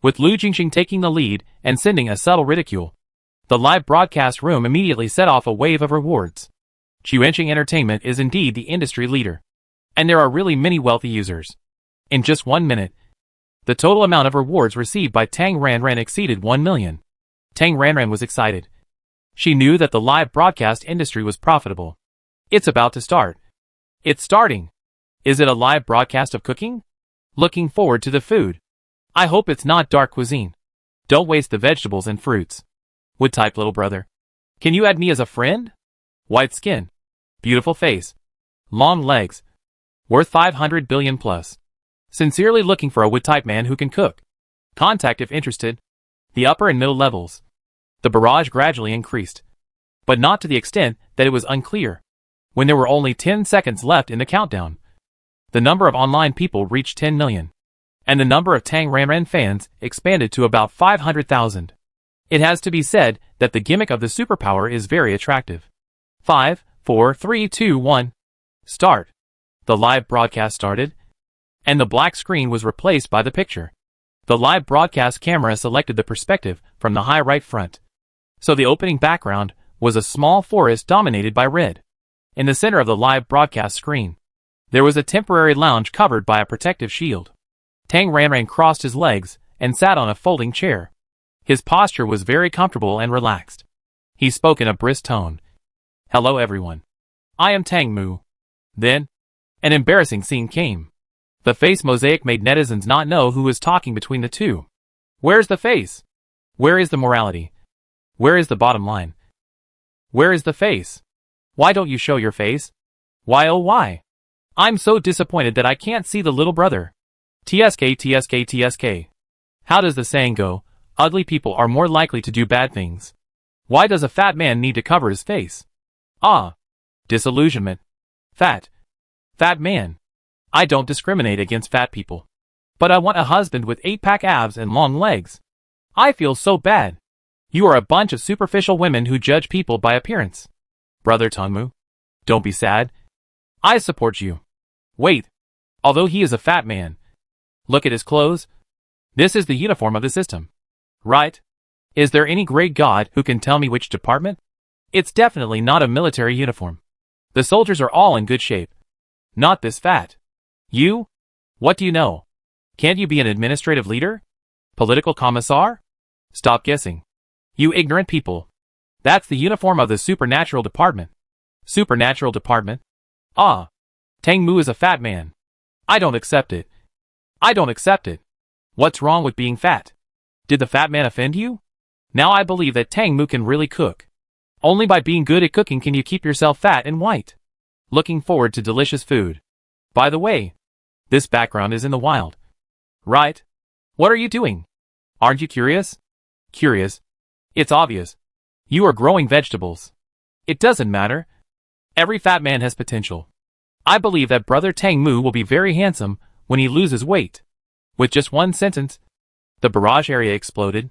With Lu Jingxing taking the lead and sending a subtle ridicule. The live broadcast room immediately set off a wave of rewards. Chuanqing Entertainment is indeed the industry leader. And there are really many wealthy users. In just 1 minute, the total amount of rewards received by Tang Ranran exceeded 1 million. Tang Ranran was excited. She knew that the live broadcast industry was profitable. It's about to start. It's starting. Is it a live broadcast of cooking? Looking forward to the food. I hope it's not dark cuisine. Don't waste the vegetables and fruits. Would type little brother. Can you add me as a friend? White skin. Beautiful face. Long legs. Worth 500 billion plus. Sincerely looking for a wood type man who can cook. Contact if interested. The upper and middle levels. The barrage gradually increased. But not to the extent that it was unclear. When there were only 10 seconds left in the countdown, the number of online people reached 10 million. And the number of Tang Ranran fans expanded to about 500,000. It has to be said that the gimmick of the superpower is very attractive. 5, 4, 3, 2, 1. Start. The live broadcast started, and the black screen was replaced by the picture. The live broadcast camera selected the perspective from the high right front. So the opening background was a small forest dominated by red. In the center of the live broadcast screen, there was a temporary lounge covered by a protective shield. Tang Ranran crossed his legs and sat on a folding chair. His posture was very comfortable and relaxed. He spoke in a brisk tone. Hello everyone. I am Tang Mu. Then, an embarrassing scene came. The face mosaic made netizens not know who was talking between the two. Where's the face? Where is the morality? Where is the bottom line? Where is the face? Why don't you show your face? Why oh why? I'm so disappointed that I can't see the little brother. TSK TSK TSK. How does the saying go? Ugly people are more likely to do bad things. Why does a fat man need to cover his face? Ah. Disillusionment. Fat. Fat man. I don't discriminate against fat people. But I want a husband with 8-pack abs and long legs. I feel so bad. You are a bunch of superficial women who judge people by appearance. Brother Tongmu. Don't be sad. I support you. Wait. Although he is a fat man. Look at his clothes. This is the uniform of the system. Right? Is there any great god who can tell me which department? It's definitely not a military uniform. The soldiers are all in good shape. Not this fat. You? What do you know? Can't you be an administrative leader? Political commissar? Stop guessing. You ignorant people. That's the uniform of the supernatural department. Supernatural department? Ah. Tang Mu is a fat man. I don't accept it. I don't accept it. What's wrong with being fat? Did the fat man offend you? Now I believe that Tang Mu can really cook. Only by being good at cooking can you keep yourself fat and white. Looking forward to delicious food. By the way, this background is in the wild. Right? What are you doing? Aren't you curious? Curious. It's obvious. You are growing vegetables. It doesn't matter. Every fat man has potential. I believe that brother Tang Mu will be very handsome when he loses weight. With just one sentence, the barrage area exploded.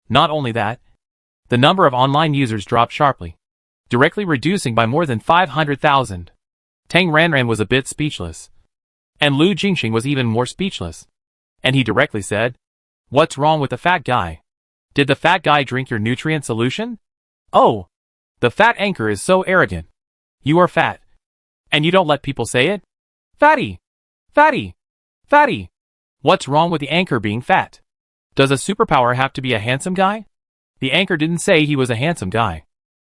Not only that, the number of online users dropped sharply, directly reducing by more than 500,000. Tang Ranran was a bit speechless. And Lu Jingxing was even more speechless. And he directly said, "What's wrong with the fat guy? Did the fat guy drink your nutrient solution? Oh, the fat anchor is so arrogant. You are fat. And you don't let people say it? Fatty! Fatty! Fatty! What's wrong with the anchor being fat? Does a superpower have to be a handsome guy? The anchor didn't say he was a handsome guy.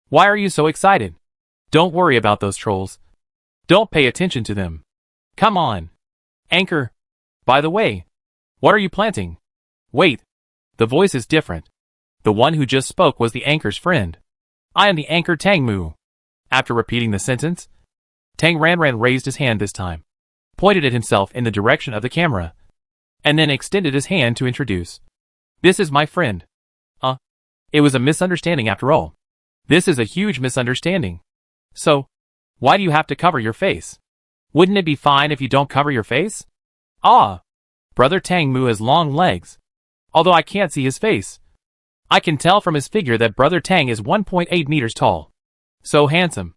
Why are you so excited? Don't worry about those trolls. Don't pay attention to them. Come on. Anchor. By the way, what are you planting? Wait. The voice is different. The one who just spoke was the anchor's friend. I am the anchor Tang Mu. After repeating the sentence, Tang Ranran raised his hand this time, pointed at himself in the direction of the camera, and then extended his hand to introduce. This is my friend. It was a misunderstanding after all. This is a huge misunderstanding. So, why do you have to cover your face? Wouldn't it be fine if you don't cover your face? Ah! Brother Tang Mu has long legs. Although I can't see his face. I can tell from his figure that Brother Tang is 1.8 meters tall. So handsome.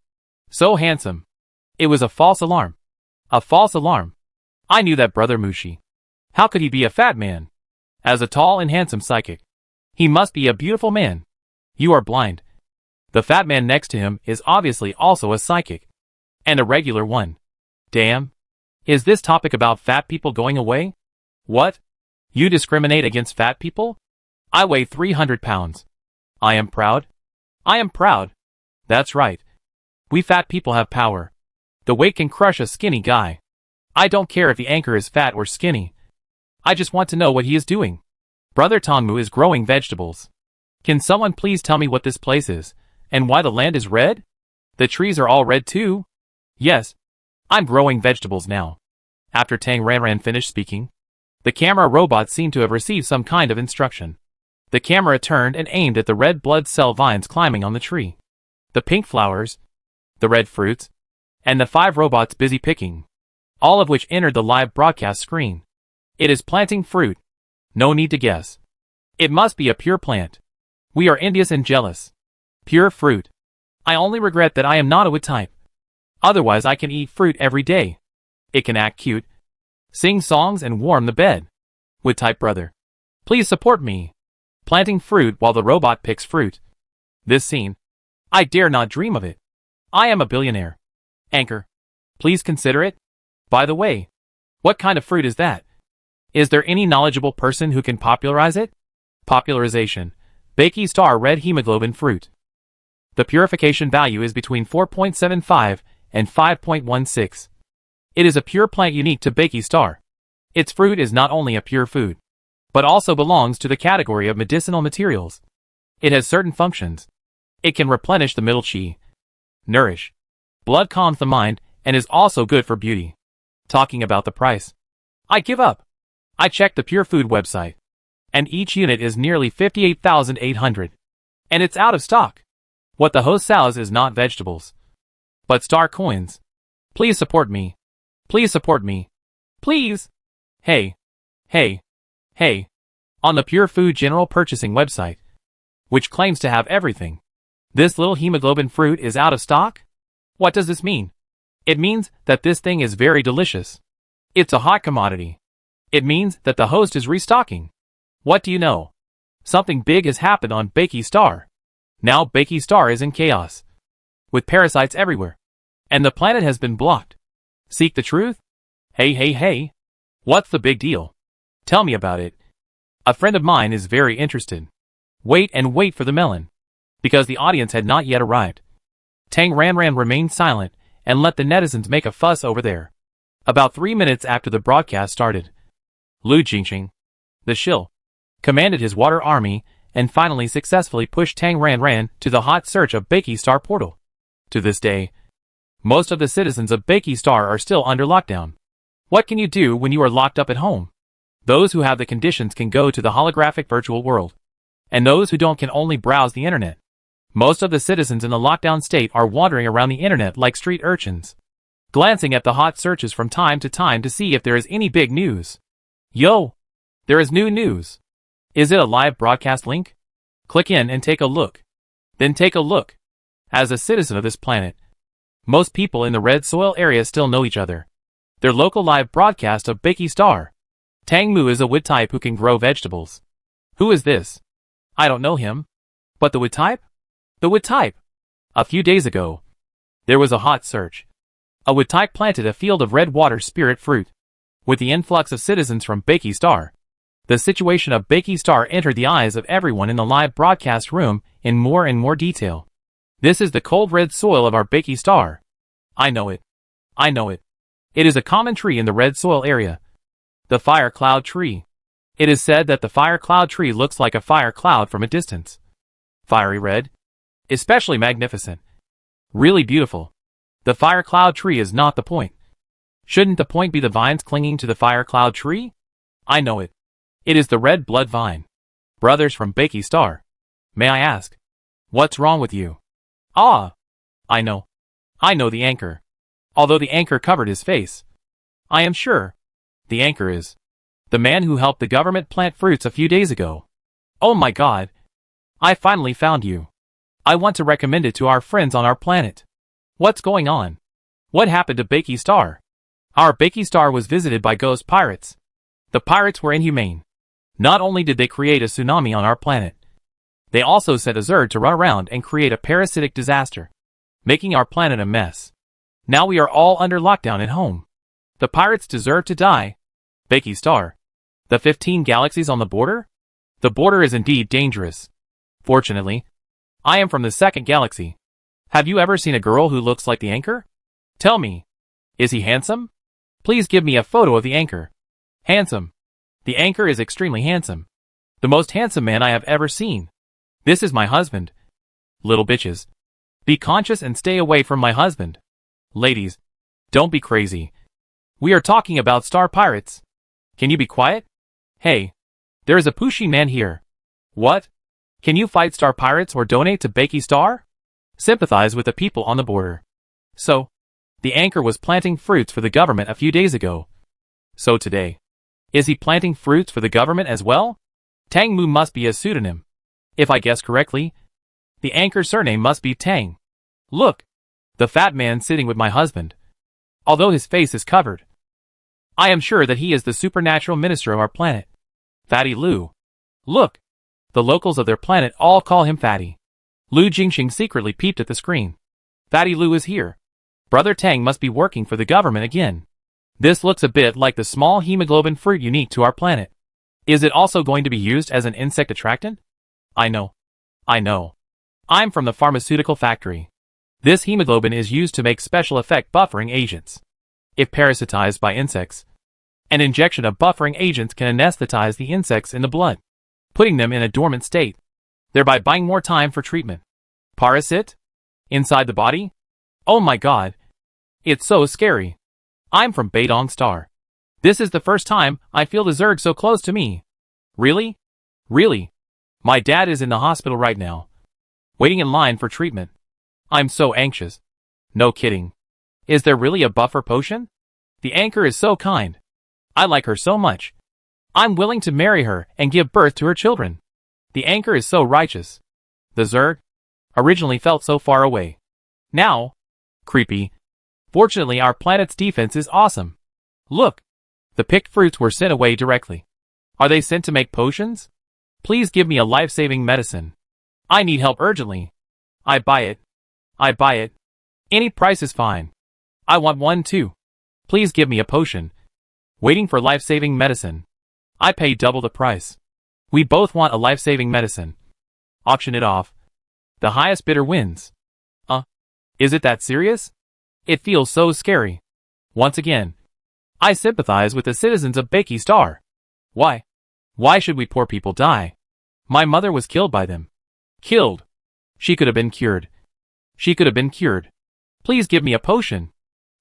So handsome. It was a false alarm. A false alarm. I knew that Brother Mushi. How could he be a fat man? As a tall and handsome psychic. He must be a beautiful man. You are blind. The fat man next to him is obviously also a psychic. And a regular one. Damn. Is this topic about fat people going away? What? You discriminate against fat people? I weigh 300 pounds. I am proud. I am proud. That's right. We fat people have power. The weight can crush a skinny guy. I don't care if the anchor is fat or skinny. I just want to know what he is doing. Brother Tongmu is growing vegetables. Can someone please tell me what this place is, and why the land is red? The trees are all red too? Yes. I'm growing vegetables now. After Tang Ranran finished speaking, the camera robot seemed to have received some kind of instruction. The camera turned and aimed at the red blood cell vines climbing on the tree, the pink flowers, the red fruits, and the 5 robots busy picking, all of which entered the live broadcast screen. It is planting fruit. No need to guess. It must be a pure plant. We are envious and jealous. Pure fruit. I only regret that I am not a wood type. Otherwise I can eat fruit every day. It can act cute, sing songs and warm the bed. Wood type brother. Please support me. Planting fruit while the robot picks fruit. This scene. I dare not dream of it. I am a billionaire. Anchor. Please consider it. By the way, what kind of fruit is that? Is there any knowledgeable person who can popularize it? Popularization. Bakey Star Red Hemoglobin Fruit. The purification value is between 4.75 and 5.16. It is a pure plant unique to Bakey Star. Its fruit is not only a pure food, but also belongs to the category of medicinal materials. It has certain functions. It can replenish the middle qi, nourish, blood, calms the mind, and is also good for beauty. Talking about the price. I give up. I checked the Pure Food website, and each unit is nearly 58,800. And it's out of stock. What the host sells is not vegetables, but star coins. Please support me. Please support me. Please. Hey. Hey. Hey. On the Pure Food General Purchasing website, which claims to have everything, this little hemoglobin fruit is out of stock? What does this mean? It means that this thing is very delicious. It's a hot commodity. It means that the host is restocking. What do you know? Something big has happened on Bakey Star. Now Bakey Star is in chaos, with parasites everywhere, and the planet has been blocked. Seek the truth? Hey, hey, hey. What's the big deal? Tell me about it. A friend of mine is very interested. Wait and wait for the melon, because the audience had not yet arrived. Tang Ranran remained silent and let the netizens make a fuss over there. About 3 minutes after the broadcast started, Lu Jingxing, the shill, commanded his water army and finally successfully pushed Tang Ranran to the hot search of Bakey Star portal. To this day, most of the citizens of Bakey Star are still under lockdown. What can you do when you are locked up at home? Those who have the conditions can go to the holographic virtual world, and those who don't can only browse the internet. Most of the citizens in the lockdown state are wandering around the internet like street urchins, glancing at the hot searches from time to time to see if there is any big news. Yo! There is new news. Is it a live broadcast link? Click in and take a look. Then take a look. As a citizen of this planet, most people in the red soil area still know each other. Their local live broadcast of Bakey Star. Tang Mu is a wood type who can grow vegetables. Who is this? I don't know him. But the wood type? The wood type. A few days ago, there was a hot search. A wood type planted a field of red water spirit fruit. With the influx of citizens from Bakey Star, the situation of Bakey Star entered the eyes of everyone in the live broadcast room in more and more detail. This is the cold red soil of our Bakey Star. I know it. I know it. It is a common tree in the red soil area. The fire cloud tree. It is said that the fire cloud tree looks like a fire cloud from a distance. Fiery red. Especially magnificent. Really beautiful. The fire cloud tree is not the point. Shouldn't the point be the vines clinging to the fire cloud tree? I know it. It is the red blood vine. Brothers from Bakey Star. May I ask, what's wrong with you? Ah! I know. I know the anchor. Although the anchor covered his face, I am sure the anchor is The man who helped the government plant fruits a few days ago. Oh my God. I finally found you. I want to recommend it to our friends on our planet. What's going on? What happened to Bakey Star? Our Bakey Star was visited by ghost pirates. The pirates were inhumane. Not only did they create a tsunami on our planet, they also sent a Zerg to run around and create a parasitic disaster, making our planet a mess. Now we are all under lockdown at home. The pirates deserve to die. Bakey Star. The 15 galaxies on the border? The border is indeed dangerous. Fortunately, I am from the second galaxy. Have you ever seen a girl who looks like the anchor? Tell me. Is he handsome? Please give me a photo of the anchor. Handsome. The anchor is extremely handsome. The most handsome man I have ever seen. This is my husband. Little bitches. Be conscious and stay away from my husband. Ladies, don't be crazy. We are talking about star pirates. Can you be quiet? Hey, there is a pushy man here. What? Can you fight star pirates or donate to Bakey Star? Sympathize with the people on the border. So, the anchor was planting fruits for the government a few days ago. So today, is he planting fruits for the government as well? Tang Mu must be a pseudonym. If I guess correctly, the anchor's surname must be Tang. Look, the fat man sitting with my husband. Although his face is covered, I am sure that he is the supernatural minister of our planet. Fatty Lu. Look, the locals of their planet all call him Fatty. Lu Jingxing secretly peeped at the screen. Fatty Lu is here. Brother Tang must be working for the government again. This looks a bit like the small hemoglobin fruit unique to our planet. Is it also going to be used as an insect attractant? I know. I'm from the pharmaceutical factory. This hemoglobin is used to make special effect buffering agents. If parasitized by insects, an injection of buffering agents can anesthetize the insects in the blood, putting them in a dormant state, thereby buying more time for treatment. Parasit? Inside the body? Oh my God. It's so scary. I'm from Beidong Star. This is the first time I feel the Zerg so close to me. Really? Really? My dad is in the hospital right now, waiting in line for treatment. I'm so anxious. No kidding. Is there really a buffer potion? The anchor is so kind. I like her so much. I'm willing to marry her and give birth to her children. The anchor is so righteous. The Zerg originally felt so far away. Now, creepy. Fortunately, our planet's defense is awesome. Look, the picked fruits were sent away directly. Are they sent to make potions? Please give me a life-saving medicine. I need help urgently. I buy it. Any price is fine. I want one too. Please give me a potion. Waiting for life-saving medicine. I pay double the price. We both want a life-saving medicine. Auction it off. The highest bidder wins. Is it that serious? It feels so scary. Once again, I sympathize with the citizens of Bakey Star. Why? Why should we poor people die? My mother was killed by them. Killed. She could have been cured. Please give me a potion.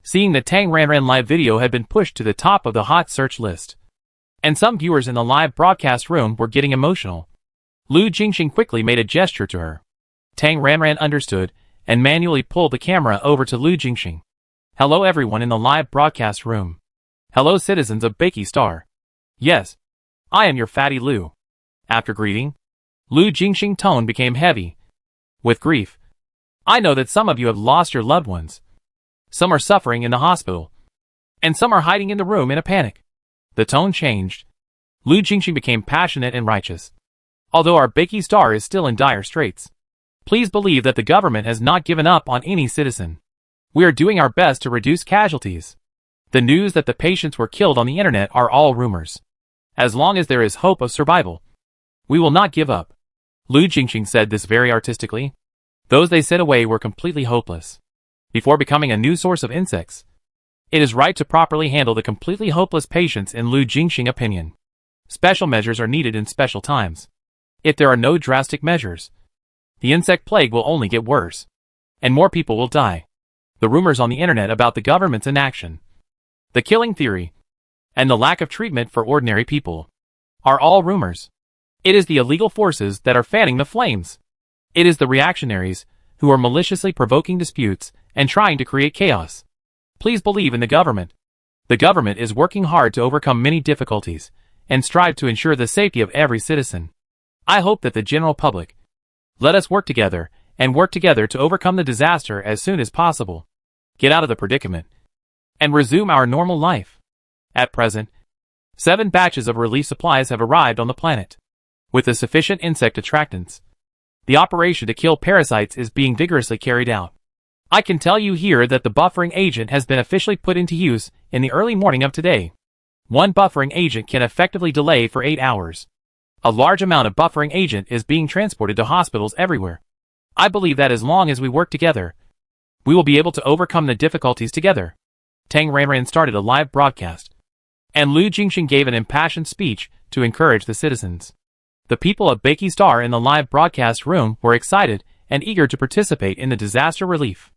Seeing the Tang Ranran live video had been pushed to the top of the hot search list, and some viewers in the live broadcast room were getting emotional. Lu Jingxing quickly made a gesture to her. Tang Ranran understood and manually pulled the camera over to Lu Jingxing. Hello everyone in the live broadcast room. Hello citizens of Bakey Star. Yes, I am your Fatty Lu. After greeting, Lu Jingxing tone became heavy with grief. I know that some of you have lost your loved ones. Some are suffering in the hospital, and some are hiding in the room in a panic. The tone changed. Lu Jingxing became passionate and righteous. Although our Bakey Star is still in dire straits, please believe that the government has not given up on any citizen. We are doing our best to reduce casualties. The news that the patients were killed on the internet are all rumors. As long as there is hope of survival, we will not give up. Lu Jingxing said this very artistically. Those they sent away were completely hopeless. Before becoming a new source of insects, it is right to properly handle the completely hopeless patients in Lu Jingxing opinion. Special measures are needed in special times. If there are no drastic measures, the insect plague will only get worse, and more people will die. The rumors on the internet about the government's inaction, the killing theory, and the lack of treatment for ordinary people are all rumors. It is the illegal forces that are fanning the flames. It is the reactionaries who are maliciously provoking disputes and trying to create chaos. Please believe in the government. The government is working hard to overcome many difficulties and strive to ensure the safety of every citizen. I hope that the general public let us work together to overcome the disaster as soon as possible, get out of the predicament, and resume our normal life. At present, 7 batches of relief supplies have arrived on the planet, with the sufficient insect attractants. The operation to kill parasites is being vigorously carried out. I can tell you here that the buffering agent has been officially put into use in the early morning of today. One buffering agent can effectively delay for 8 hours. A large amount of buffering agent is being transported to hospitals everywhere. I believe that as long as we work together, we will be able to overcome the difficulties together. Tang Ranran started a live broadcast, and Lu Jingxing gave an impassioned speech to encourage the citizens. The people of Beiki Star in the live broadcast room were excited and eager to participate in the disaster relief.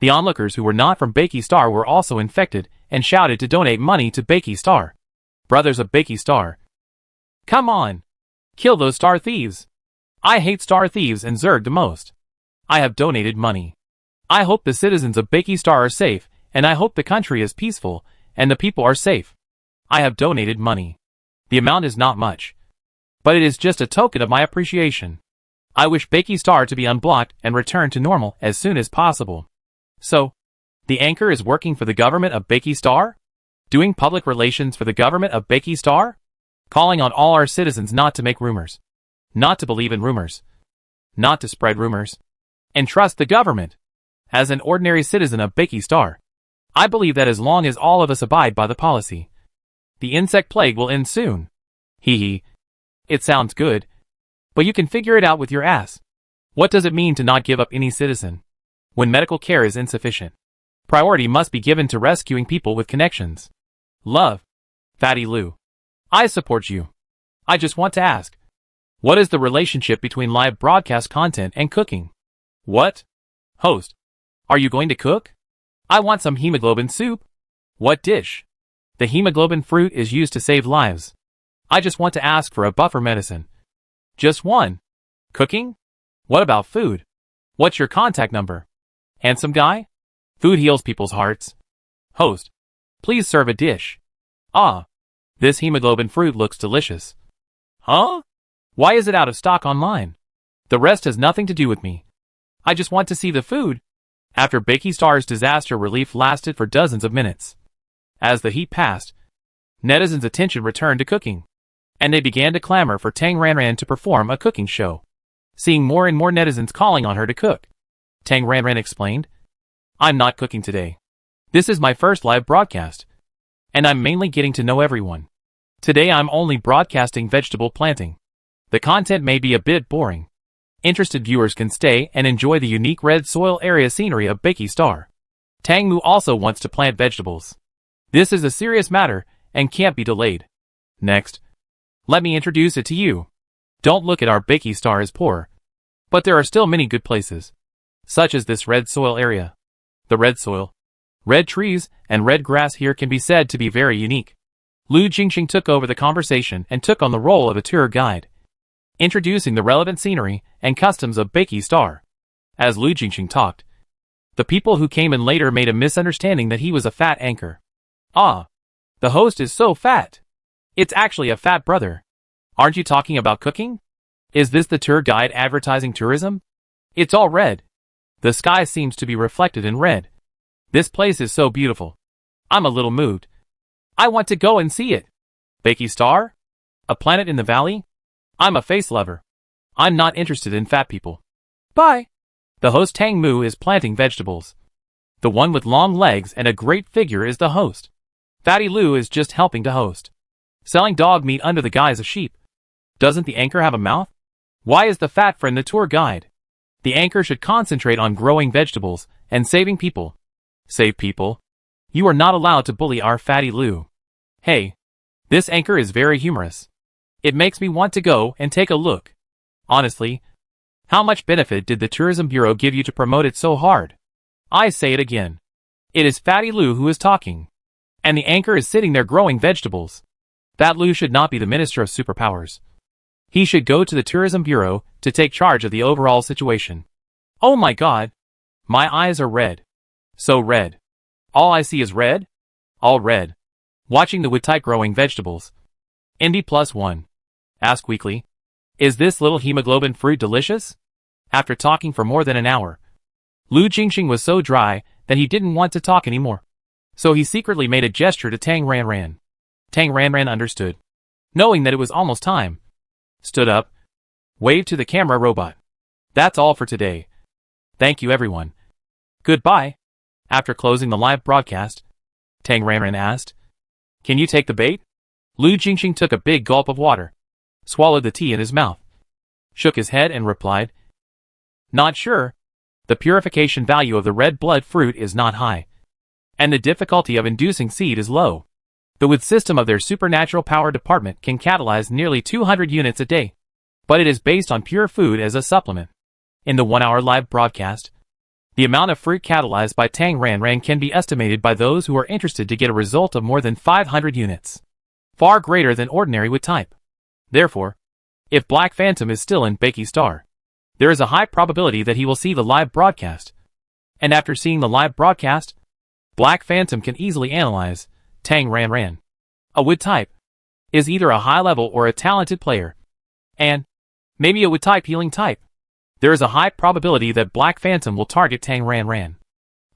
The onlookers who were not from Beiki Star were also infected and shouted to donate money to Beiki Star. Brothers of Beiki Star, come on! Kill those star thieves! I hate star thieves and Zerg the most. I have donated money. I hope the citizens of Beiki Star are safe, and I hope the country is peaceful, and the people are safe. I have donated money. The amount is not much, but it is just a token of my appreciation. I wish Beiki Star to be unblocked and return to normal as soon as possible. So, the anchor is working for the government of Beiki Star? Doing public relations for the government of Beiki Star? Calling on all our citizens not to make rumors, not to believe in rumors, not to spread rumors, and trust the government. As an ordinary citizen of Beiki Star, I believe that as long as all of us abide by the policy, the insect plague will end soon. Hee hee. It sounds good, but you can figure it out with your ass. What does it mean to not give up any citizen when medical care is insufficient? Priority must be given to rescuing people with connections. Love, Fatty Lou. I support you. I just want to ask, what is the relationship between live broadcast content and cooking? What? Host, are you going to cook? I want some hemoglobin soup. What dish? The hemoglobin fruit is used to save lives. I just want to ask for a buffer medicine. Just one. Cooking? What about food? What's your contact number? Handsome guy? Food heals people's hearts. Host, please serve a dish. Ah, this hemoglobin fruit looks delicious. Huh? Why is it out of stock online? The rest has nothing to do with me. I just want to see the food. After Beiki Star's disaster relief lasted for dozens of minutes. As the heat passed, netizens' attention returned to cooking, and they began to clamor for Tang Ranran to perform a cooking show. Seeing more and more netizens calling on her to cook, Tang Ranran explained, I'm not cooking today. This is my first live broadcast, and I'm mainly getting to know everyone. Today I'm only broadcasting vegetable planting. The content may be a bit boring. Interested viewers can stay and enjoy the unique red soil area scenery of Beiki Star. Tang Mu also wants to plant vegetables. This is a serious matter and can't be delayed. Next, let me introduce it to you. Don't look at our Beiki Star as poor, but there are still many good places, such as this red soil area. The red soil, red trees, and red grass here can be said to be very unique. Lu Jingxing took over the conversation and took on the role of a tour guide, introducing the relevant scenery and customs of Beiki Star. As Lu Jingxing talked, the people who came in later made a misunderstanding that he was a fat anchor. Ah, the host is so fat. It's actually a fat brother. Aren't you talking about cooking? Is this the tour guide advertising tourism? It's all red. The sky seems to be reflected in red. This place is so beautiful. I'm a little moved. I want to go and see it. Beiki Star? A planet in the valley? I'm a face lover. I'm not interested in fat people. Bye. The host Tang Mu is planting vegetables. The one with long legs and a great figure is the host. Fatty Lou is just helping to host, selling dog meat under the guise of sheep. Doesn't the anchor have a mouth? Why is the fat friend the tour guide? The anchor should concentrate on growing vegetables and saving people. Save people? You are not allowed to bully our Fatty Lou. Hey, this anchor is very humorous. It makes me want to go and take a look. Honestly, how much benefit did the Tourism Bureau give you to promote it so hard? I say it again. It is Fatty Lou who is talking. And the anchor is sitting there growing vegetables. That Lou should not be the Minister of Superpowers. He should go to the Tourism Bureau to take charge of the overall situation. Oh my god. My eyes are red. So red. All I see is red? All red. Watching the wood type growing vegetables. ND+1. Ask weekly. Is this little hemoglobin fruit delicious? After talking for more than an hour, Lu Jingxing was so dry that he didn't want to talk anymore. So he secretly made a gesture to Tang Ranran. Tang Ranran understood. Knowing that it was almost time, stood up, waved to the camera robot. That's all for today. Thank you everyone. Goodbye. After closing the live broadcast, Tang Ranran asked, "Can you take the bait?" Lu Jingxing took a big gulp of water, swallowed the tea in his mouth, shook his head and replied, "Not sure. The purification value of the red blood fruit is not high, and the difficulty of inducing seed is low. The with system of their supernatural power department can catalyze nearly 200 units a day, but it is based on pure food as a supplement." In the 1-hour live broadcast, the amount of fruit catalyzed by Tang Ranran can be estimated by those who are interested to get a result of more than 500 units, far greater than ordinary wood type. Therefore, if Black Phantom is still in Bakey Star, there is a high probability that he will see the live broadcast. And after seeing the live broadcast, Black Phantom can easily analyze Tang Ranran, a wood type, is either a high-level or a talented player, and maybe a wood type healing type. There is a high probability that Black Phantom will target Tang Ranran,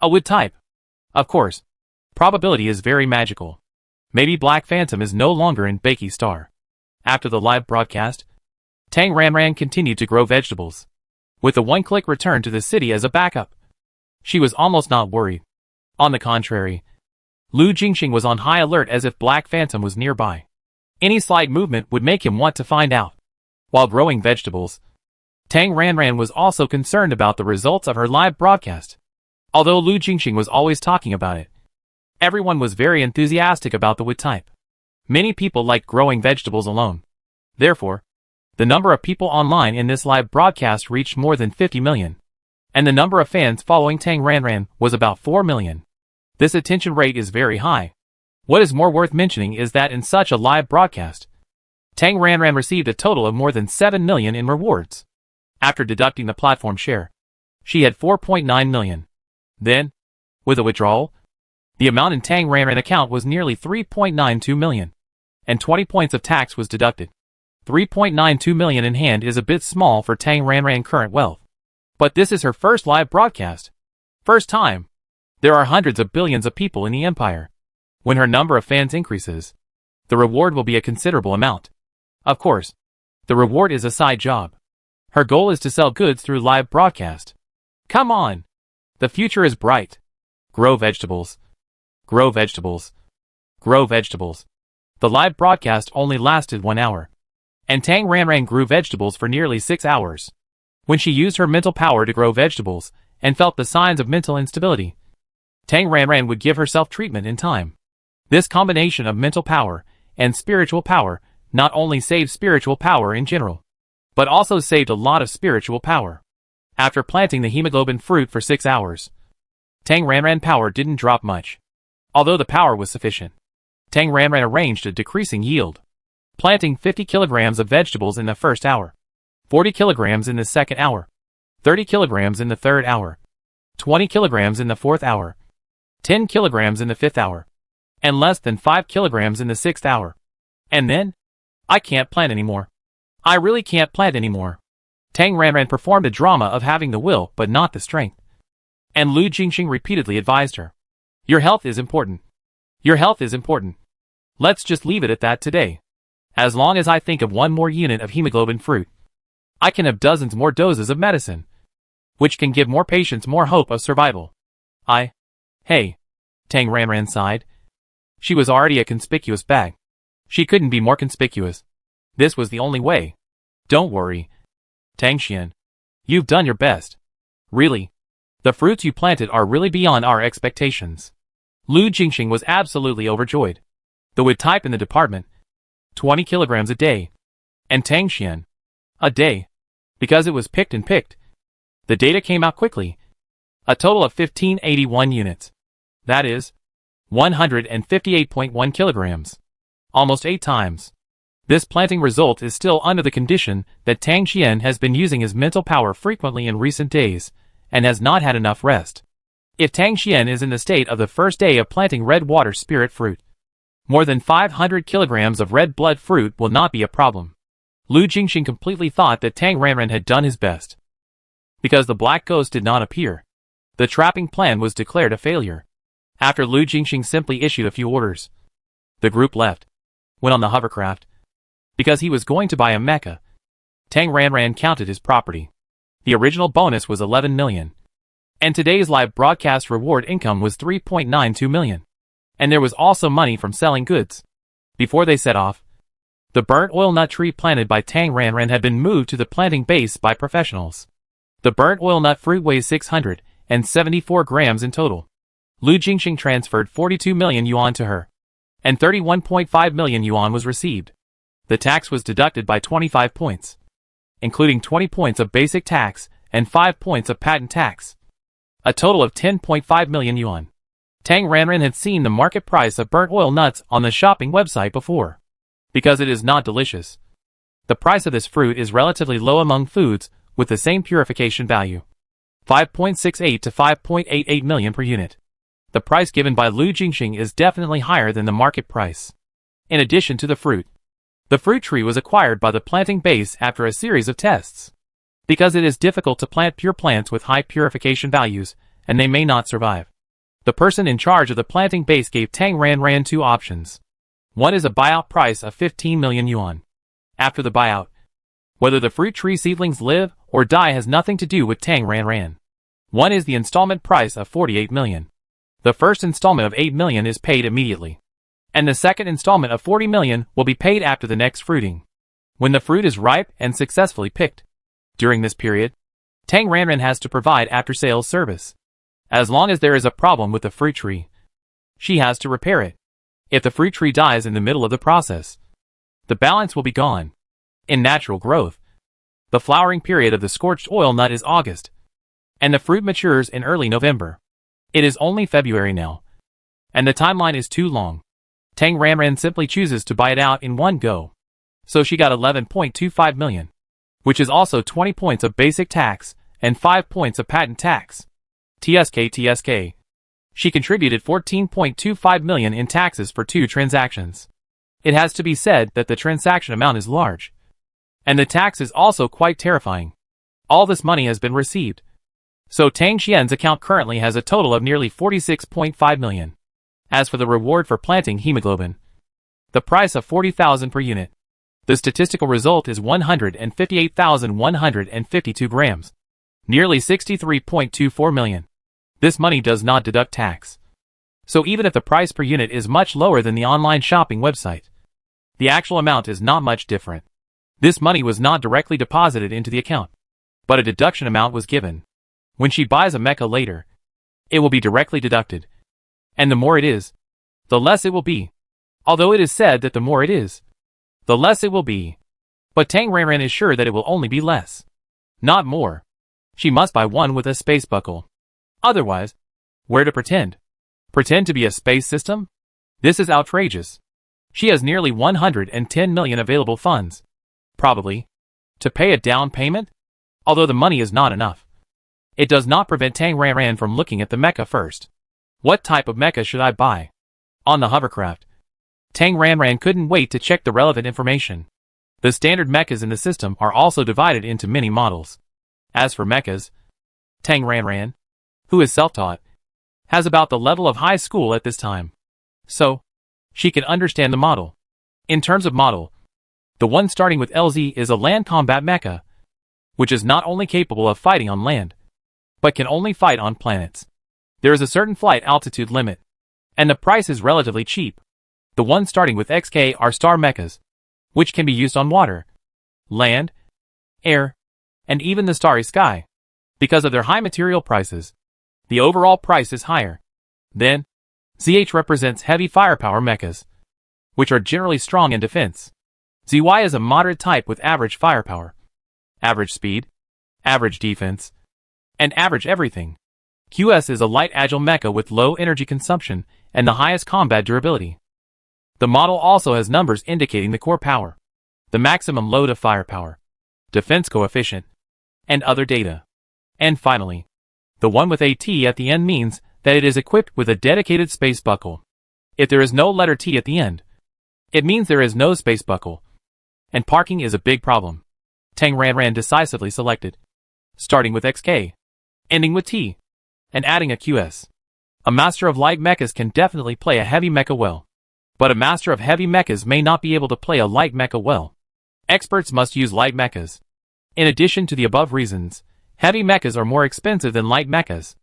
a wood type. Of course, probability is very magical. Maybe Black Phantom is no longer in Bakey Star. After the live broadcast, Tang Ranran continued to grow vegetables, with a one-click return to the city as a backup. She was almost not worried. On the contrary, Lu Jingxing was on high alert as if Black Phantom was nearby. Any slight movement would make him want to find out. While growing vegetables, Tang Ranran was also concerned about the results of her live broadcast. Although Lu Jingxing was always talking about it, everyone was very enthusiastic about the wood type. Many people liked growing vegetables alone. Therefore, the number of people online in this live broadcast reached more than 50 million. And the number of fans following Tang Ranran was about 4 million. This attention rate is very high. What is more worth mentioning is that in such a live broadcast, Tang Ranran received a total of more than 7 million in rewards. After deducting the platform share, she had 4.9 million. Then, with a withdrawal, the amount in Tang Ranran account was nearly 3.92 million, and 20 points of tax was deducted. 3.92 million in hand is a bit small for Tang Ranran current wealth. But this is her first live broadcast. First time. There are hundreds of billions of people in the empire. When her number of fans increases, the reward will be a considerable amount. Of course, the reward is a side job. Her goal is to sell goods through live broadcast. Come on! The future is bright. Grow vegetables. Grow vegetables. Grow vegetables. The live broadcast only lasted 1 hour, and Tang Ranran grew vegetables for nearly 6 hours. When she used her mental power to grow vegetables and felt the signs of mental instability, Tang Ranran would give herself treatment in time. This combination of mental power and spiritual power not only saved spiritual power in general, but also saved a lot of spiritual power. After planting the hemoglobin fruit for 6 hours, Tang Ranran power didn't drop much. Although the power was sufficient, Tang Ranran arranged a decreasing yield, planting 50 kilograms of vegetables in the first hour, 40 kilograms in the second hour, 30 kilograms in the third hour, 20 kilograms in the fourth hour, 10 kilograms in the fifth hour, and less than 5 kilograms in the sixth hour. And then, I can't plant anymore. I really can't plant anymore. Tang Ranran performed a drama of having the will but not the strength. And Lu Jingxing repeatedly advised her, "Your health is important. Your health is important. Let's just leave it at that today. As long as I think of 1 more unit of hemoglobin fruit, I can have dozens more doses of medicine, which can give more patients more hope of survival." Hey, Tang Ranran sighed. She was already a conspicuous bag. She couldn't be more conspicuous. This was the only way. Don't worry, Tang Xian. You've done your best. Really. The fruits you planted are really beyond our expectations. Lu Jingxing was absolutely overjoyed. The wood type in the department, 20 kilograms a day. And Tang Xian, a day. Because it was picked and picked. The data came out quickly. A total of 1581 units. That is 158.1 kilograms. Almost 8 times. This planting result is still under the condition that Tang Xian has been using his mental power frequently in recent days, and has not had enough rest. If Tang Xian is in the state of the first day of planting red water spirit fruit, More than 500 kilograms of red blood fruit will not be a problem. Lu Jingxing completely thought that Tang Ranran had done his best. Because the black ghost did not appear, the trapping plan was declared a failure. After Lu Jingxing simply issued a few orders, the group left, went on the hovercraft. Because he was going to buy a mecha, Tang Ranran counted his property. The original bonus was 11 million. And today's live broadcast reward income was 3.92 million. And there was also money from selling goods. Before they set off, the burnt oil nut tree planted by Tang Ranran had been moved to the planting base by professionals. The burnt oil nut fruit weighs 674 grams in total. Lu Jingxing transferred 42 million yuan to her, and 31.5 million yuan was received. The tax was deducted by 25 points, including 20 points of basic tax and 5 points of patent tax. A total of 10.5 million yuan. Tang Ranran had seen the market price of burnt oil nuts on the shopping website before. Because it is not delicious, the price of this fruit is relatively low among foods with the same purification value. 5.68 to 5.88 million per unit. The price given by Lu Jingxing is definitely higher than the market price. In addition to the fruit tree was acquired by the planting base after a series of tests. Because it is difficult to plant pure plants with high purification values, and they may not survive. The person in charge of the planting base gave Tang Ranran two options. One is a buyout price of 15 million yuan. After the buyout, whether the fruit tree seedlings live or die has nothing to do with Tang Ranran. One is the installment price of 48 million. The first installment of 8 million is paid immediately, and the second installment of 40 million will be paid after the next fruiting, when the fruit is ripe and successfully picked. During this period, Tang Ranran has to provide after-sales service. As long as there is a problem with the fruit tree, she has to repair it. If the fruit tree dies in the middle of the process, the balance will be gone. In natural growth, the flowering period of the scorched oil nut is August, and the fruit matures in early November. It is only February now, and the timeline is too long. Tang Ranran simply chooses to buy it out in one go. So she got 11.25 million, which is also 20 points of basic tax and 5 points of patent tax. TSK. She contributed 14.25 million in taxes for 2 transactions. It has to be said that the transaction amount is large, and the tax is also quite terrifying. All this money has been received. So Tang Xian's account currently has a total of nearly 46.5 million. As for the reward for planting hemoglobin, the price of 40,000 per unit. The statistical result is 158,152 grams, nearly 63.24 million. This money does not deduct tax. So even if the price per unit is much lower than the online shopping website, the actual amount is not much different. This money was not directly deposited into the account, but a deduction amount was given. When she buys a mecha later, it will be directly deducted. And the more it is, the less it will be. Although it is said that the more it is, the less it will be. But Tang Ranran is sure that it will only be less, not more. She must buy one with a space buckle. Otherwise, where to pretend? Pretend to be a space system? This is outrageous. She has nearly 110 million available funds. Probably to pay a down payment? Although the money is not enough, it does not prevent Tang Ranran from looking at the mecha first. What type of mecha should I buy? On the hovercraft, Tang Ranran couldn't wait to check the relevant information. The standard mechas in the system are also divided into many models. As for mechas, Tang Ranran, who is self-taught, has about the level of high school at this time. So, she can understand the model. In terms of model, the one starting with LZ is a land combat mecha, which is not only capable of fighting on land, but can only fight on planets. There is a certain flight altitude limit, and the price is relatively cheap. The ones starting with XK are star mechas, which can be used on water, land, air, and even the starry sky. Because of their high material prices, the overall price is higher. Then, ZH represents heavy firepower mechas, which are generally strong in defense. ZY is a moderate type with average firepower, average speed, average defense, and average everything. QS is a light agile mecha with low energy consumption and the highest combat durability. The model also has numbers indicating the core power, the maximum load of firepower, defense coefficient, and other data. And finally, the one with AT at the end means that it is equipped with a dedicated space buckle. If there is no letter T at the end, it means there is no space buckle. And parking is a big problem. Tang Ranran decisively selected, starting with XK, ending with T, and adding a QS. A master of light mechas can definitely play a heavy mecha well. But a master of heavy mechas may not be able to play a light mecha well. Experts must use light mechas. In addition to the above reasons, heavy mechas are more expensive than light mechas.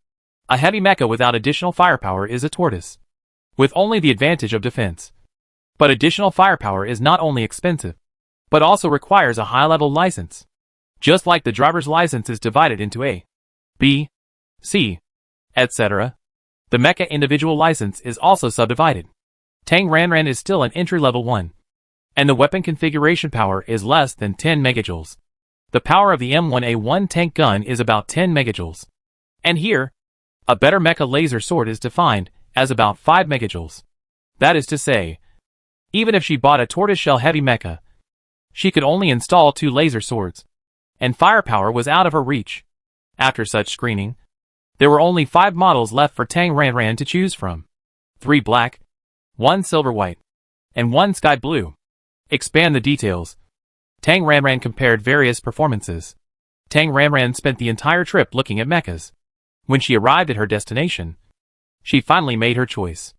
A heavy mecha without additional firepower is a tortoise, with only the advantage of defense. But additional firepower is not only expensive, but also requires a high-level license. Just like the driver's license is divided into A, B, C, etc., the mecha individual license is also subdivided. Tang Ranran is still an entry-level one, and the weapon configuration power is less than 10 megajoules. The power of the M1A1 tank gun is about 10 megajoules. And here, a better mecha laser sword is defined as about 5 megajoules. That is to say, even if she bought a tortoiseshell heavy mecha, she could only install 2 laser swords, and firepower was out of her reach. After such screening, there were only 5 models left for Tang Ranran to choose from. 3 black, 1 silver white, and 1 sky blue. Expand the details. Tang Ranran compared various performances. Tang Ranran spent the entire trip looking at mechas. When she arrived at her destination, she finally made her choice.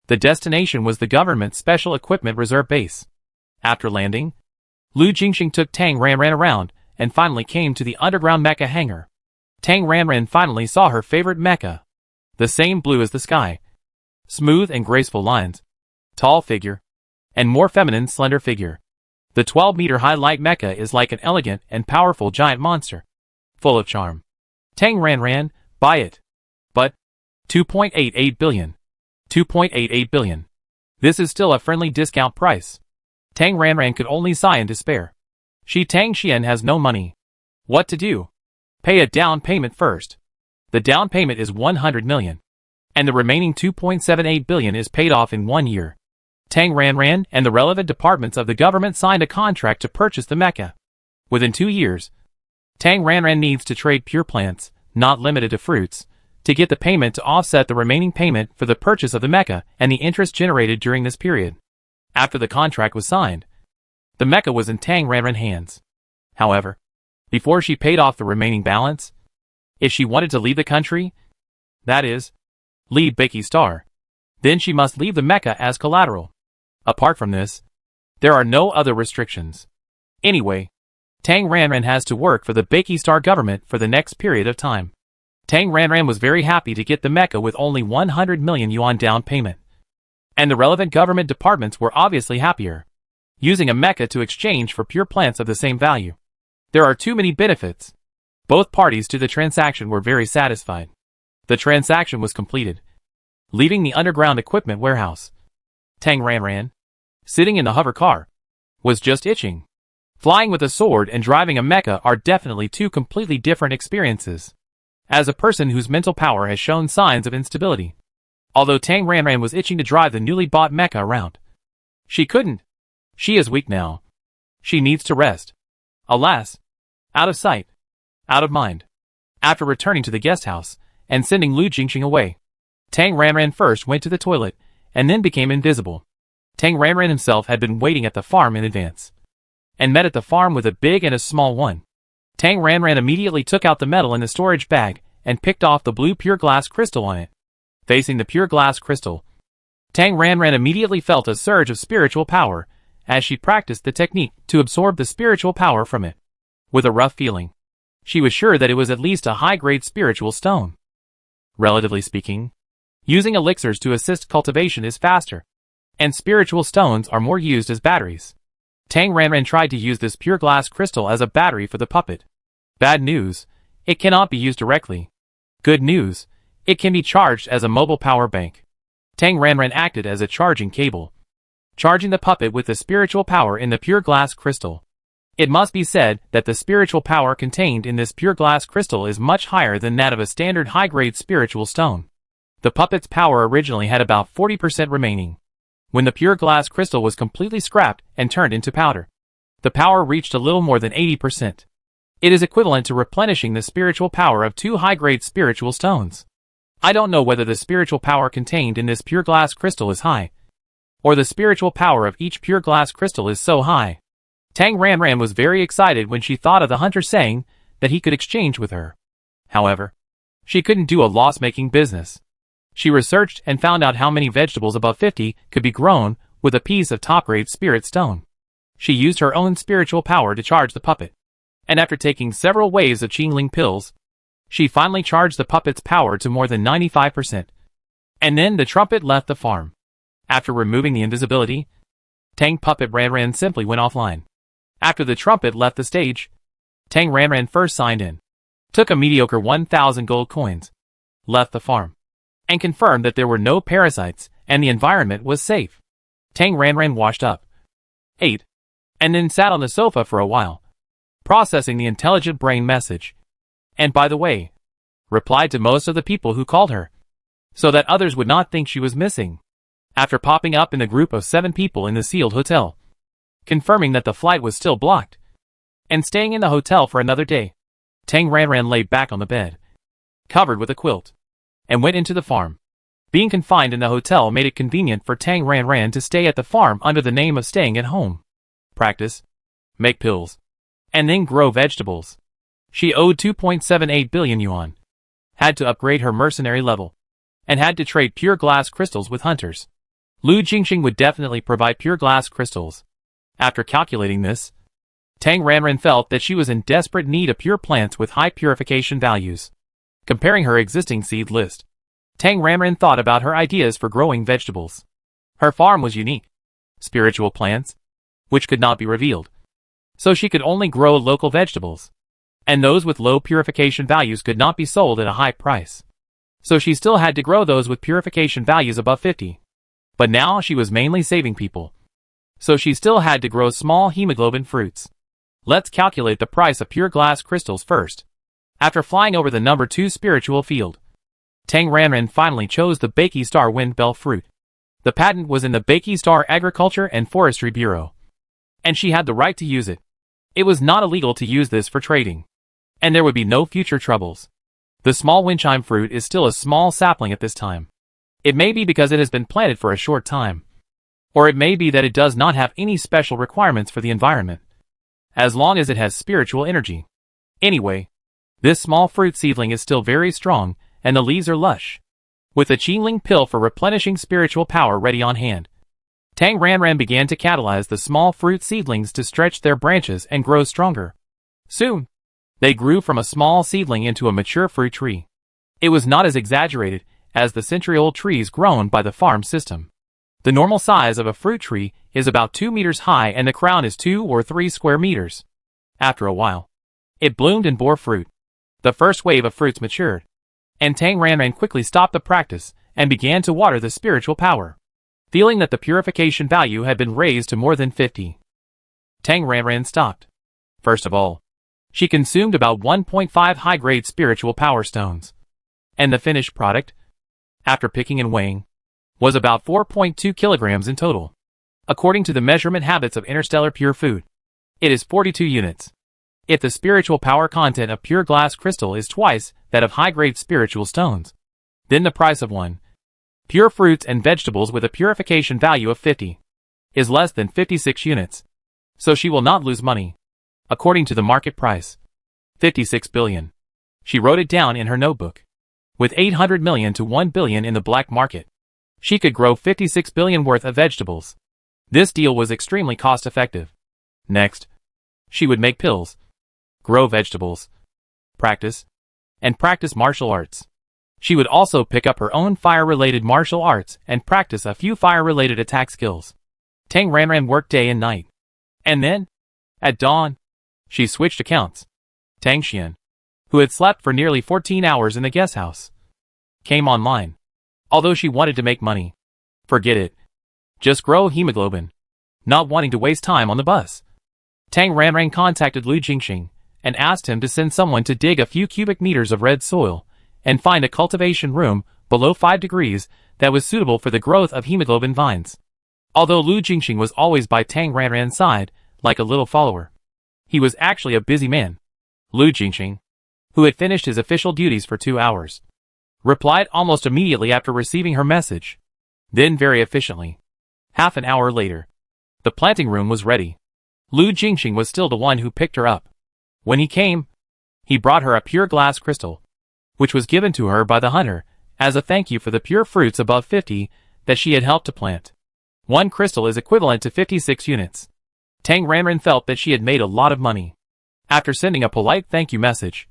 The destination was the government Special Equipment Reserve Base. After landing, Lu Jingxing took Tang Ranran around and finally came to the underground mecha hangar. Tang Ranran finally saw her favorite mecha. The same blue as the sky. Smooth and graceful lines. Tall figure. And more feminine slender figure. The 12-meter-high light mecha is like an elegant and powerful giant monster. Full of charm. Tang Ranran, buy it. But 2.88 billion. 2.88 billion. This is still a friendly discount price. Tang Ranran could only sigh in despair. She Tang Xian has no money. What to do? Pay a down payment first. The down payment is 100 million. And the remaining 2.78 billion is paid off in 1 year. Tang Ranran and the relevant departments of the government signed a contract to purchase the mecha. Within 2 years, Tang Ranran needs to trade pure plants, not limited to fruits, to get the payment to offset the remaining payment for the purchase of the mecha and the interest generated during this period. After the contract was signed, the mecha was in Tang Ranran's hands. However, before she paid off the remaining balance, if she wanted to leave the country, that is, leave Beiki Star, then she must leave the mecha as collateral. Apart from this, there are no other restrictions. Anyway, Tang Ranran has to work for the Beiki Star government for the next period of time. Tang Ranran was very happy to get the mecha with only 100 million yuan down payment. And the relevant government departments were obviously happier, using a mecha to exchange for pure plants of the same value. There are too many benefits. Both parties to the transaction were very satisfied. The transaction was completed. Leaving the underground equipment warehouse, Tang Ranran, sitting in the hover car, was just itching. Flying with a sword and driving a mecha are definitely two completely different experiences. As a person whose mental power has shown signs of instability, although Tang Ranran was itching to drive the newly bought mecha around, she couldn't. She is weak now. She needs to rest. Alas, out of sight, out of mind. After returning to the guest house and sending Lu Jingxing away, Tang Ranran first went to the toilet and then became invisible. Tang Ranran himself had been waiting at the farm in advance and met at the farm with a big and a small one. Tang Ranran immediately took out the metal in the storage bag and picked off the blue pure glass crystal on it. Facing the pure glass crystal, Tang Ranran immediately felt a surge of spiritual power as she practiced the technique to absorb the spiritual power from it. With a rough feeling, she was sure that it was at least a high-grade spiritual stone. Relatively speaking, using elixirs to assist cultivation is faster, and spiritual stones are more used as batteries. Tang Ranran tried to use this pure glass crystal as a battery for the puppet. Bad news, it cannot be used directly. Good news, it can be charged as a mobile power bank. Tang Ranran acted as a charging cable, charging the puppet with the spiritual power in the pure glass crystal. It must be said that the spiritual power contained in this pure glass crystal is much higher than that of a standard high-grade spiritual stone. The puppet's power originally had about 40% remaining. When the pure glass crystal was completely scrapped and turned into powder, the power reached a little more than 80%. It is equivalent to replenishing the spiritual power of 2 high-grade spiritual stones. I don't know whether the spiritual power contained in this pure glass crystal is high, or the spiritual power of each pure glass crystal is so high. Tang Ranran was very excited when she thought of the hunter saying that he could exchange with her. However, she couldn't do a loss-making business. She researched and found out how many vegetables above 50 could be grown with a piece of top-grade spirit stone. She used her own spiritual power to charge the puppet. And after taking several waves of Qingling pills, she finally charged the puppet's power to more than 95%. And then the trumpet left the farm. After removing the invisibility, Tang Puppet Ranran simply went offline. After the trumpet left the stage, Tang Ranran first signed in, took a mediocre 1,000 gold coins, left the farm, and confirmed that there were no parasites and the environment was safe. Tang Ranran washed up, ate, and then sat on the sofa for a while, processing the intelligent brain message. And by the way, replied to most of the people who called her, so that others would not think she was missing. After popping up in a group of 7 people in the sealed hotel, confirming that the flight was still blocked, and staying in the hotel for another day, Tang Ranran lay back on the bed, covered with a quilt, and went into the farm. Being confined in the hotel made it convenient for Tang Ranran to stay at the farm under the name of staying at home, practice, make pills, and then grow vegetables. She owed 2.78 billion yuan, had to upgrade her mercenary level, and had to trade pure glass crystals with hunters. Lu Jingxing would definitely provide pure glass crystals. After calculating this, Tang Ranran felt that she was in desperate need of pure plants with high purification values. Comparing her existing seed list, Tang Ranran thought about her ideas for growing vegetables. Her farm was unique. Spiritual plants, which could not be revealed. So she could only grow local vegetables. And those with low purification values could not be sold at a high price. So she still had to grow those with purification values above 50. But now she was mainly saving people. So she still had to grow small hemoglobin fruits. Let's calculate the price of pure glass crystals first. After flying over the number 2 spiritual field, Tang Ranran finally chose the Baiki Star Wind Bell fruit. The patent was in the Baiki Star Agriculture and Forestry Bureau, and she had the right to use it. It was not illegal to use this for trading, and there would be no future troubles. The small windchime fruit is still a small sapling at this time. It may be because it has been planted for a short time, or it may be that it does not have any special requirements for the environment, as long as it has spiritual energy. Anyway, this small fruit seedling is still very strong, and the leaves are lush. With a Qingling pill for replenishing spiritual power ready on hand, Tang Ranran began to catalyze the small fruit seedlings to stretch their branches and grow stronger. Soon, they grew from a small seedling into a mature fruit tree. It was not as exaggerated as the century-old trees grown by the farm system. The normal size of a fruit tree is about 2 meters high and the crown is 2 or 3 square meters. After a while, it bloomed and bore fruit. The first wave of fruits matured, and Tang Ranran quickly stopped the practice and began to water the spiritual power, feeling that the purification value had been raised to more than 50. Tang Ranran stopped. First of all, she consumed about 1.5 high-grade spiritual power stones, and the finished product, after picking and weighing, was about 4.2 kilograms in total. According to the measurement habits of interstellar pure food, it is 42 units. If the spiritual power content of pure glass crystal is twice that of high-grade spiritual stones, then the price of one pure fruits and vegetables with a purification value of 50 is less than 56 units. So she will not lose money. According to the market price, 56 billion. She wrote it down in her notebook. With 800 million to 1 billion in the black market, she could grow 56 billion worth of vegetables. This deal was extremely cost-effective. Next, she would make pills, grow vegetables, practice martial arts. She would also pick up her own fire-related martial arts and practice a few fire-related attack skills. Tang Ranran worked day and night. And then, at dawn, she switched accounts. Tang Xian, who had slept for nearly 14 hours in the guest house, came online. Although she wanted to make money, forget it. Just grow hemoglobin. Not wanting to waste time on the bus, Tang Ranran contacted Lu Jingxing and asked him to send someone to dig a few cubic meters of red soil and find a cultivation room below 5 degrees that was suitable for the growth of hemoglobin vines. Although Lu Jingxing was always by Tang Ranran's side, like a little follower, he was actually a busy man. Lu Jingxing, who had finished his official duties for 2 hours, replied almost immediately after receiving her message. Then very efficiently, Half an hour later, the planting room was ready. Lu Jingxing was still the one who picked her up. When he came, he brought her a pure glass crystal, which was given to her by the hunter, as a thank you for the pure fruits above 50 that she had helped to plant. One crystal is equivalent to 56 units. Tang Ranran felt that she had made a lot of money. After sending a polite thank you message,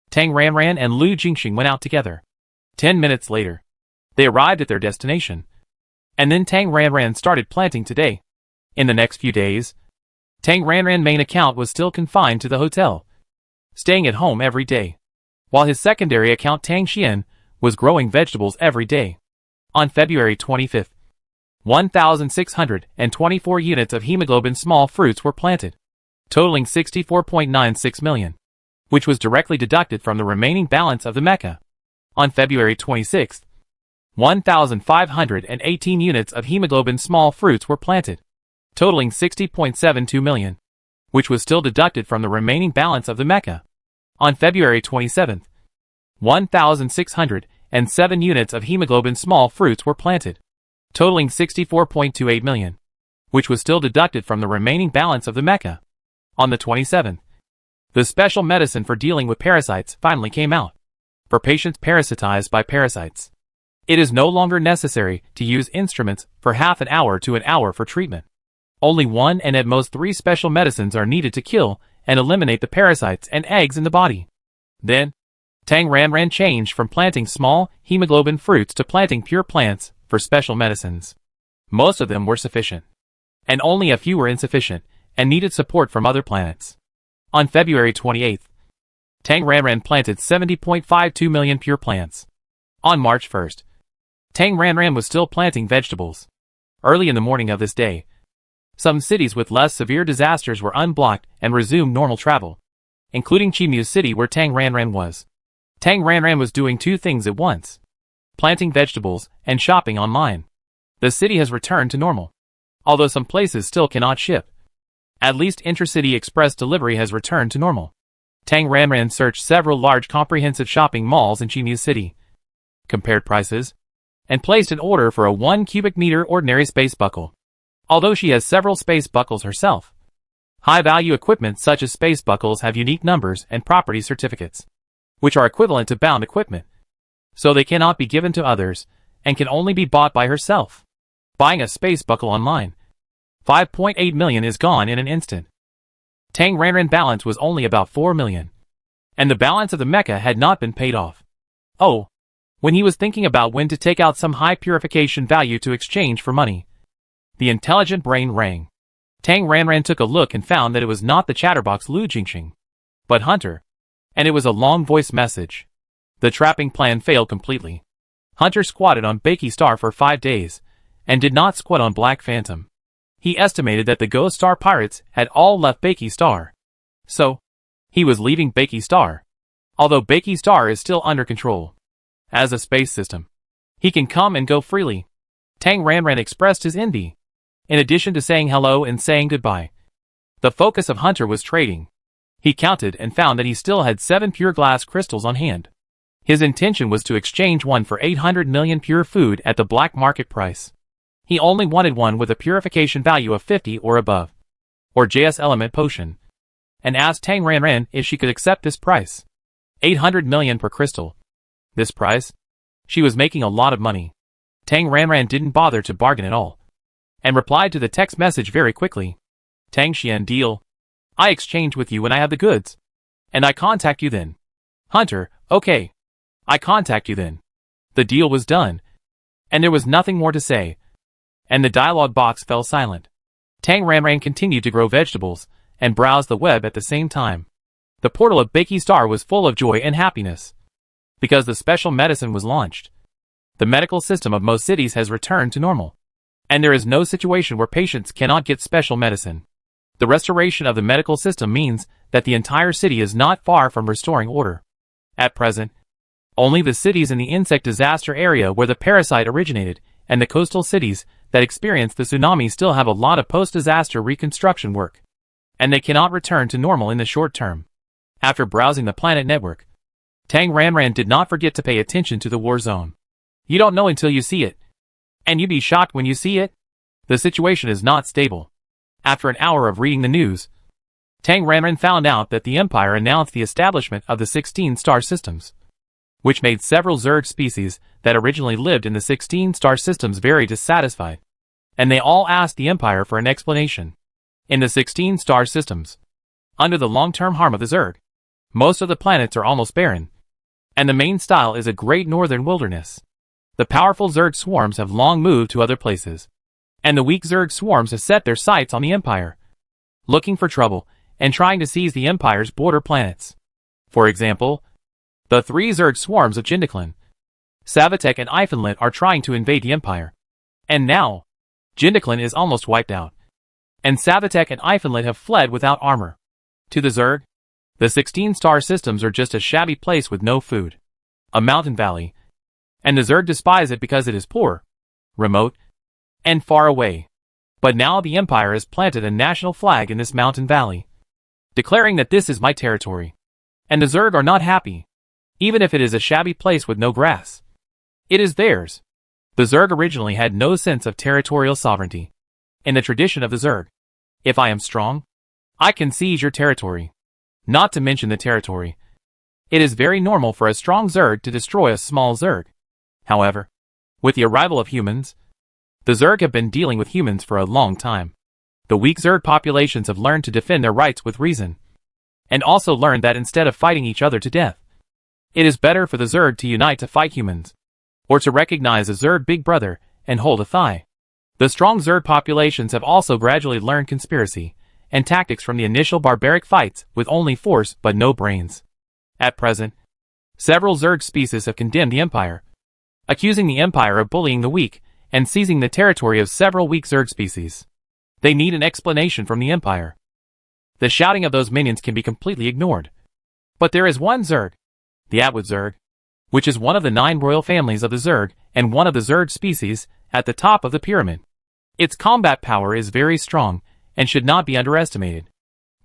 Tang Ranran and Lu Jingxing went out together. 10 minutes later, they arrived at their destination. And then Tang Ranran started planting today. In the next few days, Tang Ranran's main account was still confined to the hotel, staying at home every day, while his secondary account Tang Xian was growing vegetables every day. On February 25th, 1,624 units of hemoglobin small fruits were planted, totaling 64.96 million, which was directly deducted from the remaining balance of the Mecca. On February 26th, 1,518 units of hemoglobin small fruits were planted, totaling 60.72 million, which was still deducted from the remaining balance of the Mecca. On February 27th, 1,607 units of hemoglobin small fruits were planted, totaling 64.28 million, which was still deducted from the remaining balance of the Mecca. On the 27th, the special medicine for dealing with parasites finally came out. For patients parasitized by parasites, it is no longer necessary to use instruments for half an hour to an hour for treatment. Only one and at most 3 special medicines are needed to kill and eliminate the parasites and eggs in the body. Then, Tang Ranran changed from planting small, hemoglobin fruits to planting pure plants for special medicines. Most of them were sufficient, and only a few were insufficient and needed support from other planets. On February 28th, Tang Ranran planted 70.52 million pure plants. On March 1st, Tang Ranran was still planting vegetables. Early in the morning of this day, some cities with less severe disasters were unblocked and resumed normal travel, including Chimu City where Tang Ranran was. Tang Ranran was doing 2 things at once: planting vegetables and shopping online. The city has returned to normal, although some places still cannot ship. At least intercity express delivery has returned to normal. Tang Ranran searched several large comprehensive shopping malls in Chimu City, compared prices, and placed an order for a 1 cubic meter ordinary space buckle. Although she has several space buckles herself, high-value equipment such as space buckles have unique numbers and property certificates, which are equivalent to bound equipment, so they cannot be given to others and can only be bought by herself. Buying a space buckle online, 5.8 million is gone in an instant. Tang Ranran's balance was only about 4 million, and the balance of the Mecca had not been paid off. Oh, when he was thinking about when to take out some high purification value to exchange for money, the intelligent brain rang. Tang Ranran took a look and found that it was not the chatterbox Lu Jingxing, but Hunter, and it was a long voice message. The trapping plan failed completely. Hunter squatted on Bakey Star for 5 days, and did not squat on Black Phantom. He estimated that the Ghost Star pirates had all left Bakey Star, so he was leaving Bakey Star, although Bakey Star is still under control. As a space system, he can come and go freely. Tang Ranran expressed his envy, in addition to saying hello and saying goodbye. The focus of Hunter was trading. He counted and found that he still had 7 pure glass crystals on hand. His intention was to exchange one for 800 million pure food at the black market price. He only wanted one with a purification value of 50 or above, or JS element potion, and asked Tang Ranran if she could accept this price. 800 million per crystal. This price? She was making a lot of money. Tang Ranran didn't bother to bargain at all, and replied to the text message very quickly. Tang Xian deal. I exchange with you when I have the goods, and I contact you then. Hunter, okay. I contact you then. The deal was done, and there was nothing more to say, and the dialogue box fell silent. Tang Ranran continued to grow vegetables and browse the web at the same time. The portal of Bakey Star was full of joy and happiness, because the special medicine was launched. The medical system of most cities has returned to normal, and there is no situation where patients cannot get special medicine. The restoration of the medical system means that the entire city is not far from restoring order. At present, only the cities in the insect disaster area where the parasite originated and the coastal cities that experienced the tsunami still have a lot of post-disaster reconstruction work, and they cannot return to normal in the short term. After browsing the planet network, Tang Ranran did not forget to pay attention to the war zone. You don't know until you see it, and you be shocked when you see it. The situation is not stable. After an hour of reading the news, Tang Ranran found out that the Empire announced the establishment of the 16 star systems, which made several Zerg species that originally lived in the 16 star systems very dissatisfied, and they all asked the Empire for an explanation. In the 16 star systems, under the long-term harm of the Zerg, most of the planets are almost barren, and the main style is a great northern wilderness. The powerful Zerg swarms have long moved to other places, and the weak Zerg swarms have set their sights on the Empire, looking for trouble and trying to seize the Empire's border planets. For example, the 3 Zerg swarms of Jindeklan, Savatek and Ifanlit are trying to invade the Empire. And now, Jindeklan is almost wiped out, and Savatek and Ifanlit have fled without armor. To the Zerg, the 16 star systems are just a shabby place with no food, a mountain valley, and the Zerg despise it because it is poor, remote, and far away. But now the Empire has planted a national flag in this mountain valley, declaring that this is my territory. And the Zerg are not happy, even if it is a shabby place with no grass. It is theirs. The Zerg originally had no sense of territorial sovereignty. In the tradition of the Zerg, if I am strong, I can seize your territory. Not to mention the territory. It is very normal for a strong Zerg to destroy a small Zerg. However, with the arrival of humans, the Zerg have been dealing with humans for a long time. The weak Zerg populations have learned to defend their rights with reason, and also learned that instead of fighting each other to death, it is better for the Zerg to unite to fight humans, or to recognize a Zerg big brother and hold a thigh. The strong Zerg populations have also gradually learned conspiracy and tactics from the initial barbaric fights with only force but no brains. At present, several Zerg species have condemned the Empire, accusing the Empire of bullying the weak and seizing the territory of several weak Zerg species. They need an explanation from the Empire. The shouting of those minions can be completely ignored. But there is one Zerg, the Atwood Zerg, which is one of the 9 royal families of the Zerg and one of the Zerg species, at the top of the pyramid. Its combat power is very strong and should not be underestimated.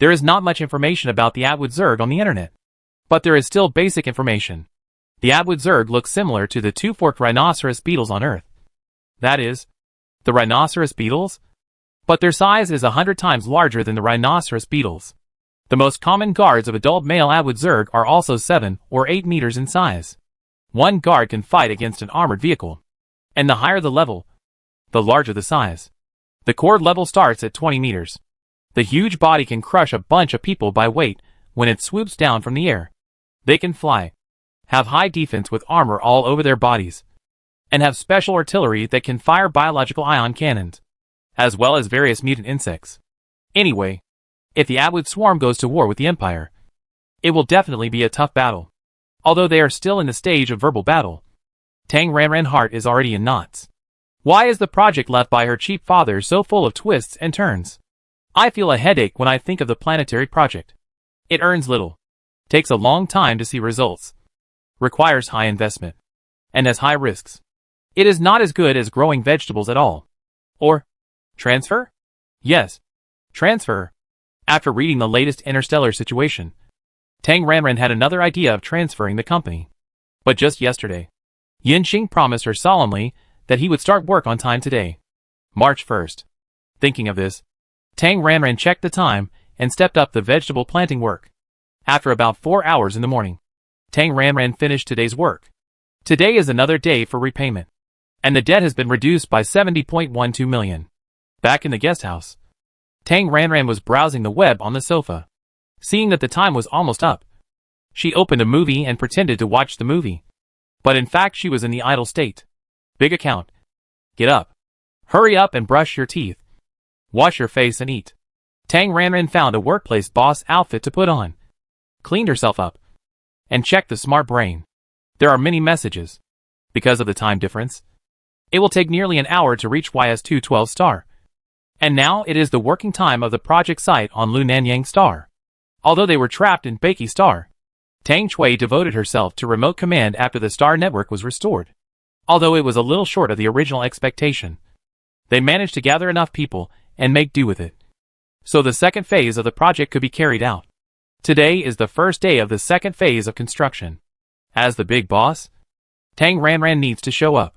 There is not much information about the Atwood Zerg on the internet, but there is still basic information. The Atwood Zerg looks similar to the 2-forked rhinoceros beetles on Earth. That is, the rhinoceros beetles, but their size is 100 times larger than the rhinoceros beetles. The most common guards of adult male Atwood Zerg are also 7 or 8 meters in size. One guard can fight against an armored vehicle, and the higher the level, the larger the size. The core level starts at 20 meters. The huge body can crush a bunch of people by weight when it swoops down from the air. They can fly, have high defense with armor all over their bodies, and have special artillery that can fire biological ion cannons, as well as various mutant insects. Anyway, if the Atwood swarm goes to war with the Empire, it will definitely be a tough battle. Although they are still in the stage of verbal battle, Tang Ranran's heart is already in knots. Why is the project left by her cheap father so full of twists and turns? I feel a headache when I think of the planetary project. It earns little, takes a long time to see results, requires high investment, and has high risks. It is not as good as growing vegetables at all. Or, transfer? Yes, transfer. After reading the latest interstellar situation, Tang Ranran had another idea of transferring the company. But just yesterday, Yinxing promised her solemnly that he would start work on time today, March 1st. Thinking of this, Tang Ranran checked the time and stepped up the vegetable planting work. After about 4 hours in the morning, Tang Ranran finished today's work. Today is another day for repayment, and the debt has been reduced by 70.12 million. Back in the guest house, Tang Ranran was browsing the web on the sofa. Seeing that the time was almost up, she opened a movie and pretended to watch the movie. But in fact she was in the idle state. Big account. Get up. Hurry up and brush your teeth. Wash your face and eat. Tang Ranran found a workplace boss outfit to put on, cleaned herself up, and checked the smart brain. There are many messages. Because of the time difference, it will take nearly an hour to reach YS212 star. And now it is the working time of the project site on Lunanyang star. Although they were trapped in Beiki star, Tang Chui devoted herself to remote command after the star network was restored. Although it was a little short of the original expectation, they managed to gather enough people and make do with it, so the second phase of the project could be carried out. Today is the first day of the second phase of construction. As the big boss, Tang Ranran needs to show up.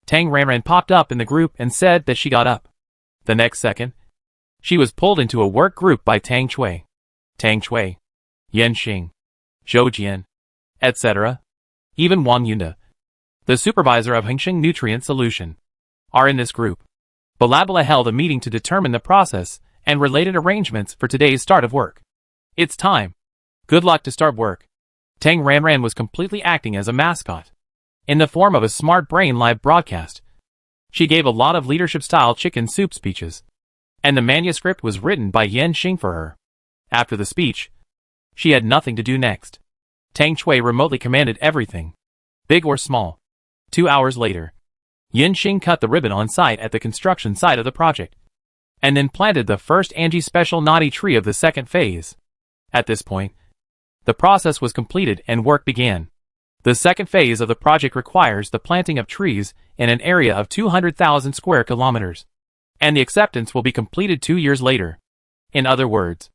Tang Ranran popped up in the group and said that she got up. The next second, she was pulled into a work group by Tang Chui, Yan Xing, Zhou Jian, etc. Even Wang Yunda, the supervisor of Hengsheng Nutrient Solution, are in this group. Balabala held a meeting to determine the process and related arrangements for today's start of work. It's time. Good luck to start work. Tang Ranran was completely acting as a mascot, in the form of a smart brain live broadcast. She gave a lot of leadership-style chicken soup speeches, and the manuscript was written by Yan Xing for her. After the speech, she had nothing to do next. Tang Chui remotely commanded everything, big or small. 2 hours later, Yan Xing cut the ribbon on site at the construction site of the project, and then planted the first Angie special naughty tree of the second phase. At this point, the process was completed and work began. The second phase of the project requires the planting of trees in an area of 200,000 square kilometers, and the acceptance will be completed 2 years later. In other words,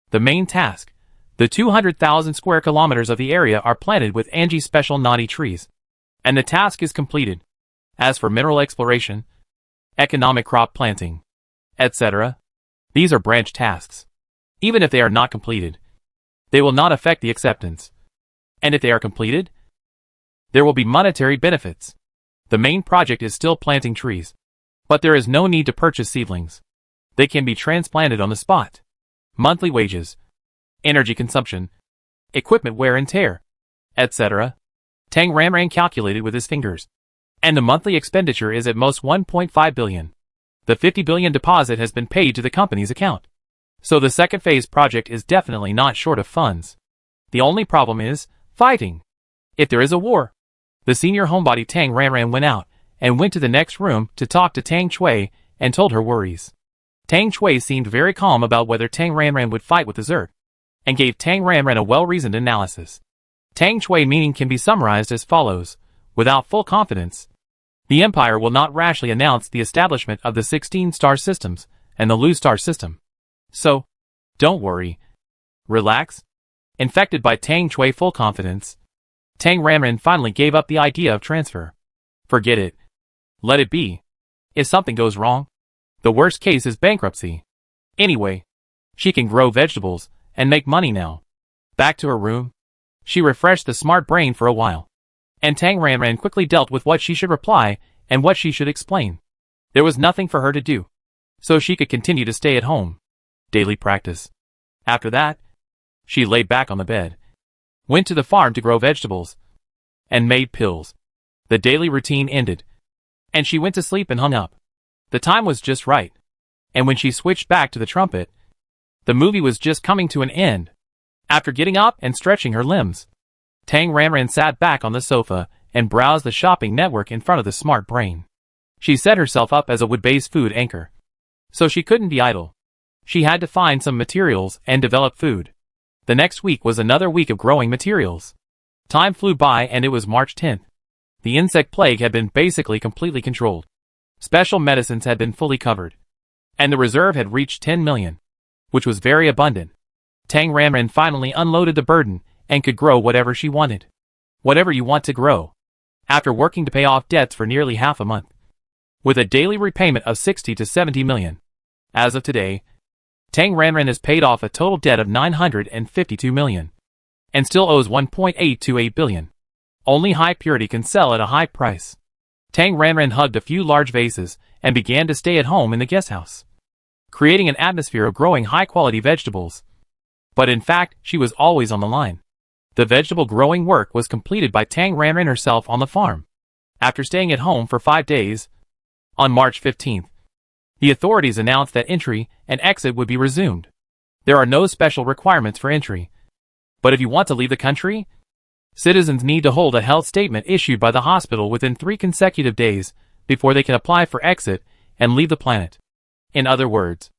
the main task, the 200,000 square kilometers of the area are planted with Angie special naughty trees, and the task is completed. As for mineral exploration, economic crop planting, etc., these are branch tasks. Even if they are not completed, they will not affect the acceptance. And if they are completed, there will be monetary benefits. The main project is still planting trees, but there is no need to purchase seedlings. They can be transplanted on the spot. Monthly wages, energy consumption, equipment wear and tear, etc. Tang Ranran calculated with his fingers, and the monthly expenditure is at most 1.5 billion. The 50 billion deposit has been paid to the company's account. So the second phase project is definitely not short of funds. The only problem is fighting. If there is a war. The senior homebody Tang Ranran went out and went to the next room to talk to Tang Chui and told her worries. Tang Chui seemed very calm about whether Tang Ranran would fight with the Zerg, and gave Tang Ranran a well-reasoned analysis. Tang Chui meaning can be summarized as follows: without full confidence, the Empire will not rashly announce the establishment of the 16 star systems and the Lu star system. So, don't worry. Relax. Infected by Tang Chui full confidence, Tang Ranran finally gave up the idea of transfer. Forget it. Let it be. If something goes wrong, the worst case is bankruptcy. Anyway, she can grow vegetables and make money now. Back to her room, she refreshed the smart brain for a while, and Tang Ranran quickly dealt with what she should reply and what she should explain. There was nothing for her to do, so she could continue to stay at home. Daily practice. After that, she lay back on the bed, went to the farm to grow vegetables, and made pills. The daily routine ended, and she went to sleep and hung up. The time was just right, and when she switched back to the trumpet, the movie was just coming to an end. After getting up and stretching her limbs, Tang Ranran sat back on the sofa and browsed the shopping network in front of the smart brain. She set herself up as a wood-based food anchor, so she couldn't be idle. She had to find some materials and develop food. The next week was another week of growing materials. Time flew by and it was March 10th. The insect plague had been basically completely controlled. Special medicines had been fully covered, and the reserve had reached 10 million, which was very abundant. Tang Ranran finally unloaded the burden and could grow whatever she wanted. Whatever you want to grow. After working to pay off debts for nearly half a month, with a daily repayment of 60 to 70 million. As of today, Tang Ranran has paid off a total debt of 952 million, and still owes 1.828 billion. Only high purity can sell at a high price. Tang Ranran hugged a few large vases and began to stay at home in the guest house, creating an atmosphere of growing high-quality vegetables. But in fact, she was always on the line. The vegetable growing work was completed by Tang Ranran herself on the farm. After staying at home for 5 days, on March 15th, the authorities announced that entry and exit would be resumed. There are no special requirements for entry. But if you want to leave the country, citizens need to hold a health statement issued by the hospital within 3 consecutive days before they can apply for exit and leave the planet. In other words,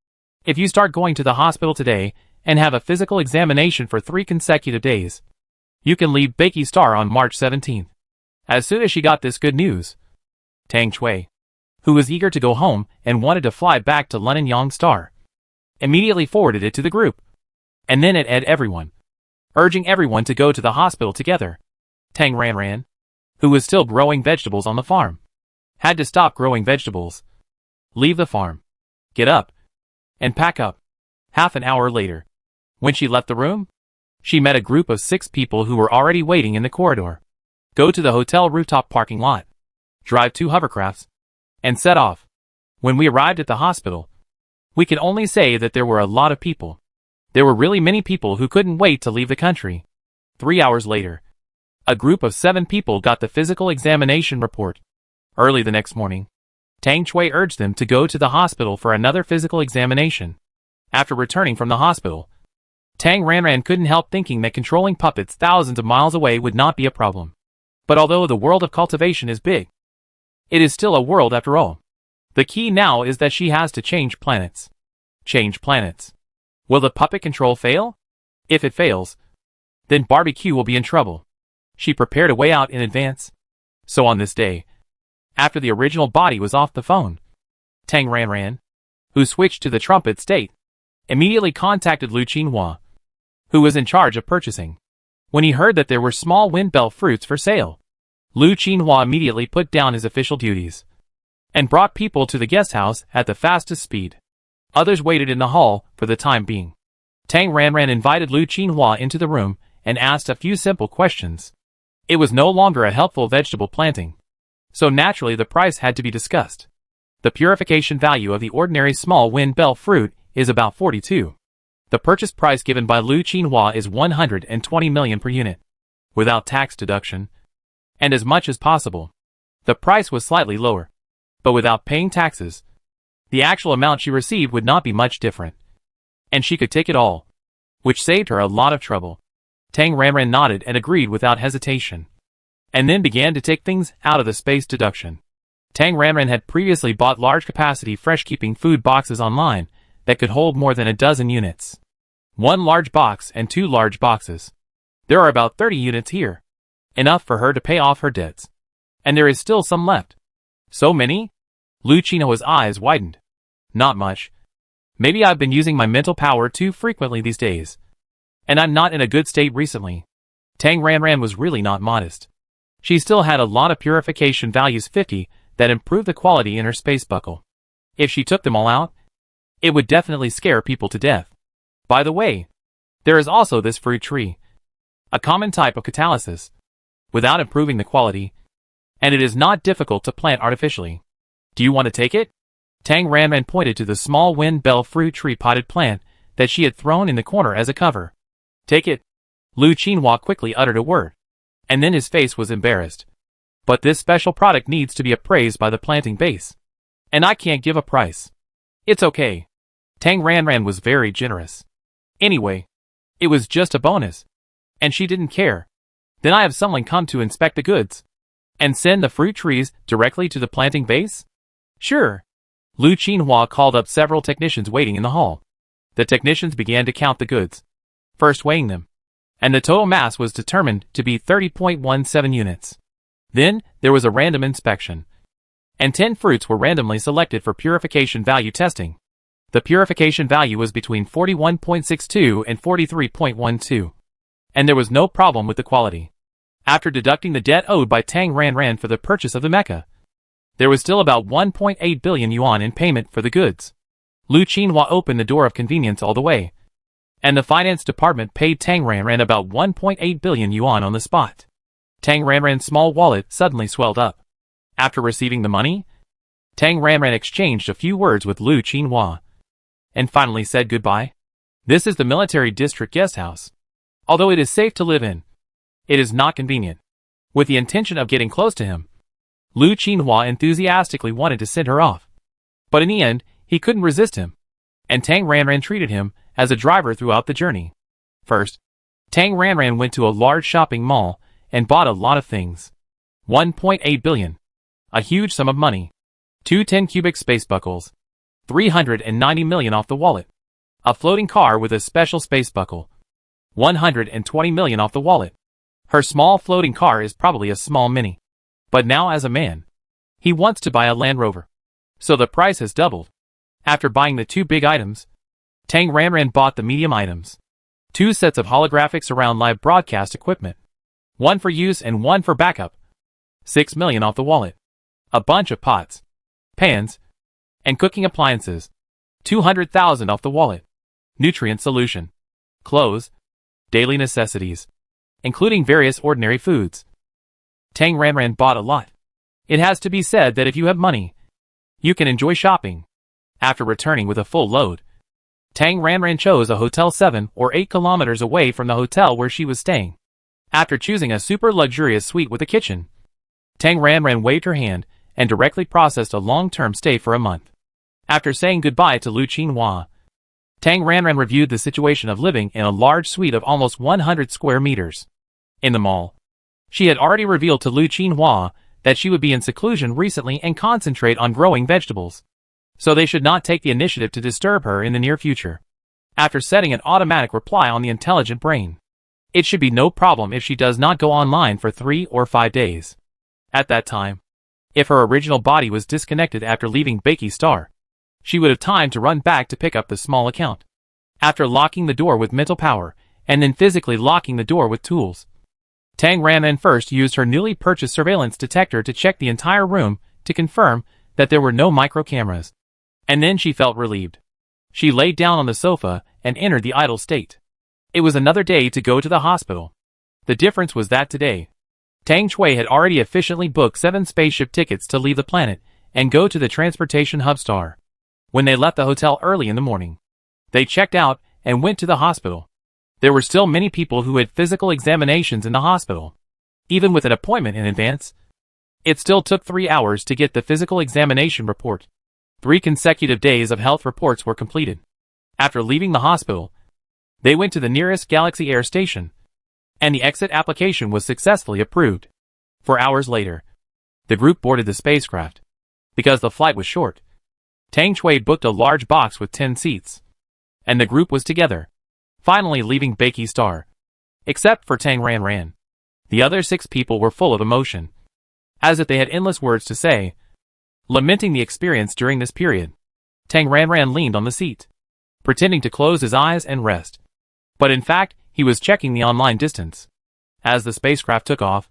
if you start going to the hospital today and have a physical examination for 3 consecutive days, you can leave Beiki Star on March 17th. As soon as she got this good news, Tang Chui, who was eager to go home and wanted to fly back to Lunyang Star, immediately forwarded it to the group. And then it everyone, urging everyone to go to the hospital together. Tang Ranran, who was still growing vegetables on the farm, had to stop growing vegetables, leave the farm, get up, and pack up. Half an hour later, when she left the room, she met a group of 6 people who were already waiting in the corridor. Go to the hotel rooftop parking lot, drive 2 hovercrafts, and set off. When we arrived at the hospital, we can only say that there were a lot of people. There were really many people who couldn't wait to leave the country. 3 hours later, a group of 7 people got the physical examination report. Early the next morning, Tang Chui urged them to go to the hospital for another physical examination. After returning from the hospital, Tang Ranran couldn't help thinking that controlling puppets thousands of miles away would not be a problem. But although the world of cultivation is big, it is still a world after all. The key now is that she has to change planets. Change planets. Will the puppet control fail? If it fails, then Barbecue will be in trouble. She prepared a way out in advance. So on this day, after the original body was off the phone, Tang Ranran, who switched to the trumpet state, immediately contacted Lu Qinhua, who was in charge of purchasing. When he heard that there were small wind bell fruits for sale, Lu Qinhua immediately put down his official duties and brought people to the guest house at the fastest speed. Others waited in the hall for the time being. Tang Ranran invited Lu Qinhua into the room and asked a few simple questions. It was no longer a helpful vegetable planting, so naturally the price had to be discussed. The purification value of the ordinary small wind bell fruit is about 42. The purchase price given by Lu Qinhua is 120 million per unit, without tax deduction, and as much as possible. The price was slightly lower, but without paying taxes, the actual amount she received would not be much different, and she could take it all, which saved her a lot of trouble. Tang Ranran nodded and agreed without hesitation, and then began to take things out of the space deduction. Tang Ranran had previously bought large-capacity fresh-keeping food boxes online that could hold more than a dozen units. 1 large box and 2 large boxes. There are about 30 units here, enough for her to pay off her debts. And there is still some left. So many? Lu Qinhua's eyes widened. Not much. Maybe I've been using my mental power too frequently these days, and I'm not in a good state recently. Tang Ranran was really not modest. She still had a lot of purification values 50 that improved the quality in her space buckle. If she took them all out, it would definitely scare people to death. By the way, there is also this fruit tree, a common type of catalysis, without improving the quality, and it is not difficult to plant artificially. Do you want to take it? Tang Ranran pointed to the small wind bell fruit tree potted plant that she had thrown in the corner as a cover. Take it. Lu Qinhua quickly uttered a word, and then his face was embarrassed. But this special product needs to be appraised by the planting base, and I can't give a price. It's okay. Tang Ranran was very generous. Anyway, it was just a bonus, and she didn't care. Then I have someone come to inspect the goods, and send the fruit trees directly to the planting base? Sure. Lu Qinhua called up several technicians waiting in the hall. The technicians began to count the goods, first weighing them, and the total mass was determined to be 30.17 units. Then, there was a random inspection, and 10 fruits were randomly selected for purification value testing. The purification value was between 41.62 and 43.12, and there was no problem with the quality. After deducting the debt owed by Tang Ranran for the purchase of the mecha, there was still about 1.8 billion yuan in payment for the goods. Lu Qinhua opened the door of convenience all the way, and the finance department paid Tang Ranran about 1.8 billion yuan on the spot. Tang Ranran's small wallet suddenly swelled up. After receiving the money, Tang Ranran exchanged a few words with Lu Qinhua, and finally said goodbye. This is the military district guest house. Although it is safe to live in, it is not convenient. With the intention of getting close to him, Lu Qinhua enthusiastically wanted to send her off. But in the end, he couldn't resist him, and Tang Ranran treated him as a driver throughout the journey. First, Tang Ranran went to a large shopping mall and bought a lot of things. 1.8 billion. A huge sum of money. 2 10-cubic space buckles. 390 million off the wallet. A floating car with a special space buckle. 120 million off the wallet. Her small floating car is probably a small mini. But now as a man, he wants to buy a Land Rover. So the price has doubled. After buying the 2 big items, Tang Ranran bought the medium items. 2 sets of holographic surround live broadcast equipment. 1 for use and 1 for backup. 6 million off the wallet. A bunch of pots, pans, and cooking appliances. 200,000 off the wallet. Nutrient solution. Clothes. Daily necessities. Including various ordinary foods. Tang Ranran bought a lot. It has to be said that if you have money, you can enjoy shopping. After returning with a full load, Tang Ranran chose a hotel 7 or 8 kilometers away from the hotel where she was staying. After choosing a super luxurious suite with a kitchen, Tang Ranran waved her hand and directly processed a long-term stay for a month. After saying goodbye to Lu Qinhua, Tang Ranran reviewed the situation of living in a large suite of almost 100 square meters. In the mall, she had already revealed to Lu Qinhua that she would be in seclusion recently and concentrate on growing vegetables, so they should not take the initiative to disturb her in the near future. After setting an automatic reply on the intelligent brain, it should be no problem if she does not go online for 3 or 5 days. At that time, if her original body was disconnected after leaving Bakey Star, she would have time to run back to pick up the small account. After locking the door with mental power, and then physically locking the door with tools, Tang Ranran first used her newly purchased surveillance detector to check the entire room to confirm that there were no micro cameras. And then she felt relieved. She laid down on the sofa and entered the idle state. It was another day to go to the hospital. The difference was that today, Tang Chui had already efficiently booked 7 spaceship tickets to leave the planet and go to the transportation hub star. When they left the hotel early in the morning, they checked out and went to the hospital. There were still many people who had physical examinations in the hospital. Even with an appointment in advance, it still took 3 hours to get the physical examination report. 3 consecutive days of health reports were completed. After leaving the hospital, they went to the nearest Galaxy Air station, and the exit application was successfully approved. 4 hours later, the group boarded the spacecraft. Because the flight was short, Tang Chui booked a large box with 10 seats, and the group was together, finally leaving Bakey Star. Except for Tang Ranran, the other 6 people were full of emotion, as if they had endless words to say, lamenting the experience during this period. Tang Ranran leaned on the seat, pretending to close his eyes and rest. But in fact, he was checking the online distance. As the spacecraft took off,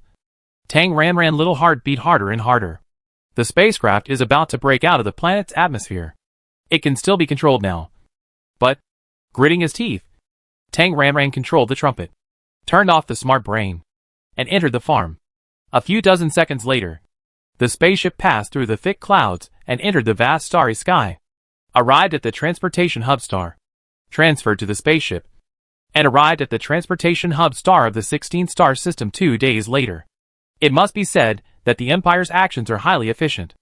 Tang Ranran's little heart beat harder and harder. The spacecraft is about to break out of the planet's atmosphere. It can still be controlled now. But, gritting his teeth, Tang Ranran controlled the trumpet, turned off the smart brain, and entered the farm. A few dozen seconds later, the spaceship passed through the thick clouds and entered the vast starry sky, arrived at the transportation hub star, transferred to the spaceship, and arrived at the transportation hub star of the 16th star system 2 days later. It must be said that the Empire's actions are highly efficient.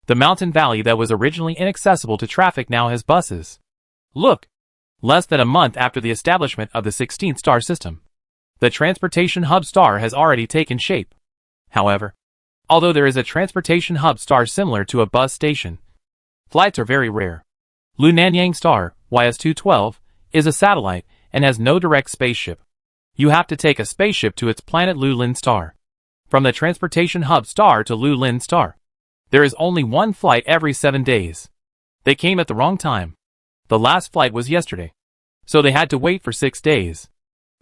The mountain valley that was originally inaccessible to traffic now has buses. Look! Less than a month after the establishment of the 16th star system, the transportation hub star has already taken shape. However, although there is a transportation hub star similar to a bus station, flights are very rare. Lu Nanyang Star, YS-212, is a satellite and has no direct spaceship. You have to take a spaceship to its planet Lu Lin Star. From the transportation hub star to Lu Lin Star, there is only one flight every 7 days. They came at the wrong time. The last flight was yesterday, so they had to wait for 6 days.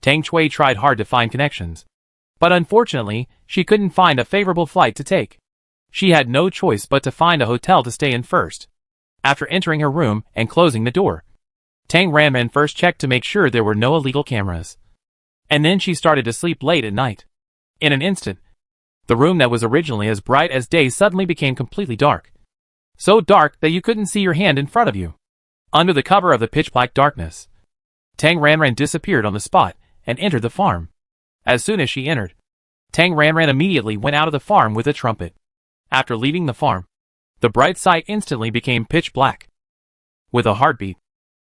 Tang Chui tried hard to find connections, but unfortunately, she couldn't find a favorable flight to take. She had no choice but to find a hotel to stay in first. After entering her room and closing the door, Tang Ranran first checked to make sure there were no illegal cameras. And then she started to sleep late at night. In an instant, the room that was originally as bright as day suddenly became completely dark. So dark that you couldn't see your hand in front of you. Under the cover of the pitch-black darkness, Tang Ranran disappeared on the spot and entered the farm. As soon as she entered, Tang Ranran immediately went out of the farm with a trumpet. After leaving the farm, the bright sight instantly became pitch black. With a heartbeat,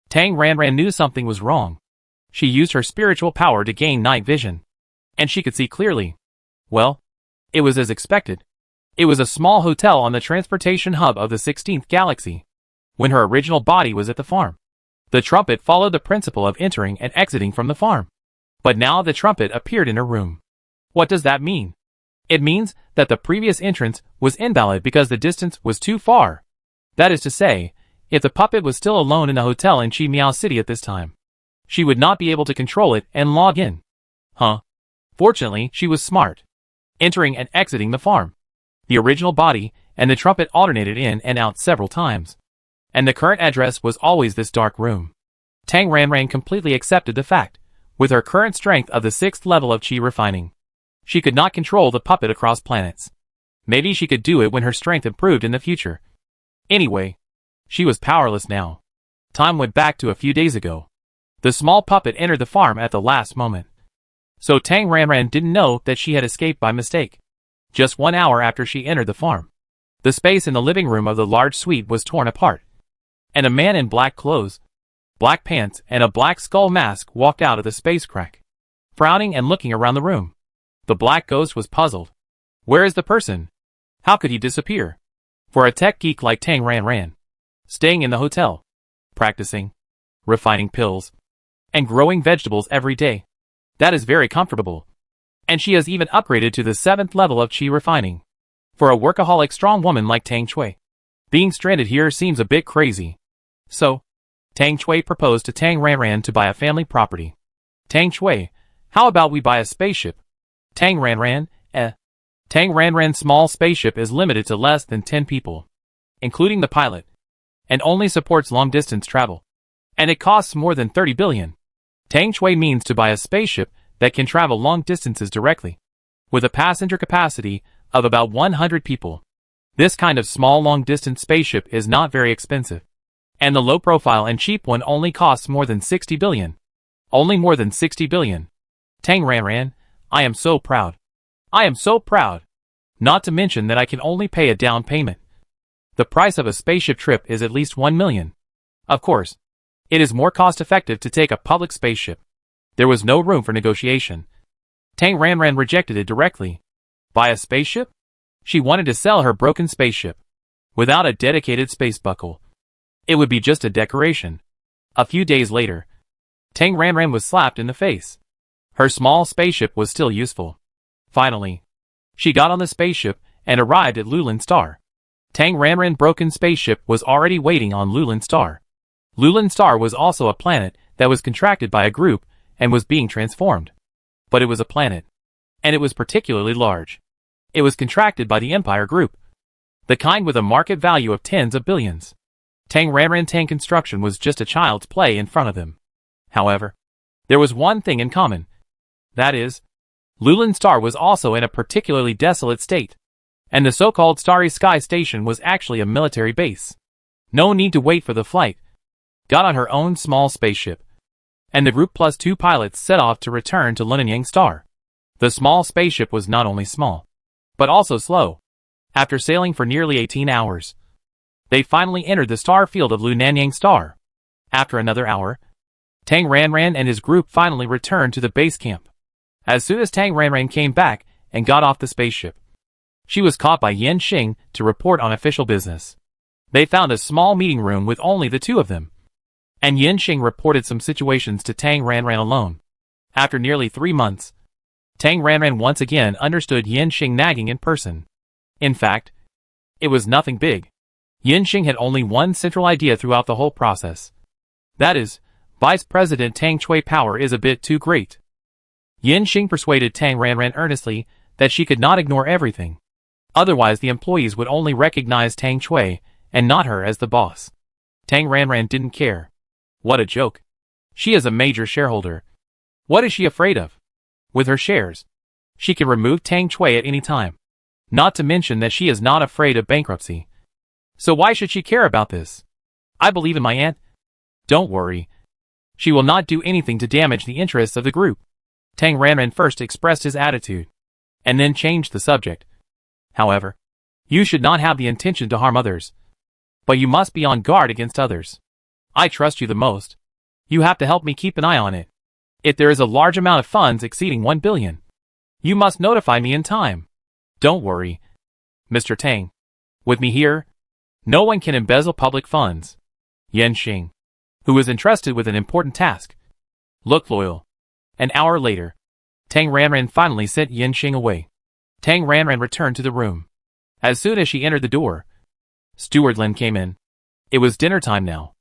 Tang Ranran knew something was wrong. She used her spiritual power to gain night vision, and she could see clearly. Well, it was as expected. It was a small hotel on the transportation hub of the 16th galaxy. When her original body was at the farm, the trumpet followed the principle of entering and exiting from the farm. But now the trumpet appeared in her room. What does that mean? It means that the previous entrance was invalid because the distance was too far. That is to say, if the puppet was still alone in the hotel in Chi Miao City at this time, she would not be able to control it and log in. Fortunately, she was smart, entering and exiting the farm. The original body and the trumpet alternated in and out several times. And the current address was always this dark room. Tang Ranran completely accepted the fact. With her current strength of the 6th level of qi refining, she could not control the puppet across planets. Maybe she could do it when her strength improved in the future. Anyway, she was powerless now. Time went back to a few days ago. The small puppet entered the farm at the last moment. So Tang Ranran didn't know that she had escaped by mistake. Just 1 hour after she entered the farm, the space in the living room of the large suite was torn apart. And a man in black clothes, black pants, and a black skull mask walked out of the space crack, frowning and looking around the room. The black ghost was puzzled. Where is the person? How could he disappear? For a tech geek like Tang Ranran, staying in the hotel, practicing, refining pills, and growing vegetables every day, that is very comfortable. And she has even upgraded to the 7th level of qi refining. For a workaholic strong woman like Tang Chui, being stranded here seems a bit crazy. So, Tang Chui proposed to Tang Ranran to buy a family property. Tang Chui, how about we buy a spaceship? Tang Ranran, Tang Ranran's small spaceship is limited to less than 10 people, including the pilot, and only supports long-distance travel. And it costs more than 30 billion. Tang Chui means to buy a spaceship that can travel long distances directly, with a passenger capacity of about 100 people. This kind of small long-distance spaceship is not very expensive. And the low-profile and cheap one only costs more than 60 billion. Only more than 60 billion. Tang Ranran, I am so proud. I am so proud. Not to mention that I can only pay a down payment. The price of a spaceship trip is at least 1 million. Of course, it is more cost-effective to take a public spaceship. There was no room for negotiation. Tang Ranran rejected it directly. Buy a spaceship? She wanted to sell her broken spaceship. Without a dedicated space buckle, it would be just a decoration. A few days later, Tang Ranran was slapped in the face. Her small spaceship was still useful. Finally, she got on the spaceship and arrived at Lulin Star. Tang Ranran's broken spaceship was already waiting on Lulin Star. Lulin Star was also a planet that was contracted by a group and was being transformed. But it was a planet, and it was particularly large. It was contracted by the Empire Group, the kind with a market value of tens of billions. Tang Ranran Tang construction was just a child's play in front of them. However, there was one thing in common. That is, Lulin Star was also in a particularly desolate state, and the so-called Starry Sky Station was actually a military base. No need to wait for the flight. Got on her own small spaceship, and the group plus 2 pilots set off to return to Lunyang Star. The small spaceship was not only small, but also slow. After sailing for nearly 18 hours, they finally entered the star field of Lunyang Star. After another hour, Tang Ranran and his group finally returned to the base camp. As soon as Tang Ranran came back and got off the spaceship, she was caught by Yen Xing to report on official business. They found a small meeting room with only the 2 of them, and Yen Xing reported some situations to Tang Ranran alone. After nearly 3 months, Tang Ranran once again understood Yen Xing nagging in person. In fact, it was nothing big. Yen Xing had only one central idea throughout the whole process. That is, Vice President Tang Chui power is a bit too great. Yen Xing persuaded Tang Ranran earnestly that she could not ignore everything. Otherwise the employees would only recognize Tang Chui and not her as the boss. Tang Ranran didn't care. What a joke. She is a major shareholder. What is she afraid of? With her shares, she can remove Tang Chui at any time. Not to mention that she is not afraid of bankruptcy. So why should she care about this? I believe in my aunt. Don't worry. She will not do anything to damage the interests of the group. Tang Ranran first expressed his attitude, and then changed the subject. However, you should not have the intention to harm others, but you must be on guard against others. I trust you the most. You have to help me keep an eye on it. If there is a large amount of funds exceeding 1 billion, you must notify me in time. Don't worry, Mr. Tang. With me here, no one can embezzle public funds. Yen Xing, who was entrusted with an important task, looked loyal. An hour later, Tang Ranran finally sent Yen Xing away. Tang Ranran returned to the room. As soon as she entered the door, Steward Lin came in. It was dinner time now.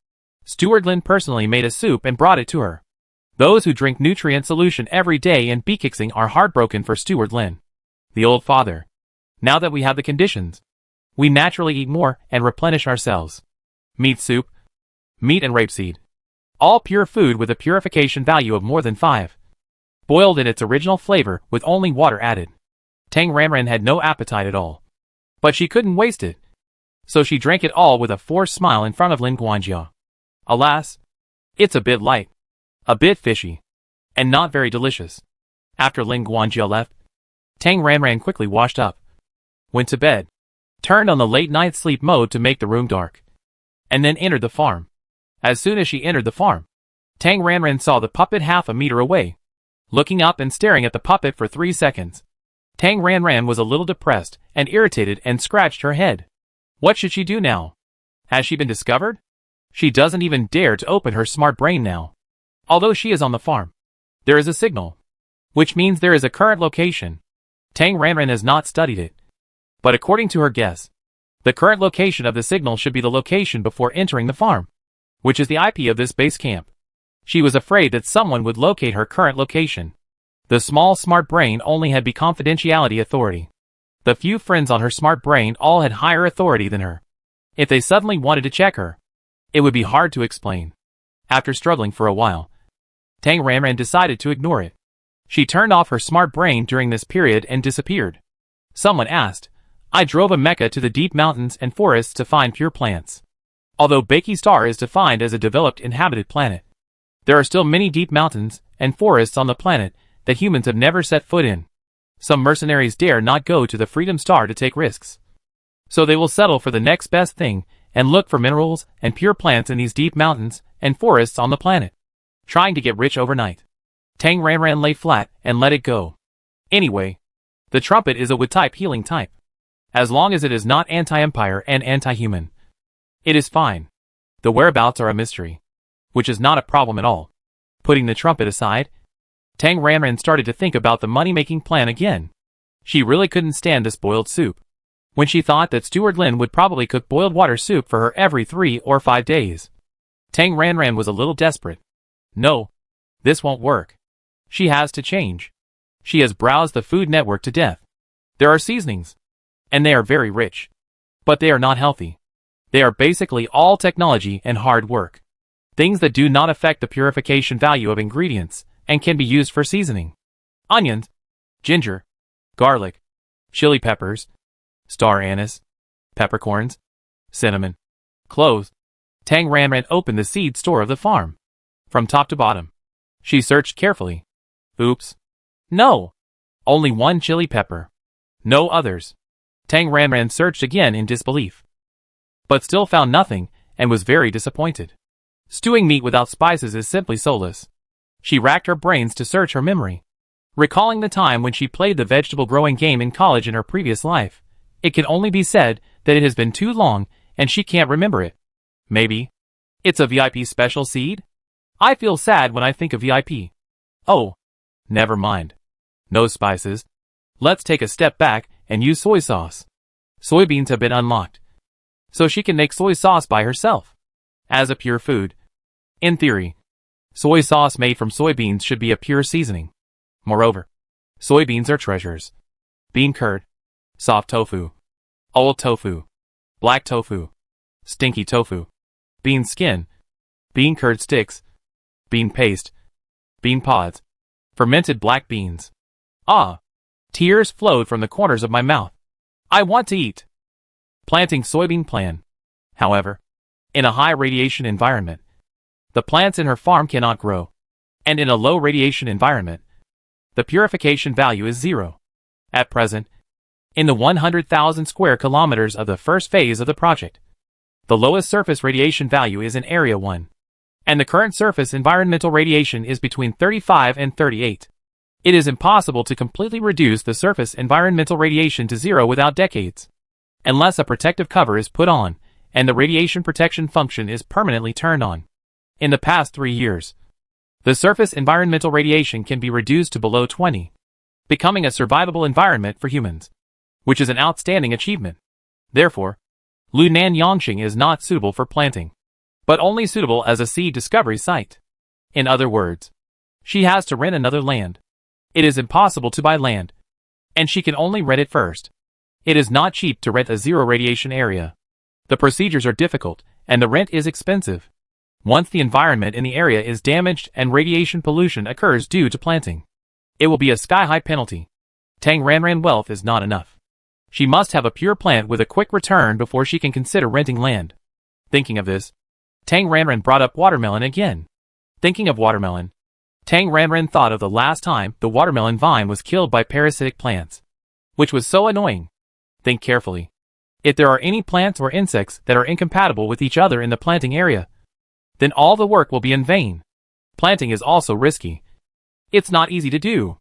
Steward Lin personally made a soup and brought it to her. Those who drink nutrient solution every day in Bikixing are heartbroken for Steward Lin, the old father. Now that we have the conditions, we naturally eat more and replenish ourselves. meat soup, meat and rapeseed. All pure food with a purification value of more than 5. Boiled in its original flavor with only water added. Tang Ranran had no appetite at all. But she couldn't waste it. So she drank it all with a forced smile in front of Lin Guanjia. Alas, it's a bit light, a bit fishy, and not very delicious. After Lin Guanjia left, Tang Ranran quickly washed up, went to bed, turned on the late-night sleep mode to make the room dark, and then entered the farm. As soon as she entered the farm, Tang Ranran saw the puppet half a meter away, looking up and staring at the puppet for 3 seconds. Tang Ranran was a little depressed and irritated and scratched her head. What should she do now? Has she been discovered? She doesn't even dare to open her smart brain now. Although she is on the farm, there is a signal, which means there is a current location. Tang Ranran has not studied it, but according to her guess, the current location of the signal should be the location before entering the farm, which is the IP of this base camp. She was afraid that someone would locate her current location. The small smart brain only had confidentiality authority. The few friends on her smart brain all had higher authority than her. If they suddenly wanted to check her, it would be hard to explain. After struggling for a while, Tang Ranran decided to ignore it. She turned off her smart brain during this period and disappeared. Someone asked, I drove a mecha to the deep mountains and forests to find pure plants. Although Baiki Star is defined as a developed inhabited planet, there are still many deep mountains and forests on the planet that humans have never set foot in. Some mercenaries dare not go to the Freedom Star to take risks. So they will settle for the next best thing and look for minerals and pure plants in these deep mountains and forests on the planet, trying to get rich overnight. Tang Ranran lay flat and let it go. Anyway, the trumpet is a wood-type healing type. As long as it is not anti-empire and anti-human, it is fine. The whereabouts are a mystery, which is not a problem at all. Putting the trumpet aside, Tang Ranran started to think about the money-making plan again. She really couldn't stand this boiled soup. When she thought that Steward Lin would probably cook boiled water soup for her every 3 or 5 days. Tang Ranran was a little desperate. No, this won't work. She has to change. She has browsed the Food Network to death. There are seasonings, and they are very rich. But they are not healthy. They are basically all technology and hard work. Things that do not affect the purification value of ingredients and can be used for seasoning. Onions, ginger, garlic, chili peppers, star anise, peppercorns, cinnamon, cloves. Tang Ranran opened the seed store of the farm. From top to bottom, she searched carefully. Oops. No. Only one chili pepper. No others. Tang Ranran searched again in disbelief, but still found nothing and was very disappointed. Stewing meat without spices is simply soulless. She racked her brains to search her memory. Recalling the time when she played the vegetable growing game in college in her previous life, it can only be said that it has been too long and she can't remember it. Maybe it's a VIP special seed? I feel sad when I think of VIP. Oh, never mind. No spices. Let's take a step back and use soy sauce. Soybeans have been unlocked, so she can make soy sauce by herself. As a pure food, in theory, soy sauce made from soybeans should be a pure seasoning. Moreover, soybeans are treasures. Bean curd, soft tofu, old tofu, black tofu, stinky tofu, bean skin, bean curd sticks, bean paste, bean pods, fermented black beans. Ah! Tears flowed from the corners of my mouth. I want to eat. Planting soybean plan. However, in a high radiation environment, the plants in her farm cannot grow. And in a low radiation environment, the purification value is 0. At present, in the 100,000 square kilometers of the first phase of the project, the lowest surface radiation value is in Area 1. And the current surface environmental radiation is between 35 and 38. It is impossible to completely reduce the surface environmental radiation to 0 without decades, unless a protective cover is put on, and the radiation protection function is permanently turned on. In the past 3 years, the surface environmental radiation can be reduced to below 20, becoming a survivable environment for humans, which is an outstanding achievement. Therefore, Lunan Yongqing is not suitable for planting, but only suitable as a seed discovery site. In other words, she has to rent another land. It is impossible to buy land, and she can only rent it first. It is not cheap to rent a zero radiation area. The procedures are difficult, and the rent is expensive. Once the environment in the area is damaged and radiation pollution occurs due to planting, it will be a sky-high penalty. Tang Ranran wealth is not enough. She must have a pure plant with a quick return before she can consider renting land. Thinking of this, Tang Ranran brought up watermelon again. Thinking of watermelon, Tang Ranran thought of the last time the watermelon vine was killed by parasitic plants, which was so annoying. Think carefully. If there are any plants or insects that are incompatible with each other in the planting area, then all the work will be in vain. Planting is also risky. It's not easy to do.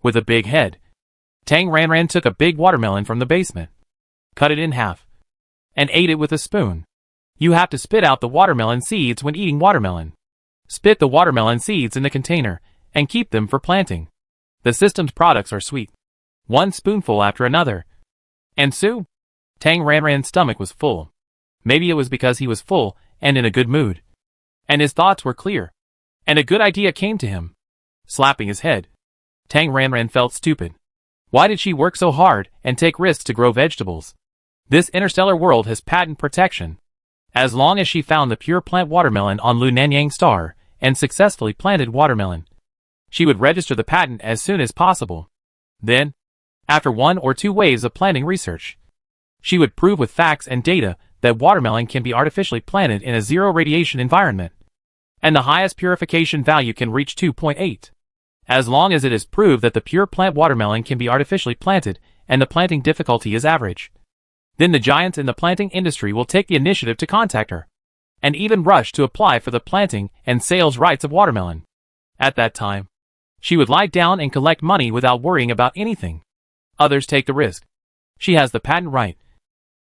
With a big head, Tang Ranran took a big watermelon from the basement, cut it in half, and ate it with a spoon. You have to spit out the watermelon seeds when eating watermelon. Spit the watermelon seeds in the container and keep them for planting. The system's products are sweet. One spoonful after another. And so, Tang Ranran's stomach was full. Maybe it was because he was full and in a good mood. And his thoughts were clear. And a good idea came to him. Slapping his head, Tang Ranran felt stupid. Why did she work so hard and take risks to grow vegetables? This interstellar world has patent protection. As long as she found the pure plant watermelon on Lu Nanyang star and successfully planted watermelon, she would register the patent as soon as possible. Then, after 1 or 2 waves of planting research, she would prove with facts and data that watermelon can be artificially planted in a zero radiation environment, and the highest purification value can reach 2.8. As long as it is proved that the pure plant watermelon can be artificially planted and the planting difficulty is average, then the giants in the planting industry will take the initiative to contact her, and even rush to apply for the planting and sales rights of watermelon. At that time, she would lie down and collect money without worrying about anything. Others take the risk. She has the patent right,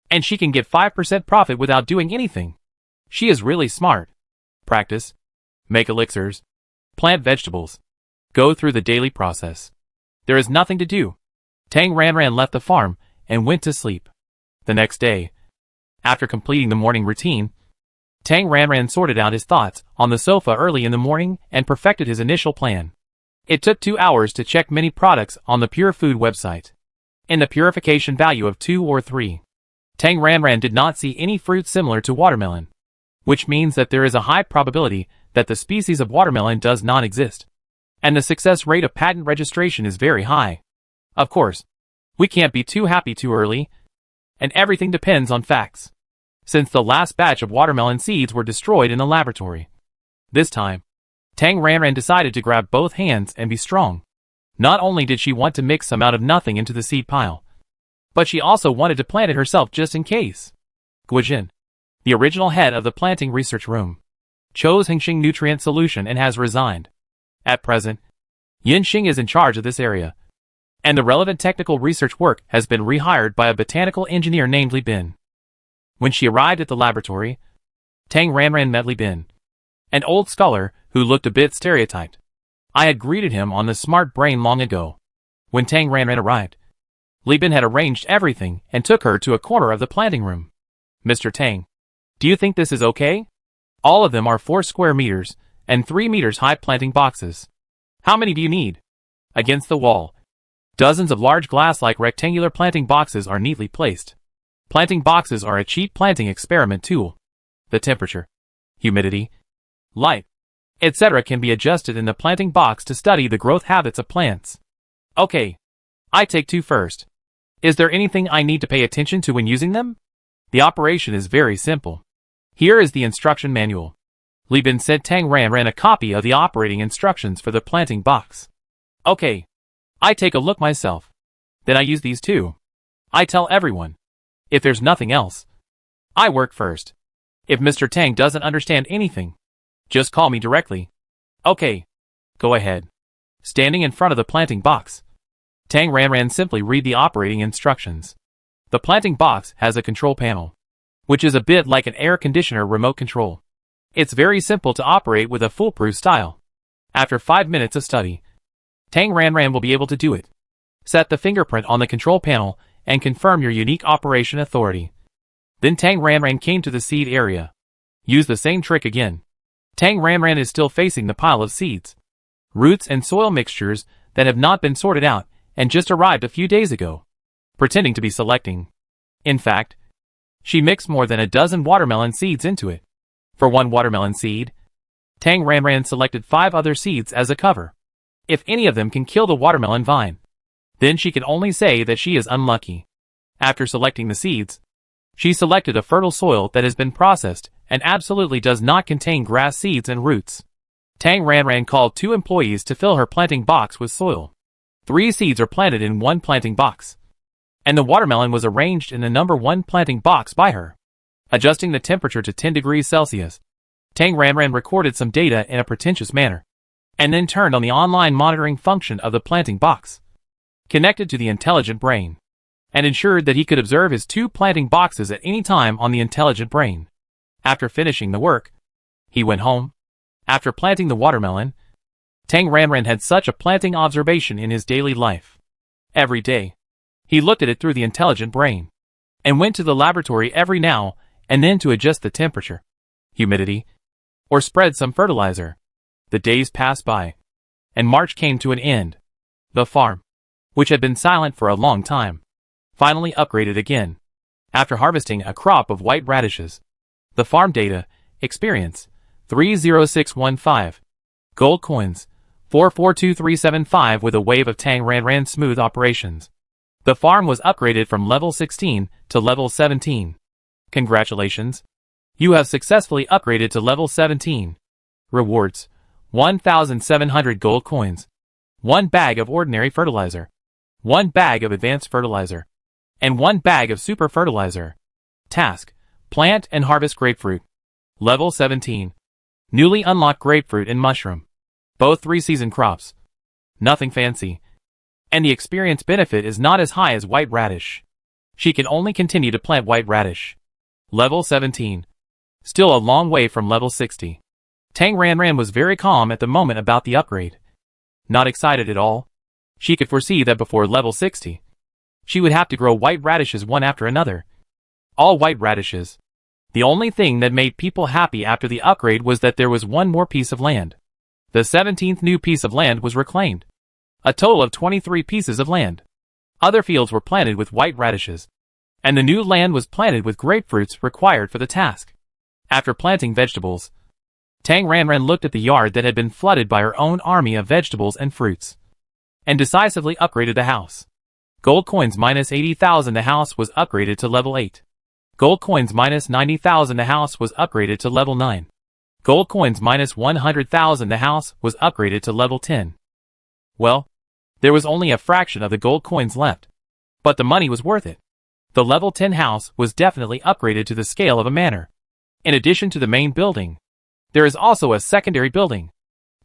and she can get 5% profit without doing anything. She is really smart. Practice. Make elixirs. Plant vegetables. Go through the daily process. There is nothing to do. Tang Ranran left the farm and went to sleep. The next day, after completing the morning routine, Tang Ranran sorted out his thoughts on the sofa early in the morning and perfected his initial plan. It took 2 hours to check many products on the Pure Food website. In the purification value of 2 or 3, Tang Ranran did not see any fruit similar to watermelon, which means that there is a high probability that the species of watermelon does not exist, and the success rate of patent registration is very high. Of course, we can't be too happy too early, and everything depends on facts, since the last batch of watermelon seeds were destroyed in the laboratory. This time, Tang Ranran decided to grab both hands and be strong. Not only did she want to mix some out of nothing into the seed pile, but she also wanted to plant it herself just in case. Guojin, the original head of the planting research room, chose Hengxing nutrient solution and has resigned. At present, Yinxing is in charge of this area, and the relevant technical research work has been rehired by a botanical engineer named Li Bin. When she arrived at the laboratory, Tang Ranran met Li Bin, an old scholar who looked a bit stereotyped. I had greeted him on the smart brain long ago. When Tang Ranran arrived, Li Bin had arranged everything and took her to a corner of the planting room. Mr. Tang, do you think this is okay? All of them are 4 square meters and 3 meters high planting boxes. How many do you need? Against the wall, dozens of large glass-like rectangular planting boxes are neatly placed. Planting boxes are a cheap planting experiment tool. The temperature, humidity, light, etc. can be adjusted in the planting box to study the growth habits of plants. Okay, I take 2 first. Is there anything I need to pay attention to when using them? The operation is very simple. Here is the instruction manual. Li Bin sent Tang Ranran a copy of the operating instructions for the planting box. Okay, I take a look myself. Then I use these too. I tell everyone. If there's nothing else, I work first. If Mr. Tang doesn't understand anything, just call me directly. Okay, go ahead. Standing in front of the planting box, Tang Ranran simply read the operating instructions. The planting box has a control panel, which is a bit like an air conditioner remote control. It's very simple to operate with a foolproof style. After 5 minutes of study, Tang Ranran will be able to do it. Set the fingerprint on the control panel and confirm your unique operation authority. Then Tang Ranran came to the seed area. Use the same trick again. Tang Ranran is still facing the pile of seeds, roots and soil mixtures that have not been sorted out and just arrived a few days ago, pretending to be selecting. In fact, she mixed more than a dozen watermelon seeds into it. For one watermelon seed, Tang Ranran selected 5 other seeds as a cover. If any of them can kill the watermelon vine, then she can only say that she is unlucky. After selecting the seeds, she selected a fertile soil that has been processed and absolutely does not contain grass seeds and roots. Tang Ranran called 2 employees to fill her planting box with soil. 3 seeds are planted in 1 planting box, and the watermelon was arranged in the number 1 planting box by her. Adjusting the temperature to 10 degrees Celsius, Tang Ranran recorded some data in a pretentious manner, and then turned on the online monitoring function of the planting box, connected to the intelligent brain, and ensured that he could observe his 2 planting boxes at any time on the intelligent brain. After finishing the work, he went home. After planting the watermelon, Tang Ranran had such a planting observation in his daily life. Every day, he looked at it through the intelligent brain, and went to the laboratory every now and then to adjust the temperature, humidity, or spread some fertilizer. The days passed by, and March came to an end. The farm, which had been silent for a long time, finally upgraded again. After harvesting a crop of white radishes, the farm data, experience, 30615, gold coins, 442375 with a wave of Tang Ranran smooth operations. The farm was upgraded from level 16 to level 17. Congratulations! You have successfully upgraded to level 17. Rewards: 1,700 gold coins, 1 bag of ordinary fertilizer, 1 bag of advanced fertilizer, and 1 bag of super fertilizer. Task: plant and harvest grapefruit. Level 17. Newly unlocked grapefruit and mushroom. Both 3-season crops. Nothing fancy. And the experience benefit is not as high as white radish. She can only continue to plant white radish. Level 17. Still a long way from level 60. Tang Ranran was very calm at the moment about the upgrade. Not excited at all. She could foresee that before level 60, she would have to grow white radishes one after another. All white radishes. The only thing that made people happy after the upgrade was that there was 1 more piece of land. The 17th new piece of land was reclaimed. A total of 23 pieces of land. Other fields were planted with white radishes, and the new land was planted with grapefruits required for the task. After planting vegetables, Tang Ranran looked at the yard that had been flooded by her own army of vegetables and fruits, and decisively upgraded the house. Gold coins minus 80,000. The house was upgraded to level 8. Gold coins minus 90,000. The house was upgraded to level 9. Gold coins minus 100,000. The house was upgraded to level 10. Well, there was only a fraction of the gold coins left, but the money was worth it. The level 10 house was definitely upgraded to the scale of a manor. In addition to the main building, there is also a secondary building.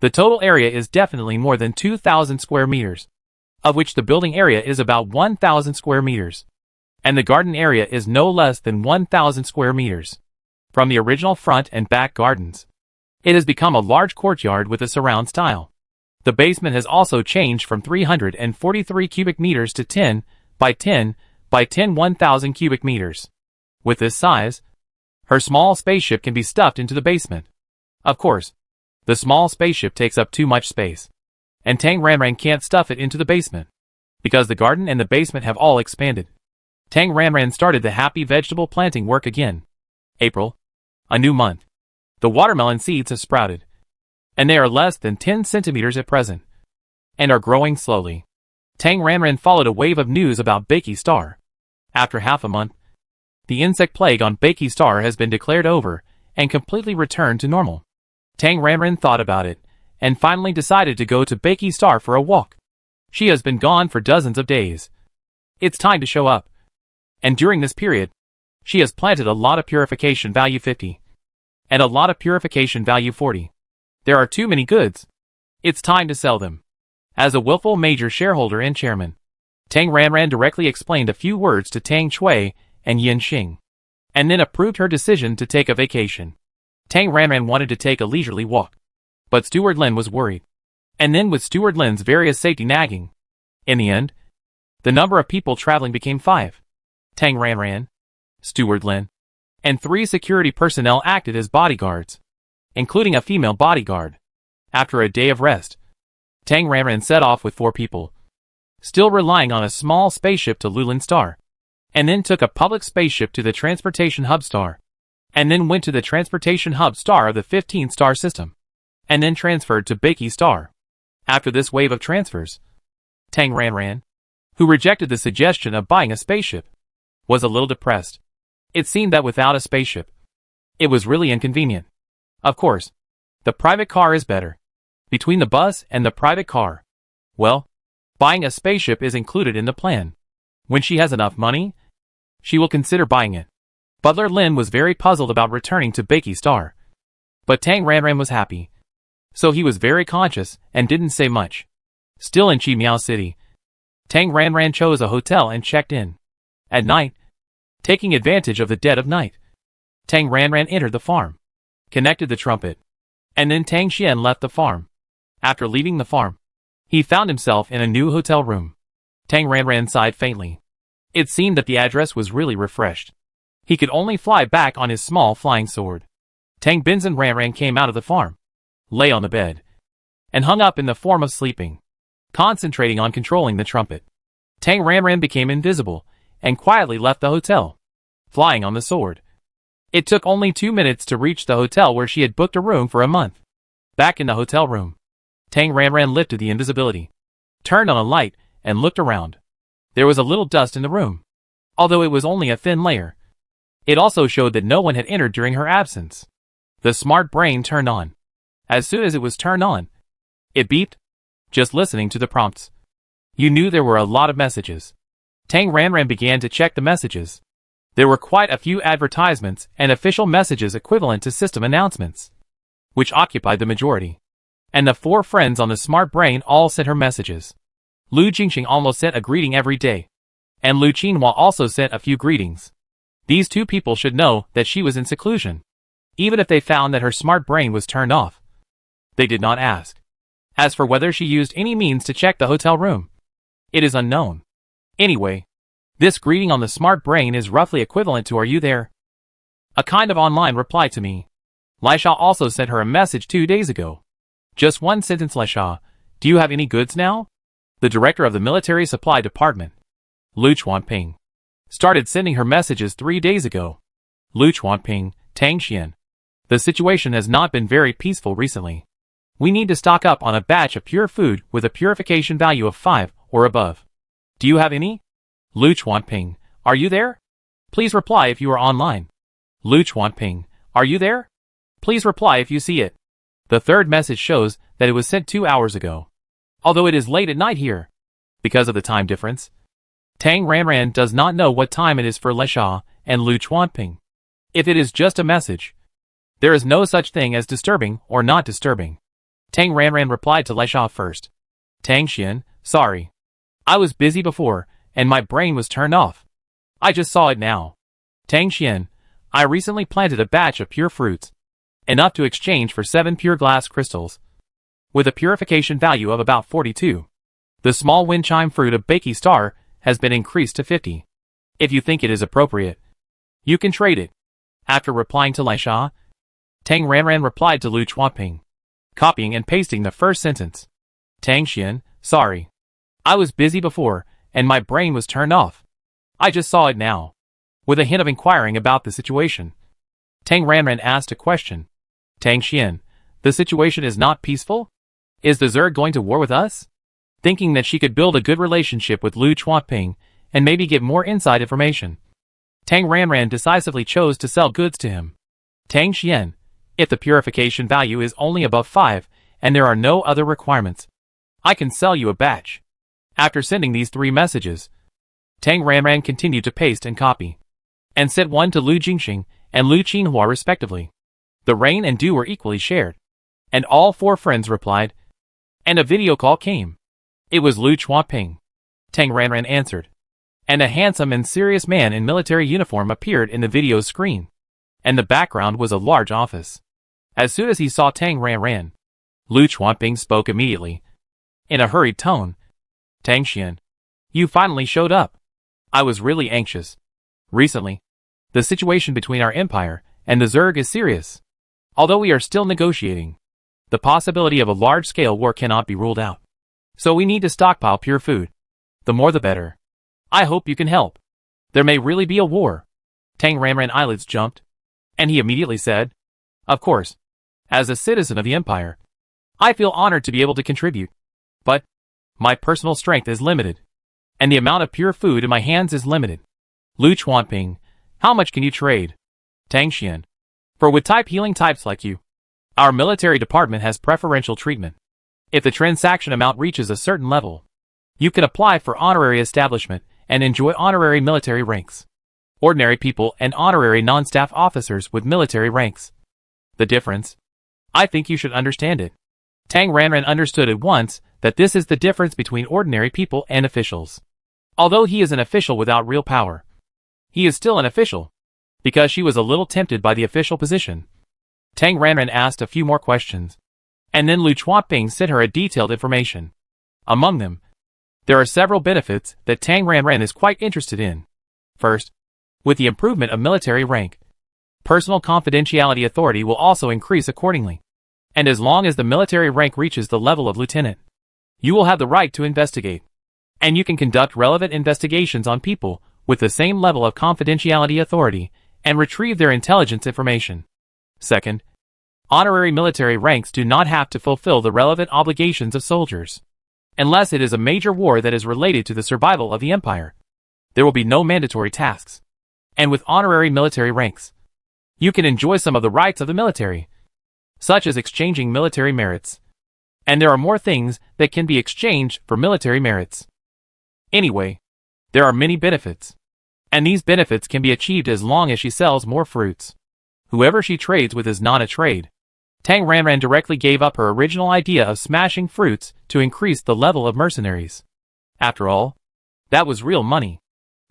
The total area is definitely more than 2,000 square meters, of which the building area is about 1,000 square meters, and the garden area is no less than 1,000 square meters. From the original front and back gardens, it has become a large courtyard with a surround style. The basement has also changed from 343 cubic meters to 10 by 10 by 10 1,000 cubic meters. With this size, her small spaceship can be stuffed into the basement. Of course, the small spaceship takes up too much space, and Tang Ranran can't stuff it into the basement, because the garden and the basement have all expanded. Tang Ranran started the happy vegetable planting work again. April, a new month. The watermelon seeds have sprouted, and they are less than 10 centimeters at present, and are growing slowly. Tang Ranran followed a wave of news about Bakey Star. After half a month, the insect plague on Bakey Star has been declared over and completely returned to normal. Tang Ranran thought about it, and finally decided to go to Bakey Star for a walk. She has been gone for dozens of days. It's time to show up. And during this period, she has planted a lot of purification value 50. And a lot of purification value 40. There are too many goods. It's time to sell them. As a willful major shareholder and chairman, Tang Ranran directly explained a few words to Tang Chui and Yin Xing, and then approved her decision to take a vacation. Tang Ranran wanted to take a leisurely walk, but Steward Lin was worried. And then with Steward Lin's various safety nagging, in the end, the number of people traveling became 5. Tang Ranran, Steward Lin, and 3 security personnel acted as bodyguards, including a female bodyguard. After a day of rest, Tang Ranran set off with 4 people, still relying on a small spaceship to Lulin Star, and then took a public spaceship to the transportation hub Star. and then went to the transportation hub star of the 15-star system, and then transferred to Bakey Star. After this wave of transfers, Tang Ranran, who rejected the suggestion of buying a spaceship, was a little depressed. It seemed that without a spaceship, it was really inconvenient. Of course, the private car is better. Between the bus and the private car, well, buying a spaceship is included in the plan. When she has enough money, she will consider buying it. Butler Lin was very puzzled about returning to Bakey Star. But Tang Ranran was happy, so he was very conscious and didn't say much. Still in Chi Miao City, Tang Ranran chose a hotel and checked in. At night, taking advantage of the dead of night, Tang Ranran entered the farm, connected the trumpet, and then Tang Xian left the farm. After leaving the farm, he found himself in a new hotel room. Tang Ranran sighed faintly. It seemed that the address was really refreshed. He could only fly back on his small flying sword. Tang Binzen Ranran came out of the farm, lay on the bed, and hung up in the form of sleeping, concentrating on controlling the trumpet. Tang Ranran became invisible and quietly left the hotel, flying on the sword. It took only 2 minutes to reach the hotel where she had booked a room for a month. Back in the hotel room, Tang Ranran lifted the invisibility, turned on a light, and looked around. There was a little dust in the room, although it was only a thin layer. It also showed that no one had entered during her absence. The smart brain turned on. As soon as it was turned on, it beeped. Just listening to the prompts, you knew there were a lot of messages. Tang Ranran began to check the messages. There were quite a few advertisements and official messages equivalent to system announcements, which occupied the majority. And the 4 friends on the smart brain all sent her messages. Lu Jingxing almost sent a greeting every day, and Lu Qinhua also sent a few greetings. These 2 people should know that she was in seclusion, even if they found that her smart brain was turned off. They did not ask. As for whether she used any means to check the hotel room, it is unknown. Anyway, this greeting on the smart brain is roughly equivalent to "Are you there?" A kind of online reply to me. Lai Sha also sent her a message 2 days ago. Just one sentence. Lai Sha, do you have any goods now? The director of the military supply department, Lu Chuanping, started sending her messages 3 days ago. Lu Chuanping, Tang Xian. The situation has not been very peaceful recently. We need to stock up on a batch of pure food with a purification value of 5 or above. Do you have any? Lu Chuanping, are you there? Please reply if you are online. Lu Chuanping, are you there? Please reply if you see it. The third message shows that it was sent 2 hours ago, although it is late at night here. Because of the time difference, Tang Ranran does not know what time it is for Lai Sha and Lu Chuanping. If it is just a message, there is no such thing as disturbing or not disturbing. Tang Ranran replied to Lai Sha first. Tang Xian, sorry. I was busy before, and my brain was turned off. I just saw it now. Tang Xian, I recently planted a batch of pure fruits, enough to exchange for 7 pure glass crystals, with a purification value of about 42. The small wind chime fruit of Bakey Star has been increased to 50. If you think it is appropriate, you can trade it. After replying to Lai Sha, Tang Ranran replied to Lu Chuanping, copying and pasting the first sentence. Tang Xian, sorry. I was busy before, and my brain was turned off. I just saw it now. With a hint of inquiring about the situation, Tang Ranran asked a question. Tang Xian, the situation is not peaceful? Is the Zerg going to war with us? Thinking that she could build a good relationship with Lu Chuanping and maybe get more inside information, Tang Ranran decisively chose to sell goods to him. Tang Xian, if the purification value is only above 5 and there are no other requirements, I can sell you a batch. After sending these 3 messages, Tang Ranran continued to paste and copy, and sent one to Lu Jingxing and Lu Qinhua respectively. The rain and dew were equally shared, and all 4 friends replied, and a video call came. It was Lu Chuanping. Tang Ranran answered, and a handsome and serious man in military uniform appeared in the video screen, and the background was a large office. As soon as he saw Tang Ranran, Lu Chuanping spoke immediately, in a hurried tone. Tang Xian, you finally showed up. I was really anxious. Recently, the situation between our empire and the Zerg is serious. Although we are still negotiating, the possibility of a large-scale war cannot be ruled out. So we need to stockpile pure food. The more the better. I hope you can help. There may really be a war. Tang Ranran eyelids jumped, And he immediately said, "Of course. As a citizen of the empire, I feel honored to be able to contribute. But my personal strength is limited, and the amount of pure food in my hands is limited. Lu Chuanping, how much can you trade?" Tang Xian, "For with type healing types like you, our military department has preferential treatment. If the transaction amount reaches a certain level, you can apply for honorary establishment and enjoy honorary military ranks. Ordinary people and honorary non-staff officers with military ranks. The difference? I think you should understand it." Tang Ranran understood at once that this is the difference between ordinary people and officials. Although he is an official without real power, he is still an official, because she was a little tempted by the official position. Tang Ranran asked a few more questions, and then Lu Chuanping sent her a detailed information. Among them, there are several benefits that Tang Ranran is quite interested in. First, with the improvement of military rank, personal confidentiality authority will also increase accordingly. And as long as the military rank reaches the level of lieutenant, you will have the right to investigate. And you can conduct relevant investigations on people with the same level of confidentiality authority and retrieve their intelligence information. Second, honorary military ranks do not have to fulfill the relevant obligations of soldiers. Unless it is a major war that is related to the survival of the empire, there will be no mandatory tasks. And with honorary military ranks, you can enjoy some of the rights of the military, such as exchanging military merits. And there are more things that can be exchanged for military merits. Anyway, there are many benefits. And these benefits can be achieved as long as she sells more fruits. Whoever she trades with is not a trade. Tang Ranran directly gave up her original idea of smashing fruits to increase the level of mercenaries. After all, that was real money.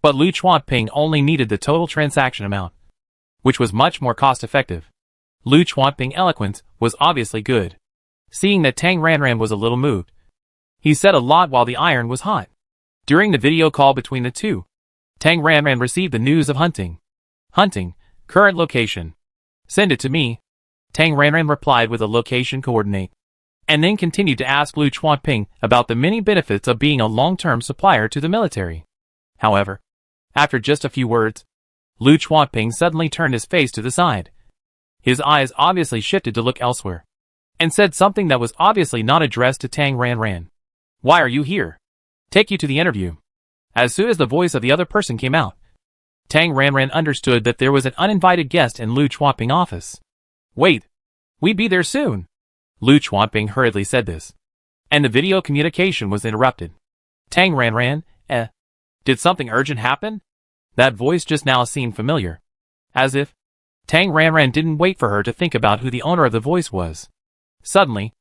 But Lu Chuanping only needed the total transaction amount, which was much more cost-effective. Lu Chuanping's eloquence was obviously good. Seeing that Tang Ranran was a little moved, he said a lot while the iron was hot. During the video call between the two, Tang Ranran received the news of hunting. "Hunting, current location. Send it to me." Tang Ranran replied with a location coordinate, and then continued to ask Lu Chuanping about the many benefits of being a long-term supplier to the military. However, after just a few words, Lu Chuanping suddenly turned his face to the side. His eyes obviously shifted to look elsewhere, and said something that was obviously not addressed to Tang Ranran. "Why are you here? Take you to the interview." As soon as the voice of the other person came out, Tang Ranran understood that there was an uninvited guest in Lu Chuanping's office. "Wait, we'd be there soon." Lu Chuanping hurriedly said this, and the video communication was interrupted. Tang Ranran, did something urgent happen? That voice just now seemed familiar. As if Tang Ranran didn't wait for her to think about who the owner of the voice was. Suddenly,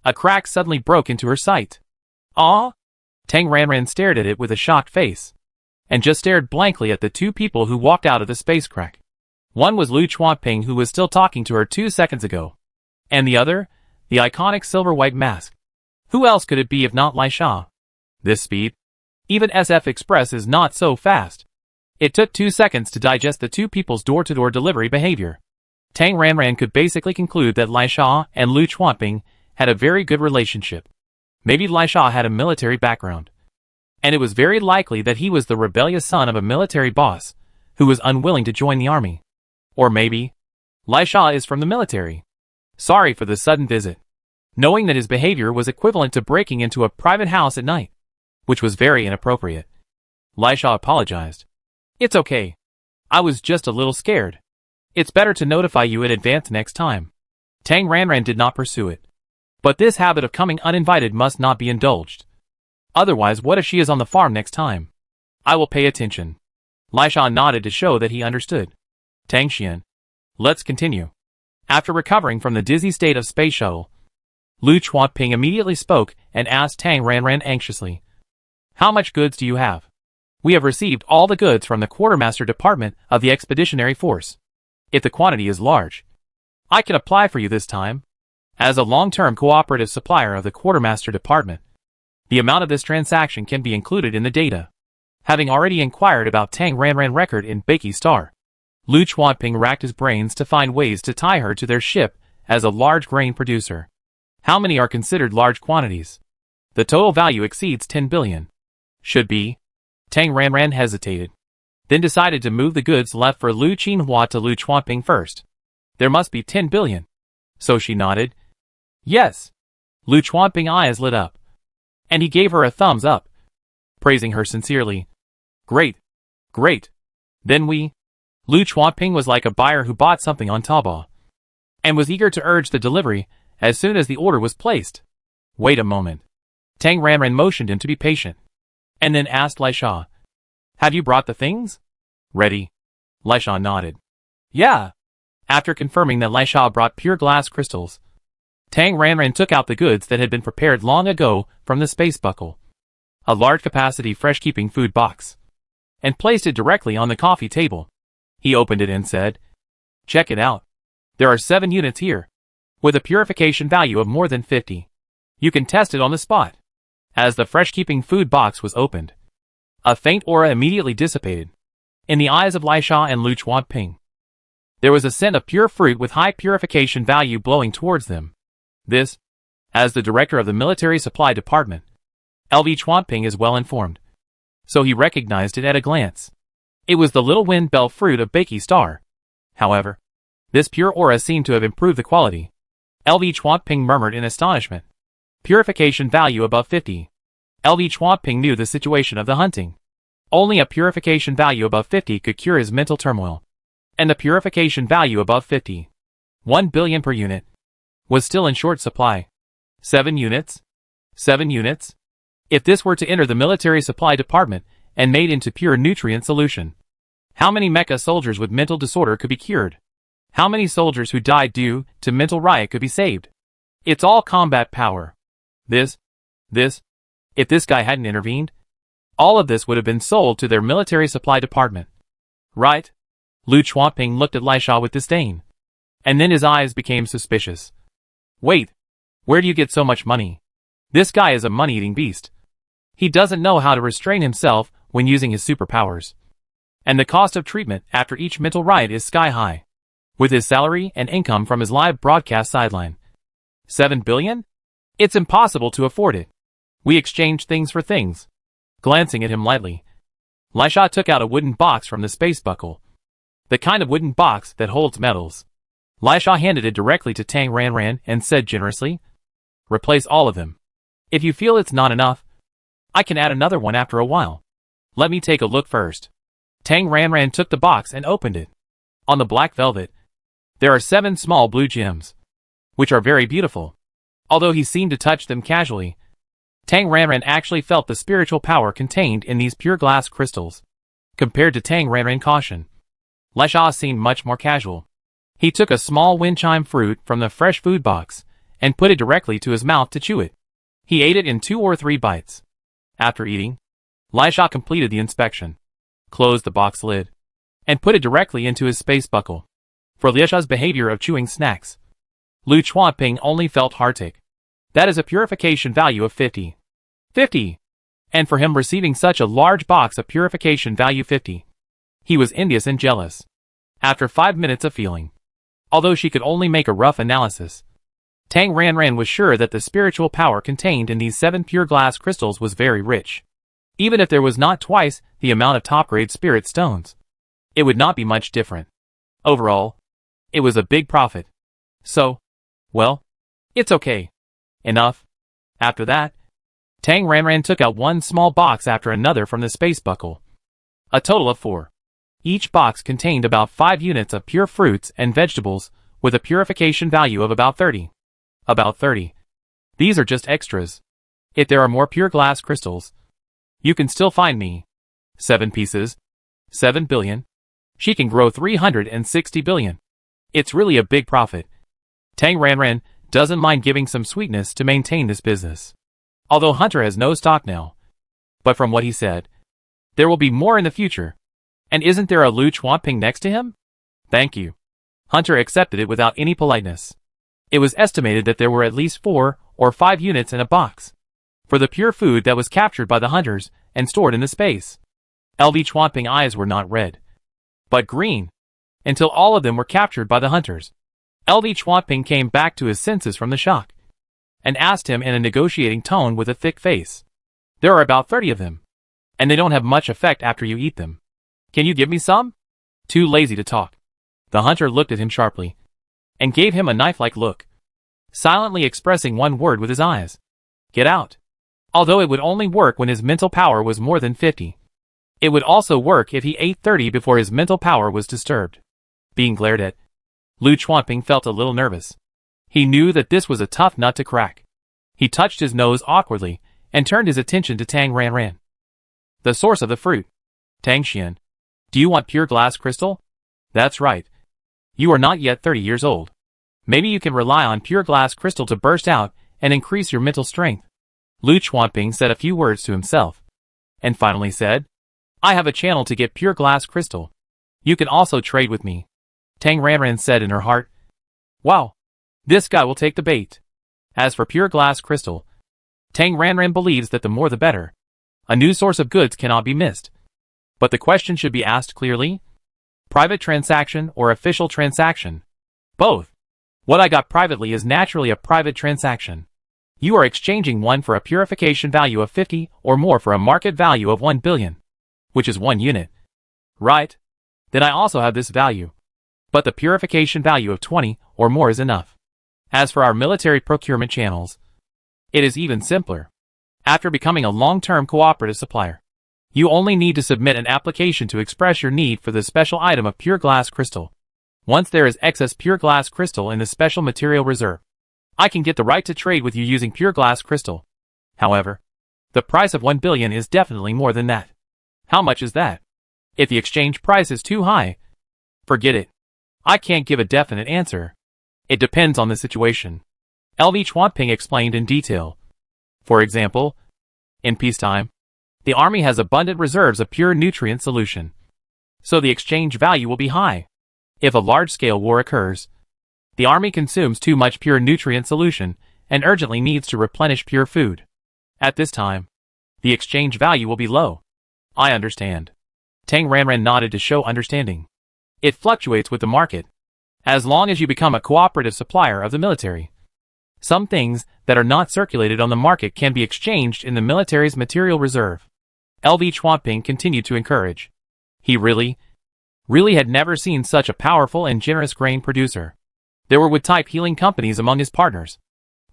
a crack suddenly broke into her sight. "Ah?" Tang Ranran stared at it with a shocked face, and just stared blankly at the two people who walked out of the space crack. One was Lu Chuanping, who was still talking to her 2 seconds ago, and the other, the iconic silver-white mask. Who else could it be if not Lai Sha? This speed? Even SF Express is not so fast. It took 2 seconds to digest the two people's door-to-door delivery behavior. Tang Ranran could basically conclude that Lai Sha and Lu Chuanping had a very good relationship. Maybe Lai Sha had a military background, and it was very likely that he was the rebellious son of a military boss who was unwilling to join the army. Or maybe Lai Sha is from the military. Sorry for the sudden visit. Knowing that his behavior was equivalent to breaking into a private house at night, which was very inappropriate, Lai Sha apologized. "It's okay. I was just a little scared. It's better to notify you in advance next time." Tang Ranran did not pursue it. But this habit of coming uninvited must not be indulged. Otherwise, what if she is on the farm next time? I will pay attention. Lai Sha nodded to show that he understood. Tang Xian, let's continue. After recovering from the dizzy state of space shuttle, Lu Chuanping immediately spoke and asked Tang Ranran anxiously, "How much goods do you have?" "We have received all the goods from the quartermaster department of the expeditionary force. If the quantity is large, I can apply for you this time. As a long-term cooperative supplier of the quartermaster department, the amount of this transaction can be included in the data." Having already inquired about Tang Ranran record in Baiki Star, Lu Chuanping racked his brains to find ways to tie her to their ship as a large grain producer. How many are considered large quantities? The total value exceeds 10 billion. Should be. Tang Ranran hesitated, then decided to move the goods left for Lu Qinhua to Lu Chuanping first. There must be 10 billion. So she nodded. Yes. Lu Chuanping's eyes lit up. And he gave her a thumbs up, praising her sincerely. Great. Great. Then Lu Chuanping was like a buyer who bought something on Taobao, and was eager to urge the delivery as soon as the order was placed. Wait a moment. Tang Ranran motioned him to be patient, and then asked Lai Sha, Have you brought the things? Ready. Lai Sha nodded. Yeah. After confirming that Lai Sha brought pure glass crystals, Tang Ranran took out the goods that had been prepared long ago from the space buckle, a large-capacity fresh-keeping food box, and placed it directly on the coffee table. He opened it and said, Check it out. There are 7 units here, with a purification value of more than 50. You can test it on the spot. As the fresh-keeping food box was opened, a faint aura immediately dissipated in the eyes of Lai Sha and Lu Chuanping. There was a scent of pure fruit with high purification value blowing towards them. This, as the director of the military supply department, LV Chuanping is well informed, so he recognized it at a glance. It was the little wind bell fruit of Bakey Star. However, this pure aura seemed to have improved the quality. LV Chuanping murmured in astonishment. Purification value above 50. LV Chuanping knew the situation of the hunting. Only a purification value above 50 could cure his mental turmoil. And the purification value above 50, 1 billion per unit, was still in short supply. 7 units? 7 units? If this were to enter the military supply department and made into pure nutrient solution, how many mecha soldiers with mental disorder could be cured? How many soldiers who died due to mental riot could be saved? It's all combat power. If this guy hadn't intervened, all of this would have been sold to their military supply department. Right? Lu Chuanping looked at Lai Sha with disdain, and then his eyes became suspicious. Wait, where do you get so much money? This guy is a money-eating beast. He doesn't know how to restrain himself when using his superpowers. And the cost of treatment after each mental riot is sky-high, with his salary and income from his live broadcast sideline. 7 billion? It's impossible to afford it. We exchange things for things. Glancing at him lightly, Lai Sha took out a wooden box from the space buckle. The kind of wooden box that holds metals. Lai Sha handed it directly to Tang Ranran and said generously, Replace all of them. If you feel it's not enough, I can add another one after a while. Let me take a look first. Tang Ranran took the box and opened it. On the black velvet, there are 7 small blue gems, which are very beautiful. Although he seemed to touch them casually, Tang Ranran actually felt the spiritual power contained in these pure glass crystals. Compared to Tang Ranran's caution, Lai Sha seemed much more casual. He took a small wind chime fruit from the fresh food box and put it directly to his mouth to chew it. He ate it in 2 or 3 bites. After eating, Lai Sha completed the inspection, closed the box lid, and put it directly into his space buckle. For Lai Sha's behavior of chewing snacks, Lu Chuanping only felt heartache. That is a purification value of 50. 50! And for him receiving such a large box of purification value 50. He was envious and jealous. After 5 minutes of feeling, although she could only make a rough analysis, Tang Ranran was sure that the spiritual power contained in these 7 pure glass crystals was very rich. Even if there was not twice the amount of top-grade spirit stones, it would not be much different. Overall, it was a big profit. So, well, it's okay. Enough. After that, Tang Ranran took out one small box after another from the space buckle. A total of 4. Each box contained about 5 units of pure fruits and vegetables with a purification value of about 30. About 30. These are just extras. If there are more pure glass crystals, you can still find me. 7 pieces. 7 billion. She can grow 360 billion. It's really a big profit. Tang Ranran doesn't mind giving some sweetness to maintain this business. Although Hunter has no stock now. But from what he said, there will be more in the future. And isn't there a Lu Chuanping next to him? Thank you. Hunter accepted it without any politeness. It was estimated that there were at least 4 or 5 units in a box for the pure food that was captured by the hunters and stored in the space. LV Chuanping's eyes were not red, but green, until all of them were captured by the hunters. LV Chuanping came back to his senses from the shock, and asked him in a negotiating tone with a thick face. There are about 30 of them, and they don't have much effect after you eat them. Can you give me some? Too lazy to talk. The hunter looked at him sharply. and gave him a knife-like look, silently expressing one word with his eyes. Get out. Although it would only work when his mental power was more than 50. It would also work if he ate 30 before his mental power was disturbed. Being glared at, Lu Chuanping felt a little nervous. He knew that this was a tough nut to crack. He touched his nose awkwardly and turned his attention to Tang Ranran. The source of the fruit. Tang Xian. Do you want pure glass crystal? That's right. You are not yet 30 years old. Maybe you can rely on pure glass crystal to burst out and increase your mental strength. Lu Chuanping said a few words to himself, and finally said, I have a channel to get pure glass crystal. You can also trade with me. Tang Ranran said in her heart, wow, this guy will take the bait. As for pure glass crystal, Tang Ranran believes that the more the better. A new source of goods cannot be missed. But the question should be asked clearly. Private transaction or official transaction? Both. What I got privately is naturally a private transaction. You are exchanging one for a purification value of 50 or more for a market value of 1 billion, which is 1 unit. Right? Then I also have this value. But the purification value of 20 or more is enough. As for our military procurement channels, it is even simpler. After becoming a long-term cooperative supplier, you only need to submit an application to express your need for the special item of pure glass crystal. Once there is excess pure glass crystal in the special material reserve, I can get the right to trade with you using pure glass crystal. However, the price of 1 billion is definitely more than that. How much is that? If the exchange price is too high, forget it. I can't give a definite answer. It depends on the situation. LV Chuanping explained in detail. For example, in peacetime, the army has abundant reserves of pure nutrient solution, so the exchange value will be high. If a large-scale war occurs, the army consumes too much pure nutrient solution and urgently needs to replenish pure food. At this time, the exchange value will be low. I understand. Tang Ranran nodded to show understanding. It fluctuates with the market, as long as you become a cooperative supplier of the military. Some things that are not circulated on the market can be exchanged in the military's material reserve. LV Chuanping continued to encourage. He really had never seen such a powerful and generous grain producer. There were wood-type healing companies among his partners,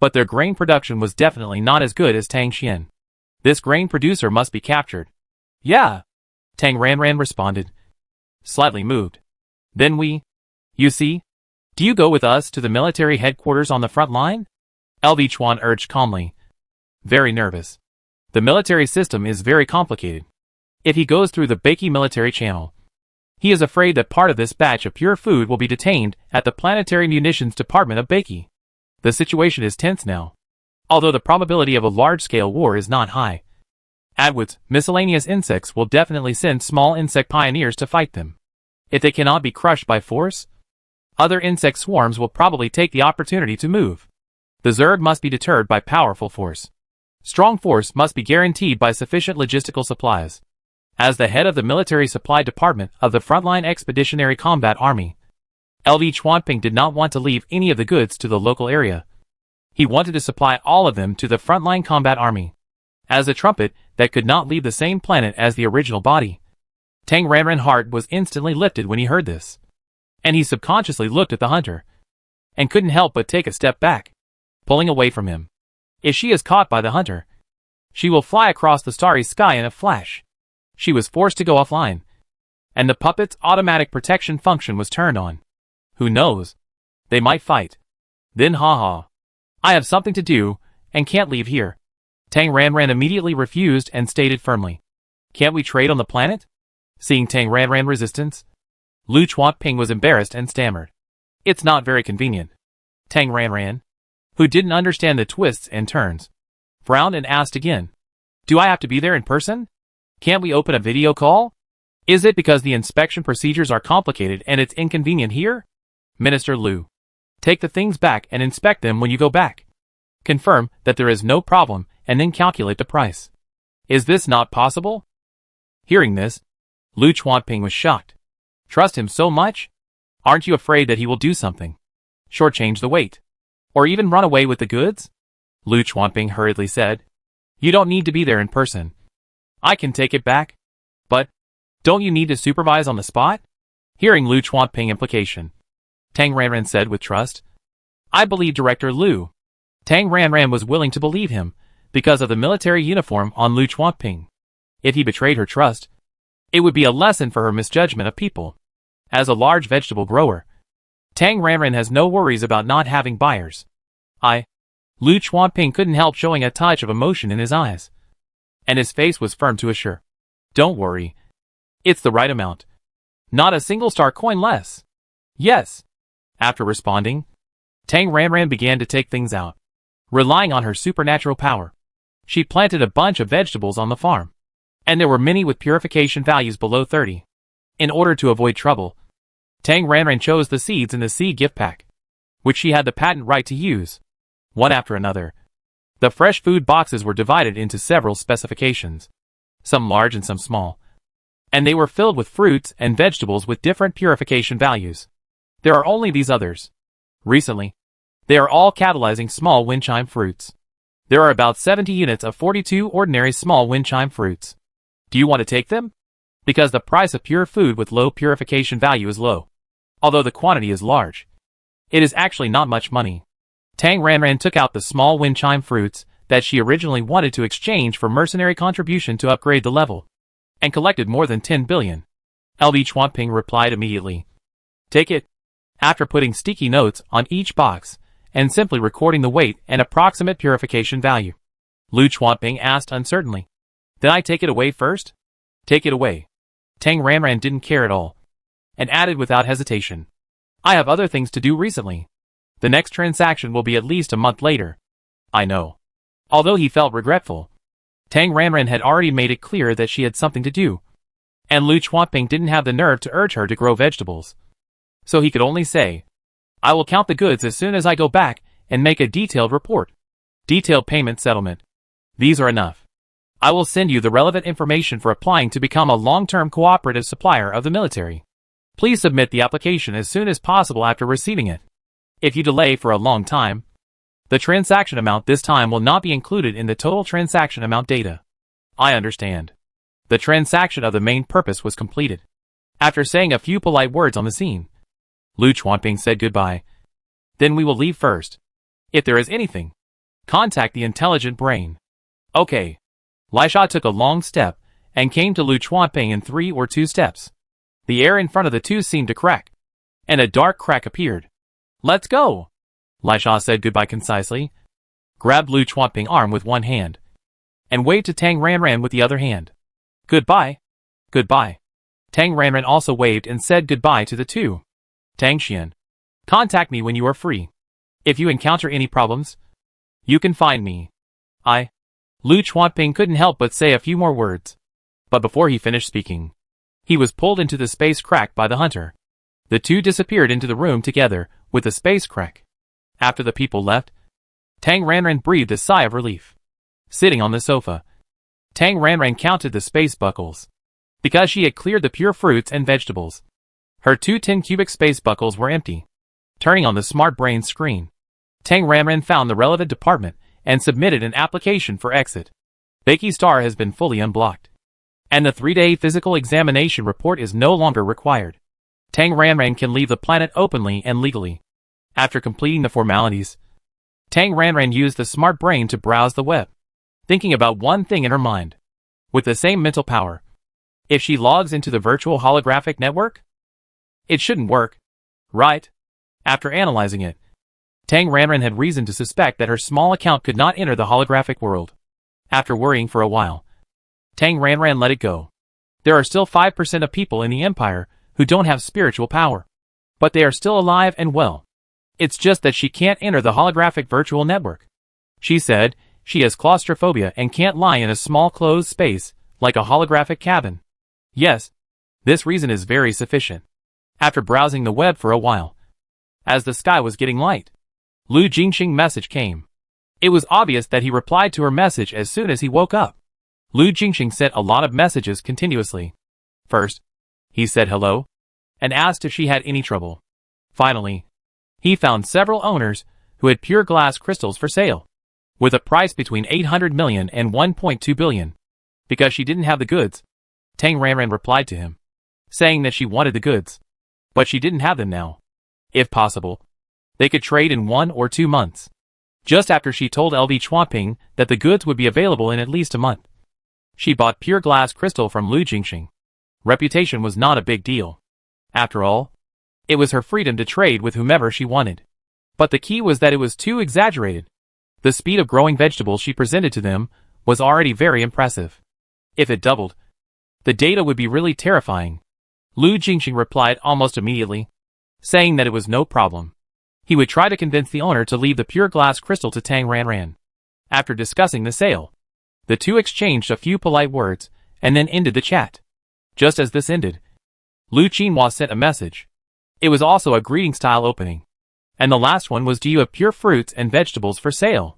but their grain production was definitely not as good as Tang Xian. This grain producer must be captured. Yeah, Tang Ranran responded, slightly moved. Then you see, do you go with us to the military headquarters on the front line? LV Chuan urged calmly. Very nervous. The military system is very complicated. If he goes through the Beiki military channel, he is afraid that part of this batch of pure food will be detained at the Planetary Munitions Department of Beiki. The situation is tense now, although the probability of a large-scale war is not high. Adwoods, miscellaneous insects will definitely send small insect pioneers to fight them. If they cannot be crushed by force, other insect swarms will probably take the opportunity to move. The Zerg must be deterred by powerful force. Strong force must be guaranteed by sufficient logistical supplies. As the head of the military supply department of the Frontline Expeditionary Combat Army, LV Chuanping did not want to leave any of the goods to the local area. He wanted to supply all of them to the Frontline Combat Army. As a trumpet that could not leave the same planet as the original body, Tang Ranran's heart was instantly lifted when he heard this. And he subconsciously looked at the hunter, and couldn't help but take a step back, pulling away from him. If she is caught by the hunter, she will fly across the starry sky in a flash. She was forced to go offline, and the puppet's automatic protection function was turned on. Who knows? They might fight. Then haha. I have something to do, and can't leave here. Tang Ranran immediately refused and stated firmly. Can't we trade on the planet? Seeing Tang Ranran resistance, Lu Chuanping was embarrassed and stammered. It's not very convenient. Tang Ranran, who didn't understand the twists and turns, frowned and asked again. Do I have to be there in person? Can't we open a video call? Is it because the inspection procedures are complicated and it's inconvenient here? Minister Lu, take the things back and inspect them when you go back. Confirm that there is no problem and then calculate the price. Is this not possible? Hearing this, Lu Chuanping was shocked. Trust him so much? Aren't you afraid that he will do something? Shortchange the weight? Or even run away with the goods? Lu Chuanping hurriedly said. You don't need to be there in person. I can take it back. But don't you need to supervise on the spot? Hearing Lu Chuanping implication, Tang Ranran said with trust. I believe Director Lu. Tang Ranran was willing to believe him because of the military uniform on Lu Chuanping. If he betrayed her trust, it would be a lesson for her misjudgment of people. As a large vegetable grower, Tang Ranran has no worries about not having buyers. Lu Chuanping couldn't help showing a touch of emotion in his eyes, and his face was firm to assure. Don't worry. It's the right amount. Not a single star coin less. Yes. After responding, Tang Ranran began to take things out. Relying on her supernatural power, she planted a bunch of vegetables on the farm, and there were many with purification values below 30. In order to avoid trouble, Tang Ranran chose the seeds in the seed gift pack, which she had the patent right to use. One after another, the fresh food boxes were divided into several specifications, some large and some small, and they were filled with fruits and vegetables with different purification values. There are only these others. Recently, they are all catalyzing small wind chime fruits. There are about 70 units of 42 ordinary small wind chime fruits. Do you want to take them? Because the price of pure food with low purification value is low. Although the quantity is large, it is actually not much money. Tang Ranran took out the small wind chime fruits that she originally wanted to exchange for mercenary contribution to upgrade the level, and collected more than 10 billion. LV Chuanping replied immediately. Take it. After putting sticky notes on each box, and simply recording the weight and approximate purification value, Lu Chuanping asked uncertainly. Then I take it away first? Take it away. Tang Ranran didn't care at all, and added without hesitation. I have other things to do recently. The next transaction will be at least a month later. I know. Although he felt regretful, Tang Ranran had already made it clear that she had something to do, and Lu Chuanping didn't have the nerve to urge her to grow vegetables. So he could only say, I will count the goods as soon as I go back and make a detailed report. Detailed payment settlement. These are enough. I will send you the relevant information for applying to become a long-term cooperative supplier of the military. Please submit the application as soon as possible after receiving it. If you delay for a long time, the transaction amount this time will not be included in the total transaction amount data. I understand. The transaction of the main purpose was completed. After saying a few polite words on the scene, Lu Chuanping said goodbye. Then we will leave first. If there is anything, contact the intelligent brain. Okay. Lai Sha took a long step and came to Lu Chuanping in 3 or 2 steps. The air in front of the two seemed to crack, and a dark crack appeared. Let's go. Lai Sha said goodbye concisely, grabbed Lu Chuanping's arm with one hand, and waved to Tang Ranran with the other hand. Goodbye. Goodbye. Tang Ranran also waved and said goodbye to the two. Tang Xian. Contact me when you are free. If you encounter any problems, you can find me. Lu Chuanping couldn't help but say a few more words. But before he finished speaking, he was pulled into the space crack by the hunter. The two disappeared into the room together with the space crack. After the people left, Tang Ranran breathed a sigh of relief. Sitting on the sofa, Tang Ranran counted the space buckles. Because she had cleared the pure fruits and vegetables, her 2 10-cubic space buckles were empty. Turning on the smart brain screen, Tang Ranran found the relevant department and submitted an application for exit. Beiki Star has been fully unblocked, and the 3-day physical examination report is no longer required. Tang Ranran can leave the planet openly and legally. After completing the formalities, Tang Ranran used the smart brain to browse the web, thinking about one thing in her mind. With the same mental power, if she logs into the virtual holographic network, it shouldn't work, right? After analyzing it, Tang Ranran had reason to suspect that her small account could not enter the holographic world. After worrying for a while, Tang Ranran let it go. There are still 5% of people in the Empire who don't have spiritual power, but they are still alive and well. It's just that she can't enter the holographic virtual network. She said she has claustrophobia and can't lie in a small closed space like a holographic cabin. Yes, this reason is very sufficient. After browsing the web for a while, as the sky was getting light, Lu Jingxing's message came. It was obvious that he replied to her message as soon as he woke up. Lu Jingxing sent a lot of messages continuously. First, he said hello, and asked if she had any trouble. Finally, he found several owners who had pure glass crystals for sale, with a price between 800 million and 1.2 billion. Because she didn't have the goods, Tang Ranran replied to him, saying that she wanted the goods, but she didn't have them now. If possible, they could trade in 1 or 2 months. Just after she told LV Chuanping that the goods would be available in at least a month. She bought pure glass crystal from Lu Jingxing. Reputation was not a big deal. After all, it was her freedom to trade with whomever she wanted. But the key was that it was too exaggerated. The speed of growing vegetables she presented to them was already very impressive. If it doubled, the data would be really terrifying. Lu Jingxing replied almost immediately, saying that it was no problem. He would try to convince the owner to leave the pure glass crystal to Tang Ranran. After discussing the sale, the two exchanged a few polite words, and then ended the chat. Just as this ended, Lu Qinhua sent a message. It was also a greeting-style opening. And the last one was, "Do you have pure fruits and vegetables for sale?"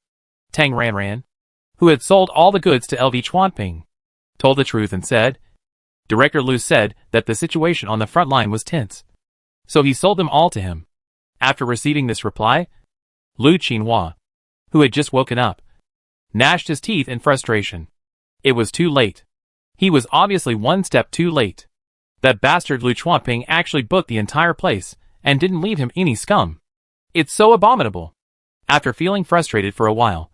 Tang Ranran, who had sold all the goods to LV Chuanping, told the truth and said, Director Lu said that the situation on the front line was tense. So he sold them all to him. After receiving this reply, Lu Qinhua, who had just woken up, gnashed his teeth in frustration. It was too late. He was obviously one step too late. That bastard Lu Chuanping actually booked the entire place and didn't leave him any scum. It's so abominable. After feeling frustrated for a while,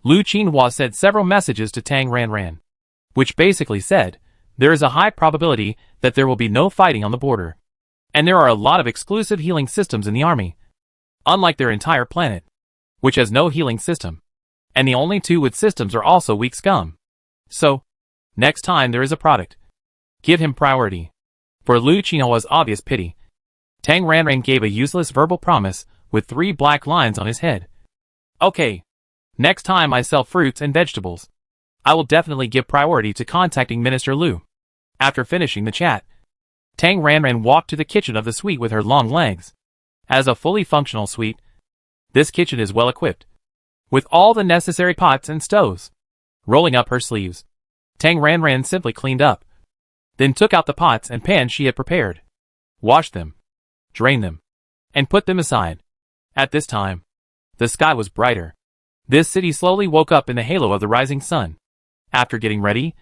Lu Qinhua sent several messages to Tang Ranran, which basically said, there is a high probability that there will be no fighting on the border. And there are a lot of exclusive healing systems in the army, unlike their entire planet, which has no healing system. And the only two with systems are also weak scum. So, next time there is a product, give him priority. For Lu Qinhua's obvious pity, Tang Ranran gave a useless verbal promise with 3 black lines on his head. Okay. Next time I sell fruits and vegetables, I will definitely give priority to contacting Minister Lu. After finishing the chat, Tang Ranran walked to the kitchen of the suite with her long legs. As a fully functional suite, this kitchen is well equipped, with all the necessary pots and stoves. Rolling up her sleeves, Tang Ranran simply cleaned up, then took out the pots and pans she had prepared, washed them, drained them, and put them aside. At this time, the sky was brighter. This city slowly woke up in the halo of the rising sun. After getting ready,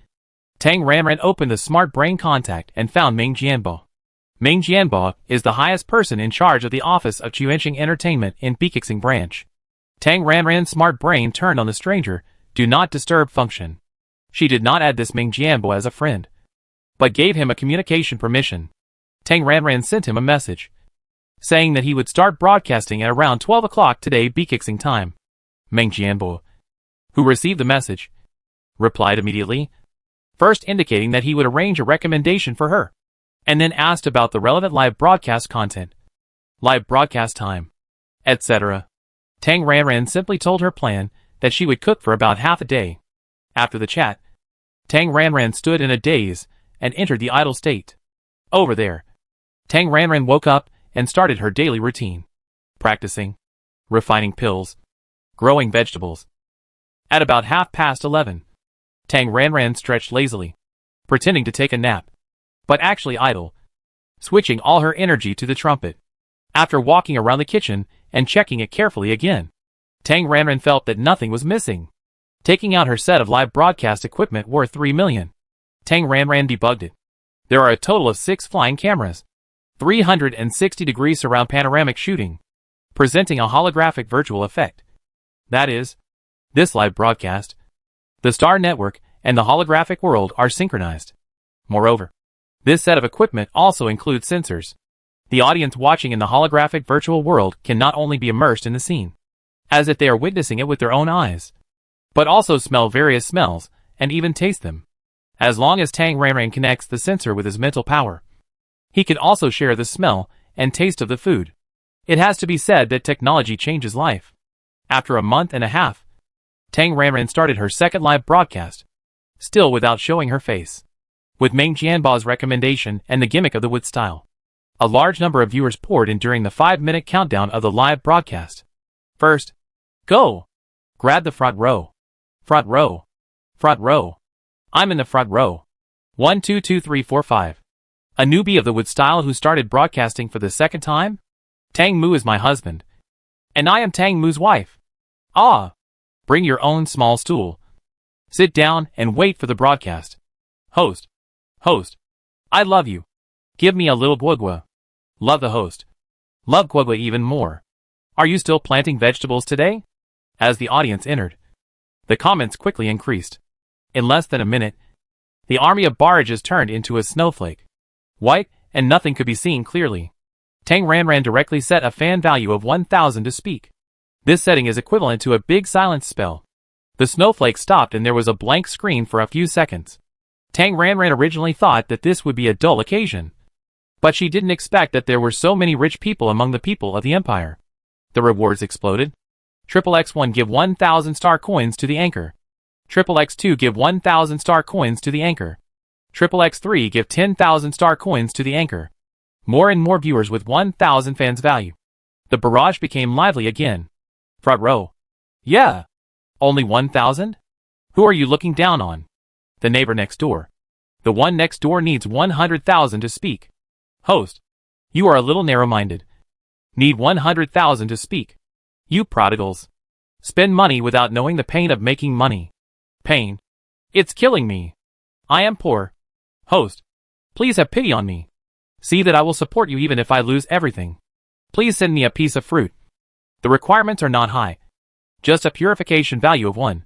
Tang Ranran opened the smart brain contact and found Ming Jianbo. Ming Jianbo is the highest person in charge of the office of Chuanqing Entertainment in Bikixing branch. Tang Ranran's smart brain turned on the stranger, do not disturb function. She did not add this Ming Jianbo as a friend, but gave him a communication permission. Tang Ranran sent him a message, saying that he would start broadcasting at around 12 o'clock today Bikixing time. Ming Jianbo, who received the message, replied immediately, first indicating that he would arrange a recommendation for her, and then asked about the relevant live broadcast content, live broadcast time, etc. Tang Ranran simply told her plan that she would cook for about half a day. After the chat, Tang Ranran stood in a daze and entered the idle state. Over there, Tang Ranran woke up and started her daily routine, practicing, refining pills, growing vegetables. At about 11:30, Tang Ranran stretched lazily, pretending to take a nap, but actually idle, switching all her energy to the trumpet. After walking around the kitchen and checking it carefully again, Tang Ranran felt that nothing was missing. Taking out her set of live broadcast equipment worth 3 million, Tang Ranran debugged it. There are a total of 6 flying cameras, 360-degree surround panoramic shooting, presenting a holographic virtual effect. That is, this live broadcast, the star network, and the holographic world are synchronized. Moreover, this set of equipment also includes sensors. The audience watching in the holographic virtual world can not only be immersed in the scene, as if they are witnessing it with their own eyes, but also smell various smells, and even taste them. As long as Tang Ranran connects the sensor with his mental power, he can also share the smell and taste of the food. It has to be said that technology changes life. After a month and a half, Tang Ranran started her second live broadcast, still without showing her face. With Ming Jianbao's recommendation and the gimmick of the wood style, a large number of viewers poured in during the 5-minute countdown of the live broadcast. First, go! Grab the front row. Front row. Front row. I'm in the front row. 1 2 2 3 4 5. A newbie of the wood style who started broadcasting for the second time? Tang Mu is my husband. And I am Tang Mu's wife. Ah! Bring your own small stool. Sit down and wait for the broadcast. Host. Host. I love you. Give me a little guagua. Love the host. Love Guagua even more. Are you still planting vegetables today? As the audience entered, the comments quickly increased. In less than a minute, the army of barrages turned into a snowflake. White, and nothing could be seen clearly. Tang Ranran directly set a fan value of 1000 to speak. This setting is equivalent to a big silence spell. The snowflake stopped and there was a blank screen for a few seconds. Tang Ranran originally thought that this would be a dull occasion, but she didn't expect that there were so many rich people among the people of the empire. The rewards exploded. XXX1 give 1000 star coins to the anchor. XXX2 give 1000 star coins to the anchor. XXX3 give 10,000 star coins to the anchor. More and more viewers with 1000 fans value. The barrage became lively again. Front row. Yeah. Only 1000? Who are you looking down on? The neighbor next door. The one next door needs 100,000 to speak. Host. You are a little narrow-minded. Need 100,000 to speak. You prodigals. Spend money without knowing the pain of making money. Pain. It's killing me. I am poor. Host. Please have pity on me. See that I will support you even if I lose everything. Please send me a piece of fruit. The requirements are not high. Just a purification value of 1.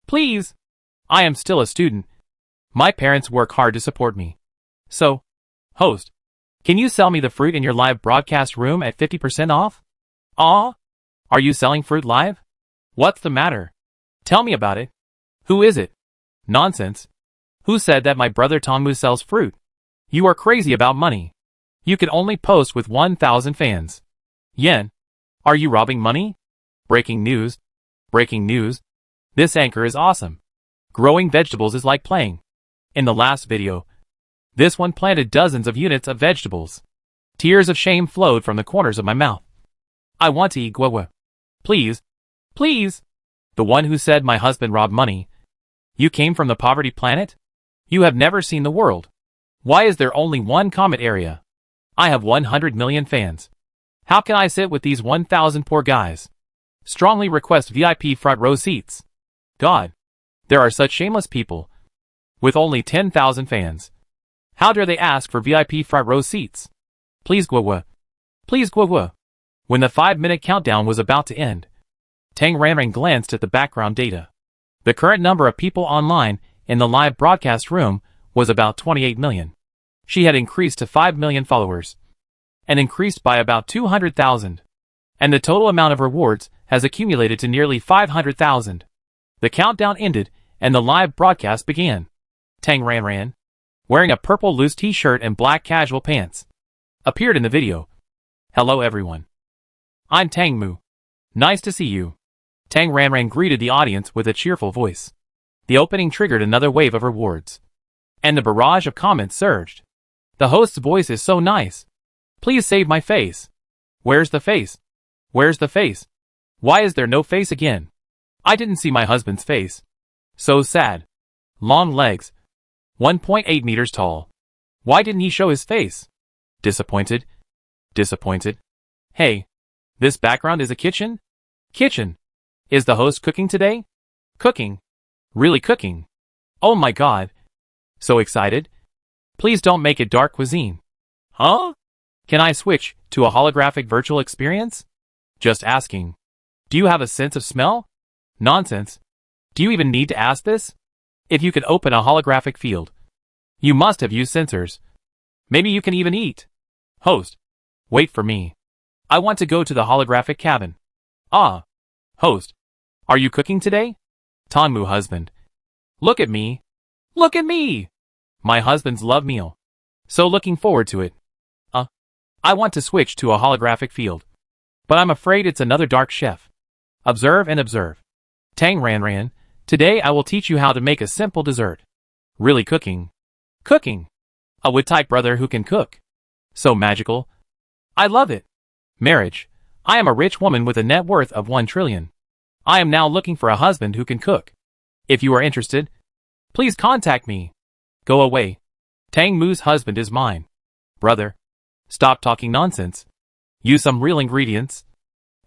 Please. I am still a student. My parents work hard to support me. So, host, can you sell me the fruit in your live broadcast room at 50% off? Aw? Are you selling fruit live? What's the matter? Tell me about it. Who is it? Nonsense. Who said that my brother Tongmu sells fruit? You are crazy about money. You can only post with 1000 fans. Yen. Are you robbing money? Breaking news. Breaking news. This anchor is awesome. Growing vegetables is like playing. In the last video, this one planted dozens of units of vegetables. Tears of shame flowed from the corners of my mouth. I want to eat guagua. Please. Please. The one who said my husband robbed money. You came from the poverty planet? You have never seen the world. Why is there only one comment area? I have 100 million fans. How can I sit with these 1000 poor guys? Strongly request VIP front row seats. God. There are such shameless people. With only 10,000 fans. How dare they ask for VIP front row seats? Please guagua. Please guagua. When the 5-minute countdown was about to end, Tang Ranran glanced at the background data. The current number of people online in the live broadcast room was about 28 million. She had increased to 5 million followers. And increased by about 200,000. And the total amount of rewards has accumulated to nearly 500,000. The countdown ended and the live broadcast began. Tang Ranran, wearing a purple loose t-shirt and black casual pants, appeared in the video. Hello everyone. I'm Tang Mu. Nice to see you. Tang Ranran greeted the audience with a cheerful voice. The opening triggered another wave of rewards. And the barrage of comments surged. The host's voice is so nice. Please save my face. Where's the face? Where's the face? Why is there no face again? I didn't see my husband's face. So sad. Long legs. 1.8 meters tall. Why didn't he show his face? Disappointed. Disappointed. Hey. This background is a kitchen? Kitchen. Is the host cooking today? Cooking. Really cooking. Oh my god. So excited. Please don't make it dark cuisine. Huh? Can I switch to a holographic virtual experience? Just asking. Do you have a sense of smell? Nonsense. Do you even need to ask this? If you can open a holographic field, you must have used sensors. Maybe you can even eat. Host. Wait for me. I want to go to the holographic cabin. Ah. Host. Are you cooking today? Tongmu husband. Look at me. Look at me. My husband's love meal. So looking forward to it. I want to switch to a holographic field. But I'm afraid it's another dark chef. Observe and observe. Tang Ranran, today I will teach you how to make a simple dessert. Really cooking. Cooking. A wood-type brother who can cook. So magical. I love it. Marriage. I am a rich woman with a net worth of 1 trillion. I am now looking for a husband who can cook. If you are interested, please contact me. Go away. Tang Mu's husband is mine. Brother. Stop talking nonsense. Use some real ingredients.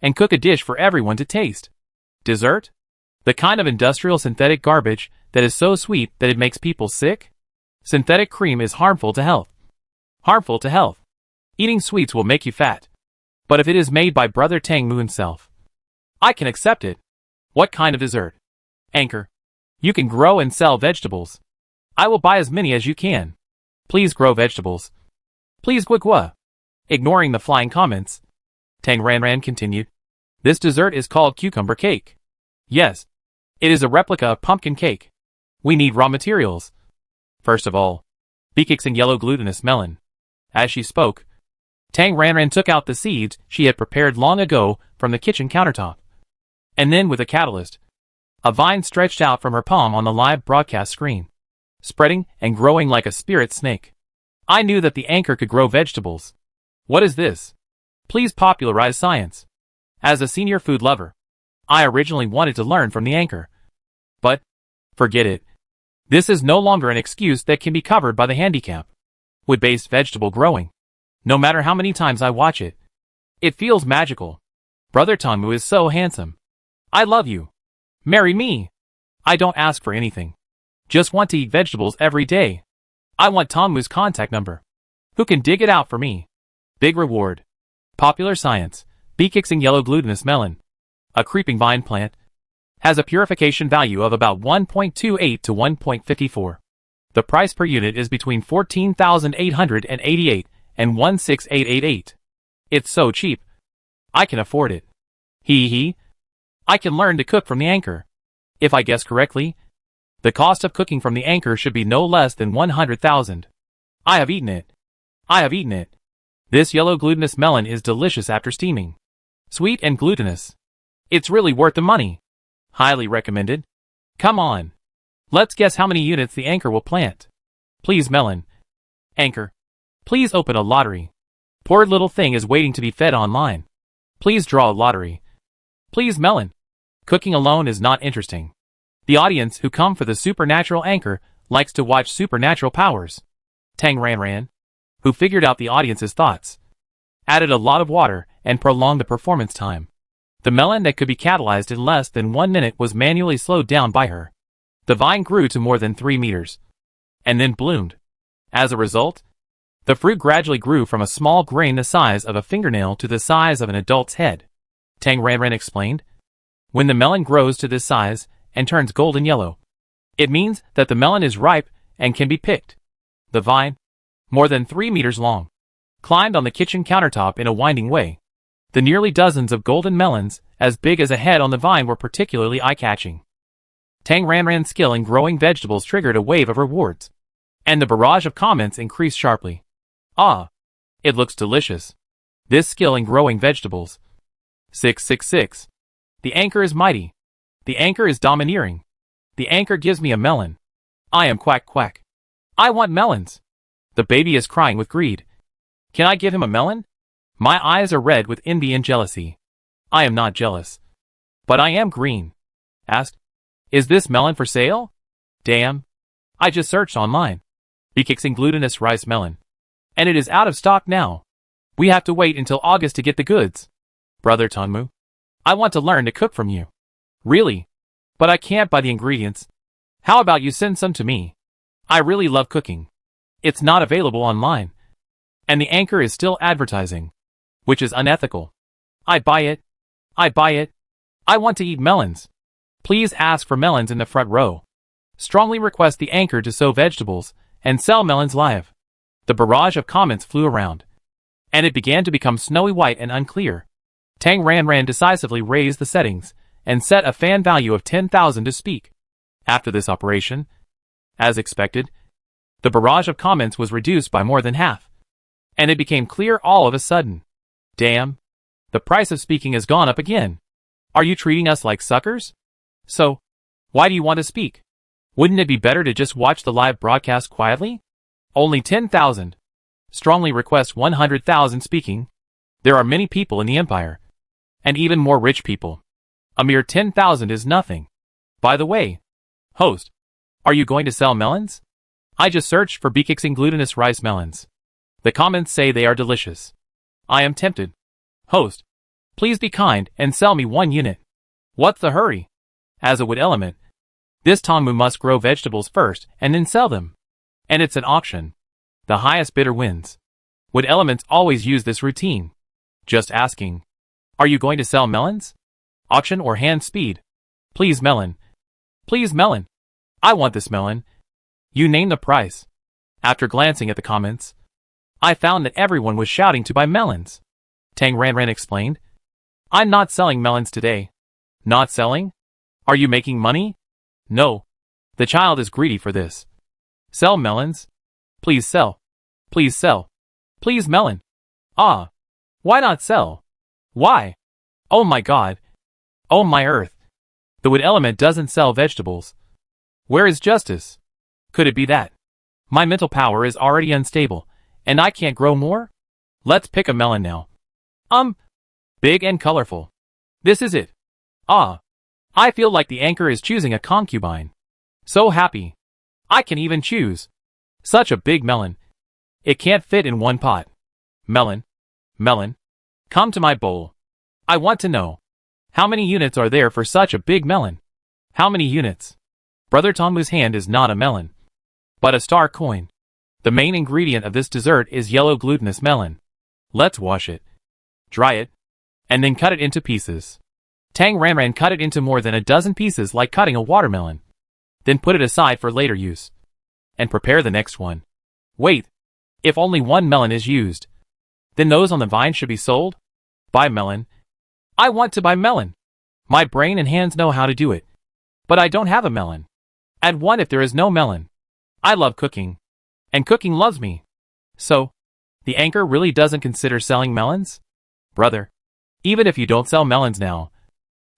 And cook a dish for everyone to taste. Dessert? The kind of industrial synthetic garbage that is so sweet that it makes people sick? Synthetic cream is harmful to health. Harmful to health. Eating sweets will make you fat. But if it is made by Brother Tang Mu himself, I can accept it. What kind of dessert? Anchor. You can grow and sell vegetables. I will buy as many as you can. Please grow vegetables. Please Gua. Ignoring the flying comments, Tang Ranran continued. This dessert is called cucumber cake. Yes. It is a replica of pumpkin cake. We need raw materials. First of all, Bekixing yellow glutinous melon. As she spoke, Tang Ranran took out the seeds she had prepared long ago from the kitchen countertop. And then with a catalyst, a vine stretched out from her palm on the live broadcast screen, spreading and growing like a spirit snake. I knew that the anchor could grow vegetables. What is this? Please popularize science. As a senior food lover, I originally wanted to learn from the anchor. But, forget it. This is no longer an excuse that can be covered by the handicap. Wood-based vegetable growing. No matter how many times I watch it, it feels magical. Brother Tangmu is so handsome. I love you. Marry me. I don't ask for anything. Just want to eat vegetables every day. I want Tangmu's contact number. Who can dig it out for me? Big reward. Popular science. Bekixing yellow glutinous melon. A creeping vine plant. Has a purification value of about 1.28 to 1.54. The price per unit is between 14,888 and 16888. It's so cheap. I can afford it. Hee. I can learn to cook from the anchor. If I guess correctly, the cost of cooking from the anchor should be no less than 100,000. I have eaten it. This yellow glutinous melon is delicious after steaming. Sweet and glutinous. It's really worth the money. Highly recommended. Come on. Let's guess how many units the anchor will plant. Please melon. Anchor. Please open a lottery. Poor little thing is waiting to be fed online. Please draw a lottery. Please melon. Cooking alone is not interesting. The audience who come for the supernatural anchor likes to watch supernatural powers. Tang Ranran, who figured out the audience's thoughts, added a lot of water and prolonged the performance time. The melon that could be catalyzed in less than 1 minute was manually slowed down by her. The vine grew to more than 3 meters. And then bloomed. As a result, the fruit gradually grew from a small grain the size of a fingernail to the size of an adult's head. Tang Ranran explained. When the melon grows to this size and turns golden yellow, it means that the melon is ripe and can be picked. The vine, more than 3 meters long, climbed on the kitchen countertop in a winding way. The nearly dozens of golden melons, as big as a head on the vine, were particularly eye-catching. Tang Ranran's skill in growing vegetables triggered a wave of rewards, and the barrage of comments increased sharply. Ah, it looks delicious. This skill in growing vegetables. 666. The anchor is mighty. The anchor is domineering. The anchor gives me a melon. I am quack. I want melons. The baby is crying with greed. Can I give him a melon? My eyes are red with envy and jealousy. I am not jealous. But I am green. Asked, is this melon for sale? Damn. I just searched online. Bekixing glutinous rice melon. And it is out of stock now. We have to wait until August to get the goods. Brother Tangmu, I want to learn to cook from you. Really? But I can't buy the ingredients. How about you send some to me? I really love cooking. It's not available online. And the anchor is still advertising, which is unethical. I buy it. I want to eat melons. Please ask for melons in the front row. Strongly request the anchor to sow vegetables and sell melons live. The barrage of comments flew around, and it began to become snowy white and unclear. Tang Ranran decisively raised the settings and set a fan value of 10,000 to speak. After this operation, as expected, the barrage of comments was reduced by more than half, and it became clear all of a sudden. Damn, the price of speaking has gone up again. Are you treating us like suckers? So, why do you want to speak? Wouldn't it be better to just watch the live broadcast quietly? Only 10,000. Strongly request 100,000 speaking. There are many people in the empire, and even more rich people. A mere 10,000 is nothing. By the way, host, are you going to sell melons? I just searched for Bekixing glutinous rice melons. The comments say they are delicious. I am tempted. Host, please be kind and sell me 1 unit. What's the hurry? As a wood element, this Tangmu must grow vegetables first and then sell them. And it's an auction. The highest bidder wins. Wood elements always use this routine. Just asking. Are you going to sell melons? Auction or hand speed? Please melon. Please melon. I want this melon. You name the price. After glancing at the comments, I found that everyone was shouting to buy melons. Tang Ranran explained. I'm not selling melons today. Not selling? Are you making money? No. The child is greedy for this. Sell melons? Please sell. Please sell. Please melon. Ah. Why not sell? Why? Oh my God. Oh my earth. The wood element doesn't sell vegetables. Where is justice? Could it be that my mental power is already unstable, and I can't grow more? Let's pick a melon now. Big and colorful. This is it. Ah. I feel like the anchor is choosing a concubine. So happy. I can even choose. Such a big melon. It can't fit in one pot. Melon. Melon. Come to my bowl. I want to know. How many units are there for such a big melon? How many units? Brother Tongmu's hand is not a melon, but a star coin. The main ingredient of this dessert is yellow glutinous melon. Let's wash it, dry it, and then cut it into pieces. Tang Ranran cut it into more than a dozen pieces like cutting a watermelon. Then put it aside for later use. And prepare the next one. Wait. If only one melon is used, then those on the vine should be sold? Buy melon. I want to buy melon. My brain and hands know how to do it. But I don't have a melon. Add one if there is no melon. I love cooking. And cooking loves me. So, the anchor really doesn't consider selling melons? Brother, even if you don't sell melons now,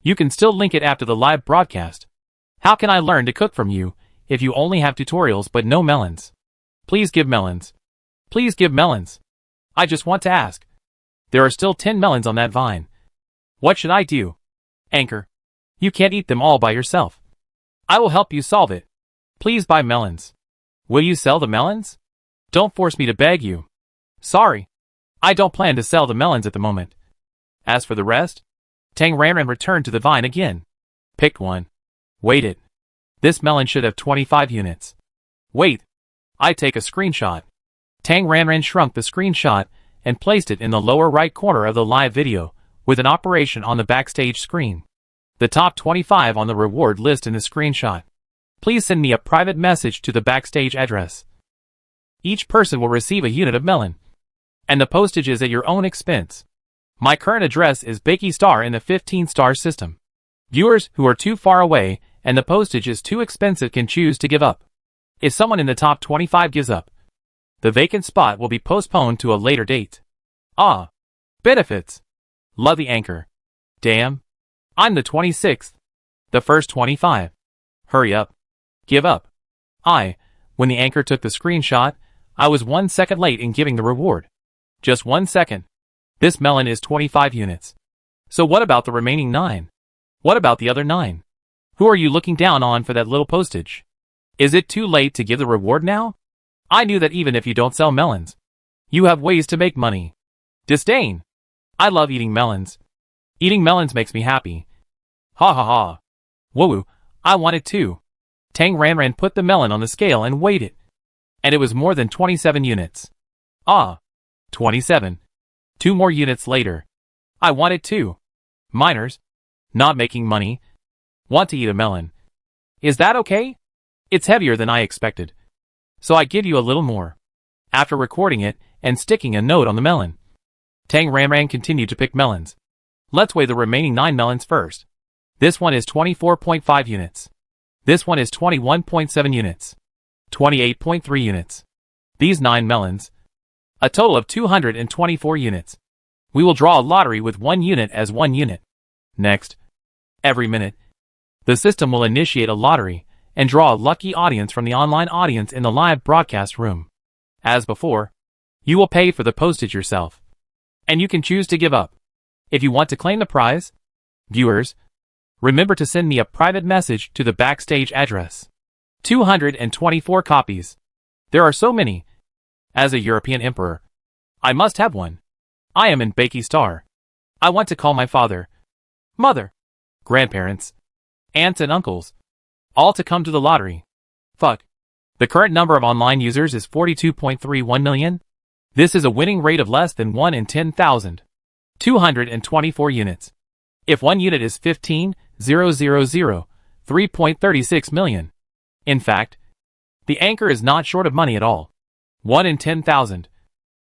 you can still link it after the live broadcast. How can I learn to cook from you if you only have tutorials but no melons? Please give melons. Please give melons. I just want to ask. There are still 10 melons on that vine. What should I do? Anchor, you can't eat them all by yourself. I will help you solve it. Please buy melons. Will you sell the melons? Don't force me to beg you. Sorry. I don't plan to sell the melons at the moment. As for the rest, Tang Ranran returned to the vine again. Picked one. Waited. This melon should have 25 units. Wait. I take a screenshot. Tang Ranran shrunk the screenshot and placed it in the lower right corner of the live video, with an operation on the backstage screen. The top 25 on the reward list in the screenshot. Please send me a private message to the backstage address. Each person will receive a unit of melon. And the postage is at your own expense. My current address is Bakey Star in the 15-star system. Viewers who are too far away and the postage is too expensive can choose to give up. If someone in the top 25 gives up, the vacant spot will be postponed to a later date. Ah. Benefits. Love the anchor. Damn. I'm the 26th. The first 25. Hurry up. Give up. When the anchor took the screenshot, I was 1 second late in giving the reward. Just 1 second. This melon is 25 units. So what about the remaining 9? What about the other 9? Who are you looking down on for that little postage? Is it too late to give the reward now? I knew that even if you don't sell melons, you have ways to make money. Disdain. I love eating melons. Eating melons makes me happy. Ha ha ha. Woo, I want it too. Tang Ranran put the melon on the scale and weighed it. And it was more than 27 units. 27. 2 more units later. I want it too. Miners. Not making money. Want to eat a melon. Is that okay? It's heavier than I expected. So I give you a little more. After recording it and sticking a note on the melon, Tang Ranran continued to pick melons. Let's weigh the remaining 9 melons first. This one is 24.5 units. This one is 21.7 units. 28.3 units. These 9 melons. A total of 224 units. We will draw a lottery with 1 unit as 1 unit. Next, every minute, the system will initiate a lottery and draw a lucky audience from the online audience in the live broadcast room. As before, you will pay for the postage yourself. And you can choose to give up. If you want to claim the prize, viewers, remember to send me a private message to the backstage address. 224 copies. There are so many. As a European emperor, I must have one. I am in Bakey Star. I want to call my father, mother, grandparents, aunts and uncles, all to come to the lottery. Fuck. The current number of online users is 42.31 million. This is a winning rate of less than 1 in 10,000. 224 units. If one unit is 15,000, 3.36 million. In fact, the anchor is not short of money at all. 1 in 10,000.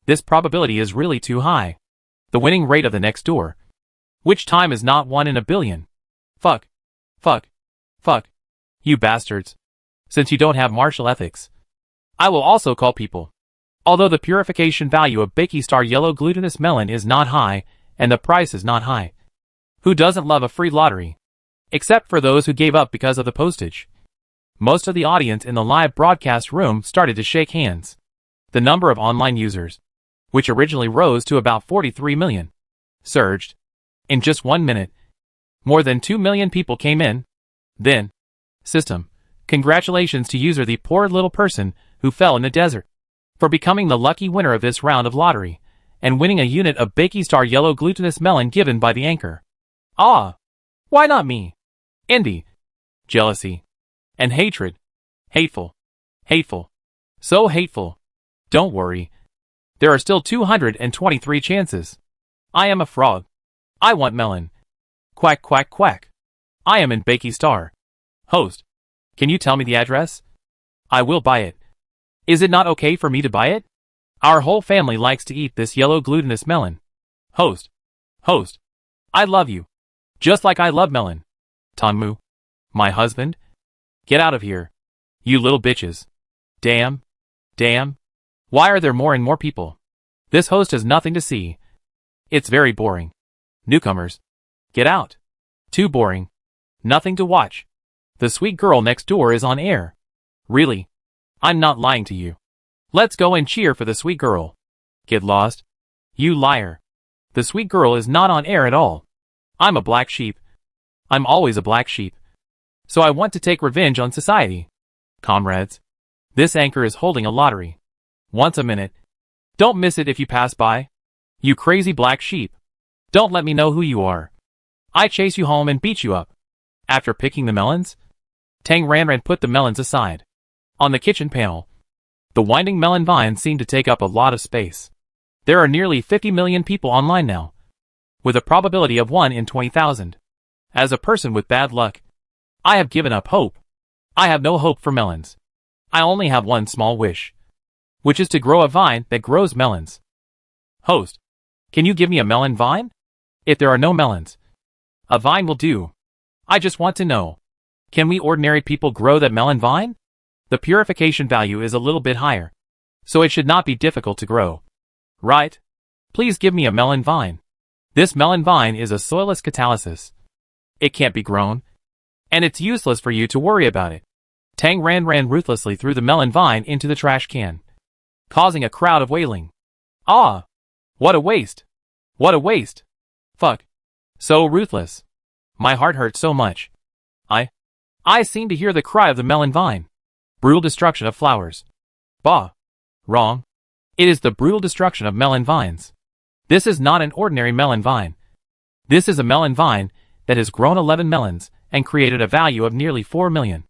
This probability is really too high. The winning rate of the next door, which time is not 1 in a billion. Fuck. Fuck. Fuck. You bastards. Since you don't have martial ethics, I will also call people. Although the purification value of Bakey Star Yellow Glutinous Melon is not high, and the price is not high. Who doesn't love a free lottery? Except for those who gave up because of the postage. Most of the audience in the live broadcast room started to shake hands. The number of online users, which originally rose to about 43 million, surged. In just 1 minute, more than 2 million people came in. Then, system, congratulations to user the poor little person who fell in the desert, for becoming the lucky winner of this round of lottery, and winning a unit of Bakey Star Yellow Glutinous Melon given by the anchor. Ah! Why not me? Envy, jealousy, and hatred. Hateful. Hateful. So hateful. Don't worry. There are still 223 chances. I am a frog. I want melon. Quack quack quack. I am in Bakey Star. Host, can you tell me the address? I will buy it. Is it not okay for me to buy it? Our whole family likes to eat this yellow glutinous melon. Host. Host. I love you. Just like I love melon. Tanmu. My husband? Get out of here. You little bitches. Damn. Damn. Why are there more and more people? This host has nothing to see. It's very boring. Newcomers. Get out. Too boring. Nothing to watch. The sweet girl next door is on air. Really? I'm not lying to you. Let's go and cheer for the sweet girl. Get lost. You liar. The sweet girl is not on air at all. I'm a black sheep. I'm always a black sheep. So I want to take revenge on society. Comrades. This anchor is holding a lottery. Once a minute. Don't miss it if you pass by. You crazy black sheep. Don't let me know who you are. I chase you home and beat you up. After picking the melons, Tang Ranran put the melons aside. On the kitchen panel, the winding melon vines seem to take up a lot of space. There are nearly 50 million people online now, with a probability of 1 in 20,000. As a person with bad luck, I have given up hope. I have no hope for melons. I only have one small wish, which is to grow a vine that grows melons. Host, can you give me a melon vine? If there are no melons, a vine will do. I just want to know, can we ordinary people grow that melon vine? The purification value is a little bit higher, so it should not be difficult to grow. Right? Please give me a melon vine. This melon vine is a soilless catalysis. It can't be grown, and it's useless for you to worry about it. Tang Ranran ruthlessly threw the melon vine into the trash can, causing a crowd of wailing. Ah! What a waste! What a waste! Fuck. So ruthless. My heart hurts so much. I seem to hear the cry of the melon vine. Brutal destruction of flowers. Bah. Wrong. It is the brutal destruction of melon vines. This is not an ordinary melon vine. This is a melon vine that has grown 11 melons and created a value of nearly 4 million.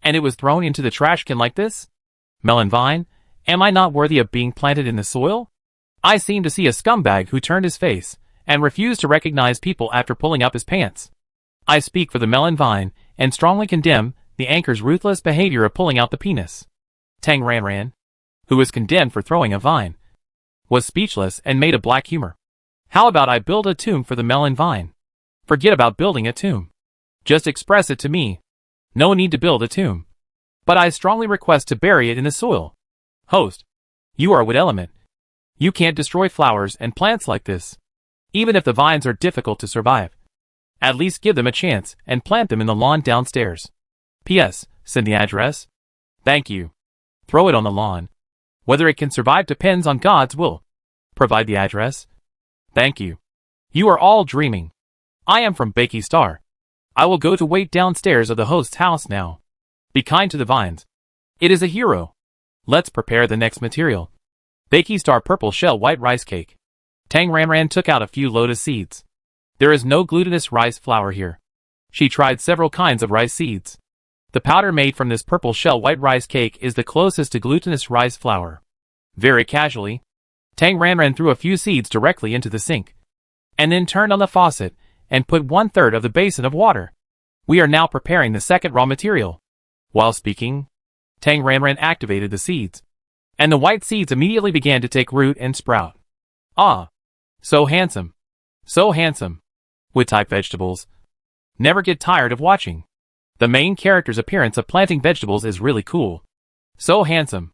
And it was thrown into the trash can like this? Melon vine, am I not worthy of being planted in the soil? I seem to see a scumbag who turned his face and refused to recognize people after pulling up his pants. I speak for the melon vine and strongly condemn the anchor's ruthless behavior of pulling out the penis. Tang Ranran, who was condemned for throwing a vine, was speechless and made a black humor. How about I build a tomb for the melon vine? Forget about building a tomb. Just express it to me. No need to build a tomb. But I strongly request to bury it in the soil. Host, you are what element? You can't destroy flowers and plants like this. Even if the vines are difficult to survive, at least give them a chance and plant them in the lawn downstairs. P.S. Send the address. Thank you. Throw it on the lawn. Whether it can survive depends on God's will. Provide the address. Thank you. You are all dreaming. I am from Bakey Star. I will go to wait downstairs of the host's house now. Be kind to the vines. It is a hero. Let's prepare the next material. Bakey Star Purple Shell White Rice Cake. Tang Ranran took out a few lotus seeds. There is no glutinous rice flour here. She tried several kinds of rice seeds. The powder made from this purple shell white rice cake is the closest to glutinous rice flour. Very casually, Tang Ranran threw a few seeds directly into the sink. and then turned on the faucet and put 1/3 of the basin of water. We are now preparing the second raw material. While speaking, Tang Ranran activated the seeds, and the white seeds immediately began to take root and sprout. Ah, so handsome. So handsome. Wood type vegetables. Never get tired of watching. The main character's appearance of planting vegetables is really cool. So handsome.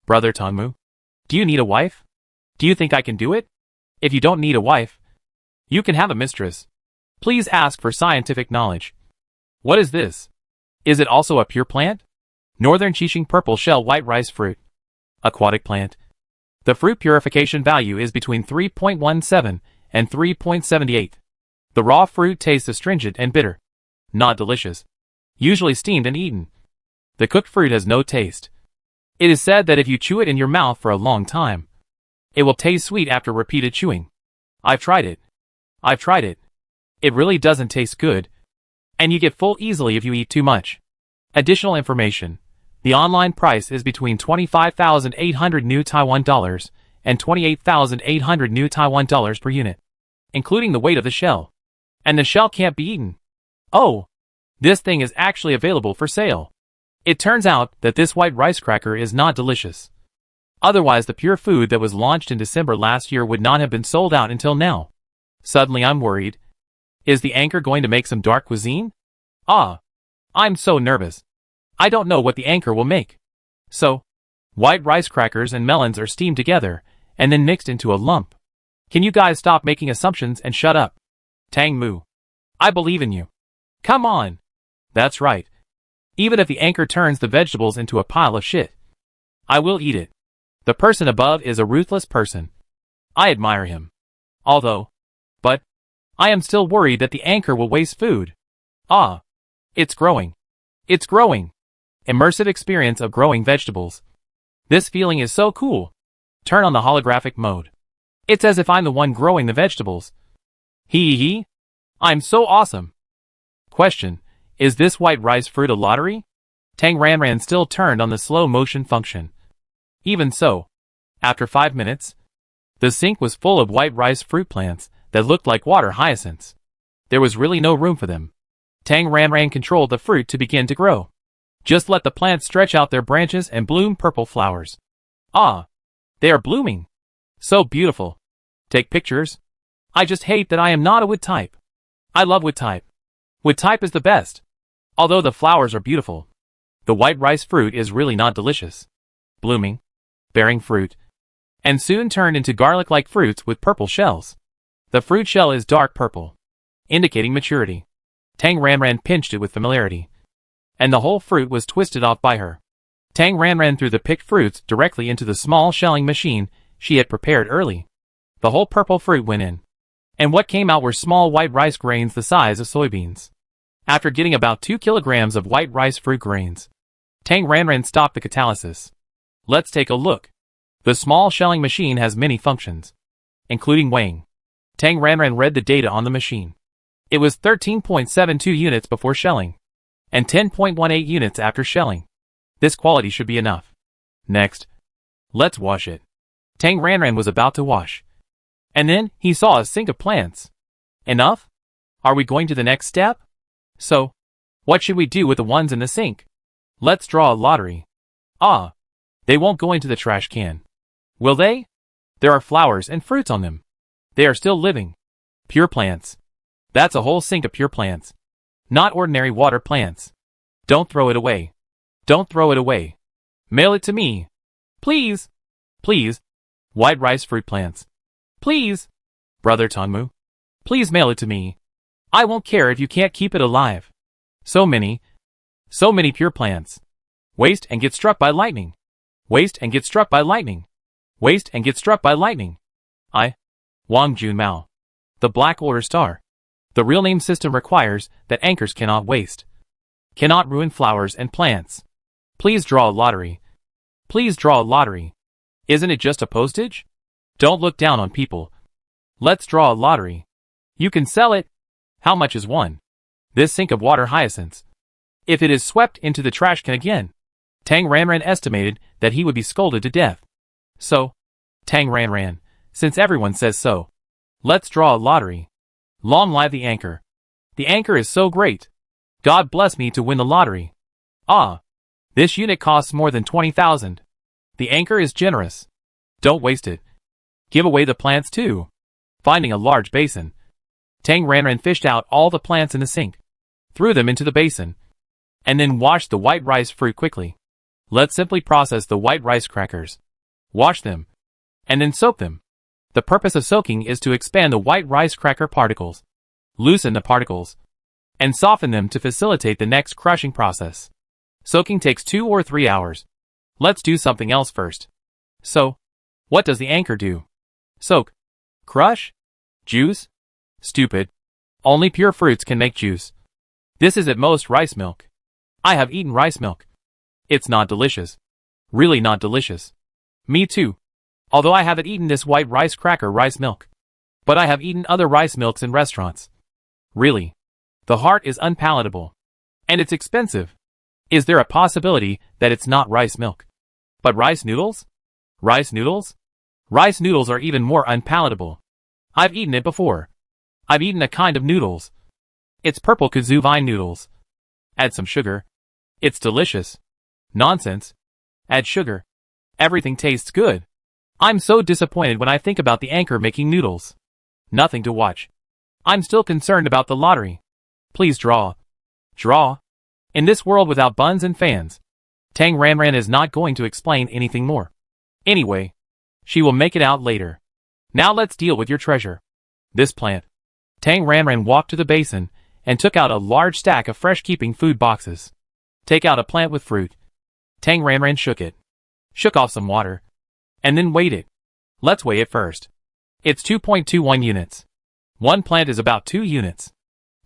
Brother Tongmu, do you need a wife? Do you think I can do it? If you don't need a wife, you can have a mistress. Please ask for scientific knowledge. What is this? Is it also a pure plant? Northern Qixing purple shell white rice fruit. Aquatic plant. The fruit purification value is between 3.17 and 3.78. The raw fruit tastes astringent and bitter. Not delicious. Usually steamed and eaten. The cooked fruit has no taste. It is said that if you chew it in your mouth for a long time, it will taste sweet after repeated chewing. I've tried it. I've tried it. It really doesn't taste good, and you get full easily if you eat too much. Additional information. The online price is between 25,800 new Taiwan dollars and 28,800 new Taiwan dollars per unit, including the weight of the shell. And the shell can't be eaten. Oh, this thing is actually available for sale. It turns out that this white rice cracker is not delicious. Otherwise, the pure food that was launched in December last year would not have been sold out until now. Suddenly I'm worried. Is the anchor going to make some dark cuisine? Ah, I'm so nervous. I don't know what the anchor will make. So, white rice crackers and melons are steamed together and then mixed into a lump. Can you guys stop making assumptions and shut up? Tang Mu, I believe in you. Come on. That's right. Even if the anchor turns the vegetables into a pile of shit, I will eat it. The person above is a ruthless person. I admire him. But I am still worried that the anchor will waste food. Ah, it's growing. It's growing. Immersive experience of growing vegetables. This feeling is so cool. Turn on the holographic mode. It's as if I'm the one growing the vegetables. Hee. I'm so awesome. Question. Is this white rice fruit a lottery? Tang Ranran still turned on the slow motion function. Even so, after 5 minutes, the sink was full of white rice fruit plants that looked like water hyacinths. There was really no room for them. Tang Ranran controlled the fruit to begin to grow. Just let the plants stretch out their branches and bloom purple flowers. Ah, they are blooming. So beautiful. Take pictures. I just hate that I am not a wood type. I love wood type. Wood type is the best. Although the flowers are beautiful, the white rice fruit is really not delicious. Blooming, bearing fruit, and soon turned into garlic-like fruits with purple shells. The fruit shell is dark purple, indicating maturity. Tang Ranran pinched it with familiarity, and the whole fruit was twisted off by her. Tang Ranran threw the picked fruits directly into the small shelling machine she had prepared early. The whole purple fruit went in, and what came out were small white rice grains the size of soybeans. After getting about 2 kilograms of white rice fruit grains, Tang Ranran stopped the catalysis. Let's take a look. The small shelling machine has many functions, including weighing. Tang Ranran read the data on the machine. It was 13.72 units before shelling, and 10.18 units after shelling. This quality should be enough. Next, let's wash it. Tang Ranran was about to wash, and then he saw a sink of plants. Enough? Are we going to the next step? So, what should we do with the ones in the sink? Let's draw a lottery. Ah, they won't go into the trash can. Will they? There are flowers and fruits on them. They are still living. Pure plants. That's a whole sink of pure plants. Not ordinary water plants. Don't throw it away. Don't throw it away. Mail it to me. Please. Please. White rice fruit plants. Please. Brother Tongmu. Please mail it to me. I won't care if you can't keep it alive. So many pure plants. Waste and get struck by lightning. Waste and get struck by lightning. Waste and get struck by lightning. Wang Jun Mao. The Black Order Star. The real name system requires that anchors cannot waste. Cannot ruin flowers and plants. Please draw a lottery. Please draw a lottery. Isn't it just a postage? Don't look down on people. Let's draw a lottery. You can sell it. How much is one? This sink of water hyacinths. If it is swept into the trash can again, Tang Ranran estimated that he would be scolded to death. So, Tang Ranran, since everyone says so, Let's draw a lottery. Long live the anchor. The anchor is so great. God bless me to win the lottery. Ah. This unit costs more than 20,000. The anchor is generous. Don't waste it. Give away the plants too. Finding a large basin, Tang Ranran fished out all the plants in the sink, threw them into the basin, and then washed the white rice fruit quickly. Let's simply process the white rice crackers. Wash them, and then soak them. The purpose of soaking is to expand the white rice cracker particles, loosen the particles, and soften them to facilitate the next crushing process. Soaking takes 2 or 3 hours. Let's do something else first. So, what does the anchor do? Soak. Crush? Juice? Stupid. Only pure fruits can make juice. This is at most rice milk. I have eaten rice milk. It's not delicious. Really not delicious. Me too. Although I haven't eaten this white rice cracker rice milk. But I have eaten other rice milks in restaurants. Really. The heart is unpalatable. And it's expensive. Is there a possibility that it's not rice milk? But rice noodles? Rice noodles? Rice noodles are even more unpalatable. I've eaten it before. I've eaten a kind of noodles. It's purple kudzu vine noodles. Add some sugar. It's delicious. Nonsense. Add sugar. Everything tastes good. I'm so disappointed when I think about the anchor making noodles. Nothing to watch. I'm still concerned about the lottery. Please draw. Draw. In this world without buns and fans, Tang Ranran is not going to explain anything more. Anyway, she will make it out later. Now let's deal with your treasure. This plant. Tang Ranran walked to the basin and took out a large stack of fresh-keeping food boxes. Take out a plant with fruit. Tang Ranran shook it. Shook off some water. And then weighed it. Let's weigh it first. It's 2.21 units. One plant is about 2 units.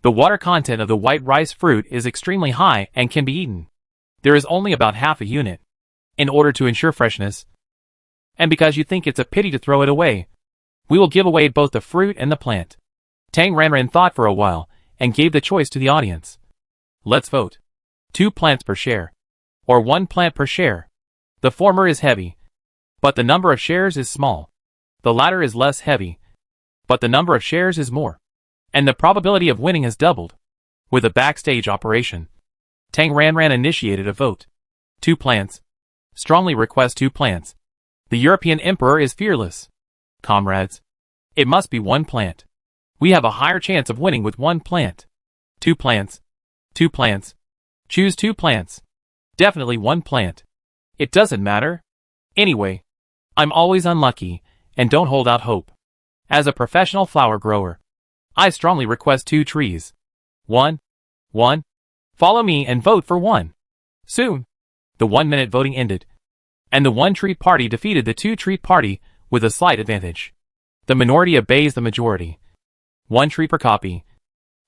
The water content of the white rice fruit is extremely high and can be eaten. There is only about half a unit. In order to ensure freshness, and because you think it's a pity to throw it away, we will give away both the fruit and the plant. Tang Ranran thought for a while and gave the choice to the audience. Let's vote. 2 plants per share. Or 1 plant per share. The former is heavy, but the number of shares is small. The latter is less heavy, but the number of shares is more. And the probability of winning has doubled. With a backstage operation, Tang Ranran initiated a vote. 2 plants. Strongly request 2 plants. The European Emperor is fearless. Comrades, it must be 1 plant. We have a higher chance of winning with 1 plant. 2 plants. 2 plants. Choose 2 plants. Definitely 1 plant. It doesn't matter. Anyway, I'm always unlucky, and don't hold out hope. As a professional flower grower, I strongly request 2 trees. 1. Follow me and vote for 1. Soon, the 1-minute voting ended, and the 1-tree party defeated the 2-tree party with a slight advantage. The minority obeys the majority. 1 tree per copy,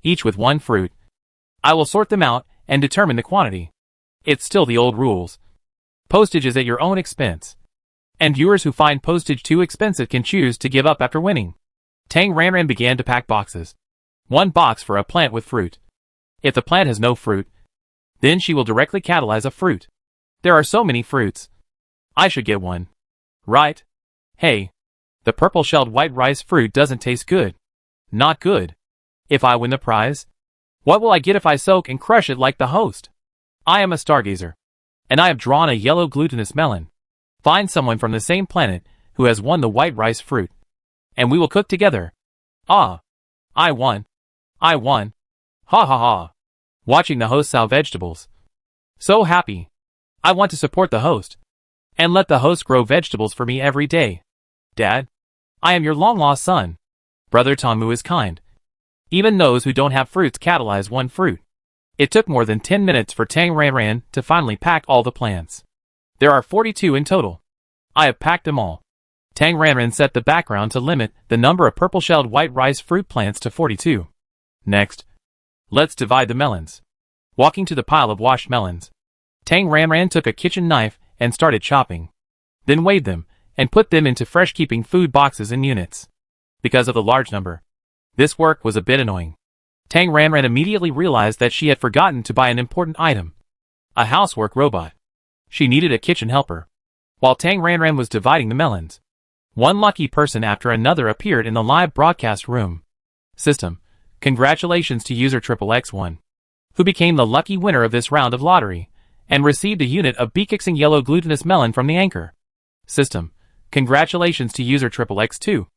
each with 1 fruit. I will sort them out and determine the quantity. It's still the old rules. Postage is at your own expense. And viewers who find postage too expensive can choose to give up after winning. Tang Ranran began to pack boxes. 1 box for a plant with fruit. If the plant has no fruit, then she will directly catalyze a fruit. There are so many fruits. I should get 1. Right? Hey, the purple-shelled white rice fruit doesn't taste good. Not good. If I win the prize, what will I get if I soak and crush it like the host? I am a stargazer, and I have drawn a yellow glutinous melon. Find someone from the same planet who has won the white rice fruit, and we will cook together. Ah! I won. I won. Ha ha ha. Watching the host sell vegetables. So happy. I want to support the host, and let the host grow vegetables for me every day. Dad, I am your long-lost son. Brother Tomu is kind. Even those who don't have fruits catalyze 1 fruit. It took more than 10 minutes for Tang Ranran to finally pack all the plants. There are 42 in total. I have packed them all. Tang Ranran set the background to limit the number of purple-shelled white rice fruit plants to 42. Next, let's divide the melons. Walking to the pile of washed melons, Tang Ranran took a kitchen knife and started chopping. Then weighed them and put them into fresh-keeping food boxes in units. Because of the large number, this work was a bit annoying. Tang Ranran immediately realized that she had forgotten to buy an important item. A housework robot. She needed a kitchen helper. While Tang Ranran was dividing the melons, One lucky person after another appeared in the live broadcast room. System. Congratulations to user XXX1, who became the lucky winner of this round of lottery, and received a unit of B-Kixing yellow glutinous melon from the anchor. System. Congratulations to user XXX2,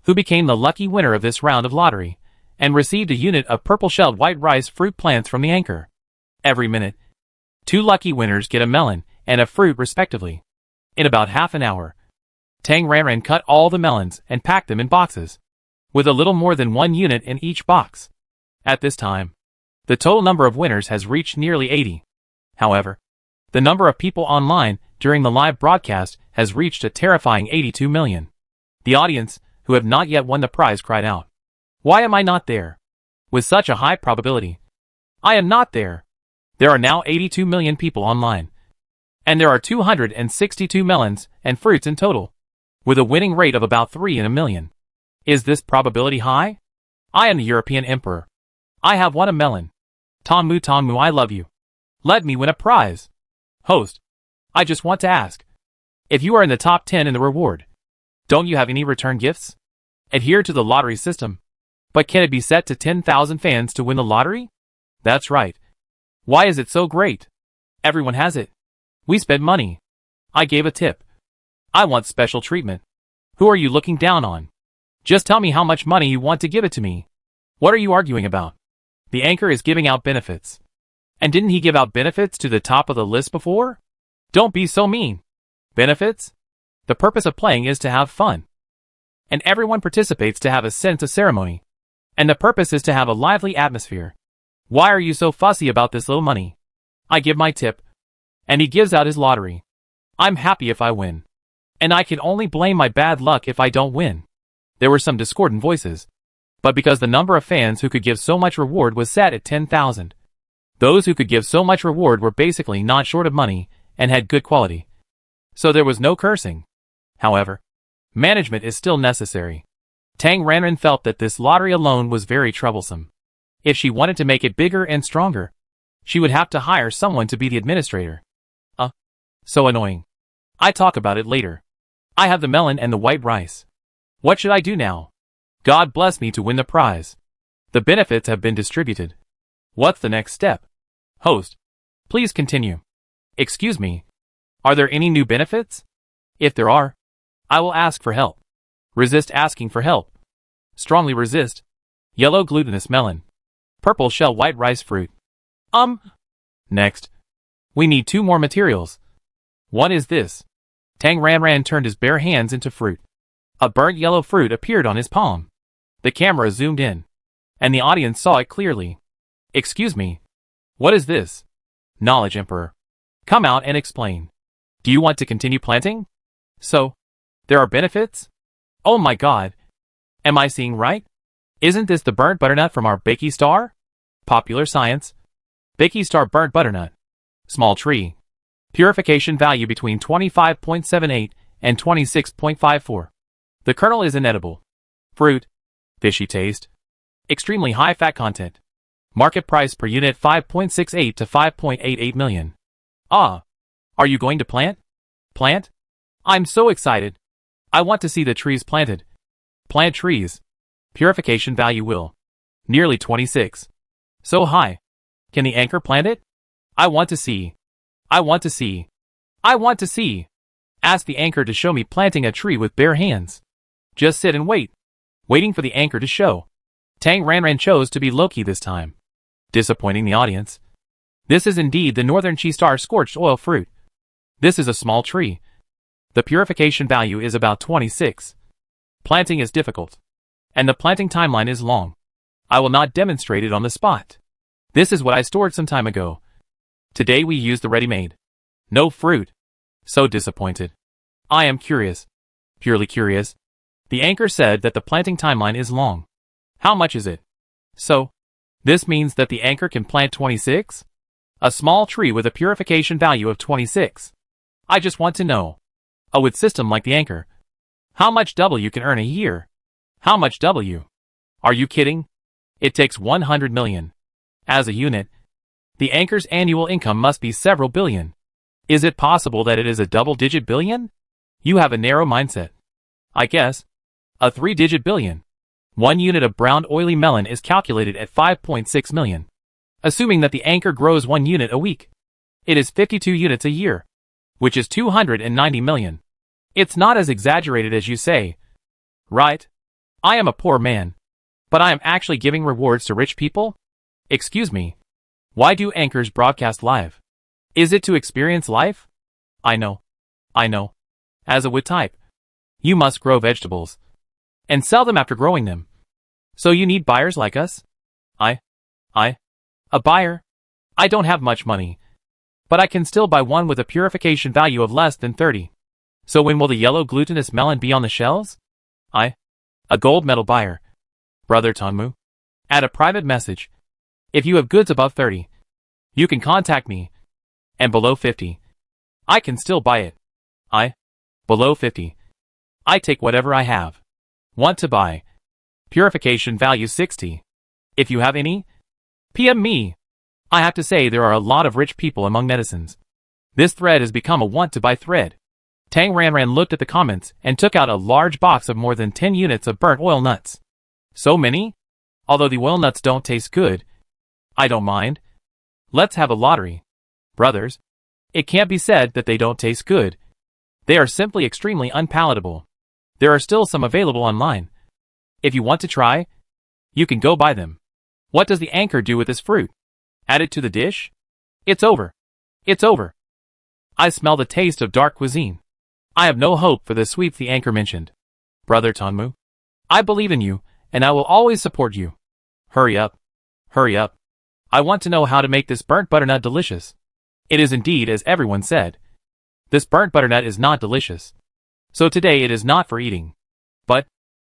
who became the lucky winner of this round of lottery, and received a unit of purple-shelled white rice fruit plants from the anchor. Every minute, 2 lucky winners get a melon and a fruit respectively. In about half an hour, Tang Ranran cut all the melons and packed them in boxes, with a little more than 1 unit in each box. At this time, the total number of winners has reached nearly 80. However, the number of people online during the live broadcast has reached a terrifying 82 million. The audience, who have not yet won the prize, cried out, "Why am I not there? With such a high probability. I am not there." There are now 82 million people online, and there are 262 melons and fruits in total, with a winning rate of about 3 in a million. Is this probability high? I am the European Emperor. I have won a melon. Tonmu, I love you. Let me win a prize. Host. I just want to ask, if you are in the top 10 in the reward, don't you have any return gifts? Adhere to the lottery system. But can it be set to 10,000 fans to win the lottery? That's right. Why is it so great? Everyone has it. We spent money. I gave a tip. I want special treatment. Who are you looking down on? Just tell me how much money you want to give it to me. What are you arguing about? The anchor is giving out benefits. And didn't he give out benefits to the top of the list before? Don't be so mean. Benefits? The purpose of playing is to have fun. And everyone participates to have a sense of ceremony. And the purpose is to have a lively atmosphere. Why are you so fussy about this little money? I give my tip, and he gives out his lottery. I'm happy if I win. And I can only blame my bad luck if I don't win. There were some discordant voices. But because the number of fans who could give so much reward was set at 10,000. Those who could give so much reward were basically not short of money and had good quality. So there was no cursing. However, management is still necessary. Tang Ranran felt that this lottery alone was very troublesome. If she wanted to make it bigger and stronger, she would have to hire someone to be the administrator. So annoying. I talk about it later. I have the melon and the white rice. What should I do now? God bless me to win the prize. The benefits have been distributed. What's the next step? Host. Please continue. Excuse me. Are there any new benefits? If there are, I will ask for help. Resist asking for help. Strongly resist. Yellow glutinous melon. Purple shell white rice fruit. Next. We need 2 more materials. What is this? Tang Ranran turned his bare hands into fruit. A burnt yellow fruit appeared on his palm. The camera zoomed in, and the audience saw it clearly. Excuse me. What is this? Knowledge Emperor. Come out and explain. Do you want to continue planting? So, there are benefits? Oh my god. Am I seeing right? Isn't this the burnt butternut from our Bakey Star? Popular science. Bakey Star burnt butternut. Small tree. Purification value between 25.78 and 26.54. The kernel is inedible. Fruit. Fishy taste. Extremely high fat content. Market price per unit 5.68 to 5.88 million. Are you going to plant? Plant? I'm so excited. I want to see the trees planted. Plant trees. Purification value will. Nearly 26. So high. Can the anchor plant it? I want to see. I want to see. I want to see. Ask the anchor to show me planting a tree with bare hands. Just sit and wait. Waiting for the anchor to show. Tang Ranran chose to be low-key this time, disappointing the audience. This is indeed the Northern Chi Star scorched oil fruit. This is a small tree. The purification value is about 26. Planting is difficult, and the planting timeline is long. I will not demonstrate it on the spot. This is what I stored some time ago. Today we use the ready-made. No fruit. So disappointed. I am curious. Purely curious. The anchor said that the planting timeline is long. How much is it? So, this means that the anchor can plant 26? A small tree with a purification value of 26. I just want to know. With system like the anchor, how much W can earn a year? How much W? Are you kidding? It takes 100 million. As a unit, the anchor's annual income must be several billion. Is it possible that it is a double-digit billion? You have a narrow mindset. I guess. A 3-digit billion. 1 unit of browned oily melon is calculated at 5.6 million. Assuming that the anchor grows 1 unit a week. It is 52 units a year. Which is 290 million. It's not as exaggerated as you say. Right? I am a poor man. But I am actually giving rewards to rich people? Excuse me. Why do anchors broadcast live? Is it to experience life? I know. As a wood type. You must grow vegetables. And sell them after growing them. So you need buyers like us? A buyer? I don't have much money. But I can still buy one with a purification value of less than 30. So when will the yellow glutinous melon be on the shelves? A gold medal buyer. Brother Tonmu. Add a private message. If you have goods above 30, you can contact me. And below 50, I can still buy it. Below 50. I take whatever I have. Want to buy. Purification value 60. If you have any, PM me. I have to say there are a lot of rich people among netizens. This thread has become a want-to-buy thread. Tang Ranran looked at the comments and took out a large box of more than 10 units of burnt oil nuts. So many? Although the oil nuts don't taste good, I don't mind. Let's have a lottery. Brothers, it can't be said that they don't taste good. They are simply extremely unpalatable. There are still some available online. If you want to try, you can go buy them. What does the anchor do with this fruit? Add it to the dish? It's over. I smell the taste of dark cuisine. I have no hope for the sweep the anchor mentioned. Brother Tonmu, I believe in you, and I will always support you. Hurry up. I want to know how to make this burnt butternut delicious. It is indeed as everyone said. This burnt butternut is not delicious. So today it is not for eating. But,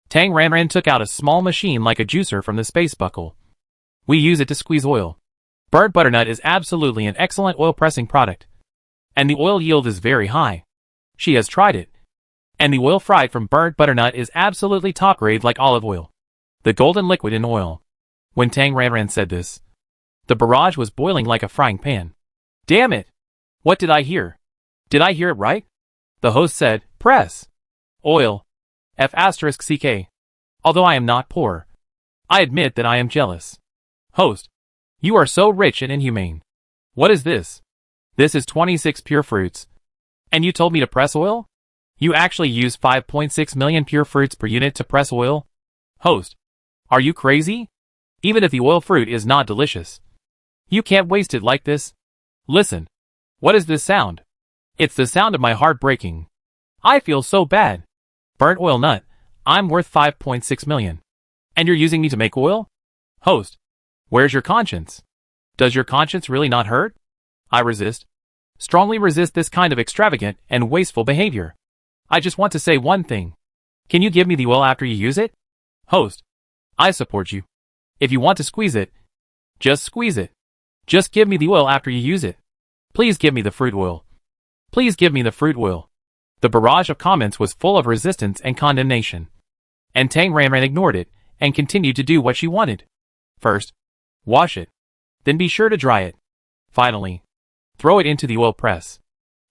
Tang Ranran took out a small machine like a juicer from the space buckle. We use it to squeeze oil. Burnt butternut is absolutely an excellent oil pressing product. And the oil yield is very high. She has tried it. And the oil fried from burnt butternut is absolutely top grade like olive oil. The golden liquid in oil. When Tang Ranran said this, the barrage was boiling like a frying pan. Damn it! What did I hear? Did I hear it right? The host said, press. Oil. F***ck. Although I am not poor, I admit that I am jealous. Host. You are so rich and inhumane. What is this? This is 26 pure fruits. And you told me to press oil? You actually use 5.6 million pure fruits per unit to press oil? Host. Are you crazy? Even if the oil fruit is not delicious, you can't waste it like this. Listen. What is this sound? It's the sound of my heart breaking. I feel so bad. Burnt oil nut, I'm worth 5.6 million. And you're using me to make oil? Host. Where's your conscience? Does your conscience really not hurt? I resist. Strongly resist this kind of extravagant and wasteful behavior. I just want to say one thing. Can you give me the oil after you use it? Host. I support you. If you want to squeeze it, just squeeze it. Just give me the oil after you use it. Please give me the fruit oil. Please give me the fruit oil. The barrage of comments was full of resistance and condemnation. And Tang Ranran ignored it and continued to do what she wanted. First, wash it. Then be sure to dry it. Finally, throw it into the oil press.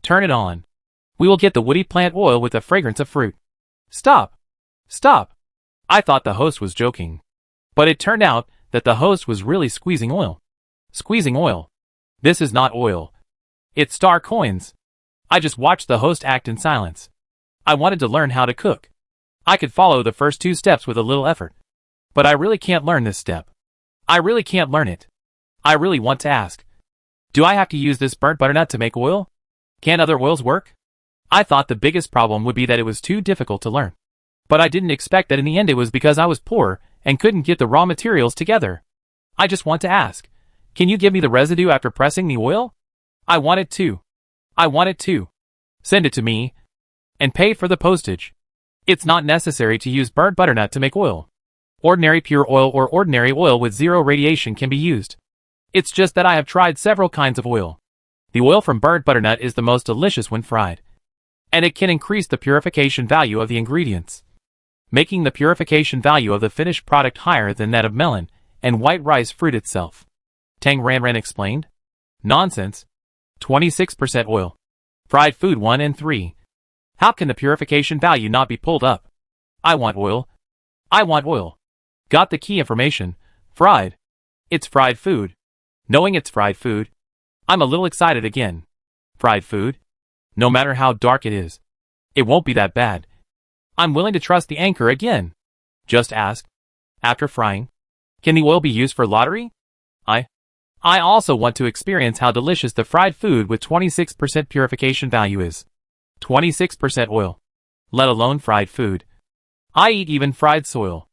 Turn it on. We will get the woody plant oil with the fragrance of fruit. Stop. I thought the host was joking. But it turned out that the host was really squeezing oil. Squeezing oil. This is not oil. It's star coins. I just watched the host act in silence. I wanted to learn how to cook. I could follow the first 2 steps with a little effort. But I really can't learn this step. I really can't learn it. I really want to ask. Do I have to use this burnt butternut to make oil? Can other oils work? I thought the biggest problem would be that it was too difficult to learn. But I didn't expect that in the end it was because I was poor and couldn't get the raw materials together. I just want to ask. Can you give me the residue after pressing the oil? I want it too. Send it to me. And pay for the postage. It's not necessary to use burnt butternut to make oil. Ordinary pure oil or ordinary oil with 0 radiation can be used. It's just that I have tried several kinds of oil. The oil from burnt butternut is the most delicious when fried. And it can increase the purification value of the ingredients, making the purification value of the finished product higher than that of melon and white rice fruit itself. Tang Ranran explained. Nonsense. 26% oil. Fried food 1 and 3. How can the purification value not be pulled up? I want oil. I want oil. Got the key information. Fried. It's fried food. Knowing it's fried food, I'm a little excited again. Fried food? No matter how dark it is, it won't be that bad. I'm willing to trust the anchor again. Just ask. After frying, can the oil be used for lottery? I also want to experience how delicious the fried food with 26% purification value is. 26% oil. Let alone fried food. I eat even fried soil.